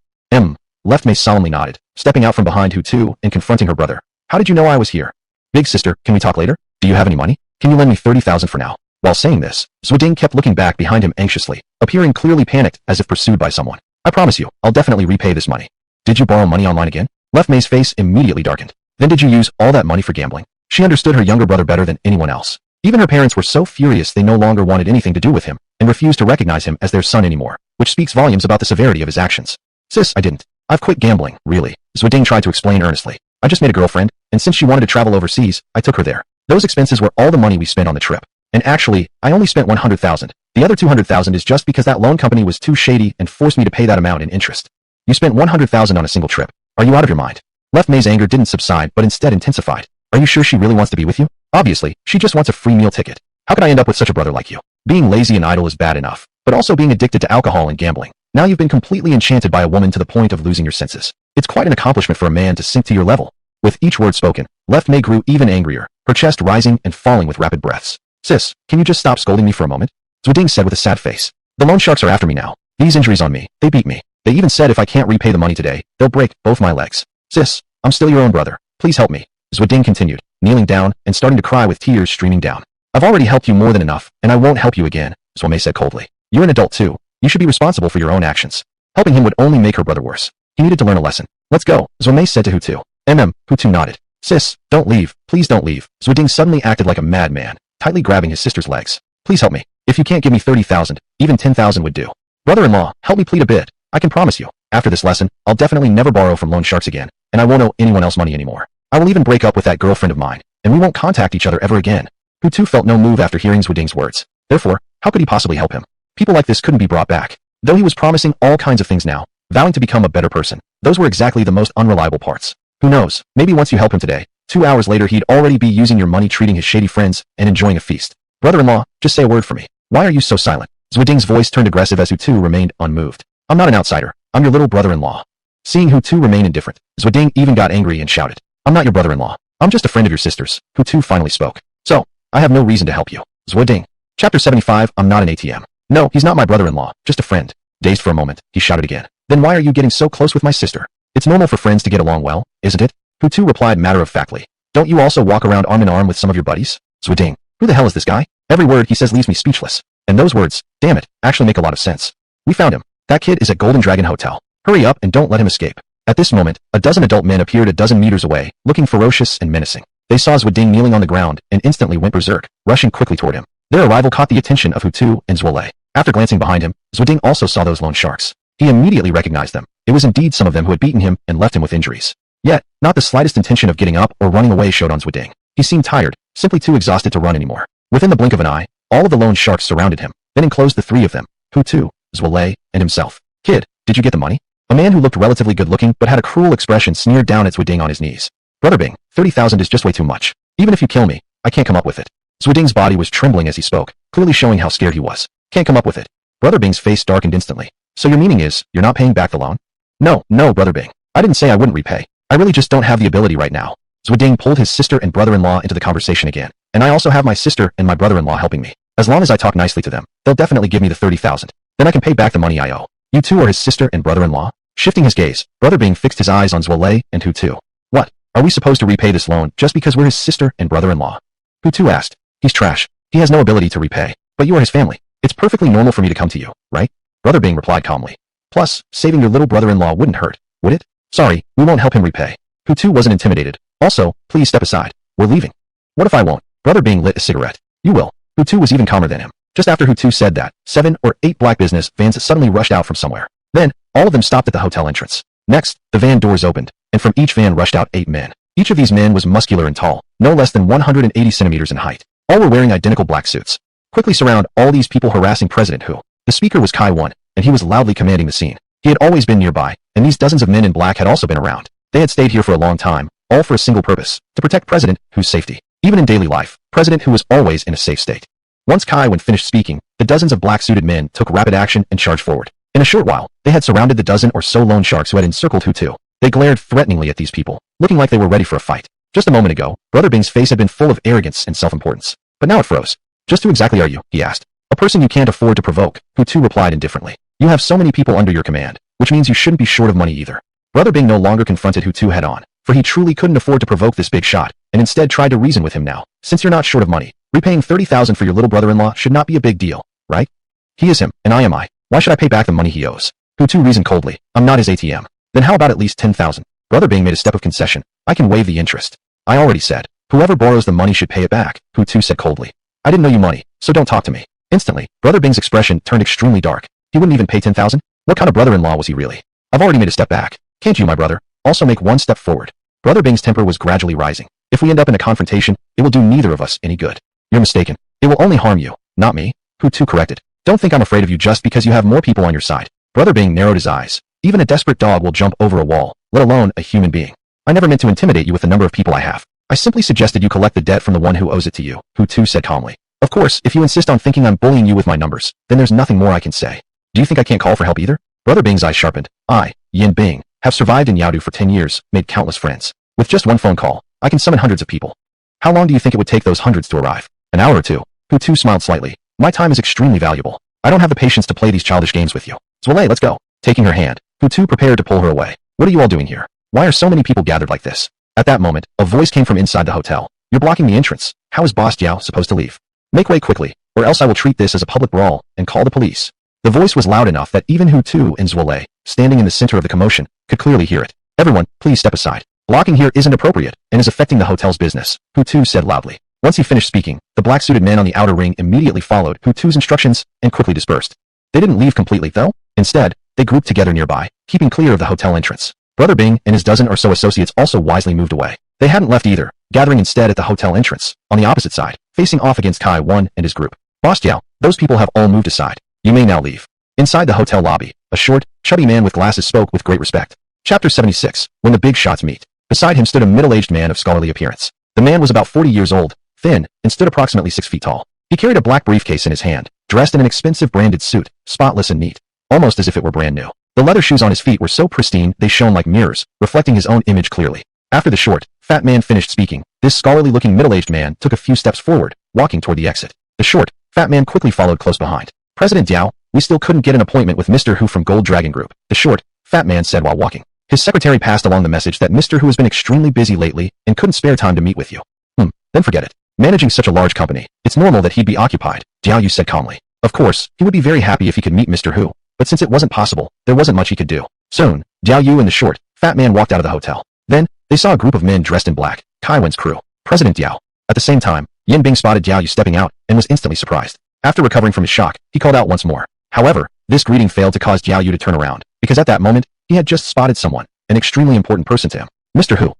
Left May solemnly nodded, stepping out from behind Hutu and confronting her brother. How did you know I was here? Big sister, can we talk later? Do you have any money? Can you lend me 30,000 for now? While saying this, Zhuoding kept looking back behind him anxiously, appearing clearly panicked as if pursued by someone. I promise you, I'll definitely repay this money. Did you borrow money online again? Left May's face immediately darkened. Then did you use all that money for gambling? She understood her younger brother better than anyone else. Even her parents were so furious they no longer wanted anything to do with him, and refused to recognize him as their son anymore, which speaks volumes about the severity of his actions. Sis, I didn't. I've quit gambling, really. Zhuoding tried to explain earnestly. I just made a girlfriend, and since she wanted to travel overseas, I took her there. Those expenses were all the money we spent on the trip. And actually, I only spent 100,000. The other 200,000 is just because that loan company was too shady and forced me to pay that amount in interest. You spent 100,000 on a single trip. Are you out of your mind? Left May's anger didn't subside but instead intensified. Are you sure she really wants to be with you? Obviously, she just wants a free meal ticket. How could I end up with such a brother like you? Being lazy and idle is bad enough, but also being addicted to alcohol and gambling. Now you've been completely enchanted by a woman to the point of losing your senses. It's quite an accomplishment for a man to sink to your level. With each word spoken, Left May grew even angrier, her chest rising and falling with rapid breaths. Sis, can you just stop scolding me for a moment? Zhuoding said with a sad face. The loan sharks are after me now. These injuries on me, they beat me. They even said if I can't repay the money today, they'll break both my legs. Sis, I'm still your own brother. Please help me. Zhuoding continued, kneeling down and starting to cry with tears streaming down. I've already helped you more than enough, and I won't help you again, Zhuomei said coldly. You're an adult too. You should be responsible for your own actions. Helping him would only make her brother worse. He needed to learn a lesson. Let's go, Zhuomei said to Hutu. Hutu nodded. Sis, don't leave. Please don't leave. Zhuoding suddenly acted like a madman, tightly grabbing his sister's legs. Please help me. If you can't give me 30,000, even 10,000 would do. Brother-in-law, help me plead a bit. I can promise you, after this lesson, I'll definitely never borrow from loan sharks again, and I won't owe anyone else money anymore. I will even break up with that girlfriend of mine, and we won't contact each other ever again. Hutu felt no move after hearing Zhuoding's words. Therefore, how could he possibly help him? People like this couldn't be brought back. Though he was promising all kinds of things now, vowing to become a better person, those were exactly the most unreliable parts. Who knows, maybe once you help him today, 2 hours later he'd already be using your money treating his shady friends and enjoying a feast. Brother-in-law, just say a word for me. Why are you so silent? Zhuoding's voice turned aggressive as Hutu remained unmoved. I'm not an outsider. I'm your little brother-in-law. Seeing Hutu remain indifferent, Zhuoding even got angry and shouted. I'm not your brother-in-law. I'm just a friend of your sister's. Hutu finally spoke. So, I have no reason to help you. Zhuoding. Chapter 75. I'm not an ATM. No, he's not my brother-in-law, just a friend. Dazed for a moment, he shouted again. Then why are you getting so close with my sister? It's normal for friends to get along well, isn't it? Hutu replied matter-of-factly. Don't you also walk around arm in arm with some of your buddies? Zhuoding. Who the hell is this guy? Every word he says leaves me speechless. And those words, damn it, actually make a lot of sense. We found him. That kid is at Golden Dragon Hotel. Hurry up and don't let him escape. At this moment, a dozen adult men appeared a dozen meters away, looking ferocious and menacing. They saw Zhuoding kneeling on the ground and instantly went berserk, rushing quickly toward him. Their arrival caught the attention of Hutu and Zhuolei. After glancing behind him, Zhuoding also saw those loan sharks. He immediately recognized them. It was indeed some of them who had beaten him and left him with injuries. Yet, not the slightest intention of getting up or running away showed on Zhuoding. He seemed tired, simply too exhausted to run anymore. Within the blink of an eye, all of the loan sharks surrounded him, then enclosed the three of them, Hutu, Zhuolei, and himself. Kid, did you get the money? A man who looked relatively good-looking but had a cruel expression sneered down at Zhuoding on his knees. Brother Bing, 30,000 is just way too much. Even if you kill me, I can't come up with it. Zhuoding's body was trembling as he spoke, clearly showing how scared he was. Can't come up with it. Brother Bing's face darkened instantly. So your meaning is, you're not paying back the loan? No, Brother Bing. I didn't say I wouldn't repay. I really just don't have the ability right now. Zhuoding pulled his sister and brother-in-law into the conversation again. And I also have my sister and my brother-in-law helping me. As long as I talk nicely to them, they'll definitely give me the 30,000. Then I can pay back the money I owe. You two are his sister and brother-in-law? Shifting his gaze, Brother Bing fixed his eyes on Zhuolei and Hutu. What? Are we supposed to repay this loan just because we're his sister and brother-in-law? Hutu asked. He's trash. He has no ability to repay. But you are his family. It's perfectly normal for me to come to you, right? Brother Bing replied calmly. Plus, saving your little brother-in-law wouldn't hurt, would it? Sorry, we won't help him repay. Hutu wasn't intimidated. Also, please step aside. We're leaving. What if I won't? Brother Bing lit a cigarette. You will. Hutu was even calmer than him. Just after Hutu said that, 7 or 8 black business vans suddenly rushed out from somewhere. Then, all of them stopped at the hotel entrance. Next, the van doors opened, and from each van rushed out 8 men. Each of these men was muscular and tall, no less than 180 centimeters in height. All were wearing identical black suits. Quickly surround all these people harassing President Hu. The speaker was Kai-1, and he was loudly commanding the scene. He had always been nearby, and these dozens of men in black had also been around. They had stayed here for a long time, all for a single purpose, to protect President Hu's safety. Even in daily life, President Hu was always in a safe state. Once Kai Wen finished speaking, the dozens of black-suited men took rapid action and charged forward. In a short while, they had surrounded the dozen or so loan sharks who had encircled Hutu. They glared threateningly at these people, looking like they were ready for a fight. Just a moment ago, Brother Bing's face had been full of arrogance and self-importance. But now it froze. Just who exactly are you? He asked. A person you can't afford to provoke, Hutu replied indifferently. You have so many people under your command, which means you shouldn't be short of money either. Brother Bing no longer confronted Hutu head-on, for he truly couldn't afford to provoke this big shot, and instead tried to reason with him now. Since you're not short of money, repaying 30,000 for your little brother-in-law should not be a big deal, right? He is him, and I am I. Why should I pay back the money he owes? Hutu reasoned coldly. I'm not his ATM. Then how about at least 10,000? Brother Bing made a step of concession. I can waive the interest. I already said. Whoever borrows the money should pay it back, Hutu said coldly. I didn't know you money, so don't talk to me. Instantly, Brother Bing's expression turned extremely dark. He wouldn't even pay 10,000? What kind of brother-in-law was he really? I've already made a step back. Can't you, my brother, also make one step forward? Brother Bing's temper was gradually rising. If we end up in a confrontation, it will do neither of us any good. You're mistaken. It will only harm you, not me, Hutu corrected. Don't think I'm afraid of you just because you have more people on your side. Brother Bing narrowed his eyes. Even a desperate dog will jump over a wall, let alone a human being. I never meant to intimidate you with the number of people I have. I simply suggested you collect the debt from the one who owes it to you, Hutu said calmly. Of course, if you insist on thinking I'm bullying you with my numbers, then there's nothing more I can say. Do you think I can't call for help either? Brother Bing's eyes sharpened. I, Yin Bing, have survived in Yaodu for 10 years, made countless friends. With just one phone call, I can summon hundreds of people. How long do you think it would take those hundreds to arrive? An hour or two. Hutu smiled slightly. My time is extremely valuable. I don't have the patience to play these childish games with you. Zwale, let's go. Taking her hand, Hutu prepared to pull her away. What are you all doing here? Why are so many people gathered like this? At that moment, a voice came from inside the hotel. You're blocking the entrance. How is Boss Jiao supposed to leave? Make way quickly, or else I will treat this as a public brawl and call the police. The voice was loud enough that even Hutu and Zwale, standing in the center of the commotion, could clearly hear it. Everyone, please step aside. Blocking here isn't appropriate and is affecting the hotel's business, Hutu said loudly. Once he finished speaking, the black-suited men on the outer ring immediately followed Hutu's instructions and quickly dispersed. They didn't leave completely, though. Instead, they grouped together nearby, keeping clear of the hotel entrance. Brother Bing and his dozen or so associates also wisely moved away. They hadn't left either, gathering instead at the hotel entrance, on the opposite side, facing off against Kai Wen and his group. Boss Jiao, those people have all moved aside. You may now leave. Inside the hotel lobby, a short, chubby man with glasses spoke with great respect. Chapter 76, When the Big Shots Meet. Beside him stood a middle-aged man of scholarly appearance. The man was about 40 years old, thin, and stood approximately 6 feet tall. He carried a black briefcase in his hand, dressed in an expensive branded suit, spotless and neat, almost as if it were brand new. The leather shoes on his feet were so pristine they shone like mirrors, reflecting his own image clearly. After the short, fat man finished speaking, this scholarly-looking middle-aged man took a few steps forward, walking toward the exit. The short, fat man quickly followed close behind. President Jiao, we still couldn't get an appointment with Mr. Hu from Gold Dragon Group, the short, fat man said while walking. His secretary passed along the message that Mr. Hu has been extremely busy lately and couldn't spare time to meet with you. Then forget it. Managing such a large company, it's normal that he'd be occupied, Jiao Yu said calmly. Of course, he would be very happy if he could meet Mr. Hu, but since it wasn't possible, there wasn't much he could do. Soon, Jiao Yu and the short, fat man walked out of the hotel. Then, they saw a group of men dressed in black, Kai Wen's crew, President Jiao. At the same time, Yin Bing spotted Jiao Yu stepping out and was instantly surprised. After recovering from his shock, he called out once more. However, this greeting failed to cause Jiao Yu to turn around, because at that moment, he had just spotted someone, an extremely important person to him. Mr. Hu,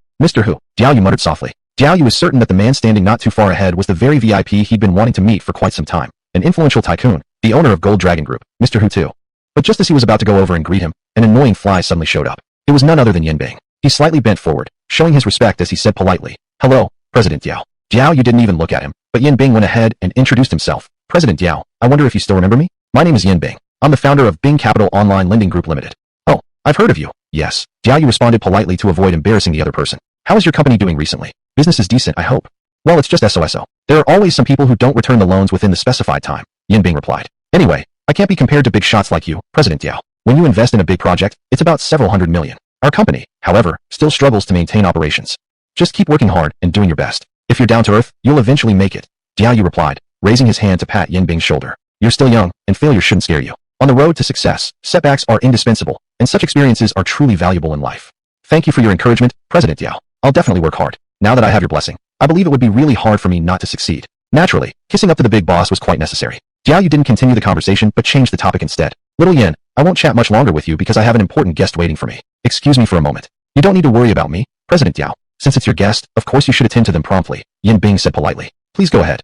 Jiao Yu muttered softly. Jiao Yu was certain that the man standing not too far ahead was the very VIP he'd been wanting to meet for quite some time, an influential tycoon, the owner of Gold Dragon Group, Mr. Hutu. But just as he was about to go over and greet him, an annoying fly suddenly showed up. It was none other than Yin Bing. He slightly bent forward, showing his respect as he said politely, Hello, President Jiao. Jiao Yu didn't even look at him, but Yin Bing went ahead and introduced himself. President Jiao, I wonder if you still remember me? My name is Yin Bing. I'm the founder of Bing Capital Online Lending Group Limited. Oh, I've heard of you. Yes. Jiao Yu responded politely to avoid embarrassing the other person. How is your company doing recently? Business is decent, I hope. Well, it's just SOSO. There are always some people who don't return the loans within the specified time, Yin Bing replied. Anyway, I can't be compared to big shots like you, President Jiao. When you invest in a big project, it's about several hundred million. Our company, however, still struggles to maintain operations. Just keep working hard and doing your best. If you're down to earth, you'll eventually make it, Jiao Yu replied, raising his hand to pat Yin Bing's shoulder. You're still young, and failure shouldn't scare you. On the road to success, setbacks are indispensable, and such experiences are truly valuable in life. Thank you for your encouragement, President Jiao. I'll definitely work hard. Now that I have your blessing, I believe it would be really hard for me not to succeed. Naturally, kissing up to the big boss was quite necessary. Jiao Yu didn't continue the conversation but changed the topic instead. Little Yin, I won't chat much longer with you because I have an important guest waiting for me. Excuse me for a moment. You don't need to worry about me, President Jiao. Since it's your guest, of course you should attend to them promptly, Yin Bing said politely. Please go ahead.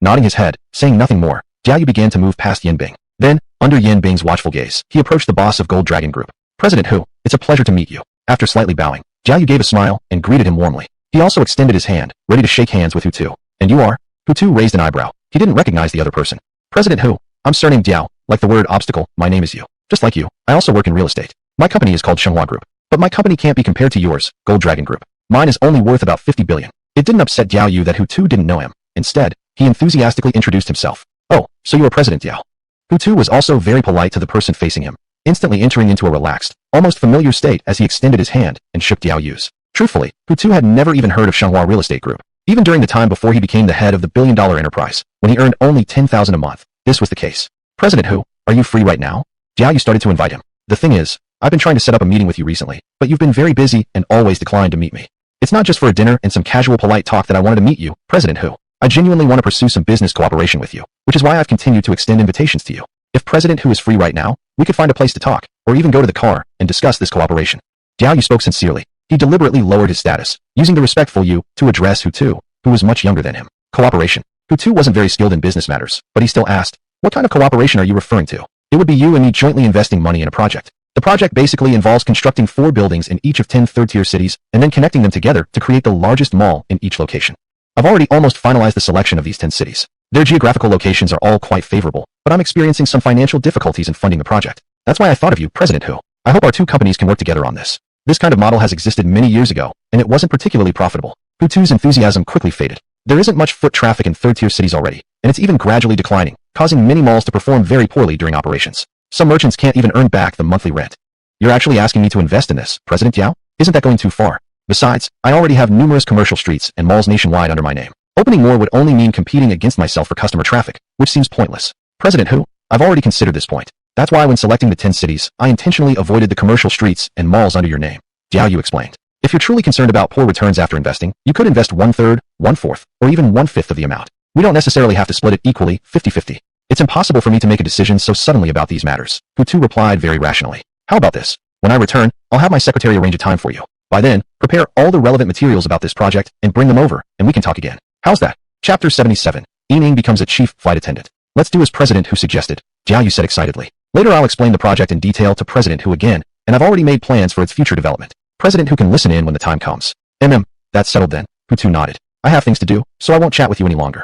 Nodding his head, saying nothing more, Jiao Yu began to move past Yin Bing. Then, Under Yin Bing's watchful gaze, he approached the boss of Gold Dragon Group. President Hu, it's a pleasure to meet you. After slightly bowing, Jiao Yu gave a smile and greeted him warmly. He also extended his hand, ready to shake hands with Hutu. And you are? Hutu raised an eyebrow. He didn't recognize the other person. President Hu, I'm surnamed Diao. Like the word obstacle, my name is Yu. Just like you, I also work in real estate. My company is called Manhwa Group. But my company can't be compared to yours, Gold Dragon Group. Mine is only worth about 50 billion. It didn't upset Jiao Yu that Hutu didn't know him. Instead, he enthusiastically introduced himself. Oh, so you are President Diao. Hutu was also very polite to the person facing him, instantly entering into a relaxed, almost familiar state as he extended his hand and shook Diao Yu's. Truthfully, Hutu had never even heard of Shanghua Real Estate Group. Even during the time before he became the head of the billion-dollar enterprise, when he earned only 10,000 a month, this was the case. President Hu, are you free right now? Jiao Yu started to invite him. The thing is, I've been trying to set up a meeting with you recently, but you've been very busy and always declined to meet me. It's not just for a dinner and some casual polite talk that I wanted to meet you, President Hu. I genuinely want to pursue some business cooperation with you, which is why I've continued to extend invitations to you. If President Hu is free right now, we could find a place to talk, or even go to the car and discuss this cooperation. Jiao Yu spoke sincerely. He deliberately lowered his status, using the respectful you to address Hutu, who was much younger than him. Cooperation. Hutu wasn't very skilled in business matters, but he still asked, what kind of cooperation are you referring to? It would be you and me jointly investing money in a project. The project basically involves constructing 4 buildings in each of 10 third-tier cities and then connecting them together to create the largest mall in each location. I've already almost finalized the selection of these 10 cities. Their geographical locations are all quite favorable, but I'm experiencing some financial difficulties in funding the project. That's why I thought of you, President Hu. I hope our two companies can work together on this. This kind of model has existed many years ago, and it wasn't particularly profitable. Hutu's enthusiasm quickly faded. There isn't much foot traffic in third-tier cities already, and it's even gradually declining, causing many malls to perform very poorly during operations. Some merchants can't even earn back the monthly rent. You're actually asking me to invest in this, President Diao? Isn't that going too far? Besides, I already have numerous commercial streets and malls nationwide under my name. Opening more would only mean competing against myself for customer traffic, which seems pointless. President Hu, I've already considered this point. That's why when selecting the 10 cities, I intentionally avoided the commercial streets and malls under your name. Jiao Yu explained. If you're truly concerned about poor returns after investing, you could invest 1/3, 1/4, or even 1/5 of the amount. We don't necessarily have to split it equally, 50-50. It's impossible for me to make a decision so suddenly about these matters. Hutu replied very rationally. How about this? When I return, I'll have my secretary arrange a time for you. By then, prepare all the relevant materials about this project and bring them over, and we can talk again. How's that? Chapter 77. Yining becomes a chief flight attendant. Let's do as President Hu suggested, Jiao Yu said excitedly. Later I'll explain the project in detail to President Hu again, and I've already made plans for its future development. President Hu can listen in when the time comes. That's settled then. Hutu nodded. I have things to do, so I won't chat with you any longer.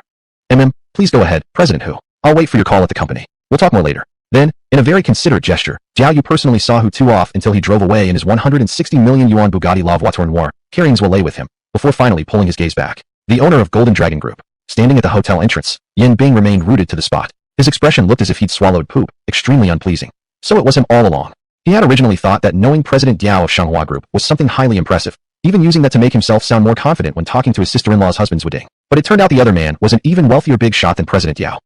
Please go ahead, President Hu. I'll wait for your call at the company. We'll talk more later. Then, in a very considerate gesture, Jiao Yu personally saw Hutu off until he drove away in his 160 million yuan Bugatti La Voiture Noire, carrying Zwale with him, before finally pulling his gaze back. The owner of Golden Dragon Group, standing at the hotel entrance, Yin Bing remained rooted to the spot. His expression looked as if he'd swallowed poop, extremely unpleasing. So it was him all along. He had originally thought that knowing President Diao of Shanghua Group was something highly impressive, even using that to make himself sound more confident when talking to his sister-in-law's husband's wedding. But it turned out the other man was an even wealthier big shot than President Diao.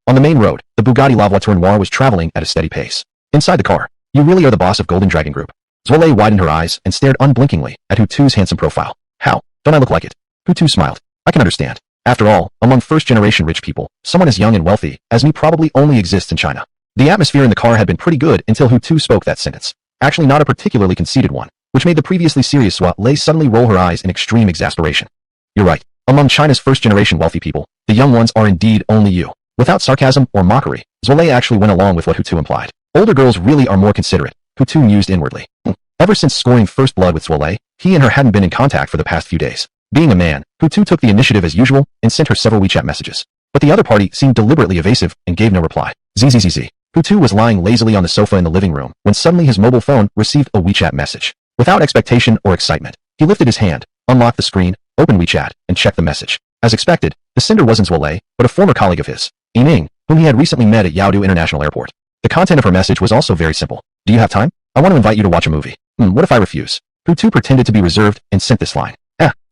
On the main road, the Bugatti La Voiture Noire was traveling at a steady pace. Inside the car, you really are the boss of Golden Dragon Group. Zwale widened her eyes and stared unblinkingly at Hutu's handsome profile. How? Don't I look like it? Hutu smiled. I can understand. After all, among first-generation rich people, someone as young and wealthy as me probably only exists in China. The atmosphere in the car had been pretty good until Hutu spoke that sentence. Actually not a particularly conceited one, which made the previously serious Zwale suddenly roll her eyes in extreme exasperation. You're right. Among China's first-generation wealthy people, the young ones are indeed only you. Without sarcasm or mockery, Zwale actually went along with what Hutu implied. Older girls really are more considerate, Hutu mused inwardly. Ever since scoring first blood with Zwale, he and her hadn't been in contact for the past few days. Being a man, Hutu took the initiative as usual and sent her several WeChat messages. But the other party seemed deliberately evasive and gave no reply. Zzz. Hutu was lying lazily on the sofa in the living room when suddenly his mobile phone received a WeChat message. Without expectation or excitement, he lifted his hand, unlocked the screen, opened WeChat, and checked the message. As expected, the sender wasn't Zwale, but a former colleague of his, Yining, whom he had recently met at Yaodu International Airport. The content of her message was also very simple. Do you have time? I want to invite you to watch a movie. What if I refuse? Hutu pretended to be reserved and sent this line.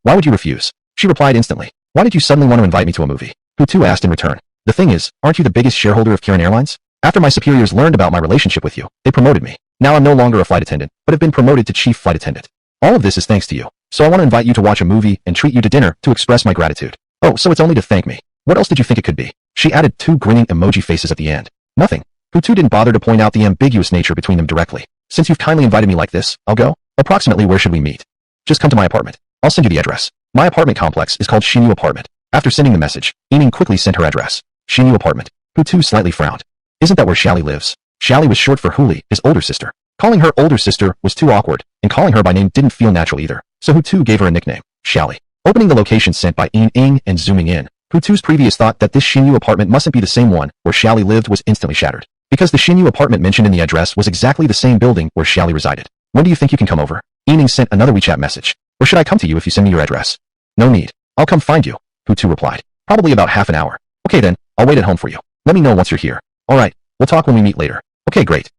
Why would you refuse? She replied instantly. Why did you suddenly want to invite me to a movie? Hutu asked in return. The thing is, aren't you the biggest shareholder of Kirin Airlines? After my superiors learned about my relationship with you, they promoted me. Now I'm no longer a flight attendant, but have been promoted to chief flight attendant. All of this is thanks to you. So I want to invite you to watch a movie and treat you to dinner to express my gratitude. Oh, so it's only to thank me. What else did you think it could be? She added 2 grinning emoji faces at the end. Nothing. Hutu didn't bother to point out the ambiguous nature between them directly. Since you've kindly invited me like this, I'll go. Approximately where should we meet? Just come to my apartment. I'll send you the address. My apartment complex is called Xinyu Apartment. After sending the message, Yining quickly sent her address. Xinyu Apartment. Hutu slightly frowned. Isn't that where Xiaoli lives? Xiaoli was short for Huli, his older sister. Calling her older sister was too awkward, and calling her by name didn't feel natural either, so Hutu gave her a nickname, Xiaoli. Opening the location sent by Ying and zooming in, Hutu's previous thought that this Xinyu apartment mustn't be the same one where Xiaoli lived was instantly shattered. Because the Xinyu apartment mentioned in the address was exactly the same building where Xiaoli resided. When do you think you can come over? Ying sent another WeChat message. Or should I come to you if you send me your address? No need. I'll come find you, Hutu replied. Probably about half an hour. Okay then, I'll wait at home for you. Let me know once you're here. Alright, we'll talk when we meet later. Okay, great.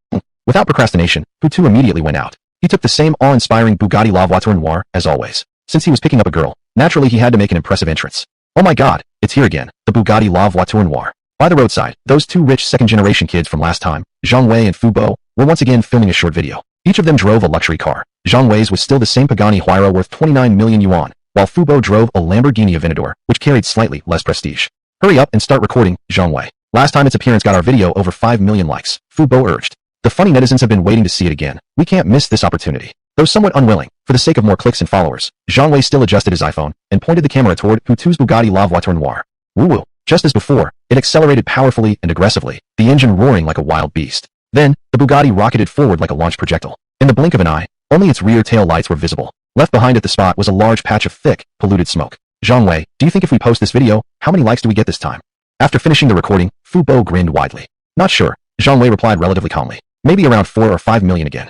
Without procrastination, Hutu immediately went out. He took the same awe-inspiring Bugatti La Voiture Noire as always. Since he was picking up a girl, naturally he had to make an impressive entrance. Oh my god, it's here again, the Bugatti La Voiture Noire. By the roadside, those two rich second-generation kids from last time, Zhang Wei and Fu Bo, were once again filming a short video. Each of them drove a luxury car. Zhang Wei's was still the same Pagani Huayra worth 29 million yuan, while Fu Bo drove a Lamborghini Aventador, which carried slightly less prestige. Hurry up and start recording, Zhang Wei. Last time its appearance got our video over 5 million likes, Fu Bo urged. The funny netizens have been waiting to see it again. We can't miss this opportunity. Though somewhat unwilling, for the sake of more clicks and followers, Zhang Wei still adjusted his iPhone and pointed the camera toward Hutu's Bugatti La Voiture Noire. Woo-woo. Just as before, it accelerated powerfully and aggressively, the engine roaring like a wild beast. Then, the Bugatti rocketed forward like a launch projectile. In the blink of an eye, only its rear tail lights were visible. Left behind at the spot was a large patch of thick, polluted smoke. Zhang Wei, do you think if we post this video, how many likes do we get this time? After finishing the recording, Fu Bo grinned widely. Not sure, Zhang Wei replied relatively calmly. Maybe around 4 or 5 million again.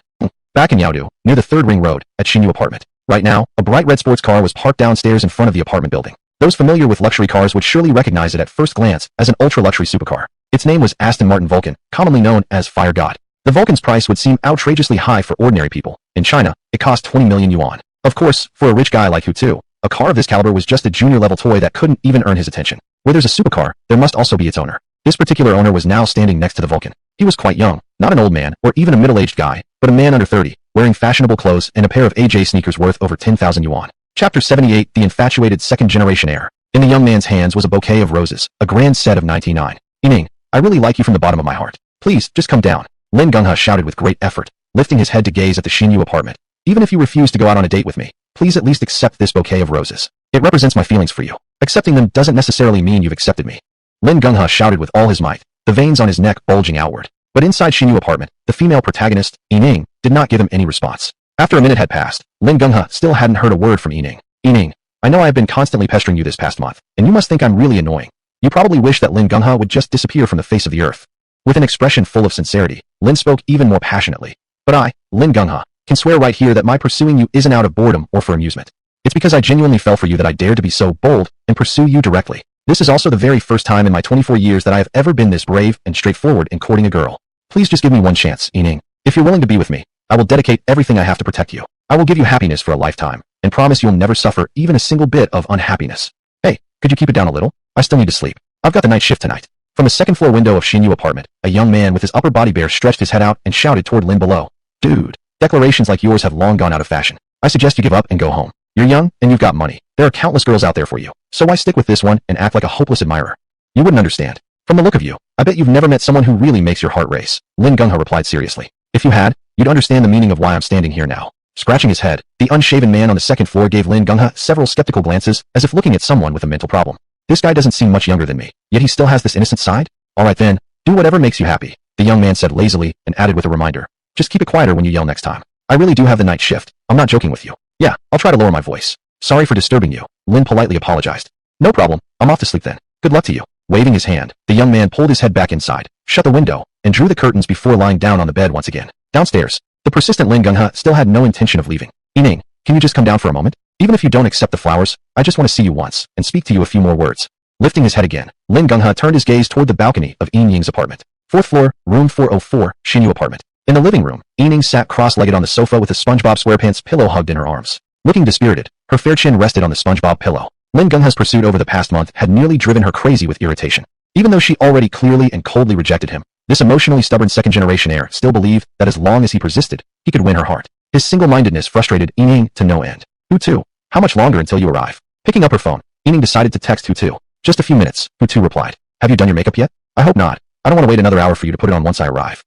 Back in Yaodu, near the 3rd Ring Road, at Xinyu apartment. Right now, a bright red sports car was parked downstairs in front of the apartment building. Those familiar with luxury cars would surely recognize it at first glance as an ultra-luxury supercar. Its name was Aston Martin Vulcan, commonly known as Fire God. The Vulcan's price would seem outrageously high for ordinary people. In China, it cost 20 million yuan. Of course, for a rich guy like Hutu, a car of this caliber was just a junior-level toy that couldn't even earn his attention. Where there's a supercar, there must also be its owner. This particular owner was now standing next to the Vulcan. He was quite young, not an old man or even a middle-aged guy, but a man under 30, wearing fashionable clothes and a pair of AJ sneakers worth over 10,000 yuan. Chapter 78, The Infatuated Second-Generation Heir. In the young man's hands was a bouquet of roses, a grand set of 99. Ying, I really like you from the bottom of my heart. Please, just come down. Lin Genghe shouted with great effort, lifting his head to gaze at the Xinyu apartment. Even if you refuse to go out on a date with me, please at least accept this bouquet of roses. It represents my feelings for you. Accepting them doesn't necessarily mean you've accepted me. Lin Genghe shouted with all his might, the veins on his neck bulging outward. But inside Xinyu apartment, the female protagonist, Ying, did not give him any response. After a minute had passed, Lin Genghe still hadn't heard a word from Ying. Ying, I know I have been constantly pestering you this past month, and you must think I'm really annoying. You probably wish that Lin Genghe would just disappear from the face of the earth. With an expression full of sincerity, Lin spoke even more passionately. But I, Lin Genghe, can swear right here that my pursuing you isn't out of boredom or for amusement. It's because I genuinely fell for you that I dared to be so bold and pursue you directly. This is also the very first time in my 24 years that I have ever been this brave and straightforward in courting a girl. Please just give me one chance, Ying. If you're willing to be with me, I will dedicate everything I have to protect you. I will give you happiness for a lifetime, and promise you'll never suffer even a single bit of unhappiness. Hey, could you keep it down a little? I still need to sleep. I've got the night shift tonight. From the second-floor window of Xinyu apartment, a young man with his upper body bare stretched his head out and shouted toward Lin below. Dude, declarations like yours have long gone out of fashion. I suggest you give up and go home. You're young, and you've got money. There are countless girls out there for you. So why stick with this one and act like a hopeless admirer? You wouldn't understand. From the look of you, I bet you've never met someone who really makes your heart race. Lin Genghe replied seriously. If you had, you'd understand the meaning of why I'm standing here now. Scratching his head, the unshaven man on the second floor gave Lin Genghe several skeptical glances, as if looking at someone with a mental problem. This guy doesn't seem much younger than me, yet he still has this innocent side? Alright then, do whatever makes you happy, the young man said lazily, and added with a reminder. Just keep it quieter when you yell next time. I really do have the night shift. I'm not joking with you. Yeah, I'll try to lower my voice. Sorry for disturbing you, Lin politely apologized. No problem, I'm off to sleep then. Good luck to you. Waving his hand, the young man pulled his head back inside, shut the window, and drew the curtains before lying down on the bed once again. Downstairs, the persistent Lin Genghe still had no intention of leaving. Ying, can you just come down for a moment? Even if you don't accept the flowers, I just want to see you once, and speak to you a few more words. Lifting his head again, Lin Genghe turned his gaze toward the balcony of Ying's apartment. 4th floor, room 404, Xinyu apartment. In the living room, Ying sat cross-legged on the sofa with a SpongeBob SquarePants pillow hugged in her arms. Looking dispirited, her fair chin rested on the SpongeBob pillow. Lin Genghe's pursuit over the past month had nearly driven her crazy with irritation. Even though she already clearly and coldly rejected him, this emotionally stubborn second-generation heir still believed that as long as he persisted, he could win her heart. His single-mindedness frustrated Ying to no end. Hutu, how much longer until you arrive? Picking up her phone, Ying decided to text Hutu. Just a few minutes, Hutu replied. Have you done your makeup yet? I hope not. I don't want to wait another hour for you to put it on once I arrive.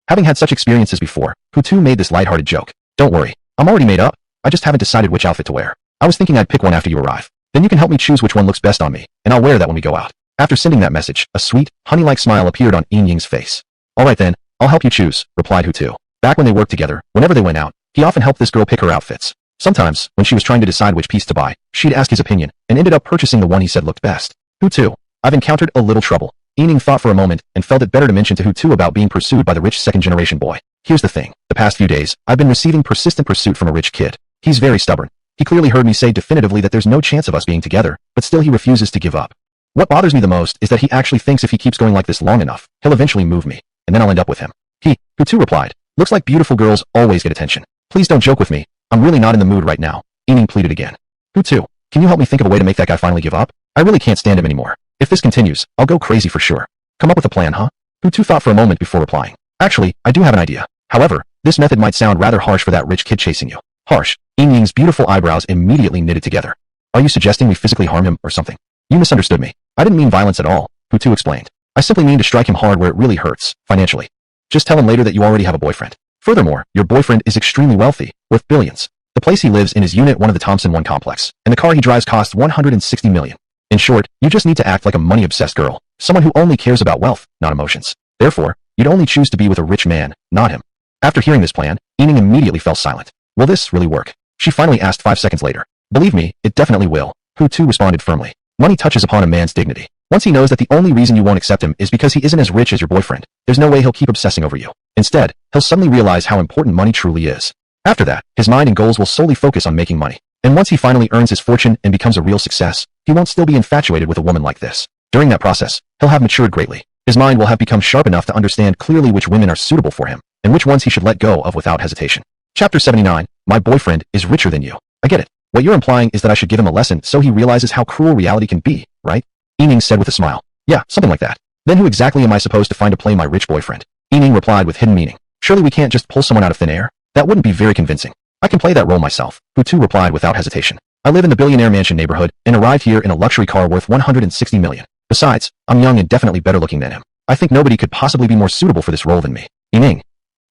Having had such experiences before, Hutu made this lighthearted joke. Don't worry, I'm already made up. I just haven't decided which outfit to wear. I was thinking I'd pick one after you arrive. Then you can help me choose which one looks best on me, and I'll wear that when we go out. After sending that message, a sweet, honey-like smile appeared on Ying's face. Alright then, I'll help you choose, replied Hutu. Back when they worked together, whenever they went out, he often helped this girl pick her outfits. Sometimes, when she was trying to decide which piece to buy, she'd ask his opinion, and ended up purchasing the one he said looked best. Hutu. I've encountered a little trouble. Yining thought for a moment, and felt it better to mention to Hutu about being pursued by the rich second-generation boy. Here's the thing. The past few days, I've been receiving persistent pursuit from a rich kid. He's very stubborn. He clearly heard me say definitively that there's no chance of us being together, but still he refuses to give up. What bothers me the most is that he actually thinks if he keeps going like this long enough, he'll eventually move me, and then I'll end up with him. Hutu replied. Looks like beautiful girls always get attention. Please don't joke with me. I'm really not in the mood right now. Yining pleaded again. Hutu, can you help me think of a way to make that guy finally give up? I really can't stand him anymore. If this continues, I'll go crazy for sure. Come up with a plan, huh? Hutu thought for a moment before replying. Actually, I do have an idea. However, this method might sound rather harsh for that rich kid chasing you. Harsh. Yining's beautiful eyebrows immediately knitted together. Are you suggesting we physically harm him or something? You misunderstood me. I didn't mean violence at all, Hutu explained. I simply mean to strike him hard where it really hurts, financially. Just tell him later that you already have a boyfriend. Furthermore, your boyfriend is extremely wealthy, worth billions. The place he lives in is Unit 1 of the Thompson 1 complex, and the car he drives costs $160 million. In short, you just need to act like a money-obsessed girl, someone who only cares about wealth, not emotions. Therefore, you'd only choose to be with a rich man, not him. After hearing this plan, Yining immediately fell silent. Will this really work? She finally asked 5 seconds later. Believe me, it definitely will, Hutu responded firmly. Money touches upon a man's dignity. Once he knows that the only reason you won't accept him is because he isn't as rich as your boyfriend, there's no way he'll keep obsessing over you. Instead, he'll suddenly realize how important money truly is. After that, his mind and goals will solely focus on making money. And once he finally earns his fortune and becomes a real success, he won't still be infatuated with a woman like this. During that process, he'll have matured greatly. His mind will have become sharp enough to understand clearly which women are suitable for him, and which ones he should let go of without hesitation. Chapter 79. My boyfriend is richer than you. I get it. What you're implying is that I should give him a lesson so he realizes how cruel reality can be, right? Yining said with a smile. Yeah, something like that. Then who exactly am I supposed to find to play my rich boyfriend? Yining replied with hidden meaning. Surely we can't just pull someone out of thin air? That wouldn't be very convincing. I can play that role myself, Hutu replied without hesitation. I live in the billionaire mansion neighborhood and arrived here in a luxury car worth $160 million. Besides, I'm young and definitely better looking than him. I think nobody could possibly be more suitable for this role than me. Yining.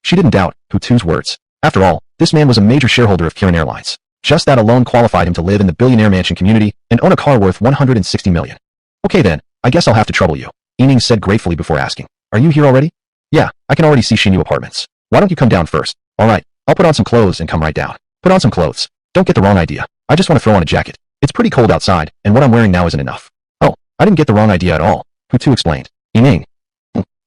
She didn't doubt Hutu's words. After all, this man was a major shareholder of Kirin Airlines. Just that alone qualified him to live in the billionaire mansion community and own a car worth $160 million. Okay then, I guess I'll have to trouble you, Yining said gratefully before asking. Are you here already? Yeah, I can already see Shinyu apartments. Why don't you come down first? Alright, I'll put on some clothes and come right down. Put on some clothes. Don't get the wrong idea. I just want to throw on a jacket. It's pretty cold outside, and what I'm wearing now isn't enough. Oh, I didn't get the wrong idea at all, Hutu explained. Yining.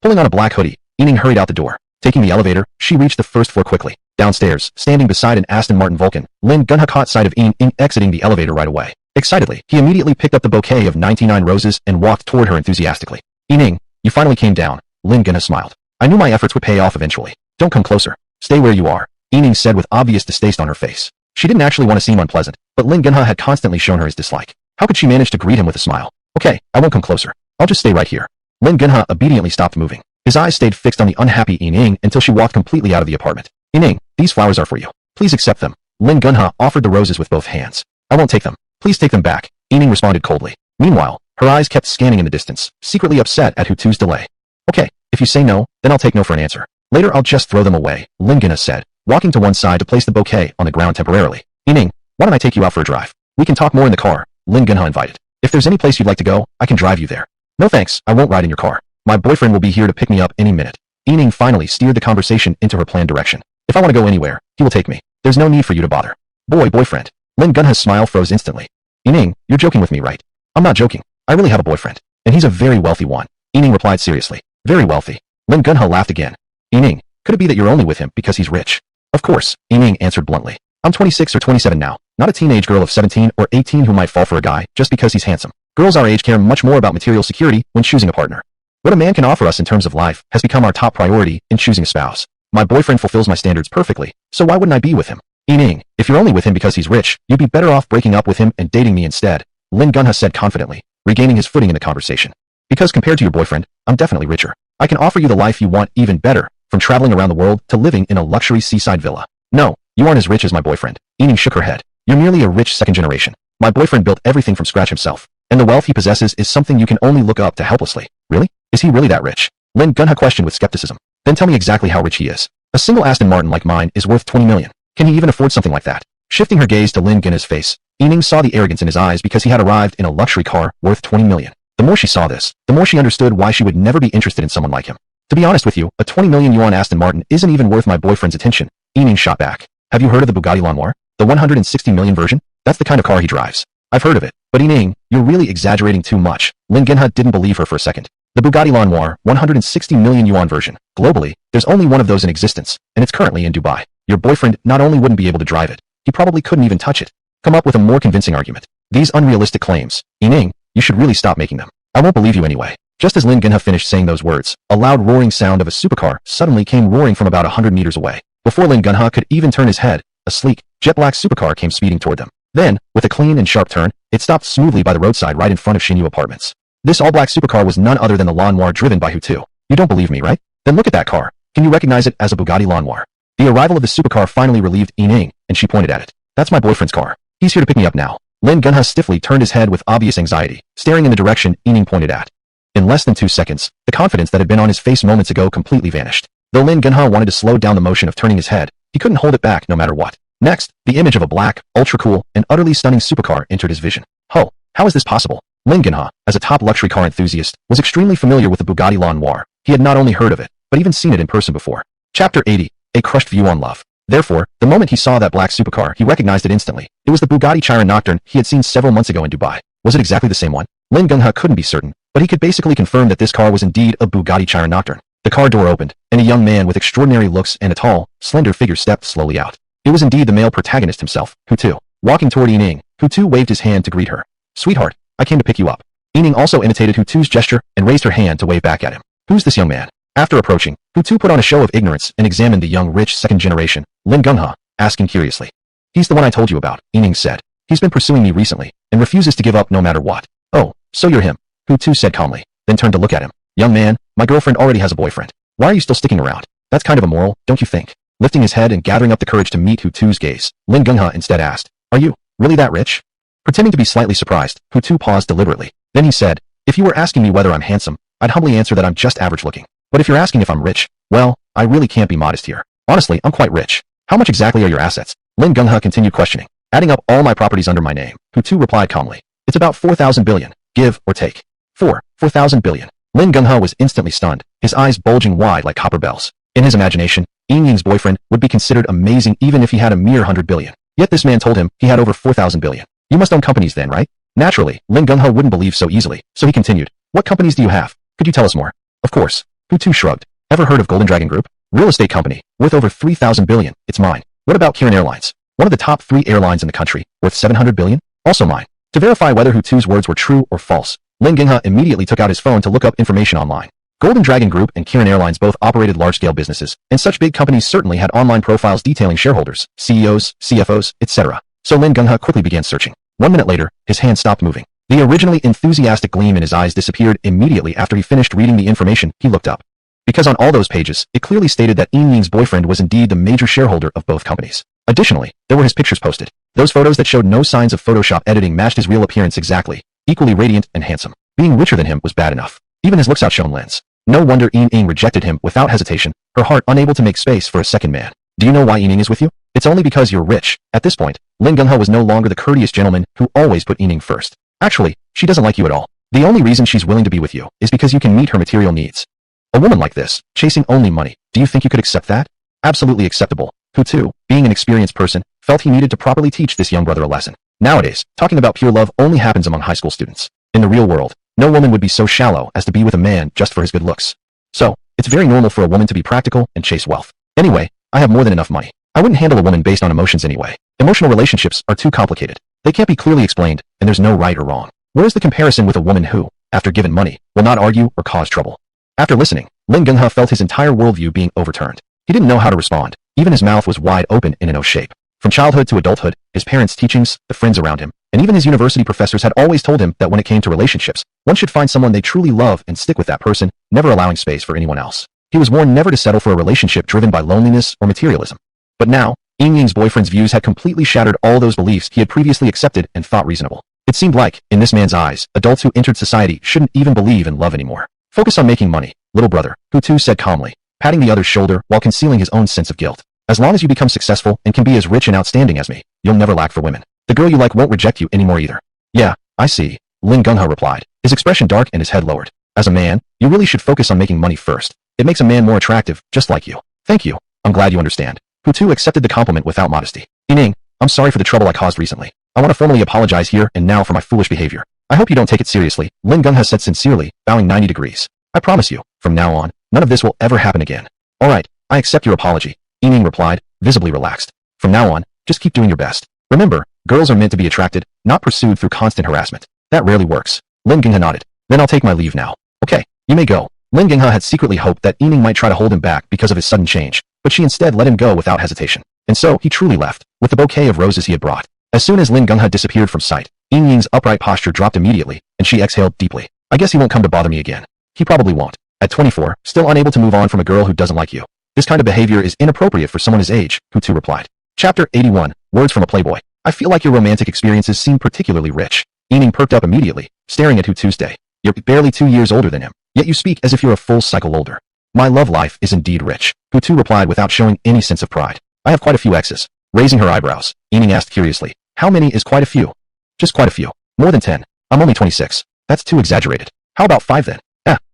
Pulling on a black hoodie, Yining hurried out the door. Taking the elevator, she reached the first floor quickly. Downstairs, standing beside an Aston Martin Vulcan, Lin Gunha caught sight of Yining exiting the elevator right away. Excitedly, he immediately picked up the bouquet of 99 roses and walked toward her enthusiastically. Yining, you finally came down, Lin Gunha smiled. I knew my efforts would pay off eventually. Don't come closer. Stay where you are, Yining said with obvious distaste on her face. She didn't actually want to seem unpleasant, but Lin Gunha had constantly shown her his dislike. How could she manage to greet him with a smile? Okay, I won't come closer. I'll just stay right here. Lin Gunha obediently stopped moving. His eyes stayed fixed on the unhappy Yining until she walked completely out of the apartment. Yining, these flowers are for you. Please accept them. Lin Gunha offered the roses with both hands. I won't take them. Please take them back, Yining responded coldly. Meanwhile, her eyes kept scanning in the distance, secretly upset at Hutu's delay. Okay, if you say no, then I'll take no for an answer. Later I'll just throw them away, Lin Gunha said, walking to one side to place the bouquet on the ground temporarily. Yining, why don't I take you out for a drive? We can talk more in the car, Lin Gunha invited. If there's any place you'd like to go, I can drive you there. No thanks, I won't ride in your car. My boyfriend will be here to pick me up any minute. Yining finally steered the conversation into her planned direction. If I want to go anywhere, he will take me. There's no need for you to bother. Boyfriend. Lin Gunha's smile froze instantly. Yining, you're joking with me, right? I'm not joking. I really have a boyfriend. And he's a very wealthy one. Yining replied seriously. Very wealthy. Lin Gunha laughed again. Yining, could it be that you're only with him because he's rich? Of course, Yining answered bluntly. I'm 26 or 27 now, not a teenage girl of 17 or 18 who might fall for a guy just because he's handsome. Girls our age care much more about material security when choosing a partner. What a man can offer us in terms of life has become our top priority in choosing a spouse. My boyfriend fulfills my standards perfectly, so why wouldn't I be with him? Yining, if you're only with him because he's rich, you'd be better off breaking up with him and dating me instead, Lin Gunha said confidently, regaining his footing in the conversation. Because compared to your boyfriend, I'm definitely richer. I can offer you the life you want even better, from traveling around the world to living in a luxury seaside villa. No, you aren't as rich as my boyfriend. Yining shook her head. You're merely a rich second generation. My boyfriend built everything from scratch himself, and the wealth he possesses is something you can only look up to helplessly. Really? Is he really that rich? Lin Gunha questioned with skepticism. Then tell me exactly how rich he is. A single Aston Martin like mine is worth 20 million. Can he even afford something like that? Shifting her gaze to Lin Gunha's face, Yining saw the arrogance in his eyes because he had arrived in a luxury car worth 20 million. The more she saw this, the more she understood why she would never be interested in someone like him. To be honest with you, a 20 million yuan Aston Martin isn't even worth my boyfriend's attention. Yining shot back. Have you heard of the Bugatti Lenoir? The 160 million version? That's the kind of car he drives. I've heard of it. But Yining, you're really exaggerating too much. Lin Genhe didn't believe her for a second. The Bugatti Lenoir, 160 million yuan version. Globally, there's only one of those in existence, and it's currently in Dubai. Your boyfriend not only wouldn't be able to drive it, he probably couldn't even touch it. Come up with a more convincing argument. These unrealistic claims. Yining, you should really stop making them. I won't believe you anyway. Just as Lin Genhe finished saying those words, a loud roaring sound of a supercar suddenly came roaring from about 100 meters away. Before Lin Genhe could even turn his head, a sleek, jet-black supercar came speeding toward them. Then, with a clean and sharp turn, it stopped smoothly by the roadside right in front of Xinyu Apartments. This all-black supercar was none other than the Lenoir driven by Hutu. You don't believe me, right? Then look at that car. Can you recognize it as a Bugatti Lenoir? The arrival of the supercar finally relieved Yining, and she pointed at it. That's my boyfriend's car. He's here to pick me up now. Lin Genhe stiffly turned his head with obvious anxiety, staring in the direction Yining pointed at. In less than 2 seconds, the confidence that had been on his face moments ago completely vanished. Though Lin Genhe wanted to slow down the motion of turning his head, he couldn't hold it back no matter what. Next, the image of a black, ultra-cool, and utterly stunning supercar entered his vision. Oh, how is this possible? Lin Genhe, as a top luxury car enthusiast, was extremely familiar with the Bugatti Lenoir. He had not only heard of it, but even seen it in person before. Chapter 80, A Crushed View on Love. Therefore, the moment he saw that black supercar, he recognized it instantly. It was the Bugatti Chiron Nocturne he had seen several months ago in Dubai. Was it exactly the same one? Lin Genhe couldn't be certain, but he could basically confirm that this car was indeed a Bugatti Chiron Nocturne. The car door opened, and a young man with extraordinary looks and a tall, slender figure stepped slowly out. It was indeed the male protagonist himself, Hutu. Walking toward Yining, Hutu waved his hand to greet her. Sweetheart, I came to pick you up. Yining also imitated Hutu's gesture and raised her hand to wave back at him. Who's this young man? After approaching, Hutu put on a show of ignorance and examined the young rich second generation, Lin Genhe, asking curiously. He's the one I told you about, Yining said. He's been pursuing me recently, and refuses to give up no matter what. Oh, so you're him, Hutu said calmly, then turned to look at him. Young man, my girlfriend already has a boyfriend. Why are you still sticking around? That's kind of immoral, don't you think? Lifting his head and gathering up the courage to meet Hutu's gaze, Lin Genhe instead asked, Are you really that rich? Pretending to be slightly surprised, Hutu paused deliberately. Then he said, If you were asking me whether I'm handsome, I'd humbly answer that I'm just average looking. But if you're asking if I'm rich, well, I really can't be modest here. Honestly, I'm quite rich. How much exactly are your assets? Lin Genhe continued questioning. Adding up all my properties under my name, Hutu replied calmly. It's about 4,000 billion, give or take. 4,000 billion. Lin Genhe was instantly stunned, his eyes bulging wide like copper bells. In his imagination, Yining's boyfriend would be considered amazing even if he had a mere 100 billion. Yet this man told him he had over 4,000 billion. You must own companies then, right? Naturally, Lin Genhe wouldn't believe so easily, so he continued. What companies do you have? Could you tell us more? Of course. Hutu shrugged. Ever heard of Golden Dragon Group? Real estate company, worth over 3,000 billion, it's mine. What about Kirin Airlines? One of the top 3 airlines in the country, worth 700 billion? Also mine. To verify whether Hutu's words were true or false, Lin Genhe immediately took out his phone to look up information online. Golden Dragon Group and Kirin Airlines both operated large-scale businesses, and such big companies certainly had online profiles detailing shareholders, CEOs, CFOs, etc. So Lin Genhe quickly began searching. 1 minute later, his hand stopped moving. The originally enthusiastic gleam in his eyes disappeared immediately after he finished reading the information. He looked up. Because on all those pages, it clearly stated that Yining's boyfriend was indeed the major shareholder of both companies. Additionally, there were his pictures posted. Those photos that showed no signs of Photoshop editing matched his real appearance exactly, equally radiant and handsome. Being richer than him was bad enough. Even his looks outshone Lin's. No wonder Yining rejected him without hesitation, her heart unable to make space for a second man. Do you know why Yining is with you? It's only because you're rich. At this point, Lin Genhe was no longer the courteous gentleman who always put Yining first. Actually, she doesn't like you at all. The only reason she's willing to be with you is because you can meet her material needs. A woman like this, chasing only money, do you think you could accept that? Absolutely acceptable. Hutu, being an experienced person, felt he needed to properly teach this young brother a lesson. Nowadays, talking about pure love only happens among high school students. In the real world, no woman would be so shallow as to be with a man just for his good looks. So, it's very normal for a woman to be practical and chase wealth. Anyway, I have more than enough money. I wouldn't handle a woman based on emotions anyway. Emotional relationships are too complicated. They can't be clearly explained, and there's no right or wrong. Where's the comparison with a woman who, after given money, will not argue or cause trouble? After listening, Lin Genhe felt his entire worldview being overturned. He didn't know how to respond. Even his mouth was wide open in an O shape. From childhood to adulthood, his parents' teachings, the friends around him, and even his university professors had always told him that when it came to relationships, one should find someone they truly love and stick with that person, never allowing space for anyone else. He was warned never to settle for a relationship driven by loneliness or materialism. But now, Yining's boyfriend's views had completely shattered all those beliefs he had previously accepted and thought reasonable. It seemed like, in this man's eyes, adults who entered society shouldn't even believe in love anymore. Focus on making money, little brother, Hutu said calmly, patting the other's shoulder while concealing his own sense of guilt. As long as you become successful and can be as rich and outstanding as me, you'll never lack for women. The girl you like won't reject you anymore either. Yeah, I see, Lin Genhe replied, his expression dark and his head lowered. As a man, You really should focus on making money first. It makes a man more attractive, just like you. Thank you. I'm glad you understand. Hutu accepted the compliment without modesty. Ining, I'm sorry for the trouble I caused recently. I want to formally apologize here and now for my foolish behavior. I hope you don't take it seriously, Lin Gungha said sincerely, bowing 90 degrees. I promise you, from now on, none of this will ever happen again. Alright, I accept your apology, Ining replied, visibly relaxed. From now on, just keep doing your best. Remember, girls are meant to be attracted, not pursued through constant harassment. That rarely works. Lin Gungha nodded. Then I'll take my leave now. Okay, you may go. Lin Gungha had secretly hoped that Ining might try to hold him back because of his sudden change, but she instead let him go without hesitation. And so, he truly left, with the bouquet of roses he had brought. As soon as Lin Gungha disappeared from sight, Ying's upright posture dropped immediately, and she exhaled deeply. I guess he won't come to bother me again. He probably won't. At 24, still unable to move on from a girl who doesn't like you. This kind of behavior is inappropriate for someone his age, Hutu replied. Chapter 81, Words from a Playboy. I feel like your romantic experiences seem particularly rich. Ying perked up immediately, staring at Hutu's day. You're barely 2 years older than him, yet you speak as if you're a full cycle older. My love life is indeed rich, Hutu replied without showing any sense of pride. I have quite a few exes. Raising her eyebrows, Ying asked curiously. How many is quite a few? Just quite a few. More than 10. I'm only 26. That's too exaggerated. How about 5 then?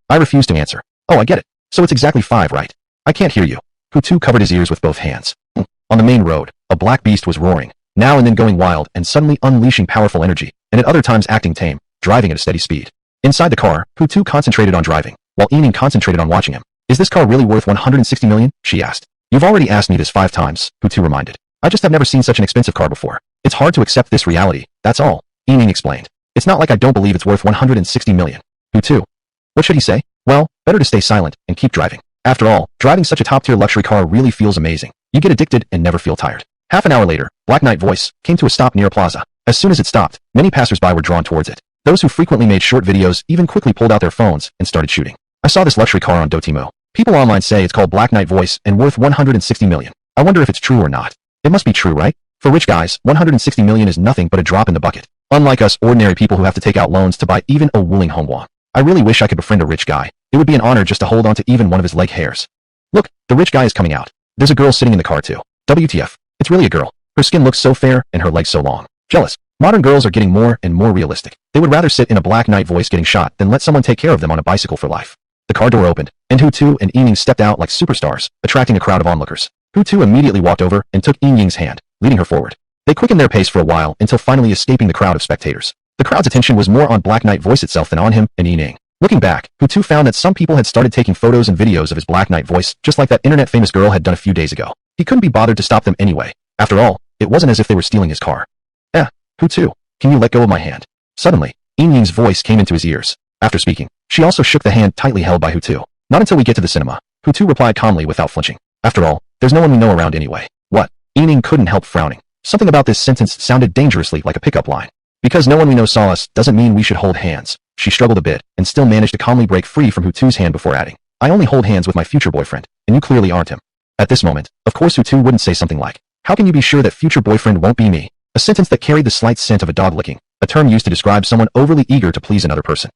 I refuse to answer. Oh, I get it. So it's exactly 5, right? I can't hear you. Hutu covered his ears with both hands. On the main road, a black beast was roaring, now and then going wild and suddenly unleashing powerful energy, and at other times acting tame, driving at a steady speed. Inside the car, Hutu concentrated on driving, while Ying concentrated on watching him. Is this car really worth 160 million? She asked. You've already asked me this 5 times, Hutu reminded. I just have never seen such an expensive car before. It's hard to accept this reality, that's all, Ying explained. It's not like I don't believe it's worth 160 million. Hutu. What should he say? Well, better to stay silent and keep driving. After all, driving such a top-tier luxury car really feels amazing. You get addicted and never feel tired. Half an hour later, Black Knight Voice came to a stop near a plaza. As soon as it stopped, many passers-by were drawn towards it. Those who frequently made short videos even quickly pulled out their phones and started shooting. I saw this luxury car on Dotemu. People online say it's called Black Knight Voice and worth 160 million. I wonder if it's true or not. It must be true, right? For rich guys, 160 million is nothing but a drop in the bucket. Unlike us ordinary people who have to take out loans to buy even a Wuling Honghua. I really wish I could befriend a rich guy. It would be an honor just to hold on to even one of his leg hairs. Look, the rich guy is coming out. There's a girl sitting in the car too. WTF. It's really a girl. Her skin looks so fair and her legs so long. Jealous. Modern girls are getting more and more realistic. They would rather sit in a Black Knight Voice getting shot than let someone take care of them on a bicycle for life. The car door opened, and Hutu and Ying stepped out like superstars, attracting a crowd of onlookers. Hutu immediately walked over and took Ying's hand, leading her forward. They quickened their pace for a while until finally escaping the crowd of spectators. The crowd's attention was more on Black Knight Voice itself than on him and Ying. Looking back, Hutu found that some people had started taking photos and videos of his Black Knight Voice, just like that internet-famous girl had done a few days ago. He couldn't be bothered to stop them anyway. After all, it wasn't as if they were stealing his car. Hutu, can you let go of my hand? Suddenly, Ying's voice came into his ears. After speaking, she also shook the hand tightly held by Hutu. Not until we get to the cinema, Hutu replied calmly without flinching. After all, there's no one we know around anyway. What? Ying couldn't help frowning. Something about this sentence sounded dangerously like a pickup line. Because no one we know saw us doesn't mean we should hold hands. She struggled a bit, and still managed to calmly break free from Hutu's hand before adding, I only hold hands with my future boyfriend, and you clearly aren't him. At this moment, of course Hutu wouldn't say something like, how can you be sure that future boyfriend won't be me? A sentence that carried the slight scent of a dog licking, a term used to describe someone overly eager to please another person.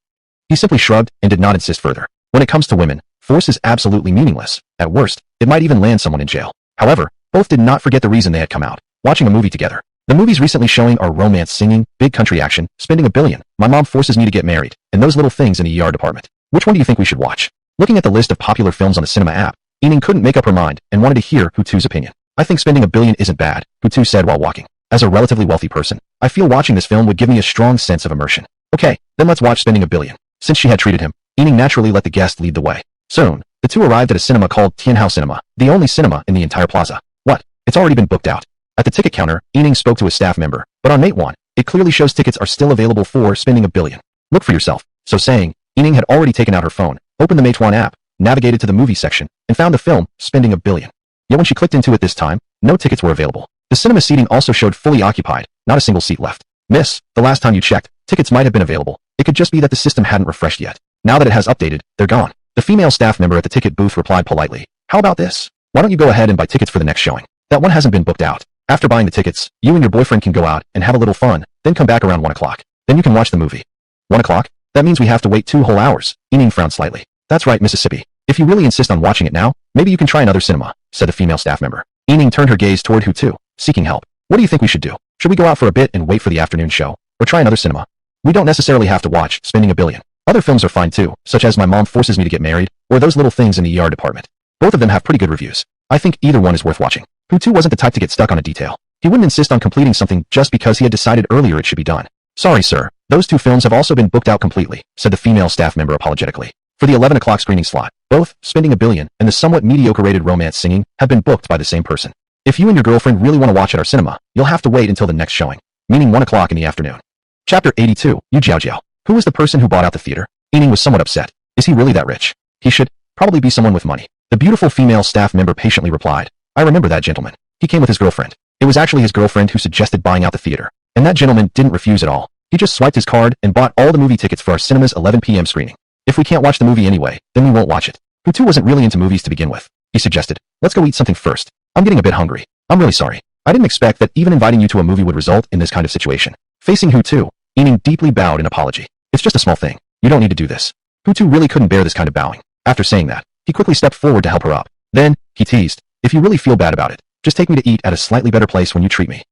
He simply shrugged and did not insist further. When it comes to women, force is absolutely meaningless. At worst, it might even land someone in jail. However, both did not forget the reason they had come out, watching a movie together. The movies recently showing are romance singing, big country action, spending $1 billion, my mom forces me to get married, and those little things in the ER department. Which one do you think we should watch? Looking at the list of popular films on the cinema app, Ying couldn't make up her mind and wanted to hear Hutu's opinion. I think spending $1 billion isn't bad, Hutu said while walking. As a relatively wealthy person, I feel watching this film would give me a strong sense of immersion. Okay, then let's watch Spending $1 billion. Since she had treated him, Ying naturally let the guest lead the way. Soon, the two arrived at a cinema called Tianhao Cinema, the only cinema in the entire plaza. What? It's already been booked out. At the ticket counter, Ying spoke to a staff member, but on Maybachs, it clearly shows tickets are still available for Spending $1 billion. Look for yourself. So saying, Ying had already taken out her phone, opened the Maybachs app, navigated to the movie section, and found the film, Spending $1 billion. Yet when she clicked into it this time, no tickets were available. The cinema seating also showed fully occupied, not a single seat left. Miss, the last time you checked, tickets might have been available. It could just be that the system hadn't refreshed yet. Now that it has updated, they're gone. The female staff member at the ticket booth replied politely, how about this? Why don't you go ahead and buy tickets for the next showing? That one hasn't been booked out. After buying the tickets, you and your boyfriend can go out and have a little fun, then come back around 1 o'clock. Then you can watch the movie. 1 o'clock? That means we have to wait 2 whole hours. Ying frowned slightly. That's right, Mississippi. If you really insist on watching it now, maybe you can try another cinema, said the female staff member. Ying turned her gaze toward Hutu, seeking help. What do you think we should do? Should we go out for a bit and wait for the afternoon show, or try another cinema? We don't necessarily have to watch Spending $1 billion. Other films are fine too, such as My Mom Forces Me to Get Married, or Those Little Things in the ER Department. Both of them have pretty good reviews. I think either one is worth watching. Hutu wasn't the type to get stuck on a detail. He wouldn't insist on completing something just because he had decided earlier it should be done. Sorry, sir. Those two films have also been booked out completely, said the female staff member apologetically. For the 11 o'clock screening slot, both Spending a Billion and the somewhat mediocre-rated Romance Singing have been booked by the same person. If you and your girlfriend really want to watch at our cinema, you'll have to wait until the next showing, meaning 1 o'clock in the afternoon. Chapter 82, Yu Jiao Jiao. Who was the person who bought out the theater? Yining was somewhat upset. Is he really that rich? He should probably be someone with money. The beautiful female staff member patiently replied, I remember that gentleman. He came with his girlfriend. It was actually his girlfriend who suggested buying out the theater. And that gentleman didn't refuse at all. He just swiped his card and bought all the movie tickets for our cinema's 11 p.m. screening. If we can't watch the movie anyway, then we won't watch it. Hutu wasn't really into movies to begin with. He suggested, let's go eat something first. I'm getting a bit hungry. I'm really sorry. I didn't expect that even inviting you to a movie would result in this kind of situation. Facing Hutu, Yining deeply bowed in apology. It's just a small thing. You don't need to do this. Hutu really couldn't bear this kind of bowing. After saying that, he quickly stepped forward to help her up. Then, he teased, if you really feel bad about it, just take me to eat at a slightly better place when you treat me.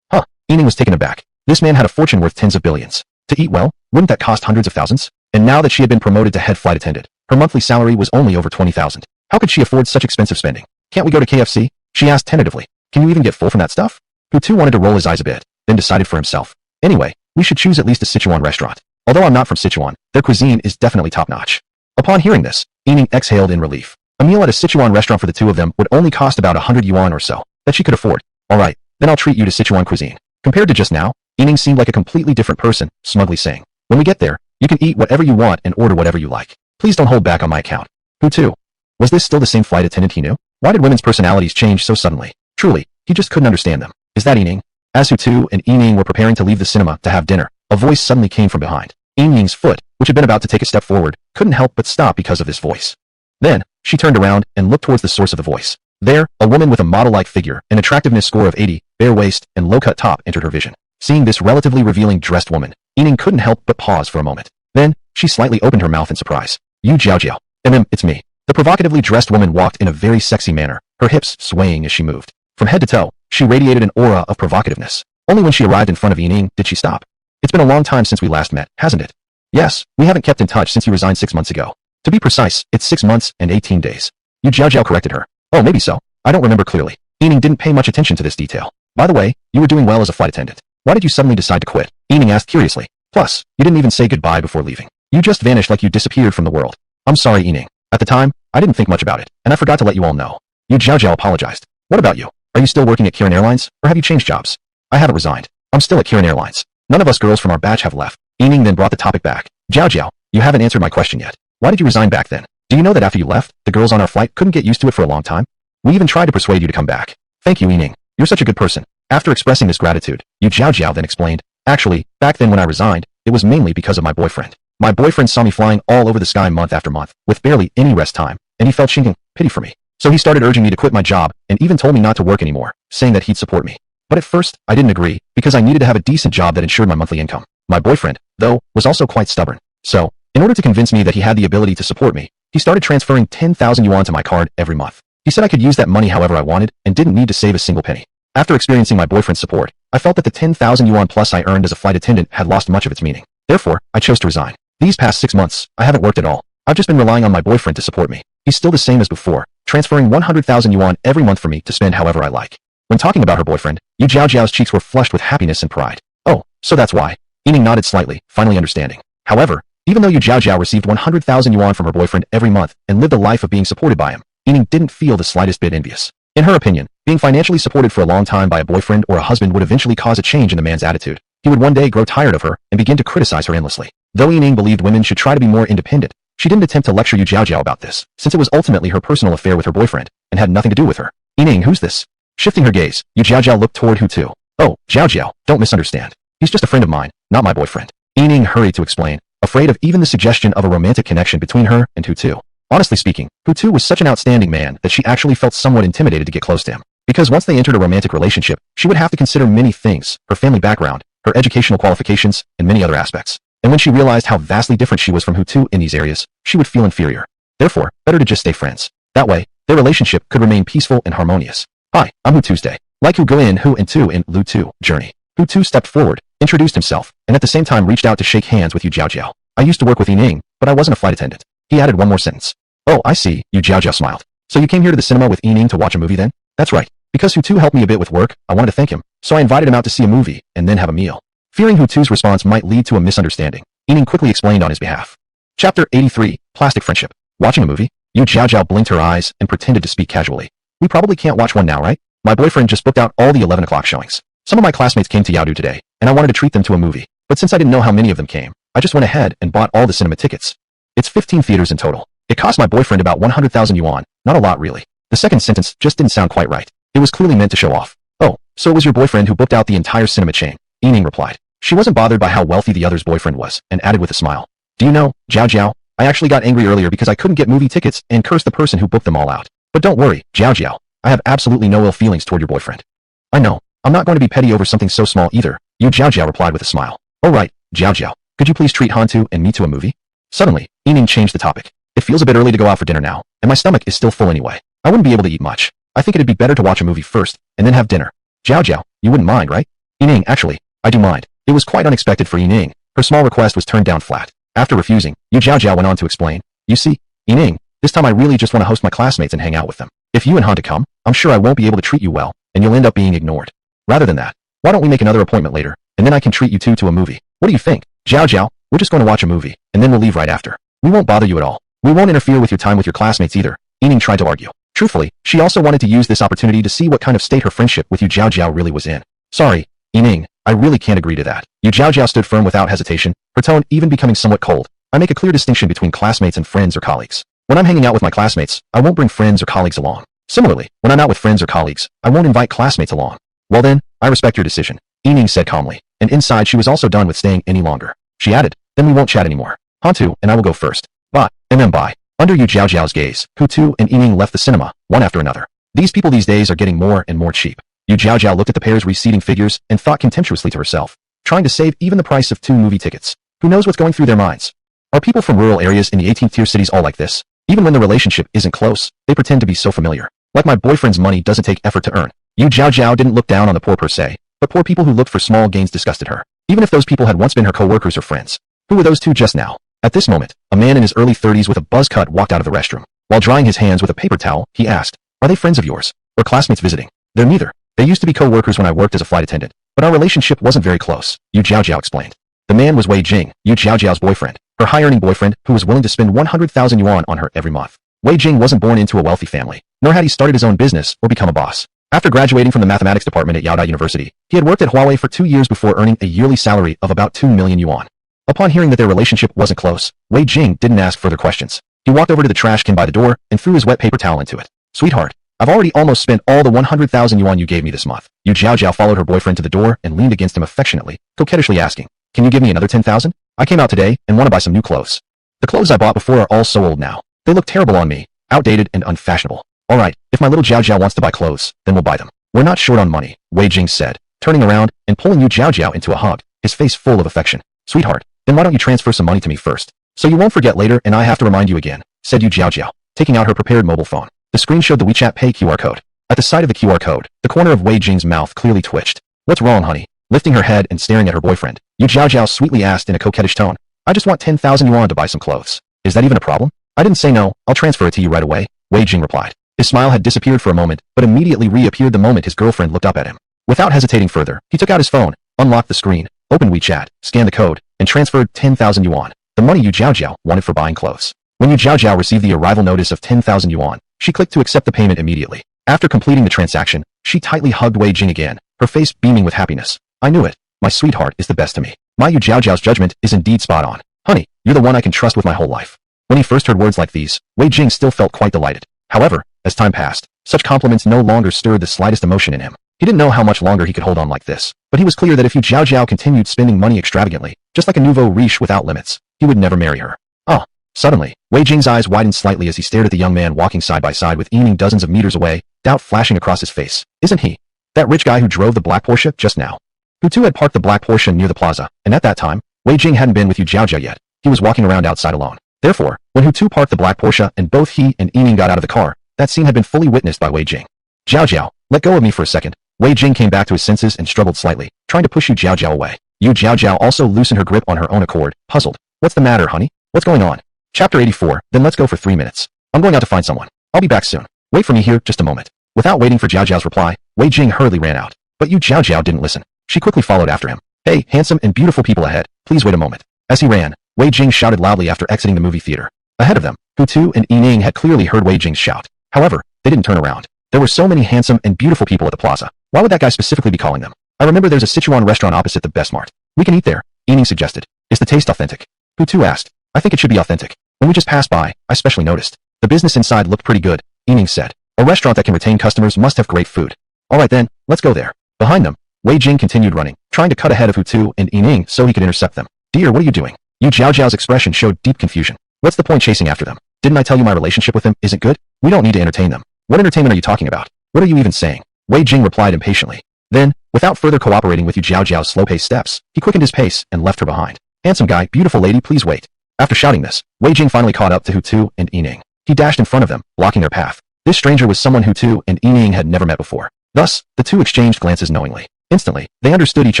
Huh, Yining was taken aback. This man had a fortune worth tens of billions. To eat well, wouldn't that cost hundreds of thousands? And now that she had been promoted to head flight attendant, her monthly salary was only over 20,000. How could she afford such expensive spending? Can't we go to KFC? She asked tentatively. Can you even get full from that stuff? Hutu wanted to roll his eyes a bit, then decided for himself. Anyway, we should choose at least a Sichuan restaurant. Although I'm not from Sichuan, their cuisine is definitely top-notch. Upon hearing this, Yining exhaled in relief. A meal at a Sichuan restaurant for the two of them would only cost about 100 yuan or so, that she could afford. Alright, then I'll treat you to Sichuan cuisine. Compared to just now, Yining seemed like a completely different person, smugly saying, when we get there, you can eat whatever you want and order whatever you like. Please don't hold back on my account. Hutu. Was this still the same flight attendant he knew? Why did women's personalities change so suddenly? Truly, he just couldn't understand them. Is that Yining? As Hutu and Yining were preparing to leave the cinema to have dinner, a voice suddenly came from behind. Yining's foot, which had been about to take a step forward, couldn't help but stop because of this voice. Then, she turned around and looked towards the source of the voice. There, a woman with a model-like figure, an attractiveness score of 80, bare waist, and low-cut top entered her vision. Seeing this relatively revealing dressed woman, Yining couldn't help but pause for a moment. Then, she slightly opened her mouth in surprise. Yu Jiao Jiao. It's me. The provocatively dressed woman walked in a very sexy manner, her hips swaying as she moved. From head to toe, she radiated an aura of provocativeness. Only when she arrived in front of Yining did she stop. It's been a long time since we last met, hasn't it? Yes, we haven't kept in touch since you resigned 6 months ago. To be precise, it's 6 months and 18 days. Yu Jiao Jiao corrected her. Oh, maybe so. I don't remember clearly. Yining didn't pay much attention to this detail. By the way, you were doing well as a flight attendant. Why did you suddenly decide to quit? Yining asked curiously. Plus, you didn't even say goodbye before leaving. You just vanished like you disappeared from the world. I'm sorry, Yining. At the time, I didn't think much about it, and I forgot to let you all know. Yu Jiao Jiao apologized. What about you? Are you still working at Kirin Airlines, or have you changed jobs? I haven't resigned. I'm still at Kirin Airlines. None of us girls from our batch have left. Yining then brought the topic back. Jiao Jiao, you haven't answered my question yet. Why did you resign back then? Do you know that after you left, the girls on our flight couldn't get used to it for a long time? We even tried to persuade you to come back. Thank you, Yining. You're such a good person. After expressing this gratitude, Yu Jiao Jiao then explained, actually, back then when I resigned, it was mainly because of my boyfriend. My boyfriend saw me flying all over the sky month after month, with barely any rest time, and he felt pity for me. So he started urging me to quit my job, and even told me not to work anymore, saying that he'd support me. But at first, I didn't agree, because I needed to have a decent job that ensured my monthly income. My boyfriend, though, was also quite stubborn. So, in order to convince me that he had the ability to support me, he started transferring 10,000 yuan to my card every month. He said I could use that money however I wanted, and didn't need to save a single penny. After experiencing my boyfriend's support, I felt that the 10,000 yuan plus I earned as a flight attendant had lost much of its meaning. Therefore, I chose to resign. These past 6 months, I haven't worked at all. I've just been relying on my boyfriend to support me. He's still the same as before, transferring 100,000 yuan every month for me to spend however I like. When talking about her boyfriend, Yu Jiao Jiao's cheeks were flushed with happiness and pride. Oh, so that's why. Yining nodded slightly, finally understanding. However, even though Yu Jiao Jiao received 100,000 yuan from her boyfriend every month and lived a life of being supported by him, Yining didn't feel the slightest bit envious. In her opinion, being financially supported for a long time by a boyfriend or a husband would eventually cause a change in the man's attitude. He would one day grow tired of her and begin to criticize her endlessly. Though Yining believed women should try to be more independent, she didn't attempt to lecture Yu Jiao Jiao about this, since it was ultimately her personal affair with her boyfriend, and had nothing to do with her. Yining, who's this? Shifting her gaze, Yu Jiao Jiao looked toward Hutu. Oh, Jiao Jiao, don't misunderstand. He's just a friend of mine, not my boyfriend. Yining hurried to explain, afraid of even the suggestion of a romantic connection between her and Hutu. Honestly speaking, Hutu was such an outstanding man that she actually felt somewhat intimidated to get close to him. Because once they entered a romantic relationship, she would have to consider many things, her family background, her educational qualifications, and many other aspects. And when she realized how vastly different she was from Hutu in these areas, she would feel inferior. Therefore, better to just stay friends. That way, their relationship could remain peaceful and harmonious. Hi, I'm Hu Tuesday. Like Hu Guin Hu and Tu in Lu Tu, Journey. Hutu stepped forward, introduced himself, and at the same time reached out to shake hands with Yu Jiao Jiao. I used to work with Yining, but I wasn't a flight attendant. He added one more sentence. Oh, I see, Yu Jiaojiao smiled. So you came here to the cinema with Yining to watch a movie then? That's right. Because Hutu helped me a bit with work, I wanted to thank him, so I invited him out to see a movie, and then have a meal. Fearing Hutu's response might lead to a misunderstanding, Yining quickly explained on his behalf. Chapter 83, Plastic Friendship. Watching a movie? Yu Jiaojiao blinked her eyes and pretended to speak casually. We probably can't watch one now, right? My boyfriend just booked out all the 11 o'clock showings. Some of my classmates came to Yaodu today, and I wanted to treat them to a movie. But since I didn't know how many of them came, I just went ahead and bought all the cinema tickets. It's 15 theaters in total. It cost my boyfriend about 100,000 yuan, not a lot really. The second sentence just didn't sound quite right. It was clearly meant to show off. Oh, so it was your boyfriend who booked out the entire cinema chain, Yining replied. She wasn't bothered by how wealthy the other's boyfriend was, and added with a smile. Do you know, Jiao, I actually got angry earlier because I couldn't get movie tickets and cursed the person who booked them all out. But don't worry, Jiao, I have absolutely no ill feelings toward your boyfriend. I know, I'm not going to be petty over something so small either, Yu Jiaojiao replied with a smile. Oh right, Jiao, could you please treat Hantu and me to a movie? Suddenly, Yining changed the topic. It feels a bit early to go out for dinner now, and my stomach is still full anyway. I wouldn't be able to eat much. I think it'd be better to watch a movie first, and then have dinner. Jiao, you wouldn't mind, right? Yining, actually, I do mind. It was quite unexpected for Yining. Her small request was turned down flat. After refusing, Yu Jiaojiao went on to explain. You see, Yining, this time I really just want to host my classmates and hang out with them. If you and Hantu come, I'm sure I won't be able to treat you well, and you'll end up being ignored. Rather than that, why don't we make another appointment later, and then I can treat you two to a movie. What do you think? Jiao, we're just going to watch a movie, and then we'll leave right after. We won't bother you at all. We won't interfere with your time with your classmates either, Yining tried to argue. Truthfully, she also wanted to use this opportunity to see what kind of state her friendship with Yu Jiaojiao really was in. Sorry, Yining, I really can't agree to that. Yu Jiaojiao stood firm without hesitation, her tone even becoming somewhat cold. I make a clear distinction between classmates and friends or colleagues. When I'm hanging out with my classmates, I won't bring friends or colleagues along. Similarly, when I'm out with friends or colleagues, I won't invite classmates along. Well then, I respect your decision, Yining said calmly, and inside she was also done with staying any longer. She added, then we won't chat anymore. Hantu and I will go first. Bye. And then bye. Under Yu Jiaojiao's gaze, Hutu and Yining left the cinema, one after another. These people these days are getting more and more cheap. Yu Jiaojiao looked at the pair's receding figures and thought contemptuously to herself, trying to save even the price of 2 movie tickets. Who knows what's going through their minds? Are people from rural areas in the 18th tier cities all like this? Even when the relationship isn't close, they pretend to be so familiar. Like my boyfriend's money doesn't take effort to earn. Yu Jiaojiao didn't look down on the poor per se, but poor people who looked for small gains disgusted her. Even if those people had once been her co-workers or friends. Who were those two just now? At this moment, a man in his early 30s with a buzz cut walked out of the restroom. While drying his hands with a paper towel, he asked, are they friends of yours? Or classmates visiting? They're neither. They used to be co-workers when I worked as a flight attendant, but our relationship wasn't very close, Yu Jiaojiao explained. The man was Wei Jing, Yu Jiaojiao's boyfriend, her high-earning boyfriend who was willing to spend 100,000 yuan on her every month. Wei Jing wasn't born into a wealthy family, nor had he started his own business or become a boss. After graduating from the mathematics department at Yaodai University, he had worked at Huawei for 2 years before earning a yearly salary of about 2 million yuan. Upon hearing that their relationship wasn't close, Wei Jing didn't ask further questions. He walked over to the trash can by the door and threw his wet paper towel into it. Sweetheart, I've already almost spent all the 100,000 yuan you gave me this month. Yu Jiaojiao followed her boyfriend to the door and leaned against him affectionately, coquettishly asking, can you give me another 10,000? I came out today and want to buy some new clothes. The clothes I bought before are all so old now. They look terrible on me, outdated and unfashionable. Alright, if my little Jiao wants to buy clothes, then we'll buy them. We're not short on money, Wei Jing said, turning around and pulling Yu Jiaojiao into a hug, his face full of affection. Sweetheart, then why don't you transfer some money to me first? So you won't forget later and I have to remind you again, said Yu Jiaojiao, taking out her prepared mobile phone. The screen showed the WeChat Pay QR code. At the sight of the QR code, the corner of Wei Jing's mouth clearly twitched. What's wrong, honey? Lifting her head and staring at her boyfriend, Yu Jiaojiao sweetly asked in a coquettish tone, I just want 10,000 yuan to buy some clothes. Is that even a problem? I didn't say no, I'll transfer it to you right away, Wei Jing replied. His smile had disappeared for a moment, but immediately reappeared the moment his girlfriend looked up at him. Without hesitating further, he took out his phone, unlocked the screen, opened WeChat, scanned the code, and transferred 10,000 yuan, the money Yu Jiaojiao wanted for buying clothes. When Yu Jiaojiao received the arrival notice of 10,000 yuan, she clicked to accept the payment immediately. After completing the transaction, she tightly hugged Wei Jing again, her face beaming with happiness. I knew it. My sweetheart is the best to me. My Yu Jiaojiao's judgment is indeed spot on. Honey, you're the one I can trust with my whole life. When he first heard words like these, Wei Jing still felt quite delighted. However, as time passed, such compliments no longer stirred the slightest emotion in him. He didn't know how much longer he could hold on like this, but he was clear that if Yu Jiaojiao continued spending money extravagantly, just like a nouveau riche without limits, he would never marry her. Oh! Suddenly, Wei Jing's eyes widened slightly as he stared at the young man walking side by side with Yining dozens of meters away, doubt flashing across his face. Isn't he that rich guy who drove the black Porsche just now? Hutu had parked the black Porsche near the plaza, and at that time, Wei Jing hadn't been with Yu Jiaojiao yet. He was walking around outside alone. Therefore, when Hutu parked the black Porsche and both he and Yining got out of the car, that scene had been fully witnessed by Wei Jing. Jiaojiao, let go of me for a second. Wei Jing came back to his senses and struggled slightly, trying to push Yu Jiaojiao away. Yu Jiaojiao also loosened her grip on her own accord, puzzled. What's the matter, honey? What's going on? Chapter 84, then let's go for 3 minutes. I'm going out to find someone. I'll be back soon. Wait for me here just a moment. Without waiting for Jiao Jiao's reply, Wei Jing hurriedly ran out. But Jiao Jiao didn't listen. She quickly followed after him. Hey, handsome and beautiful people ahead, please wait a moment. As he ran, Wei Jing shouted loudly after exiting the movie theater. Ahead of them, Hutu and Yining had clearly heard Wei Jing's shout. However, they didn't turn around. There were so many handsome and beautiful people at the plaza. Why would that guy specifically be calling them? I remember there's a Sichuan restaurant opposite the Best Mart. We can eat there, Yining suggested. Is the taste authentic? Hutu asked. I think it should be authentic. When we just passed by, I especially noticed. The business inside looked pretty good, Yining said. A restaurant that can retain customers must have great food. Alright then, let's go there. Behind them, Wei Jing continued running, trying to cut ahead of Hutu and Yining so he could intercept them. Dear, what are you doing? Jiao Jiao's expression showed deep confusion. What's the point chasing after them? Didn't I tell you my relationship with him isn't good? We don't need to entertain them. What entertainment are you talking about? What are you even saying? Wei Jing replied impatiently. Then, without further cooperating with Jiao Jiao's slow-paced steps, he quickened his pace and left her behind. Handsome guy, beautiful lady, please wait. After shouting this, Wei Jing finally caught up to Hutu and Yining. He dashed in front of them, blocking their path. This stranger was someone Hutu and Yining had never met before. Thus, the two exchanged glances knowingly. Instantly, they understood each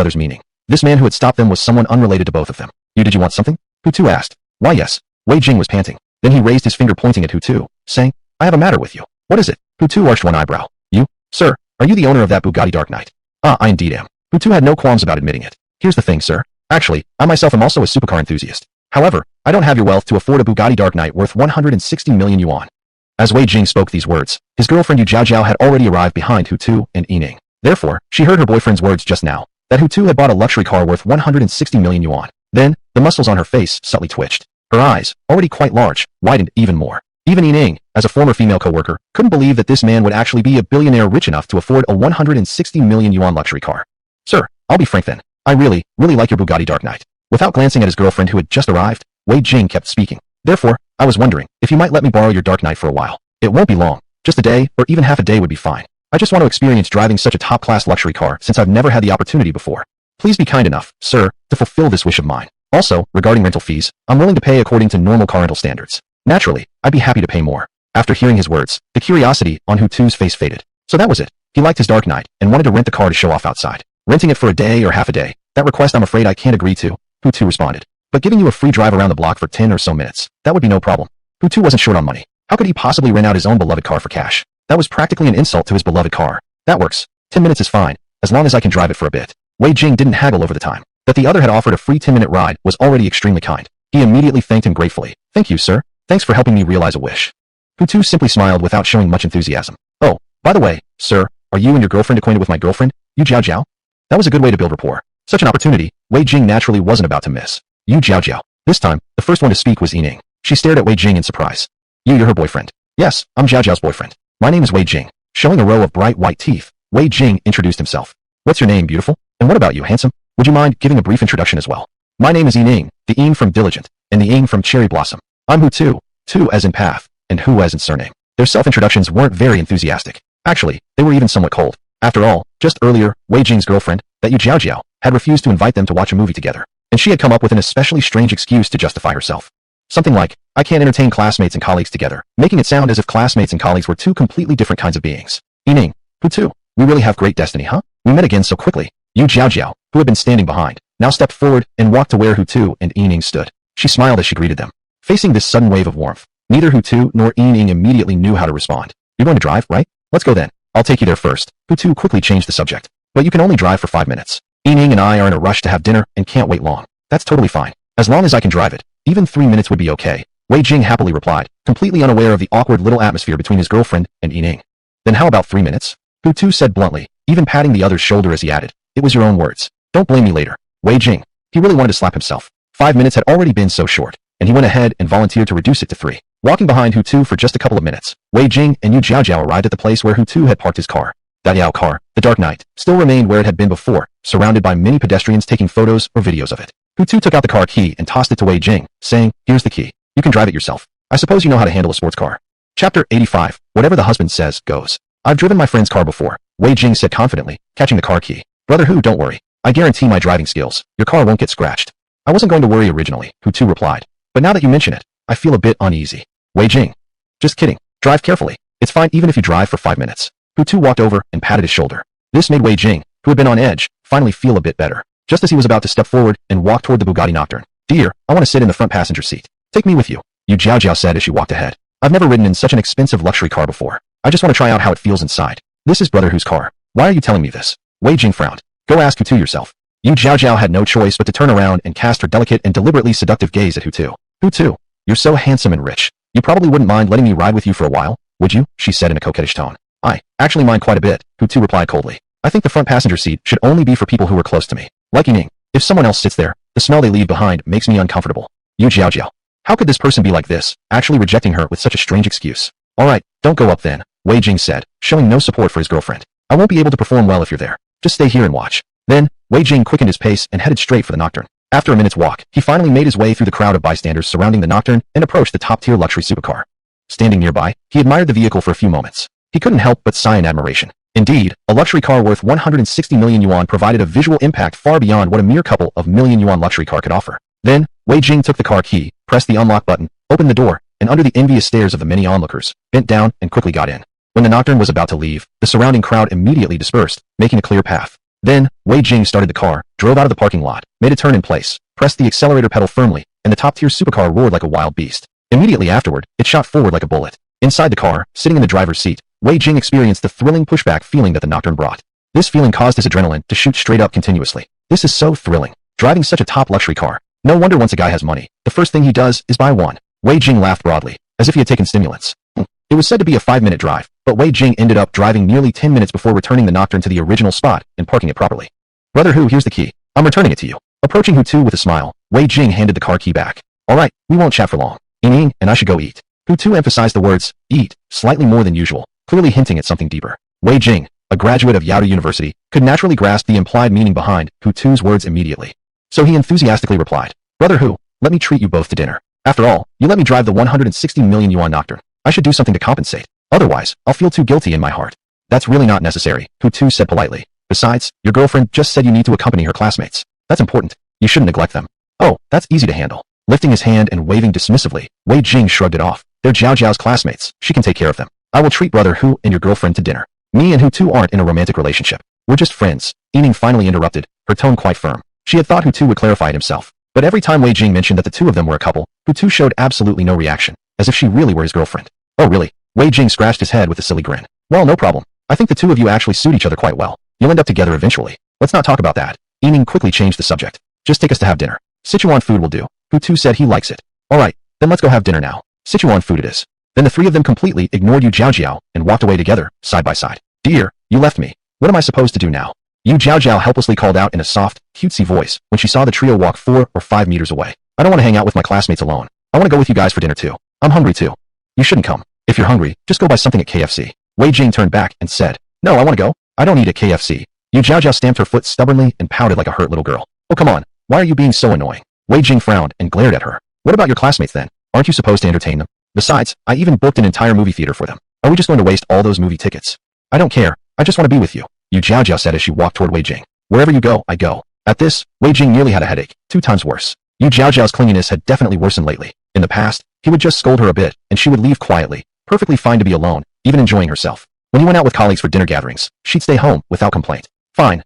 other's meaning. This man who had stopped them was someone unrelated to both of them. Did you want something? Hutu asked. Why yes. Wei Jing was panting. Then he raised his finger pointing at Hutu, saying, I have a matter with you. What is it? Hutu arched one eyebrow. You? Sir, are you the owner of that Bugatti Dark Knight? I indeed am. Hutu had no qualms about admitting it. Here's the thing, sir. Actually, I myself am also a supercar enthusiast. However, I don't have your wealth to afford a Bugatti Dark Knight worth 160 million yuan. As Wei Jing spoke these words, his girlfriend Jiao Jiao had already arrived behind Hutu and Yining. Therefore, she heard her boyfriend's words just now, that Hutu had bought a luxury car worth 160 million yuan. Then, the muscles on her face subtly twitched. Her eyes, already quite large, widened even more. Even Yining, as a former female co-worker, couldn't believe that this man would actually be a billionaire rich enough to afford a 160 million yuan luxury car. Sir, I'll be frank then. I really like your Bugatti Dark Knight. Without glancing at his girlfriend who had just arrived, Wei Jing kept speaking. Therefore, I was wondering if you might let me borrow your Dark Knight for a while. It won't be long. Just a day, or even half a day would be fine. I just want to experience driving such a top-class luxury car since I've never had the opportunity before. Please be kind enough, sir, to fulfill this wish of mine. Also, regarding rental fees, I'm willing to pay according to normal car rental standards. Naturally, I'd be happy to pay more. After hearing his words, the curiosity on Hutu's face faded. So that was it. He liked his Dark Knight and wanted to rent the car to show off outside. Renting it for a day or half a day, that request I'm afraid I can't agree to, Hutu responded. But giving you a free drive around the block for 10 or so minutes, that would be no problem. Hutu wasn't short on money. How could he possibly rent out his own beloved car for cash? That was practically an insult to his beloved car. That works. 10 minutes is fine, as long as I can drive it for a bit. Wei Jing didn't haggle over the time. That the other had offered a free 10-minute ride was already extremely kind. He immediately thanked him gratefully. Thank you, sir. Thanks for helping me realize a wish. Hutu simply smiled without showing much enthusiasm. Oh, by the way, sir, are you and your girlfriend acquainted with my girlfriend, Jiao Jiao? That was a good way to build rapport. Such an opportunity, Wei Jing naturally wasn't about to miss. Jiao Jiao. This time, the first one to speak was Yining. She stared at Wei Jing in surprise. You're her boyfriend. Yes, I'm Jiao Jiao's boyfriend. My name is Wei Jing. Showing a row of bright white teeth, Wei Jing introduced himself. What's your name, beautiful? And what about you, handsome? Would you mind giving a brief introduction as well? My name is Yining, the Ying from Diligent, and the Ying from Cherry Blossom. I'm Hutu, Tu as in path, and Hu as in surname. Their self-introductions weren't very enthusiastic. Actually, they were even somewhat cold. After all, just earlier, Wei Jing's girlfriend, that Jiao Jiao, had refused to invite them to watch a movie together, and she had come up with an especially strange excuse to justify herself. Something like, I can't entertain classmates and colleagues together, making it sound as if classmates and colleagues were two completely different kinds of beings. Yining, Hutu, we really have great destiny, huh? We met again so quickly. Jiao Jiao, who had been standing behind, now stepped forward and walked to where Hutu and Yining stood. She smiled as she greeted them. Facing this sudden wave of warmth, neither Hutu nor Yining immediately knew how to respond. You're going to drive, right? Let's go then. I'll take you there first. Hutu quickly changed the subject. But you can only drive for 5 minutes. Yining and I are in a rush to have dinner and can't wait long. That's totally fine. As long as I can drive it, even 3 minutes would be okay. Wei Jing happily replied, completely unaware of the awkward little atmosphere between his girlfriend and Yining. Then how about 3 minutes? Hutu said bluntly, even patting the other's shoulder as he added, it was your own words. Don't blame me later. Wei Jing. He really wanted to slap himself. 5 minutes had already been so short, and he went ahead and volunteered to reduce it to 3. Walking behind Hutu for just a couple of minutes, Wei Jing and Jiao Jiao arrived at the place where Hutu had parked his car. That Yao car, the Dark Knight, still remained where it had been before, surrounded by many pedestrians taking photos or videos of it. Hutu took out the car key and tossed it to Wei Jing, saying, here's the key. You can drive it yourself. I suppose you know how to handle a sports car. Chapter 85. Whatever the husband says, goes. I've driven my friend's car before, Wei Jing said confidently, catching the car key. Brother Hu, don't worry. I guarantee my driving skills. Your car won't get scratched. I wasn't going to worry originally, Hutu replied. But now that you mention it, I feel a bit uneasy. Wei Jing. Just kidding. Drive carefully. It's fine even if you drive for 5 minutes. Hutu walked over and patted his shoulder. This made Wei Jing, who had been on edge, finally feel a bit better. Just as he was about to step forward and walk toward the Bugatti Nocturne. Dear, I want to sit in the front passenger seat. Take me with you. Yu Jiao said as she walked ahead. I've never ridden in such an expensive luxury car before. I just want to try out how it feels inside. This is Brother Hu's car. Why are you telling me this? Wei Jing frowned. Go ask Hutu yourself. Yu Jiao had no choice but to turn around and cast her delicate and deliberately seductive gaze at Hutu. Hutu, you're so handsome and rich. You probably wouldn't mind letting me ride with you for a while, would you? She said in a coquettish tone. I actually mind quite a bit, Hutu replied coldly. I think the front passenger seat should only be for people who are close to me. Like Ying. If someone else sits there, the smell they leave behind makes me uncomfortable. Yu Jiao. How could this person be like this, actually rejecting her with such a strange excuse? Alright, don't go up then, Wei Jing said, showing no support for his girlfriend. I won't be able to perform well if you're there. Just stay here and watch. Then, Wei Jing quickened his pace and headed straight for the nocturne. After a minute's walk, he finally made his way through the crowd of bystanders surrounding the nocturne and approached the top-tier luxury supercar. Standing nearby, he admired the vehicle for a few moments. He couldn't help but sigh in admiration. Indeed, a luxury car worth 160 million yuan provided a visual impact far beyond what a mere couple of million yuan luxury car could offer. Then, Wei Jing took the car key, pressed the unlock button, opened the door, and under the envious stares of the many onlookers, bent down and quickly got in. When the nocturne was about to leave, the surrounding crowd immediately dispersed, making a clear path. Then, Wei Jing started the car, drove out of the parking lot, made a turn in place, pressed the accelerator pedal firmly, and the top-tier supercar roared like a wild beast. Immediately afterward, it shot forward like a bullet. Inside the car, sitting in the driver's seat, Wei Jing experienced the thrilling pushback feeling that the nocturne brought. This feeling caused his adrenaline to shoot straight up continuously. This is so thrilling. Driving such a top luxury car. No wonder once a guy has money, the first thing he does is buy one. Wei Jing laughed broadly, as if he had taken stimulants. It was said to be a 5-minute drive, but Wei Jing ended up driving nearly 10 minutes before returning the nocturne to the original spot and parking it properly. Brother Hu, here's the key. I'm returning it to you. Approaching Hutu with a smile, Wei Jing handed the car key back. Alright, we won't chat for long. Ying and I should go eat. Hutu emphasized the words, eat, slightly more than usual, clearly hinting at something deeper. Wei Jing, a graduate of Hutu University, could naturally grasp the implied meaning behind Hutu's words immediately. So he enthusiastically replied, Brother Hu, let me treat you both to dinner. After all, you let me drive the 160 million yuan nocturne. I should do something to compensate. Otherwise, I'll feel too guilty in my heart. That's really not necessary, Hutu said politely. Besides, your girlfriend just said you need to accompany her classmates. That's important. You shouldn't neglect them. Oh, that's easy to handle. Lifting his hand and waving dismissively, Wei Jing shrugged it off. They're Jiao Jiao's classmates. She can take care of them. I will treat Brother Hu and your girlfriend to dinner. Me and Hutu aren't in a romantic relationship. We're just friends. Ying finally interrupted, her tone quite firm. She had thought Hutu would clarify it himself. But every time Wei Jing mentioned that the two of them were a couple, Hutu showed absolutely no reaction, as if she really were his girlfriend. Oh really? Wei Jing scratched his head with a silly grin. Well, no problem. I think the two of you actually suit each other quite well. You'll end up together eventually. Let's not talk about that. Ying quickly changed the subject. Just take us to have dinner. Sichuan food will do. Hutu said he likes it. Alright, then let's go have dinner now. Sichuan food it is. Then the three of them completely ignored Yu Jiao and walked away together, side by side. Dear, you left me. What am I supposed to do now? Yu Jiao helplessly called out in a soft, cutesy voice when she saw the trio walk 4 or 5 meters away. I don't want to hang out with my classmates alone. I want to go with you guys for dinner too. I'm hungry too. You shouldn't come. If you're hungry, just go buy something at KFC. Wei Jing turned back and said, No, I want to go. I don't eat at KFC. Yu Jiao stamped her foot stubbornly and pouted like a hurt little girl. Oh come on, why are you being so annoying? Wei Jing frowned and glared at her. What about your classmates then? Aren't you supposed to entertain them? Besides, I even booked an entire movie theater for them. Are we just going to waste all those movie tickets? I don't care. I just want to be with you. Yu Jiao said as she walked toward Wei Jing. Wherever you go, I go. At this, Wei Jing nearly had a headache, 2 times worse. Yu Jiao's clinginess had definitely worsened lately. In the past, he would just scold her a bit, and she would leave quietly, perfectly fine to be alone, even enjoying herself. When he went out with colleagues for dinner gatherings, she'd stay home without complaint. Fine,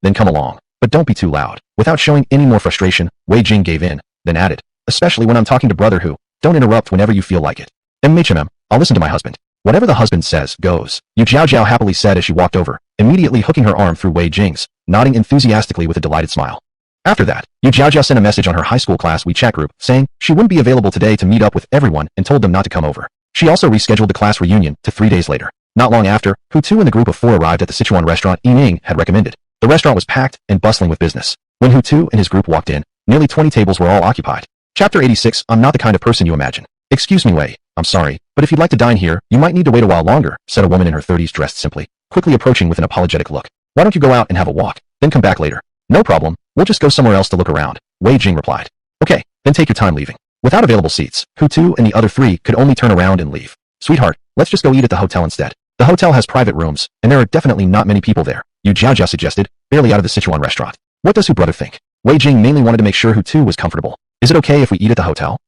then come along. But don't be too loud. Without showing any more frustration, Wei Jing gave in, then added, especially when I'm talking to Brother Hu, don't interrupt whenever you feel like it. I'll listen to my husband. Whatever the husband says, goes. Yu Jiao happily said as she walked over, immediately hooking her arm through Wei Jing's, nodding enthusiastically with a delighted smile. After that, Yu Jiao sent a message on her high school class WeChat group, saying she wouldn't be available today to meet up with everyone and told them not to come over. She also rescheduled the class reunion to 3 days later. Not long after, Hutu and the group of 4 arrived at the Sichuan restaurant Ying had recommended. The restaurant was packed and bustling with business. When Hutu and his group walked in, nearly 20 tables were all occupied. Chapter 86, I'm not the kind of person you imagine. Excuse me, Wei, I'm sorry, but if you'd like to dine here, you might need to wait a while longer, said a woman in her 30s dressed simply, quickly approaching with an apologetic look. Why don't you go out and have a walk, then come back later? No problem, we'll just go somewhere else to look around, Wei Jing replied. Okay, then take your time leaving. Without available seats, Hutu and the other 3 could only turn around and leave. Sweetheart, let's just go eat at the hotel instead. The hotel has private rooms, and there are definitely not many people there, Yu Jiao suggested, barely out of the Sichuan restaurant. What does Hu brother think? Wei Jing mainly wanted to make sure Hutu was comfortable. Is it okay if we eat at the hotel?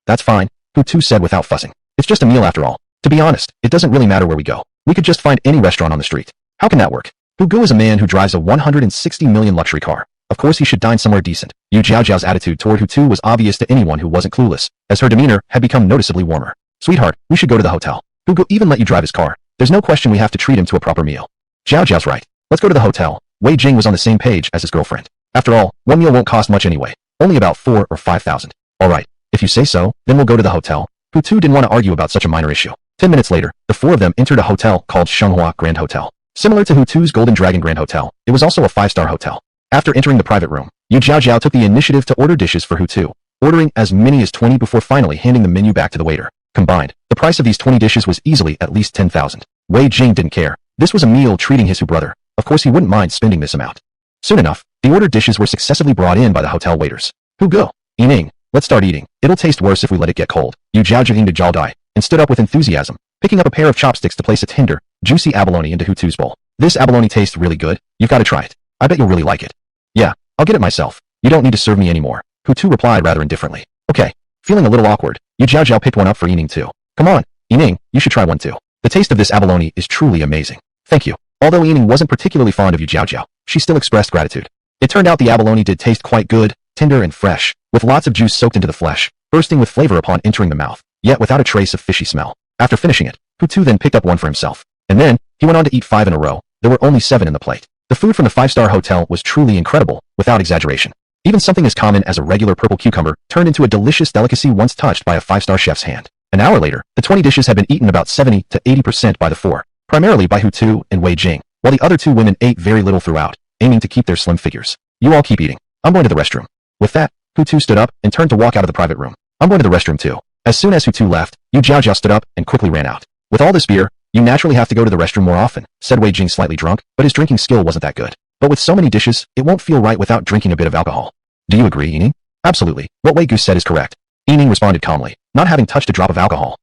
That's fine, Hutu said without fussing. It's just a meal after all. To be honest, it doesn't really matter where we go. We could just find any restaurant on the street. How can that work? Hugu is a man who drives a 160 million luxury car. Of course he should dine somewhere decent. Yu Jiaojiao's attitude toward Hutu was obvious to anyone who wasn't clueless, as her demeanor had become noticeably warmer. Sweetheart, we should go to the hotel. Hugo even let you drive his car. There's no question we have to treat him to a proper meal. Jiaojiao's right. Let's go to the hotel. Wei Jing was on the same page as his girlfriend. After all, one meal won't cost much anyway. Only about 4,000 or 5,000. Alright, if you say so, then we'll go to the hotel. Hutu didn't want to argue about such a minor issue. 10 minutes later, the four of them entered a hotel called Shenghua Grand Hotel. Similar to Hutu's Golden Dragon Grand Hotel, it was also a 5-star hotel. After entering the private room, Yu Jiaojiao took the initiative to order dishes for Hutu, ordering as many as 20 before finally handing the menu back to the waiter. Combined, the price of these 20 dishes was easily at least 10,000. Wei Jing didn't care. This was a meal treating his Hu brother. Of course he wouldn't mind spending this amount. Soon enough, the ordered dishes were successively brought in by the hotel waiters. Hugo, Yining, let's start eating. It'll taste worse if we let it get cold. Yu Jiaojiao to Jiaodai, and stood up with enthusiasm, picking up a pair of chopsticks to place a tender, juicy abalone into Hutu's bowl. This abalone tastes really good. You've got to try it. I bet you'll really like it. Yeah, I'll get it myself. You don't need to serve me anymore. Hutu replied rather indifferently. Okay. Feeling a little awkward, Yu Jiaojiao picked one up for Yining too. Come on, Yining, you should try one too. The taste of this abalone is truly amazing. Thank you. Although Yining wasn't particularly fond of Yu Jiaojiao, she still expressed gratitude. It turned out the abalone did taste quite good, tender and fresh, with lots of juice soaked into the flesh, bursting with flavor upon entering the mouth, yet without a trace of fishy smell. After finishing it, Hutu then picked up one for himself. And then, he went on to eat 5 in a row. There were only 7 in the plate. The food from the 5-star hotel was truly incredible, without exaggeration. Even something as common as a regular purple cucumber turned into a delicious delicacy once touched by a 5-star chef's hand. An hour later, the 20 dishes had been eaten about 70 to 80% by the 4, primarily by Hutu and Wei Jing, while the other 2 women ate very little throughout, aiming to keep their slim figures. You all keep eating. I'm going to the restroom. With that, Hutu stood up and turned to walk out of the private room. I'm going to the restroom too. As soon as Hutu left, Yu Jiaojiao stood up and quickly ran out. With all this beer, you naturally have to go to the restroom more often, said Wei Jing slightly drunk, but his drinking skill wasn't that good. But with so many dishes, it won't feel right without drinking a bit of alcohol. Do you agree, Yining? Absolutely. What Wei Gu said is correct. Yining responded calmly, not having touched a drop of alcohol.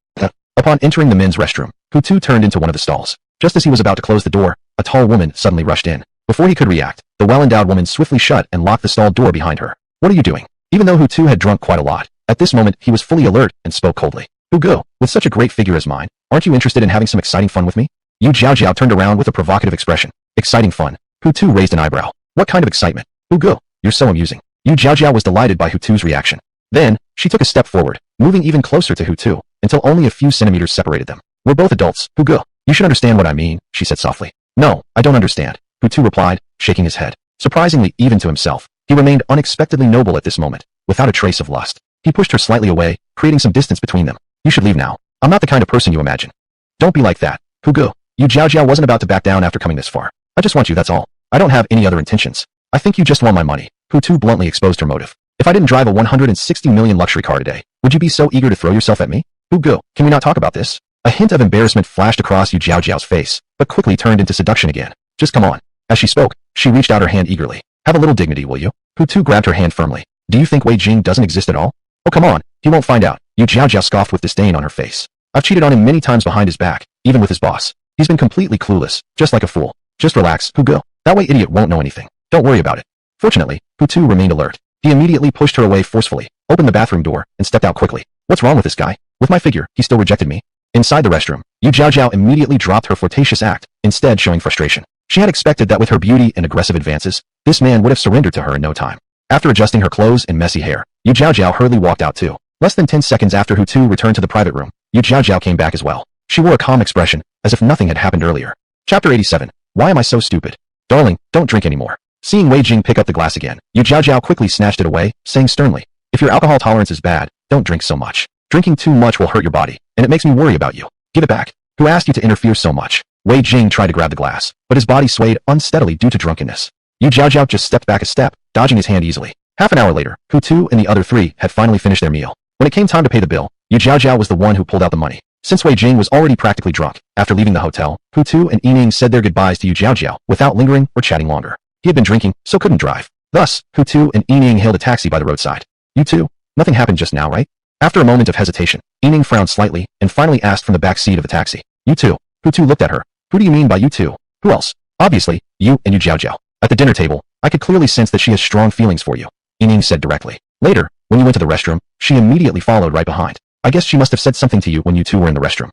Upon entering the men's restroom, Hutu turned into one of the stalls. Just as he was about to close the door, a tall woman suddenly rushed in. Before he could react, the well-endowed woman swiftly shut and locked the stall door behind her. What are you doing? Even though Hutu had drunk quite a lot, at this moment he was fully alert and spoke coldly. Hugo, with such a great figure as mine, aren't you interested in having some exciting fun with me? Yu Jiaojiao turned around with a provocative expression. Exciting fun. Hutu raised an eyebrow. What kind of excitement? Hugo, you're so amusing. Yu Jiaojiao was delighted by Hutu's reaction. Then, she took a step forward, moving even closer to Hutu, until only a few centimeters separated them. We're both adults, Hugo. You should understand what I mean, she said softly. No, I don't understand, Hutu replied, shaking his head. Surprisingly, even to himself, he remained unexpectedly noble at this moment, without a trace of lust. He pushed her slightly away, creating some distance between them. You should leave now. I'm not the kind of person you imagine. Don't be like that, Hugo. Yu Jiaojiao wasn't about to back down after coming this far. I just want you, that's all. I don't have any other intentions. I think you just want my money. Hutu bluntly exposed her motive. If I didn't drive a 160 million luxury car today, would you be so eager to throw yourself at me? Hugo, can we not talk about this? A hint of embarrassment flashed across Yu Jiaojiao's face, but quickly turned into seduction again. Just come on. As she spoke, she reached out her hand eagerly. Have a little dignity, will you? Hutu grabbed her hand firmly. Do you think Wei Jing doesn't exist at all? Oh, come on. He won't find out. Yu Jiaojiao scoffed with disdain on her face. I've cheated on him many times behind his back, even with his boss. He's been completely clueless, just like a fool. Just relax, Hugo. That way idiot won't know anything. Don't worry about it. Fortunately, Hutu remained alert. He immediately pushed her away forcefully, opened the bathroom door, and stepped out quickly. What's wrong with this guy? With my figure, he still rejected me. Inside the restroom, Yu Jiaojiao immediately dropped her flirtatious act, instead showing frustration. She had expected that with her beauty and aggressive advances, this man would have surrendered to her in no time. After adjusting her clothes and messy hair, Yu Jiaojiao hurriedly walked out too. Less than 10 seconds after Hutu returned to the private room, Yu Jiaojiao came back as well. She wore a calm expression, as if nothing had happened earlier. Chapter 87. Why am I so stupid? Darling, don't drink anymore. Seeing Wei Jing pick up the glass again, Yu Jiaojiao quickly snatched it away, saying sternly, if your alcohol tolerance is bad, don't drink so much. Drinking too much will hurt your body, and it makes me worry about you. Give it back. Who asked you to interfere so much? Wei Jing tried to grab the glass, but his body swayed unsteadily due to drunkenness. Yu Jiaojiao just stepped back a step, dodging his hand easily. Half an hour later, Hutu and the other 3 had finally finished their meal. When it came time to pay the bill, Yu Jiaojiao was the one who pulled out the money. Since Wei Jing was already practically drunk, after leaving the hotel, Hutu and Yining said their goodbyes to Yu Jiaojiao without lingering or chatting longer. He had been drinking, so couldn't drive. Thus, Hutu and Yining hailed a taxi by the roadside. You two? Nothing happened just now, right? After a moment of hesitation, Yining frowned slightly and finally asked from the back seat of the taxi. You two? Hutu looked at her. Who do you mean by you two? Who else? Obviously, you and Yu Jiaojiao. At the dinner table, I could clearly sense that she has strong feelings for you, Yining said directly. Later, when you went to the restroom, she immediately followed right behind. I guess she must have said something to you when you two were in the restroom.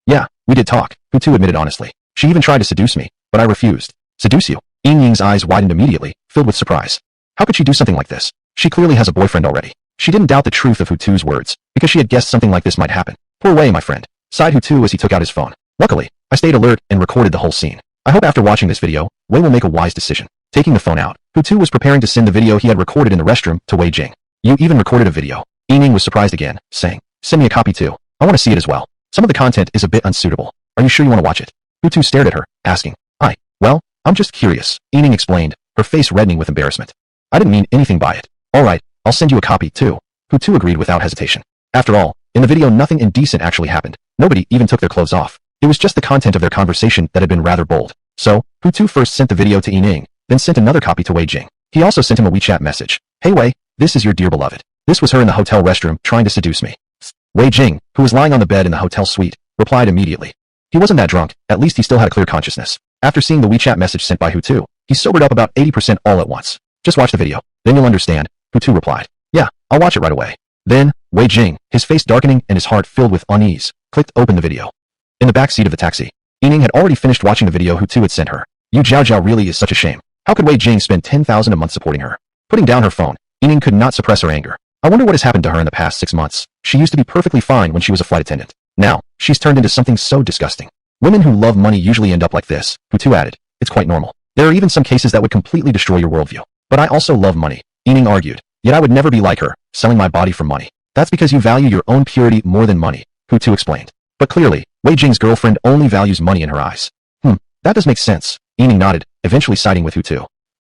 Yeah, we did talk, Hutu admitted honestly. She even tried to seduce me, but I refused. Seduce you? Yining's eyes widened immediately, filled with surprise. How could she do something like this? She clearly has a boyfriend already. She didn't doubt the truth of Hutu's words, because she had guessed something like this might happen. Poor Wei, my friend, sighed Hutu as he took out his phone. Luckily, I stayed alert and recorded the whole scene. I hope after watching this video, Wei will make a wise decision. Taking the phone out, Hutu was preparing to send the video he had recorded in the restroom to Wei Jing. You even recorded a video. Yining was surprised again, saying, send me a copy too. I want to see it as well. Some of the content is a bit unsuitable. Are you sure you want to watch it? Hutu stared at her, asking, well, I'm just curious, Yining explained, her face reddening with embarrassment. I didn't mean anything by it. Alright, I'll send you a copy too. Hutu agreed without hesitation. After all, in the video nothing indecent actually happened. Nobody even took their clothes off. It was just the content of their conversation that had been rather bold. So, Hutu first sent the video to Yining, then sent another copy to Wei Jing. He also sent him a WeChat message. Hey Wei, this is your dear beloved. This was her in the hotel restroom trying to seduce me. Wei Jing, who was lying on the bed in the hotel suite, replied immediately. He wasn't that drunk, at least he still had a clear consciousness. After seeing the WeChat message sent by Hutu, he sobered up about 80% all at once. Just watch the video, then you'll understand, Hutu replied. Yeah, I'll watch it right away. Then, Wei Jing, his face darkening and his heart filled with unease, clicked open the video. In the back seat of the taxi, Yining had already finished watching the video Hutu had sent her. Yu Jiao really is such a shame. How could Wei Jing spend 10,000 a month supporting her? Putting down her phone, Yining could not suppress her anger. I wonder what has happened to her in the past 6 months. She used to be perfectly fine when she was a flight attendant. Now, she's turned into something so disgusting. Women who love money usually end up like this, Hutu added. It's quite normal. There are even some cases that would completely destroy your worldview. But I also love money, Yining argued. Yet I would never be like her, selling my body for money. That's because you value your own purity more than money, Hutu explained. But clearly, Wei Jing's girlfriend only values money in her eyes. That does make sense, Yining nodded, eventually siding with Hutu.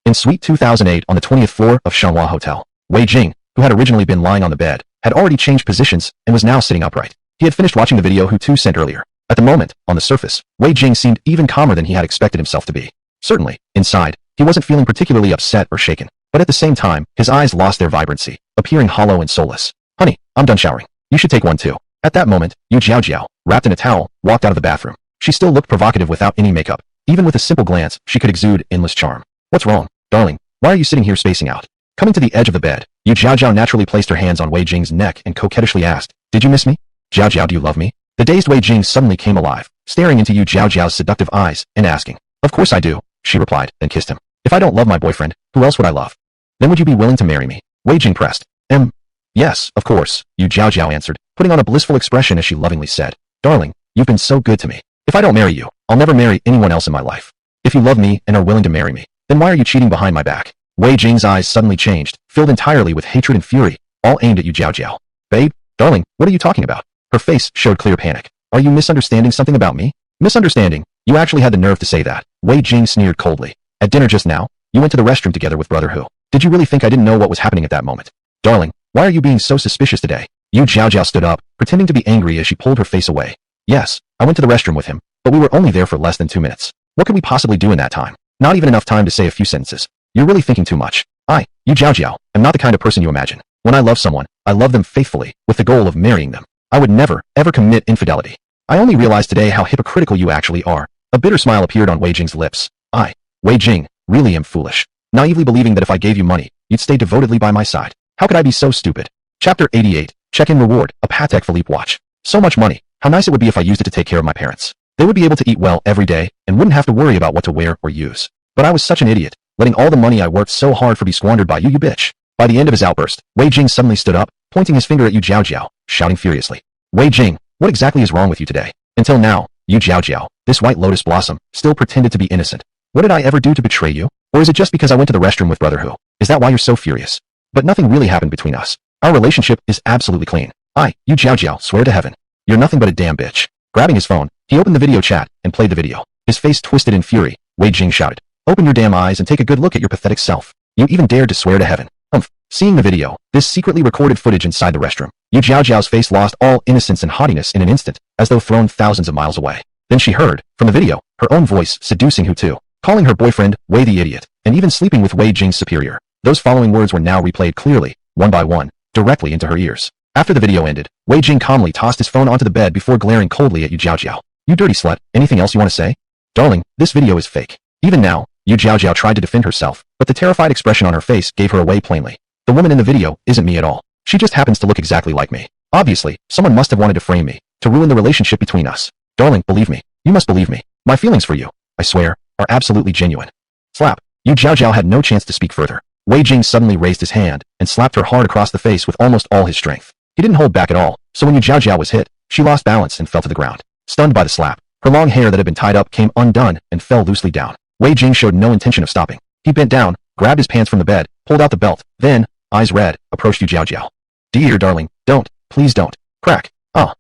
In Suite 2008 on the 20th floor of Manhwa Hotel, Wei Jing, who had originally been lying on the bed, had already changed positions and was now sitting upright. He had finished watching the video Hutu sent earlier. At the moment, on the surface, Wei Jing seemed even calmer than he had expected himself to be. Certainly, inside, he wasn't feeling particularly upset or shaken, but at the same time, his eyes lost their vibrancy, appearing hollow and soulless. Honey, I'm done showering. You should take one too. At that moment, Yu Jiao, wrapped in a towel, walked out of the bathroom. She still looked provocative without any makeup. Even with a simple glance, she could exude endless charm. What's wrong, darling? Why are you sitting here spacing out? Coming to the edge of the bed, Yu Jiao naturally placed her hands on Wei Jing's neck and coquettishly asked, Did you miss me? Jiao, do you love me? The dazed Wei Jing suddenly came alive, staring into Yu Jiao's seductive eyes and asking, Of course I do, she replied, then kissed him. If I don't love my boyfriend, who else would I love? Then would you be willing to marry me? Wei Jing pressed. Yes, of course, Yu Jiao answered, putting on a blissful expression as she lovingly said, Darling, you've been so good to me. If I don't marry you, I'll never marry anyone else in my life. If you love me and are willing to marry me, then why are you cheating behind my back? Wei Jing's eyes suddenly changed, filled entirely with hatred and fury, all aimed at Yu Jiao. Babe, darling, what are you talking about? Her face showed clear panic. Are you misunderstanding something about me? Misunderstanding? You actually had the nerve to say that. Wei Jing sneered coldly. At dinner just now, you went to the restroom together with brother Hu. Did you really think I didn't know what was happening at that moment? Darling, why are you being so suspicious today? Yu Jiao stood up, pretending to be angry as she pulled her face away. Yes, I went to the restroom with him, but we were only there for less than 2 minutes. What could we possibly do in that time? Not even enough time to say a few sentences. You're really thinking too much. Yu Jiao, am not the kind of person you imagine. When I love someone, I love them faithfully, with the goal of marrying them. I would never, ever commit infidelity. I only realized today how hypocritical you actually are. A bitter smile appeared on Wei Jing's lips. Wei Jing, really am foolish. Naively believing that if I gave you money, you'd stay devotedly by my side. How could I be so stupid? Chapter 88, Check-in Reward, a Patek Philippe watch. So much money. How nice it would be if I used it to take care of my parents. They would be able to eat well every day, and wouldn't have to worry about what to wear or use. But I was such an idiot, letting all the money I worked so hard for be squandered by you bitch. By the end of his outburst, Wei Jing suddenly stood up, pointing his finger at Yu Jiao, shouting furiously. Wei Jing, what exactly is wrong with you today? Until now, Yu Jiao, this white lotus blossom, still pretended to be innocent. What did I ever do to betray you? Or is it just because I went to the restroom with brother Hu? Is that why you're so furious? But nothing really happened between us. Our relationship is absolutely clean. Yu Jiao, swear to heaven. You're nothing but a damn bitch. Grabbing his phone, he opened the video chat and played the video. His face twisted in fury. Wei Jing shouted, Open your damn eyes and take a good look at your pathetic self. You even dared to swear to heaven. Seeing the video, this secretly recorded footage inside the restroom, Yu Jiao's face lost all innocence and haughtiness in an instant, as though thrown thousands of miles away. Then she heard, from the video, her own voice seducing Hutu, calling her boyfriend, Wei the idiot, and even sleeping with Wei Jing's superior. Those following words were now replayed clearly, one by one, directly into her ears. After the video ended, Wei Jing calmly tossed his phone onto the bed before glaring coldly at Yu Jiao. You dirty slut, anything else you want to say? Darling, this video is fake. Even now, Yu Jiao tried to defend herself, but the terrified expression on her face gave her away plainly. The woman in the video isn't me at all. She just happens to look exactly like me. Obviously, someone must have wanted to frame me, to ruin the relationship between us. Darling, believe me. You must believe me. My feelings for you, I swear, are absolutely genuine. Slap. Yu Jiao had no chance to speak further. Wei Jing suddenly raised his hand and slapped her hard across the face with almost all his strength. He didn't hold back at all, so when Yu Jiao was hit, she lost balance and fell to the ground. Stunned by the slap, her long hair that had been tied up came undone and fell loosely down. Wei Jing showed no intention of stopping. He bent down, grabbed his pants from the bed, pulled out the belt, then, eyes red, approached Yu Jiao. Dear darling, don't, please don't. Crack. Ah.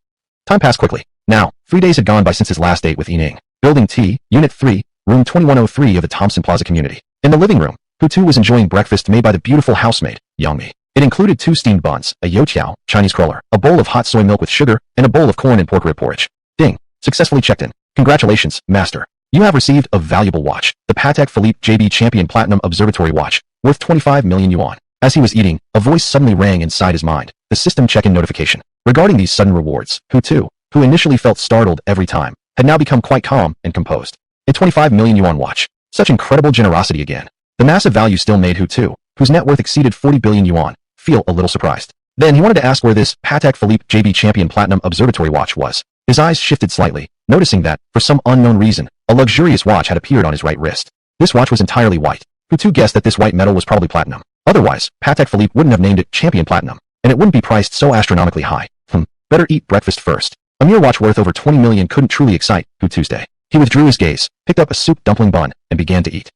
Time passed quickly. Now, 3 days had gone by since his last date with Yining. Building T, Unit 3, Room 2103 of the Thompson Plaza community. In the living room, Hutu was enjoying breakfast made by the beautiful housemaid, Yangmi. It included 2 steamed buns, a youtiao, Chinese cruller, a bowl of hot soy milk with sugar, and a bowl of corn and pork rib porridge. Ding. Successfully checked in. Congratulations, master. You have received a valuable watch, the Patek Philippe JB Champion Platinum Observatory watch, worth 25 million yuan. As he was eating, a voice suddenly rang inside his mind, the system check-in notification. Regarding these sudden rewards, Hutu, who initially felt startled every time, had now become quite calm and composed. A 25 million yuan watch. Such incredible generosity again. The massive value still made Hutu, whose net worth exceeded 40 billion yuan, feel a little surprised. Then he wanted to ask where this Patek Philippe JB Champion Platinum Observatory watch was. His eyes shifted slightly, noticing that, for some unknown reason, a luxurious watch had appeared on his right wrist. This watch was entirely white. Hutu guessed that this white metal was probably platinum. Otherwise, Patek Philippe wouldn't have named it Champion Platinum, and it wouldn't be priced so astronomically high. Better eat breakfast first. A mere watch worth over 20 million couldn't truly excite Hutu's day. He withdrew his gaze, picked up a soup dumpling bun, and began to eat.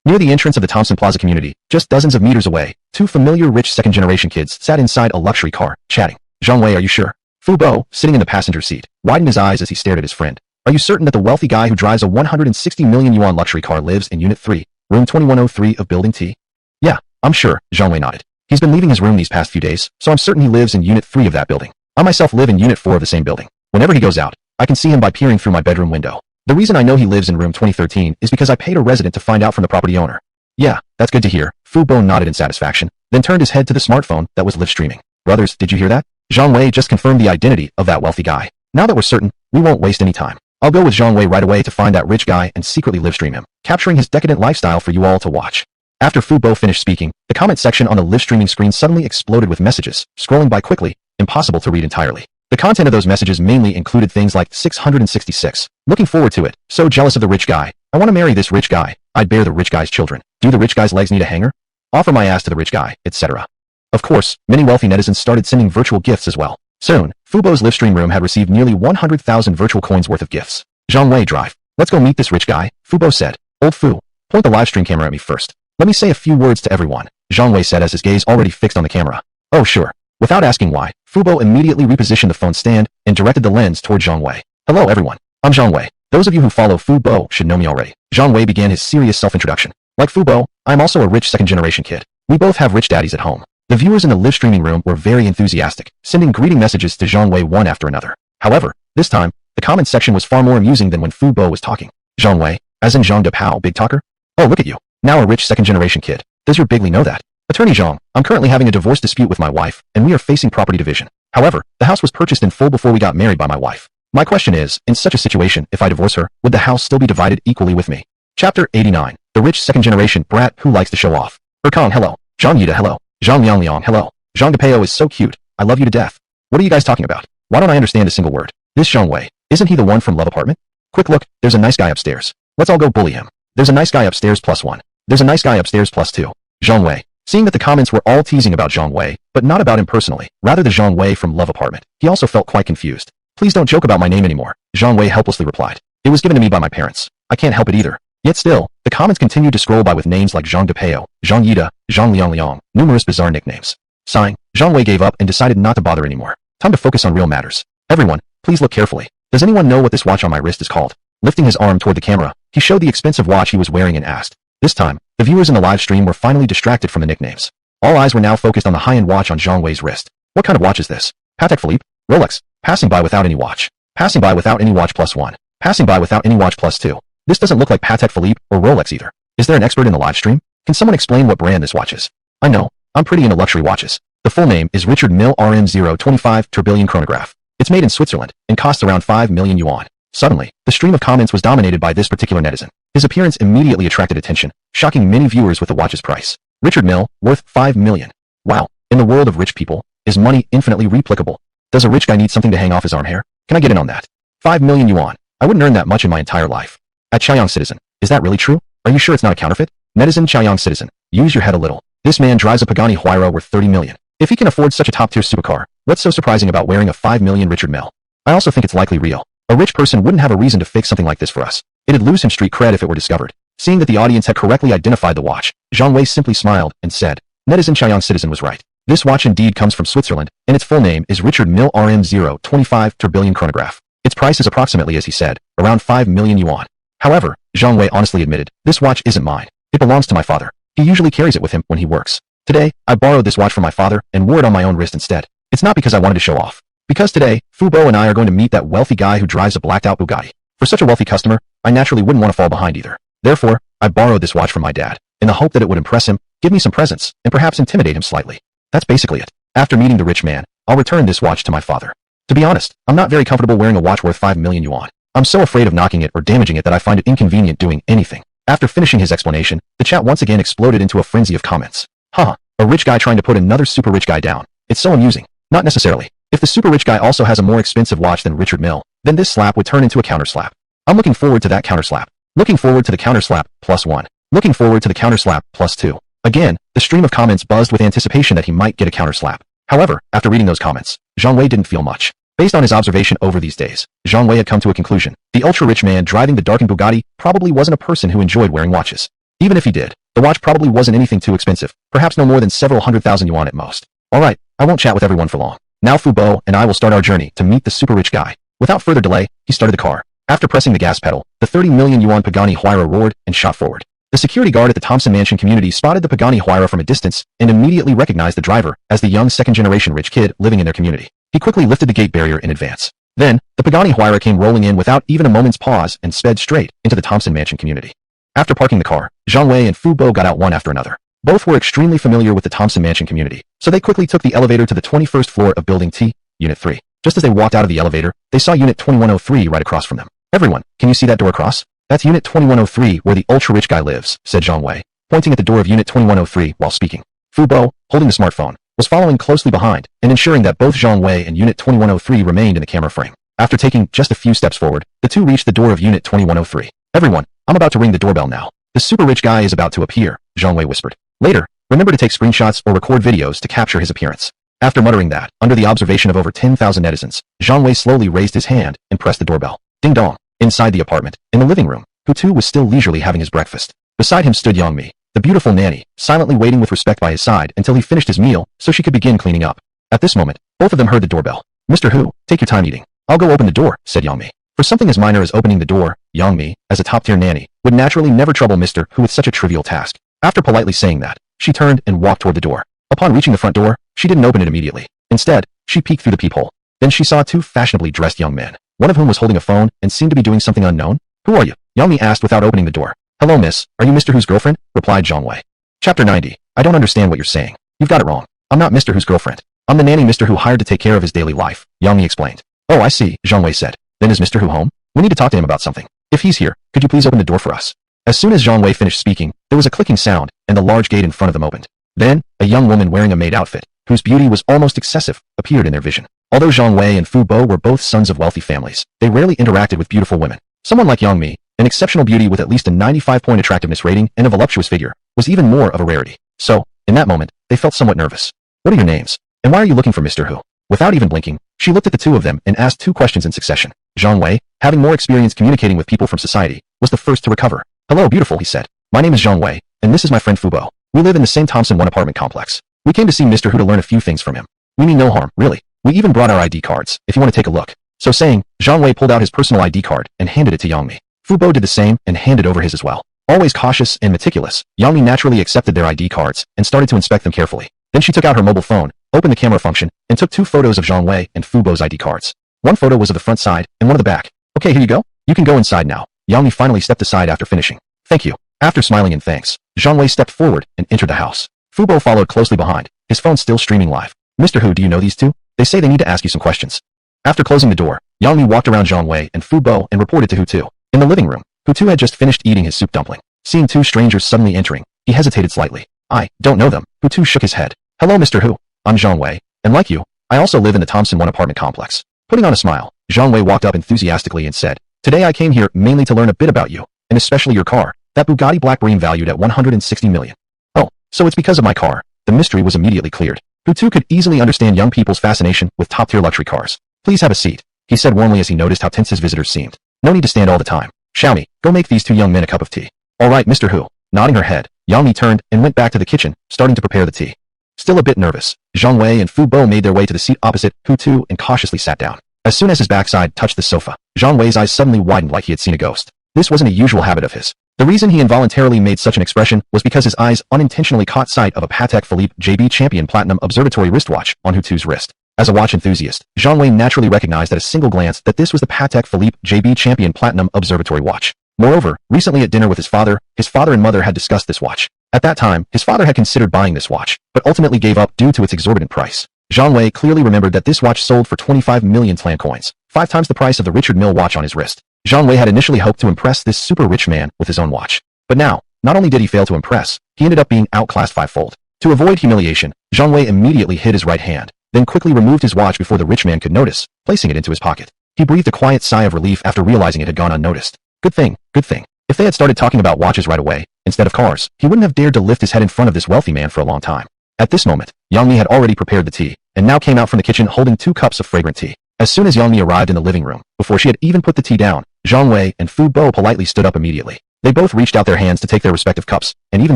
Near the entrance of the Thompson Plaza community, just dozens of meters away, 2 familiar rich second-generation kids sat inside a luxury car, chatting. Zhang Wei, are you sure? Fu Bo, sitting in the passenger seat, widened his eyes as he stared at his friend. Are you certain that the wealthy guy who drives a 160 million yuan luxury car lives in Unit 3, Room 2103 of Building T? Yeah, I'm sure, Zhang Wei nodded. He's been leaving his room these past few days, so I'm certain he lives in Unit 3 of that building. I myself live in Unit 4 of the same building. Whenever he goes out, I can see him by peering through my bedroom window. The reason I know he lives in room 2013 is because I paid a resident to find out from the property owner. Yeah, that's good to hear. Fu Bo nodded in satisfaction, then turned his head to the smartphone that was live streaming. Brothers, did you hear that? Zhang Wei just confirmed the identity of that wealthy guy. Now that we're certain, we won't waste any time. I'll go with Zhang Wei right away to find that rich guy and secretly live stream him, capturing his decadent lifestyle for you all to watch. After Fu Bo finished speaking, the comment section on the live streaming screen suddenly exploded with messages, scrolling by quickly, impossible to read entirely. The content of those messages mainly included things like 666. Looking forward to it. So jealous of the rich guy. I want to marry this rich guy. I'd bear the rich guy's children. Do the rich guy's legs need a hanger? Offer my ass to the rich guy, etc. Of course, many wealthy netizens started sending virtual gifts as well. Soon, Fu Bo's live stream room had received nearly 100,000 virtual coins worth of gifts. Zhang Wei, drive. Let's go meet this rich guy, Fu Bo said. Old Fu, point the live stream camera at me first. Let me say a few words to everyone, Zhang Wei said as his gaze already fixed on the camera. Oh sure. Without asking why, Fu Bo immediately repositioned the phone stand and directed the lens toward Zhang Wei. Hello everyone. I'm Zhang Wei. Those of you who follow Fu Bo should know me already. Zhang Wei began his serious self-introduction. Like Fu Bo, I'm also a rich second-generation kid. We both have rich daddies at home. The viewers in the live streaming room were very enthusiastic, sending greeting messages to Zhang Wei one after another. However, this time, the comment section was far more amusing than when Fu Bo was talking. Zhang Wei, as in Zhang De Pao, big talker? Oh look at you. Now a rich second-generation kid. Does your bigly know that? Attorney Zhang, I'm currently having a divorce dispute with my wife, and we are facing property division. However, the house was purchased in full before we got married by my wife. My question is, in such a situation, if I divorce her, would the house still be divided equally with me? Chapter 89. The rich second-generation brat who likes to show off. Erkong, hello. Zhang Yida, hello. Zhang Liangliang, hello. Zhang DePeo is so cute. I love you to death. What are you guys talking about? Why don't I understand a single word? This Zhang Wei, isn't he the one from Love Apartment? Quick look, there's a nice guy upstairs. Let's all go bully him. There's a nice guy upstairs +1. There's a nice guy upstairs +2. Zhang Wei. Seeing that the comments were all teasing about Zhang Wei, but not about him personally, rather the Zhang Wei from Love Apartment, he also felt quite confused. Please don't joke about my name anymore, Zhang Wei helplessly replied. It was given to me by my parents. I can't help it either. Yet still, the comments continued to scroll by with names like Zhang DePeo, Zhang Yida, Zhang Liangliang, numerous bizarre nicknames. Sighing, Zhang Wei gave up and decided not to bother anymore. Time to focus on real matters. Everyone, please look carefully. Does anyone know what this watch on my wrist is called? Lifting his arm toward the camera, he showed the expensive watch he was wearing and asked. This time, the viewers in the live stream were finally distracted from the nicknames. All eyes were now focused on the high-end watch on Zhang Wei's wrist. What kind of watch is this? Patek Philippe? Rolex? Passing by without any watch. Passing by without any watch +1. Passing by without any watch +2. This doesn't look like Patek Philippe or Rolex either. Is there an expert in the live stream? Can someone explain what brand this watch is? I know. I'm pretty into luxury watches. The full name is Richard Mille RM025 Tourbillon chronograph. It's made in Switzerland and costs around 5 million yuan. Suddenly, the stream of comments was dominated by this particular netizen. His appearance immediately attracted attention, shocking many viewers with the watch's price. Richard Mille, worth 5 million. Wow. In the world of rich people, is money infinitely replicable? Does a rich guy need something to hang off his arm hair? Can I get in on that? 5 million yuan. I wouldn't earn that much in my entire life. At Chaoyang Citizen, is that really true? Are you sure it's not a counterfeit? Netizen Chaoyang Citizen, use your head a little. This man drives a Pagani Huayra worth 30 million. If he can afford such a top-tier supercar, what's so surprising about wearing a 5 million Richard Mille? I also think it's likely real. A rich person wouldn't have a reason to fake something like this for us. It'd lose him street cred if it were discovered. Seeing that the audience had correctly identified the watch, Zhang Wei simply smiled and said, Netizen Chaoyang citizen was right. This watch indeed comes from Switzerland, and its full name is Richard Mille RM025 Tourbillon chronograph. Its price is approximately, as he said, around 5 million yuan. However, Zhang Wei honestly admitted, this watch isn't mine. It belongs to my father. He usually carries it with him when he works. Today, I borrowed this watch from my father and wore it on my own wrist instead. It's not because I wanted to show off. Because today, Fu Bo and I are going to meet that wealthy guy who drives a blacked-out Bugatti. For such a wealthy customer, I naturally wouldn't want to fall behind either. Therefore, I borrowed this watch from my dad, in the hope that it would impress him, give me some presents, and perhaps intimidate him slightly. That's basically it. After meeting the rich man, I'll return this watch to my father. To be honest, I'm not very comfortable wearing a watch worth 5 million yuan. I'm so afraid of knocking it or damaging it that I find it inconvenient doing anything. After finishing his explanation, the chat once again exploded into a frenzy of comments. Haha, a rich guy trying to put another super rich guy down. It's so amusing. Not necessarily. If the super rich guy also has a more expensive watch than Richard Mille, then this slap would turn into a counter slap. I'm looking forward to that counter slap. Looking forward to the counter slap, +1. Looking forward to the counter slap, +2. Again, the stream of comments buzzed with anticipation that he might get a counter slap. However, after reading those comments, Zhang Wei didn't feel much. Based on his observation over these days, Zhang Wei had come to a conclusion. The ultra-rich man driving the darkened Bugatti probably wasn't a person who enjoyed wearing watches. Even if he did, the watch probably wasn't anything too expensive, perhaps no more than several 100,000 yuan at most. Alright, I won't chat with everyone for long. Now Fu Bo and I will start our journey to meet the super rich guy. Without further delay, he started the car. After pressing the gas pedal, the 30 million yuan Pagani Huayra roared and shot forward. The security guard at the Thompson Mansion community spotted the Pagani Huayra from a distance and immediately recognized the driver as the young second-generation rich kid living in their community. He quickly lifted the gate barrier in advance. Then, the Pagani Huayra came rolling in without even a moment's pause and sped straight into the Thompson Mansion community. After parking the car, Zhang Wei and Fu Bo got out one after another. Both were extremely familiar with the Thompson Mansion community, so they quickly took the elevator to the 21st floor of Building T, Unit 3. Just as they walked out of the elevator, they saw Unit 2103 right across from them. Everyone, can you see that door across? That's Unit 2103 where the ultra-rich guy lives, said Zhang Wei, pointing at the door of Unit 2103 while speaking. Fu Bo, holding the smartphone, was following closely behind and ensuring that both Zhang Wei and Unit 2103 remained in the camera frame. After taking just a few steps forward, the two reached the door of Unit 2103. Everyone, I'm about to ring the doorbell now. The super rich guy is about to appear, Zhang Wei whispered. Later, remember to take screenshots or record videos to capture his appearance. After muttering that, under the observation of over 10,000 netizens, Zhang Wei slowly raised his hand and pressed the doorbell. Ding dong. Inside the apartment, in the living room, Hutu was still leisurely having his breakfast. Beside him stood Yangmi, the beautiful nanny, silently waiting with respect by his side until he finished his meal so she could begin cleaning up. At this moment, both of them heard the doorbell. Mr. Hu, take your time eating. I'll go open the door, said Yangmi. For something as minor as opening the door, Yangmi, as a top-tier nanny, would naturally never trouble Mr. Hu with such a trivial task. After politely saying that, she turned and walked toward the door. Upon reaching the front door, she didn't open it immediately. Instead, she peeked through the peephole. Then she saw two fashionably dressed young men, one of whom was holding a phone and seemed to be doing something unknown. Who are you? Yangmi asked without opening the door. Hello, miss. Are you Mr. Hu's girlfriend? Replied Zhang Wei. Chapter 90. I don't understand what you're saying. You've got it wrong. I'm not Mr. Hu's girlfriend. I'm the nanny Mr. Hu hired to take care of his daily life, Yangmi explained. Oh, I see, Zhang Wei said. Then is Mr. Hu home? We need to talk to him about something. If he's here, could you please open the door for us? As soon as Zhang Wei finished speaking, there was a clicking sound, and the large gate in front of them opened. Then, a young woman wearing a maid outfit, whose beauty was almost excessive, appeared in their vision. Although Zhang Wei and Fu Bo were both sons of wealthy families, they rarely interacted with beautiful women. Someone like Yangmi, an exceptional beauty with at least a 95-point attractiveness rating and a voluptuous figure, was even more of a rarity. So, in that moment, they felt somewhat nervous. What are your names? And why are you looking for Mr. Hu? Without even blinking, she looked at the two of them and asked two questions in succession. Zhang Wei, having more experience communicating with people from society, was the first to recover. Hello, beautiful, he said. My name is Zhang Wei, and this is my friend Fu Bo. We live in the same Thompson 1 apartment complex. We came to see Mr. Hu to learn a few things from him. We mean no harm, really. We even brought our ID cards, if you want to take a look. So saying, Zhang Wei pulled out his personal ID card and handed it to Yangmi. Fu Bo did the same and handed over his as well. Always cautious and meticulous, Yangmi naturally accepted their ID cards and started to inspect them carefully. Then she took out her mobile phone, opened the camera function, and took two photos of Zhang Wei and Fu Bo's ID cards. One photo was of the front side and one of the back. Okay, here you go. You can go inside now. Yangmi finally stepped aside after finishing. Thank you. After smiling in thanks, Zhang Wei stepped forward and entered the house. Fu Bo followed closely behind, his phone still streaming live. Mr. Hu, do you know these two? They say they need to ask you some questions. After closing the door, Yangmi walked around Zhang Wei and Fu Bo and reported to Hutu. In the living room, Hutu had just finished eating his soup dumpling. Seeing two strangers suddenly entering, he hesitated slightly. I don't know them. Hutu shook his head. Hello, Mr. Hu. I'm Zhang Wei, and like you, I also live in the Thompson 1 apartment complex. Putting on a smile, Zhang Wei walked up enthusiastically and said, Today I came here mainly to learn a bit about you, and especially your car, that Bugatti Black Bream valued at 160 million. Oh, So it's because of my car. The mystery was immediately cleared. Hutu could easily understand young people's fascination with top-tier luxury cars. Please have a seat, he said warmly as he noticed how tense his visitors seemed. No need to stand all the time. Xiaomi, go make these two young men a cup of tea. All right, Mr. Hu. Nodding her head, Yang Mi turned and went back to the kitchen, starting to prepare the tea. Still a bit nervous, Zhang Wei and Fu Bo made their way to the seat opposite Hutu and cautiously sat down. As soon as his backside touched the sofa, Zhang Wei's eyes suddenly widened like he had seen a ghost. This wasn't a usual habit of his. The reason he involuntarily made such an expression was because his eyes unintentionally caught sight of a Patek Philippe JB Champion Platinum Observatory wristwatch on Hutu's wrist. As a watch enthusiast, Zhang Wei naturally recognized at a single glance that this was the Patek Philippe JB Champion Platinum Observatory watch. Moreover, recently at dinner with his father and mother had discussed this watch. At that time, his father had considered buying this watch, but ultimately gave up due to its exorbitant price. Zhang Wei clearly remembered that this watch sold for 25 million Tlan coins, 5 times the price of the Richard Mille watch on his wrist. Zhang Wei had initially hoped to impress this super rich man with his own watch. But now, not only did he fail to impress, he ended up being outclassed fivefold. To avoid humiliation, Zhang Wei immediately hid his right hand, then quickly removed his watch before the rich man could notice, placing it into his pocket. He breathed a quiet sigh of relief after realizing it had gone unnoticed. Good thing, good thing. If they had started talking about watches right away, instead of cars, he wouldn't have dared to lift his head in front of this wealthy man for a long time. At this moment, Yang Mi had already prepared the tea, and now came out from the kitchen holding 2 cups of fragrant tea. As soon as Yang Mi arrived in the living room, before she had even put the tea down, Zhang Wei and Fu Bo politely stood up immediately. They both reached out their hands to take their respective cups, and even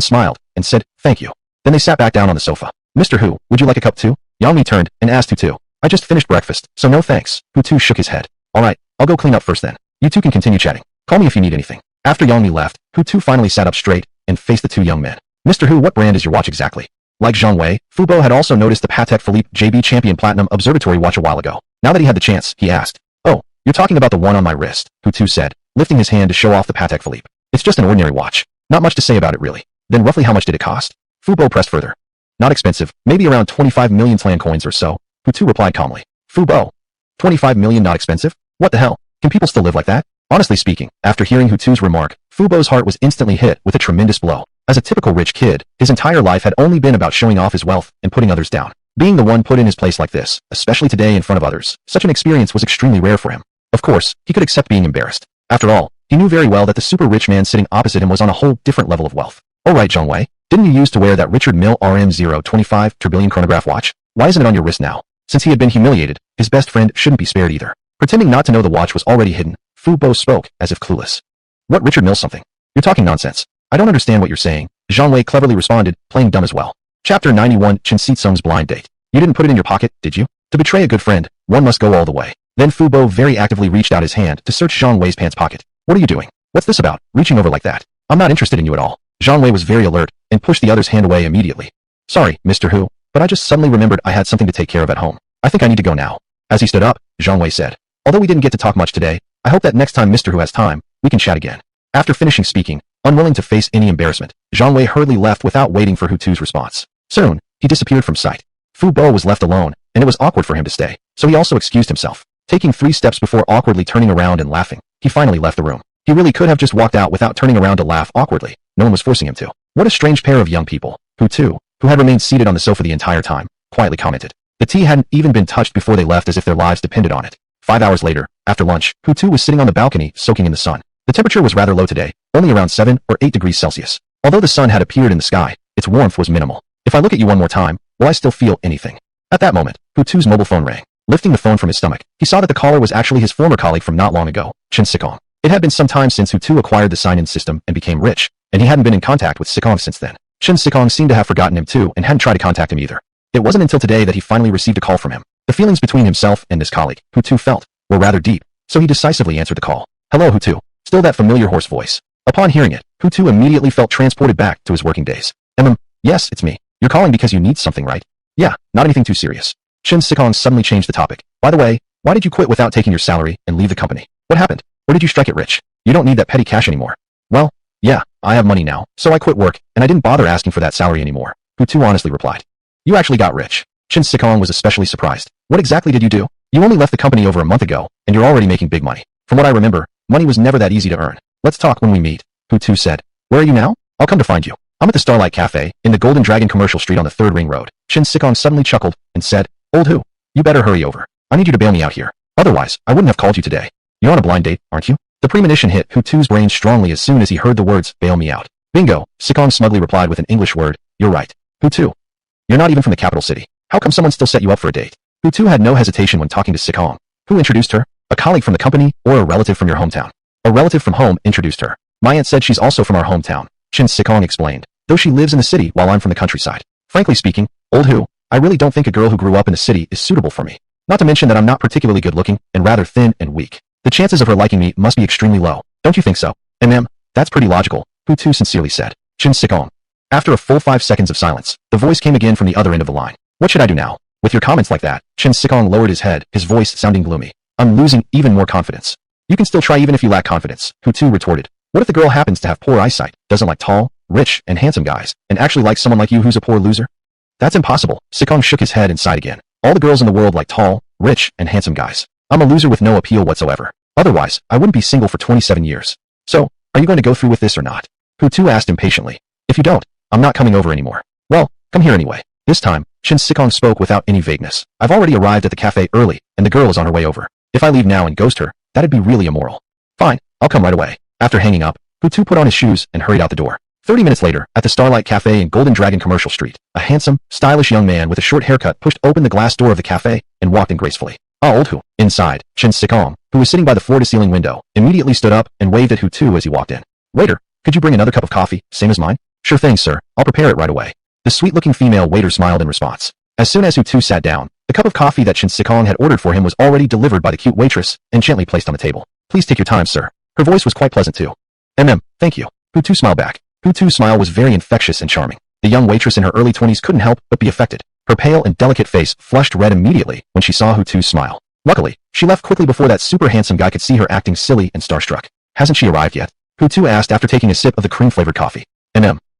smiled, and said, thank you. Then they sat back down on the sofa. Mr. Hu, would you like a cup too? Yang Mi turned and asked Hutu. I just finished breakfast, so no thanks. Hutu shook his head. Alright, I'll go clean up first then. You two can continue chatting. Call me if you need anything. After Yang Mi left, Hutu finally sat up straight and faced the 2 young men. Mr. Hu, what brand is your watch exactly? Like Zhang Wei, Fu Bo had also noticed the Patek Philippe JB Champion Platinum Observatory watch a while ago. Now that he had the chance, he asked. Oh, you're talking about the one on my wrist, Hutu said, lifting his hand to show off the Patek Philippe. It's just an ordinary watch. Not much to say about it really. Then roughly how much did it cost? Fu Bo pressed further. Not expensive, maybe around 25 million Tlan coins or so, Hutu replied calmly. Fu Bo. 25 million not expensive? What the hell? Can people still live like that? Honestly speaking, after hearing Hutu's remark, Fu Bo's heart was instantly hit with a tremendous blow. As a typical rich kid, his entire life had only been about showing off his wealth and putting others down. Being the one put in his place like this, especially today in front of others, such an experience was extremely rare for him. Of course, he could accept being embarrassed. After all, he knew very well that the super rich man sitting opposite him was on a whole different level of wealth. Alright Zhang Wei, didn't you used to wear that Richard Mille RM025 Turbillion chronograph watch? Why isn't it on your wrist now? Since he had been humiliated, his best friend shouldn't be spared either. Pretending not to know the watch was already hidden, Fu Bo spoke as if clueless. What Richard Mille something? You're talking nonsense. I don't understand what you're saying, Zhang Wei cleverly responded, playing dumb as well. Chapter 91 Chen Sitsung's blind date. You didn't put it in your pocket, did you? To betray a good friend, one must go all the way. Then Fu Bo very actively reached out his hand to search Zhang Wei's pants pocket. What are you doing? What's this about, reaching over like that? I'm not interested in you at all. Zhang Wei was very alert, and pushed the other's hand away immediately. Sorry, Mr. Hu, but I just suddenly remembered I had something to take care of at home. I think I need to go now. As he stood up, Zhang Wei said. Although we didn't get to talk much today, I hope that next time Mr. Hu has time, we can chat again. After finishing speaking, unwilling to face any embarrassment, Zhang Wei hurriedly left without waiting for Hutu's response. Soon, he disappeared from sight. Fu Bo was left alone, and it was awkward for him to stay, so he also excused himself. Taking 3 steps before awkwardly turning around and laughing, he finally left the room. He really could have just walked out without turning around to laugh awkwardly. No one was forcing him to. What a strange pair of young people. Hutu, who had remained seated on the sofa the entire time, quietly commented. The tea hadn't even been touched before they left as if their lives depended on it. 5 hours later, after lunch, Hutu was sitting on the balcony soaking in the sun. The temperature was rather low today, only around 7 or 8 degrees Celsius. Although the sun had appeared in the sky, its warmth was minimal. If I look at you one more time, will I still feel anything? At that moment, Hutu's mobile phone rang. Lifting the phone from his stomach, he saw that the caller was actually his former colleague from not long ago, Chen Sikong. It had been some time since Hutu acquired the sign-in system and became rich, and he hadn't been in contact with Sikong since then. Chen Sikong seemed to have forgotten him too and hadn't tried to contact him either. It wasn't until today that he finally received a call from him. The feelings between himself and this colleague, Hutu felt, were rather deep, so he decisively answered the call. Hello Hutu. Still that familiar hoarse voice. Upon hearing it, Hutu immediately felt transported back to his working days. Yes, it's me. You're calling because you need something, right? Yeah, not anything too serious. Chen Sikong suddenly changed the topic. By the way, why did you quit without taking your salary and leave the company? What happened? Or did you strike it rich? You don't need that petty cash anymore. Well, yeah, I have money now, so I quit work, and I didn't bother asking for that salary anymore. Hutu honestly replied. You actually got rich. Chen Sikong was especially surprised. What exactly did you do? You only left the company over a month ago, and you're already making big money. From what I remember, money was never that easy to earn. Let's talk when we meet, Hutu said. Where are you now? I'll come to find you. I'm at the Starlight Cafe, in the Golden Dragon Commercial Street on the 3rd Ring Road. Chen Sikong suddenly chuckled, and said, Old Hu, you better hurry over. I need you to bail me out here. Otherwise, I wouldn't have called you today. You're on a blind date, aren't you? The premonition hit Hutu's brain strongly as soon as he heard the words, bail me out. Bingo, Sikong smugly replied with an English word, you're right. Hutu. You're not even from the capital city. How come someone still set you up for a date? Hutu had no hesitation when talking to Sikong. Who introduced her? A colleague from the company or a relative from your hometown? A relative from home introduced her. My aunt said she's also from our hometown, Chin Sikong explained, though she lives in the city while I'm from the countryside. Frankly speaking, old Hu, I really don't think a girl who grew up in the city is suitable for me. Not to mention that I'm not particularly good looking and rather thin and weak. The chances of her liking me must be extremely low. Don't you think so? That's pretty logical, Hutu sincerely said. Chin Sikong. After a full 5 seconds of silence, the voice came again from the other end of the line. What should I do now? With your comments like that, Chin Sikong lowered his head, his voice sounding gloomy. I'm losing even more confidence. You can still try even if you lack confidence, Hutu retorted. What if the girl happens to have poor eyesight, doesn't like tall, rich, and handsome guys, and actually likes someone like you who's a poor loser? That's impossible. Sikong shook his head and sighed again. All the girls in the world like tall, rich, and handsome guys. I'm a loser with no appeal whatsoever. Otherwise, I wouldn't be single for 27 years. So, are you going to go through with this or not? Hutu asked impatiently. If you don't, I'm not coming over anymore. Well, come here anyway. This time, Chin Sikong spoke without any vagueness. I've already arrived at the cafe early, and the girl is on her way over. If I leave now and ghost her, that'd be really immoral. Fine, I'll come right away. After hanging up, Hutu put on his shoes and hurried out the door. 30 minutes later, at the Starlight Cafe in Golden Dragon Commercial Street, a handsome, stylish young man with a short haircut pushed open the glass door of the cafe and walked in gracefully. Ah, old Hu. Inside, Chin Sikong, who was sitting by the floor-to-ceiling window, immediately stood up and waved at Hutu as he walked in. Waiter, could you bring another cup of coffee, same as mine? Sure thing, sir. I'll prepare it right away. The sweet-looking female waiter smiled in response. As soon as Hutu sat down, the cup of coffee that Chin Sikong had ordered for him was already delivered by the cute waitress and gently placed on the table. Please take your time, sir. Her voice was quite pleasant too. Thank you. Hutu smiled back. Hutu's smile was very infectious and charming. The young waitress in her early 20s couldn't help but be affected. Her pale and delicate face flushed red immediately when she saw Hutu's smile. Luckily, she left quickly before that super handsome guy could see her acting silly and starstruck. Hasn't she arrived yet? Hutu asked after taking a sip of the cream-flavored coffee.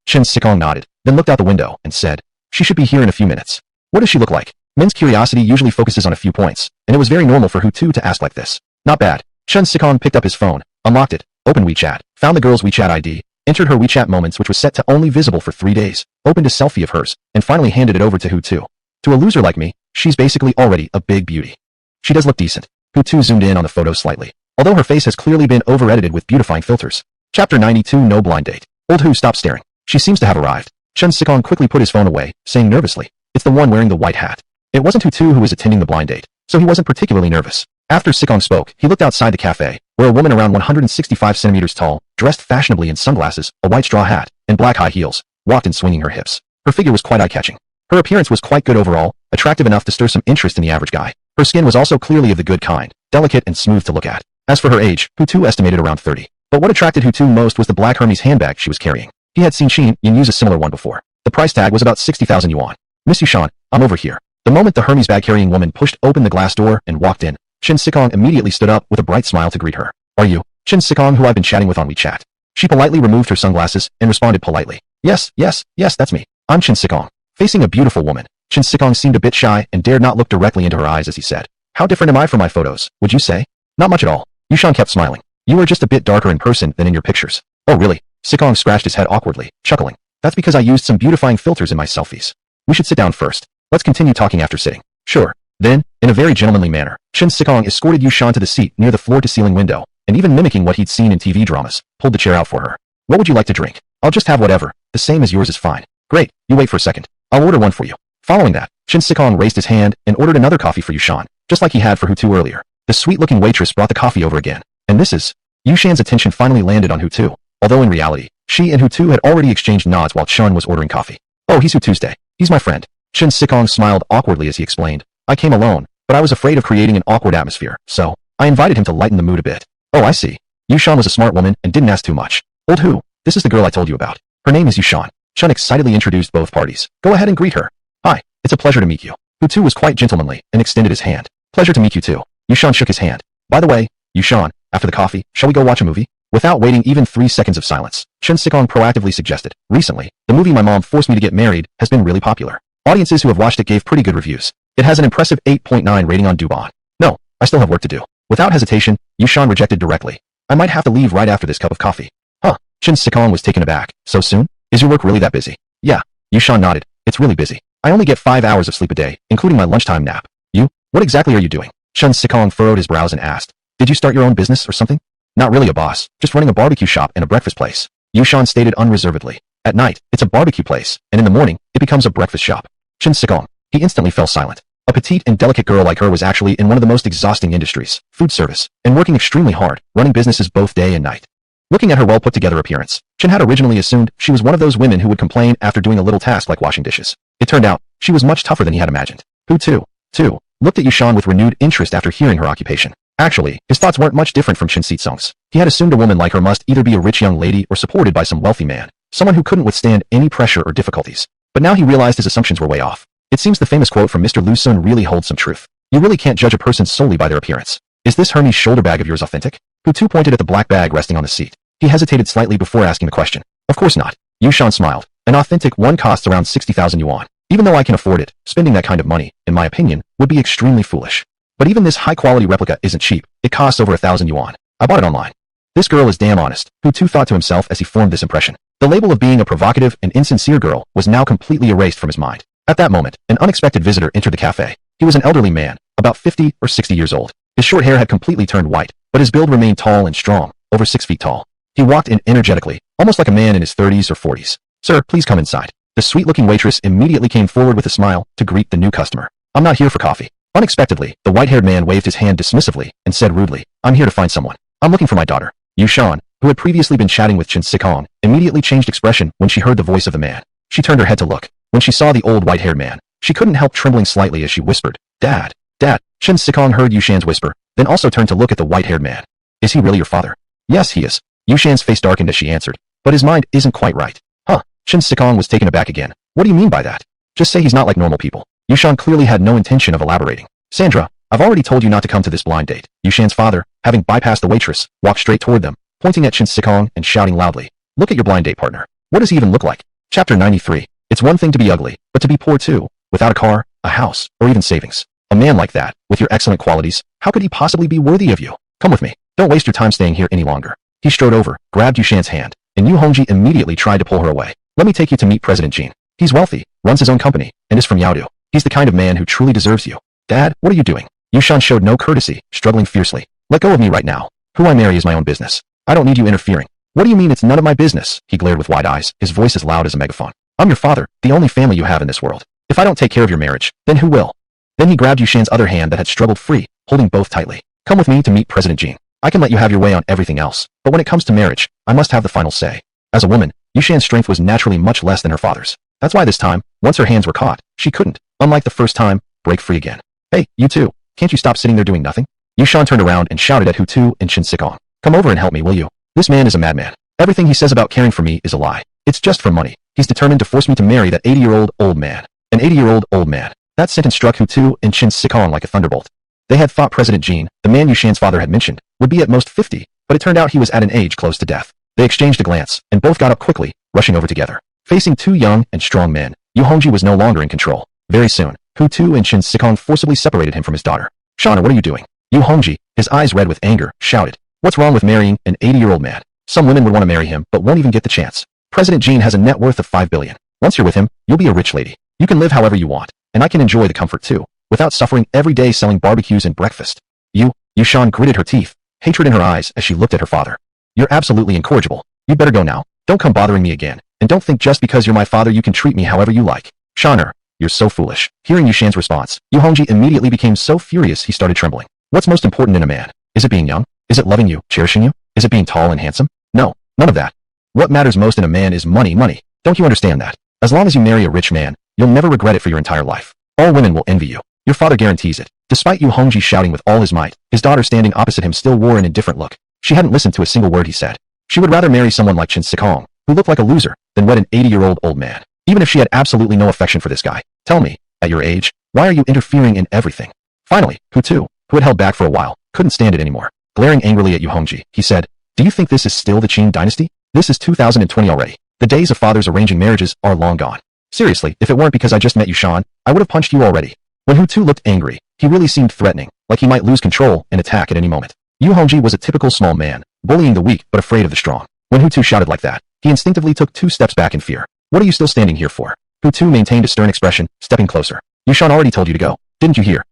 Chin Sikong nodded, then looked out the window and said, she should be here in a few minutes. What does she look like? Men's curiosity usually focuses on a few points, and it was very normal for Hutu to ask like this. Not bad. Chin Sikong picked up his phone, unlocked it, opened WeChat, found the girl's WeChat ID, entered her WeChat moments which was set to only visible for 3 days, opened a selfie of hers, and finally handed it over to Hutu. To a loser like me, she's basically already a big beauty. She does look decent. Hutu zoomed in on the photo slightly, although her face has clearly been over-edited with beautifying filters. Chapter 92 No Blind Date. Old Hu stopped staring. She seems to have arrived. Chin Sikong quickly put his phone away, saying nervously, it's the one wearing the white hat. It wasn't Hutu who was attending the blind date, so he wasn't particularly nervous. After Sikong spoke, he looked outside the cafe, where a woman around 165 centimeters tall, dressed fashionably in sunglasses, a white straw hat, and black high heels, walked in swinging her hips. Her figure was quite eye-catching. Her appearance was quite good overall, attractive enough to stir some interest in the average guy. Her skin was also clearly of the good kind, delicate and smooth to look at. As for her age, Hutu estimated around 30. But what attracted Hutu most was the black Hermes handbag she was carrying. He had seen Yin use a similar one before. The price tag was about 60,000 yuan. Miss Yushan, I'm over here. The moment the Hermes bag-carrying woman pushed open the glass door and walked in, Chin Sikong immediately stood up with a bright smile to greet her. Are you Chin Sikong, who I've been chatting with on WeChat? She politely removed her sunglasses and responded politely. Yes, that's me. I'm Chin Sikong. Facing a beautiful woman, Chin Sikong seemed a bit shy and dared not look directly into her eyes as he said, how different am I from my photos, would you say? Not much at all. Yushan kept smiling. You are just a bit darker in person than in your pictures. Oh really? Sikong scratched his head awkwardly, chuckling. That's because I used some beautifying filters in my selfies. We should sit down first. Let's continue talking after sitting. Sure. Then, in a very gentlemanly manner, Chin Sikong escorted Yushan to the seat near the floor-to-ceiling window, and even mimicking what he'd seen in TV dramas, pulled the chair out for her. What would you like to drink? I'll just have whatever. The same as yours is fine. Great. You wait for a second. I'll order one for you. Following that, Chin Sikong raised his hand and ordered another coffee for Yushan, just like he had for Hutu earlier. The sweet-looking waitress brought the coffee over again, and Yushan's attention finally landed on Hutu, although in reality, she and Hutu had already exchanged nods while Chun was ordering coffee. Oh, he's Hutu's day. He's my friend. Chin Sikong smiled awkwardly as he explained. I came alone, but I was afraid of creating an awkward atmosphere, so I invited him to lighten the mood a bit. Oh, I see. Yushan was a smart woman and didn't ask too much. Old Hu, this is the girl I told you about. Her name is Yushan. Chun excitedly introduced both parties. Go ahead and greet her. Hi, it's a pleasure to meet you. Hutu was quite gentlemanly and extended his hand. Pleasure to meet you too. Yushan shook his hand. By the way, Yushan, after the coffee, shall we go watch a movie? Without waiting even 3 seconds of silence, Chin Sikong proactively suggested. Recently, the movie My Mom Forced Me to Get Married has been really popular. Audiences who have watched it gave pretty good reviews. It has an impressive 8.9 rating on Dubon. No, I still have work to do. Without hesitation, Yushan rejected directly. I might have to leave right after this cup of coffee. Huh, Chin Sikong was taken aback. So soon? Is your work really that busy? Yeah, Yushan nodded. It's really busy. I only get 5 hours of sleep a day, including my lunchtime nap. You? What exactly are you doing? Chin Sikong furrowed his brows and asked. Did you start your own business or something? Not really a boss, just running a barbecue shop and a breakfast place. Yushan stated unreservedly. At night, it's a barbecue place, and in the morning, it becomes a breakfast shop. Chin Sikong. He instantly fell silent. A petite and delicate girl like her was actually in one of the most exhausting industries, food service, and working extremely hard, running businesses both day and night. Looking at her well-put-together appearance, Chin had originally assumed she was one of those women who would complain after doing a little task like washing dishes. It turned out, she was much tougher than he had imagined. Hutu, too, looked at Yushan with renewed interest after hearing her occupation. Actually, his thoughts weren't much different from Chin Sitsong's. He had assumed a woman like her must either be a rich young lady or supported by some wealthy man, someone who couldn't withstand any pressure or difficulties. But now he realized his assumptions were way off. It seems the famous quote from Mr. Lu Sun really holds some truth. You really can't judge a person solely by their appearance. Is this Hermes shoulder bag of yours authentic? Hutu pointed at the black bag resting on the seat. He hesitated slightly before asking the question. Of course not. Yushan smiled. An authentic one costs around 60,000 yuan. Even though I can afford it, spending that kind of money, in my opinion, would be extremely foolish. But even this high-quality replica isn't cheap. It costs over 1,000 yuan. I bought it online. This girl is damn honest, Hutu thought to himself as he formed this impression. The label of being a provocative and insincere girl was now completely erased from his mind. At that moment, an unexpected visitor entered the cafe. He was an elderly man, about 50 or 60 years old. His short hair had completely turned white, but his build remained tall and strong, over 6 feet tall. He walked in energetically, almost like a man in his 30s or 40s. Sir, please come inside. The sweet-looking waitress immediately came forward with a smile to greet the new customer. I'm not here for coffee. Unexpectedly, the white-haired man waved his hand dismissively and said rudely, I'm here to find someone. I'm looking for my daughter. Yushan, who had previously been chatting with Chin Sikong, immediately changed expression when she heard the voice of the man. She turned her head to look. When she saw the old white-haired man, she couldn't help trembling slightly as she whispered, Dad, Dad. Chin Sikong heard Yushan's whisper, then also turned to look at the white-haired man. Is he really your father? Yes, he is. Yushan's face darkened as she answered, but his mind isn't quite right. Huh? Chin Sikong was taken aback again. What do you mean by that? Just say he's not like normal people. Yushan clearly had no intention of elaborating. Sandra, I've already told you not to come to this blind date. Yushan's father, having bypassed the waitress, walked straight toward them, pointing at Chin Sikong and shouting loudly, Look at your blind date partner. What does he even look like? Chapter 93. It's one thing to be ugly, but to be poor too, without a car, a house, or even savings. A man like that, with your excellent qualities, how could he possibly be worthy of you? Come with me. Don't waste your time staying here any longer. He strode over, grabbed Yushan's hand, and Yu Hongji immediately tried to pull her away. Let me take you to meet President Jin. He's wealthy, runs his own company, and is from Yaodu. He's the kind of man who truly deserves you. Dad, what are you doing? Yushan showed no courtesy, struggling fiercely. Let go of me right now. Who I marry is my own business. I don't need you interfering. What do you mean it's none of my business? He glared with wide eyes, his voice as loud as a megaphone. I'm your father, the only family you have in this world. If I don't take care of your marriage, then who will? Then he grabbed Yushan's other hand that had struggled free, holding both tightly. Come with me to meet President Jin. I can let you have your way on everything else, but when it comes to marriage, I must have the final say. As a woman, Yushan's strength was naturally much less than her father's. That's why this time, once her hands were caught, she couldn't, unlike the first time, break free again. Hey, you two, can't you stop sitting there doing nothing? Yushan turned around and shouted at Hutu and Chin Sikong. Come over and help me, will you? This man is a madman. Everything he says about caring for me is a lie. It's just for money. He's determined to force me to marry that 80-year-old old man. An 80-year-old old man. That sentence struck Hutu and Chin Sikong like a thunderbolt. They had thought President Jin, the man Yushan's father had mentioned, would be at most 50, but it turned out he was at an age close to death. They exchanged a glance, and both got up quickly, rushing over together. Facing two young and strong men, Yu Hongji was no longer in control. Very soon, Hutu and Chin Sikong forcibly separated him from his daughter. Shauna, what are you doing? Yu Hongji, his eyes red with anger, shouted. What's wrong with marrying an 80-year-old man? Some women would want to marry him, but won't even get the chance. President Jin has a net worth of 5 billion. Once you're with him, you'll be a rich lady. You can live however you want, and I can enjoy the comfort too, without suffering every day selling barbecues and breakfast. Yushan gritted her teeth, hatred in her eyes as she looked at her father. You're absolutely incorrigible. You better go now. Don't come bothering me again, and don't think just because you're my father you can treat me however you like. Shaner, you're so foolish. Hearing Yushan's response, Yu Hongji immediately became so furious he started trembling. What's most important in a man? Is it being young? Is it loving you, cherishing you? Is it being tall and handsome? No, none of that. What matters most in a man is money. Don't you understand that? As long as you marry a rich man, you'll never regret it for your entire life. All women will envy you. Your father guarantees it. Despite Yu Hongji shouting with all his might, his daughter standing opposite him still wore an indifferent look. She hadn't listened to a single word he said. She would rather marry someone like Chin Sikong, who looked like a loser, than wed an 80-year-old old man. Even if she had absolutely no affection for this guy. Tell me, at your age, why are you interfering in everything? Finally, Hutu, who had held back for a while, couldn't stand it anymore. Glaring angrily at Yu Hongji, he said, Do you think this is still the Qin dynasty? This is 2020 already. The days of fathers arranging marriages are long gone. Seriously, if it weren't because I just met Yushan, I would have punched you already. When Hutu looked angry, he really seemed threatening, like he might lose control and attack at any moment. Yu Hongji was a typical small man, bullying the weak but afraid of the strong. When Hutu shouted like that, he instinctively took 2 steps back in fear. What are you still standing here for? Hutu maintained a stern expression, stepping closer. Yushan already told you to go. Didn't you hear?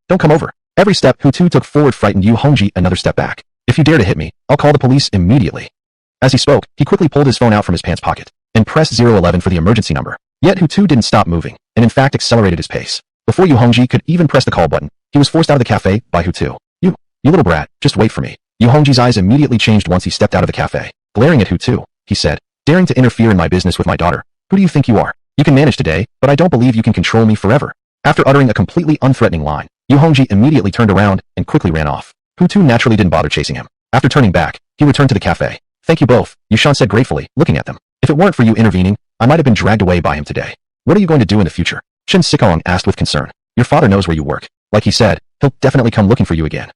Don't come over. Every step Hutu took forward frightened Yu Hongji another step back. If you dare to hit me, I'll call the police immediately. As he spoke, he quickly pulled his phone out from his pants pocket. and pressed 011 for the emergency number. Yet Hutu didn't stop moving, and in fact accelerated his pace. Before Yu Hongji could even press the call button, he was forced out of the cafe by Hutu. You little brat, just wait for me. Yu Hongji's eyes immediately changed once he stepped out of the cafe. Glaring at Hutu, he said, daring to interfere in my business with my daughter. Who do you think you are? You can manage today, but I don't believe you can control me forever. After uttering a completely unthreatening line, Yu Hongji immediately turned around and quickly ran off. Hutu naturally didn't bother chasing him. After turning back, he returned to the cafe. Thank you both, Yushan said gratefully, looking at them. If it weren't for you intervening, I might have been dragged away by him today. What are you going to do in the future? Chen Sikong asked with concern. Your father knows where you work. Like he said, he'll definitely come looking for you again.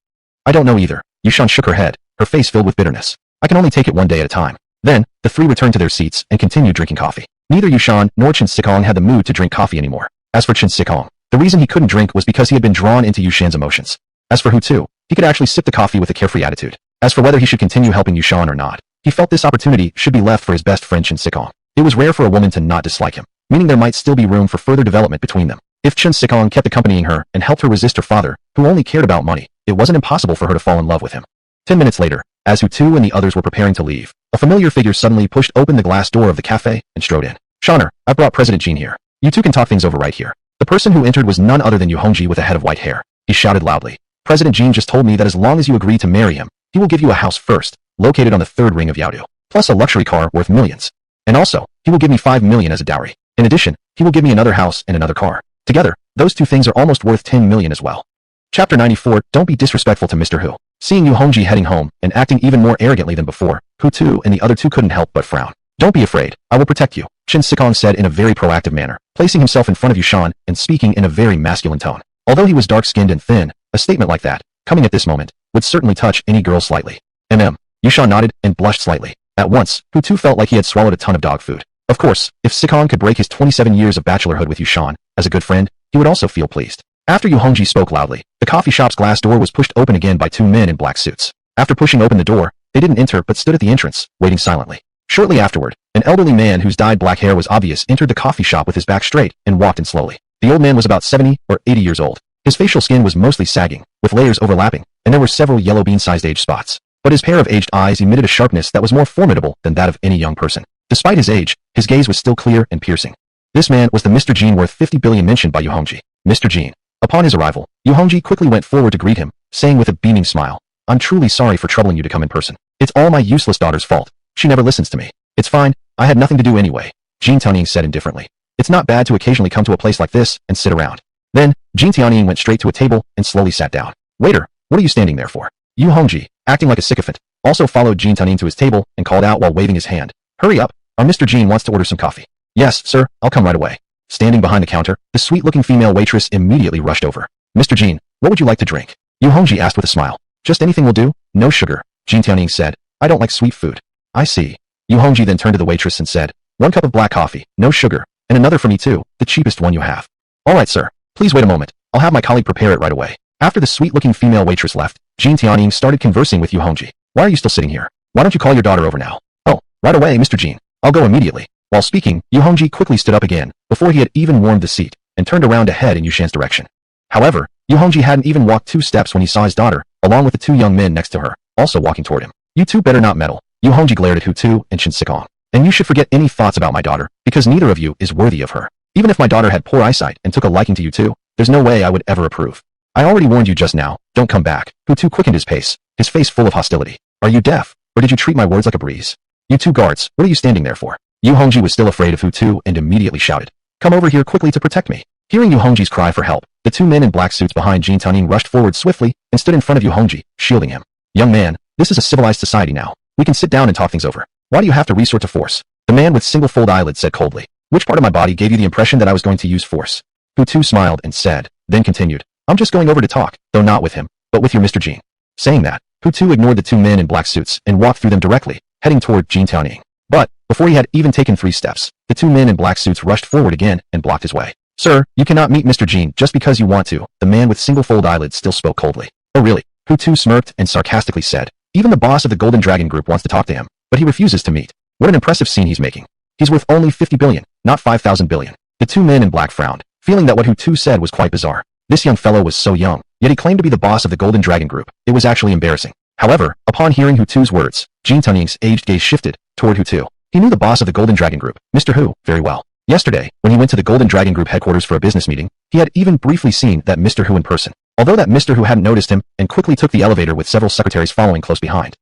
I don't know either. Yushan shook her head, her face filled with bitterness. I can only take it one day at a time. Then, the three returned to their seats and continued drinking coffee. Neither Yushan nor Chen Sikong had the mood to drink coffee anymore. As for Chen Sikong, the reason he couldn't drink was because he had been drawn into Yushan's emotions. As for Hutu, he could actually sip the coffee with a carefree attitude. As for whether he should continue helping Yushan or not, he felt this opportunity should be left for his best friend Chen Sikong. It was rare for a woman to not dislike him, meaning there might still be room for further development between them. If Chen Sikong kept accompanying her and helped her resist her father, who only cared about money, it wasn't impossible for her to fall in love with him. 10 minutes later, as Hutu and the others were preparing to leave, a familiar figure suddenly pushed open the glass door of the cafe and strode in. Shaner, I've brought President Jean here. You two can talk things over right here. The person who entered was none other than Yu Hongji with a head of white hair. He shouted loudly. President Jean just told me that as long as you agree to marry him, he will give you a house first, located on the third ring of Yaodu, plus a luxury car worth millions. And also, he will give me 5 million as a dowry. In addition, he will give me another house and another car. Together, those two things are almost worth 10 million as well. Chapter 94, Don't be disrespectful to Mr. Hu. Seeing Yu Hongji heading home and acting even more arrogantly than before, Hutu and the other two couldn't help but frown. Don't be afraid, I will protect you, Chen Sikong said in a very proactive manner, placing himself in front of Yushan and speaking in a very masculine tone. Although he was dark-skinned and thin, a statement like that, coming at this moment, would certainly touch any girl slightly. Yushan nodded and blushed slightly. At once, Hutu felt like he had swallowed a ton of dog food. Of course, if Sikong could break his 27 years of bachelorhood with Yushan, as a good friend, he would also feel pleased. After Yu Hongji spoke loudly, the coffee shop's glass door was pushed open again by two men in black suits. After pushing open the door, they didn't enter but stood at the entrance, waiting silently. Shortly afterward, an elderly man whose dyed black hair was obvious entered the coffee shop with his back straight and walked in slowly. The old man was about 70 or 80 years old. His facial skin was mostly sagging, with layers overlapping, and there were several yellow bean-sized age spots. But his pair of aged eyes emitted a sharpness that was more formidable than that of any young person. Despite his age, his gaze was still clear and piercing. This man was the Mr. Jean worth 50 billion mentioned by Yu Hongji. Mr. Jean. Upon his arrival, Yu Hongji quickly went forward to greet him, saying with a beaming smile, I'm truly sorry for troubling you to come in person. It's all my useless daughter's fault. She never listens to me. It's fine, I had nothing to do anyway, Jean Tianying said indifferently. It's not bad to occasionally come to a place like this and sit around. Then, Jean Tianying went straight to a table and slowly sat down. Waiter, what are you standing there for? Yu Hongji, acting like a sycophant, also followed Jean Tianying to his table and called out while waving his hand. Hurry up, our Mr. Jean wants to order some coffee. Yes, sir, I'll come right away. Standing behind the counter, the sweet-looking female waitress immediately rushed over. Mr. Jean, what would you like to drink? Yu Hongji asked with a smile. Just anything will do, no sugar, Jean Tianying said. I don't like sweet food. I see. Yu Hongji then turned to the waitress and said, 1 cup of black coffee, no sugar, and another for me too, the cheapest one you have. All right, sir. Please wait a moment. I'll have my colleague prepare it right away. After the sweet-looking female waitress left, Jean Tianying started conversing with Yu Hongji. Why are you still sitting here? Why don't you call your daughter over now? Oh, right away, Mr. Jean. I'll go immediately. While speaking, Yu Hongji quickly stood up again, before he had even warmed the seat, and turned around to head in Yushan's direction. However, Yu Hongji hadn't even walked 2 steps when he saw his daughter, along with the 2 young men next to her, also walking toward him. You two better not meddle. Yu Hongji glared at Hutu and Chen Sikong. And you should forget any thoughts about my daughter, because neither of you is worthy of her. Even if my daughter had poor eyesight and took a liking to you two, there's no way I would ever approve. I already warned you just now, don't come back. Hutu quickened his pace, his face full of hostility. Are you deaf, or did you treat my words like a breeze? You 2 guards, what are you standing there for? Yu Hongji was still afraid of Hutu and immediately shouted. Come over here quickly to protect me. Hearing Yu Hongji's cry for help, the 2 men in black suits behind Jean Tianying rushed forward swiftly and stood in front of Yu Hongji, shielding him. Young man, this is a civilized society now. We can sit down and talk things over. Why do you have to resort to force? The man with single-fold eyelid said coldly. Which part of my body gave you the impression that I was going to use force? Hutu smiled and said, then continued. I'm just going over to talk, though not with him, but with your Mr. Jean. Saying that, Hutu ignored the 2 men in black suits and walked through them directly, heading toward Jean Tianying. But, before he had even taken 3 steps, the 2 men in black suits rushed forward again and blocked his way. Sir, you cannot meet Mr. Jean just because you want to. The man with single-fold eyelids still spoke coldly. Oh really? Hutu smirked and sarcastically said. Even the boss of the Golden Dragon Group wants to talk to him, but he refuses to meet. What an impressive scene he's making. He's worth only 50 billion, not 5,000 billion. The 2 men in black frowned, feeling that what Hutu said was quite bizarre. This young fellow was so young, yet he claimed to be the boss of the Golden Dragon Group. It was actually embarrassing. However, upon hearing Hutu's words, Jean Tianying's aged gaze shifted toward Hutu. He knew the boss of the Golden Dragon Group, Mr. Hu, very well. Yesterday, when he went to the Golden Dragon Group headquarters for a business meeting, he had even briefly seen that Mr. Hu in person. Although that Mr. Hu hadn't noticed him and quickly took the elevator with several secretaries following close behind.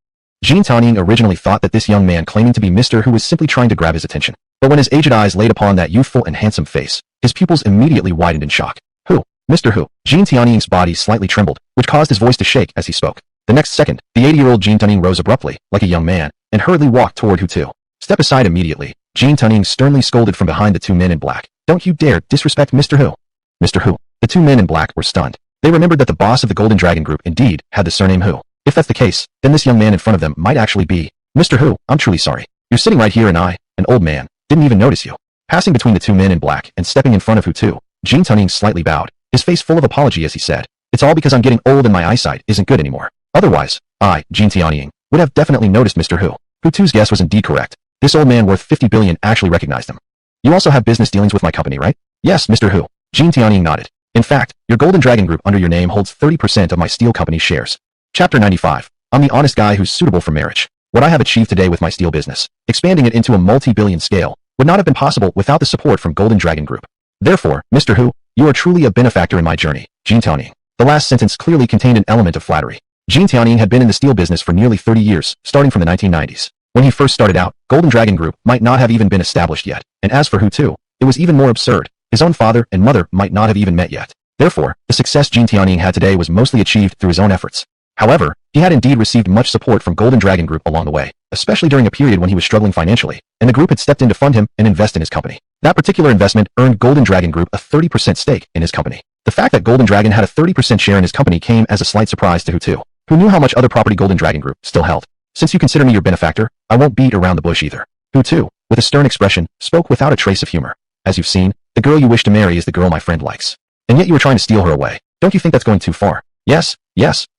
Jin Tanying originally thought that this young man claiming to be Mr. Hu was simply trying to grab his attention. But when his aged eyes laid upon that youthful and handsome face, his pupils immediately widened in shock. Who? Mr. Hu. Jin Tianying's body slightly trembled, which caused his voice to shake as he spoke. The next second, the 80-year-old Jin Tianying rose abruptly, like a young man, and hurriedly walked toward Hutu. Step aside immediately. Jin Tianying sternly scolded from behind the two men in black. Don't you dare disrespect Mr. Hu. Mr. Hu. The two men in black were stunned. They remembered that the boss of the Golden Dragon Group indeed had the surname Hu. If that's the case, then this young man in front of them might actually be Mr. Hu. I'm truly sorry. You're sitting right here and I, an old man, didn't even notice you. Passing between the two men in black and stepping in front of Hutu, Jin Tianying slightly bowed, his face full of apology as he said, "It's all because I'm getting old and my eyesight isn't good anymore. Otherwise, I, Jin Tianying, would have definitely noticed Mr. Hu." Hutu's guess was indeed correct. This old man worth 50 billion actually recognized him. You also have business dealings with my company, right? Yes, Mr. Hu. Jin Tianying nodded. In fact, your Golden Dragon Group under your name holds 30% of my steel company's shares. Chapter 95. I'm the honest guy who's suitable for marriage. What I have achieved today with my steel business, expanding it into a multi-billion scale, would not have been possible without the support from Golden Dragon Group. Therefore, Mr. Hu, you are truly a benefactor in my journey, Jin Tianying. The last sentence clearly contained an element of flattery. Jin Tianying had been in the steel business for nearly 30 years, starting from the 1990s. When he first started out, Golden Dragon Group might not have even been established yet, and as for Hutu, it was even more absurd. His own father and mother might not have even met yet. Therefore, the success Jin Tianying had today was mostly achieved through his own efforts. However, he had indeed received much support from Golden Dragon Group along the way, especially during a period when he was struggling financially, and the group had stepped in to fund him and invest in his company. That particular investment earned Golden Dragon Group a 30% stake in his company. The fact that Golden Dragon had a 30% share in his company came as a slight surprise to Hutu, who knew how much other property Golden Dragon Group still held. Since you consider me your benefactor, I won't beat around the bush either. Hutu, with a stern expression, spoke without a trace of humor. As you've seen, the girl you wish to marry is the girl my friend likes. And yet you were trying to steal her away. Don't you think that's going too far? Yes,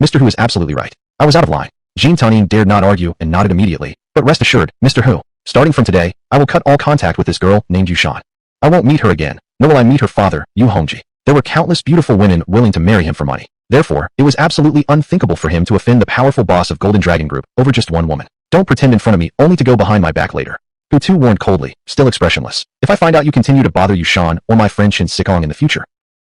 Mr. Hu is absolutely right. I was out of line. Jin Tianying dared not argue and nodded immediately. But rest assured, Mr. Hu, starting from today, I will cut all contact with this girl named Yushan. I won't meet her again, nor will I meet her father, Yu Hongji. There were countless beautiful women willing to marry him for money. Therefore, it was absolutely unthinkable for him to offend the powerful boss of Golden Dragon Group over just one woman. Don't pretend in front of me only to go behind my back later. Hutu warned coldly, still expressionless. If I find out you continue to bother Yushan or my friend Shin Sikong in the future,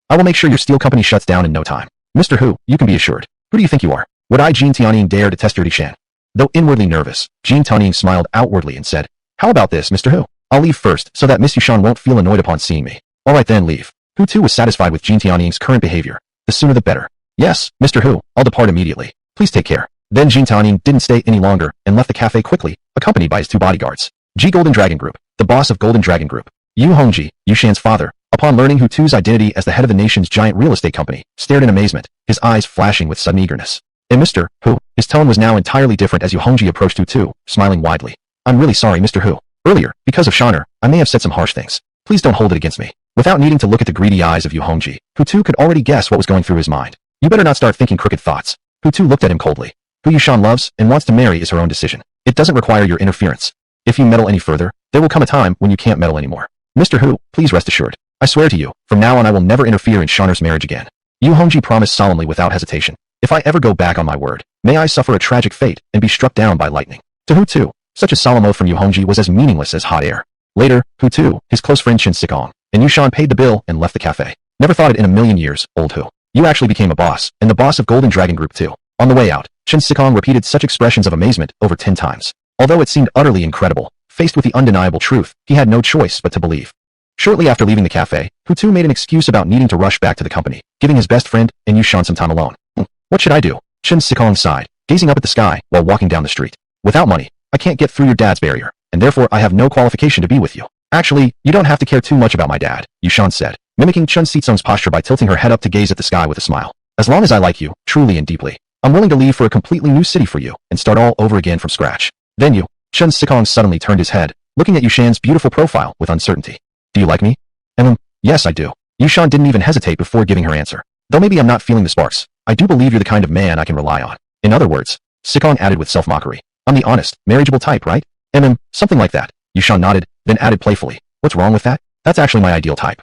I will make sure your steel company shuts down in no time. Mr. Hu, you can be assured. Who do you think you are? Would I, Jin Tianying, dare to test your Dishan? Though inwardly nervous, Jin Tianying smiled outwardly and said, How about this, Mr. Hu? I'll leave first so that Miss Yushan won't feel annoyed upon seeing me. All right then, leave. Hutu was satisfied with Jin Tianying's current behavior. The sooner the better. Yes, Mr. Hu, I'll depart immediately. Please take care. Then Jin Tianying didn't stay any longer and left the cafe quickly, accompanied by his two bodyguards. Golden Dragon Group, the boss of Golden Dragon Group, Yu Hongji, Yushan's father, upon learning Hutu's identity as the head of the nation's giant real estate company, stared in amazement, his eyes flashing with sudden eagerness. And Mr. Hu, his tone was now entirely different as Yu Hongji approached Hutu, smiling widely. I'm really sorry, Mr. Hu. Earlier, because of Shaner, I may have said some harsh things. Please don't hold it against me. Without needing to look at the greedy eyes of Yu Hongji, Hutu could already guess what was going through his mind. You better not start thinking crooked thoughts. Hutu looked at him coldly. Who Yushan loves and wants to marry is her own decision. It doesn't require your interference. If you meddle any further, there will come a time when you can't meddle anymore. Mr. Hu, please rest assured. I swear to you, from now on I will never interfere in Shaner's marriage again. Yu Hongji promised solemnly without hesitation. If I ever go back on my word, may I suffer a tragic fate and be struck down by lightning. To Hutu, such a solemn oath from Yu Hongji was as meaningless as hot air. Later, Hutu, his close friend Shin Sikong, and Yushan paid the bill and left the cafe. Never thought it in a million years, old Hu. You actually became a boss, and the boss of Golden Dragon Group too. On the way out, Shin Sikong repeated such expressions of amazement over 10 times. Although it seemed utterly incredible, faced with the undeniable truth, he had no choice but to believe. Shortly after leaving the cafe, Hutu made an excuse about needing to rush back to the company, giving his best friend and Yushan some time alone. What should I do? Shin Sikong sighed, gazing up at the sky while walking down the street. Without money, I can't get through your dad's barrier, and therefore I have no qualification to be with you. Actually, you don't have to care too much about my dad, Yushan said, mimicking Chun Sitsong's posture by tilting her head up to gaze at the sky with a smile. As long as I like you, truly and deeply, I'm willing to leave for a completely new city for you and start all over again from scratch. Then you, Chun Sikong suddenly turned his head, looking at Yushan's beautiful profile with uncertainty. Do you like me? Yes I do. Yushan didn't even hesitate before giving her answer. Though maybe I'm not feeling the sparks, I do believe you're the kind of man I can rely on. In other words, Sikong added with self-mockery. I'm the honest, marriageable type, right? Something like that. Yushan nodded, then added playfully. What's wrong with that? That's actually my ideal type.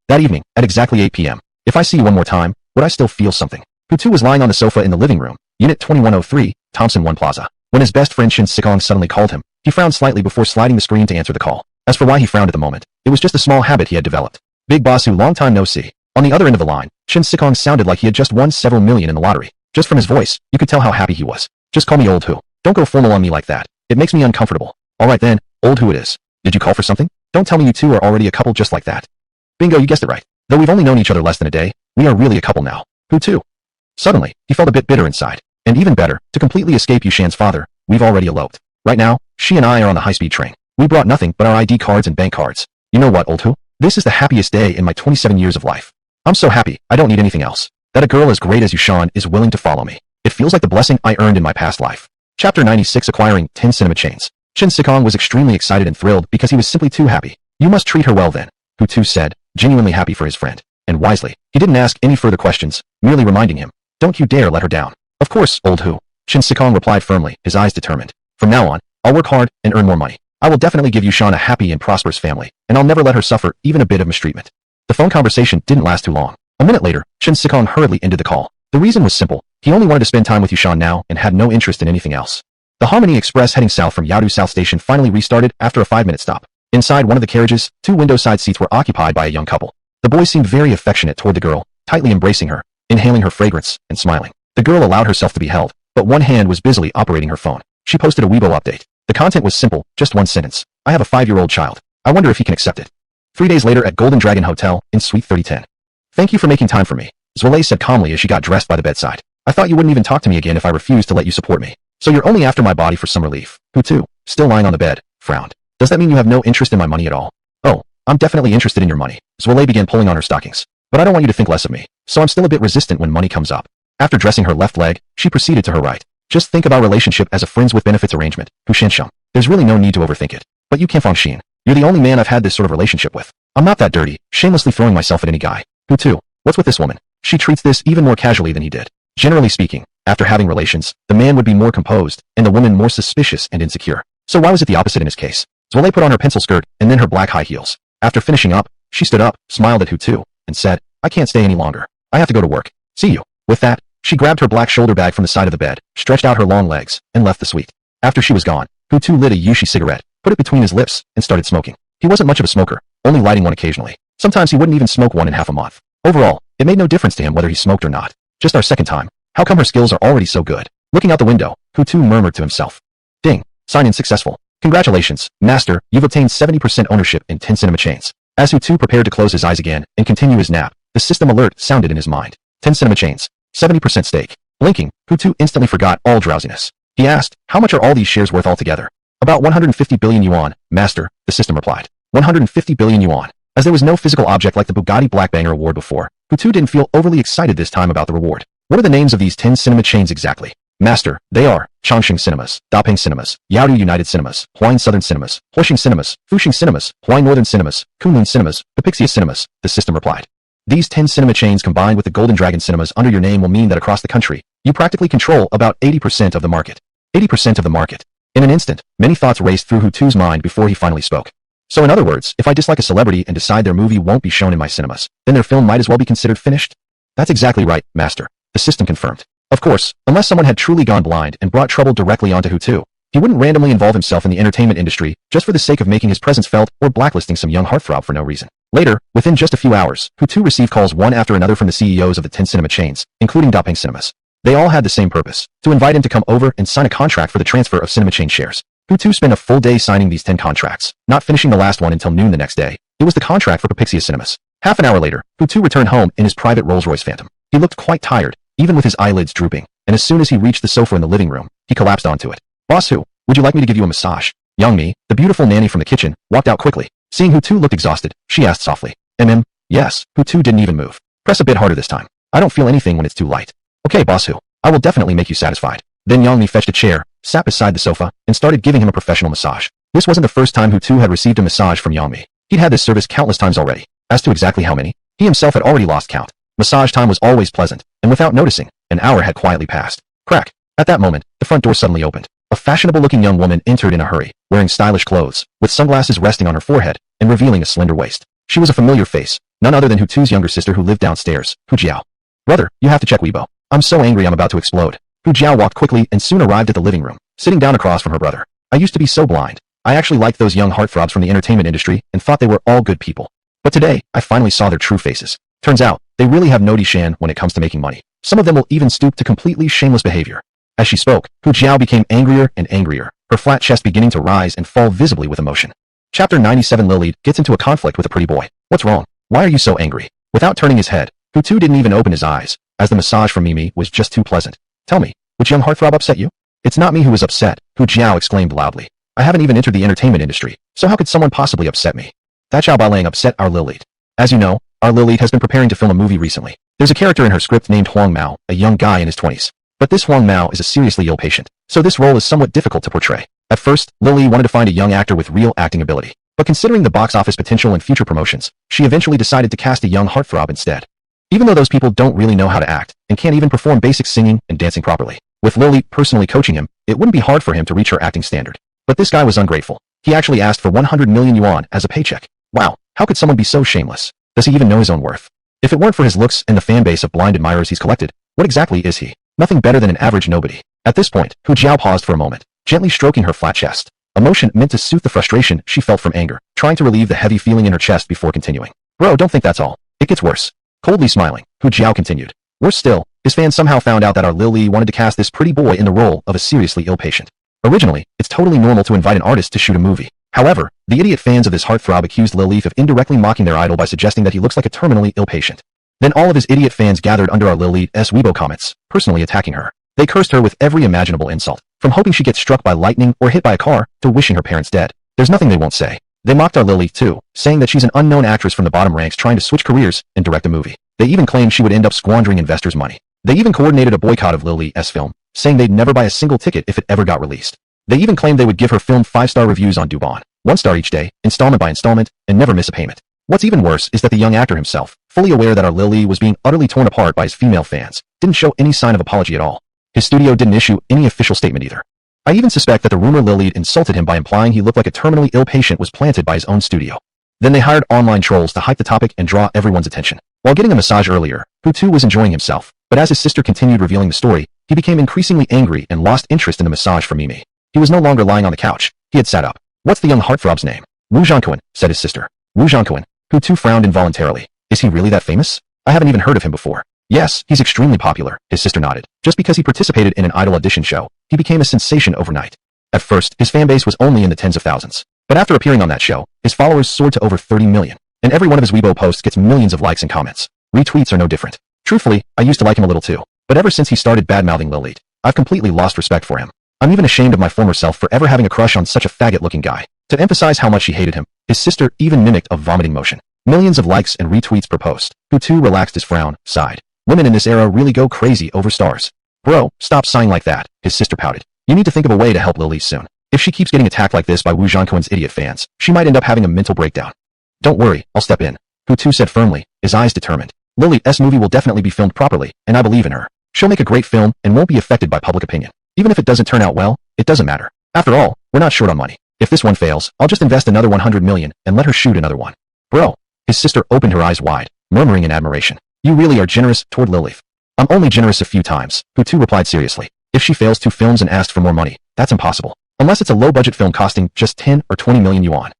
That evening, at exactly 8 p.m., if I see you one more time, would I still feel something? Hutu was lying on the sofa in the living room, Unit 2103, Thompson 1 Plaza, when his best friend Shin Sikong suddenly called him, He frowned slightly before sliding the screen to answer the call. As for why he frowned at the moment, it was just a small habit he had developed. Big boss Hu, long time no see. On the other end of the line, Shin Sikong sounded like he had just won several million in the lottery. Just from his voice, you could tell how happy he was. Just call me Old Hu. Don't go formal on me like that. It makes me uncomfortable. Alright then, Old Hu it is. Did you call for something? Don't tell me you two are already a couple just like that. Bingo, you guessed it right. Though we've only known each other less than a day, we are really a couple now. Who too? Suddenly, he felt a bit bitter inside. And even better, to completely escape Yushan's father, we've already eloped. Right now, she and I are on the high-speed train. We brought nothing but our ID cards and bank cards. You know what, Old Hu? This is the happiest day in my 27 years of life. I'm so happy, I don't need anything else. That a girl as great as Yushan is willing to follow me. It feels like the blessing I earned in my past life. Chapter 96, Acquiring 10 Cinema Chains. Shin Sikong was extremely excited and thrilled because he was simply too happy. You must treat her well then, Hutu said, genuinely happy for his friend. And wisely, he didn't ask any further questions, merely reminding him, don't you dare let her down. Of course, Old Hu. Shin Sikong replied firmly, his eyes determined. From now on, I'll work hard and earn more money. I will definitely give Yushan a happy and prosperous family, and I'll never let her suffer even a bit of mistreatment. The phone conversation didn't last too long. A minute later, Shin Sikong hurriedly ended the call. The reason was simple. He only wanted to spend time with Yushan now and had no interest in anything else. The Harmony Express heading south from Yaodu South Station finally restarted after a 5-minute stop. Inside one of the carriages, 2 window side seats were occupied by a young couple. The boy seemed very affectionate toward the girl, tightly embracing her, inhaling her fragrance, and smiling. The girl allowed herself to be held, but one hand was busily operating her phone. She posted a Weibo update. The content was simple, just one sentence. I have a 5-year-old child. I wonder if he can accept it. 3 days later at Golden Dragon Hotel, in Suite 3010. Thank you for making time for me, Zwale said calmly as she got dressed by the bedside. I thought you wouldn't even talk to me again if I refused to let you support me. So you're only after my body for some relief. Who too? Still lying on the bed, frowned. Does that mean you have no interest in my money at all? Oh, I'm definitely interested in your money. Zwale began pulling on her stockings. But I don't want you to think less of me, so I'm still a bit resistant when money comes up. After dressing her left leg, she proceeded to her right. Just think of our relationship as a friends with benefits arrangement, Hu Shensheng. There's really no need to overthink it. But you Kanfeng Xin. You're the only man I've had this sort of relationship with. I'm not that dirty, shamelessly throwing myself at any guy. Who too? What's with this woman? She treats this even more casually than he did. Generally speaking, after having relations, the man would be more composed, and the woman more suspicious and insecure. So why was it the opposite in his case? Zwale put on her pencil skirt, and then her black high heels. After finishing up, she stood up, smiled at Hutu, and said, I can't stay any longer. I have to go to work. See you. With that, she grabbed her black shoulder bag from the side of the bed, stretched out her long legs, and left the suite. After she was gone, Hutu lit a Yushi cigarette, put it between his lips, and started smoking. He wasn't much of a smoker, only lighting one occasionally. Sometimes he wouldn't even smoke one in half a month. Overall, it made no difference to him whether he smoked or not. Just our second time. How come her skills are already so good? Looking out the window, Hutu murmured to himself. Ding. Sign-in successful. Congratulations, Master, you've obtained 70% ownership in 10 cinema chains. As Hutu prepared to close his eyes again and continue his nap, the system alert sounded in his mind. 10 cinema chains. 70% stake. Blinking, Hutu instantly forgot all drowsiness. He asked, how much are all these shares worth altogether? About 150 billion yuan, Master, the system replied. 150 billion yuan. As there was no physical object like the Bugatti Black Banger award before, Hutu didn't feel overly excited this time about the reward. What are the names of these 10 cinema chains exactly? Master, they are Chongqing Cinemas, Daping Cinemas, Yaodu United Cinemas, Huayin Southern Cinemas, Huixing Cinemas, Fuxing Cinemas, Huayin Northern Cinemas, Kunlun Cinemas, Pepixia Cinemas, the system replied. These 10 cinema chains combined with the Golden Dragon Cinemas under your name will mean that across the country, you practically control about 80% of the market. 80% of the market. In an instant, many thoughts raced through Hutu's mind before he finally spoke. So in other words, if I dislike a celebrity and decide their movie won't be shown in my cinemas, then their film might as well be considered finished? That's exactly right, Master. The system confirmed. Of course, unless someone had truly gone blind and brought trouble directly onto Hutu, he wouldn't randomly involve himself in the entertainment industry just for the sake of making his presence felt or blacklisting some young heartthrob for no reason. Later, within just a few hours, Hutu received calls one after another from the CEOs of the 10 cinema chains, including Daping Cinemas. They all had the same purpose, to invite him to come over and sign a contract for the transfer of cinema chain shares. Hutu spent a full day signing these 10 contracts, not finishing the last one until noon the next day. It was the contract for Pepixia Cinemas. Half an hour later, Hutu returned home in his private Rolls-Royce Phantom. He looked quite tired, even with his eyelids drooping, and as soon as he reached the sofa in the living room, he collapsed onto it. Boss Hu, would you like me to give you a massage? Youngmi, the beautiful nanny from the kitchen, walked out quickly. Seeing Hutu looked exhausted, she asked softly. Yes. Hutu didn't even move. Press a bit harder this time. I don't feel anything when it's too light. Okay, Boss Hu. I will definitely make you satisfied. Then Youngmi fetched a chair, sat beside the sofa, and started giving him a professional massage. This wasn't the first time Hutu had received a massage from Youngmi. He'd had this service countless times already. As to exactly how many, he himself had already lost count. Massage time was always pleasant, and without noticing, an hour had quietly passed. Crack. At that moment, the front door suddenly opened. A fashionable-looking young woman entered in a hurry, wearing stylish clothes, with sunglasses resting on her forehead, and revealing a slender waist. She was a familiar face, none other than Hutu's younger sister who lived downstairs, Hu Jiao. Brother, you have to check Weibo. I'm so angry I'm about to explode. Hu Jiao walked quickly and soon arrived at the living room, sitting down across from her brother. I used to be so blind. I actually liked those young heartthrobs from the entertainment industry and thought they were all good people. But today, I finally saw their true faces. Turns out, they really have no shan when it comes to making money. Some of them will even stoop to completely shameless behavior. As she spoke, Hu Jiao became angrier and angrier, her flat chest beginning to rise and fall visibly with emotion. Chapter 97 Lily gets into a conflict with a pretty boy. What's wrong? Why are you so angry? Without turning his head, Hutu didn't even open his eyes, as the massage from Mimi was just too pleasant. Tell me, which young heartthrob upset you? It's not me who was upset, Hu Jiao exclaimed loudly. I haven't even entered the entertainment industry, so how could someone possibly upset me? That Xiao Bailang upset our Lilith. As you know, our Lilith has been preparing to film a movie recently. There's a character in her script named Huang Mao, a young guy in his 20s. But this Huang Mao is a seriously ill patient, so this role is somewhat difficult to portray. At first, Lily wanted to find a young actor with real acting ability. But considering the box office potential and future promotions, she eventually decided to cast a young heartthrob instead. Even though those people don't really know how to act, and can't even perform basic singing and dancing properly. With Lily personally coaching him, it wouldn't be hard for him to reach her acting standard. But this guy was ungrateful. He actually asked for 100 million yuan as a paycheck. Wow, how could someone be so shameless? Does he even know his own worth? If it weren't for his looks and the fan base of blind admirers he's collected, what exactly is he? Nothing better than an average nobody. At this point, Hu Jiao paused for a moment, gently stroking her flat chest. A motion meant to soothe the frustration she felt from anger, trying to relieve the heavy feeling in her chest before continuing. Bro, don't think that's all. It gets worse. Coldly smiling, Hu Jiao continued. Worse still, his fans somehow found out that our Lily wanted to cast this pretty boy in the role of a seriously ill patient. Originally, it's totally normal to invite an artist to shoot a movie. However, the idiot fans of this heartthrob accused Lilith of indirectly mocking their idol by suggesting that he looks like a terminally ill patient. Then all of his idiot fans gathered under our Lilith's Weibo comments, personally attacking her. They cursed her with every imaginable insult, from hoping she gets struck by lightning or hit by a car, to wishing her parents dead. There's nothing they won't say. They mocked our Lilith too, saying that she's an unknown actress from the bottom ranks trying to switch careers and direct a movie. They even claimed she would end up squandering investors' money. They even coordinated a boycott of Lilith's film, saying they'd never buy a single ticket if it ever got released. They even claimed they would give her film 5-star reviews on Douban, 1 star each day, installment by installment, and never miss a payment. What's even worse is that the young actor himself, fully aware that our Lily was being utterly torn apart by his female fans, didn't show any sign of apology at all. His studio didn't issue any official statement either. I even suspect that the rumor Lily insulted him by implying he looked like a terminally ill patient was planted by his own studio. Then they hired online trolls to hype the topic and draw everyone's attention. While getting a massage earlier, Hutu was enjoying himself, but as his sister continued revealing the story, he became increasingly angry and lost interest in the massage from Mimi. He was no longer lying on the couch. He had sat up. What's the young heartthrob's name? Wu Zhangquan, said his sister. Wu Zhangquan. Hutu frowned involuntarily. Is he really that famous? I haven't even heard of him before. Yes, he's extremely popular, his sister nodded. Just because he participated in an idol audition show, he became a sensation overnight. At first, his fan base was only in the tens of thousands. But after appearing on that show, his followers soared to over 30 million. And every one of his Weibo posts gets millions of likes and comments. Retweets are no different. Truthfully, I used to like him a little too. But ever since he started badmouthing Lilith, I've completely lost respect for him. I'm even ashamed of my former self for ever having a crush on such a faggot-looking guy. To emphasize how much she hated him, his sister even mimicked a vomiting motion. Millions of likes and retweets per post. Hutu relaxed his frown, sighed. Women in this era really go crazy over stars. Bro, stop sighing like that, his sister pouted. You need to think of a way to help Lilith soon. If she keeps getting attacked like this by Wu Zhangquan's idiot fans, she might end up having a mental breakdown. Don't worry, I'll step in, Hutu said firmly, his eyes determined. Lilith's movie will definitely be filmed properly, and I believe in her. She'll make a great film and won't be affected by public opinion. Even if it doesn't turn out well, it doesn't matter. After all, we're not short on money. If this one fails, I'll just invest another 100 million and let her shoot another one. Bro. His sister opened her eyes wide, murmuring in admiration. You really are generous toward Lilith. I'm only generous a few times, Hutu replied seriously. If she fails 2 films and asks for more money, that's impossible. Unless it's a low-budget film costing just 10 or 20 million yuan.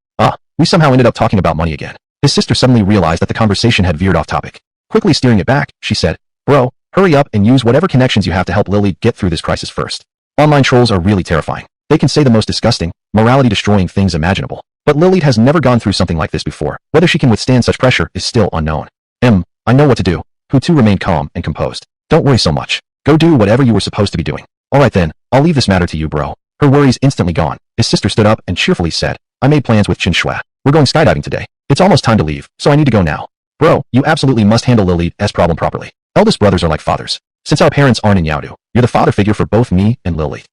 We somehow ended up talking about money again. His sister suddenly realized that the conversation had veered off topic. Quickly steering it back, she said, Bro, hurry up and use whatever connections you have to help Lily get through this crisis first. Online trolls are really terrifying. They can say the most disgusting, morality-destroying things imaginable. But Lily has never gone through something like this before. Whether she can withstand such pressure is still unknown. I know what to do. Hutu remained calm and composed. Don't worry so much. Go do whatever you were supposed to be doing. Alright then, I'll leave this matter to you, bro. Her worries instantly gone. His sister stood up and cheerfully said, I made plans with Chen Shui. We're going skydiving today. It's almost time to leave, so I need to go now. Bro, you absolutely must handle Lilith's problem properly. Eldest brothers are like fathers. Since our parents aren't in Yaodu, you're the father figure for both me and Lilith.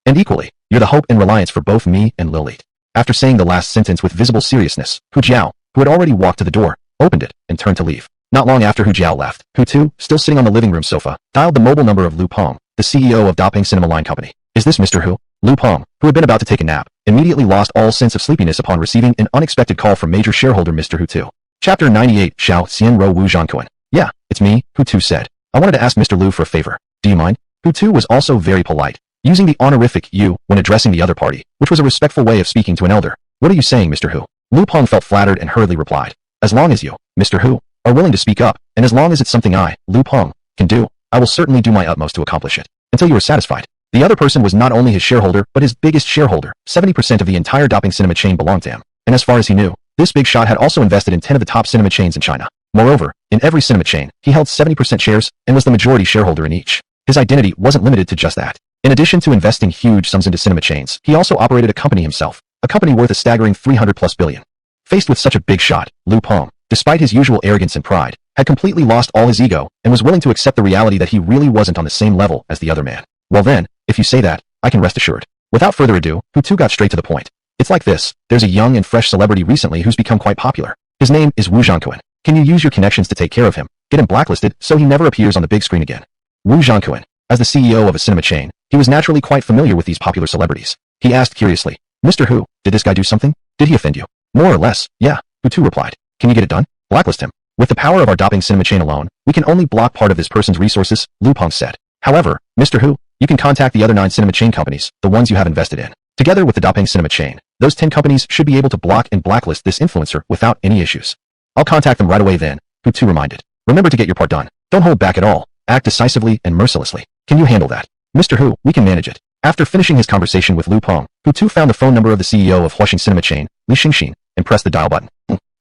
And equally, you're the hope and reliance for both me and Lilith. After saying the last sentence with visible seriousness, Hu Jiao, who had already walked to the door, opened it and turned to leave. Not long after Hu Jiao left, Hutu, still sitting on the living room sofa, dialed the mobile number of Lu Peng, the CEO of Daping Cinema Line Company. Is this Mr. Hu? Lu Peng, who had been about to take a nap, immediately lost all sense of sleepiness upon receiving an unexpected call from major shareholder Mr. Hutu. Chapter 98 Xiao Xian Ro Wu Zhangquan. Yeah, it's me, Hutu said. I wanted to ask Mr. Lu for a favor. Do you mind? Hutu was also very polite. using the honorific you when addressing the other party, which was a respectful way of speaking to an elder. What are you saying, Mr. Hu? Lu Peng felt flattered and hurriedly replied. As long as you, Mr. Hu, are willing to speak up, and as long as it's something I, Lu Peng, can do, I will certainly do my utmost to accomplish it. Until you are satisfied. The other person was not only his shareholder, but his biggest shareholder. 70% of the entire Doping cinema chain belonged to him. And as far as he knew, this big shot had also invested in 10 of the top cinema chains in China. Moreover, in every cinema chain, he held 70% shares and was the majority shareholder in each. His identity wasn't limited to just that. In addition to investing huge sums into cinema chains, he also operated a company himself, a company worth a staggering 300+ billion. Faced with such a big shot, Lu Peng, despite his usual arrogance and pride, had completely lost all his ego and was willing to accept the reality that he really wasn't on the same level as the other man. Well then, if you say that, I can rest assured. Without further ado, Hutu got straight to the point. It's like this, there's a young and fresh celebrity recently who's become quite popular. His name is Wu Zhangquan. Can you use your connections to take care of him, get him blacklisted so he never appears on the big screen again? Wu Zhangquan, as the CEO of a cinema chain, he was naturally quite familiar with these popular celebrities. He asked curiously, Mr. Hu, did this guy do something? Did he offend you? More or less, yeah, Hutu replied. Can you get it done? Blacklist him. With the power of our Doping cinema chain alone, we can only block part of this person's resources, Lu Peng said. However, Mr. Hu, you can contact the other 9 cinema chain companies, the ones you have invested in. Together with the Doping cinema chain, those 10 companies should be able to block and blacklist this influencer without any issues. I'll contact them right away then, Hutu reminded. Remember to get your part done. Don't hold back at all. Act decisively and mercilessly. Can you handle that? Mr. Hu, we can manage it. After finishing his conversation with Lu Peng, Hutu found the phone number of the CEO of Huaxing cinema chain, Li Xingxin, and pressed the dial button.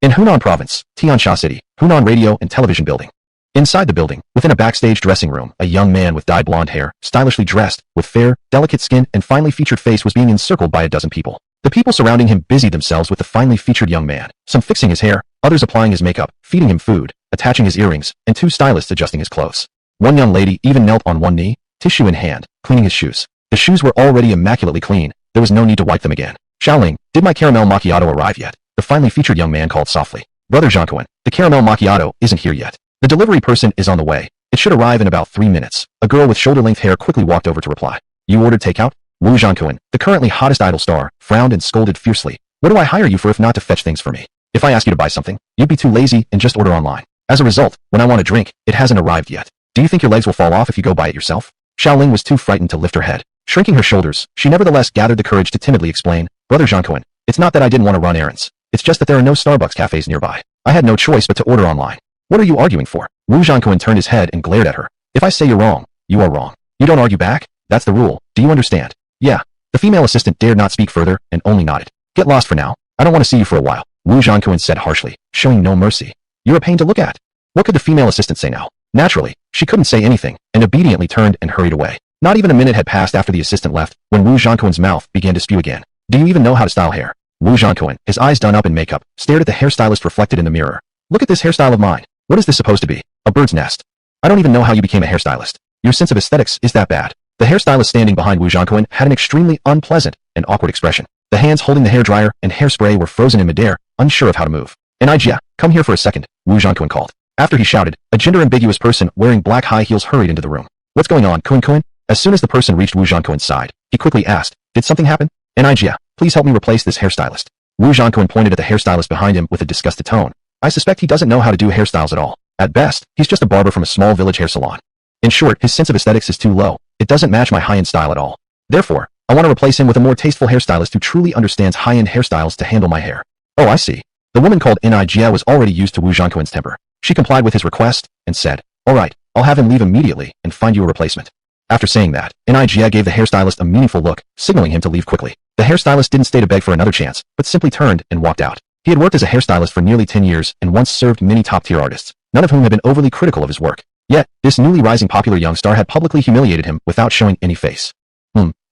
In Hunan Province, Tiansha City, Hunan Radio and Television Building. Inside the building, within a backstage dressing room, a young man with dyed blonde hair, stylishly dressed, with fair, delicate skin and finely featured face was being encircled by a dozen people. The people surrounding him busied themselves with the finely featured young man, some fixing his hair, others applying his makeup, feeding him food, attaching his earrings, and 2 stylists adjusting his clothes. One young lady even knelt on one knee, tissue in hand, cleaning his shoes. The shoes were already immaculately clean, there was no need to wipe them again. Xiaoling, did my caramel macchiato arrive yet? The finely featured young man called softly. Brother Zhangquan, the caramel macchiato isn't here yet. The delivery person is on the way. It should arrive in about 3 minutes. A girl with shoulder-length hair quickly walked over to reply. You ordered takeout? Wu Zhangquan, the currently hottest idol star, frowned and scolded fiercely. What do I hire you for if not to fetch things for me? If I ask you to buy something, you'd be too lazy and just order online. As a result, when I want a drink, it hasn't arrived yet. Do you think your legs will fall off if you go buy it yourself? Xiaoling was too frightened to lift her head. Shrinking her shoulders, she nevertheless gathered the courage to timidly explain, Brother Zhangquan, it's not that I didn't want to run errands. It's just that there are no Starbucks cafes nearby. I had no choice but to order online. What are you arguing for? Wu Zhangquan turned his head and glared at her. If I say you're wrong, you are wrong. You don't argue back? That's the rule. Do you understand? Yeah. The female assistant dared not speak further and only nodded. Get lost for now. I don't want to see you for a while, Wu Zhangquan said harshly, showing no mercy. You're a pain to look at. What could the female assistant say now? Naturally, she couldn't say anything and obediently turned and hurried away. Not even a minute had passed after the assistant left when Wu Zhangquan's mouth began to spew again. Do you even know how to style hair? Wu Zhangquan, his eyes done up in makeup, stared at the hairstylist reflected in the mirror. Look at this hairstyle of mine. What is this supposed to be? A bird's nest. I don't even know how you became a hairstylist. Your sense of aesthetics is that bad. The hairstylist standing behind Wu Zhangquan had an extremely unpleasant and awkward expression. The hands holding the hairdryer and hairspray were frozen in midair, unsure of how to move. Nijia, come here for a second, Wu Zhangquan called. After he shouted, a gender-ambiguous person wearing black high heels hurried into the room. What's going on, Kun? As soon as the person reached Wu Zhangquan's side, he quickly asked, did something happen? Nijia, please help me replace this hairstylist. Wu Zhangquan pointed at the hairstylist behind him with a disgusted tone. I suspect he doesn't know how to do hairstyles at all. At best, he's just a barber from a small village hair salon. In short, his sense of aesthetics is too low. It doesn't match my high-end style at all. Therefore, I want to replace him with a more tasteful hairstylist who truly understands high-end hairstyles to handle my hair. Oh, I see. The woman called Nijia was already used to Wu Zhangquan's temper. She complied with his request and said, all right, I'll have him leave immediately and find you a replacement. After saying that, Nijia gave the hairstylist a meaningful look, signaling him to leave quickly. The hairstylist didn't stay to beg for another chance, but simply turned and walked out. He had worked as a hairstylist for nearly 10 years and once served many top-tier artists, none of whom had been overly critical of his work. Yet, this newly rising popular young star had publicly humiliated him without showing any face.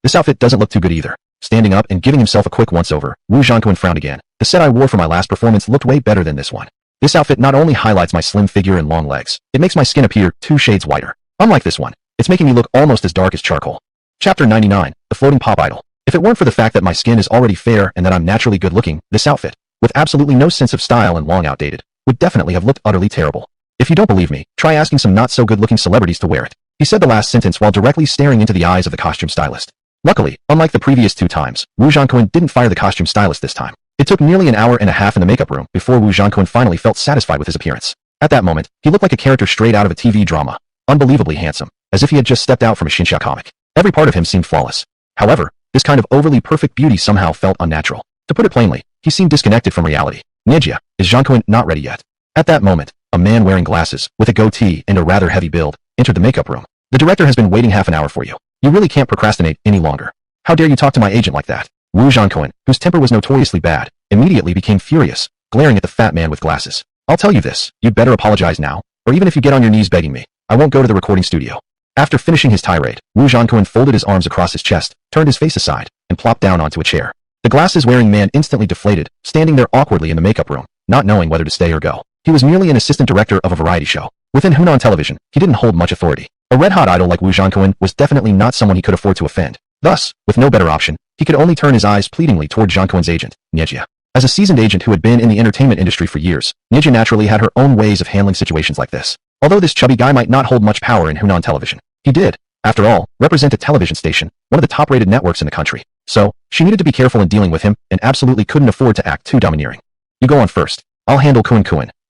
This outfit doesn't look too good either. Standing up and giving himself a quick once-over, Wu Zhangquan frowned again. The set I wore for my last performance looked way better than this one. This outfit not only highlights my slim figure and long legs, it makes my skin appear 2 shades whiter. Unlike this one, it's making me look almost as dark as charcoal. Chapter 99, The Floating Pop Idol. If it weren't for the fact that my skin is already fair and that I'm naturally good-looking, this outfit, with absolutely no sense of style and long outdated, would definitely have looked utterly terrible. If you don't believe me, try asking some not-so-good-looking celebrities to wear it. He said the last sentence while directly staring into the eyes of the costume stylist. Luckily, unlike the previous 2 times, Wu Zhangquan didn't fire the costume stylist this time. It took nearly an hour and a half in the makeup room before Wu Zhangquan finally felt satisfied with his appearance. At that moment, he looked like a character straight out of a TV drama. Unbelievably handsome, as if he had just stepped out from a Xinsha comic. Every part of him seemed flawless. However, this kind of overly perfect beauty somehow felt unnatural. To put it plainly, he seemed disconnected from reality. Nyejia, is Jean-Cohen not ready yet? At that moment, a man wearing glasses, with a goatee and a rather heavy build, entered the makeup room. The director has been waiting half an hour for you. You really can't procrastinate any longer. How dare you talk to my agent like that? Wu Jean-Cohen, whose temper was notoriously bad, immediately became furious, glaring at the fat man with glasses. I'll tell you this, you'd better apologize now, or even if you get on your knees begging me, I won't go to the recording studio. After finishing his tirade, Wu Jean-Cohen folded his arms across his chest, turned his face aside, and plopped down onto a chair. The glasses-wearing man instantly deflated, standing there awkwardly in the makeup room, not knowing whether to stay or go. He was merely an assistant director of a variety show. Within Hunan television, he didn't hold much authority. A red-hot idol like Wu Jean-Cohen was definitely not someone he could afford to offend. Thus, with no better option, he could only turn his eyes pleadingly toward Jean-Cohen's agent, Nyejia. As a seasoned agent who had been in the entertainment industry for years, Nyejia naturally had her own ways of handling situations like this. Although this chubby guy might not hold much power in Hunan television, he did, after all, represent a television station, one of the top-rated networks in the country. So, she needed to be careful in dealing with him and absolutely couldn't afford to act too domineering. You go on first. I'll handle Kun,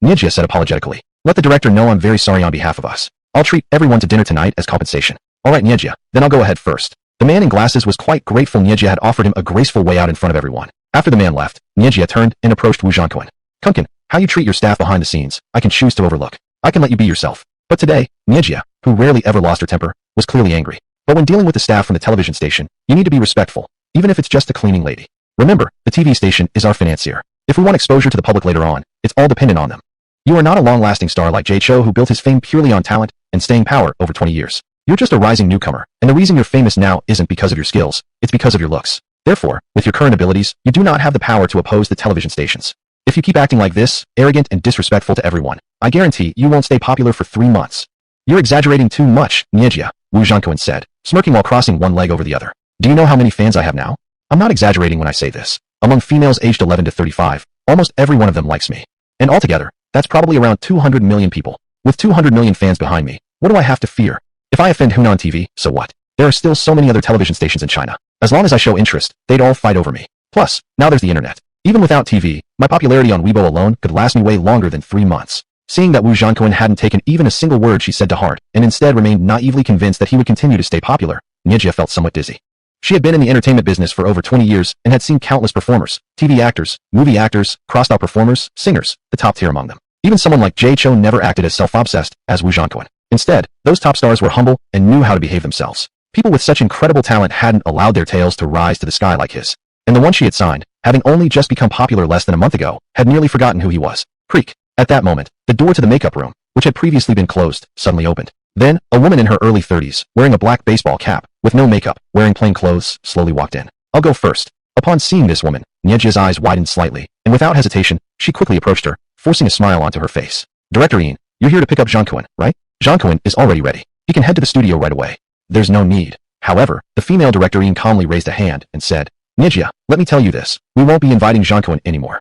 Nyejia said apologetically. Let the director know I'm very sorry on behalf of us. I'll treat everyone to dinner tonight as compensation. Alright Nyejia, then I'll go ahead first. The man in glasses was quite grateful Nyejia had offered him a graceful way out in front of everyone. After the man left, Nyejia turned and approached Wu Jean-Cohen. Kunkin, how you treat your staff behind the scenes, I can choose to overlook. I can let you be yourself. But today, Nyejia, who rarely ever lost her temper, was clearly angry. But when dealing with the staff from the television station, you need to be respectful, even if it's just a cleaning lady. Remember, the TV station is our financier. If we want exposure to the public later on, it's all dependent on them. You are not a long-lasting star like Jay Cho who built his fame purely on talent and staying power over 20 years. You're just a rising newcomer, and the reason you're famous now isn't because of your skills, it's because of your looks. Therefore, with your current abilities, you do not have the power to oppose the television stations. If you keep acting like this, arrogant and disrespectful to everyone, I guarantee you won't stay popular for 3 months. You're exaggerating too much, Nyejia, Wu Jean-Cohen said, smirking while crossing one leg over the other. Do you know how many fans I have now? I'm not exaggerating when I say this. Among females aged 11 to 35, almost every one of them likes me. And altogether, that's probably around 200 million people. With 200 million fans behind me, what do I have to fear? If I offend Hunan TV, so what? There are still so many other television stations in China. As long as I show interest, they'd all fight over me. Plus, now there's the internet. Even without TV, my popularity on Weibo alone could last me way longer than 3 months. Seeing that Wu Jean-Cohen hadn't taken even a single word she said to heart, and instead remained naively convinced that he would continue to stay popular, Nyejia felt somewhat dizzy. She had been in the entertainment business for over 20 years and had seen countless performers, TV actors, movie actors, cross-style performers, singers, the top tier among them. Even someone like Jay Cho never acted as self-obsessed as Wu Jean-Cohen. Instead, those top stars were humble and knew how to behave themselves. People with such incredible talent hadn't allowed their tails to rise to the sky like his. And the one she had signed, having only just become popular less than a month ago, had nearly forgotten who he was. Creak. At that moment, the door to the makeup room, which had previously been closed, suddenly opened. Then, a woman in her early 30s, wearing a black baseball cap, with no makeup, wearing plain clothes, slowly walked in. I'll go first. Upon seeing this woman, Nyejia's eyes widened slightly, and without hesitation, she quickly approached her, forcing a smile onto her face. Director Ian, you're here to pick up Jean-Cohen, right? Jean-Cohen is already ready. He can head to the studio right away. There's no need. However, the female director Ian calmly raised a hand and said, Nyejia, let me tell you this. We won't be inviting Jean-Cohen anymore.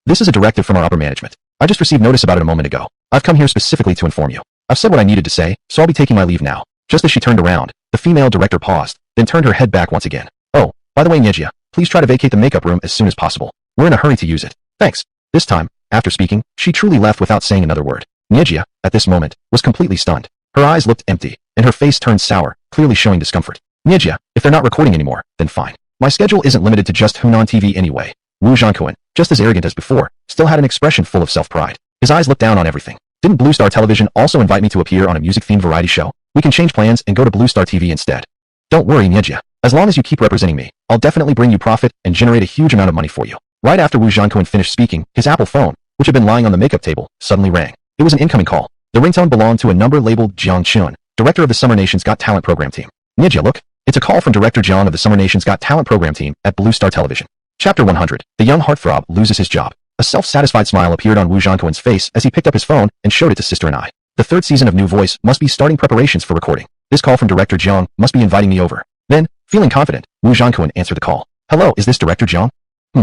This is a directive from our upper management. I just received notice about it a moment ago. I've come here specifically to inform you. I've said what I needed to say, so I'll be taking my leave now. Just as she turned around, the female director paused, then turned her head back once again. Oh, by the way Nyejia, please try to vacate the makeup room as soon as possible. We're in a hurry to use it. Thanks. This time, after speaking, she truly left without saying another word. Nyejia, at this moment, was completely stunned. Her eyes looked empty, and her face turned sour, clearly showing discomfort. Nyejia, if they're not recording anymore, then fine. My schedule isn't limited to just Hunan TV anyway. Wu Jean-Cohen, just as arrogant as before, still had an expression full of self-pride. His eyes looked down on everything. Didn't Blue Star Television also invite me to appear on a music-themed variety show? We can change plans and go to Blue Star TV instead. Don't worry Nyejia. As long as you keep representing me, I'll definitely bring you profit and generate a huge amount of money for you. Right after Wu Jean-Cohen finished speaking, his Apple phone, which had been lying on the makeup table, suddenly rang. It was an incoming call. The ringtone belonged to a number labeled Jiang Chun, director of the Summer Nation's Got Talent program team. Nyejia, look. It's a call from Director Jiang of the Summer Nation's Got Talent program team at Blue Star Television. Chapter 100. The young heartthrob loses his job. A self-satisfied smile appeared on Wu Jean-Cohen's face as he picked up his phone and showed it to Sister and I. The third season of New Voice must be starting preparations for recording. This call from Director Jiang must be inviting me over. Then, feeling confident, Wu Jean-Cohen answered the call. Hello, is this Director Jiang?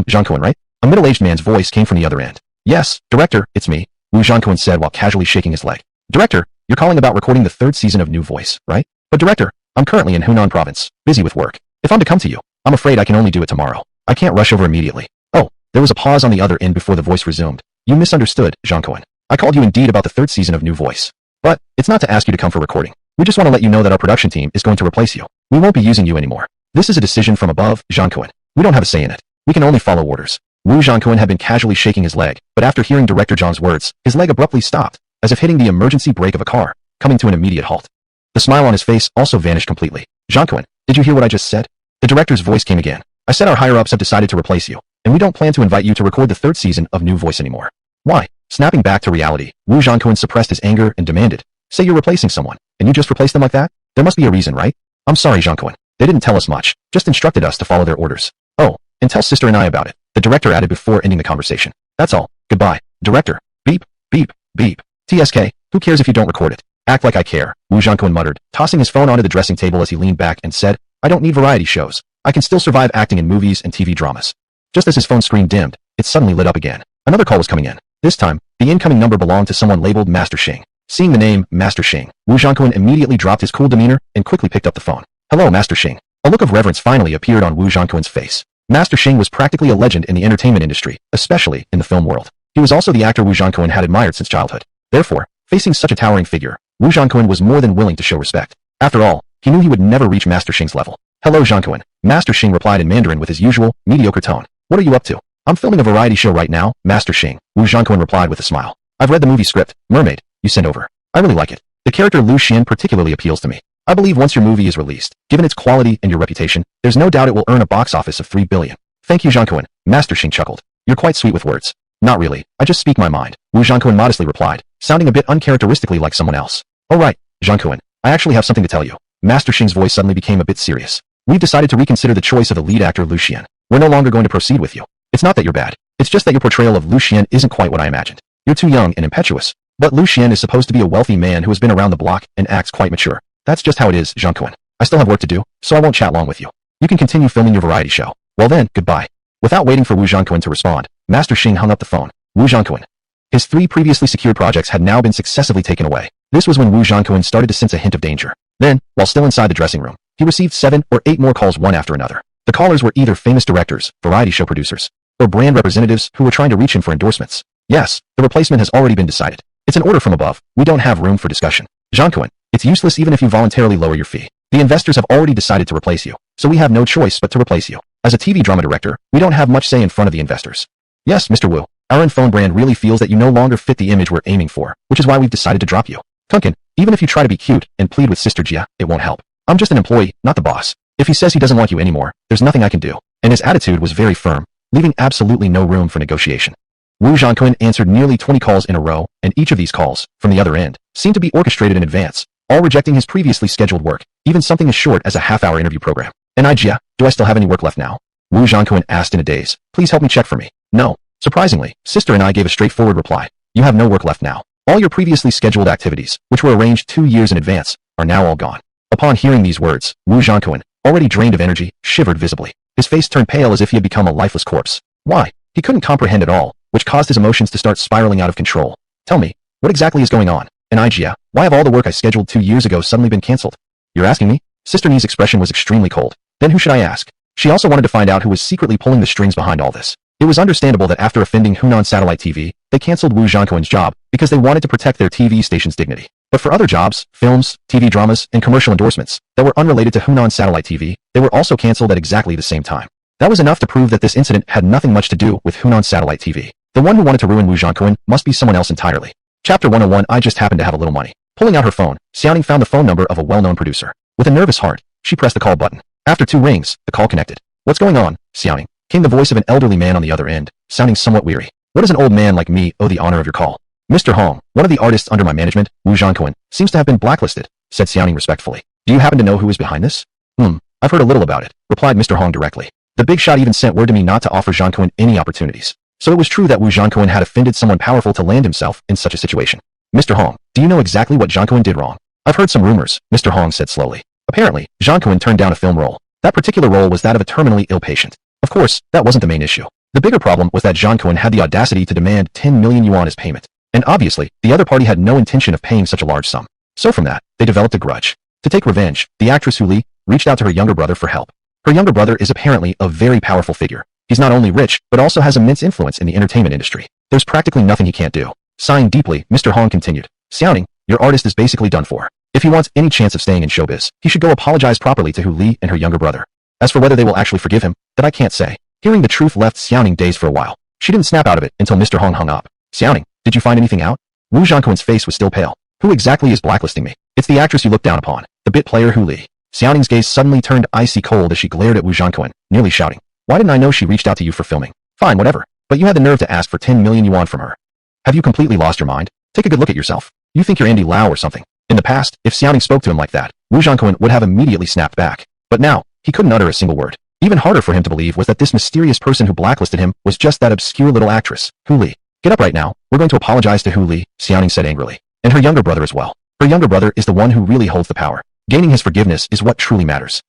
Jean-Cohen, right? A middle-aged man's voice came from the other end. Yes, Director, it's me, Wu Jean-Cohen said while casually shaking his leg. Director, you're calling about recording the third season of New Voice, right? But Director, I'm currently in Hunan province, busy with work. If I'm to come to you, I'm afraid I can only do it tomorrow. I can't rush over immediately. Oh, there was a pause on the other end before the voice resumed. You misunderstood, Jean-Cohen. I called you indeed about the third season of New Voice. But, it's not to ask you to come for recording. We just want to let you know that our production team is going to replace you. We won't be using you anymore. This is a decision from above, Zhang. We don't have a say in it. We can only follow orders. Wu Zhang had been casually shaking his leg, but after hearing Director Zhang's words, his leg abruptly stopped, as if hitting the emergency brake of a car, coming to an immediate halt. The smile on his face also vanished completely. Zhang, did you hear what I just said? The director's voice came again. I said our higher-ups have decided to replace you, and we don't plan to invite you to record the third season of New Voice anymore. Why? Snapping back to reality, Wu Zhang suppressed his anger and demanded, say you're replacing someone, and you just replaced them like that? There must be a reason, right? I'm sorry, Zhang. They didn't tell us much, just instructed us to follow their orders. Oh, and tell sister and I about it, the director added before ending the conversation. That's all. Goodbye, director. Beep, beep, beep. TSK, who cares if you don't record it? Act like I care, Wu Zhang muttered, tossing his phone onto the dressing table as he leaned back and said, I don't need variety shows. I can still survive acting in movies and TV dramas. Just as his phone screen dimmed, it suddenly lit up again. Another call was coming in. This time, the incoming number belonged to someone labeled Master Xing. Seeing the name, Master Xing, Wu Zhang immediately dropped his cool demeanor and quickly picked up the phone. Hello, Master Xing. A look of reverence finally appeared on Wu Zhang's face. Master Xing was practically a legend in the entertainment industry, especially in the film world. He was also the actor Wu Zhang had admired since childhood. Therefore, facing such a towering figure, Wu Zhang was more than willing to show respect. After all, he knew he would never reach Master Xing's level. Hello, Zhang. Master Xing replied in Mandarin with his usual, mediocre tone. What are you up to? I'm filming a variety show right now, Master Xing, Wu Zhang replied with a smile. I've read the movie script, Mermaid, you sent over. I really like it. The character Lu Xian particularly appeals to me. I believe once your movie is released, given its quality and your reputation, there's no doubt it will earn a box office of 3 billion. Thank you, Zhang. Master Xing chuckled. You're quite sweet with words. Not really, I just speak my mind, Wu Zhang modestly replied, sounding a bit uncharacteristically like someone else. Oh right, Zhang, I actually have something to tell you. Master Xing's voice suddenly became a bit serious. We've decided to reconsider the choice of the lead actor Lu Xian. We're no longer going to proceed with you. It's not that you're bad. It's just that your portrayal of Lu Xian isn't quite what I imagined. You're too young and impetuous. But Lu Xian is supposed to be a wealthy man who has been around the block and acts quite mature. That's just how it is, Zhang. I still have work to do, so I won't chat long with you. You can continue filming your variety show. Well then, goodbye. Without waiting for Wu Zhang to respond, Master Xing hung up the phone. Wu Zhang. His 3 previously secured projects had now been successively taken away. This was when Wu Zhang started to sense a hint of danger. Then, while still inside the dressing room, he received 7 or 8 more calls one after another. The callers were either famous directors, variety show producers, or brand representatives who were trying to reach him for endorsements. Yes, the replacement has already been decided. It's an order from above. We don't have room for discussion. Zhang, it's useless even if you voluntarily lower your fee. The investors have already decided to replace you, so we have no choice but to replace you. As a TV drama director, we don't have much say in front of the investors. Yes, Mr. Wu, our phone brand really feels that you no longer fit the image we're aiming for, which is why we've decided to drop you. Kunkin, even if you try to be cute and plead with Sister Jia, it won't help. I'm just an employee, not the boss. If he says he doesn't want you anymore, there's nothing I can do. And his attitude was very firm, leaving absolutely no room for negotiation. Wu Zhang answered nearly 20 calls in a row, and each of these calls, from the other end, seemed to be orchestrated in advance, all rejecting his previously scheduled work, even something as short as a half-hour interview program. And Jia, do I still have any work left now? Wu Zhang asked in a daze. Please help me check for me. No. Surprisingly, Sister and I gave a straightforward reply. You have no work left now. All your previously scheduled activities, which were arranged 2 years in advance, are now all gone. Upon hearing these words, Wu Zhang, already drained of energy, shivered visibly. His face turned pale as if he had become a lifeless corpse. Why? He couldn't comprehend at all, which caused his emotions to start spiraling out of control. Tell me, what exactly is going on? And Jia, why have all the work I scheduled 2 years ago suddenly been cancelled? You're asking me? Sister Ni's expression was extremely cold. Then who should I ask? She also wanted to find out who was secretly pulling the strings behind all this. It was understandable that after offending Hunan Satellite TV, they cancelled Wu Zhang's job because they wanted to protect their TV station's dignity. But for other jobs, films, TV dramas, and commercial endorsements that were unrelated to Hunan Satellite TV, they were also cancelled at exactly the same time. That was enough to prove that this incident had nothing much to do with Hunan Satellite TV. The one who wanted to ruin Wu Zhang must be someone else entirely. Chapter 101. I just happened to have a little money. Pulling out her phone, Xiaoning found the phone number of a well-known producer. With a nervous heart, she pressed the call button. After 2 rings, the call connected. What's going on, Xiaoning? Came the voice of an elderly man on the other end, sounding somewhat weary. What does an old man like me owe the honor of your call? Mr. Hong, one of the artists under my management, Wu Zhang, seems to have been blacklisted, said Xiaoning respectfully. Do you happen to know who is behind this? I've heard a little about it, replied Mr. Hong directly. The big shot even sent word to me not to offer Zhang any opportunities. So it was true that Wu Zhang had offended someone powerful to land himself in such a situation. Mr. Hong, do you know exactly what Zhang did wrong? I've heard some rumors, Mr. Hong said slowly. Apparently, Zhang turned down a film role. That particular role was that of a terminally ill patient. Of course, that wasn't the main issue. The bigger problem was that Zhang had the audacity to demand 10 million yuan as payment. And obviously, the other party had no intention of paying such a large sum. So from that, they developed a grudge. To take revenge, the actress Hu Li reached out to her younger brother for help. Her younger brother is apparently a very powerful figure. He's not only rich, but also has immense influence in the entertainment industry. There's practically nothing he can't do. Sighing deeply, Mr. Hong continued. Xiaoning, your artist is basically done for. If he wants any chance of staying in showbiz, he should go apologize properly to Hu Li and her younger brother. As for whether they will actually forgive him, that I can't say. Hearing the truth left Xiaoning dazed for a while. She didn't snap out of it until Mr. Hong hung up. Xiaoning, did you find anything out? Wu Zhanquan's face was still pale. Who exactly is blacklisting me? It's the actress you look down upon, the bit player Hu Li. Xiaoning's gaze suddenly turned icy cold as she glared at Wu Zhanquan, nearly shouting. Why didn't I know she reached out to you for filming? Fine, whatever. But you had the nerve to ask for 10 million yuan from her. Have you completely lost your mind? Take a good look at yourself. You think you're Andy Lau or something. In the past, if Xiaoning spoke to him like that, Wu Zhanquan would have immediately snapped back. But now, he couldn't utter a single word. Even harder for him to believe was that this mysterious person who blacklisted him was just that obscure little actress, Hu Li. Get up right now, we're going to apologize to Hu Li, Xiaoning said angrily. And her younger brother as well. Her younger brother is the one who really holds the power. Gaining his forgiveness is what truly matters.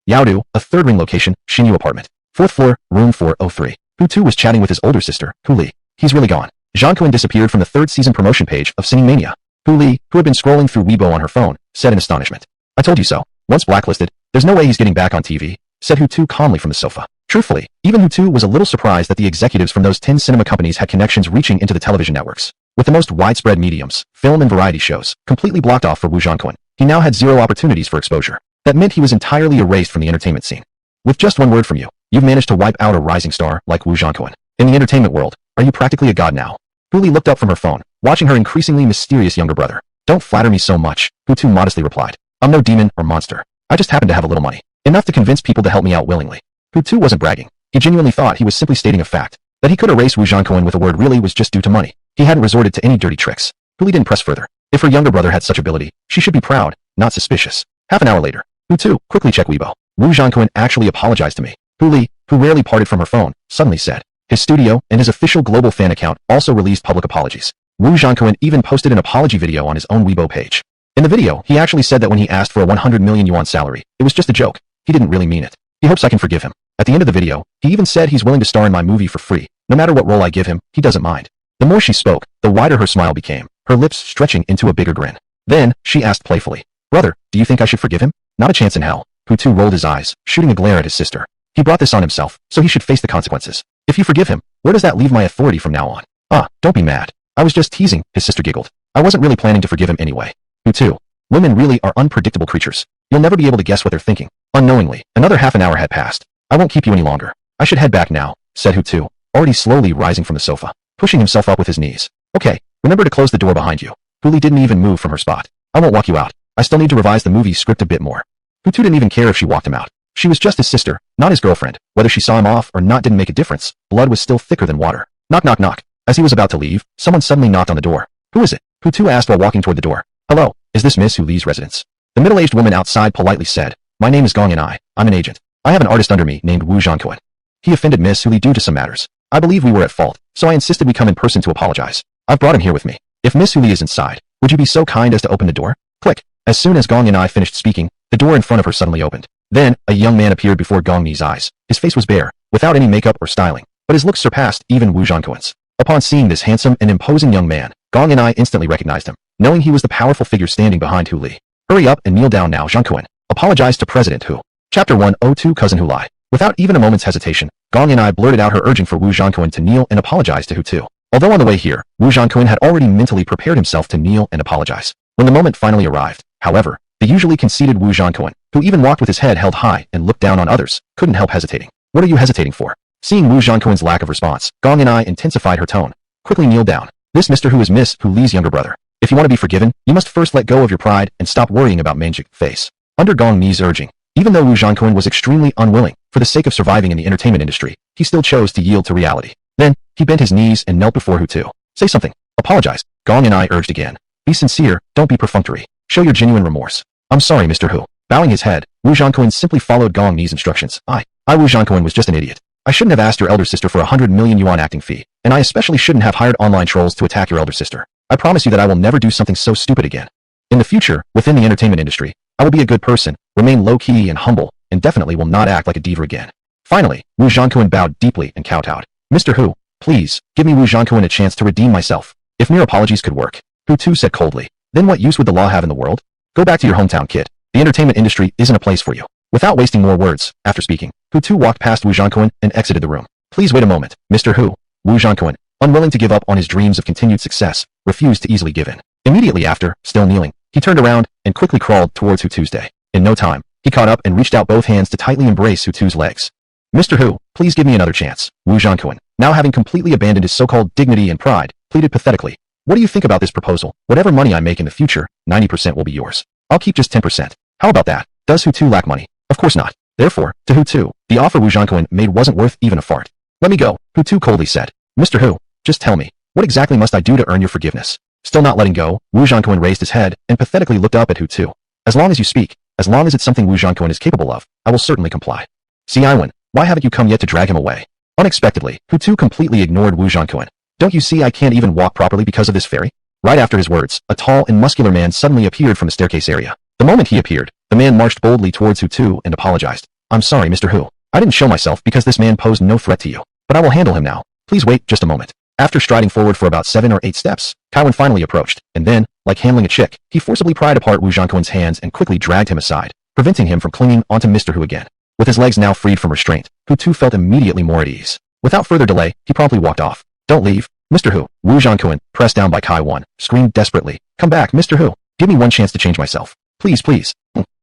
Yaodu, a third-ring location, Xinyu apartment. 4th floor, room 403. Hutu was chatting with his older sister, Hu Li. He's really gone. Zhang Kuan disappeared from the 3rd season promotion page of Singing Mania. Hu Li, who had been scrolling through Weibo on her phone, said in astonishment. I told you so. Once blacklisted, there's no way he's getting back on TV, said Hutu calmly from the sofa. Truthfully, even Hutu was a little surprised that the executives from those 10 cinema companies had connections reaching into the television networks. With the most widespread mediums, film and variety shows, completely blocked off for Wu Zhanquan, he now had 0 opportunities for exposure. That meant he was entirely erased from the entertainment scene. With just one word from you, you've managed to wipe out a rising star like Wu Zhanquan. In the entertainment world, are you practically a god now? Hu Li looked up from her phone, watching her increasingly mysterious younger brother. Don't flatter me so much, Hutu modestly replied. I'm no demon or monster. I just happen to have a little money. Enough to convince people to help me out willingly. Hutu wasn't bragging. He genuinely thought he was simply stating a fact. That he could erase Wu Zhanquan with a word really was just due to money. He hadn't resorted to any dirty tricks. Hu Li didn't press further. If her younger brother had such ability, she should be proud, not suspicious. Half an hour later, Hutu, quickly check Weibo. Wu Zhanquan actually apologized to me. Hu Li, who rarely parted from her phone, suddenly said. His studio and his official global fan account also released public apologies. Wu Zhanquan even posted an apology video on his own Weibo page. In the video, he actually said that when he asked for a 100 million yuan salary, it was just a joke. He didn't really mean it. He hopes I can forgive him. At the end of the video, he even said he's willing to star in my movie for free. No matter what role I give him, he doesn't mind. The more she spoke, the wider her smile became, her lips stretching into a bigger grin. Then, she asked playfully, Brother, do you think I should forgive him? Not a chance in hell. Hutu rolled his eyes, shooting a glare at his sister. He brought this on himself, so he should face the consequences. If you forgive him, where does that leave my authority from now on? Ah, don't be mad. I was just teasing, his sister giggled. I wasn't really planning to forgive him anyway. Hutu. Women really are unpredictable creatures. You'll never be able to guess what they're thinking. Unknowingly, another half an hour had passed. I won't keep you any longer. I should head back now, said Hutu, already slowly rising from the sofa, pushing himself up with his knees. Okay, remember to close the door behind you. Hu Li didn't even move from her spot. I won't walk you out. I still need to revise the movie script a bit more. Hutu didn't even care if she walked him out. She was just his sister, not his girlfriend. Whether she saw him off or not didn't make a difference. Blood was still thicker than water. Knock knock knock. As he was about to leave, someone suddenly knocked on the door. Who is it? Hutu asked while walking toward the door. Hello, is this Miss Hu Li's residence? The middle-aged woman outside politely said, My name is Gong and I'm an agent. I have an artist under me named Wu Zhanquan. He offended Miss Hu Li due to some matters. I believe we were at fault, so I insisted we come in person to apologize. I've brought him here with me. If Miss Hu Li is inside, would you be so kind as to open the door? Click. As soon as Gong and finished speaking, the door in front of her suddenly opened. Then, a young man appeared before Gong Ni's eyes. His face was bare, without any makeup or styling, but his looks surpassed even Wu Zhanquan's. Upon seeing this handsome and imposing young man, Gong and instantly recognized him, knowing he was the powerful figure standing behind Hu Li. Hurry up and kneel down now, Zhanquan. Apologize to President Hu. Chapter 102 Cousin Hu Lai. Without even a moment's hesitation, Gong and blurted out her urging for Wu Zhanquan to kneel and apologize to Hutu. Although on the way here, Wu Zhanquan had already mentally prepared himself to kneel and apologize. When the moment finally arrived, however, the usually conceited Wu Zhanquan, who even walked with his head held high and looked down on others, couldn't help hesitating. What are you hesitating for? Seeing Wu Zhanquan's lack of response, Gong and intensified her tone. Quickly kneel down. This Mr. Hu is Miss Hu Li's younger brother. If you want to be forgiven, you must first let go of your pride and stop worrying about Manjik face. Under Gong Ni's urging, even though Wu Zhanquan was extremely unwilling, for the sake of surviving in the entertainment industry, he still chose to yield to reality. Then, he bent his knees and knelt before Hutu. Say something. Apologize. Gong and urged again. Be sincere, don't be perfunctory. Show your genuine remorse. I'm sorry, Mr. Hu. Bowing his head, Wu Zhanquan simply followed Gong Ni's instructions. I, Wu Zhanquan was just an idiot. I shouldn't have asked your elder sister for a 100 million yuan acting fee, and I especially shouldn't have hired online trolls to attack your elder sister. I promise you that I will never do something so stupid again. In the future, within the entertainment industry, I will be a good person, remain low-key and humble, and definitely will not act like a diva again. Finally, Wu Zhanquan bowed deeply and kowtowed. Mr. Hu, please, give me Wu Zhanquan a chance to redeem myself. If mere apologies could work, Hutu said coldly, then what use would the law have in the world? Go back to your hometown, kid. The entertainment industry isn't a place for you. Without wasting more words, after speaking, Hutu walked past Wu Zhanquan and exited the room. Please wait a moment, Mr. Hu. Wu Zhanquan, unwilling to give up on his dreams of continued success, refused to easily give in. Immediately after, still kneeling, He turned around and quickly crawled towards Hutu's day. In no time, he caught up and reached out both hands to tightly embrace Hutu's legs. Mr. Hu, please give me another chance. Wu Zhangquan, now having completely abandoned his so-called dignity and pride, pleaded pathetically. What do you think about this proposal? Whatever money I make in the future, 90% will be yours. I'll keep just 10%. How about that? Does Hutu lack money? Of course not. Therefore, to Hutu, the offer Wu Zhangquan made wasn't worth even a fart. Let me go, Hutu coldly said. Mr. Hu, just tell me, what exactly must I do to earn your forgiveness? Still not letting go, Wu Zhangquan raised his head and pathetically looked up at Hutu. As long as you speak, as long as it's something Wu Zhangquan is capable of, I will certainly comply. See Iwan, why haven't you come yet to drag him away? Unexpectedly, Hutu completely ignored Wu Zhangquan. Don't you see I can't even walk properly because of this fairy? Right after his words, a tall and muscular man suddenly appeared from the staircase area. The moment he appeared, the man marched boldly towards Hutu and apologized. I'm sorry, Mr. Hu. I didn't show myself because this man posed no threat to you. But I will handle him now. Please wait just a moment. After striding forward for about 7 or 8 steps, Kaiwan finally approached, and then, like handling a chick, he forcibly pried apart Wu Zhangquan's hands and quickly dragged him aside, preventing him from clinging onto Mr. Hu again. With his legs now freed from restraint, Hutu felt immediately more at ease. Without further delay, he promptly walked off. Don't leave, Mr. Hu. Wu Zhangquan, pressed down by Kaiwan, screamed desperately. Come back, Mr. Hu. Give me one chance to change myself. Please, please.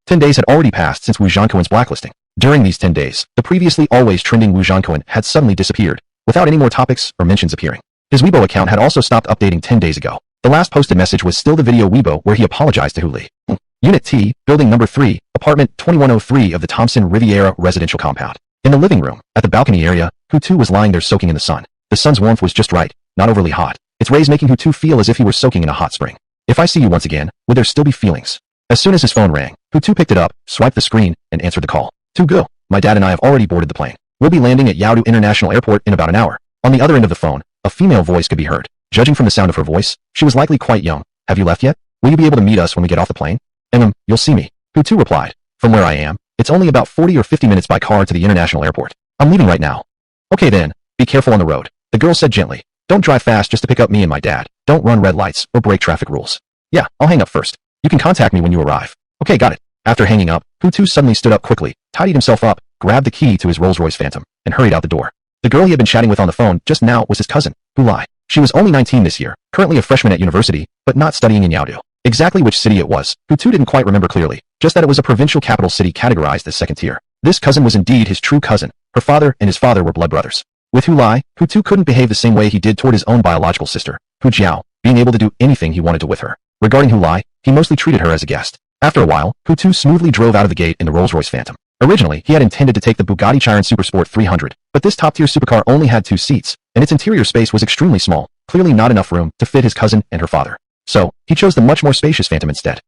10 days had already passed since Wu Zhangquan's blacklisting. During these 10 days, the previously always trending Wu Zhangquan had suddenly disappeared, without any more topics or mentions appearing. His Weibo account had also stopped updating 10 days ago. The last posted message was still the video Weibo where he apologized to Hu Li. Unit T, Building Number 3, Apartment 2103 of the Thompson Riviera residential compound. In the living room, at the balcony area, Hutu was lying there soaking in the sun. The sun's warmth was just right, not overly hot. Its rays making Hutu feel as if he were soaking in a hot spring. If I see you once again, would there still be feelings? As soon as his phone rang, Hutu picked it up, swiped the screen, and answered the call. Tugu, my dad and I have already boarded the plane. We'll be landing at Yaodu International Airport in about an hour. On the other end of the phone, a female voice could be heard. Judging from the sound of her voice, she was likely quite young. Have you left yet? Will you be able to meet us when we get off the plane? You'll see me. Hutu replied. From where I am, it's only about 40 or 50 minutes by car to the international airport. I'm leaving right now. Okay then, be careful on the road. The girl said gently. Don't drive fast just to pick up me and my dad. Don't run red lights or break traffic rules. Yeah, I'll hang up first. You can contact me when you arrive. Okay, got it. After hanging up, Hutu suddenly stood up quickly, tidied himself up, grabbed the key to his Rolls-Royce Phantom, and hurried out the door. The girl he had been chatting with on the phone just now was his cousin, Hu Li. She was only 19 this year, currently a freshman at university, but not studying in Yaodu. Exactly which city it was, Hutu didn't quite remember clearly, just that it was a provincial capital city categorized as second tier. This cousin was indeed his true cousin. Her father and his father were blood brothers. With Hu Li, Hutu couldn't behave the same way he did toward his own biological sister, Hu Jiao, being able to do anything he wanted to with her. Regarding Hu Li, he mostly treated her as a guest. After a while, Hutu smoothly drove out of the gate in the Rolls-Royce Phantom. Originally, he had intended to take the Bugatti Chiron Supersport 300, but this top-tier supercar only had 2 seats, and its interior space was extremely small, clearly not enough room to fit his cousin and her father. So, he chose the much more spacious Phantom instead.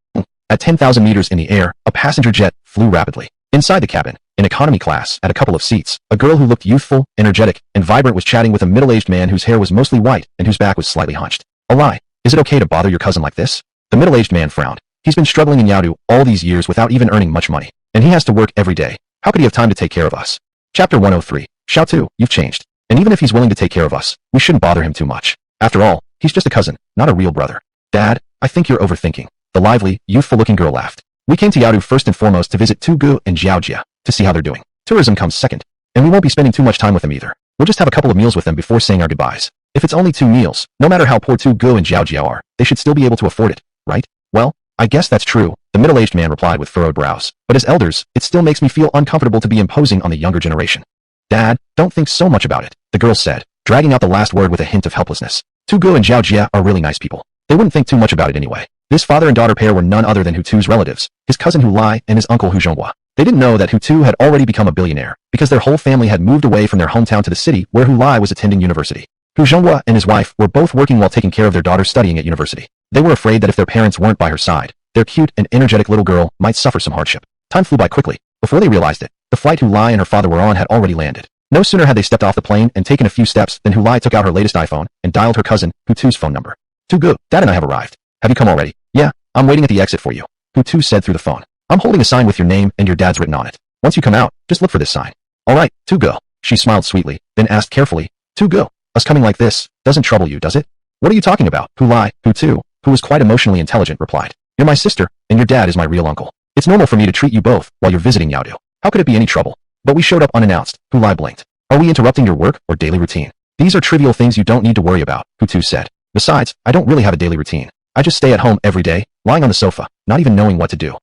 At 10,000 meters in the air, a passenger jet flew rapidly. Inside the cabin, in economy class, at a couple of seats, a girl who looked youthful, energetic, and vibrant was chatting with a middle-aged man whose hair was mostly white and whose back was slightly hunched. A lie. Is it okay to bother your cousin like this? The middle-aged man frowned. He's been struggling in Yaodu all these years without even earning much money, and he has to work every day. How could he have time to take care of us? Chapter 103. Xiaotu, you've changed. And even if he's willing to take care of us, we shouldn't bother him too much. After all, he's just a cousin, not a real brother. Dad, I think you're overthinking. The lively, youthful-looking girl laughed. We came to Yaodu first and foremost to visit Tugu and Jiaojia, to see how they're doing. Tourism comes second, and we won't be spending too much time with them either. We'll just have a couple of meals with them before saying our goodbyes. If it's only 2 meals, no matter how poor Tugu and Jiaojia are, they should still be able to afford it, right? Well, I guess that's true, the middle-aged man replied with furrowed brows. But as elders, it still makes me feel uncomfortable to be imposing on the younger generation. Dad, don't think so much about it, the girl said, dragging out the last word with a hint of helplessness. Tugu and Jiaojia are really nice people. They wouldn't think too much about it anyway. This father and daughter pair were none other than Hutu's relatives, his cousin Hu Li and his uncle Hu Zhonghua. They didn't know that Hutu had already become a billionaire, because their whole family had moved away from their hometown to the city where Hu Li was attending university. Hu Zhonghua and his wife were both working while taking care of their daughter studying at university. They were afraid that if their parents weren't by her side, their cute and energetic little girl might suffer some hardship. Time flew by quickly. Before they realized it, the flight Hu Li and her father were on had already landed. No sooner had they stepped off the plane and taken a few steps than Hu Li took out her latest iPhone and dialed her cousin, Hutu's phone number. Tugu, Dad and I have arrived. Have you come already? Yeah, I'm waiting at the exit for you, Hutu said through the phone. I'm holding a sign with your name and your dad's written on it. Once you come out, just look for this sign. All right, Tugu. She smiled sweetly, then asked carefully, Tugu, us coming like this doesn't trouble you, does it? What are you talking about? Hu Li, Hutu, who was quite emotionally intelligent, replied. You're my sister, and your dad is my real uncle. It's normal for me to treat you both while you're visiting Yaodu. How could it be any trouble? But we showed up unannounced, Hu Li blinked. Are we interrupting your work or daily routine? These are trivial things you don't need to worry about, Hutu said. Besides, I don't really have a daily routine. I just stay at home every day, lying on the sofa, not even knowing what to do.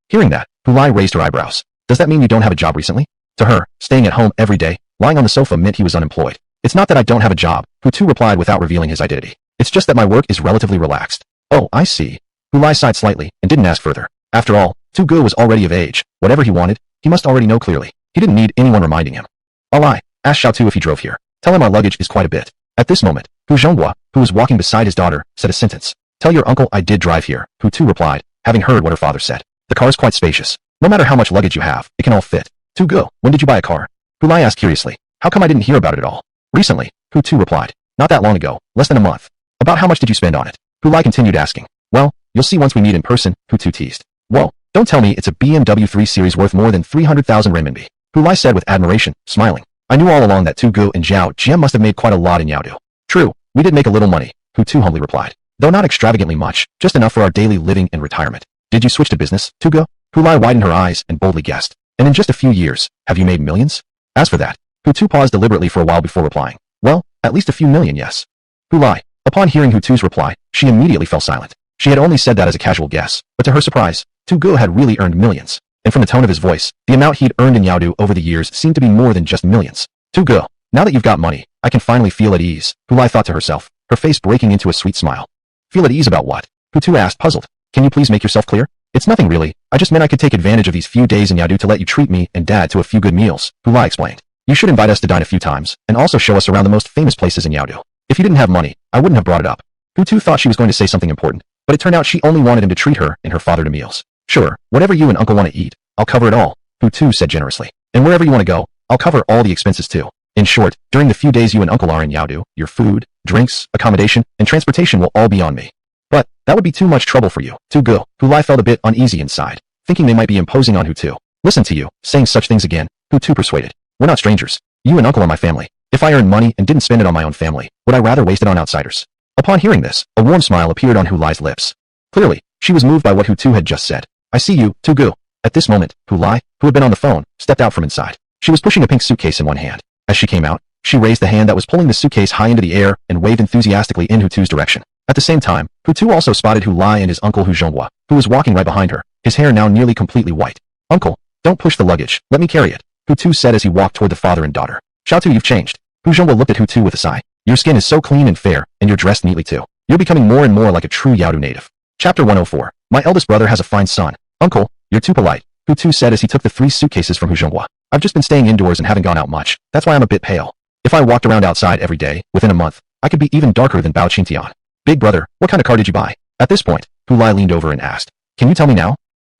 Hearing that, Hulai raised her eyebrows. Does that mean you don't have a job recently? To her, staying at home every day, lying on the sofa meant he was unemployed. It's not that I don't have a job, Hutu replied without revealing his identity. It's just that my work is relatively relaxed. Oh, I see. Hulai sighed slightly and didn't ask further. After all, Tugu was already of age. Whatever he wanted, he must already know clearly. He didn't need anyone reminding him. Alai, ask Xiaotu if he drove here. Tell him our luggage is quite a bit. At this moment, Hu Zhonghua, who was walking beside his daughter, said a sentence. Tell your uncle I did drive here, Hutu replied, having heard what her father said. The car is quite spacious. No matter how much luggage you have, it can all fit. Tugu, when did you buy a car? Hulai asked curiously. How come I didn't hear about it at all? Recently, Hutu replied. Not that long ago, less than a month. About how much did you spend on it? Hulai continued asking. Well, you'll see once we meet in person, Hutu teased. Whoa, don't tell me it's a BMW 3 Series worth more than 300,000 renminbi. Hulai said with admiration, smiling. I knew all along that Tugu and Zhao Jian must have made quite a lot in Yaodu. True, we did make a little money, Hutu humbly replied. Though not extravagantly much, just enough for our daily living and retirement. Did you switch to business, Tugu? Hulai widened her eyes and boldly guessed. And in just a few years, have you made millions? As for that, Hutu paused deliberately for a while before replying. Well, at least a few million, yes. Hulai, upon hearing Hutu's reply, she immediately fell silent. She had only said that as a casual guess, but to her surprise, Tugu had really earned millions. And from the tone of his voice, the amount he'd earned in Yaodu over the years seemed to be more than just millions. Tugu, now that you've got money, I can finally feel at ease, Hulai thought to herself, her face breaking into a sweet smile. Feel at ease about what? Hutu asked, puzzled. Can you please make yourself clear? It's nothing really, I just meant I could take advantage of these few days in Yaodu to let you treat me and Dad to a few good meals, Hulai explained. You should invite us to dine a few times, and also show us around the most famous places in Yaodu. If you didn't have money, I wouldn't have brought it up. Hutu thought she was going to say something important, but it turned out she only wanted him to treat her and her father to meals. Sure, whatever you and Uncle want to eat, I'll cover it all, Hutu said generously. And wherever you want to go, I'll cover all the expenses too. In short, during the few days you and Uncle are in Yaodu, your food, drinks, accommodation, and transportation will all be on me. But that would be too much trouble for you, Tugu. Hulai felt a bit uneasy inside, thinking they might be imposing on Hutu. Listen to you, saying such things again, Hutu persuaded. We're not strangers. You and Uncle are my family. If I earned money and didn't spend it on my own family, would I rather waste it on outsiders? Upon hearing this, a warm smile appeared on Hulai's lips. Clearly, she was moved by what Hutu had just said. I see you, Tugu. At this moment, Hulai, who had been on the phone, stepped out from inside. She was pushing a pink suitcase in one hand. As she came out, she raised the hand that was pulling the suitcase high into the air and waved enthusiastically in Hutu's direction. At the same time, Hutu also spotted Hulai and his uncle Hu Zhonghua, who was walking right behind her, his hair now nearly completely white. Uncle, don't push the luggage, let me carry it, Hutu said as he walked toward the father and daughter. Xiaotu, you've changed. Hu Zhonghua looked at Hutu with a sigh. Your skin is so clean and fair, and you're dressed neatly too. You're becoming more and more like a true Yaodu native. Chapter 104. My eldest brother has a fine son. Uncle, you're too polite, Hutu said as he took the 3 suitcases from Hu Zhonghua. I've just been staying indoors and haven't gone out much, that's why I'm a bit pale. If I walked around outside every day, within a month, I could be even darker than Bao Qingtian. Big brother, what kind of car did you buy? At this point, Hulai leaned over and asked. Can you tell me now?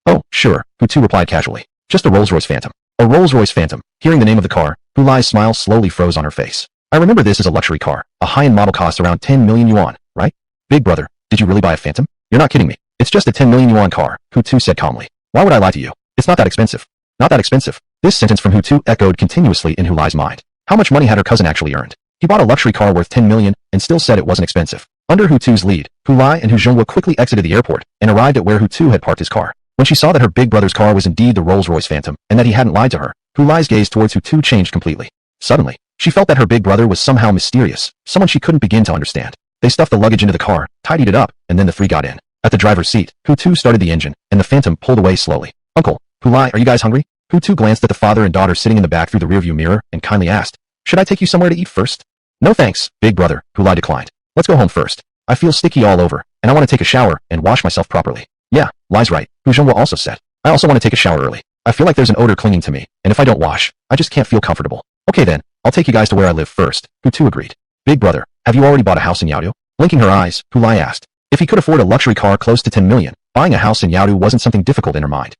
Oh, sure, Hutu replied casually. Just a Rolls-Royce Phantom. A Rolls-Royce Phantom. Hearing the name of the car, Hulai's smile slowly froze on her face. I remember this as a luxury car. A high-end model costs around 10 million yuan, right? Big brother, did you really buy a Phantom? You're not kidding me. It's just a 10 million yuan car, Hutu said calmly. Why would I lie to you? It's not that expensive. Not that expensive. This sentence from Hutu echoed continuously in Hulai's mind. How much money had her cousin actually earned? He bought a luxury car worth 10 million and still said it wasn't expensive. Under Hutu's lead, Hulai and Hu Zhonghua quickly exited the airport and arrived at where Hutu had parked his car. When she saw that her big brother's car was indeed the Rolls-Royce Phantom and that he hadn't lied to her, Hulai's gaze towards Hutu changed completely. Suddenly, she felt that her big brother was somehow mysterious, someone she couldn't begin to understand. They stuffed the luggage into the car, tidied it up, and then the 3 got in. At the driver's seat, Hutu started the engine, and the Phantom pulled away slowly. Uncle, Hulai, are you guys hungry? Hutu glanced at the father and daughter sitting in the back through the rearview mirror and kindly asked, should I take you somewhere to eat first? No thanks, big brother, Hulai declined. Let's go home first. I feel sticky all over, and I want to take a shower and wash myself properly. Yeah, Lai's right, Hu Zhonghua also said. I also want to take a shower early. I feel like there's an odor clinging to me, and if I don't wash, I just can't feel comfortable. Okay then, I'll take you guys to where I live first, Hutu agreed. Big brother, have you already bought a house in Yaodu? Blinking her eyes, Hulai asked. If he could afford a luxury car close to 10 million, buying a house in Yaodu wasn't something difficult in her mind.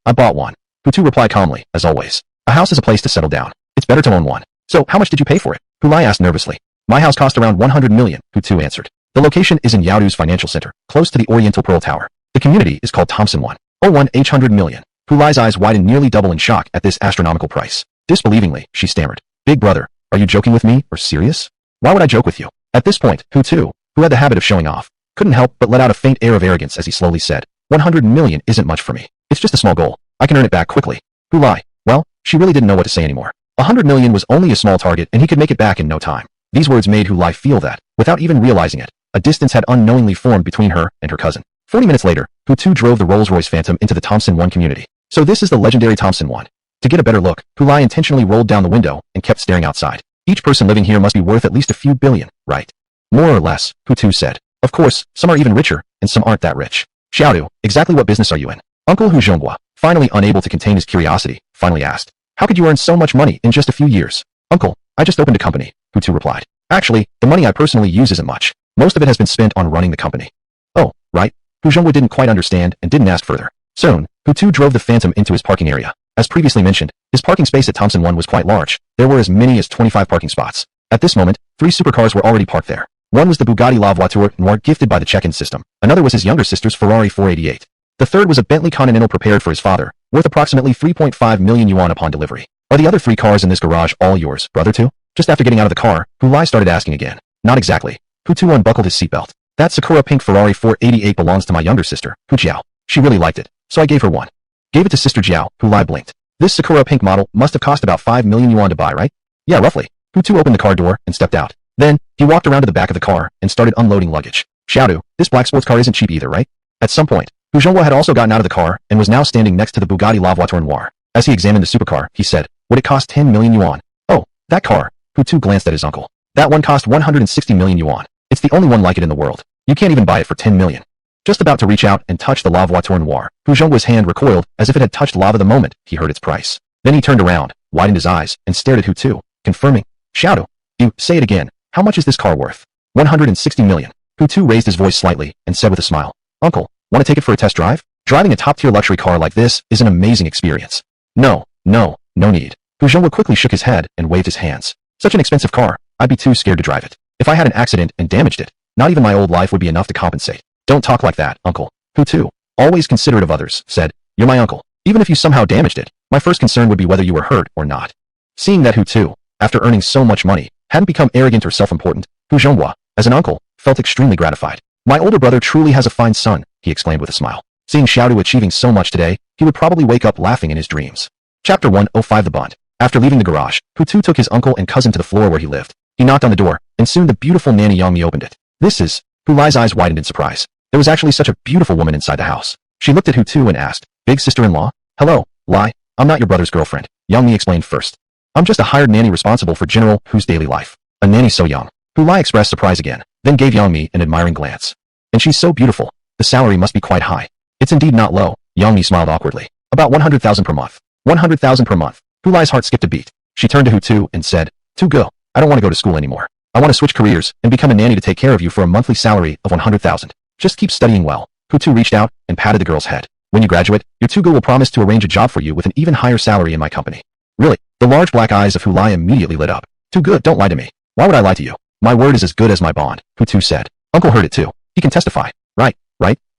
I bought one. Hutu replied calmly, as always. A house is a place to settle down. It's better to own one. So, how much did you pay for it? Hulai asked nervously. My house cost around 100 million, Hutu answered. The location is in Yaodu's financial center, close to the Oriental Pearl Tower. The community is called Thompson 101 800 million. Hulai's eyes widened nearly double in shock at this astronomical price. Disbelievingly, she stammered. Big brother, are you joking with me or serious? Why would I joke with you? At this point, Hutu, who had the habit of showing off, couldn't help but let out a faint air of arrogance as he slowly said, 100 million isn't much for me. It's just a small goal. I can earn it back quickly. Hulai, well, she really didn't know what to say anymore. 100 million was only a small target and he could make it back in no time. These words made Hulai feel that, without even realizing it, a distance had unknowingly formed between her and her cousin. 40 minutes later, Hutu drove the Rolls-Royce Phantom into the Thompson 1 community. So this is the legendary Thompson 1. To get a better look, Hulai intentionally rolled down the window and kept staring outside. Each person living here must be worth at least a few billion, right? More or less, Hutu said. Of course, some are even richer, and some aren't that rich. Xiaodu, exactly what business are you in? Uncle Hu Zhonghua, finally unable to contain his curiosity, finally asked. How could you earn so much money in just a few years? Uncle, I just opened a company, Hutu replied. Actually, the money I personally use isn't much. Most of it has been spent on running the company. Oh, right? Hu Zhonghua didn't quite understand and didn't ask further. Soon, Hutu drove the Phantom into his parking area. As previously mentioned, his parking space at Thompson 1 was quite large. There were as many as 25 parking spots. At this moment, 3 supercars were already parked there. One was the Bugatti La Voiture Noire gifted by the check-in system. Another was his younger sister's Ferrari 488. The third was a Bentley Continental prepared for his father, worth approximately 3.5 million yuan upon delivery. Are the other 3 cars in this garage all yours, brother too? Just after getting out of the car, Hulai started asking again. Not exactly. Hutu unbuckled his seatbelt. That Sakura pink Ferrari 488 belongs to my younger sister, Hu Jiao. She really liked it, so I gave her one. Gave it to Sister Jiao, Hulai blinked. This Sakura pink model must have cost about 5 million yuan to buy, right? Yeah, roughly. Hutu opened the car door and stepped out. Then, he walked around to the back of the car and started unloading luggage. Xiaodu, this black sports car isn't cheap either, right? At some point, Hu Zhonghua had also gotten out of the car and was now standing next to the Bugatti La Voiture Noire. As he examined the supercar, he said, would it cost 10 million yuan? Oh, that car. Hutu glanced at his uncle. That one cost 160 million yuan. It's the only one like it in the world. You can't even buy it for 10 million. Just about to reach out and touch the La Voiture Noire, Hu Zhonghua's hand recoiled as if it had touched lava the moment he heard its price. Then he turned around, widened his eyes, and stared at Hutu, confirming, Xiaodu, you, say it again, how much is this car worth? 160 million. Hutu raised his voice slightly and said with a smile, Uncle, want to take it for a test drive? Driving a top-tier luxury car like this is an amazing experience. No need. Hu Zhonghua quickly shook his head and waved his hands. Such an expensive car, I'd be too scared to drive it. If I had an accident and damaged it, not even my old life would be enough to compensate. Don't talk like that, Uncle. Hutu, always considerate of others, said, You're my uncle. Even if you somehow damaged it, my first concern would be whether you were hurt or not. Seeing that Hutu, after earning so much money, hadn't become arrogant or self-important, Hu Zhonghua, as an uncle, felt extremely gratified. My older brother truly has a fine son, he exclaimed with a smile. Seeing Xiaodu achieving so much today, he would probably wake up laughing in his dreams. Chapter 105 The Bond. After leaving the garage, Hutu took his uncle and cousin to the floor where he lived. He knocked on the door, and soon the beautiful nanny Yangmi opened it. This is... Hulai's eyes widened in surprise. There was actually such a beautiful woman inside the house. She looked at Hutu and asked, Big sister-in-law? Hello, Lai, I'm not your brother's girlfriend, Yangmi explained first. I'm just a hired nanny responsible for General Hu's daily life. A nanny so young. Hulai expressed surprise again, then gave Yangmi an admiring glance. And she's so beautiful. The salary must be quite high. It's indeed not low, Yangmi smiled awkwardly. About 100,000 per month. 100,000 per month. Hulai's heart skipped a beat. She turned to Hutu and said, Tu go. I don't want to go to school anymore. I want to switch careers and become a nanny to take care of you for a monthly salary of 100,000. Just keep studying well. Hutu reached out and patted the girl's head. When you graduate, your Tugo will promise to arrange a job for you with an even higher salary in my company. Really? The large black eyes of Hulai immediately lit up. Too good, don't lie to me. Why would I lie to you? My word is as good as my bond, Hutu said. Uncle heard it too. He can testify. Right?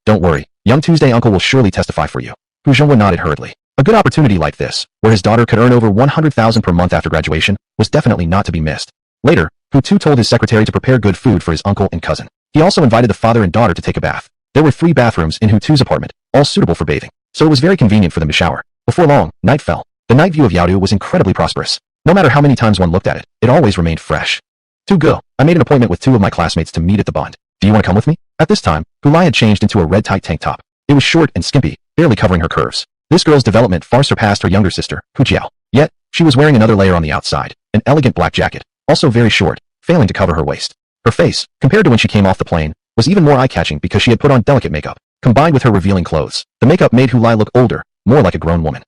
Don't worry. Young Tuesday uncle will surely testify for you. Hu Zhonghua nodded hurriedly. A good opportunity like this, where his daughter could earn over 100,000 per month after graduation, was definitely not to be missed. Later, Hutu told his secretary to prepare good food for his uncle and cousin. He also invited the father and daughter to take a bath. There were 3 bathrooms in Hutu's apartment, all suitable for bathing, so it was very convenient for them to shower. Before long, night fell. The night view of Yaodu was incredibly prosperous. No matter how many times one looked at it, it always remained fresh. To go, I made an appointment with 2 of my classmates to meet at the Bond. Do you want to come with me? At this time, Hulai had changed into a red tight tank top. It was short and skimpy, barely covering her curves. This girl's development far surpassed her younger sister, Hu Jiao. Yet, she was wearing another layer on the outside, an elegant black jacket, also very short, failing to cover her waist. Her face, compared to when she came off the plane, was even more eye-catching because she had put on delicate makeup. Combined with her revealing clothes, the makeup made Hulai look older, more like a grown woman.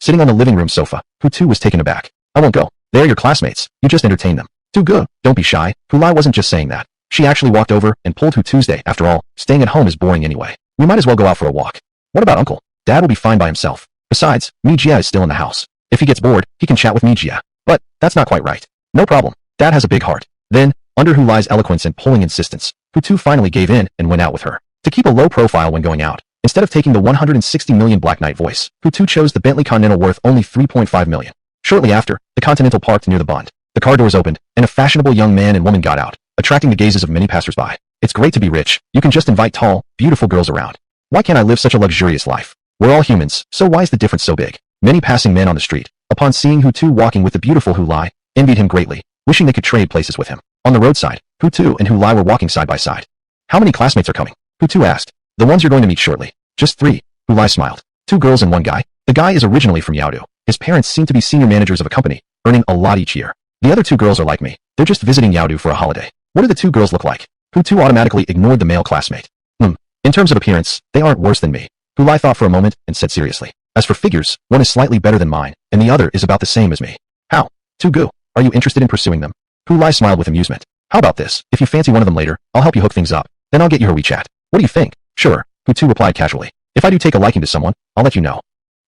Sitting on the living room sofa, Hutu was taken aback. I won't go. They're your classmates. You just entertain them. Too good. Don't be shy. Hulai wasn't just saying that. She actually walked over and pulled Hu Tuesday. After all, staying at home is boring anyway. We might as well go out for a walk. What about Uncle? Dad will be fine by himself. Besides, Mijia is still in the house. If he gets bored, he can chat with Mijia. But, that's not quite right. No problem. Dad has a big heart. Then, under Hulai's eloquence and pulling insistence, Hutu finally gave in and went out with her. To keep a low profile when going out, instead of taking the 160 million Black Knight voice, Hutu chose the Bentley Continental worth only 3.5 million. Shortly after, the Continental parked near the Bond. The car doors opened, and a fashionable young man and woman got out, attracting the gazes of many passersby. It's great to be rich. You can just invite tall, beautiful girls around. Why can't I live such a luxurious life? We're all humans, so why is the difference so big? Many passing men on the street, upon seeing Hutu walking with the beautiful Hulai, envied him greatly, wishing they could trade places with him. On the roadside, Hutu and Hulai were walking side by side. How many classmates are coming? Hutu asked. The ones you're going to meet shortly. Just 3. Hulai smiled. 2 girls and 1 guy. The guy is originally from Yaodu. His parents seem to be senior managers of a company, earning a lot each year. The other 2 girls are like me. They're just visiting Yaodu for a holiday. What do the 2 girls look like? Hutu automatically ignored the male classmate. In terms of appearance, they aren't worse than me. Hulai thought for a moment and said seriously. As for figures, one is slightly better than mine, and the other is about the same as me. How? 2 gu. Are you interested in pursuing them? Hulai smiled with amusement. How about this? If you fancy one of them later, I'll help you hook things up. Then I'll get you her WeChat. What do you think? Sure, Hutu replied casually. If I do take a liking to someone, I'll let you know.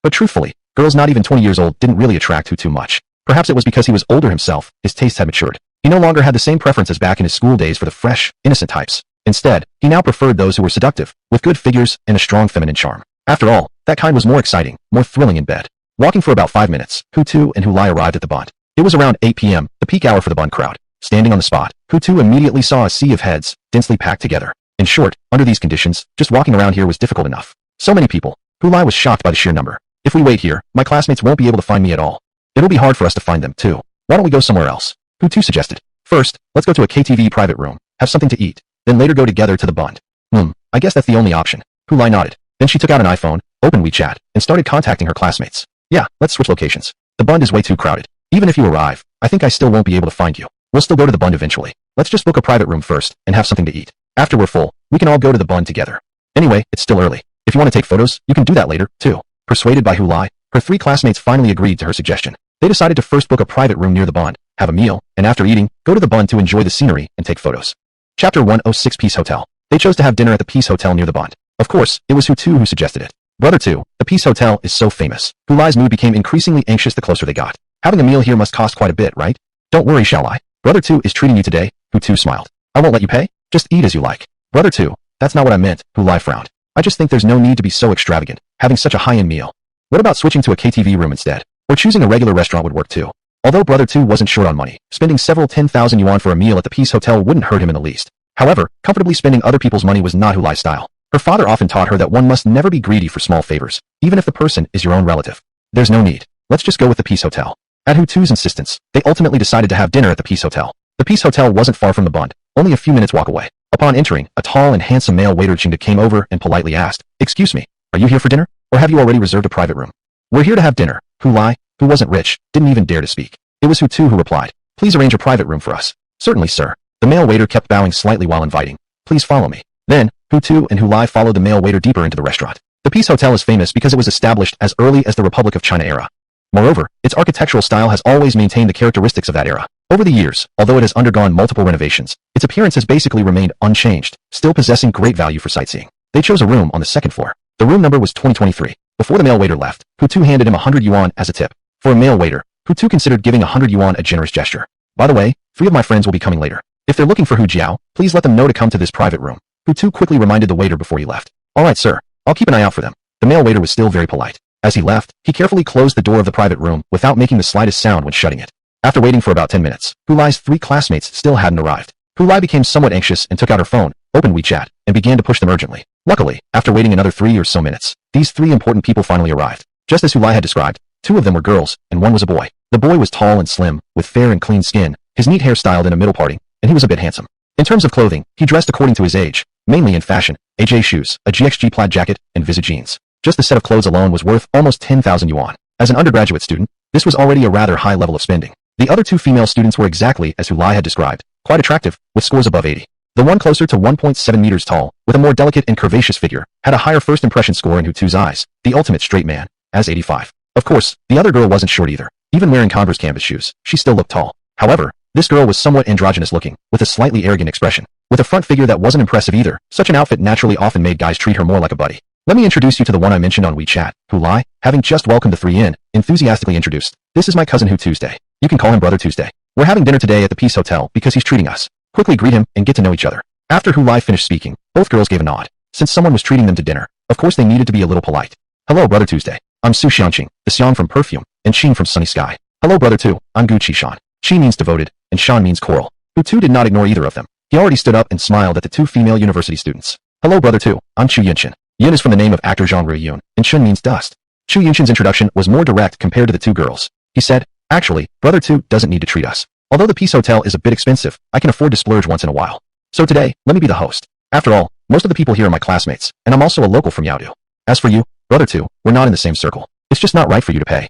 But truthfully, girls not even 20 years old didn't really attract Hutu much. Perhaps it was because he was older himself, his tastes had matured. He no longer had the same preference as back in his school days for the fresh, innocent types. Instead, he now preferred those who were seductive, with good figures and a strong feminine charm. After all, that kind was more exciting, more thrilling in bed. Walking for about 5 minutes, Hutu and Hulai arrived at the Bund. It was around 8 p.m., the peak hour for the Bund crowd. Standing on the spot, Hutu immediately saw a sea of heads, densely packed together. In short, under these conditions, just walking around here was difficult enough. So many people. Hulai was shocked by the sheer number. If we wait here, my classmates won't be able to find me at all. It'll be hard for us to find them, too. Why don't we go somewhere else? Hutu suggested. First, let's go to a KTV private room, have something to eat, then later go together to the Bund. I guess that's the only option. Hulai nodded. Then she took out an iPhone, opened WeChat, and started contacting her classmates. Yeah, let's switch locations. The Bund is way too crowded. Even if you arrive, I think I still won't be able to find you. We'll still go to the Bund eventually. Let's just book a private room first, and have something to eat. After we're full, we can all go to the Bund together. Anyway, it's still early. If you want to take photos, you can do that later, too. Persuaded by Hulai, her 3 classmates finally agreed to her suggestion. They decided to first book a private room near the Bund, have a meal, and after eating, go to the Bund to enjoy the scenery and take photos. Chapter 106 Peace Hotel. They chose to have dinner at the Peace Hotel near the Bund. Of course, it was Hutu who suggested it. Brother 2, the Peace Hotel is so famous. Hulai's mood became increasingly anxious the closer they got. Having a meal here must cost quite a bit, right? Don't worry, shall I? Brother 2 is treating you today, Hutu smiled. I won't let you pay. Just eat as you like. Brother 2, that's not what I meant, Hulai frowned. I just think there's no need to be so extravagant, having such a high-end meal. What about switching to a KTV room instead? Or choosing a regular restaurant would work too. Although Brother 2 wasn't short on money, spending several 10,000 yuan for a meal at the Peace Hotel wouldn't hurt him in the least. However, comfortably spending other people's money was not Hulai's style. Her father often taught her that one must never be greedy for small favors, even if the person is your own relative. There's no need. Let's just go with the Peace Hotel. At Hutu's insistence, they ultimately decided to have dinner at the Peace Hotel. The Peace Hotel wasn't far from the Bund, only a few minutes walk away. Upon entering, a tall and handsome male waiter Chinda came over and politely asked, "Excuse me, are you here for dinner? Or have you already reserved a private room?" "We're here to have dinner." Hulai, who wasn't rich, didn't even dare to speak. It was Hutu who replied, "Please arrange a private room for us." "Certainly, sir." The male waiter kept bowing slightly while inviting, "Please follow me." Then, Hutu and Hulai followed the male waiter deeper into the restaurant. The Peace Hotel is famous because it was established as early as the Republic of China era. Moreover, its architectural style has always maintained the characteristics of that era. Over the years, although it has undergone multiple renovations, its appearance has basically remained unchanged, still possessing great value for sightseeing. They chose a room on the 2nd floor. The room number was 2023. Before the male waiter left, Hutu handed him 100 yuan as a tip. For a male waiter, Hutu considered giving 100 yuan a generous gesture. "By the way, 3 of my friends will be coming later. If they're looking for Hu Jiao, please let them know to come to this private room." Hutu quickly reminded the waiter before he left. "All right, sir. I'll keep an eye out for them." The male waiter was still very polite. As he left, he carefully closed the door of the private room without making the slightest sound when shutting it. After waiting for about 10 minutes, Hulai's 3 classmates still hadn't arrived. Hulai became somewhat anxious and took out her phone, opened WeChat, and began to push them urgently. Luckily, after waiting another 3 or so minutes, these 3 important people finally arrived. Just as Hulai had described, 2 of them were girls, and 1 was a boy. The boy was tall and slim, with fair and clean skin, his neat hair styled in a middle parting, and he was a bit handsome. In terms of clothing, he dressed according to his age, mainly in fashion, AJ shoes, a GXG plaid jacket, and Visa jeans. Just the set of clothes alone was worth almost 10,000 yuan. As an undergraduate student, this was already a rather high level of spending. The other 2 female students were exactly as Hulai had described, quite attractive, with scores above 80. The one closer to 1.7 meters tall, with a more delicate and curvaceous figure, had a higher first impression score in Hutu's eyes, the ultimate straight man, as 85. Of course, the other girl wasn't short either. Even wearing Converse canvas shoes, she still looked tall. However, this girl was somewhat androgynous looking, with a slightly arrogant expression. With a front figure that wasn't impressive either, such an outfit naturally often made guys treat her more like a buddy. "Let me introduce you to the one I mentioned on WeChat," Hulai, having just welcomed the 3 in, enthusiastically introduced. "This is my cousin Hu Tuesday. You can call him Brother Tuesday. We're having dinner today at the Peace Hotel because he's treating us. Quickly greet him and get to know each other." After Hulai finished speaking, both girls gave a nod. Since someone was treating them to dinner, of course they needed to be a little polite. "Hello, Brother Tuesday. I'm Su Xiangqing, the Xiang from Perfume, and Qing from Sunny Sky. Hello, Brother 2. I'm Gu Qishan. Qi means devoted, and Shan means coral." Hutu did not ignore either of them. He already stood up and smiled at the 2 female university students. "Hello, Brother 2. I'm Chu Yunqin. Yin is from the name of actor Zhang Ruiyun, and Chun means dust." Chu Yunqin's introduction was more direct compared to the 2 girls. He said, "Actually, Brother 2 doesn't need to treat us. Although the Peace Hotel is a bit expensive, I can afford to splurge once in a while. So today, let me be the host. After all, Most of the people here are my classmates, and I'm also a local from Yaodu. As for you, brother two, we're not in the same circle. It's just not right for you to pay.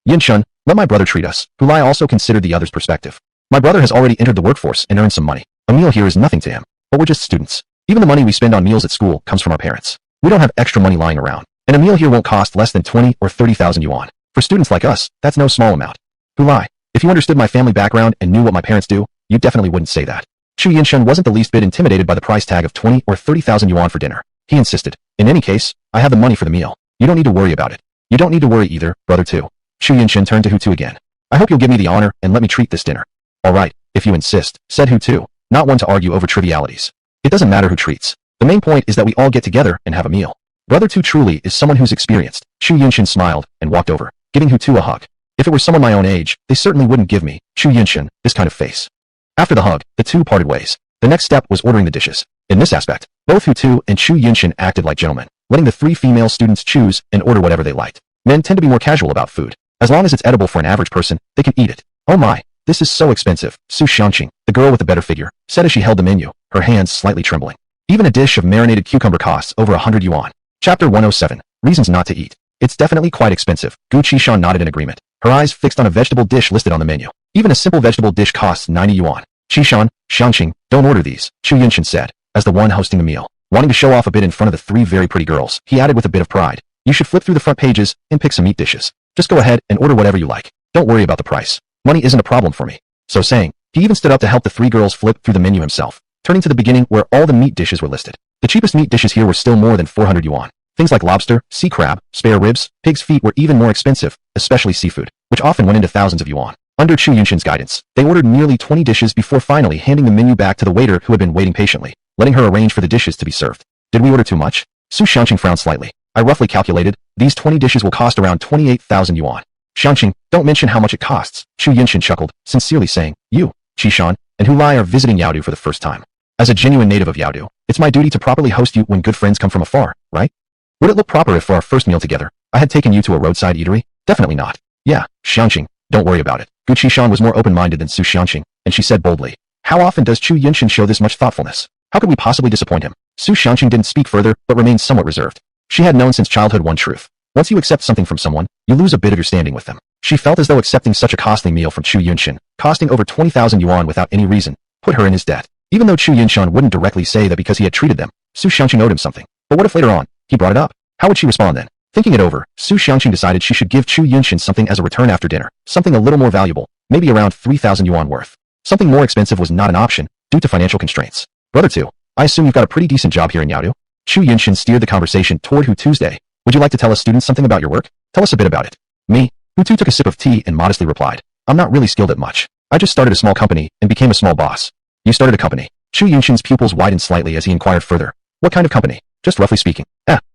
Yin-shun, let my brother treat us. Hulai also considered the other's perspective. My brother has already entered the workforce and earned some money. A meal here is nothing to him, but we're just students. Even the money we spend on meals at school comes from our parents. We don't have extra money lying around, and a meal here won't cost less than 20 or 30,000 yuan. For students like us, that's no small amount. Hulai, if you understood my family background and knew what my parents do, you definitely wouldn't say that. Chu Yin-shun wasn't the least bit intimidated by the price tag of 20 or 30,000 yuan for dinner. He insisted, in any case, I have the money for the meal. You don't need to worry about it. You don't need to worry either, brother two. Chu Yin-shun turned to Hutu again. I hope you'll give me the honor and let me treat this dinner. All right, if you insist, said Hutu, not one to argue over trivialities. It doesn't matter who treats. The main point is that we all get together and have a meal. Brother two truly is someone who's experienced. Chu Yin-shun smiled and walked over, giving Hutu a hug. If it were someone my own age, they certainly wouldn't give me, Chu Yin-shun, this kind of face. After the hug, the two parted ways. The next step was ordering the dishes. In this aspect, both Hutu and Chu Yin-shun acted like gentlemen, letting the three female students choose and order whatever they liked. Men tend to be more casual about food. As long as it's edible for an average person, they can eat it. Oh my, this is so expensive, Su Xiangqing, the girl with the better figure, said as she held the menu, her hands slightly trembling. Even a dish of marinated cucumber costs over 100 yuan. Chapter 107, Reasons Not to Eat. It's definitely quite expensive. Gu Qishan nodded in agreement, her eyes fixed on a vegetable dish listed on the menu. Even a simple vegetable dish costs 90 yuan. Qishan, Xiangqing, don't order these, Chu Yin-shun said, as the one hosting the meal. Wanting to show off a bit in front of the three very pretty girls, he added with a bit of pride, you should flip through the front pages and pick some meat dishes. Just go ahead and order whatever you like. Don't worry about the price. Money isn't a problem for me. So saying, he even stood up to help the three girls flip through the menu himself, turning to the beginning where all the meat dishes were listed. The cheapest meat dishes here were still more than 400 yuan. Things like lobster, sea crab, spare ribs, pig's feet were even more expensive, especially seafood, which often went into thousands of yuan. Under Chu Yin-shun's guidance, they ordered nearly 20 dishes before finally handing the menu back to the waiter who had been waiting patiently, letting her arrange for the dishes to be served. Did we order too much? Su Xiangqing frowned slightly. I roughly calculated, these 20 dishes will cost around 28,000 yuan. Xiangqing, don't mention how much it costs, Chu Yin-shun chuckled, sincerely saying, you, Qishan, and Hulai are visiting Yaodu for the first time. As a genuine native of Yaodu, it's my duty to properly host you when good friends come from afar, right? Would it look proper if for our first meal together, I had taken you to a roadside eatery? Definitely not. Yeah, Xiangqing, don't worry about it. Gu Qishan was more open-minded than Su Xiangqing, and she said boldly, how often does Chu Yin-shun show this much thoughtfulness? How could we possibly disappoint him? Su Xiangqing didn't speak further, but remained somewhat reserved. She had known since childhood one truth. Once you accept something from someone, you lose a bit of your standing with them. She felt as though accepting such a costly meal from Chu Yin-shun, costing over 20,000 yuan without any reason, put her in his debt. Even though Chu Yin-shun wouldn't directly say that because he had treated them, Su Xiangqing owed him something. But what if later on, he brought it up? How would she respond then? Thinking it over, Su Xiangqing decided she should give Chu Yin-shun something as a return after dinner, something a little more valuable, maybe around 3,000 yuan worth. Something more expensive was not an option, due to financial constraints. Brother two, I assume you've got a pretty decent job here in Yaodu? Chu Yin-shun steered the conversation toward Hu Tuesday. Would you like to tell us students something about your work? Tell us a bit about it. Me? Hutu took a sip of tea and modestly replied, I'm not really skilled at much. I just started a small company and became a small boss. You started a company. Chu Yin-shun's pupils widened slightly as he inquired further. What kind of company? Just roughly speaking.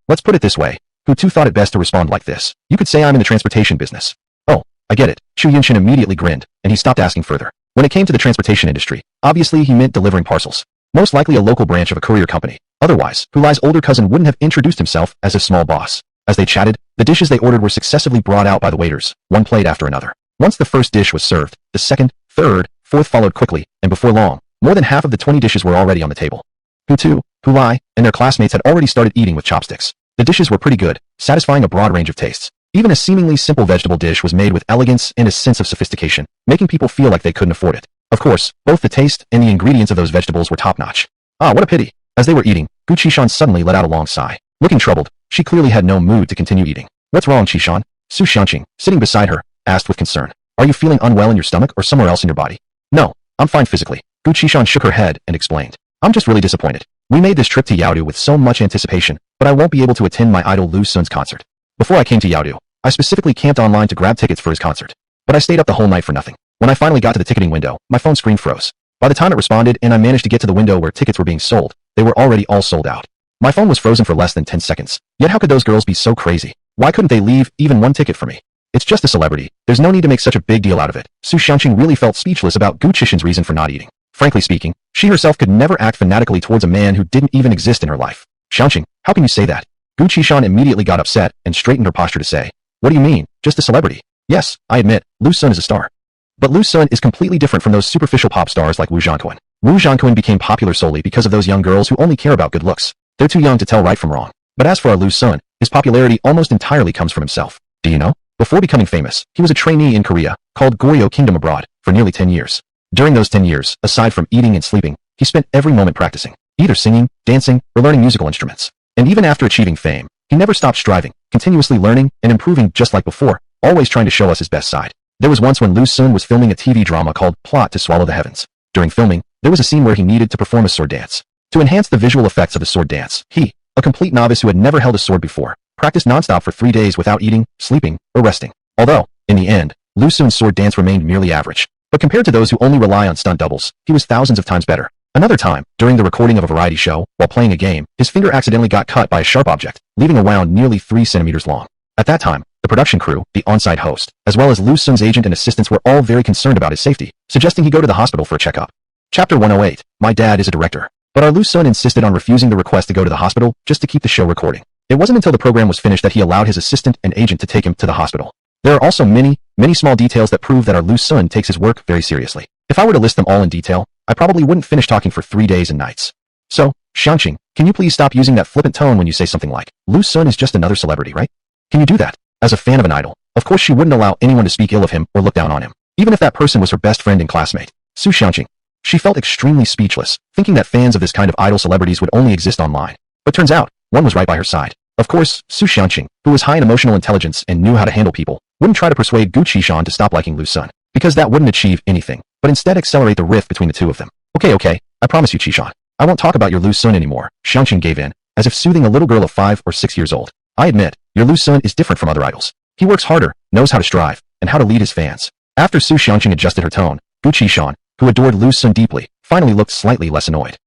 Let's put it this way. Hutu thought it best to respond like this. You could say I'm in the transportation business. Oh, I get it. Chu Yin-shun immediately grinned, and he stopped asking further. When it came to the transportation industry, obviously he meant delivering parcels. Most likely a local branch of a courier company. Otherwise, Hulai's older cousin wouldn't have introduced himself as a small boss. As they chatted, the dishes they ordered were successively brought out by the waiters, one plate after another. Once the first dish was served, the second, third, fourth followed quickly, and before long, more than half of the 20 dishes were already on the table. Hutu, Hulai, and their classmates had already started eating with chopsticks. The dishes were pretty good, satisfying a broad range of tastes. Even a seemingly simple vegetable dish was made with elegance and a sense of sophistication, making people feel like they couldn't afford it. Of course, both the taste and the ingredients of those vegetables were top-notch. Ah, what a pity. As they were eating, Gu Qishan suddenly let out a long sigh. Looking troubled, she clearly had no mood to continue eating. What's wrong, Qishan? Su Xiangqing, sitting beside her, asked with concern. Are you feeling unwell in your stomach or somewhere else in your body? No, I'm fine physically. Gu Qishan shook her head and explained. I'm just really disappointed. We made this trip to Yaodu with so much anticipation, but I won't be able to attend my idol Lu Sun's concert. Before I came to Yaodu, I specifically camped online to grab tickets for his concert. But I stayed up the whole night for nothing. When I finally got to the ticketing window, my phone screen froze. By the time it responded and I managed to get to the window where tickets were being sold, they were already all sold out. My phone was frozen for less than 10 seconds. Yet how could those girls be so crazy? Why couldn't they leave even one ticket for me? It's just a celebrity. There's no need to make such a big deal out of it. Su Xiangqing really felt speechless about Gu Qishan's reason for not eating. Frankly speaking, she herself could never act fanatically towards a man who didn't even exist in her life. Xiangqing, how can you say that? Gu Qishan immediately got upset and straightened her posture to say, what do you mean, just a celebrity? Yes, I admit, Lu Sun is a star. But Lu Sun is completely different from those superficial pop stars like Wu Zhanquan. Wu Zhanquan became popular solely because of those young girls who only care about good looks. They're too young to tell right from wrong. But as for our Lu Sun, his popularity almost entirely comes from himself. Do you know? Before becoming famous, he was a trainee in Korea, called Goryeo Kingdom Abroad, for nearly 10 years. During those 10 years, aside from eating and sleeping, he spent every moment practicing, either singing, dancing, or learning musical instruments. And even after achieving fame, he never stopped striving, continuously learning and improving just like before, always trying to show us his best side. There was once when Lu Sun was filming a TV drama called Plot to Swallow the Heavens. During filming, there was a scene where he needed to perform a sword dance. To enhance the visual effects of the sword dance, he, a complete novice who had never held a sword before, practiced nonstop for 3 days without eating, sleeping, or resting. Although, in the end, Lu Sun's sword dance remained merely average. But compared to those who only rely on stunt doubles, he was thousands of times better. Another time, during the recording of a variety show, while playing a game, his finger accidentally got cut by a sharp object, leaving a wound nearly 3 centimeters long. At that time, the production crew, the on-site host, as well as Lu Sun's agent and assistants were all very concerned about his safety, suggesting he go to the hospital for a checkup. Chapter 108. My dad is a director. But our Lu Sun insisted on refusing the request to go to the hospital just to keep the show recording. It wasn't until the program was finished that he allowed his assistant and agent to take him to the hospital. There are also many small details that prove that our Lu Sun takes his work very seriously. If I were to list them all in detail, I probably wouldn't finish talking for 3 days and nights. So, Xiangqing, can you please stop using that flippant tone when you say something like, Lu Sun is just another celebrity, right? Can you do that? As a fan of an idol, of course she wouldn't allow anyone to speak ill of him or look down on him, even if that person was her best friend and classmate. Su Xiangqing. She felt extremely speechless, thinking that fans of this kind of idol celebrities would only exist online. But turns out, one was right by her side. Of course, Su Xiangqing, who was high in emotional intelligence and knew how to handle people, wouldn't try to persuade Gu Qishan to stop liking Lu Sun, because that wouldn't achieve anything, but instead accelerate the rift between the two of them. Okay, I promise you, Qishan. I won't talk about your Lu Sun anymore. Xiangqing gave in, as if soothing a little girl of 5 or 6 years old. I admit, your Lu Sun is different from other idols. He works harder, knows how to strive, and how to lead his fans. After Su Xiangqing adjusted her tone, Gu Qishan, who adored Lu Sun deeply, finally looked slightly less annoyed.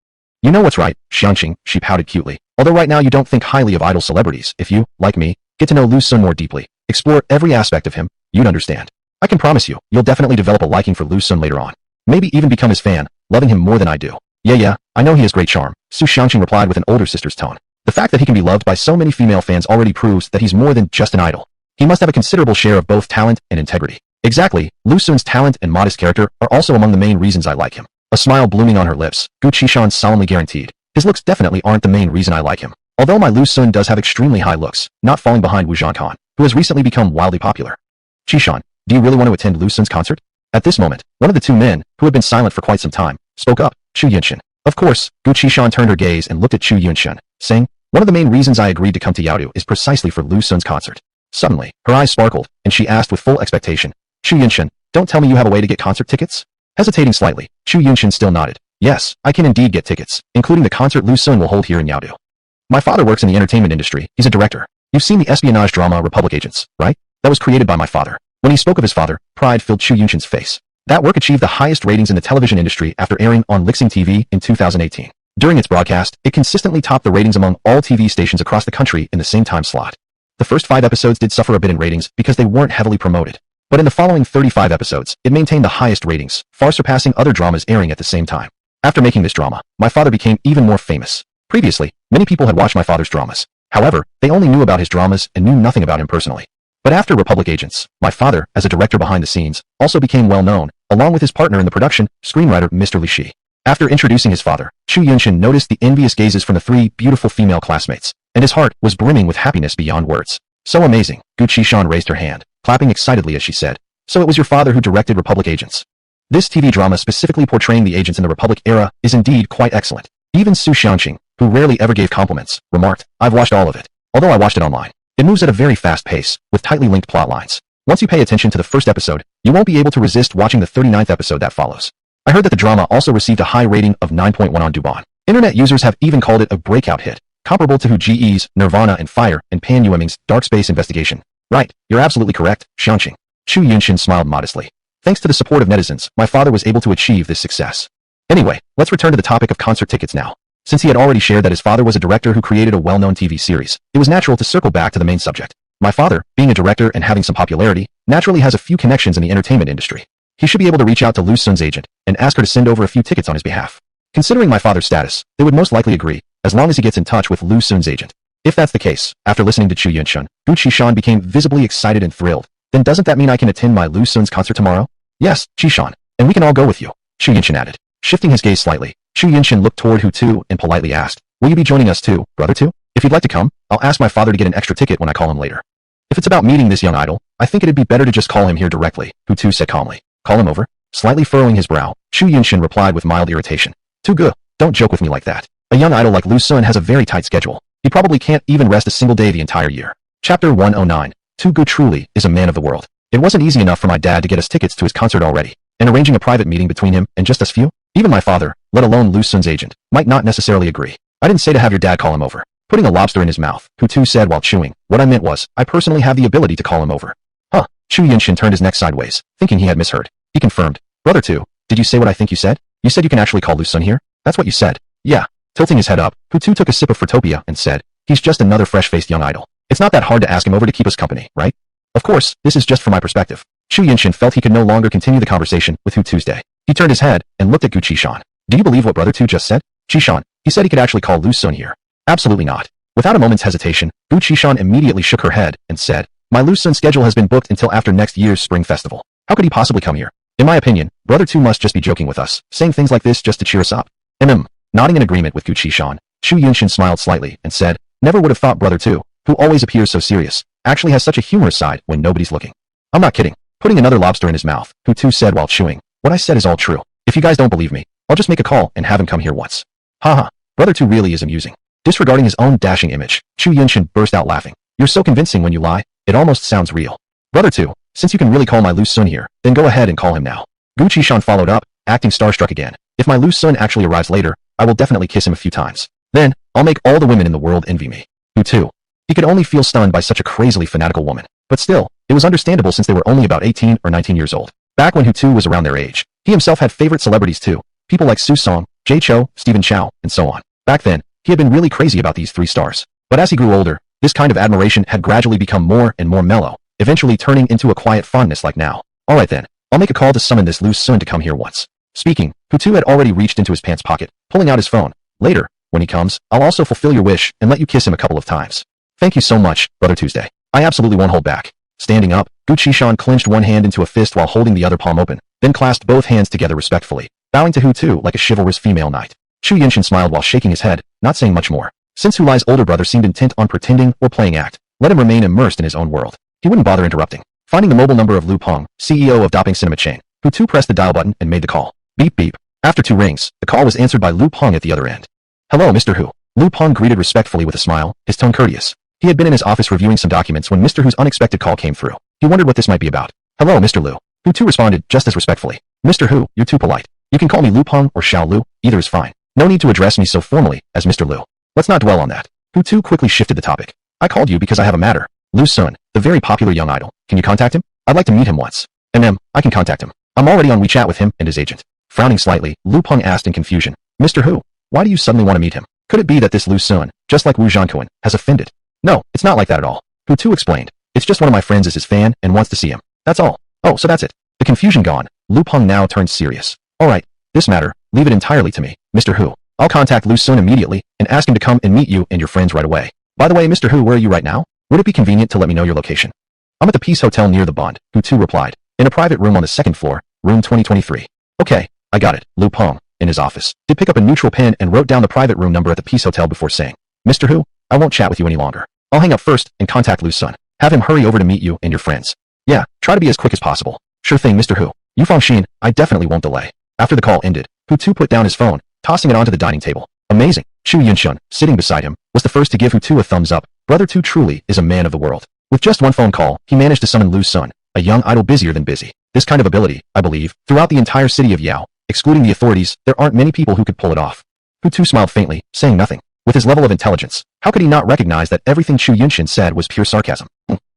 You know what's right, Xiangqing, she pouted cutely. Although right now you don't think highly of idol celebrities, if you, like me, get to know Lu Sun more deeply, explore every aspect of him, you'd understand. I can promise you, you'll definitely develop a liking for Lu Sun later on. Maybe even become his fan, loving him more than I do. Yeah, I know he has great charm, Su Xiangqing replied with an older sister's tone. The fact that he can be loved by so many female fans already proves that he's more than just an idol. He must have a considerable share of both talent and integrity. Exactly, Lu Sun's talent and modest character are also among the main reasons I like him. A smile blooming on her lips, Gu Qishan solemnly guaranteed. His looks definitely aren't the main reason I like him. Although my Lu Sun does have extremely high looks, not falling behind Wu Zhankhan, who has recently become wildly popular. Qishan, do you really want to attend Lu Sun's concert? At this moment, one of the two men, who had been silent for quite some time, spoke up, Chu Yunshan. Of course, Gu Qishan turned her gaze and looked at Chu Yunshan, saying, one of the main reasons I agreed to come to Yaodu is precisely for Lu Sun's concert. Suddenly, her eyes sparkled, and she asked with full expectation, Chu Yunshan, don't tell me you have a way to get concert tickets? Hesitating slightly, Chu Yunshan still nodded. Yes, I can indeed get tickets, including the concert Lu Sun will hold here in Yaodu. My father works in the entertainment industry. He's a director. You've seen the espionage drama Republic Agents, right? That was created by my father. When he spoke of his father, pride filled Chu Yunshan's face. That work achieved the highest ratings in the television industry after airing on Lixing TV in 2018. During its broadcast, it consistently topped the ratings among all TV stations across the country in the same time slot. The first 5 episodes did suffer a bit in ratings because they weren't heavily promoted. But in the following 35 episodes, it maintained the highest ratings, far surpassing other dramas airing at the same time. After making this drama, my father became even more famous. Previously, many people had watched my father's dramas. However, they only knew about his dramas and knew nothing about him personally. But after Republic Agents, my father, as a director behind the scenes, also became well known, along with his partner in the production, screenwriter Mr. Li Shi. After introducing his father, Chu Yunshan noticed the envious gazes from the 3 beautiful female classmates, and his heart was brimming with happiness beyond words. So amazing, Gu Qishan raised her hand, clapping excitedly as she said, so it was your father who directed Republic Agents. This TV drama specifically portraying the agents in the Republic era is indeed quite excellent. Even Su Xiangqing, who rarely ever gave compliments, remarked, I've watched all of it. Although I watched it online. It moves at a very fast pace, with tightly linked plot lines. Once you pay attention to the first episode, you won't be able to resist watching the 39th episode that follows. I heard that the drama also received a high rating of 9.1 on Douban. Internet users have even called it a breakout hit, comparable to GE's Nirvana and Fire and Pan Yueming's Dark Space Investigation. Right, you're absolutely correct, Xiangqing. Chu Yunshan smiled modestly. Thanks to the support of netizens, my father was able to achieve this success. Anyway, let's return to the topic of concert tickets now. Since he had already shared that his father was a director who created a well-known TV series, it was natural to circle back to the main subject. My father, being a director and having some popularity, naturally has a few connections in the entertainment industry. He should be able to reach out to Lu Sun's agent and ask her to send over a few tickets on his behalf. Considering my father's status, they would most likely agree, as long as he gets in touch with Lu Sun's agent. If that's the case, after listening to Chu Yunshan, Gu Qishan became visibly excited and thrilled. Then doesn't that mean I can attend my Lu Sun's concert tomorrow? Yes, Qishan, and we can all go with you, Chu Yunshan added. Shifting his gaze slightly, Chu Yunshan looked toward Hutu and politely asked, Will you be joining us too, brother too? If you'd like to come, I'll ask my father to get an extra ticket when I call him later. If it's about meeting this young idol, I think it'd be better to just call him here directly, Hutu said calmly. Call him over? Slightly furrowing his brow, Chu Yunshin replied with mild irritation. Too good. Don't joke with me like that. A young idol like Lu Sun has a very tight schedule. He probably can't even rest a single day the entire year. Chapter 109. Too Good truly is a man of the world. It wasn't easy enough for my dad to get us tickets to his concert already, and arranging a private meeting between him and just us few? Even my father, let alone Lu Sun's agent, might not necessarily agree. I didn't say to have your dad call him over. Putting a lobster in his mouth, Hutu said while chewing. What I meant was, I personally have the ability to call him over. Huh. Chu Yunshin turned his neck sideways, thinking he had misheard. He confirmed. Brother too, did you say what I think you said? You said you can actually call Lu Sun here? That's what you said. Yeah. Tilting his head up, Hutu took a sip of Fruitopia and said, he's just another fresh-faced young idol. It's not that hard to ask him over to keep us company, right? Of course, this is just from my perspective. Chu Yunshin felt he could no longer continue the conversation with Hu Tuesday. He turned his head and looked at Gu Qishan. Do you believe what Brother Tu just said? Qishan, he said he could actually call Lu Sun here. Absolutely not. Without a moment's hesitation, Gu Qishan immediately shook her head and said, my Lu Sun schedule has been booked until after next year's spring festival. How could he possibly come here? In my opinion, Brother Tu must just be joking with us, saying things like this just to cheer us up. Nodding in agreement with Gu Qishan, Chu Yunshin smiled slightly and said, never would have thought Brother Tu, who always appears so serious, actually has such a humorous side when nobody's looking. I'm not kidding. Putting another lobster in his mouth, Hu Tu said while chewing, what I said is all true. If you guys don't believe me, I'll just make a call and have him come here once. Haha, Brother Tu really is amusing. Disregarding his own dashing image, Chu Yunshin burst out laughing. You're so convincing when you lie, it almost sounds real. Brother Tu, since you can really call my Lu Sun here, then go ahead and call him now. Gu Qishan followed up, acting starstruck again. If my Lu Sun actually arrives later, I will definitely kiss him a few times. Then, I'll make all the women in the world envy me. Hu Tu. He could only feel stunned by such a crazily fanatical woman. But still, it was understandable since they were only about 18 or 19 years old. Back when Hu Tu was around their age, he himself had favorite celebrities too. People like Su Song, Jay Cho, Stephen Chow, and so on. Back then, he had been really crazy about these three stars. But as he grew older, this kind of admiration had gradually become more and more mellow, eventually turning into a quiet fondness like now. Alright then, I'll make a call to summon this Lu Sun to come here once. Speaking, Hu Tu had already reached into his pants pocket, pulling out his phone. Later, when he comes, I'll also fulfill your wish and let you kiss him a couple of times. Thank you so much, Brother Tuesday. I absolutely won't hold back. Standing up, Gu Qishan clenched one hand into a fist while holding the other palm open, then clasped both hands together respectfully, bowing to Hu Tu like a chivalrous female knight. Chu Yunshin smiled while shaking his head, not saying much more. Since Hu Lai's older brother seemed intent on pretending or playing act, let him remain immersed in his own world. He wouldn't bother interrupting. Finding the mobile number of Lu Peng, CEO of Doping Cinema Chain, Hu Tu pressed the dial button and made the call. Beep beep. After 2 rings, the call was answered by Lu Peng at the other end. Hello, Mr. Hu. Lu Peng greeted respectfully with a smile, his tone courteous. He had been in his office reviewing some documents when Mr. Hu's unexpected call came through. He wondered what this might be about. Hello, Mr. Lu. Hu Tu responded just as respectfully. Mr. Hu, you're too polite. You can call me Lu Peng or Xiao Lu, either is fine. No need to address me so formally as Mr. Lu. Let's not dwell on that. Hu Tu quickly shifted the topic. I called you because I have a matter. Lu Sun, the very popular young idol. Can you contact him? I'd like to meet him once. I can contact him. I'm already on WeChat with him and his agent. Frowning slightly, Lu Peng asked in confusion. Mr. Hu, why do you suddenly want to meet him? Could it be that this Lu Sun, just like Wu Zhankuan, has offended? No, it's not like that at all. Hu Tu explained. It's just one of my friends is his fan and wants to see him. That's all. Oh, so that's it. The confusion gone, Lu Peng now turned serious. Alright, this matter, leave it entirely to me, Mr. Hu. I'll contact Lu Sun immediately and ask him to come and meet you and your friends right away. By the way, Mr. Hu, where are you right now? Would it be convenient to let me know your location? I'm at the Peace Hotel near the Bond, Hu Tu replied. In a private room on the 2nd floor, room 2023. Okay, I got it. Lu Peng, in his office, did pick up a neutral pen and wrote down the private room number at the Peace Hotel before saying, Mr. Hu, I won't chat with you any longer. I'll hang up first and contact Lu Sun. Have him hurry over to meet you and your friends. Yeah, try to be as quick as possible. Sure thing, Mr. Hu. Yu Fangxin, I definitely won't delay. After the call ended, Hu Tu put down his phone, tossing it onto the dining table. Amazing. Chu Yunshun, sitting beside him, was the first to give Hu Tu a thumbs up. Brother Tu truly is a man of the world. With just one phone call, he managed to summon Lu Sun, a young idol busier than busy. This kind of ability, I believe, throughout the entire city of Yao, excluding the authorities, there aren't many people who could pull it off. Hu Tu smiled faintly, saying nothing. With his level of intelligence, how could he not recognize that everything Chu Yunshin said was pure sarcasm?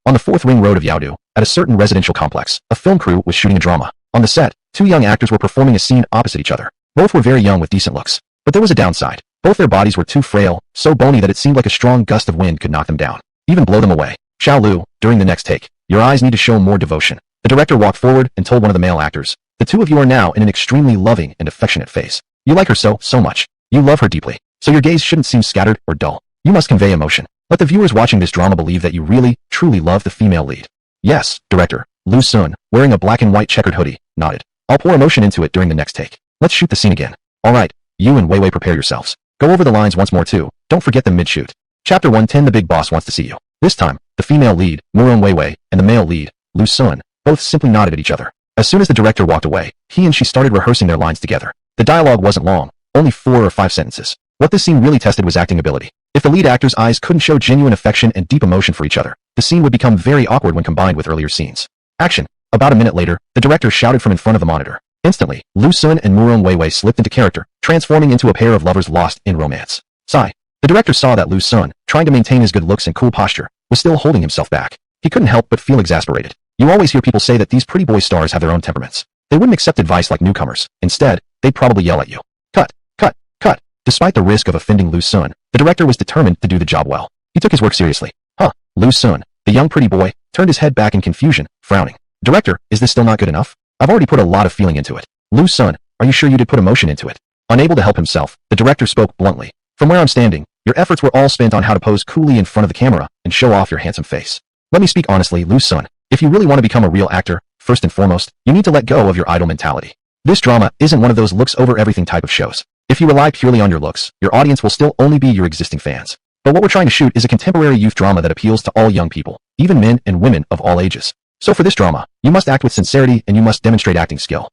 On the 4th ring road of Yaodu, at a certain residential complex, a film crew was shooting a drama. On the set, 2 young actors were performing a scene opposite each other. Both were very young with decent looks. But there was a downside. Both their bodies were too frail, so bony that it seemed like a strong gust of wind could knock them down, even blow them away. Xiao Lu, during the next take, your eyes need to show more devotion. The director walked forward and told one of the male actors, the two of you are now in an extremely loving and affectionate phase. You like her so much. You love her deeply. So your gaze shouldn't seem scattered or dull. You must convey emotion. Let the viewers watching this drama believe that you really, truly love the female lead. Yes, director. Lu Sun, wearing a black and white checkered hoodie, nodded. I'll pour emotion into it during the next take. Let's shoot the scene again. Alright, you and Wei Wei prepare yourselves. Go over the lines once more too. Don't forget them mid-shoot. Chapter 110 The Big Boss Wants to See You. This time, the female lead, Murong Weiwei, and the male lead, Lu Sun, both simply nodded at each other. As soon as the director walked away, he and she started rehearsing their lines together. The dialogue wasn't long, only 4 or 5 sentences. What this scene really tested was acting ability. If the lead actor's eyes couldn't show genuine affection and deep emotion for each other, the scene would become very awkward when combined with earlier scenes. Action. About a minute later, the director shouted from in front of the monitor. Instantly, Lu Sun and Murong Weiwei slipped into character, transforming into a pair of lovers lost in romance. Sigh. The director saw that Lu Sun, trying to maintain his good looks and cool posture, was still holding himself back. He couldn't help but feel exasperated. You always hear people say that these pretty boy stars have their own temperaments. They wouldn't accept advice like newcomers. Instead, they'd probably yell at you. Cut, cut, cut. Despite the risk of offending Lu Sun, the director was determined to do the job well. He took his work seriously. Lu Sun, the young pretty boy, turned his head back in confusion, frowning. Director, is this still not good enough? I've already put a lot of feeling into it. Lu Sun, are you sure you did put emotion into it? Unable to help himself, the director spoke bluntly. From where I'm standing, your efforts were all spent on how to pose coolly in front of the camera and show off your handsome face. Let me speak honestly, Lu Sun. If you really want to become a real actor, first and foremost, you need to let go of your idol mentality. This drama isn't one of those looks over everything type of shows. If you rely purely on your looks, your audience will still only be your existing fans. But what we're trying to shoot is a contemporary youth drama that appeals to all young people, even men and women of all ages. So for this drama, you must act with sincerity and you must demonstrate acting skill.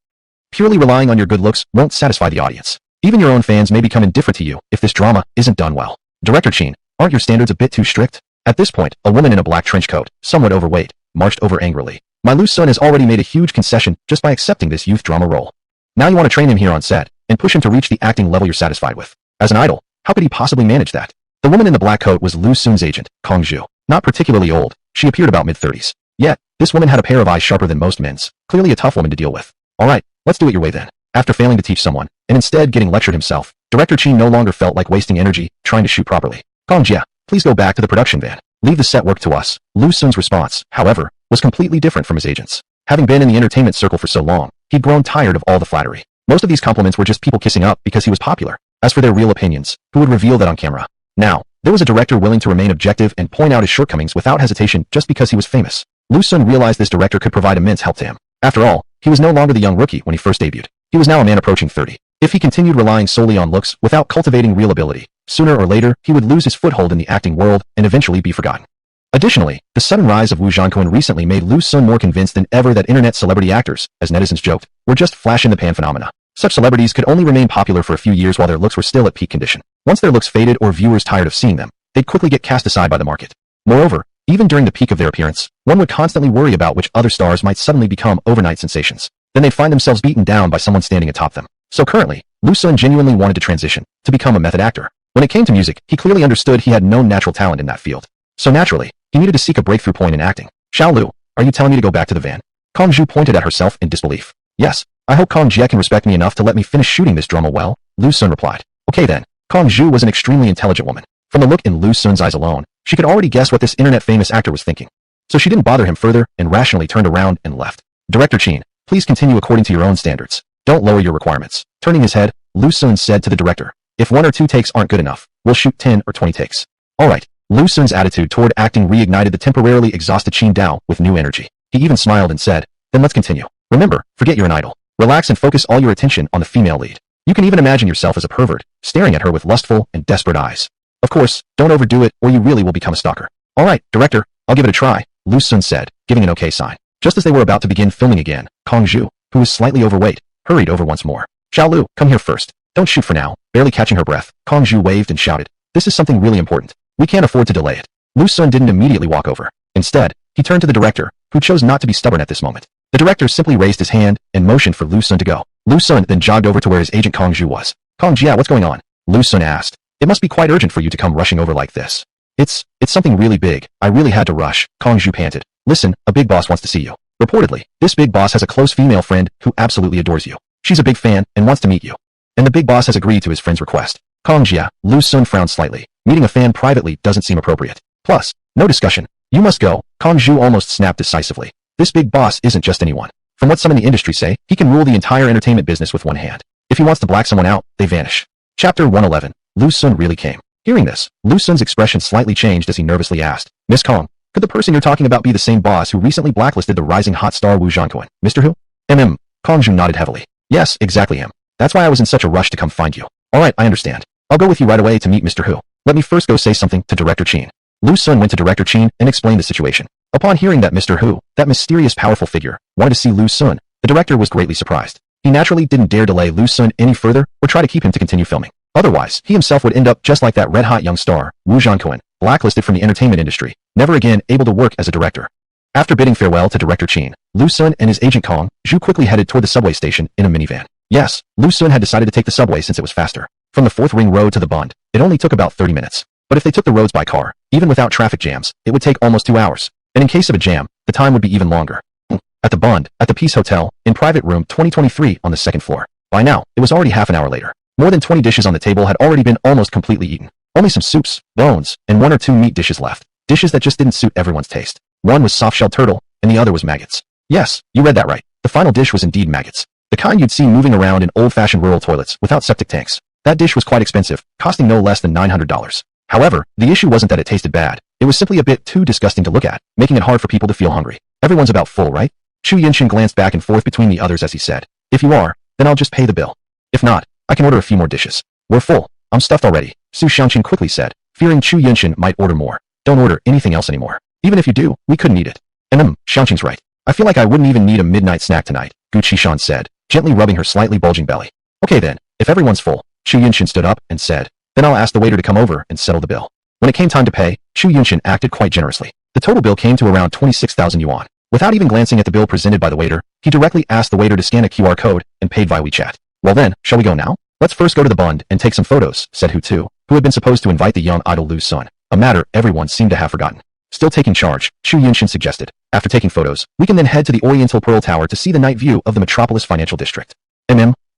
Purely relying on your good looks won't satisfy the audience. Even your own fans may become indifferent to you if this drama isn't done well. Director Chin, aren't your standards a bit too strict? At this point, a woman in a black trench coat, somewhat overweight, marched over angrily. My Lu Sun has already made a huge concession just by accepting this youth drama role. Now you want to train him here on set, and push him to reach the acting level you're satisfied with. As an idol, how could he possibly manage that? The woman in the black coat was Lu Sun's agent, Kong Zhu. Not particularly old, she appeared about mid-30s. Yet, this woman had a pair of eyes sharper than most men's, clearly a tough woman to deal with. Alright, let's do it your way then. After failing to teach someone, and instead getting lectured himself, Director Chin no longer felt like wasting energy trying to shoot properly. Kong Jia, please go back to the production van. Leave the set work to us. Lu Sun's response, however, was completely different from his agent's. Having been in the entertainment circle for so long, he'd grown tired of all the flattery. Most of these compliments were just people kissing up because he was popular. As for their real opinions, who would reveal that on camera? Now, there was a director willing to remain objective and point out his shortcomings without hesitation just because he was famous. Lu Sun realized this director could provide immense help to him. After all, he was no longer the young rookie when he first debuted. He was now a man approaching 30. If he continued relying solely on looks without cultivating real ability, sooner or later he would lose his foothold in the acting world and eventually be forgotten. Additionally, the sudden rise of Wu Zhankun recently made Lu Sun more convinced than ever that internet celebrity actors, as netizens joked, were just flash-in-the-pan phenomena. Such celebrities could only remain popular for a few years while their looks were still at peak condition. Once their looks faded or viewers tired of seeing them, they'd quickly get cast aside by the market. Moreover, even during the peak of their appearance, one would constantly worry about which other stars might suddenly become overnight sensations. Then they'd find themselves beaten down by someone standing atop them. So currently, Lu Sun genuinely wanted to transition, to become a method actor. When it came to music, he clearly understood he had no natural talent in that field. So naturally, he needed to seek a breakthrough point in acting. Xiao Lu, are you telling me to go back to the van? Kong Zhu pointed at herself in disbelief. Yes, I hope Kong Jie can respect me enough to let me finish shooting this drama well, Lu Sun replied. Okay then. Kong Zhu was an extremely intelligent woman. From the look in Lu Sun's eyes alone, she could already guess what this internet-famous actor was thinking. So she didn't bother him further and rationally turned around and left. Director Chin, please continue according to your own standards. Don't lower your requirements. Turning his head, Lu Sun said to the director, if 1 or 2 takes aren't good enough, we'll shoot 10 or 20 takes. Alright, Lu Sun's attitude toward acting reignited the temporarily exhausted Qin Dao with new energy. He even smiled and said, then let's continue. Remember, forget you're an idol. Relax and focus all your attention on the female lead. You can even imagine yourself as a pervert, staring at her with lustful and desperate eyes. Of course, don't overdo it or you really will become a stalker. Alright, director, I'll give it a try, Lu Sun said, giving an okay sign. Just as they were about to begin filming again, Kong Zhu, who was slightly overweight, hurried over once more. Xiao Lu, come here first. Don't shoot for now. Barely catching her breath, Kong Zhu waved and shouted, this is something really important. We can't afford to delay it. Lu Sun didn't immediately walk over. Instead, he turned to the director, who chose not to be stubborn at this moment. The director simply raised his hand and motioned for Lu Sun to go. Lu Sun then jogged over to where his agent Kong Zhu was. Kong Jia, what's going on? Lu Sun asked. It must be quite urgent for you to come rushing over like this. It's something really big. I really had to rush, Kong Zhu panted. Listen, a big boss wants to see you. Reportedly, this big boss has a close female friend who absolutely adores you. She's a big fan and wants to meet you. And the big boss has agreed to his friend's request. Kong Jia, Lu Sun frowned slightly. Meeting a fan privately doesn't seem appropriate. Plus, no discussion. You must go. Kong Zhu almost snapped decisively. This big boss isn't just anyone. From what some in the industry say, he can rule the entire entertainment business with one hand. If he wants to black someone out, they vanish. Chapter 111. Lu Sun really came. Hearing this, Lu Sun's expression slightly changed as he nervously asked, Miss Kong, could the person you're talking about be the same boss who recently blacklisted the rising hot star Wu Zhankun, Mr. Hu? Kong Zhu nodded heavily. Yes, exactly him. That's why I was in such a rush to come find you. Alright, I understand. I'll go with you right away to meet Mr. Hu. Let me first go say something to Director Chin. Lu Sun went to Director Chin and explained the situation. Upon hearing that Mr. Hu, that mysterious powerful figure, wanted to see Lu Sun, the director was greatly surprised. He naturally didn't dare delay Lu Sun any further or try to keep him to continue filming. Otherwise, he himself would end up just like that red-hot young star, Wu Zhanquan, blacklisted from the entertainment industry, never again able to work as a director. After bidding farewell to Director Chin, Lu Sun and his agent Kong Zhu quickly headed toward the subway station in a minivan. Yes, Lu Sun had decided to take the subway since it was faster. From the 4th Ring Road to the Bund, it only took about 30 minutes. But if they took the roads by car, even without traffic jams, it would take almost 2 hours. And in case of a jam, the time would be even longer. At the Bund, at the Peace Hotel, in private room 2023 on the 2nd floor. By now, it was already half an hour later. More than 20 dishes on the table had already been almost completely eaten. Only some soups, bones, and 1 or 2 meat dishes left. Dishes that just didn't suit everyone's taste. One was soft-shelled turtle, and the other was maggots. Yes, you read that right. The final dish was indeed maggots. The kind you'd see moving around in old-fashioned rural toilets without septic tanks. That dish was quite expensive, costing no less than $900. However, the issue wasn't that it tasted bad. It was simply a bit too disgusting to look at, making it hard for people to feel hungry. Everyone's about full, right? Chu Yinshin glanced back and forth between the others as he said, "If you are, then I'll just pay the bill. If not, I can order a few more dishes." "We're full. I'm stuffed already," Su Xiangqin quickly said, fearing Chu Yinshin might order more. "Don't order anything else anymore. Even if you do, we couldn't eat it." Xiangqin's right. I feel like I wouldn't even need a midnight snack tonight," Gu Qishan said, gently rubbing her slightly bulging belly. "Okay then, if everyone's full," Chu Yinshin stood up and said, "then I'll ask the waiter to come over and settle the bill." When it came time to pay, Chu Yinshin acted quite generously. The total bill came to around 26,000 yuan. Without even glancing at the bill presented by the waiter, he directly asked the waiter to scan a QR code and paid via WeChat. "Well then, shall we go now? Let's first go to the Bund and take some photos," said Hutu, who had been supposed to invite the young idol Lu Sun, a matter everyone seemed to have forgotten. Still taking charge, Chu Yinshin suggested, "After taking photos, we can then head to the Oriental Pearl Tower to see the night view of the Metropolis Financial District."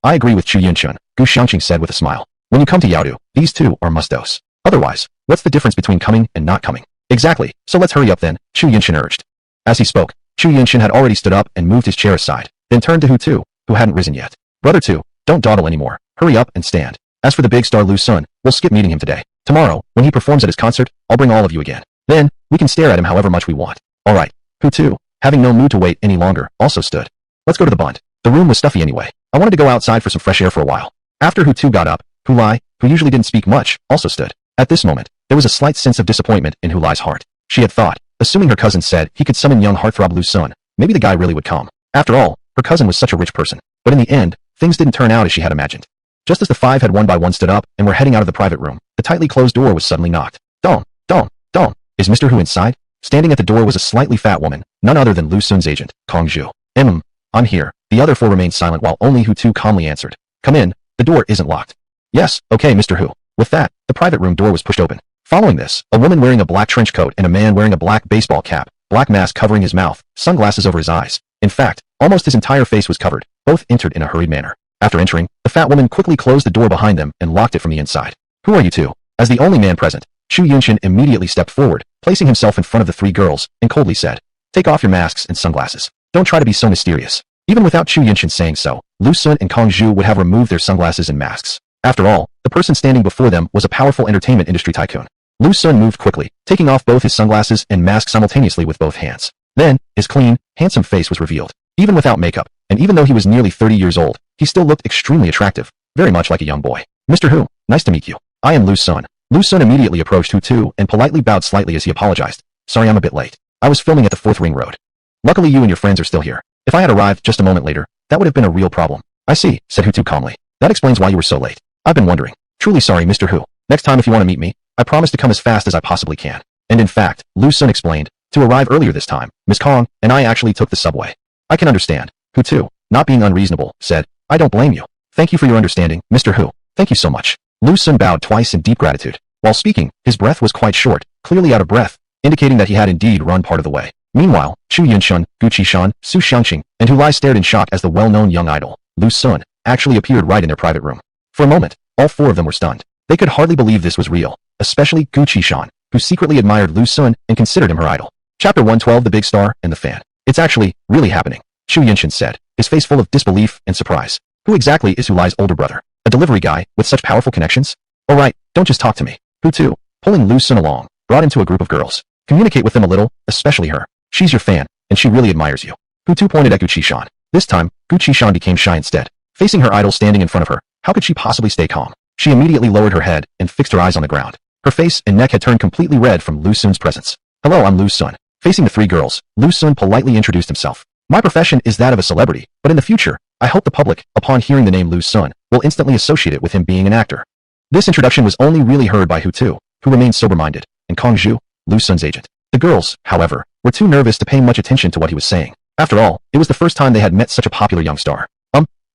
I agree with Chu Yinshin," Gu Xiangqing said with a smile. "When you come to Yaodu, these two are must-dos. Otherwise, what's the difference between coming and not coming?" "Exactly, so let's hurry up then," Chu Yinshin urged. As he spoke, Chu Yinshin had already stood up and moved his chair aside, then turned to Hutu, who hadn't risen yet. "Brother Tu, don't dawdle anymore. Hurry up and stand. As for the big star Lu Sun, we'll skip meeting him today. Tomorrow, when he performs at his concert, I'll bring all of you again. Then, we can stare at him however much we want." "All right." Hutu, having no mood to wait any longer, also stood. "Let's go to the Bund. The room was stuffy anyway. I wanted to go outside for some fresh air for a while." After Hutu got up, Hulai, who usually didn't speak much, also stood. At this moment, there was a slight sense of disappointment in Hulai's heart. She had thought, assuming her cousin said he could summon young heartthrob Lu Sun, maybe the guy really would come. After all, her cousin was such a rich person. But in the end, things didn't turn out as she had imagined. Just as the 5 had one by one stood up and were heading out of the private room, the tightly closed door was suddenly knocked. Dong, dong, dong. "Is Mr. Hu inside?" Standing at the door was a slightly fat woman, none other than Lu Sun's agent, Kong Zhu. I'm here." The other 4 remained silent while only Hutu calmly answered, "Come in, the door isn't locked." "Yes, okay, Mr. Hu." With that, the private room door was pushed open. Following this, a woman wearing a black trench coat and a man wearing a black baseball cap, black mask covering his mouth, sunglasses over his eyes. In fact, almost his entire face was covered. Both entered in a hurried manner. After entering, the fat woman quickly closed the door behind them and locked it from the inside. "Who are you two?" As the only man present, Chu Yinshin immediately stepped forward, placing himself in front of the 3 girls, and coldly said, "Take off your masks and sunglasses. Don't try to be so mysterious." Even without Chu Yinshin saying so, Lu Sun and Kong Zhu would have removed their sunglasses and masks. After all, the person standing before them was a powerful entertainment industry tycoon. Lu Sun moved quickly, taking off both his sunglasses and mask simultaneously with both hands. Then, his clean, handsome face was revealed. Even without makeup, and even though he was nearly 30 years old, he still looked extremely attractive, very much like a young boy. "Mr. Hu, nice to meet you. I am Lu Sun." Lu Sun immediately approached Hutu and politely bowed slightly as he apologized. "Sorry I'm a bit late. I was filming at the 4th Ring Road. Luckily you and your friends are still here. If I had arrived just a moment later, that would have been a real problem." "I see," said Hutu calmly. "That explains why you were so late. I've been wondering. Truly sorry, Mr. Hu. Next time if you want to meet me, I promise to come as fast as I possibly can." And in fact, Lu Sun explained, to arrive earlier this time, Miss Kong and I actually took the subway. "I can understand." Hutu, not being unreasonable, said, "I don't blame you. Thank you for your understanding, Mr. Hu. Thank you so much." Lu Sun bowed twice in deep gratitude. While speaking, his breath was quite short, clearly out of breath, indicating that he had indeed run part of the way. Meanwhile, Chu Yinshin, Gu Qishan, Su Xiangqing, and Hulai stared in shock as the well-known young idol, Lu Sun, actually appeared right in their private room. For a moment, all 4 of them were stunned. They could hardly believe this was real, especially Gu Qishan, who secretly admired Lu Sun and considered him her idol. Chapter 112 The Big Star and the Fan. "It's actually, really happening," Chu Yinshin said, his face full of disbelief and surprise. "Who exactly is Hulai's older brother? A delivery guy with such powerful connections? All right, don't just talk to me." Hutu, pulling Lu Sun along, brought him to a group of girls. "Communicate with them a little, especially her. She's your fan, and she really admires you." Hutu pointed at Gu Qishan. This time, Gu Qishan became shy instead. Facing her idol standing in front of her, how could she possibly stay calm? She immediately lowered her head and fixed her eyes on the ground. Her face and neck had turned completely red from Lu Sun's presence. Hello, I'm Lu Sun. Facing the three girls, Lu Sun politely introduced himself. My profession is that of a celebrity, but in the future, I hope the public, upon hearing the name Lu Sun, will instantly associate it with him being an actor. This introduction was only really heard by Hutu, who remained sober-minded, and Kong Zhu, Lu Sun's agent. The girls, however, were too nervous to pay much attention to what he was saying. After all, it was the first time they had met such a popular young star.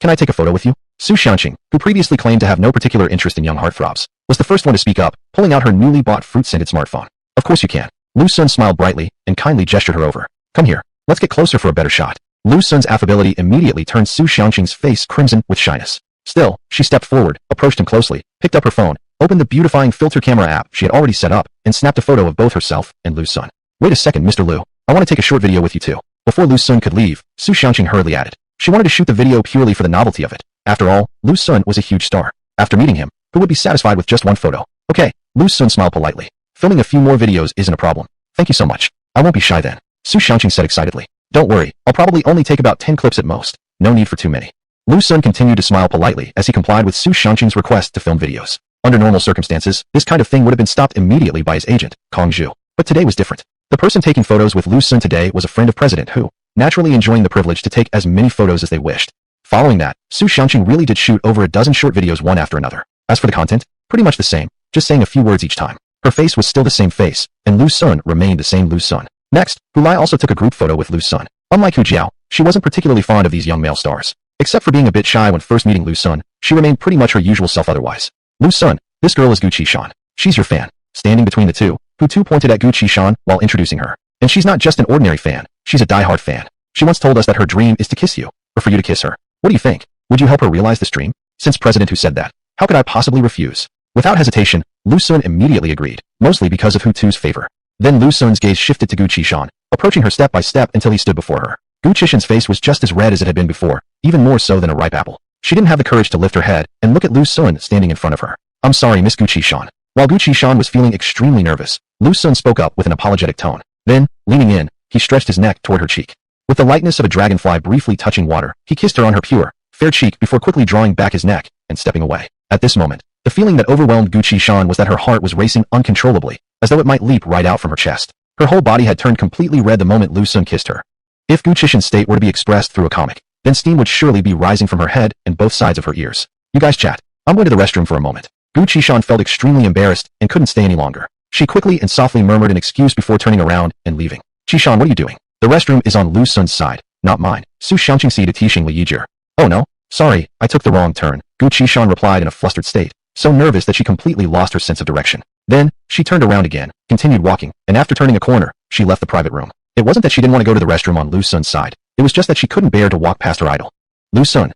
Can I take a photo with you? Su Xianqing, who previously claimed to have no particular interest in young heartthrobs, was the first one to speak up, pulling out her newly bought fruit-scented smartphone. Of course you can. Lu Sun smiled brightly and kindly gestured her over. Come here. Let's get closer for a better shot. Lu Sun's affability immediately turned Su Xianqing's face crimson with shyness. Still, she stepped forward, approached him closely, picked up her phone, opened the beautifying filter camera app she had already set up, and snapped a photo of both herself and Lu Sun. Wait a second, Mr. Lu. I want to take a short video with you too. Before Lu Sun could leave, Su Xianqing hurriedly added. She wanted to shoot the video purely for the novelty of it. After all, Lu Sun was a huge star. After meeting him, who would be satisfied with just one photo? Okay, Lu Sun smiled politely. Filming a few more videos isn't a problem. Thank you so much. I won't be shy then. Su Xianqing said excitedly. Don't worry, I'll probably only take about 10 clips at most. No need for too many. Lu Sun continued to smile politely as he complied with Su Xianqing's request to film videos. Under normal circumstances, this kind of thing would have been stopped immediately by his agent, Kong Zhu. But today was different. The person taking photos with Lu Sun today was a friend of President Hu, naturally enjoying the privilege to take as many photos as they wished. Following that, Su Xianqing really did shoot over a dozen short videos one after another. As for the content, pretty much the same, just saying a few words each time. Her face was still the same face, and Lu Sun remained the same Lu Sun. Next, Hu Lai also took a group photo with Lu Sun. Unlike Hu Jiao, she wasn't particularly fond of these young male stars. Except for being a bit shy when first meeting Lu Sun, she remained pretty much her usual self otherwise. Lu Sun, this girl is Gu Qishan. She's your fan. Standing between the two, Hutu pointed at Gu Qishan while introducing her. And she's not just an ordinary fan, she's a die-hard fan. She once told us that her dream is to kiss you, or for you to kiss her. What do you think? Would you help her realize this dream? Since President Hu said that, how could I possibly refuse? Without hesitation, Lu Sun immediately agreed, mostly because of Hutu's favor. Then Lu Sun's gaze shifted to Gu Qishan, approaching her step by step until he stood before her. Gu Qishan's face was just as red as it had been before, even more so than a ripe apple. She didn't have the courage to lift her head and look at Lu Sun standing in front of her. I'm sorry, Miss Gu Qishan. While Gu Qishan was feeling extremely nervous, Lu Sun spoke up with an apologetic tone. Then, leaning in, he stretched his neck toward her cheek. With the lightness of a dragonfly briefly touching water, he kissed her on her pure, fair cheek before quickly drawing back his neck and stepping away. At this moment, the feeling that overwhelmed Gu Qishan was that her heart was racing uncontrollably, as though it might leap right out from her chest. Her whole body had turned completely red the moment Lu Sun kissed her. If Gu Qishan's state were to be expressed through a comic, then steam would surely be rising from her head and both sides of her ears. You guys chat. I'm going to the restroom for a moment. Gu Qishan felt extremely embarrassed and couldn't stay any longer. She quickly and softly murmured an excuse before turning around and leaving. Qishan, what are you doing? The restroom is on Lu Sun's side, not mine. Su Xianqing si de Tixing Li Yijir. Oh no, sorry, I took the wrong turn, Gu Qishan replied in a flustered state, so nervous that she completely lost her sense of direction. Then, she turned around again, continued walking, and after turning a corner, she left the private room. It wasn't that she didn't want to go to the restroom on Lu Sun's side, it was just that she couldn't bear to walk past her idol. Lu Sun.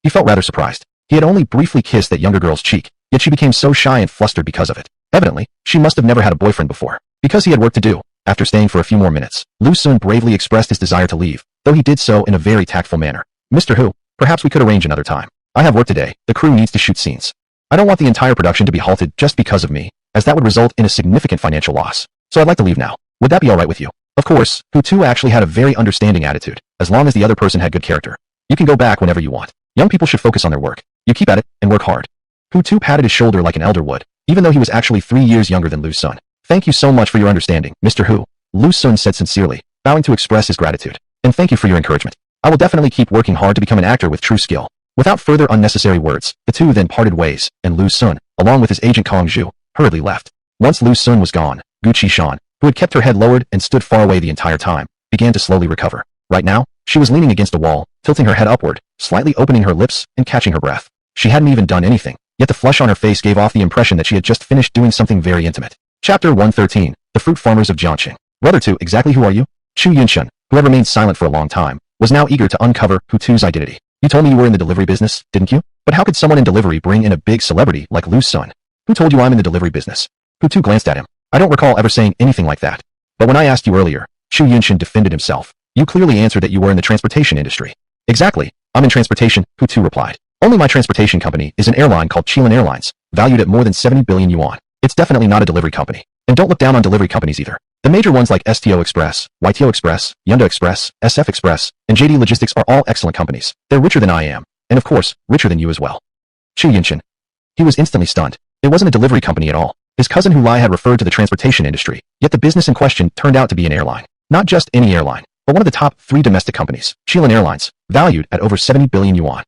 He felt rather surprised. He had only briefly kissed that younger girl's cheek, yet she became so shy and flustered because of it. Evidently, she must have never had a boyfriend before. Because he had work to do, after staying for a few more minutes, Lu Sun bravely expressed his desire to leave, though he did so in a very tactful manner. Mr. Hu, perhaps we could arrange another time. I have work today, the crew needs to shoot scenes. I don't want the entire production to be halted just because of me, as that would result in a significant financial loss. So I'd like to leave now. Would that be alright with you? Of course, Hutu actually had a very understanding attitude, as long as the other person had good character. You can go back whenever you want. Young people should focus on their work. You keep at it, and work hard. Hutu patted his shoulder like an elder would, even though he was actually 3 years younger than Lu Sun. Thank you so much for your understanding, Mr. Hu, Lu Sun said sincerely, bowing to express his gratitude. And thank you for your encouragement. I will definitely keep working hard to become an actor with true skill. Without further unnecessary words, the two then parted ways, and Lu Sun, along with his agent Kong Zhu, hurriedly left. Once Lu Sun was gone, Gu Qishan, who had kept her head lowered and stood far away the entire time, began to slowly recover. Right now, she was leaning against a wall, tilting her head upward, slightly opening her lips and catching her breath. She hadn't even done anything, yet the flush on her face gave off the impression that she had just finished doing something very intimate. Chapter 113, The Fruit Farmers of Jiangqing. Brother 2, exactly who are you? Chu Yunshun, who had remained silent for a long time, was now eager to uncover Hutu's identity. You told me you were in the delivery business, didn't you? But how could someone in delivery bring in a big celebrity like Lu Sun? Who told you I'm in the delivery business? Hutu glanced at him. I don't recall ever saying anything like that. But when I asked you earlier, Chu Yunshun defended himself. You clearly answered that you were in the transportation industry. Exactly, I'm in transportation, Hutu replied. Only my transportation company is an airline called Qilin Airlines, valued at more than 70 billion yuan. It's definitely not a delivery company. And don't look down on delivery companies either. The major ones like STO Express, YTO Express, Yunda Express, SF Express, and JD Logistics are all excellent companies. They're richer than I am, and of course, richer than you as well. Chu Yunshun. He was instantly stunned. It wasn't a delivery company at all. His cousin Hulai had referred to the transportation industry, yet the business in question turned out to be an airline. Not just any airline, but one of the top 3 domestic companies, Chilean Airlines, valued at over 70 billion yuan.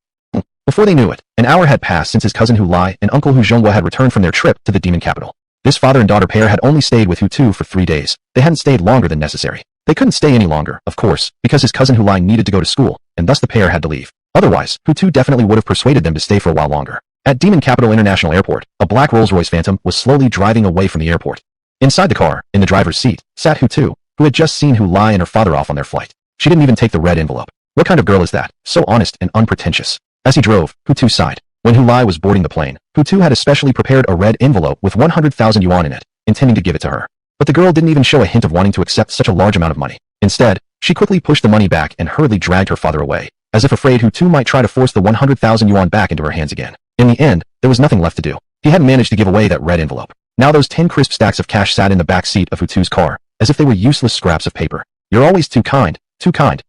Before they knew it, an hour had passed since his cousin Hulai and Uncle Hu Zhonghua had returned from their trip to the demon capital. This father and daughter pair had only stayed with Hutu for 3 days. They hadn't stayed longer than necessary. They couldn't stay any longer, of course, because his cousin Hulai needed to go to school, and thus the pair had to leave. Otherwise, Hutu definitely would have persuaded them to stay for a while longer. At Demon Capital International Airport, a black Rolls-Royce Phantom was slowly driving away from the airport. Inside the car, in the driver's seat, sat Hutu, who had just seen Hulai and her father off on their flight. She didn't even take the red envelope. What kind of girl is that? So honest and unpretentious. As he drove, Hutu sighed. When Hulai was boarding the plane, Hutu had especially prepared a red envelope with 100,000 yuan in it, intending to give it to her. But the girl didn't even show a hint of wanting to accept such a large amount of money. Instead, she quickly pushed the money back and hurriedly dragged her father away, as if afraid Hutu might try to force the 100,000 yuan back into her hands again. In the end, there was nothing left to do. He hadn't managed to give away that red envelope. Now those 10 crisp stacks of cash sat in the back seat of Hutu's car, as if they were useless scraps of paper. You're always too kind,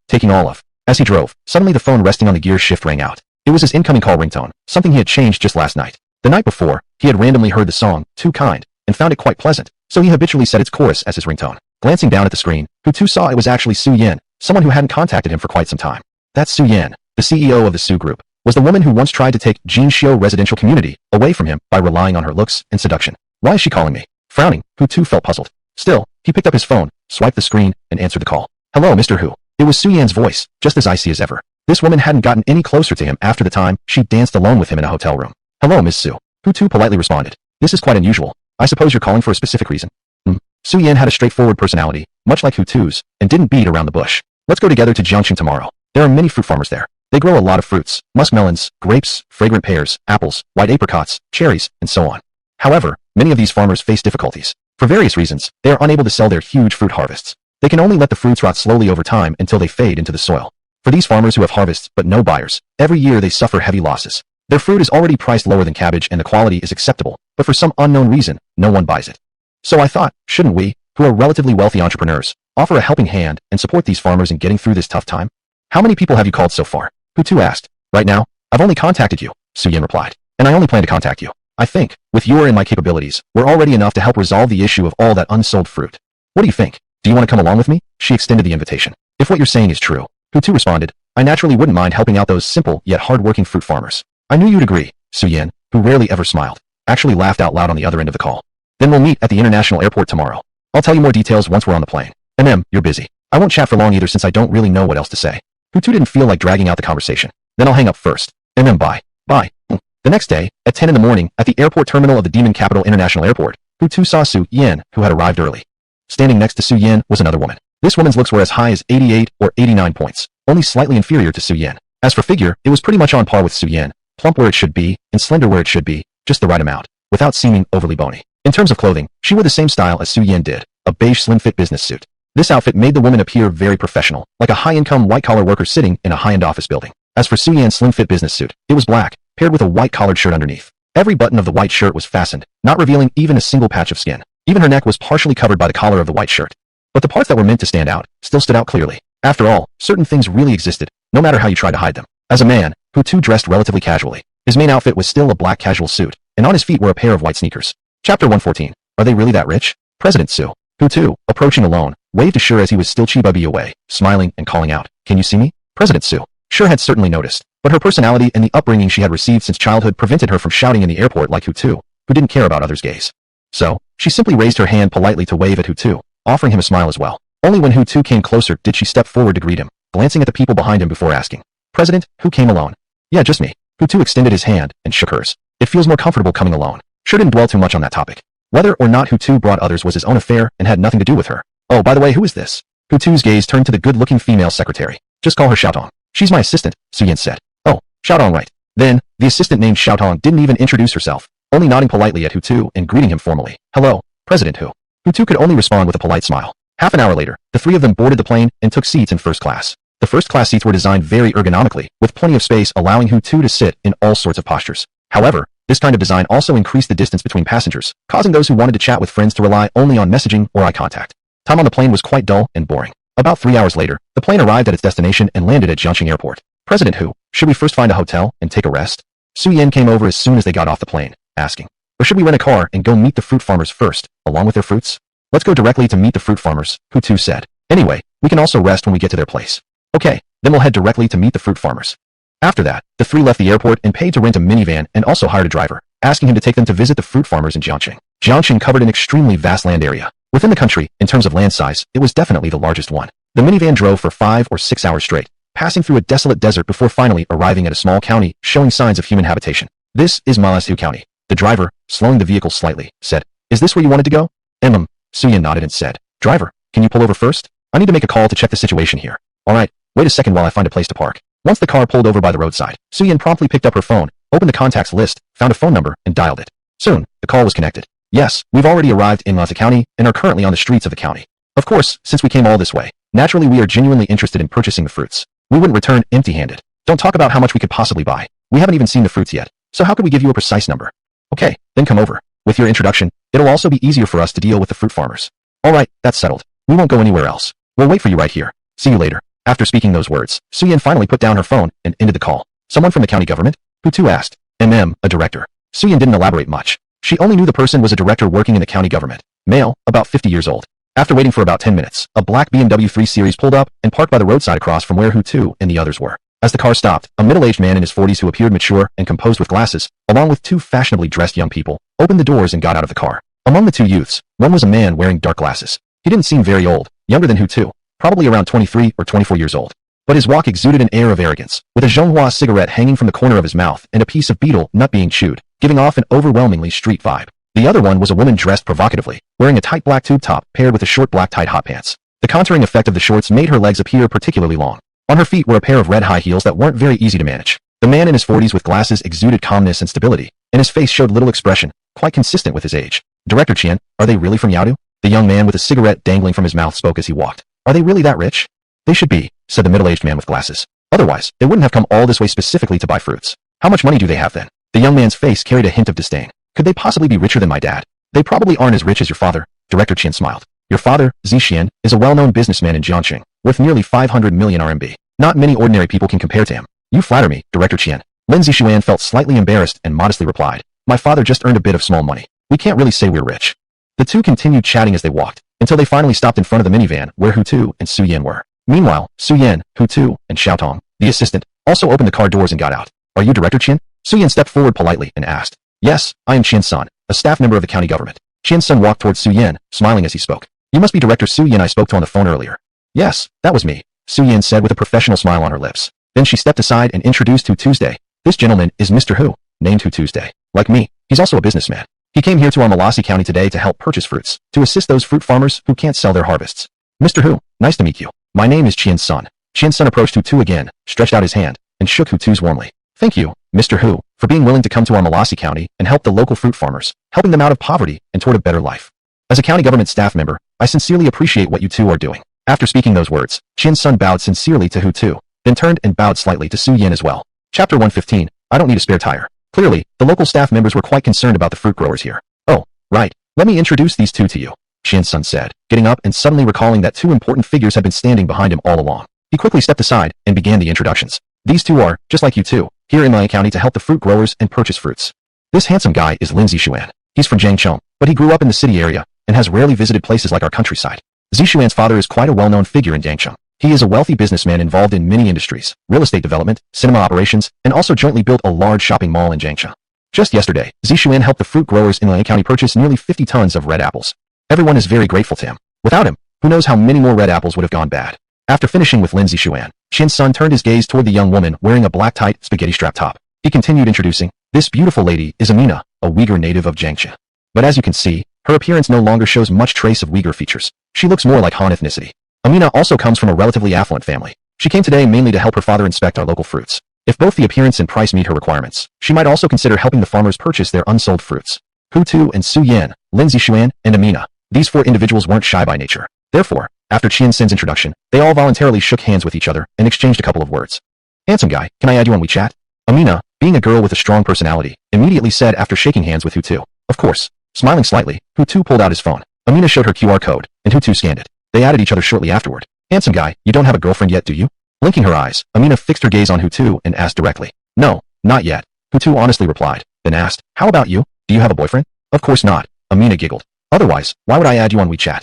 taking all of. As he drove, suddenly the phone resting on the gear shift rang out. It was his incoming call ringtone, something he had changed just last night. The night before, he had randomly heard the song, Too Kind, and found it quite pleasant, so he habitually set its chorus as his ringtone. Glancing down at the screen, Hutu saw it was actually Su Yan, someone who hadn't contacted him for quite some time. That Su Yan, the CEO of the Su Group, was the woman who once tried to take Jinxiu residential community away from him by relying on her looks and seduction. Why is she calling me? Frowning, Hutu felt puzzled. Still, he picked up his phone, swiped the screen, and answered the call. Hello, Mr. Hu. It was Su Yan's voice, just as icy as ever. This woman hadn't gotten any closer to him after the time she danced alone with him in a hotel room. Hello, Miss Su. Hutu politely responded. This is quite unusual. I suppose you're calling for a specific reason. Su Yan had a straightforward personality, much like Hutu's, and didn't beat around the bush. Let's go together to Jiangxing tomorrow. There are many fruit farmers there. They grow a lot of fruits, muskmelons, grapes, fragrant pears, apples, white apricots, cherries, and so on. However, many of these farmers face difficulties. For various reasons, they are unable to sell their huge fruit harvests. They can only let the fruits rot slowly over time until they fade into the soil. For these farmers who have harvests but no buyers, every year they suffer heavy losses. Their fruit is already priced lower than cabbage and the quality is acceptable, but for some unknown reason, no one buys it. So I thought, shouldn't we, who are relatively wealthy entrepreneurs, offer a helping hand and support these farmers in getting through this tough time? How many people have you called so far? Hutu asked. Right now, I've only contacted you, Su Yan replied. And I only plan to contact you. I think, with your and my capabilities, we're already enough to help resolve the issue of all that unsold fruit. What do you think? Do you want to come along with me? She extended the invitation. If what you're saying is true, Hutu responded, I naturally wouldn't mind helping out those simple yet hard-working fruit farmers. I knew you'd agree, Su Yan, who rarely ever smiled, actually laughed out loud on the other end of the call. Then we'll meet at the international airport tomorrow. I'll tell you more details once we're on the plane. You're busy. I won't chat for long either since I don't really know what else to say. Hutu didn't feel like dragging out the conversation. Then I'll hang up first. Bye. Bye. The next day, at 10 in the morning, at the airport terminal of the Demon Capital International Airport, Hutu saw Su Yan, who had arrived early. Standing next to Su Yan was another woman. This woman's looks were as high as 88 or 89 points, only slightly inferior to Su Yan. As for figure, it was pretty much on par with Su Yan, plump where it should be, and slender where it should be, just the right amount, without seeming overly bony. In terms of clothing, she wore the same style as Su Yan did, a beige slim-fit business suit. This outfit made the woman appear very professional, like a high-income white-collar worker sitting in a high-end office building. As for Su Yan's slim-fit business suit, it was black, paired with a white-collared shirt underneath. Every button of the white shirt was fastened, not revealing even a single patch of skin. Even her neck was partially covered by the collar of the white shirt. But the parts that were meant to stand out still stood out clearly. After all, certain things really existed, no matter how you tried to hide them. As a man, Hutu dressed relatively casually. His main outfit was still a black casual suit, and on his feet were a pair of white sneakers. Chapter 114. Are they really that rich? President Su. Hutu, approaching alone, waved to Sure as he was still chibubi away, smiling and calling out, Can you see me? President Su. Sure had certainly noticed, but her personality and the upbringing she had received since childhood prevented her from shouting in the airport like Hutu, who didn't care about others' gaze. So, she simply raised her hand politely to wave at Hutu, offering him a smile as well. Only when Hutu came closer did she step forward to greet him, glancing at the people behind him before asking, President, who came alone? Yeah, just me. Hutu extended his hand and shook hers. It feels more comfortable coming alone. Sure didn't dwell too much on that topic. Whether or not Hutu brought others was his own affair and had nothing to do with her. Oh, by the way, who is this? Hutu's gaze turned to the good-looking female secretary. Just call her Xiaotong. She's my assistant, Su Yan said. Oh, Xiaotong, right. Then, the assistant named Xiaotong didn't even introduce herself, only nodding politely at Hutu and greeting him formally. Hello, President Hu. Hutu could only respond with a polite smile. Half an hour later, the three of them boarded the plane and took seats in first class. The first class seats were designed very ergonomically, with plenty of space allowing Hutu to sit in all sorts of postures. However, this kind of design also increased the distance between passengers, causing those who wanted to chat with friends to rely only on messaging or eye contact. Time on the plane was quite dull and boring. About 3 hours later, the plane arrived at its destination and landed at Jiangxing Airport. President Hu, should we first find a hotel and take a rest? Su Yan came over as soon as they got off the plane. asking, "Or should we rent a car and go meet the fruit farmers first, along with their fruits?" "Let's go directly to meet the fruit farmers," Hutu said. "Anyway, we can also rest when we get to their place." "Okay, then we'll head directly to meet the fruit farmers." After that, the three left the airport and paid to rent a minivan and also hired a driver, asking him to take them to visit the fruit farmers in Jiangxing. Jiangxing covered an extremely vast land area. Within the country, in terms of land size, it was definitely the largest one. The minivan drove for 5 or 6 hours straight, passing through a desolate desert before finally arriving at a small county showing signs of human habitation. "This is Malashu County." The driver, slowing the vehicle slightly, said, "Is this where you wanted to go?" Suyin nodded and said, "Driver, can you pull over first? I need to make a call to check the situation here." "All right, wait a second while I find a place to park." Once the car pulled over by the roadside, Suyin promptly picked up her phone, opened the contacts list, found a phone number, and dialed it. Soon, the call was connected. "Yes, we've already arrived in Malaysia County and are currently on the streets of the county. Of course, since we came all this way, naturally we are genuinely interested in purchasing the fruits. We wouldn't return empty-handed. Don't talk about how much we could possibly buy. We haven't even seen the fruits yet, so how could we give you a precise number?" "Okay, then come over. With your introduction, it'll also be easier for us to deal with the fruit farmers." "All right, that's settled. We won't go anywhere else. We'll wait for you right here. See you later." After speaking those words, Suyin finally put down her phone and ended the call. "Someone from the county government?" Hutu asked. A director." Suyin didn't elaborate much. She only knew the person was a director working in the county government. Male, about 50 years old. After waiting for about 10 minutes, a black BMW 3 Series pulled up and parked by the roadside across from where Hutu and the others were. As the car stopped, a middle-aged man in his 40s who appeared mature and composed with glasses, along with two fashionably dressed young people, opened the doors and got out of the car. Among the two youths, one was a man wearing dark glasses. He didn't seem very old, younger than Hutu, probably around 23 or 24 years old. But his walk exuded an air of arrogance, with a Zhonghua cigarette hanging from the corner of his mouth and a piece of betel nut being chewed, giving off an overwhelmingly street vibe. The other one was a woman dressed provocatively, wearing a tight black tube top paired with a short black tight hot pants. The contouring effect of the shorts made her legs appear particularly long. On her feet were a pair of red high heels that weren't very easy to manage. The man in his 40s with glasses exuded calmness and stability, and his face showed little expression, quite consistent with his age. "Director Qian, are they really from Yadu?" The young man with a cigarette dangling from his mouth spoke as he walked. "Are they really that rich?" "They should be," said the middle-aged man with glasses. "Otherwise, they wouldn't have come all this way specifically to buy fruits. How much money do they have then?" The young man's face carried a hint of disdain. "Could they possibly be richer than my dad?" "They probably aren't as rich as your father," Director Qian smiled. "Your father, Zixian, is a well-known businessman in Jiangxing, worth nearly 500 million RMB. Not many ordinary people can compare to him." "You flatter me, Director Qian." Lin Zixuan felt slightly embarrassed and modestly replied, "My father just earned a bit of small money. We can't really say we're rich." The two continued chatting as they walked, until they finally stopped in front of the minivan where Hutu and Suyin were. Meanwhile, Suyin, Hutu, and Xiaotong, the assistant, also opened the car doors and got out. "Are you Director Qian?" Suyin stepped forward politely and asked. "Yes, I am Qian Sun, a staff member of the county government." Qian Sun walked towards Suyin, smiling as he spoke. "You must be Director Suyin I spoke to on the phone earlier." "Yes, that was me," Suyin said with a professional smile on her lips. Then she stepped aside and introduced Hu Tuesday. "This gentleman is Mr. Hu, named Hu Tuesday. Like me, he's also a businessman. He came here to our Malasi County today to help purchase fruits, to assist those fruit farmers who can't sell their harvests." "Mr. Hu, nice to meet you. My name is Qian Sun." Qian Sun approached Hutu again, stretched out his hand, and shook Hutu's warmly. "Thank you, Mr. Hu, for being willing to come to our Malasi County and help the local fruit farmers, helping them out of poverty and toward a better life. As a county government staff member, I sincerely appreciate what you two are doing." After speaking those words, Qian Sun bowed sincerely to Hutu, then turned and bowed slightly to Su Yin as well. Chapter 115, I don't need a spare tire. Clearly, the local staff members were quite concerned about the fruit growers here. "Oh, right, let me introduce these two to you," Qian Sun said, getting up and suddenly recalling that two important figures had been standing behind him all along. He quickly stepped aside and began the introductions. "These two are, just like you two, here in Maya County to help the fruit growers and purchase fruits. This handsome guy is Lin Zixuan. He's from Jiangcheng, but he grew up in the city area and has rarely visited places like our countryside. Zixuan's father is quite a well-known figure in Jiangcheng. He is a wealthy businessman involved in many industries, real estate development, cinema operations, and also jointly built a large shopping mall in Jiangcheng. Just yesterday, Zixuan helped the fruit growers in Maya County purchase nearly 50 tons of red apples. Everyone is very grateful to him. Without him, who knows how many more red apples would have gone bad." After finishing with Lin Zixuan, Qian Sun turned his gaze toward the young woman wearing a black tight spaghetti strap top. He continued introducing, "This beautiful lady is Amina, a Uyghur native of Jiangxi. But as you can see, her appearance no longer shows much trace of Uyghur features. She looks more like Han ethnicity. Amina also comes from a relatively affluent family. She came today mainly to help her father inspect our local fruits. If both the appearance and price meet her requirements, she might also consider helping the farmers purchase their unsold fruits." Hutu and Su Yin, Lin Zixuan, and Amina. These four individuals weren't shy by nature. Therefore, after Qian Sun's introduction, they all voluntarily shook hands with each other and exchanged a couple of words. "Handsome guy, can I add you on WeChat?" Amina, being a girl with a strong personality, immediately said after shaking hands with Hutu. "Of course." Smiling slightly, Hutu pulled out his phone. Amina showed her QR code, and Hutu scanned it. They added each other shortly afterward. "Handsome guy, you don't have a girlfriend yet, do you?" Blinking her eyes, Amina fixed her gaze on Hutu and asked directly. "No, not yet," Hutu honestly replied, then asked, "How about you?" Do you have a boyfriend? Of course not. Amina giggled. Otherwise, why would I add you on WeChat?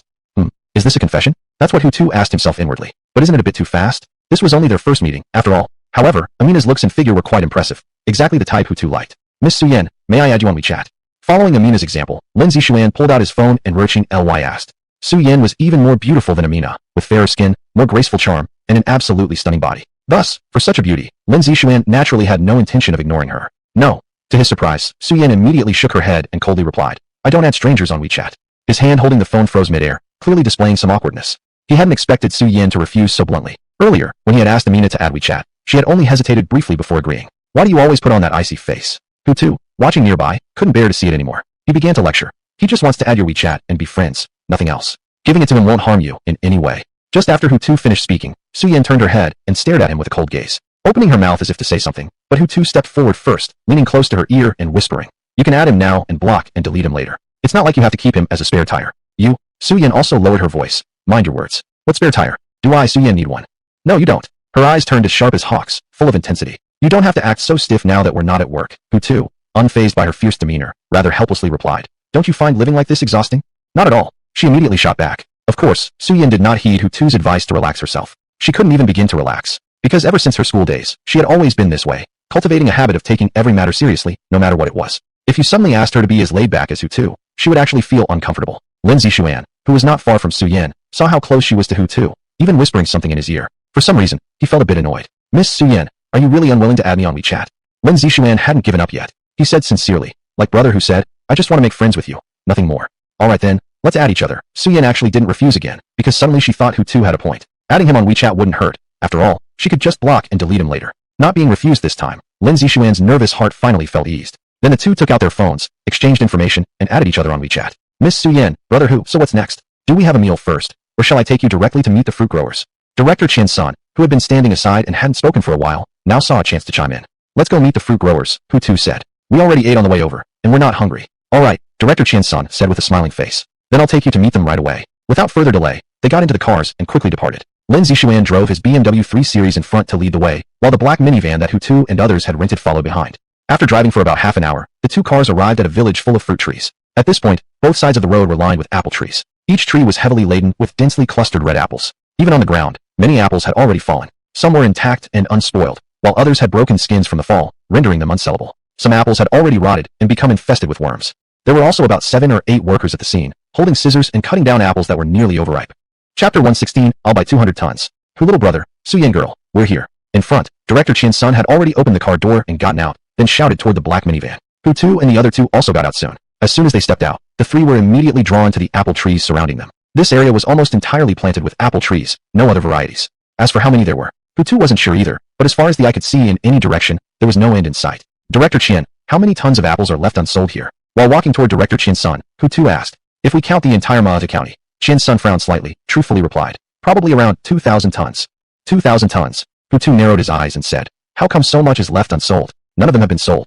Is this a confession? That's what Hutu asked himself inwardly. But isn't it a bit too fast? This was only their first meeting, after all. However, Amina's looks and figure were quite impressive. Exactly the type Hutu liked. Miss Suyen, may I add you on WeChat? Following Amina's example, Lin Zishuan pulled out his phone and Ruching Ly asked. Suyen was even more beautiful than Amina, with fairer skin, more graceful charm, and an absolutely stunning body. Thus, for such a beauty, Lin Zishuan naturally had no intention of ignoring her. No. To his surprise, Suyen immediately shook her head and coldly replied, I don't add strangers on WeChat. His hand holding the phone froze midair, clearly displaying some awkwardness. He hadn't expected Suyen to refuse so bluntly. Earlier, when he had asked Amina to add WeChat, she had only hesitated briefly before agreeing. Why do you always put on that icy face? Hutu, watching nearby, couldn't bear to see it anymore. He began to lecture. He just wants to add your WeChat and be friends, nothing else. Giving it to him won't harm you in any way. Just after Hutu finished speaking, Suyen turned her head and stared at him with a cold gaze, opening her mouth as if to say something, but Hutu stepped forward first, leaning close to her ear and whispering, you can add him now and block and delete him later. It's not like you have to keep him as a spare tire. You, Suyen also lowered her voice. Mind your words. What spare tire? Do I, Suyen, need one? No, you don't. Her eyes turned as sharp as hawks, full of intensity. You don't have to act so stiff now that we're not at work. Hutu, unfazed by her fierce demeanor, rather helplessly replied. Don't you find living like this exhausting? Not at all. She immediately shot back. Of course, Suyen did not heed Hutu's advice to relax herself. She couldn't even begin to relax. Because ever since her school days, she had always been this way, cultivating a habit of taking every matter seriously, no matter what it was. If you suddenly asked her to be as laid back as Hutu, she would actually feel uncomfortable. Lin Zishuan, who was not far from Suyen, saw how close she was to Hutu, even whispering something in his ear. For some reason, he felt a bit annoyed. Miss Suyen, are you really unwilling to add me on WeChat? Lin Zishuan hadn't given up yet. He said sincerely, like brother who said, I just want to make friends with you, nothing more. Alright then, let's add each other. Suyen actually didn't refuse again, because suddenly she thought Hutu had a point. Adding him on WeChat wouldn't hurt. After all, she could just block and delete him later. Not being refused this time, Lin Zishuan's nervous heart finally felt eased. Then the two took out their phones, exchanged information, and added each other on WeChat. Miss Suyen, brother who, so what's next? Do we have a meal first, or shall I take you directly to meet the fruit growers? Director Chin-san, who had been standing aside and hadn't spoken for a while, now saw a chance to chime in. Let's go meet the fruit growers, Hutu said. We already ate on the way over, and we're not hungry. Alright, Director Chin-san said with a smiling face. Then I'll take you to meet them right away. Without further delay, they got into the cars and quickly departed. Lin Zishuan drove his BMW 3 Series in front to lead the way, while the black minivan that Hutu and others had rented followed behind. After driving for about half an hour, the two cars arrived at a village full of fruit trees. At this point, both sides of the road were lined with apple trees. Each tree was heavily laden with densely clustered red apples. Even on the ground, many apples had already fallen. Some were intact and unspoiled, while others had broken skins from the fall, rendering them unsellable. Some apples had already rotted and become infested with worms. There were also about 7 or 8 workers at the scene, holding scissors and cutting down apples that were nearly overripe. Chapter 116, I'll buy 200 tons. Who little brother, Suyen girl, we're here. In front, Director Chin-san had already opened the car door and gotten out, then shouted toward the black minivan. Hutu and the other two also got out soon. As soon as they stepped out, the three were immediately drawn to the apple trees surrounding them. This area was almost entirely planted with apple trees, no other varieties. As for how many there were, Hutu wasn't sure either, but as far as the eye could see in any direction, there was no end in sight. Director Chin, how many tons of apples are left unsold here? While walking toward Director Chin-san, Hutu asked. If we count the entire Maata County, Chin-san frowned slightly, truthfully replied. Probably around 2,000 tons. 2,000 tons. Hutu narrowed his eyes and said, how come so much is left unsold? None of them have been sold.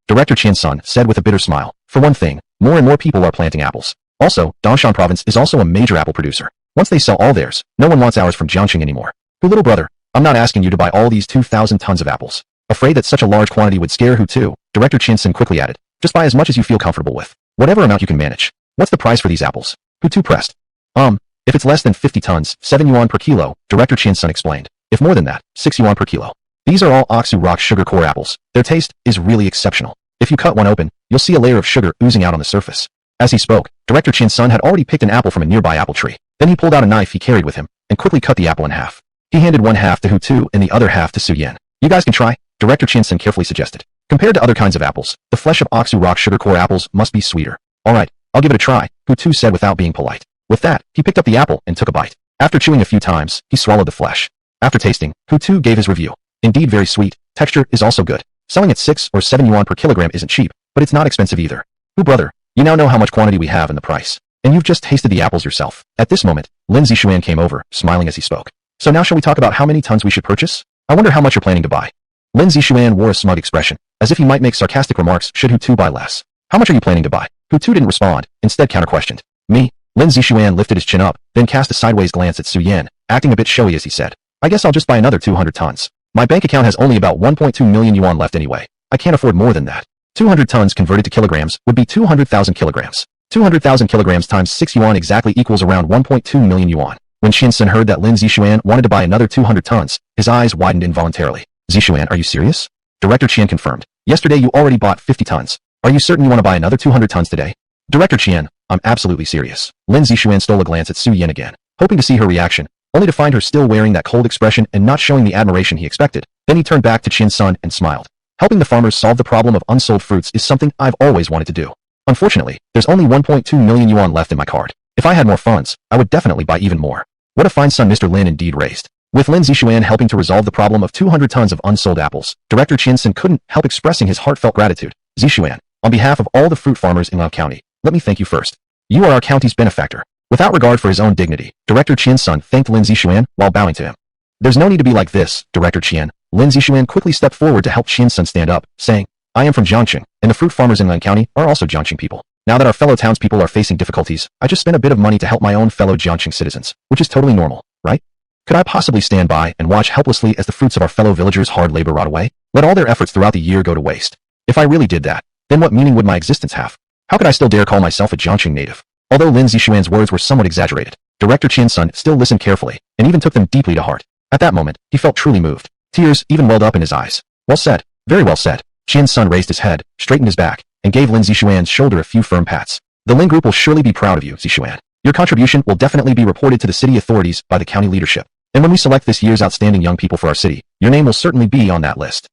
Director Chin-san said with a bitter smile. For one thing, more and more people are planting apples. Also, Dongshan province is also a major apple producer. Once they sell all theirs, no one wants ours from Jiangxing anymore. Who little brother, I'm not asking you to buy all these 2,000 tons of apples. Afraid that such a large quantity would scare Hutu, Director Chin-san quickly added. Just buy as much as you feel comfortable with. Whatever amount you can manage. What's the price for these apples? Hutu pressed. If it's less than 50 tons, 7 yuan per kilo, Director Chin-san explained. If more than that, 6 yuan per kilo. These are all Oksu Rock sugar core apples. Their taste is really exceptional. If you cut one open, you'll see a layer of sugar oozing out on the surface. As he spoke, Director Chin-san had already picked an apple from a nearby apple tree. Then he pulled out a knife he carried with him, and quickly cut the apple in half. He handed one half to Hutu and the other half to Suyen. You guys can try, Director Chin-san carefully suggested. Compared to other kinds of apples, the flesh of Oksu Rock sugar core apples must be sweeter. Alright, I'll give it a try, Hutu said without being polite. With that, he picked up the apple and took a bite. After chewing a few times, he swallowed the flesh. After tasting, Hutu gave his review. Indeed very sweet, texture is also good. Selling at 6 or 7 yuan per kilogram isn't cheap, but it's not expensive either. Who brother, you now know how much quantity we have and the price. And you've just tasted the apples yourself. At this moment, Lin Zishuan came over, smiling as he spoke. So now shall we talk about how many tons we should purchase? I wonder how much you're planning to buy. Lin Zishuan wore a smug expression, as if he might make sarcastic remarks should Hutu buy less. How much are you planning to buy? Hutu didn't respond, instead counter-questioned. Me? Lin Zishuan lifted his chin up, then cast a sideways glance at Suyen, acting a bit showy as he said. I guess I'll just buy another 200 tons. My bank account has only about 1.2 million yuan left anyway. I can't afford more than that. 200 tons converted to kilograms would be 200,000 kilograms. 200,000 kilograms times 6 yuan exactly equals around 1.2 million yuan. When Qiansun heard that Lin Zixuan wanted to buy another 200 tons, his eyes widened involuntarily. Zixuan, are you serious? Director Qian confirmed. Yesterday you already bought 50 tons. Are you certain you want to buy another 200 tons today? Director Qian, I'm absolutely serious. Lin Zixuan stole a glance at Su Yan again, hoping to see her reaction, only to find her still wearing that cold expression and not showing the admiration he expected. Then he turned back to Qiansun and smiled. Helping the farmers solve the problem of unsold fruits is something I've always wanted to do. Unfortunately, there's only 1.2 million yuan left in my card. If I had more funds, I would definitely buy even more. What a fine son Mr. Lin indeed raised. With Lin Zixuan helping to resolve the problem of 200 tons of unsold apples, Director Qiansun couldn't help expressing his heartfelt gratitude. Zixuan, on behalf of all the fruit farmers in Lao County, let me thank you first. You are our county's benefactor. Without regard for his own dignity, Director Qiansun thanked Lin Zixuan while bowing to him. There's no need to be like this, Director Qian. Lin Zixuan quickly stepped forward to help Qiansun stand up, saying, I am from Jiangqing, and the fruit farmers in Lan County are also Jiangqing people. Now that our fellow townspeople are facing difficulties, I just spent a bit of money to help my own fellow Jiangqing citizens, which is totally normal, right? Could I possibly stand by and watch helplessly as the fruits of our fellow villagers' hard labor rot away? Let all their efforts throughout the year go to waste. If I really did that, then what meaning would my existence have? How could I still dare call myself a Jiangqing native? Although Lin Zixuan's words were somewhat exaggerated, Director Qiansun still listened carefully, and even took them deeply to heart. At that moment, he felt truly moved. Tears even welled up in his eyes. Well said. Very well said. Qiansun raised his head, straightened his back, and gave Lin Zixuan's shoulder a few firm pats. The Lin group will surely be proud of you, Zixuan. Your contribution will definitely be reported to the city authorities by the county leadership. And when we select this year's outstanding young people for our city, your name will certainly be on that list.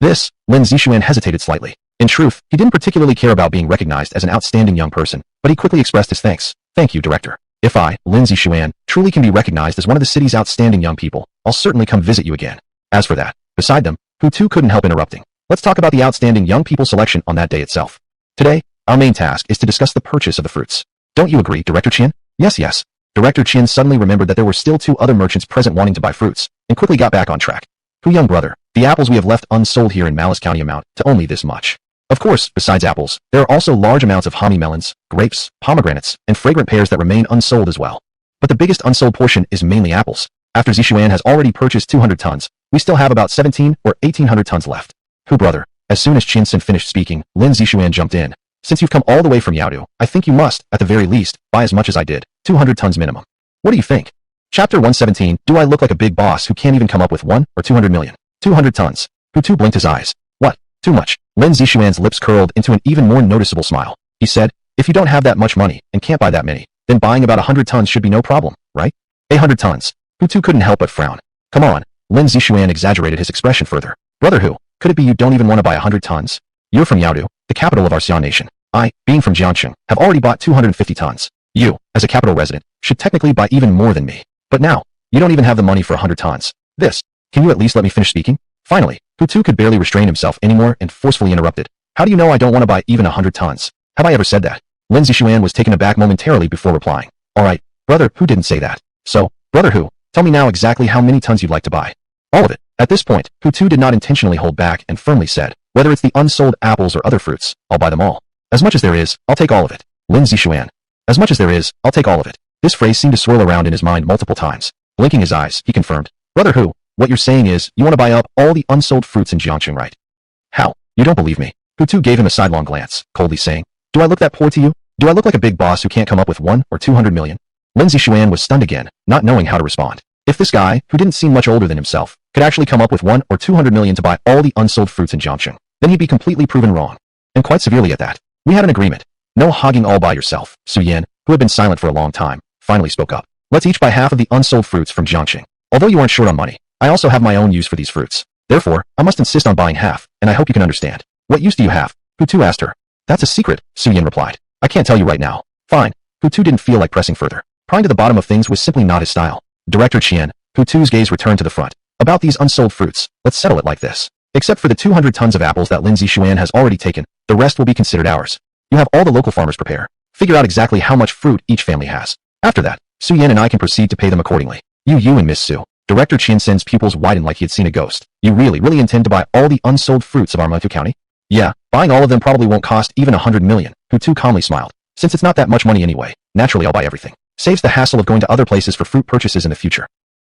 Lin Zixuan hesitated slightly. In truth, he didn't particularly care about being recognized as an outstanding young person, but he quickly expressed his thanks. Thank you, Director. If I, Lin Zixuan, truly can be recognized as one of the city's outstanding young people, I'll certainly come visit you again. As for that, beside them, Hutu couldn't help interrupting. Let's talk about the outstanding young people selection on that day itself. Today, our main task is to discuss the purchase of the fruits. Don't you agree, Director Qian? Yes. Director Qian suddenly remembered that there were still 2 other merchants present wanting to buy fruits, and quickly got back on track. Hu young brother, the apples we have left unsold here in Malice County amount to only this much. Of course, besides apples, there are also large amounts of honey melons, grapes, pomegranates, and fragrant pears that remain unsold as well. But the biggest unsold portion is mainly apples. After Zixuan has already purchased 200 tons, we still have about 17 or 1800 tons left. Hu brother, as soon as Qiansun finished speaking, Lin Zixuan jumped in. Since you've come all the way from Yaodu, I think you must, at the very least, buy as much as I did, 200 tons minimum. What do you think? Chapter 117, do I look like a big boss who can't even come up with 1 or 200 million? 200 tons. Hutu blinked his eyes. What? Too much. Lin Zixuan's lips curled into an even more noticeable smile. He said, if you don't have that much money and can't buy that many, then buying about 100 tons should be no problem, right? 100 tons. Hutu couldn't help but frown. Come on. Lin Zixuan exaggerated his expression further. Brother Hu, could it be you don't even want to buy 100 tons? You're from Yaodu, the capital of our Xian nation. I, being from Jiangqing, have already bought 250 tons. You, as a capital resident, should technically buy even more than me. But now, you don't even have the money for 100 tons. Can you at least let me finish speaking? Finally, Hutu could barely restrain himself anymore and forcefully interrupted. How do you know I don't want to buy even 100 tons? Have I ever said that? Lin Zixuan was taken aback momentarily before replying. Alright, brother Hu didn't say that. So, brother Hu, tell me now exactly how many tons you'd like to buy. All of it. At this point, Hutu did not intentionally hold back and firmly said, whether it's the unsold apples or other fruits, I'll buy them all. As much as there is, I'll take all of it. Lin Zixuan. As much as there is, I'll take all of it. This phrase seemed to swirl around in his mind multiple times. Blinking his eyes, he confirmed. Brother Hu, what you're saying is, you want to buy up all the unsold fruits in Jiangqing, right? How? You don't believe me? Hutu gave him a sidelong glance, coldly saying, do I look that poor to you? Do I look like a big boss who can't come up with 1 or 200 million? Lin Zixuan was stunned again, not knowing how to respond. If this guy, who didn't seem much older than himself, could actually come up with 1 or 200 million to buy all the unsold fruits in Jiangqing, then he'd be completely proven wrong. And quite severely at that. We had an agreement. No hogging all by yourself. Su Yan, who had been silent for a long time, finally spoke up. Let's each buy half of the unsold fruits from Jiangqing. Although you aren't short on money, I also have my own use for these fruits. Therefore, I must insist on buying half, and I hope you can understand. What use do you have? Hutu asked her. That's a secret, Su Yan replied. I can't tell you right now. Fine. Hutu didn't feel like pressing further. Prying to the bottom of things was simply not his style. Director Qian, Hutu's gaze returned to the front. About these unsold fruits, let's settle it like this. Except for the 200 tons of apples that Lin Zixuan has already taken, the rest will be considered ours. You have all the local farmers prepare. Figure out exactly how much fruit each family has. After that, Su Yan and I can proceed to pay them accordingly. You and Miss Su. Director Qiansun's pupils widened like he had seen a ghost. You really intend to buy all the unsold fruits of our Manhwa County? Yeah, buying all of them probably won't cost even 100 million. Hutu calmly smiled. Since it's not that much money anyway, naturally I'll buy everything. Saves the hassle of going to other places for fruit purchases in the future.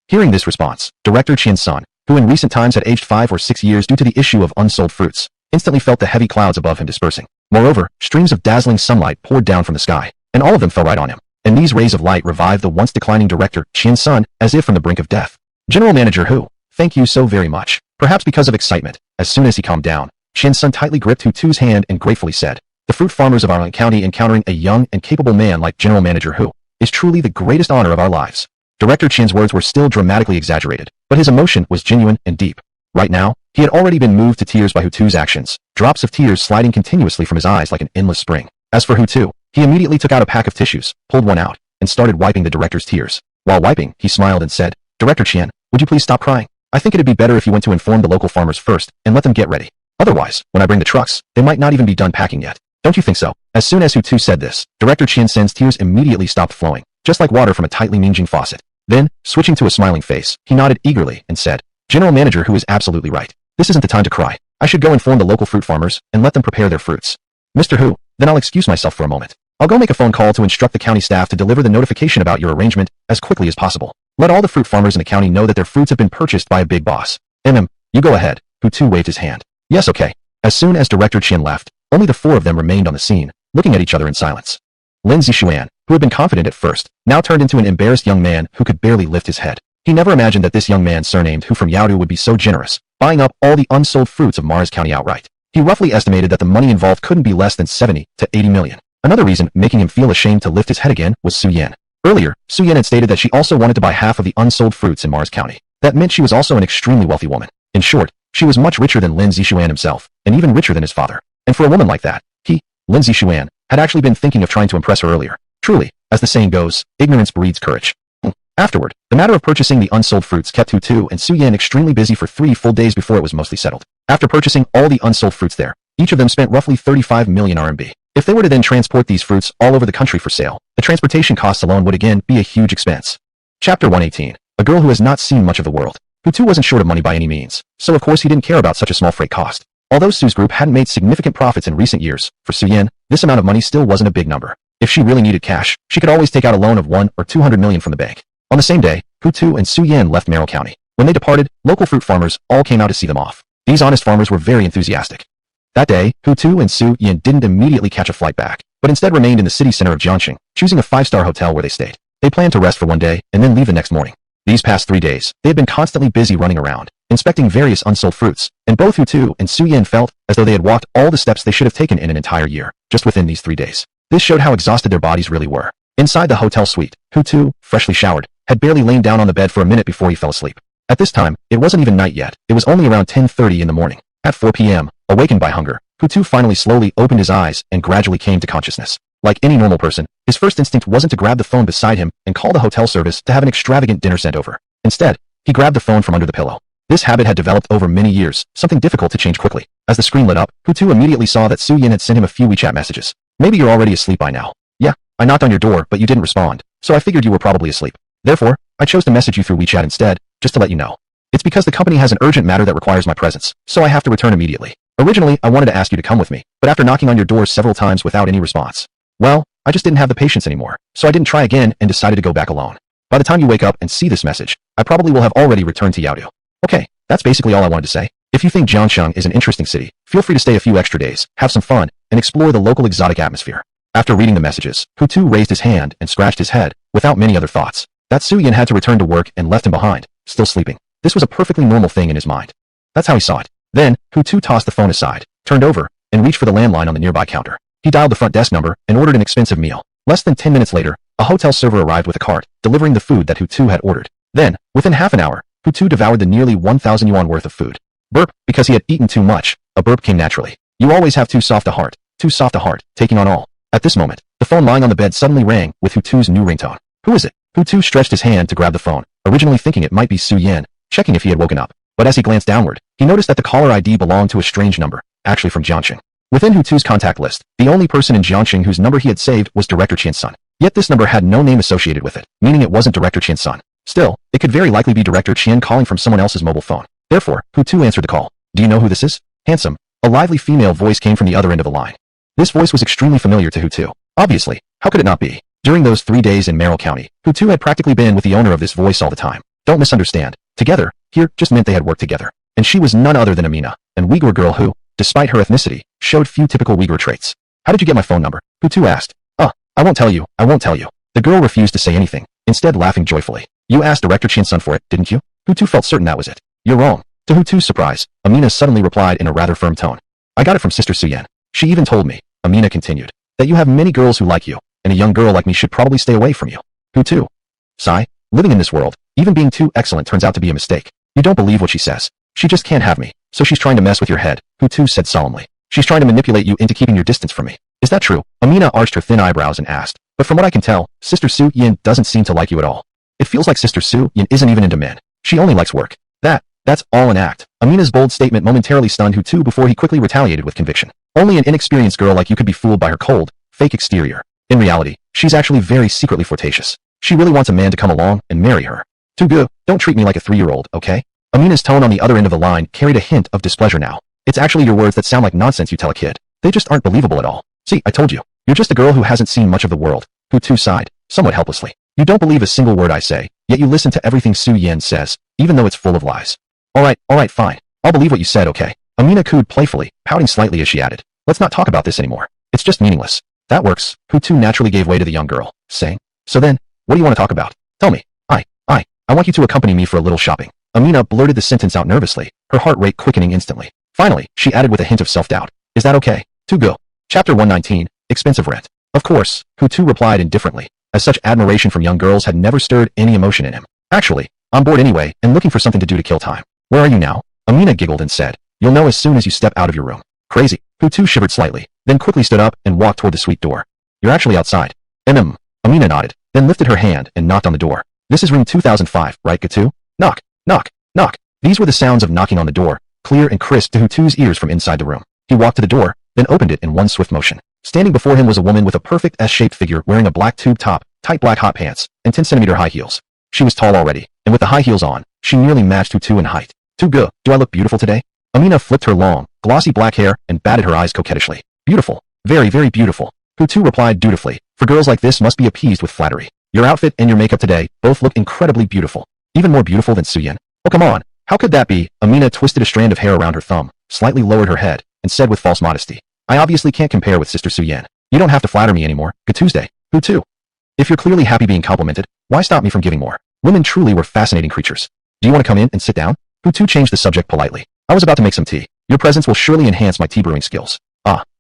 Hearing this response, Director Qiansun, who in recent times had aged 5 or 6 years due to the issue of unsold fruits, instantly felt the heavy clouds above him dispersing. Moreover, streams of dazzling sunlight poured down from the sky, and all of them fell right on him. And these rays of light revived the once declining director, Qian's son, as if from the brink of death. General Manager Hu, thank you so very much. Perhaps because of excitement, as soon as he calmed down, Qian's son tightly gripped Hutu's hand and gratefully said, the fruit farmers of our county encountering a young and capable man like General Manager Hu is truly the greatest honor of our lives. Director Qian's words were still dramatically exaggerated, but his emotion was genuine and deep. Right now, he had already been moved to tears by Hutu's actions, drops of tears sliding continuously from his eyes like an endless spring. As for Hutu, he immediately took out a pack of tissues, pulled one out, and started wiping the director's tears. While wiping, he smiled and said, Director Qian, would you please stop crying? I think it'd be better if you went to inform the local farmers first and let them get ready. Otherwise, when I bring the trucks, they might not even be done packing yet. Don't you think so? As soon as Hutu said this, Director Qian's tears immediately stopped flowing, just like water from a tightly minging faucet. Then, switching to a smiling face, he nodded eagerly and said, General Manager Hu is absolutely right. This isn't the time to cry. I should go inform the local fruit farmers and let them prepare their fruits. Mr. Hu, then I'll excuse myself for a moment. I'll go make a phone call to instruct the county staff to deliver the notification about your arrangement as quickly as possible. Let all the fruit farmers in the county know that their fruits have been purchased by a big boss. You go ahead. Hutu waved his hand. Yes, okay. As soon as Director Qian left, only the four of them remained on the scene, looking at each other in silence. Lin Zixuan, who had been confident at first, now turned into an embarrassed young man who could barely lift his head. He never imagined that this young man surnamed Hu from Yaodu would be so generous, buying up all the unsold fruits of Mars County outright. He roughly estimated that the money involved couldn't be less than 70 to 80 million. Another reason making him feel ashamed to lift his head again was Su Yan. Earlier, Su Yan had stated that she also wanted to buy half of the unsold fruits in Mars County. That meant she was also an extremely wealthy woman. In short, she was much richer than Lin Zixuan himself, and even richer than his father. And for a woman like that, Lin Zixuan, had actually been thinking of trying to impress her earlier. Truly, as the saying goes, ignorance breeds courage. Afterward, the matter of purchasing the unsold fruits kept Hutu and Su Yan extremely busy for 3 full days before it was mostly settled. After purchasing all the unsold fruits there, each of them spent roughly 35 million RMB. If they were to then transport these fruits all over the country for sale, the transportation costs alone would again be a huge expense. Chapter 118. A girl who has not seen much of the world. Hutu wasn't short of money by any means, so of course he didn't care about such a small freight cost. Although Su's group hadn't made significant profits in recent years, for Su Yan, this amount of money still wasn't a big number. If she really needed cash, she could always take out a loan of 1 or 200 million from the bank. On the same day, Hutu and Su Yan left Merrill County. When they departed, local fruit farmers all came out to see them off. These honest farmers were very enthusiastic. That day, Hutu and Su Yan didn't immediately catch a flight back, but instead remained in the city center of Jiangxing, choosing a 5-star hotel where they stayed. They planned to rest for one day and then leave the next morning. These past 3 days, they had been constantly busy running around, inspecting various unsold fruits, and both Hutu and Su Yan felt as though they had walked all the steps they should have taken in an entire year, just within these 3 days. This showed how exhausted their bodies really were. Inside the hotel suite, Hutu, freshly showered, had barely lain down on the bed for a minute before he fell asleep. At this time, it wasn't even night yet. It was only around 10:30 in the morning. At 4 p.m., awakened by hunger, Hutu finally slowly opened his eyes and gradually came to consciousness. Like any normal person, his first instinct wasn't to grab the phone beside him and call the hotel service to have an extravagant dinner sent over. Instead, he grabbed the phone from under the pillow. This habit had developed over many years, something difficult to change quickly. As the screen lit up, Hutu immediately saw that Su Yan had sent him a few WeChat messages. Maybe you're already asleep by now. Yeah, I knocked on your door but you didn't respond, so I figured you were probably asleep. Therefore, I chose to message you through WeChat instead, just to let you know. It's because the company has an urgent matter that requires my presence, so I have to return immediately. Originally, I wanted to ask you to come with me, but after knocking on your door several times without any response, well, I just didn't have the patience anymore, so I didn't try again and decided to go back alone. By the time you wake up and see this message, I probably will have already returned to Yaodu. Okay, that's basically all I wanted to say. If you think Jiangxing is an interesting city, feel free to stay a few extra days, have some fun, and explore the local exotic atmosphere. After reading the messages, Hutu raised his hand and scratched his head, without many other thoughts. That Su Yan had to return to work and left him behind, still sleeping. This was a perfectly normal thing in his mind. That's how he saw it. Then, Hutu tossed the phone aside, turned over, and reached for the landline on the nearby counter. He dialed the front desk number and ordered an expensive meal. Less than 10 minutes later, a hotel server arrived with a cart, delivering the food that Hutu had ordered. Then, within half an hour, Hutu devoured the nearly 1,000 yuan worth of food. Burp, because he had eaten too much, a burp came naturally. You always have too soft a heart, taking on all. At this moment, the phone lying on the bed suddenly rang with Hutu's new ringtone. Who is it? Hutu stretched his hand to grab the phone, originally thinking it might be Su Yan, checking if he had woken up. But as he glanced downward, he noticed that the caller ID belonged to a strange number, actually from Jiangxing. Within Hutu's contact list, the only person in Jiangxing whose number he had saved was Director Qian's son. Yet this number had no name associated with it, meaning it wasn't Director Qian's son. Still, it could very likely be Director Qian calling from someone else's mobile phone. Therefore, Hutu answered the call. Do you know who this is? Handsome. A lively female voice came from the other end of the line. This voice was extremely familiar to Hutu. Obviously, how could it not be? During those 3 days in Merrill County, Hutu had practically been with the owner of this voice all the time. Don't misunderstand. Together, here, just meant they had worked together. And she was none other than Amina, an Uyghur girl who, despite her ethnicity, showed few typical Uyghur traits. How did you get my phone number? Hutu asked. I won't tell you, I won't tell you. The girl refused to say anything, instead laughing joyfully. You asked Director Chin Sun for it, didn't you? Hutu felt certain that was it. You're wrong. To Hutu's surprise, Amina suddenly replied in a rather firm tone. I got it from Sister Suyen. She even told me, Amina continued, that you have many girls who like you, and a young girl like me should probably stay away from you. Hutu. Sigh. Living in this world, even being too excellent turns out to be a mistake. You don't believe what she says. She just can't have me, so she's trying to mess with your head, Hutu said solemnly. She's trying to manipulate you into keeping your distance from me. Is that true? Amina arched her thin eyebrows and asked. But from what I can tell, Sister Su Yin doesn't seem to like you at all. It feels like Sister Su Yin isn't even into men. She only likes work. That's all an act. Amina's bold statement momentarily stunned Hutu before he quickly retaliated with conviction. Only an inexperienced girl like you could be fooled by her cold, fake exterior. In reality, she's actually very secretly flirtatious. She really wants a man to come along and marry her. Tugu, don't treat me like a 3-year-old, okay? Amina's tone on the other end of the line carried a hint of displeasure now. It's actually your words that sound like nonsense you tell a kid. They just aren't believable at all. See, I told you. You're just a girl who hasn't seen much of the world. Hutu sighed, somewhat helplessly. You don't believe a single word I say, yet you listen to everything Su Yen says, even though it's full of lies. Alright, fine. I'll believe what you said, okay? Amina cooed playfully, pouting slightly as she added. Let's not talk about this anymore. It's just meaningless. That works. Hutu naturally gave way to the young girl, saying, So then, what do you want to talk about? Tell me. I want you to accompany me for a little shopping. Amina blurted the sentence out nervously, her heart rate quickening instantly. Finally, she added with a hint of self-doubt. Is that okay? Tugu. Chapter 119, Expensive Rent. Of course, Hutu replied indifferently, as such admiration from young girls had never stirred any emotion in him. Actually, I'm bored anyway and looking for something to do to kill time. Where are you now? Amina giggled and said, You'll know as soon as you step out of your room. Crazy. Hutu shivered slightly, then quickly stood up and walked toward the suite door. You're actually outside. Amina nodded, then lifted her hand and knocked on the door. This is room 2005, right, Hutu? Knock, knock, knock. These were the sounds of knocking on the door, clear and crisp to Hutu's ears from inside the room. He walked to the door, then opened it in one swift motion. Standing before him was a woman with a perfect S-shaped figure wearing a black tube top, tight black hot pants, and 10-centimeter high heels. She was tall already, and with the high heels on, she nearly matched Hutu in height. Tugu, do I look beautiful today? Amina flipped her long, glossy black hair and batted her eyes coquettishly. Beautiful. Very, very beautiful. Hutu replied dutifully, for girls like this must be appeased with flattery. Your outfit and your makeup today both look incredibly beautiful. Even more beautiful than Suyen. Oh come on, how could that be? Amina twisted a strand of hair around her thumb, slightly lowered her head, and said with false modesty. I obviously can't compare with Sister Suyen. You don't have to flatter me anymore, good Tuesday. Hutu. If you're clearly happy being complimented, why stop me from giving more? Women truly were fascinating creatures. Do you want to come in and sit down? Hutu changed the subject politely. I was about to make some tea. Your presence will surely enhance my tea brewing skills.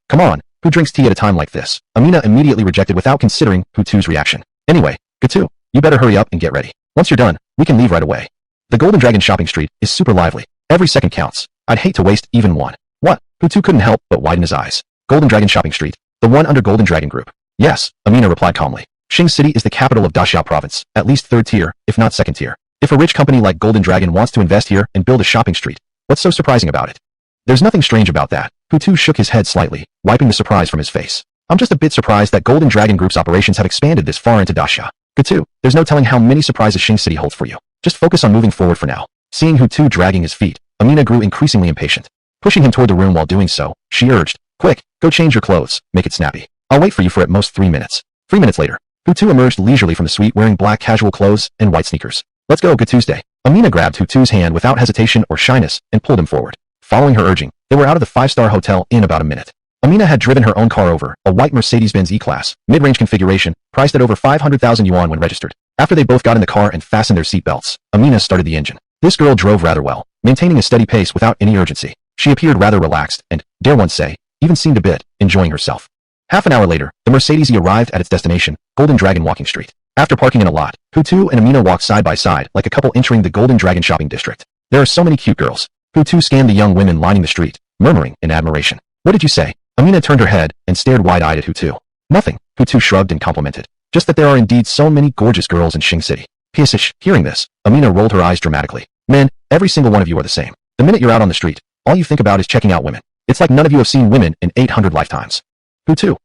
Come on, who drinks tea at a time like this? Amina immediately rejected without considering Hutu's reaction. Anyway, Hutu, you better hurry up and get ready. Once you're done, we can leave right away. The Golden Dragon shopping street is super lively. Every second counts. I'd hate to waste even one. What? Hutu couldn't help but widen his eyes. Golden Dragon shopping street. The one under Golden Dragon Group. Yes, Amina replied calmly. Xing City is the capital of Daxiao province, at least third tier, if not second tier. If a rich company like Golden Dragon wants to invest here and build a shopping street, what's so surprising about it? There's nothing strange about that. Hutu shook his head slightly, wiping the surprise from his face. I'm just a bit surprised that Golden Dragon Group's operations have expanded this far into Daxia. Hutu, there's no telling how many surprises Xing City holds for you. Just focus on moving forward for now. Seeing Hutu dragging his feet, Amina grew increasingly impatient. Pushing him toward the room while doing so, she urged, Quick, go change your clothes, make it snappy. I'll wait for you for at most 3 minutes. 3 minutes later, Hutu emerged leisurely from the suite wearing black casual clothes and white sneakers. Let's go, good Tuesday. Amina grabbed Hutu's hand without hesitation or shyness and pulled him forward. Following her urging, they were out of the 5-star hotel in about a minute. Amina had driven her own car over, a white Mercedes-Benz E-Class, mid-range configuration, priced at over 500,000 yuan when registered. After they both got in the car and fastened their seatbelts, Amina started the engine. This girl drove rather well, maintaining a steady pace without any urgency. She appeared rather relaxed and, dare one say, even seemed a bit enjoying herself. Half an hour later, the Mercedes arrived at its destination, Golden Dragon Walking Street. After parking in a lot, Hutu and Amina walked side by side like a couple entering the Golden Dragon shopping district. There are so many cute girls. Hutu scanned the young women lining the street, murmuring in admiration. What did you say? Amina turned her head and stared wide-eyed at Hutu. Nothing, Hutu shrugged and complimented. Just that there are indeed so many gorgeous girls in Xing City. Psish, hearing this, Amina rolled her eyes dramatically. Men, every single one of you are the same. The minute you're out on the street, all you think about is checking out women. It's like none of you have seen women in 800 lifetimes. Hutu.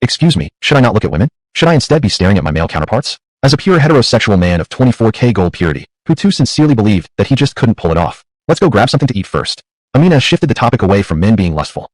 Excuse me, should I not look at women? Should I instead be staring at my male counterparts? As a pure heterosexual man of 24K gold purity, Hutu sincerely believed that he just couldn't pull it off. Let's go grab something to eat first. Amina shifted the topic away from men being lustful.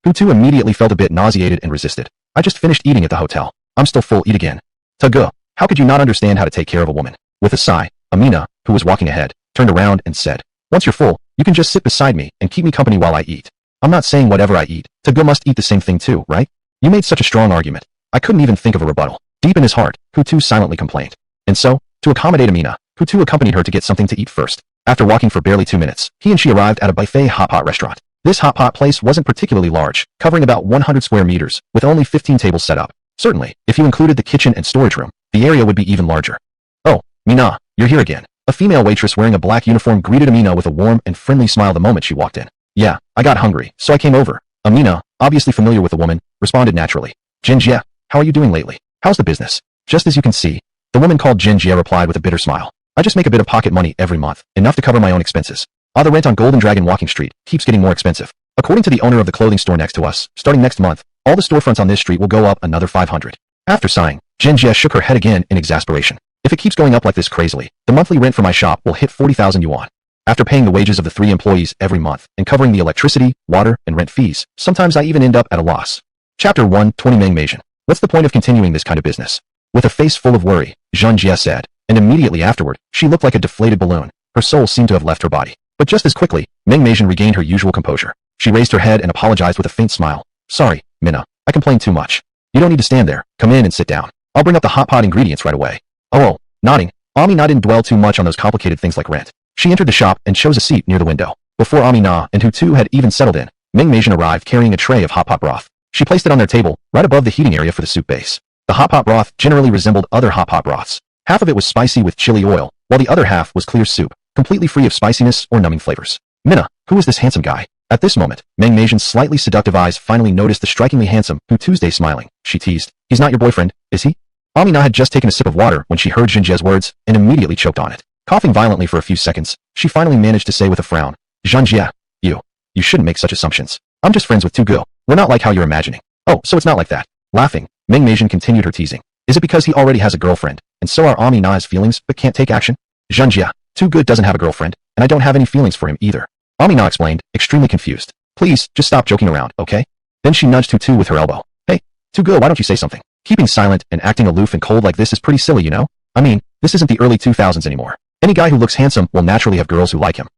Hutu immediately felt a bit nauseated and resisted. I just finished eating at the hotel. I'm still full, eat again. Tagu, how could you not understand how to take care of a woman? With a sigh, Amina, who was walking ahead, turned around and said, Once you're full, you can just sit beside me and keep me company while I eat. I'm not saying whatever I eat, Tago must eat the same thing too, right? You made such a strong argument. I couldn't even think of a rebuttal. Deep in his heart, Hutu silently complained. And so, to accommodate Amina, Hutu accompanied her to get something to eat first. After walking for barely 2 minutes, he and she arrived at a buffet hot pot restaurant. This hot pot place wasn't particularly large, covering about 100 square meters, with only 15 tables set up. Certainly, if you included the kitchen and storage room, the area would be even larger. Oh, Mina, you're here again. A female waitress wearing a black uniform greeted Amina with a warm and friendly smile the moment she walked in. Yeah, I got hungry, so I came over. Amina, obviously familiar with the woman, responded naturally. Jinjie, how are you doing lately? How's the business? Just as you can see, the woman called Jinjie replied with a bitter smile. I just make a bit of pocket money every month, enough to cover my own expenses. The rent on Golden Dragon Walking Street keeps getting more expensive. According to the owner of the clothing store next to us, starting next month, all the storefronts on this street will go up another 500. After sighing, Jinjie shook her head again in exasperation. If it keeps going up like this crazily, the monthly rent for my shop will hit 40,000 yuan. After paying the wages of the 3 employees every month and covering the electricity, water, and rent fees, sometimes I even end up at a loss. Chapter 120 Maybachs. What's the point of continuing this kind of business? With a face full of worry, Jinjie said, and immediately afterward, she looked like a deflated balloon. Her soul seemed to have left her body. But just as quickly, Maybachs regained her usual composure. She raised her head and apologized with a faint smile. Sorry, Mina, I complained too much. You don't need to stand there. Come in and sit down. I'll bring up the hot pot ingredients right away. Oh, nodding, Amina didn't dwell too much on those complicated things like rent. She entered the shop and chose a seat near the window. Before Amina and Hutu had even settled in, Maybachs arrived carrying a tray of hot pot broth. She placed it on their table, right above the heating area for the soup base. The hot pot broth generally resembled other hot pot broths. Half of it was spicy with chili oil, while the other half was clear soup, completely free of spiciness or numbing flavors. Mina, who is this handsome guy? At this moment, Maybachs' slightly seductive eyes finally noticed the strikingly handsome Hutu's smiling. She teased. He's not your boyfriend, is he? Amina had just taken a sip of water when she heard Jinjie's words and immediately choked on it. Coughing violently for a few seconds, she finally managed to say with a frown, Jinjie, you shouldn't make such assumptions. I'm just friends with Tago. We're not like how you're imagining. Oh, so it's not like that. Laughing, Maybachs continued her teasing. Is it because he already has a girlfriend, and so are Amina's feelings but can't take action? Jinjie, Tago doesn't have a girlfriend, and I don't have any feelings for him either. Amina explained, extremely confused. Please, just stop joking around, okay? Then she nudged Hutu with her elbow. Hey, Tago, why don't you say something? Keeping silent and acting aloof and cold like this is pretty silly, you know? I mean, this isn't the early 2000s anymore. Any guy who looks handsome will naturally have girls who like him.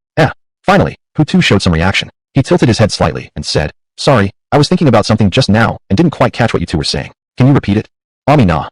Finally, Hutu showed some reaction. He tilted his head slightly and said, Sorry, I was thinking about something just now and didn't quite catch what you two were saying. Can you repeat it? Amina.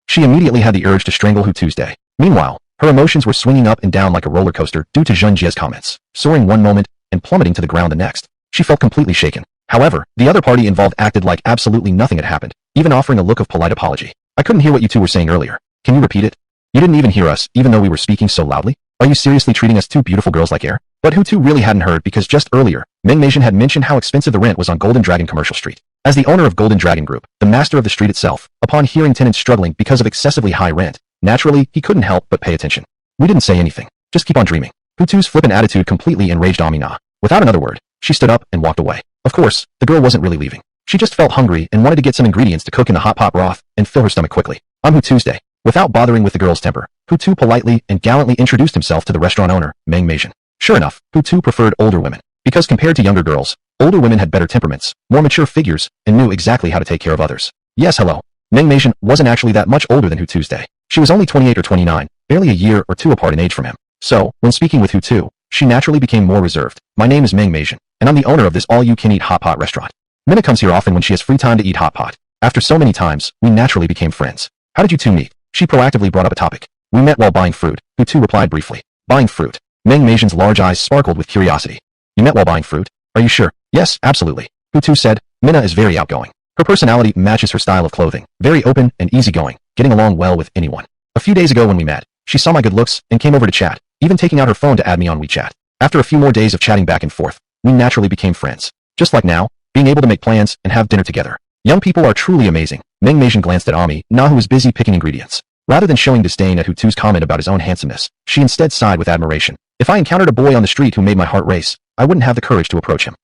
She immediately had the urge to strangle Hutu's day. Meanwhile, her emotions were swinging up and down like a roller coaster due to Jinjie's comments, soaring one moment and plummeting to the ground the next. She felt completely shaken. However, the other party involved acted like absolutely nothing had happened, even offering a look of polite apology. I couldn't hear what you two were saying earlier. Can you repeat it? You didn't even hear us, even though we were speaking so loudly? Are you seriously treating us two beautiful girls like air? But Hutu really hadn't heard because just earlier, Maybachs had mentioned how expensive the rent was on Golden Dragon Commercial Street. As the owner of Golden Dragon Group, the master of the street itself, upon hearing tenants struggling because of excessively high rent, naturally, he couldn't help but pay attention. We didn't say anything. Just keep on dreaming. Hutu's flippant attitude completely enraged Amina. Without another word, she stood up and walked away. Of course, the girl wasn't really leaving. She just felt hungry and wanted to get some ingredients to cook in the hot pot broth and fill her stomach quickly. I'm Hutu's day. Without bothering with the girl's temper, Hutu politely and gallantly introduced himself to the restaurant owner, Maybachs. Sure enough, Hutu preferred older women. Because compared to younger girls, older women had better temperaments, more mature figures, and knew exactly how to take care of others. Yes, hello. Maybachs wasn't actually that much older than Hutu's day. She was only 28 or 29, barely a year or two apart in age from him. So, when speaking with Hutu, she naturally became more reserved. My name is Maybachs, and I'm the owner of this all-you-can-eat hot pot restaurant. Mina comes here often when she has free time to eat hot pot. After so many times, we naturally became friends. How did you two meet? She proactively brought up a topic. We met while buying fruit, Hutu replied briefly. Buying fruit? Maybachs' large eyes sparkled with curiosity. You met while buying fruit? Are you sure? Yes, absolutely. Hutu said. Mina is very outgoing. Her personality matches her style of clothing, very open and easygoing, getting along well with anyone. A few days ago when we met, she saw my good looks and came over to chat, even taking out her phone to add me on WeChat. After a few more days of chatting back and forth, we naturally became friends. Just like now, being able to make plans and have dinner together. Young people are truly amazing. Maybachs glanced at Ami, now who was busy picking ingredients. Rather than showing disdain at Hutu's comment about his own handsomeness, she instead sighed with admiration. If I encountered a boy on the street who made my heart race, I wouldn't have the courage to approach him.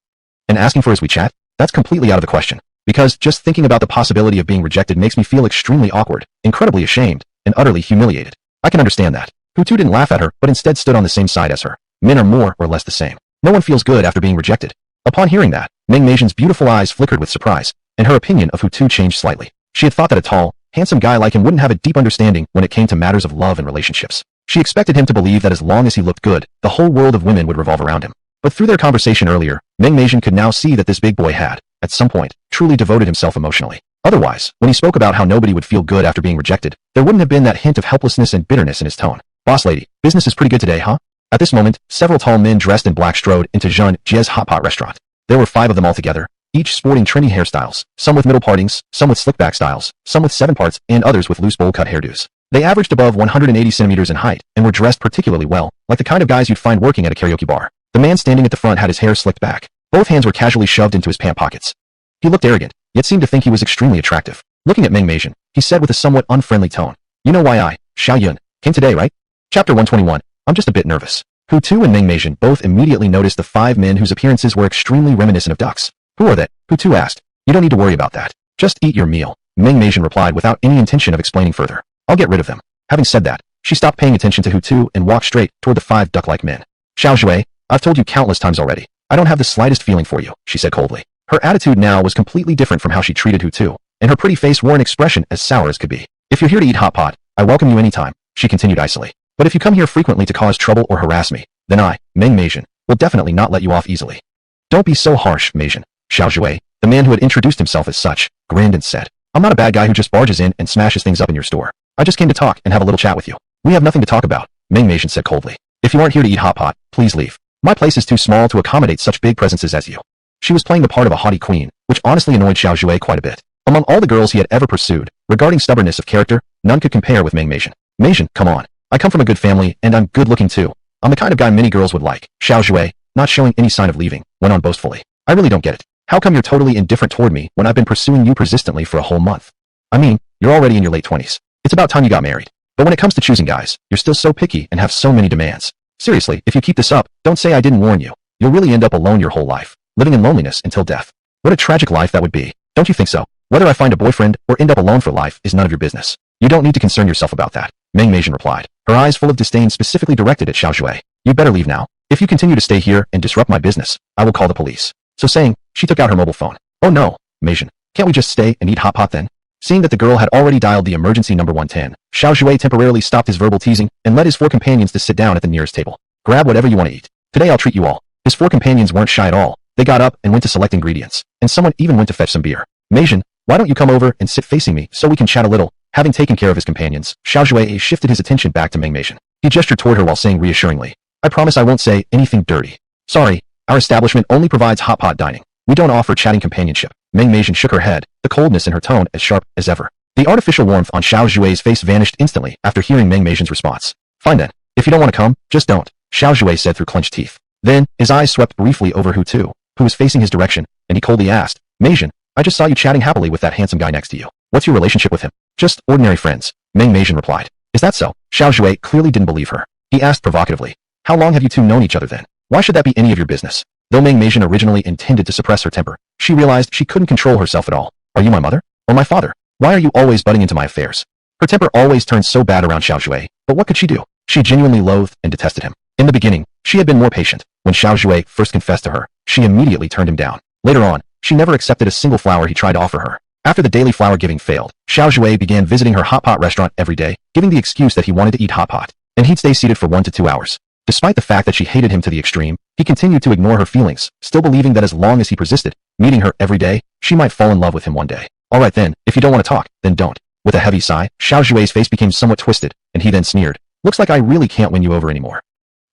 And asking for his WeChat? That's completely out of the question. Because just thinking about the possibility of being rejected makes me feel extremely awkward, incredibly ashamed, and utterly humiliated. I can understand that. Hutu didn't laugh at her, but instead stood on the same side as her. Men are more or less the same. No one feels good after being rejected. Upon hearing that, Maybachs' beautiful eyes flickered with surprise, and her opinion of Hutu changed slightly. She had thought that a tall, handsome guy like him wouldn't have a deep understanding when it came to matters of love and relationships. She expected him to believe that as long as he looked good, the whole world of women would revolve around him. But through their conversation earlier, Meng Meijin could now see that this big boy had, at some point, truly devoted himself emotionally. Otherwise, when he spoke about how nobody would feel good after being rejected, there wouldn't have been that hint of helplessness and bitterness in his tone. Boss lady, business is pretty good today, huh? At this moment, several tall men dressed in black strode into Jean Jie's hot pot restaurant. There were 5 of them altogether, each sporting trendy hairstyles, some with middle partings, some with slick back styles, some with 7 parts, and others with loose bowl-cut hairdos. They averaged above 180 centimeters in height and were dressed particularly well, like the kind of guys you'd find working at a karaoke bar. The man standing at the front had his hair slicked back. Both hands were casually shoved into his pant pockets. He looked arrogant, yet seemed to think he was extremely attractive. Looking at Meng Meijin, he said with a somewhat unfriendly tone, "You know why I, Xiao Yun, came today, right?" Chapter 121. I'm just a bit nervous. Hutu and Meng Meijin both immediately noticed the 5 men whose appearances were extremely reminiscent of ducks. Who are they? Hutu asked. You don't need to worry about that. Just eat your meal, Meng Meijin replied without any intention of explaining further. I'll get rid of them. Having said that, she stopped paying attention to Hutu and walked straight toward the 5 duck-like men. Xiao Zhui, I've told you countless times already. I don't have the slightest feeling for you, she said coldly. Her attitude now was completely different from how she treated Hutu, and her pretty face wore an expression as sour as could be. If you're here to eat hot pot, I welcome you anytime, she continued icily. But if you come here frequently to cause trouble or harass me, then I, Meng Meijin, will definitely not let you off easily. Don't be so harsh, Meijin. Xiao Zhui, the man who had introduced himself as such, grinned and said, I'm not a bad guy who just barges in and smashes things up in your store. I just came to talk and have a little chat with you. We have nothing to talk about, Meng Meijin said coldly. If you aren't here to eat hot pot, please leave. My place is too small to accommodate such big presences as you. She was playing the part of a haughty queen, which honestly annoyed Xiao Zhui quite a bit. Among all the girls he had ever pursued, regarding stubbornness of character, none could compare with Meng Meijin. Meijin, come on. I come from a good family, and I'm good-looking too. I'm the kind of guy many girls would like. Xiao Zhui, not showing any sign of leaving, went on boastfully. I really don't get it. How come you're totally indifferent toward me when I've been pursuing you persistently for a whole month? I mean, you're already in your late 20s. It's about time you got married. But when it comes to choosing guys, you're still so picky and have so many demands. Seriously, if you keep this up, don't say I didn't warn you. You'll really end up alone your whole life, living in loneliness until death. What a tragic life that would be. Don't you think so? Whether I find a boyfriend or end up alone for life is none of your business. You don't need to concern yourself about that, Meng Meijin replied, her eyes full of disdain specifically directed at Xiao Zhui. You'd better leave now. If you continue to stay here and disrupt my business, I will call the police. So saying, she took out her mobile phone. Oh no, Meijin, can't we just stay and eat hot pot then? Seeing that the girl had already dialed the emergency number 110, Xiao Zhui temporarily stopped his verbal teasing and led his 4 companions to sit down at the nearest table. Grab whatever you want to eat. Today I'll treat you all. His 4 companions weren't shy at all. They got up and went to select ingredients, and someone even went to fetch some beer. Meijin, why don't you come over and sit facing me so we can chat a little? Having taken care of his companions, Xiao Zhui shifted his attention back to Meng Meijin. He gestured toward her while saying reassuringly, I promise I won't say anything dirty. Sorry, our establishment only provides hot pot dining. We don't offer chatting companionship. Meng Meijin shook her head, the coldness in her tone as sharp as ever. The artificial warmth on Xiao Zhui's face vanished instantly after hearing Meng Meijin's response. Fine then. If you don't want to come, just don't, Xiao Zhui said through clenched teeth. Then, his eyes swept briefly over Hutu, who was facing his direction, and he coldly asked, Meijin, I just saw you chatting happily with that handsome guy next to you. What's your relationship with him? Just ordinary friends, Meng Meijin replied. Is that so? Xiao Zhui clearly didn't believe her. He asked provocatively, how long have you two known each other then? Why should that be any of your business? Though Meng Meijin originally intended to suppress her temper, she realized she couldn't control herself at all. Are you my mother? Or my father? Why are you always butting into my affairs? Her temper always turned so bad around Xiao Zhui, but what could she do? She genuinely loathed and detested him. In the beginning, she had been more patient. When Xiao Zhui first confessed to her, she immediately turned him down. Later on, she never accepted a single flower he tried to offer her. After the daily flower giving failed, Xiao Zhui began visiting her hot pot restaurant every day, giving the excuse that he wanted to eat hot pot, and he'd stay seated for 1 to 2 hours. Despite the fact that she hated him to the extreme, he continued to ignore her feelings, still believing that as long as he persisted, meeting her every day, she might fall in love with him one day. Alright then, if you don't want to talk, then don't. With a heavy sigh, Xiao Zhui's face became somewhat twisted, and he then sneered. Looks like I really can't win you over anymore.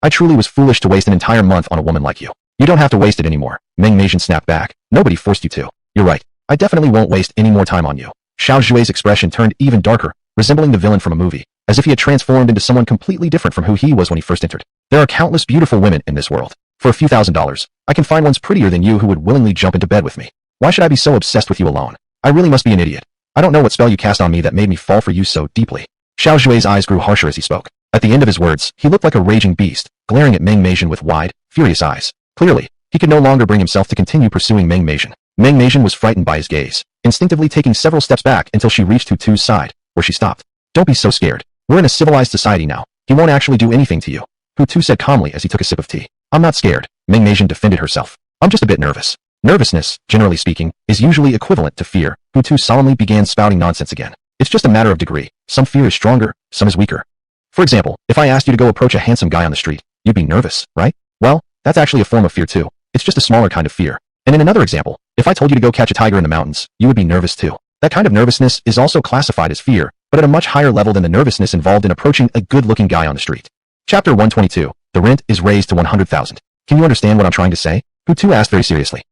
I truly was foolish to waste an entire month on a woman like you. You don't have to waste it anymore, Meng Meijin snapped back. Nobody forced you to. You're right. I definitely won't waste any more time on you. Xiao Zhui's expression turned even darker, resembling the villain from a movie, as if he had transformed into someone completely different from who he was when he first entered. There are countless beautiful women in this world. For a few $1,000s, I can find ones prettier than you who would willingly jump into bed with me. Why should I be so obsessed with you alone? I really must be an idiot. I don't know what spell you cast on me that made me fall for you so deeply. Xiao Zhui's eyes grew harsher as he spoke. At the end of his words, he looked like a raging beast, glaring at Meng Meijin with wide, furious eyes. Clearly, he could no longer bring himself to continue pursuing Meng Meijin. Meng Meijin was frightened by his gaze, instinctively taking several steps back until she reached Hutu's side, where she stopped. Don't be so scared. We're in a civilized society now. He won't actually do anything to you, Hutu said calmly as he took a sip of tea. I'm not scared, Meng Meijin defended herself. I'm just a bit nervous. Nervousness, generally speaking, is usually equivalent to fear. Hutu solemnly began spouting nonsense again. It's just a matter of degree. Some fear is stronger, some is weaker. For example, if I asked you to go approach a handsome guy on the street, you'd be nervous, right? Well, That's actually a form of fear too. It's just a smaller kind of fear. And in another example, if I told you to go catch a tiger in the mountains, you would be nervous too. That kind of nervousness is also classified as fear, but at a much higher level than the nervousness involved in approaching a good-looking guy on the street. Chapter 122. The rent is raised to 100,000. Can you understand what I'm trying to say? Hutu asked very seriously.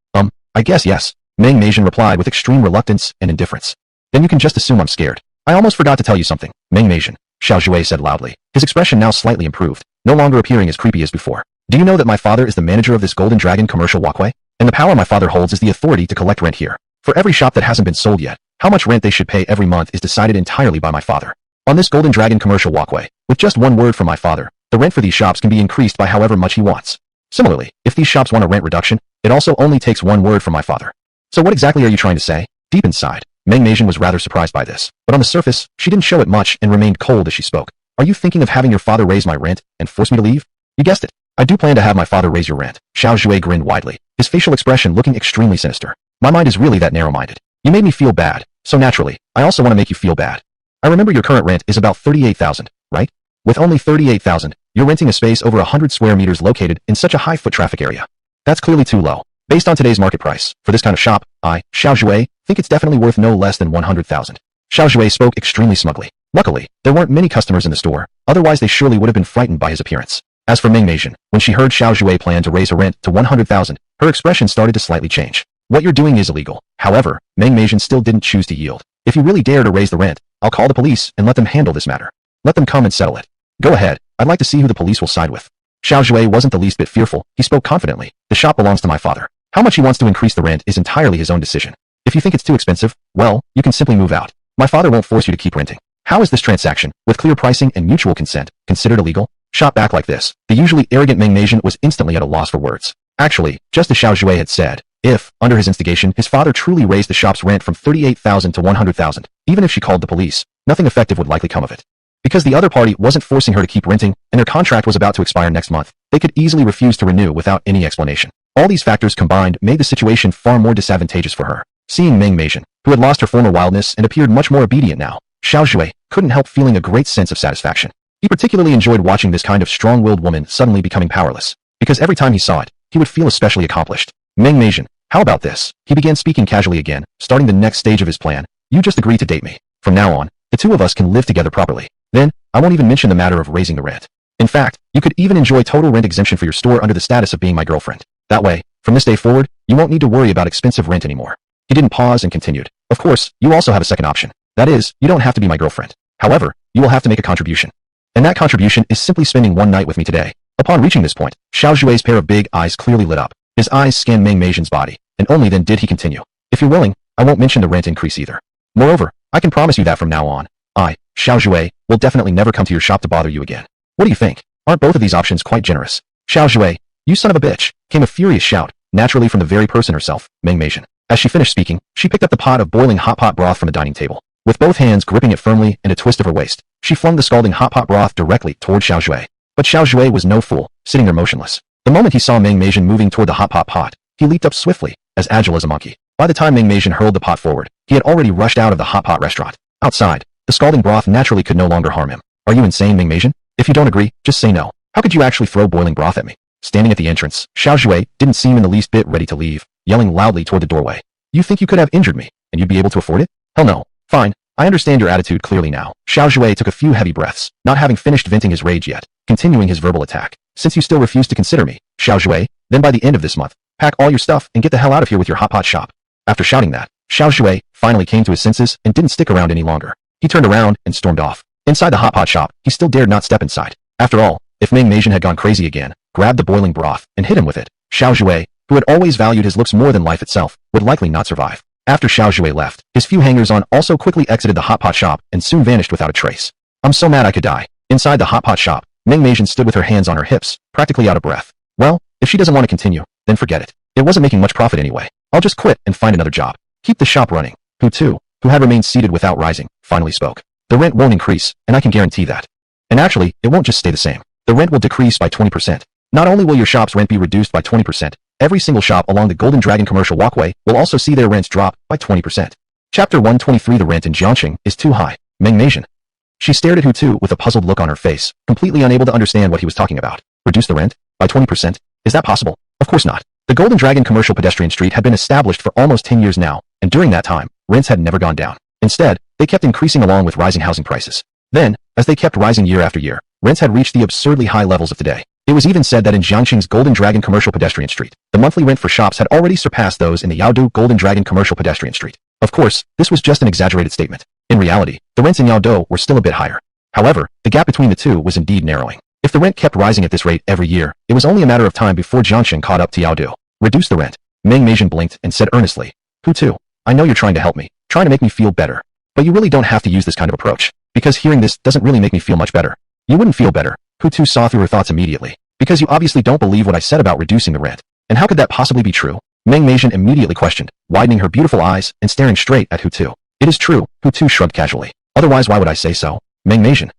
I guess yes. Meng Meijin replied with extreme reluctance and indifference. Then you can just assume I'm scared. I almost forgot to tell you something, Meng Meijin, Xiao Zhui said loudly, his expression now slightly improved, no longer appearing as creepy as before. Do you know that my father is the manager of this Golden Dragon commercial walkway? And the power my father holds is the authority to collect rent here. For every shop that hasn't been sold yet, how much rent they should pay every month is decided entirely by my father. On this Golden Dragon commercial walkway, with just one word from my father, the rent for these shops can be increased by however much he wants. Similarly, if these shops want a rent reduction, it also only takes one word from my father. So what exactly are you trying to say? Deep inside, Meng Meijin was rather surprised by this, but on the surface, she didn't show it much and remained cold as she spoke. Are you thinking of having your father raise my rent and force me to leave? You guessed it. I do plan to have my father raise your rent. Xiao Zhui grinned widely, his facial expression looking extremely sinister. My mind is really that narrow-minded. You made me feel bad, so naturally, I also want to make you feel bad. I remember your current rent is about 38,000, right? With only 38,000, you're renting a space over 100 square meters located in such a high foot traffic area. That's clearly too low. Based on today's market price, for this kind of shop, I, Xiao Zhui, think it's definitely worth no less than 100,000. Xiao Zhui spoke extremely smugly. Luckily, there weren't many customers in the store, otherwise they surely would have been frightened by his appearance. As for Meng Meijin, when she heard Xiao Zhui plan to raise her rent to 100,000, her expression started to slightly change. What you're doing is illegal. However, Meng Meijin still didn't choose to yield. If you really dare to raise the rent, I'll call the police and let them handle this matter. Let them come and settle it. Go ahead, I'd like to see who the police will side with. Xiao Zhui wasn't the least bit fearful, he spoke confidently. The shop belongs to my father. How much he wants to increase the rent is entirely his own decision. If you think it's too expensive, well, you can simply move out. My father won't force you to keep renting. How is this transaction, with clear pricing and mutual consent, considered illegal? Shot back like this, the usually arrogant Meng Meijin was instantly at a loss for words. Actually, just as Xiao Zhui had said, if, under his instigation, his father truly raised the shop's rent from 38,000 to 100,000, even if she called the police, nothing effective would likely come of it. Because the other party wasn't forcing her to keep renting, and their contract was about to expire next month, they could easily refuse to renew without any explanation. All these factors combined made the situation far more disadvantageous for her. Seeing Meng Meijin, who had lost her former wildness and appeared much more obedient now, Xiao Zhui couldn't help feeling a great sense of satisfaction. He particularly enjoyed watching this kind of strong-willed woman suddenly becoming powerless, because every time he saw it, he would feel especially accomplished. Meng Meijin, how about this? He began speaking casually again, starting the next stage of his plan. You just agree to date me. From now on, the two of us can live together properly. Then, I won't even mention the matter of raising the rent. In fact, you could even enjoy total rent exemption for your store under the status of being my girlfriend. That way, from this day forward, you won't need to worry about expensive rent anymore. He didn't pause and continued. Of course, you also have a second option. That is, you don't have to be my girlfriend. However, you will have to make a contribution. And that contribution is simply spending one night with me today. Upon reaching this point, Xiao Zhui's pair of big eyes clearly lit up. His eyes scanned Meng Meijin's body, and only then did he continue. If you're willing, I won't mention the rent increase either. Moreover, I can promise you that from now on, I, Xiao Zhui, will definitely never come to your shop to bother you again. What do you think? Aren't both of these options quite generous? Xiao Zhui, you son of a bitch, came a furious shout, naturally from the very person herself, Meng Meijin. As she finished speaking, she picked up the pot of boiling hot pot broth from the dining table. With both hands gripping it firmly and a twist of her waist, she flung the scalding hot pot broth directly toward Xiao Zhui. But Xiao Zhui was no fool, sitting there motionless. The moment he saw Meng Meijin moving toward the hot pot, he leaped up swiftly, as agile as a monkey. By the time Meng Meijin hurled the pot forward, he had already rushed out of the hot pot restaurant. Outside, the scalding broth naturally could no longer harm him. Are you insane, Meng Meijin? If you don't agree, just say no. How could you actually throw boiling broth at me? Standing at the entrance, Xiao Zhui didn't seem in the least bit ready to leave, yelling loudly toward the doorway. You think you could have injured me, and you'd be able to afford it? Hell no. Fine. I understand your attitude clearly now. Xiao Zhui took a few heavy breaths, not having finished venting his rage yet, continuing his verbal attack. Since you still refuse to consider me, Xiao Zhui, then by the end of this month, pack all your stuff and get the hell out of here with your hot pot shop. After shouting that, Xiao Zhui finally came to his senses and didn't stick around any longer. He turned around and stormed off. Inside the hot pot shop, he still dared not step inside. After all, if Meng Meijin had gone crazy again, grabbed the boiling broth, and hit him with it, Xiao Zhui, who had always valued his looks more than life itself, would likely not survive. After Xiao Zhui left, his few hangers-on also quickly exited the hot pot shop and soon vanished without a trace. I'm so mad I could die. Inside the hot pot shop, Meng Meijin stood with her hands on her hips, practically out of breath. Well, if she doesn't want to continue, then forget it. It wasn't making much profit anyway. I'll just quit and find another job. Keep the shop running. Hutu, who had remained seated without rising, finally spoke. The rent won't increase, and I can guarantee that. And actually, it won't just stay the same. The rent will decrease by 20%. Not only will your shop's rent be reduced by 20%, every single shop along the Golden Dragon commercial walkway will also see their rents drop by 20%. Chapter 123. The rent in Jiangxing is too high. Meng Meijin. She stared at Hutu with a puzzled look on her face, completely unable to understand what he was talking about. Reduce the rent? By 20%? Is that possible? Of course not. The Golden Dragon Commercial Pedestrian Street had been established for almost 10 years now, and during that time, rents had never gone down. Instead, they kept increasing along with rising housing prices. Then, as they kept rising year after year, rents had reached the absurdly high levels of today. It was even said that in Jiangxing's Golden Dragon Commercial Pedestrian Street, the monthly rent for shops had already surpassed those in the Yaodu Golden Dragon Commercial Pedestrian Street. Of course, this was just an exaggerated statement. In reality, the rents in Yaodu were still a bit higher. However, the gap between the two was indeed narrowing. If the rent kept rising at this rate every year, it was only a matter of time before Jiangxing caught up to Yaodu. Reduce the rent. Meng Meijin blinked and said earnestly, Hutu, I know you're trying to help me, trying to make me feel better. But you really don't have to use this kind of approach, because hearing this doesn't really make me feel much better. You wouldn't feel better. Hutu saw through her thoughts immediately. Because you obviously don't believe what I said about reducing the rent. And how could that possibly be true? Meng Meijin immediately questioned, widening her beautiful eyes and staring straight at Hutu. It is true, Hutu shrugged casually. Otherwise why would I say so? Meng Meijin.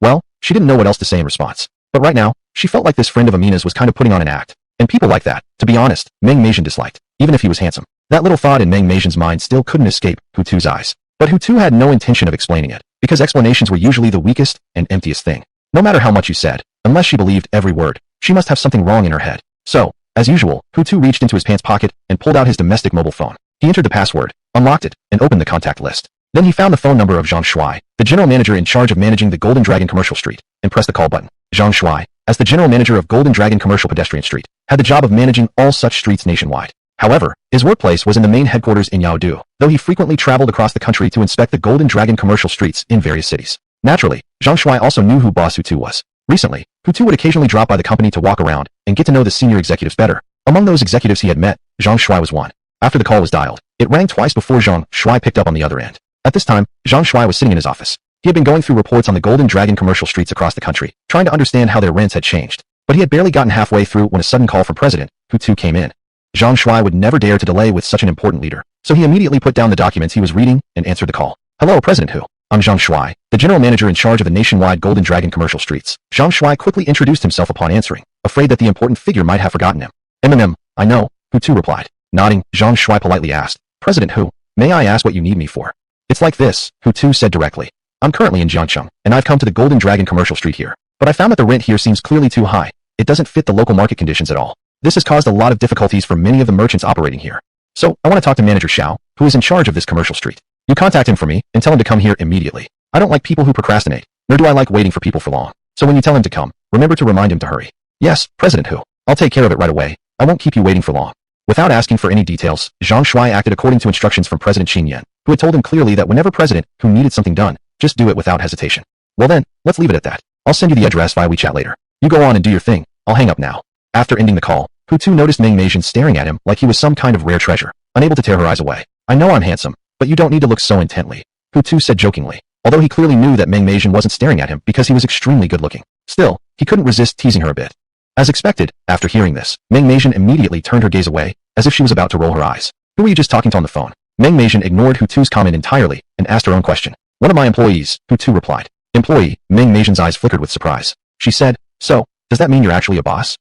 Well, she didn't know what else to say in response. But right now, she felt like this friend of Amina's was kind of putting on an act. And people like that, to be honest, Meng Meijin disliked, even if he was handsome. That little thought in Meng Meijin's mind still couldn't escape Hutu's eyes. But Hutu had no intention of explaining it, because explanations were usually the weakest and emptiest thing. No matter how much you said, unless she believed every word, she must have something wrong in her head. So, as usual, Hutu reached into his pants pocket and pulled out his domestic mobile phone. He entered the password, unlocked it, and opened the contact list. Then he found the phone number of Zhang Shuai, the general manager in charge of managing the Golden Dragon Commercial Street, and pressed the call button. Zhang Shuai, as the general manager of Golden Dragon Commercial Pedestrian Street, had the job of managing all such streets nationwide. However, his workplace was in the main headquarters in Yaodu, though he frequently traveled across the country to inspect the Golden Dragon commercial streets in various cities. Naturally, Zhang Shuai also knew who boss Hutu was. Recently, Hutu would occasionally drop by the company to walk around and get to know the senior executives better. Among those executives he had met, Zhang Shuai was one. After the call was dialed, it rang twice before Zhang Shuai picked up on the other end. At this time, Zhang Shuai was sitting in his office. He had been going through reports on the Golden Dragon commercial streets across the country, trying to understand how their rents had changed. But he had barely gotten halfway through when a sudden call from President Hutu came in. Zhang Shuai would never dare to delay with such an important leader, so he immediately put down the documents he was reading and answered the call. Hello, President Hu. I'm Zhang Shuai, the general manager in charge of the nationwide Golden Dragon commercial streets. Zhang Shuai quickly introduced himself upon answering, afraid that the important figure might have forgotten him. I know, Hutu replied. Nodding, Zhang Shuai politely asked, President Hu, may I ask what you need me for? It's like this, Hutu said directly. I'm currently in Jiangcheng, and I've come to the Golden Dragon commercial street here. But I found that the rent here seems clearly too high. It doesn't fit the local market conditions at all. This has caused a lot of difficulties for many of the merchants operating here. So, I want to talk to Manager Xiao, who is in charge of this commercial street. You contact him for me, and tell him to come here immediately. I don't like people who procrastinate, nor do I like waiting for people for long. So when you tell him to come, remember to remind him to hurry. Yes, President Hu. I'll take care of it right away. I won't keep you waiting for long. Without asking for any details, Zhang Shuai acted according to instructions from President Qin Yan, who had told him clearly that whenever President Hu needed something done, just do it without hesitation. Well then, let's leave it at that. I'll send you the address via WeChat later. You go on and do your thing. I'll hang up now. After ending the call, Hutu noticed Meng Meijin staring at him like he was some kind of rare treasure, unable to tear her eyes away. I know I'm handsome, but you don't need to look so intently, Hutu said jokingly, although he clearly knew that Meng Meijin wasn't staring at him because he was extremely good looking. Still, he couldn't resist teasing her a bit. As expected, after hearing this, Meng Meijin immediately turned her gaze away, as if she was about to roll her eyes. Who were you just talking to on the phone? Meng Meijin ignored Hutu's comment entirely and asked her own question. One of my employees, Hutu replied. Employee, Meng Meijin's eyes flickered with surprise. She said, so, does that mean you're actually a boss?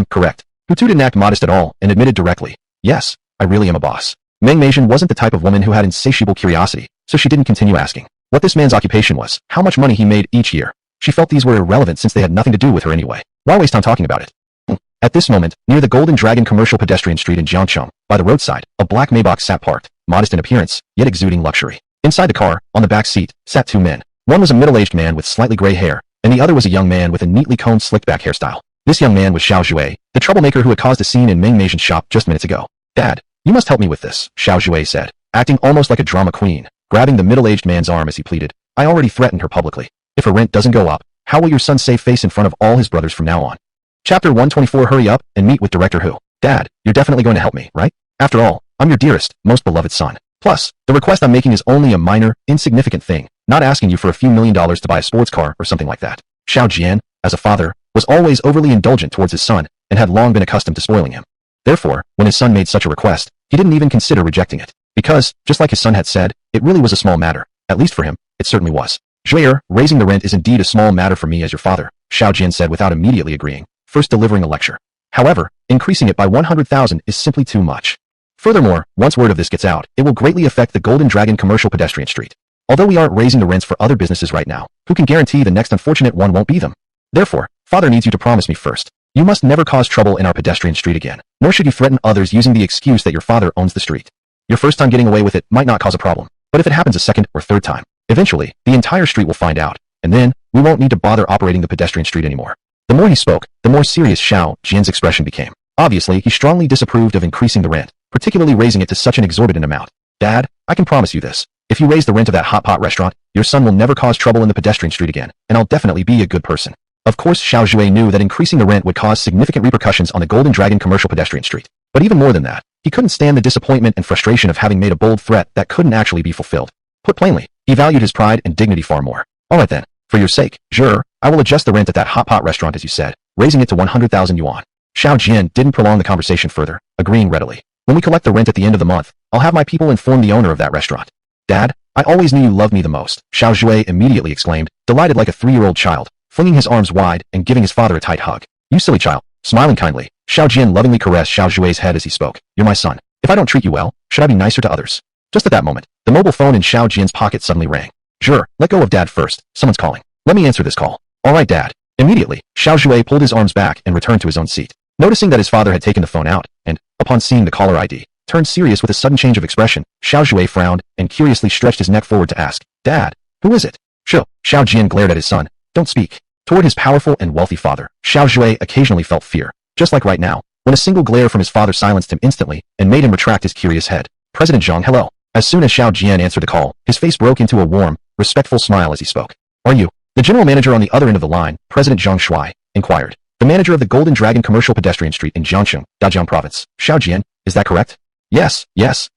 Correct. Hutu didn't act modest at all and admitted directly. Yes, I really am a boss. Meng Meijin wasn't the type of woman who had insatiable curiosity, so she didn't continue asking what this man's occupation was, how much money he made each year. She felt these were irrelevant since they had nothing to do with her anyway. Why waste time talking about it? At this moment, near the Golden Dragon commercial pedestrian street in Jiangcheng, by the roadside, a black Maybach sat parked, modest in appearance, yet exuding luxury. Inside the car, on the back seat, sat two men. One was a middle-aged man with slightly gray hair, and the other was a young man with a neatly combed slicked-back hairstyle. This young man was Xiao Zhui, the troublemaker who had caused a scene in Meng Meijin's shop just minutes ago. Dad, you must help me with this, Xiao Zhui said, acting almost like a drama queen, grabbing the middle-aged man's arm as he pleaded. I already threatened her publicly. If her rent doesn't go up, how will your son save face in front of all his brothers from now on? Chapter 124 Hurry up and meet with Director Hu. Dad, you're definitely going to help me, right? After all, I'm your dearest, most beloved son. Plus, the request I'm making is only a minor, insignificant thing, not asking you for a few $1,000,000 to buy a sports car or something like that. Xiao Jian, as a father, was always overly indulgent towards his son and had long been accustomed to spoiling him. Therefore, when his son made such a request, he didn't even consider rejecting it. Because, just like his son had said, it really was a small matter. At least for him, it certainly was. Zhui'er, raising the rent is indeed a small matter for me as your father, Xiao Jian said without immediately agreeing, first delivering a lecture. However, increasing it by 100,000 is simply too much. Furthermore, once word of this gets out, it will greatly affect the Golden Dragon commercial pedestrian street. Although we aren't raising the rents for other businesses right now, who can guarantee the next unfortunate one won't be them? Therefore, father needs you to promise me first. You must never cause trouble in our pedestrian street again, nor should you threaten others using the excuse that your father owns the street. Your first time getting away with it might not cause a problem, but if it happens a second or third time, eventually, the entire street will find out, and then, we won't need to bother operating the pedestrian street anymore. The more he spoke, the more serious Xiao Jian's expression became. Obviously, he strongly disapproved of increasing the rent, particularly raising it to such an exorbitant amount. Dad, I can promise you this. If you raise the rent of that hot pot restaurant, your son will never cause trouble in the pedestrian street again, and I'll definitely be a good person. Of course, Xiao Zhui knew that increasing the rent would cause significant repercussions on the Golden Dragon commercial pedestrian street. But even more than that, he couldn't stand the disappointment and frustration of having made a bold threat that couldn't actually be fulfilled. Put plainly, he valued his pride and dignity far more. Alright then, for your sake, sure, I will adjust the rent at that hot pot restaurant as you said, raising it to 100,000 yuan. Xiao Jian didn't prolong the conversation further, agreeing readily. When we collect the rent at the end of the month, I'll have my people inform the owner of that restaurant. Dad, I always knew you loved me the most, Xiao Zhui immediately exclaimed, delighted like a 3-year-old child, flinging his arms wide and giving his father a tight hug. You silly child. Smiling kindly, Xiao Jian lovingly caressed Xiao Zhui's head as he spoke. You're my son. If I don't treat you well, should I be nicer to others? Just at that moment, the mobile phone in Xiao Jian's pocket suddenly rang. Sure, let go of Dad first. Someone's calling. Let me answer this call. All right, Dad. Immediately, Xiao Zhui pulled his arms back and returned to his own seat. Noticing that his father had taken the phone out, and, upon seeing the caller ID, turned serious with a sudden change of expression, Xiao Zhui frowned and curiously stretched his neck forward to ask, Dad, who is it? Sure, Xiao Jian glared at his son. Don't speak. Toward his powerful and wealthy father, Xiao Zhui occasionally felt fear, just like right now, when a single glare from his father silenced him instantly and made him retract his curious head. President Zhang, hello. As soon as Xiao Jian answered the call, his face broke into a warm, respectful smile as he spoke. Are you? The general manager on the other end of the line, President Zhang Shuai, inquired. The manager of the Golden Dragon Commercial Pedestrian Street in Jiangcheng, Dajiang Province. Xiao Jian, is that correct? Yes,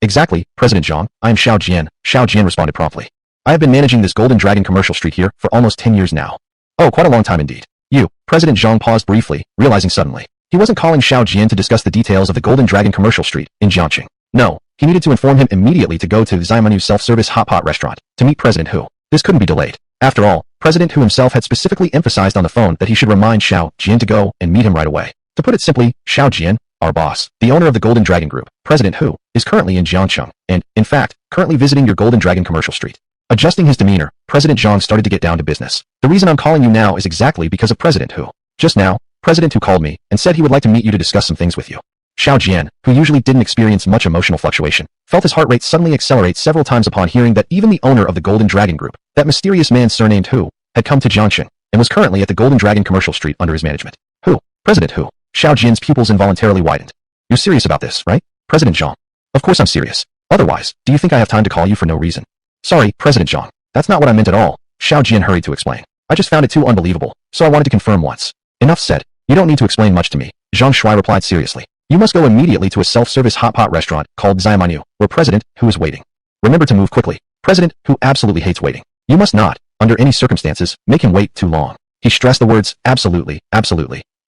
exactly, President Zhang. I am Xiao Jian. Xiao Jian responded promptly. I have been managing this Golden Dragon Commercial Street here for almost 10 years now. Oh, quite a long time indeed. You, President Zhang paused briefly, realizing suddenly. He wasn't calling Xiao Jian to discuss the details of the Golden Dragon Commercial Street in Jiangcheng. No, he needed to inform him immediately to go to the Zaimanu's self-service hot pot restaurant to meet President Hu. This couldn't be delayed. After all, President Hu himself had specifically emphasized on the phone that he should remind Xiao Jian to go and meet him right away. To put it simply, Xiao Jian, our boss, the owner of the Golden Dragon Group, President Hu, is currently in Jiangcheng and, in fact, currently visiting your Golden Dragon Commercial Street. Adjusting his demeanor, President Zhang started to get down to business. The reason I'm calling you now is exactly because of President Hu. Just now, President Hu called me and said he would like to meet you to discuss some things with you. Xiao Jian, who usually didn't experience much emotional fluctuation, felt his heart rate suddenly accelerate several times upon hearing that even the owner of the Golden Dragon Group, that mysterious man surnamed Hu, had come to Jiangcheng and was currently at the Golden Dragon Commercial Street under his management. Hu? President Hu? Xiao Jian's pupils involuntarily widened. You're serious about this, right? President Zhang. Of course I'm serious. Otherwise, do you think I have time to call you for no reason? Sorry, President Zhang. That's not what I meant at all, Xiao Jian hurried to explain. I just found it too unbelievable, so I wanted to confirm once. Enough said. You don't need to explain much to me, Zhang Shuai replied seriously. You must go immediately to a self-service hot pot restaurant called Zaimanu, where President Hu is waiting. Remember to move quickly. President Hu absolutely hates waiting. You must not, under any circumstances, make him wait too long. He stressed the words, absolutely,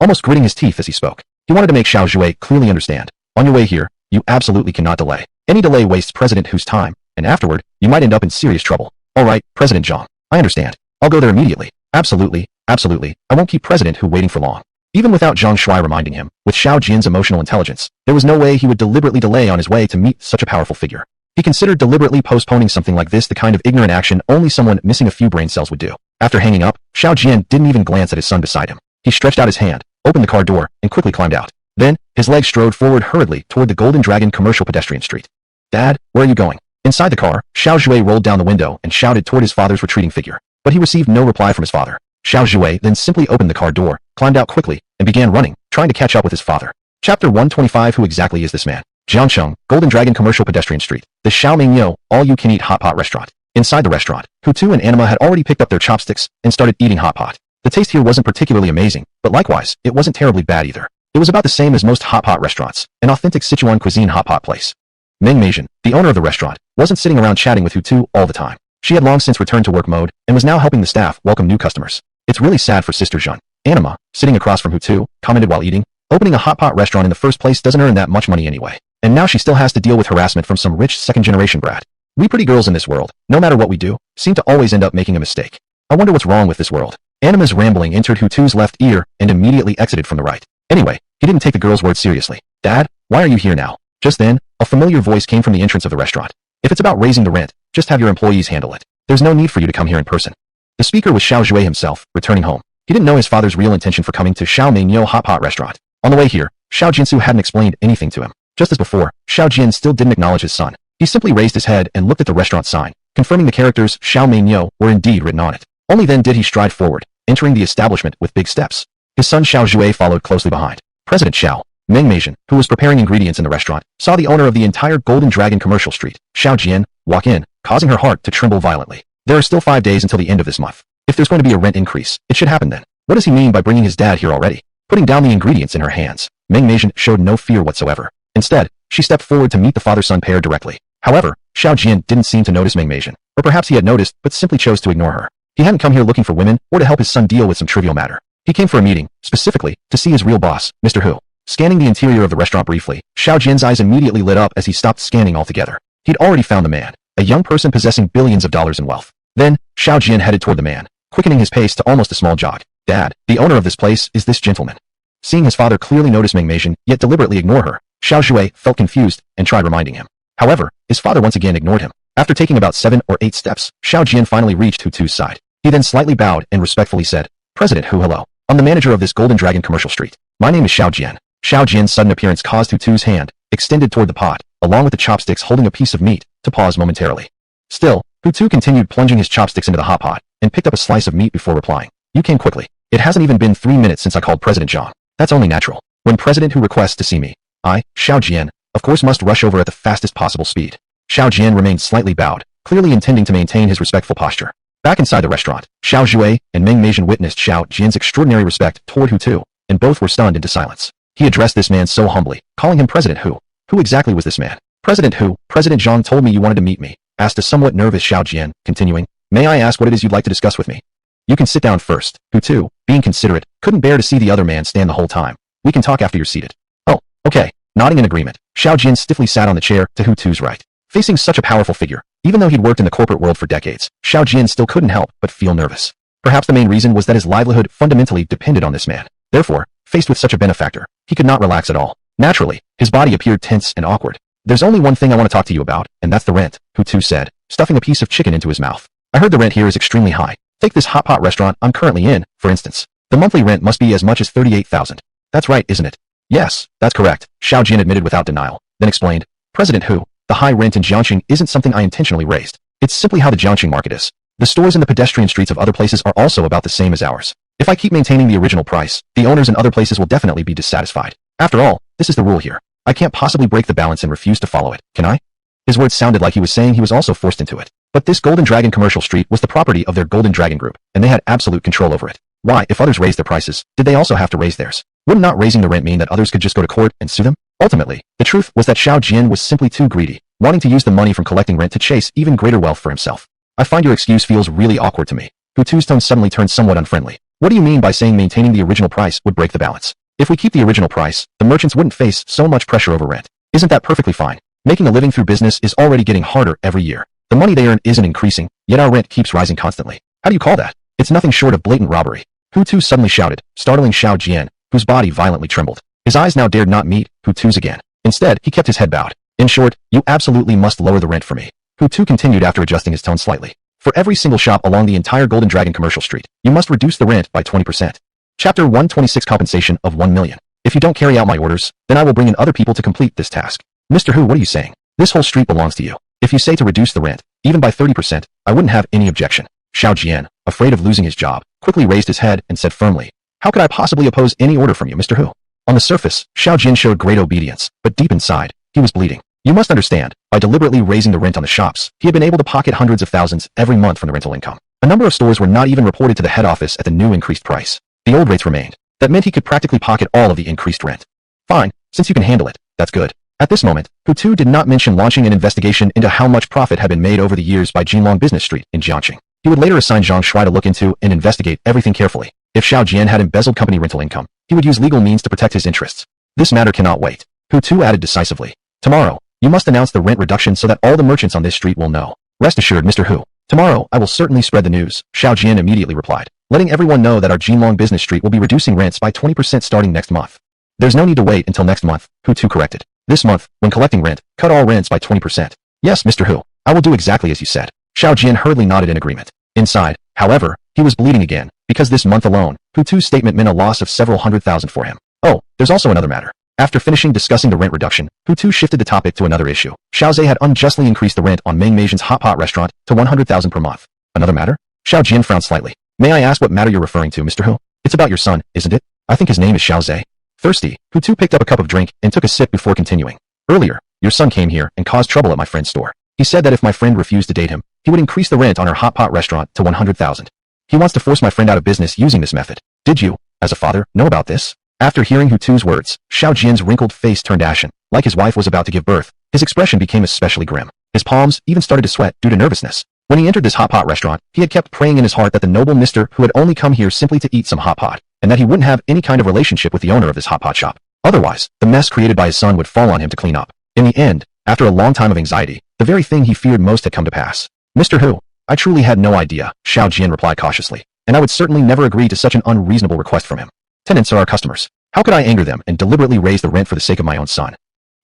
almost gritting his teeth as he spoke. He wanted to make Xiao Zhui clearly understand. On your way here, you absolutely cannot delay. Any delay wastes President Hu's time, and afterward, you might end up in serious trouble. Alright, President Zhang. I understand. I'll go there immediately. Absolutely, I won't keep President Hu waiting for long. Even without Zhang Shuai reminding him, with Xiao Jian's emotional intelligence, there was no way he would deliberately delay on his way to meet such a powerful figure. He considered deliberately postponing something like this the kind of ignorant action only someone missing a few brain cells would do. After hanging up, Xiao Jian didn't even glance at his son beside him. He stretched out his hand, opened the car door, and quickly climbed out. Then, his legs strode forward hurriedly toward the Golden Dragon Commercial Pedestrian Street. Dad, where are you going? Inside the car, Xiao Zhui rolled down the window and shouted toward his father's retreating figure. But he received no reply from his father. Xiao Zhui then simply opened the car door, climbed out quickly, and began running, trying to catch up with his father. Chapter 125. Who exactly is this man? Jiangcheng, Golden Dragon Commercial Pedestrian Street, the Xiaomingyo, all-you-can-eat hot pot restaurant. Inside the restaurant, Hutu and Anima had already picked up their chopsticks and started eating hot pot. The taste here wasn't particularly amazing, but likewise, it wasn't terribly bad either. It was about the same as most hot pot restaurants, an authentic Sichuan cuisine hot pot place. Meng Meijian, the owner of the restaurant, wasn't sitting around chatting with Hutu all the time. She had long since returned to work mode and was now helping the staff welcome new customers. It's really sad for Sister Jean. Anima, sitting across from Hutu, commented while eating. Opening a hot pot restaurant in the first place doesn't earn that much money anyway. And now she still has to deal with harassment from some rich second-generation brat. We pretty girls in this world, no matter what we do, seem to always end up making a mistake. I wonder what's wrong with this world. Anima's rambling entered Hutu's left ear and immediately exited from the right. Anyway, he didn't take the girl's words seriously. Dad, why are you here now? Just then, a familiar voice came from the entrance of the restaurant. If it's about raising the rent, just have your employees handle it. There's no need for you to come here in person. The speaker was Xiao Zhui himself, returning home. He didn't know his father's real intention for coming to Xiao Meinyo Hot Pot restaurant. On the way here, Xiao Jiansu hadn't explained anything to him. Just as before, Xiao Jian still didn't acknowledge his son. He simply raised his head and looked at the restaurant sign, confirming the characters Xiao Meinyo were indeed written on it. Only then did he stride forward, entering the establishment with big steps. His son Xiao Jue followed closely behind. President Xiao Mengmeishan, who was preparing ingredients in the restaurant, saw the owner of the entire Golden Dragon commercial street, Xiao Jian, walk in, causing her heart to tremble violently. There are still 5 days until the end of this month. If there's going to be a rent increase, it should happen then. What does he mean by bringing his dad here already? Putting down the ingredients in her hands, Mengmeishan showed no fear whatsoever. Instead, she stepped forward to meet the father-son pair directly. However, Xiao Jian didn't seem to notice Mengmeishan, or perhaps he had noticed but simply chose to ignore her. He hadn't come here looking for women or to help his son deal with some trivial matter. He came for a meeting, specifically, to see his real boss, Mr. Hu. Scanning the interior of the restaurant briefly, Xiao Jian's eyes immediately lit up as he stopped scanning altogether. He'd already found the man, a young person possessing billions of dollars in wealth. Then, Xiao Jian headed toward the man, quickening his pace to almost a small jog. Dad, the owner of this place is this gentleman. Seeing his father clearly notice Mengmeishan, yet deliberately ignore her, Xiao Jue felt confused and tried reminding him. However, his father once again ignored him. After taking about 7 or 8 steps, Xiao Jian finally reached Hutu's side. He then slightly bowed and respectfully said, President Hu, hello. I'm the manager of this Golden Dragon commercial street. My name is Xiao Jian. Xiao Jian's sudden appearance caused Hutu's hand, extended toward the pot, along with the chopsticks holding a piece of meat, to pause momentarily. Still, Hutu continued plunging his chopsticks into the hot pot, and picked up a slice of meat before replying. You came quickly. It hasn't even been 3 minutes since I called President Zhang. That's only natural. When President Hu requests to see me, I, Xiao Jian, of course must rush over at the fastest possible speed. Xiao Jian remained slightly bowed, clearly intending to maintain his respectful posture. Back inside the restaurant, Xiao Jue and Mengmeishan witnessed Xiao Jian's extraordinary respect toward Hutu, and both were stunned into silence. He addressed this man so humbly, calling him President Hu. Who exactly was this man? President Hu, President Zhang told me you wanted to meet me, asked a somewhat nervous Xiao Jian, continuing, May I ask what it is you'd like to discuss with me? You can sit down first. Hutu, being considerate, couldn't bear to see the other man stand the whole time. We can talk after you're seated. Oh, okay. Nodding in agreement, Xiao Jian stiffly sat on the chair to Hutu's right. Facing such a powerful figure, even though he'd worked in the corporate world for decades, Xiao Jian still couldn't help but feel nervous. Perhaps the main reason was that his livelihood fundamentally depended on this man. Therefore, faced with such a benefactor, he could not relax at all. Naturally, his body appeared tense and awkward. There's only one thing I want to talk to you about, and that's the rent, Hutu said, stuffing a piece of chicken into his mouth. I heard the rent here is extremely high. Take this hot pot restaurant I'm currently in, for instance. The monthly rent must be as much as 38,000. That's right, isn't it? Yes, that's correct, Xiao Jian admitted without denial, then explained, President Hu, the high rent in Jiangxing isn't something I intentionally raised. It's simply how the Jiangxing market is. The stores in the pedestrian streets of other places are also about the same as ours. If I keep maintaining the original price, the owners in other places will definitely be dissatisfied. After all, this is the rule here. I can't possibly break the balance and refuse to follow it, can I? His words sounded like he was saying he was also forced into it. But this Golden Dragon commercial street was the property of their Golden Dragon group, and they had absolute control over it. Why, if others raised their prices, did they also have to raise theirs? Wouldn't not raising the rent mean that others could just go to court and sue them? Ultimately, the truth was that Xiao Jian was simply too greedy, wanting to use the money from collecting rent to chase even greater wealth for himself. I find your excuse feels really awkward to me. Hutu's tone suddenly turned somewhat unfriendly. What do you mean by saying maintaining the original price would break the balance? If we keep the original price, the merchants wouldn't face so much pressure over rent. Isn't that perfectly fine? Making a living through business is already getting harder every year. The money they earn isn't increasing, yet our rent keeps rising constantly. How do you call that? It's nothing short of blatant robbery. Hutu suddenly shouted, startling Xiao Jian, whose body violently trembled. His eyes now dared not meet Hutu's again. Instead, he kept his head bowed. In short, you absolutely must lower the rent for me. Hutu continued after adjusting his tone slightly. For every single shop along the entire Golden Dragon commercial street, you must reduce the rent by 20%. Chapter 126 Compensation of 1 million. If you don't carry out my orders, then I will bring in other people to complete this task. Mr. Hu, what are you saying? This whole street belongs to you. If you say to reduce the rent, even by 30%, I wouldn't have any objection. Xiao Jian, afraid of losing his job, quickly raised his head and said firmly, How could I possibly oppose any order from you, Mr. Hu? On the surface, Xiao Jian showed great obedience, but deep inside, he was bleeding. You must understand, by deliberately raising the rent on the shops, he had been able to pocket hundreds of thousands every month from the rental income. A number of stores were not even reported to the head office at the new increased price. The old rates remained. That meant he could practically pocket all of the increased rent. Fine, since you can handle it, that's good. At this moment, Hutu did not mention launching an investigation into how much profit had been made over the years by Jinlong Business Street in Jiangxing. He would later assign Zhang Shui to look into and investigate everything carefully. If Xiao Jian had embezzled company rental income, he would use legal means to protect his interests. This matter cannot wait. Hutu added decisively. Tomorrow, you must announce the rent reduction so that all the merchants on this street will know. Rest assured, Mr. Hu. Tomorrow, I will certainly spread the news, Xiao Jian immediately replied, letting everyone know that our Jinlong Business Street will be reducing rents by 20% starting next month. There's no need to wait until next month, Hutu corrected. This month, when collecting rent, cut all rents by 20%. Yes, Mr. Hu. I will do exactly as you said. Xiao Jian hurriedly nodded in agreement. Inside, however, he was bleeding again, because this month alone, Hutu's statement meant a loss of several $100,000 for him. Oh, there's also another matter. After finishing discussing the rent reduction, Hutu shifted the topic to another issue. Xiao Zhe had unjustly increased the rent on Meng Meijian's hot pot restaurant to $100,000 per month. Another matter? Xiao Jian frowned slightly. May I ask what matter you're referring to, Mr. Hu? It's about your son, isn't it? I think his name is Xiao Zhe. Thirsty, Hutu picked up a cup of drink and took a sip before continuing. Earlier, your son came here and caused trouble at my friend's store. He said that if my friend refused to date him, he would increase the rent on her hot pot restaurant to $100,000. He wants to force my friend out of business using this method. Did you, as a father, know about this? After hearing Hutu's words, Xiao Jian's wrinkled face turned ashen. Like his wife was about to give birth, his expression became especially grim. His palms even started to sweat due to nervousness. When he entered this hot pot restaurant, he had kept praying in his heart that the noble mister who had only come here simply to eat some hot pot, and that he wouldn't have any kind of relationship with the owner of this hot pot shop. Otherwise, the mess created by his son would fall on him to clean up. In the end, after a long time of anxiety, the very thing he feared most had come to pass. Mr. Hu, I truly had no idea, Xiao Jian replied cautiously, and I would certainly never agree to such an unreasonable request from him. Tenants are our customers. How could I anger them and deliberately raise the rent for the sake of my own son?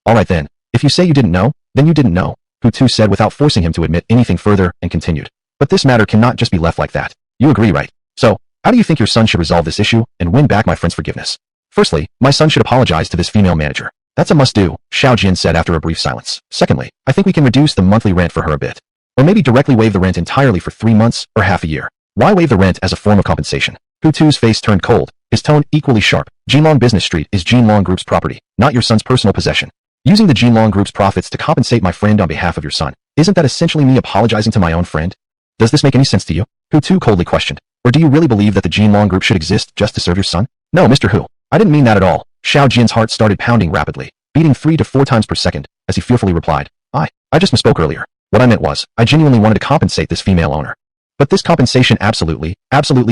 All right then, if you say you didn't know, then you didn't know, Hutu said without forcing him to admit anything further and continued. But this matter cannot just be left like that. You agree, right? So, how do you think your son should resolve this issue and win back my friend's forgiveness? Firstly, my son should apologize to this female manager. That's a must-do, Xiao Jian said after a brief silence. Secondly, I think we can reduce the monthly rent for her a bit. Or maybe directly waive the rent entirely for 3 months or half a year. Why waive the rent as a form of compensation? Hutu's face turned cold, his tone equally sharp. Jinlong Business Street is Jinlong Group's property, not your son's personal possession. Using the Jinlong Group's profits to compensate my friend on behalf of your son, isn't that essentially me apologizing to my own friend? Does this make any sense to you? Hutu coldly questioned. Or do you really believe that the Jinlong Group should exist just to serve your son? No, Mr. Hu, I didn't mean that at all. Xiao Jian's heart started pounding rapidly, beating 3 to 4 times per second, as he fearfully replied, I just misspoke earlier. What I meant was, I genuinely wanted to compensate this female owner. But this compensation absolutely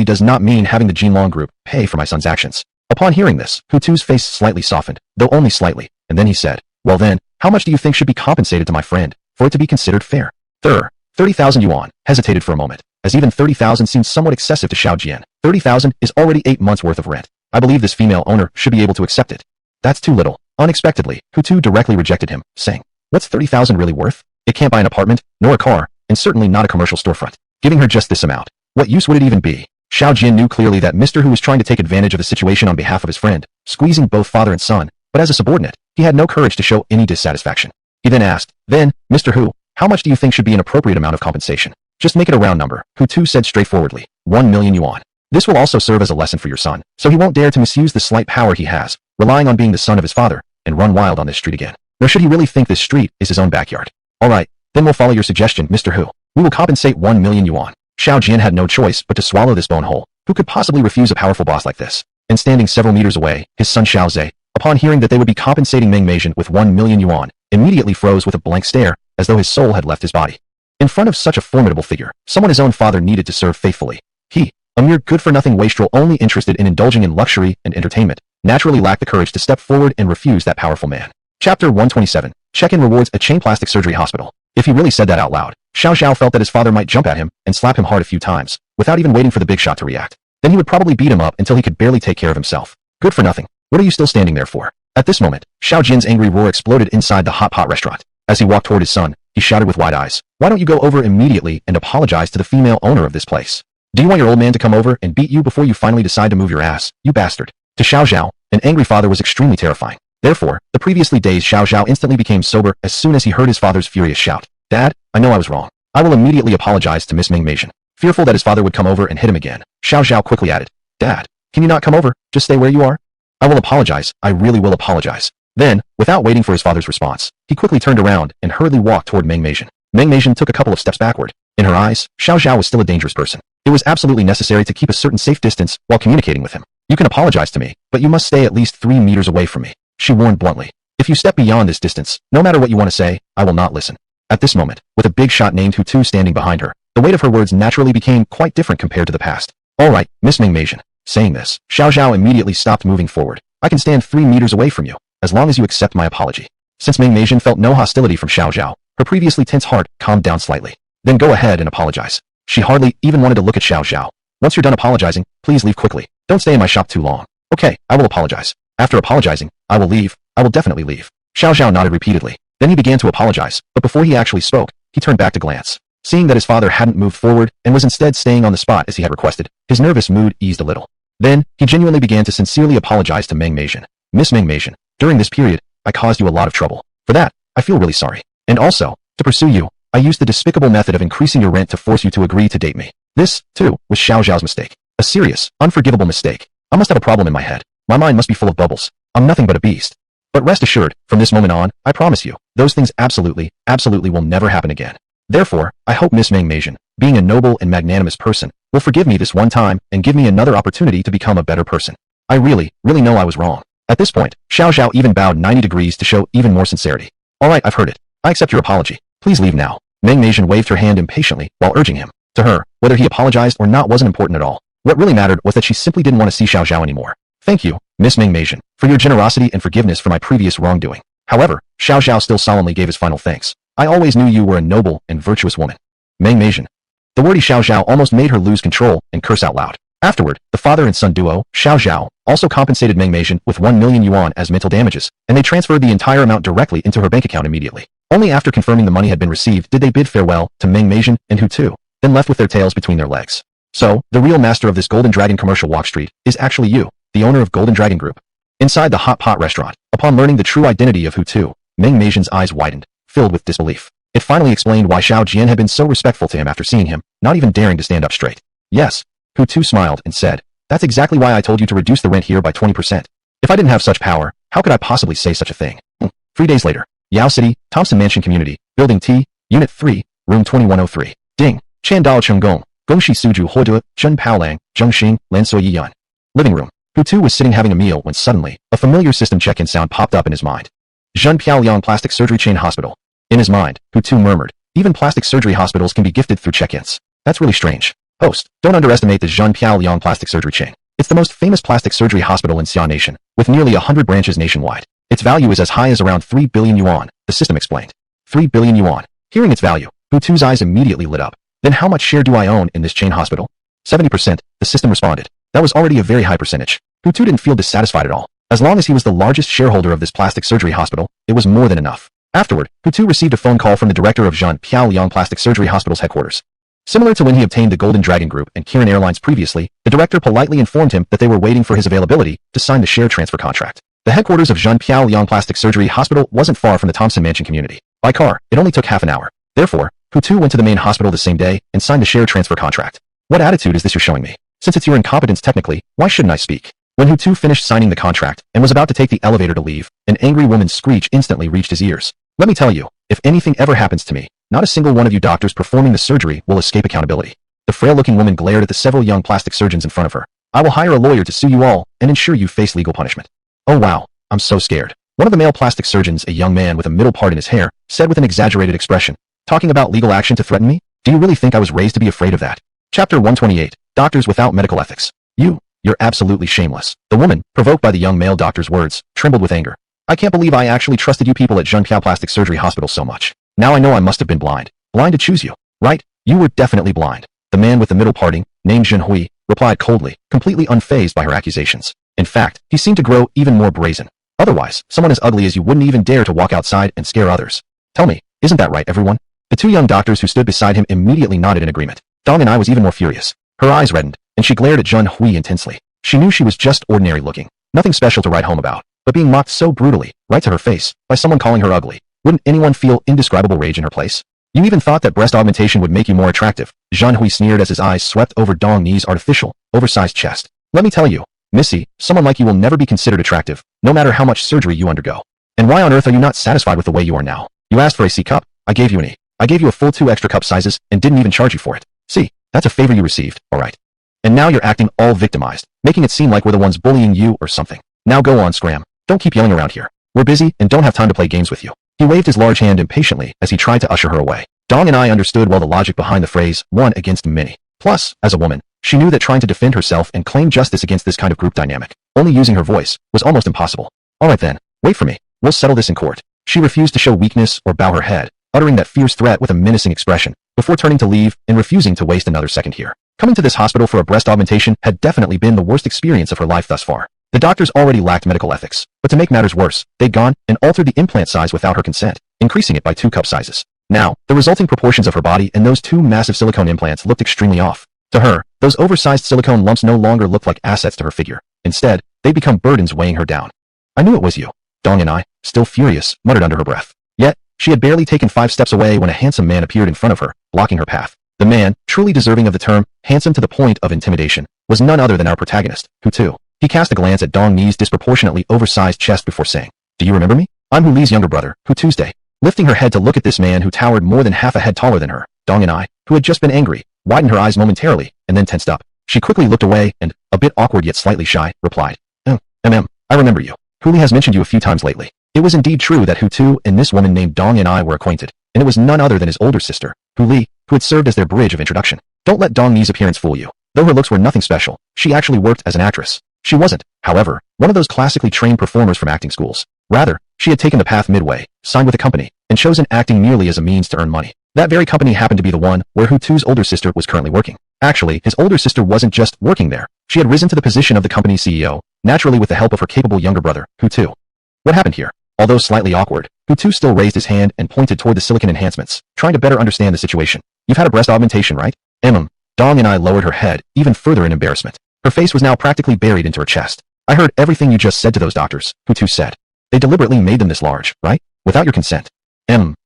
does not mean having the Jinlong Group pay for my son's actions. Upon hearing this, Hutu's face slightly softened, though only slightly, and then he said, well then, how much do you think should be compensated to my friend, for it to be considered fair? 30,000 yuan, hesitated for a moment, as even 30,000 seemed somewhat excessive to Xiao Jian. 30,000 is already 8 months worth of rent. I believe this female owner should be able to accept it. That's too little. Unexpectedly, Hutu directly rejected him, saying, what's 30,000 really worth? It can't buy an apartment, nor a car, and certainly not a commercial storefront. Giving her just this amount, what use would it even be? Xiao Jian knew clearly that Mr. Hu was trying to take advantage of the situation on behalf of his friend, squeezing both father and son, but as a subordinate, he had no courage to show any dissatisfaction. He then asked, then, Mr. Hu, how much do you think should be an appropriate amount of compensation? Just make it a round number, Hutu said straightforwardly, 1 million yuan. This will also serve as a lesson for your son, so he won't dare to misuse the slight power he has, relying on being the son of his father, and run wild on this street again. Nor should he really think this street is his own backyard. All right, then we'll follow your suggestion, Mr. Hu. We will compensate 1 million yuan. Xiao Jian had no choice but to swallow this bone whole. Who could possibly refuse a powerful boss like this? And standing several meters away, his son Xiao Zhe, upon hearing that they would be compensating Meng Meijian with 1 million yuan, immediately froze with a blank stare, as though his soul had left his body. In front of such a formidable figure, someone his own father needed to serve faithfully. He, a mere good-for-nothing wastrel only interested in indulging in luxury and entertainment, naturally lacked the courage to step forward and refuse that powerful man. Chapter 127. Check-in rewards a chain plastic surgery hospital. If he really said that out loud, Xiao Zhao felt that his father might jump at him and slap him hard a few times, without even waiting for the big shot to react. Then he would probably beat him up until he could barely take care of himself. Good for nothing. What are you still standing there for? At this moment, Xiao Jin's angry roar exploded inside the hot pot restaurant. As he walked toward his son, he shouted with wide eyes, why don't you go over immediately and apologize to the female owner of this place? Do you want your old man to come over and beat you before you finally decide to move your ass, you bastard? To Xiao Zhao, an angry father was extremely terrifying. Therefore, the previously dazed Xiao Zhao instantly became sober as soon as he heard his father's furious shout. Dad, I know I was wrong. I will immediately apologize to Miss Meng Meijian. Fearful that his father would come over and hit him again, Xiao Zhao quickly added, Dad, can you not come over? Just stay where you are? I will apologize. I really will apologize. Then, without waiting for his father's response, he quickly turned around and hurriedly walked toward Meng Meijian. Meng Meijian took a couple of steps backward. In her eyes, Xiao Zhao was still a dangerous person. It was absolutely necessary to keep a certain safe distance while communicating with him. You can apologize to me, but you must stay at least 3 meters away from me, she warned bluntly. If you step beyond this distance, no matter what you want to say, I will not listen. At this moment, with a big shot named Hutu standing behind her, the weight of her words naturally became quite different compared to the past. All right, Miss Meng Meijian. Saying this, Xiao Zhao immediately stopped moving forward. I can stand 3 meters away from you, as long as you accept my apology. Since Meng Meijian felt no hostility from Xiao Zhao, her previously tense heart calmed down slightly. Then go ahead and apologize. She hardly even wanted to look at Xiao Zhao. Once you're done apologizing, please leave quickly. Don't stay in my shop too long. Okay, I will apologize. After apologizing, I will leave. I will definitely leave. Xiao Zhao nodded repeatedly. Then he began to apologize, but before he actually spoke, he turned back to glance. Seeing that his father hadn't moved forward and was instead staying on the spot as he had requested, his nervous mood eased a little. Then, he genuinely began to sincerely apologize to Meng Meijin. Miss Meng Meijin, during this period, I caused you a lot of trouble. For that, I feel really sorry. And also, to pursue you, I used the despicable method of increasing your rent to force you to agree to date me. This, too, was Xiao Zhao's mistake. A serious, unforgivable mistake. I must have a problem in my head. My mind must be full of bubbles. I'm nothing but a beast. But rest assured, from this moment on, I promise you, those things absolutely will never happen again. Therefore, I hope Miss Meng Meijin, being a noble and magnanimous person, will forgive me this one time and give me another opportunity to become a better person. I really know I was wrong. At this point, Xiao Zhao even bowed 90 degrees to show even more sincerity. Alright, I've heard it. I accept your apology. Please leave now. Meng Meijin waved her hand impatiently while urging him. To her, whether he apologized or not wasn't important at all. What really mattered was that she simply didn't want to see Xiao Zhao anymore. Thank you, Miss Meng Meijin, for your generosity and forgiveness for my previous wrongdoing. However, Xiao Zhao still solemnly gave his final thanks. I always knew you were a noble and virtuous woman. Meng Meijin. The wordy Xiao Zhao almost made her lose control and curse out loud. Afterward, the father and son duo, Xiao Zhao, also compensated Meng Meijin with 1 million yuan as mental damages, and they transferred the entire amount directly into her bank account immediately. Only after confirming the money had been received did they bid farewell to Meng Meijin and Hutu, then left with their tails between their legs. So, the real master of this Golden Dragon commercial walk street is actually you, the owner of Golden Dragon Group. Inside the hot pot restaurant, upon learning the true identity of Hutu, Meng Meijin's eyes widened, filled with disbelief. It finally explained why Xiao Jian had been so respectful to him after seeing him, not even daring to stand up straight. Yes, Hutu smiled and said, that's exactly why I told you to reduce the rent here by 20%. If I didn't have such power, how could I possibly say such a thing? 3 days later, Yao City, Thompson Mansion Community, Building T, Unit 3, Room 2103. Ding, Chan Dao Cheng Gong, Gongshi Suju Huodua, Zhen Paolang, Zhengxing, Lansui Yiyan. Living room. Hutu was sitting having a meal when suddenly, a familiar system check-in sound popped up in his mind. Zhen Piaoliang Plastic Surgery Chain Hospital. In his mind, Hutu murmured, even plastic surgery hospitals can be gifted through check-ins. That's really strange. Host, don't underestimate the Zhen Piaoliang Plastic Surgery Chain. It's the most famous plastic surgery hospital in Xia Nation, with nearly 100 branches nationwide. Its value is as high as around 3 billion yuan, the system explained. 3 billion yuan. Hearing its value, Hutu's eyes immediately lit up. Then how much share do I own in this chain hospital? 70%, the system responded. That was already a very high percentage. Hutu didn't feel dissatisfied at all. As long as he was the largest shareholder of this plastic surgery hospital, it was more than enough. Afterward, Hutu received a phone call from the director of Zhen Piaoliang Plastic Surgery Hospital's headquarters. Similar to when he obtained the Golden Dragon Group and Kirin Airlines previously, the director politely informed him that they were waiting for his availability to sign the share transfer contract. The headquarters of Zhen Piaoliang Plastic Surgery Hospital wasn't far from the Thompson Mansion community. By car, it only took half an hour. Therefore, Hutu went to the main hospital the same day and signed the share transfer contract. What attitude is this you're showing me? Since it's your incompetence technically, why shouldn't I speak? When Hutu finished signing the contract and was about to take the elevator to leave, an angry woman's screech instantly reached his ears. Let me tell you, if anything ever happens to me, not a single one of you doctors performing the surgery will escape accountability. The frail-looking woman glared at the several young plastic surgeons in front of her. I will hire a lawyer to sue you all and ensure you face legal punishment. Oh wow, I'm so scared. One of the male plastic surgeons, a young man with a middle part in his hair, said with an exaggerated expression. Talking about legal action to threaten me? Do you really think I was raised to be afraid of that? Chapter 128, Doctors Without Medical Ethics. You're absolutely shameless. The woman, provoked by the young male doctor's words, trembled with anger. I can't believe I actually trusted you people at Zhenpiao Plastic Surgery Hospital so much. Now I know I must have been blind. Blind to choose you. Right? You were definitely blind. The man with the middle parting, named Zhenhui, replied coldly, completely unfazed by her accusations. In fact, he seemed to grow even more brazen. Otherwise, someone as ugly as you wouldn't even dare to walk outside and scare others. Tell me, isn't that right, everyone? The two young doctors who stood beside him immediately nodded in agreement. Dong and I was even more furious. Her eyes reddened, and she glared at Zhenhui intensely. She knew she was just ordinary looking. Nothing special to write home about. But being mocked so brutally, right to her face, by someone calling her ugly, wouldn't anyone feel indescribable rage in her place? You even thought that breast augmentation would make you more attractive. Zhenhui sneered as his eyes swept over Dong Ni's artificial, oversized chest. Let me tell you, Missy, someone like you will never be considered attractive, no matter how much surgery you undergo. And why on earth are you not satisfied with the way you are now? You asked for a C cup, I gave you an E. I gave you a full 2 extra cup sizes and didn't even charge you for it. See, that's a favor you received, alright. And now you're acting all victimized, making it seem like we're the ones bullying you or something. Now go on, Scram. Don't keep yelling around here. We're busy and don't have time to play games with you. He waved his large hand impatiently as he tried to usher her away. Dong and I understood well the logic behind the phrase, one against many. Plus, as a woman, she knew that trying to defend herself and claim justice against this kind of group dynamic, only using her voice, was almost impossible. Alright then, wait for me. We'll settle this in court. She refused to show weakness or bow her head, uttering that fierce threat with a menacing expression, before turning to leave and refusing to waste another second here. Coming to this hospital for a breast augmentation had definitely been the worst experience of her life thus far. The doctors already lacked medical ethics, but to make matters worse, they'd gone and altered the implant size without her consent, increasing it by 2 cup sizes. Now, the resulting proportions of her body and those 2 massive silicone implants looked extremely off. To her, those oversized silicone lumps no longer looked like assets to her figure. Instead, they become burdens weighing her down. I knew it was you. Dong and I, still furious, muttered under her breath. Yet, she had barely taken 5 steps away when a handsome man appeared in front of her, blocking her path. The man, truly deserving of the term, handsome to the point of intimidation, was none other than our protagonist, Hutu. He cast a glance at Dong Ni's disproportionately oversized chest before saying, "Do you remember me? I'm Hu Li's younger brother, Hu Tuesday." Lifting her head to look at this man who towered more than half a head taller than her, Dong and I, who had just been angry, widened her eyes momentarily, and then tensed up. She quickly looked away and, a bit awkward yet slightly shy, replied, I remember you. Hu Li has mentioned you a few times lately." It was indeed true that Hutu and this woman named Dong and I were acquainted, and it was none other than his older sister, Hu Li, who had served as their bridge of introduction. Don't let Dong Ni's appearance fool you. Though her looks were nothing special, she actually worked as an actress. She wasn't, however, one of those classically trained performers from acting schools. Rather, she had taken the path midway, signed with a company, and chosen acting merely as a means to earn money. That very company happened to be the one where Hutu's older sister was currently working. Actually, his older sister wasn't just working there. She had risen to the position of the company's CEO, naturally with the help of her capable younger brother, Hutu. What happened here? Although slightly awkward, Hutu still raised his hand and pointed toward the silicon enhancements, trying to better understand the situation. You've had a breast augmentation, right? Dong and I lowered her head, even further in embarrassment. Her face was now practically buried into her chest. I heard everything you just said to those doctors, Hutu said. They deliberately made them this large, right? Without your consent.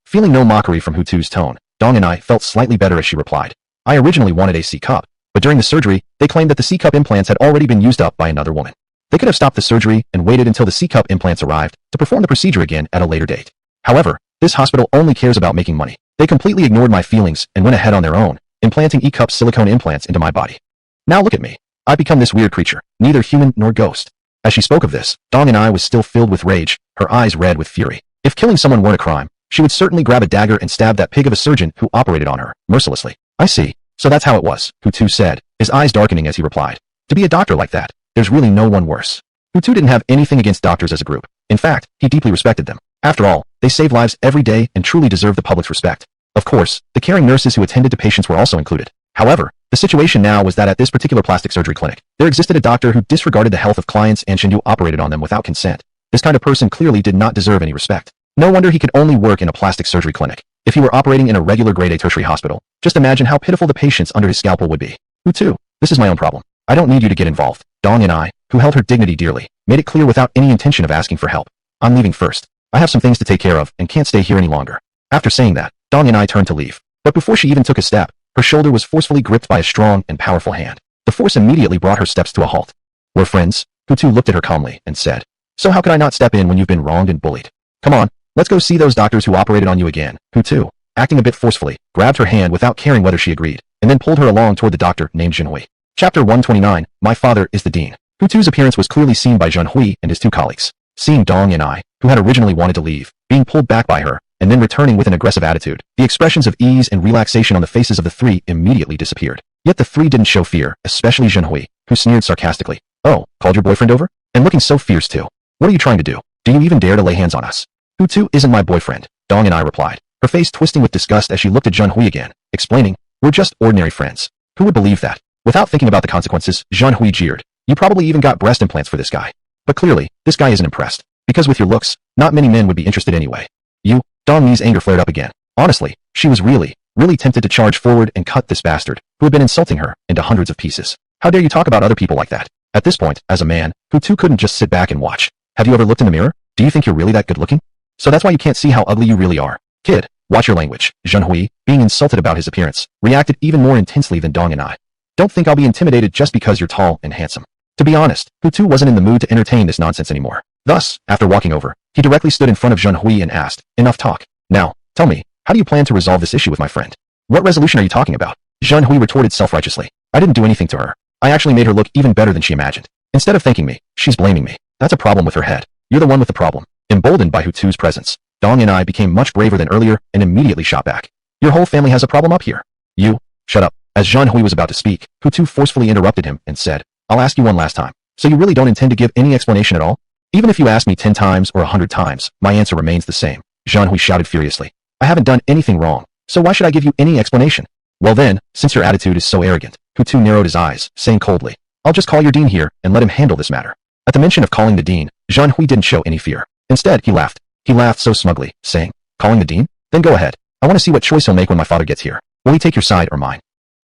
Feeling no mockery from Hutu's tone, Dong and I felt slightly better as she replied. I originally wanted a C-cup, but during the surgery, they claimed that the C-cup implants had already been used up by another woman. They could have stopped the surgery and waited until the C-cup implants arrived to perform the procedure again at a later date. However, this hospital only cares about making money. They completely ignored my feelings and went ahead on their own, implanting E-cup silicone implants into my body. Now look at me. I've become this weird creature, neither human nor ghost. As she spoke of this, Dong and I was still filled with rage, her eyes red with fury. If killing someone weren't a crime, she would certainly grab a dagger and stab that pig of a surgeon who operated on her, mercilessly. I see. So that's how it was, Hutu said, his eyes darkening as he replied. To be a doctor like that, there's really no one worse. Hutu didn't have anything against doctors as a group. In fact, he deeply respected them. After all, they save lives every day and truly deserve the public's respect. Of course, the caring nurses who attended to patients were also included. However, the situation now was that at this particular plastic surgery clinic, there existed a doctor who disregarded the health of clients and who operated on them without consent. This kind of person clearly did not deserve any respect. No wonder he could only work in a plastic surgery clinic. If he were operating in a regular grade A tertiary hospital, just imagine how pitiful the patients under his scalpel would be. Hutu, this is my own problem. I don't need you to get involved. Dong and I, who held her dignity dearly, made it clear without any intention of asking for help. I'm leaving first. I have some things to take care of and can't stay here any longer. After saying that, Dong and I turned to leave. But before she even took a step, her shoulder was forcefully gripped by a strong and powerful hand. The force immediately brought her steps to a halt. We're friends, Hutu looked at her calmly and said. So how could I not step in when you've been wronged and bullied? Come on, let's go see those doctors who operated on you again. Hutu, acting a bit forcefully, grabbed her hand without caring whether she agreed, and then pulled her along toward the doctor named Junhui. Chapter 129, My Father is the Dean. Hutu's appearance was clearly seen by Junhui and his 2 colleagues. Seeing Dong and I, who had originally wanted to leave, being pulled back by her, and then returning with an aggressive attitude, the expressions of ease and relaxation on the faces of the 3 immediately disappeared. Yet the 3 didn't show fear, especially Junhui, who sneered sarcastically. Oh, called your boyfriend over? And looking so fierce too. What are you trying to do? Do you even dare to lay hands on us? Hutu isn't my boyfriend, Dong and I replied, her face twisting with disgust as she looked at Junhui again, explaining, we're just ordinary friends. Who would believe that? Without thinking about the consequences, Junhui jeered. You probably even got breast implants for this guy. But clearly, this guy isn't impressed. Because with your looks, not many men would be interested anyway. You, Dong Ni's anger flared up again. Honestly, she was really tempted to charge forward and cut this bastard, who had been insulting her, into hundreds of pieces. How dare you talk about other people like that? At this point, as a man, Hutu couldn't just sit back and watch. Have you ever looked in the mirror? Do you think you're really that good looking? So that's why you can't see how ugly you really are. Kid, watch your language. Junhui, being insulted about his appearance, reacted even more intensely than Dong and I. Don't think I'll be intimidated just because you're tall and handsome. To be honest, Hutu wasn't in the mood to entertain this nonsense anymore. Thus, after walking over, he directly stood in front of Junhui and asked, enough talk. Now, tell me, how do you plan to resolve this issue with my friend? What resolution are you talking about? Junhui retorted self-righteously. I didn't do anything to her. I actually made her look even better than she imagined. Instead of thanking me, she's blaming me. That's a problem with her head. You're the one with the problem. Emboldened by Hutu's presence, Dong and I became much braver than earlier and immediately shot back. Your whole family has a problem up here. You, shut up. As Junhui was about to speak, Hutu forcefully interrupted him and said, I'll ask you one last time. So you really don't intend to give any explanation at all? Even if you ask me 10 times or 100 times, my answer remains the same. Junhui shouted furiously. I haven't done anything wrong, so why should I give you any explanation? Well then, since your attitude is so arrogant, Hutu narrowed his eyes, saying coldly, I'll just call your dean here and let him handle this matter. At the mention of calling the dean, Junhui didn't show any fear. Instead, he laughed. He laughed so smugly, saying, calling the dean? Then go ahead. I want to see what choice he'll make when my father gets here. Will he take your side or mine?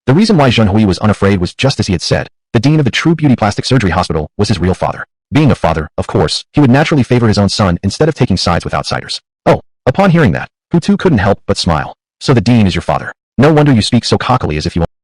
The reason why Zheng Hui was unafraid was just as he had said. The dean of the True Beauty Plastic Surgery Hospital was his real father. Being a father, of course, he would naturally favor his own son instead of taking sides with outsiders. Oh, upon hearing that, Hutu couldn't help but smile. So the dean is your father. No wonder you speak so cockily as if you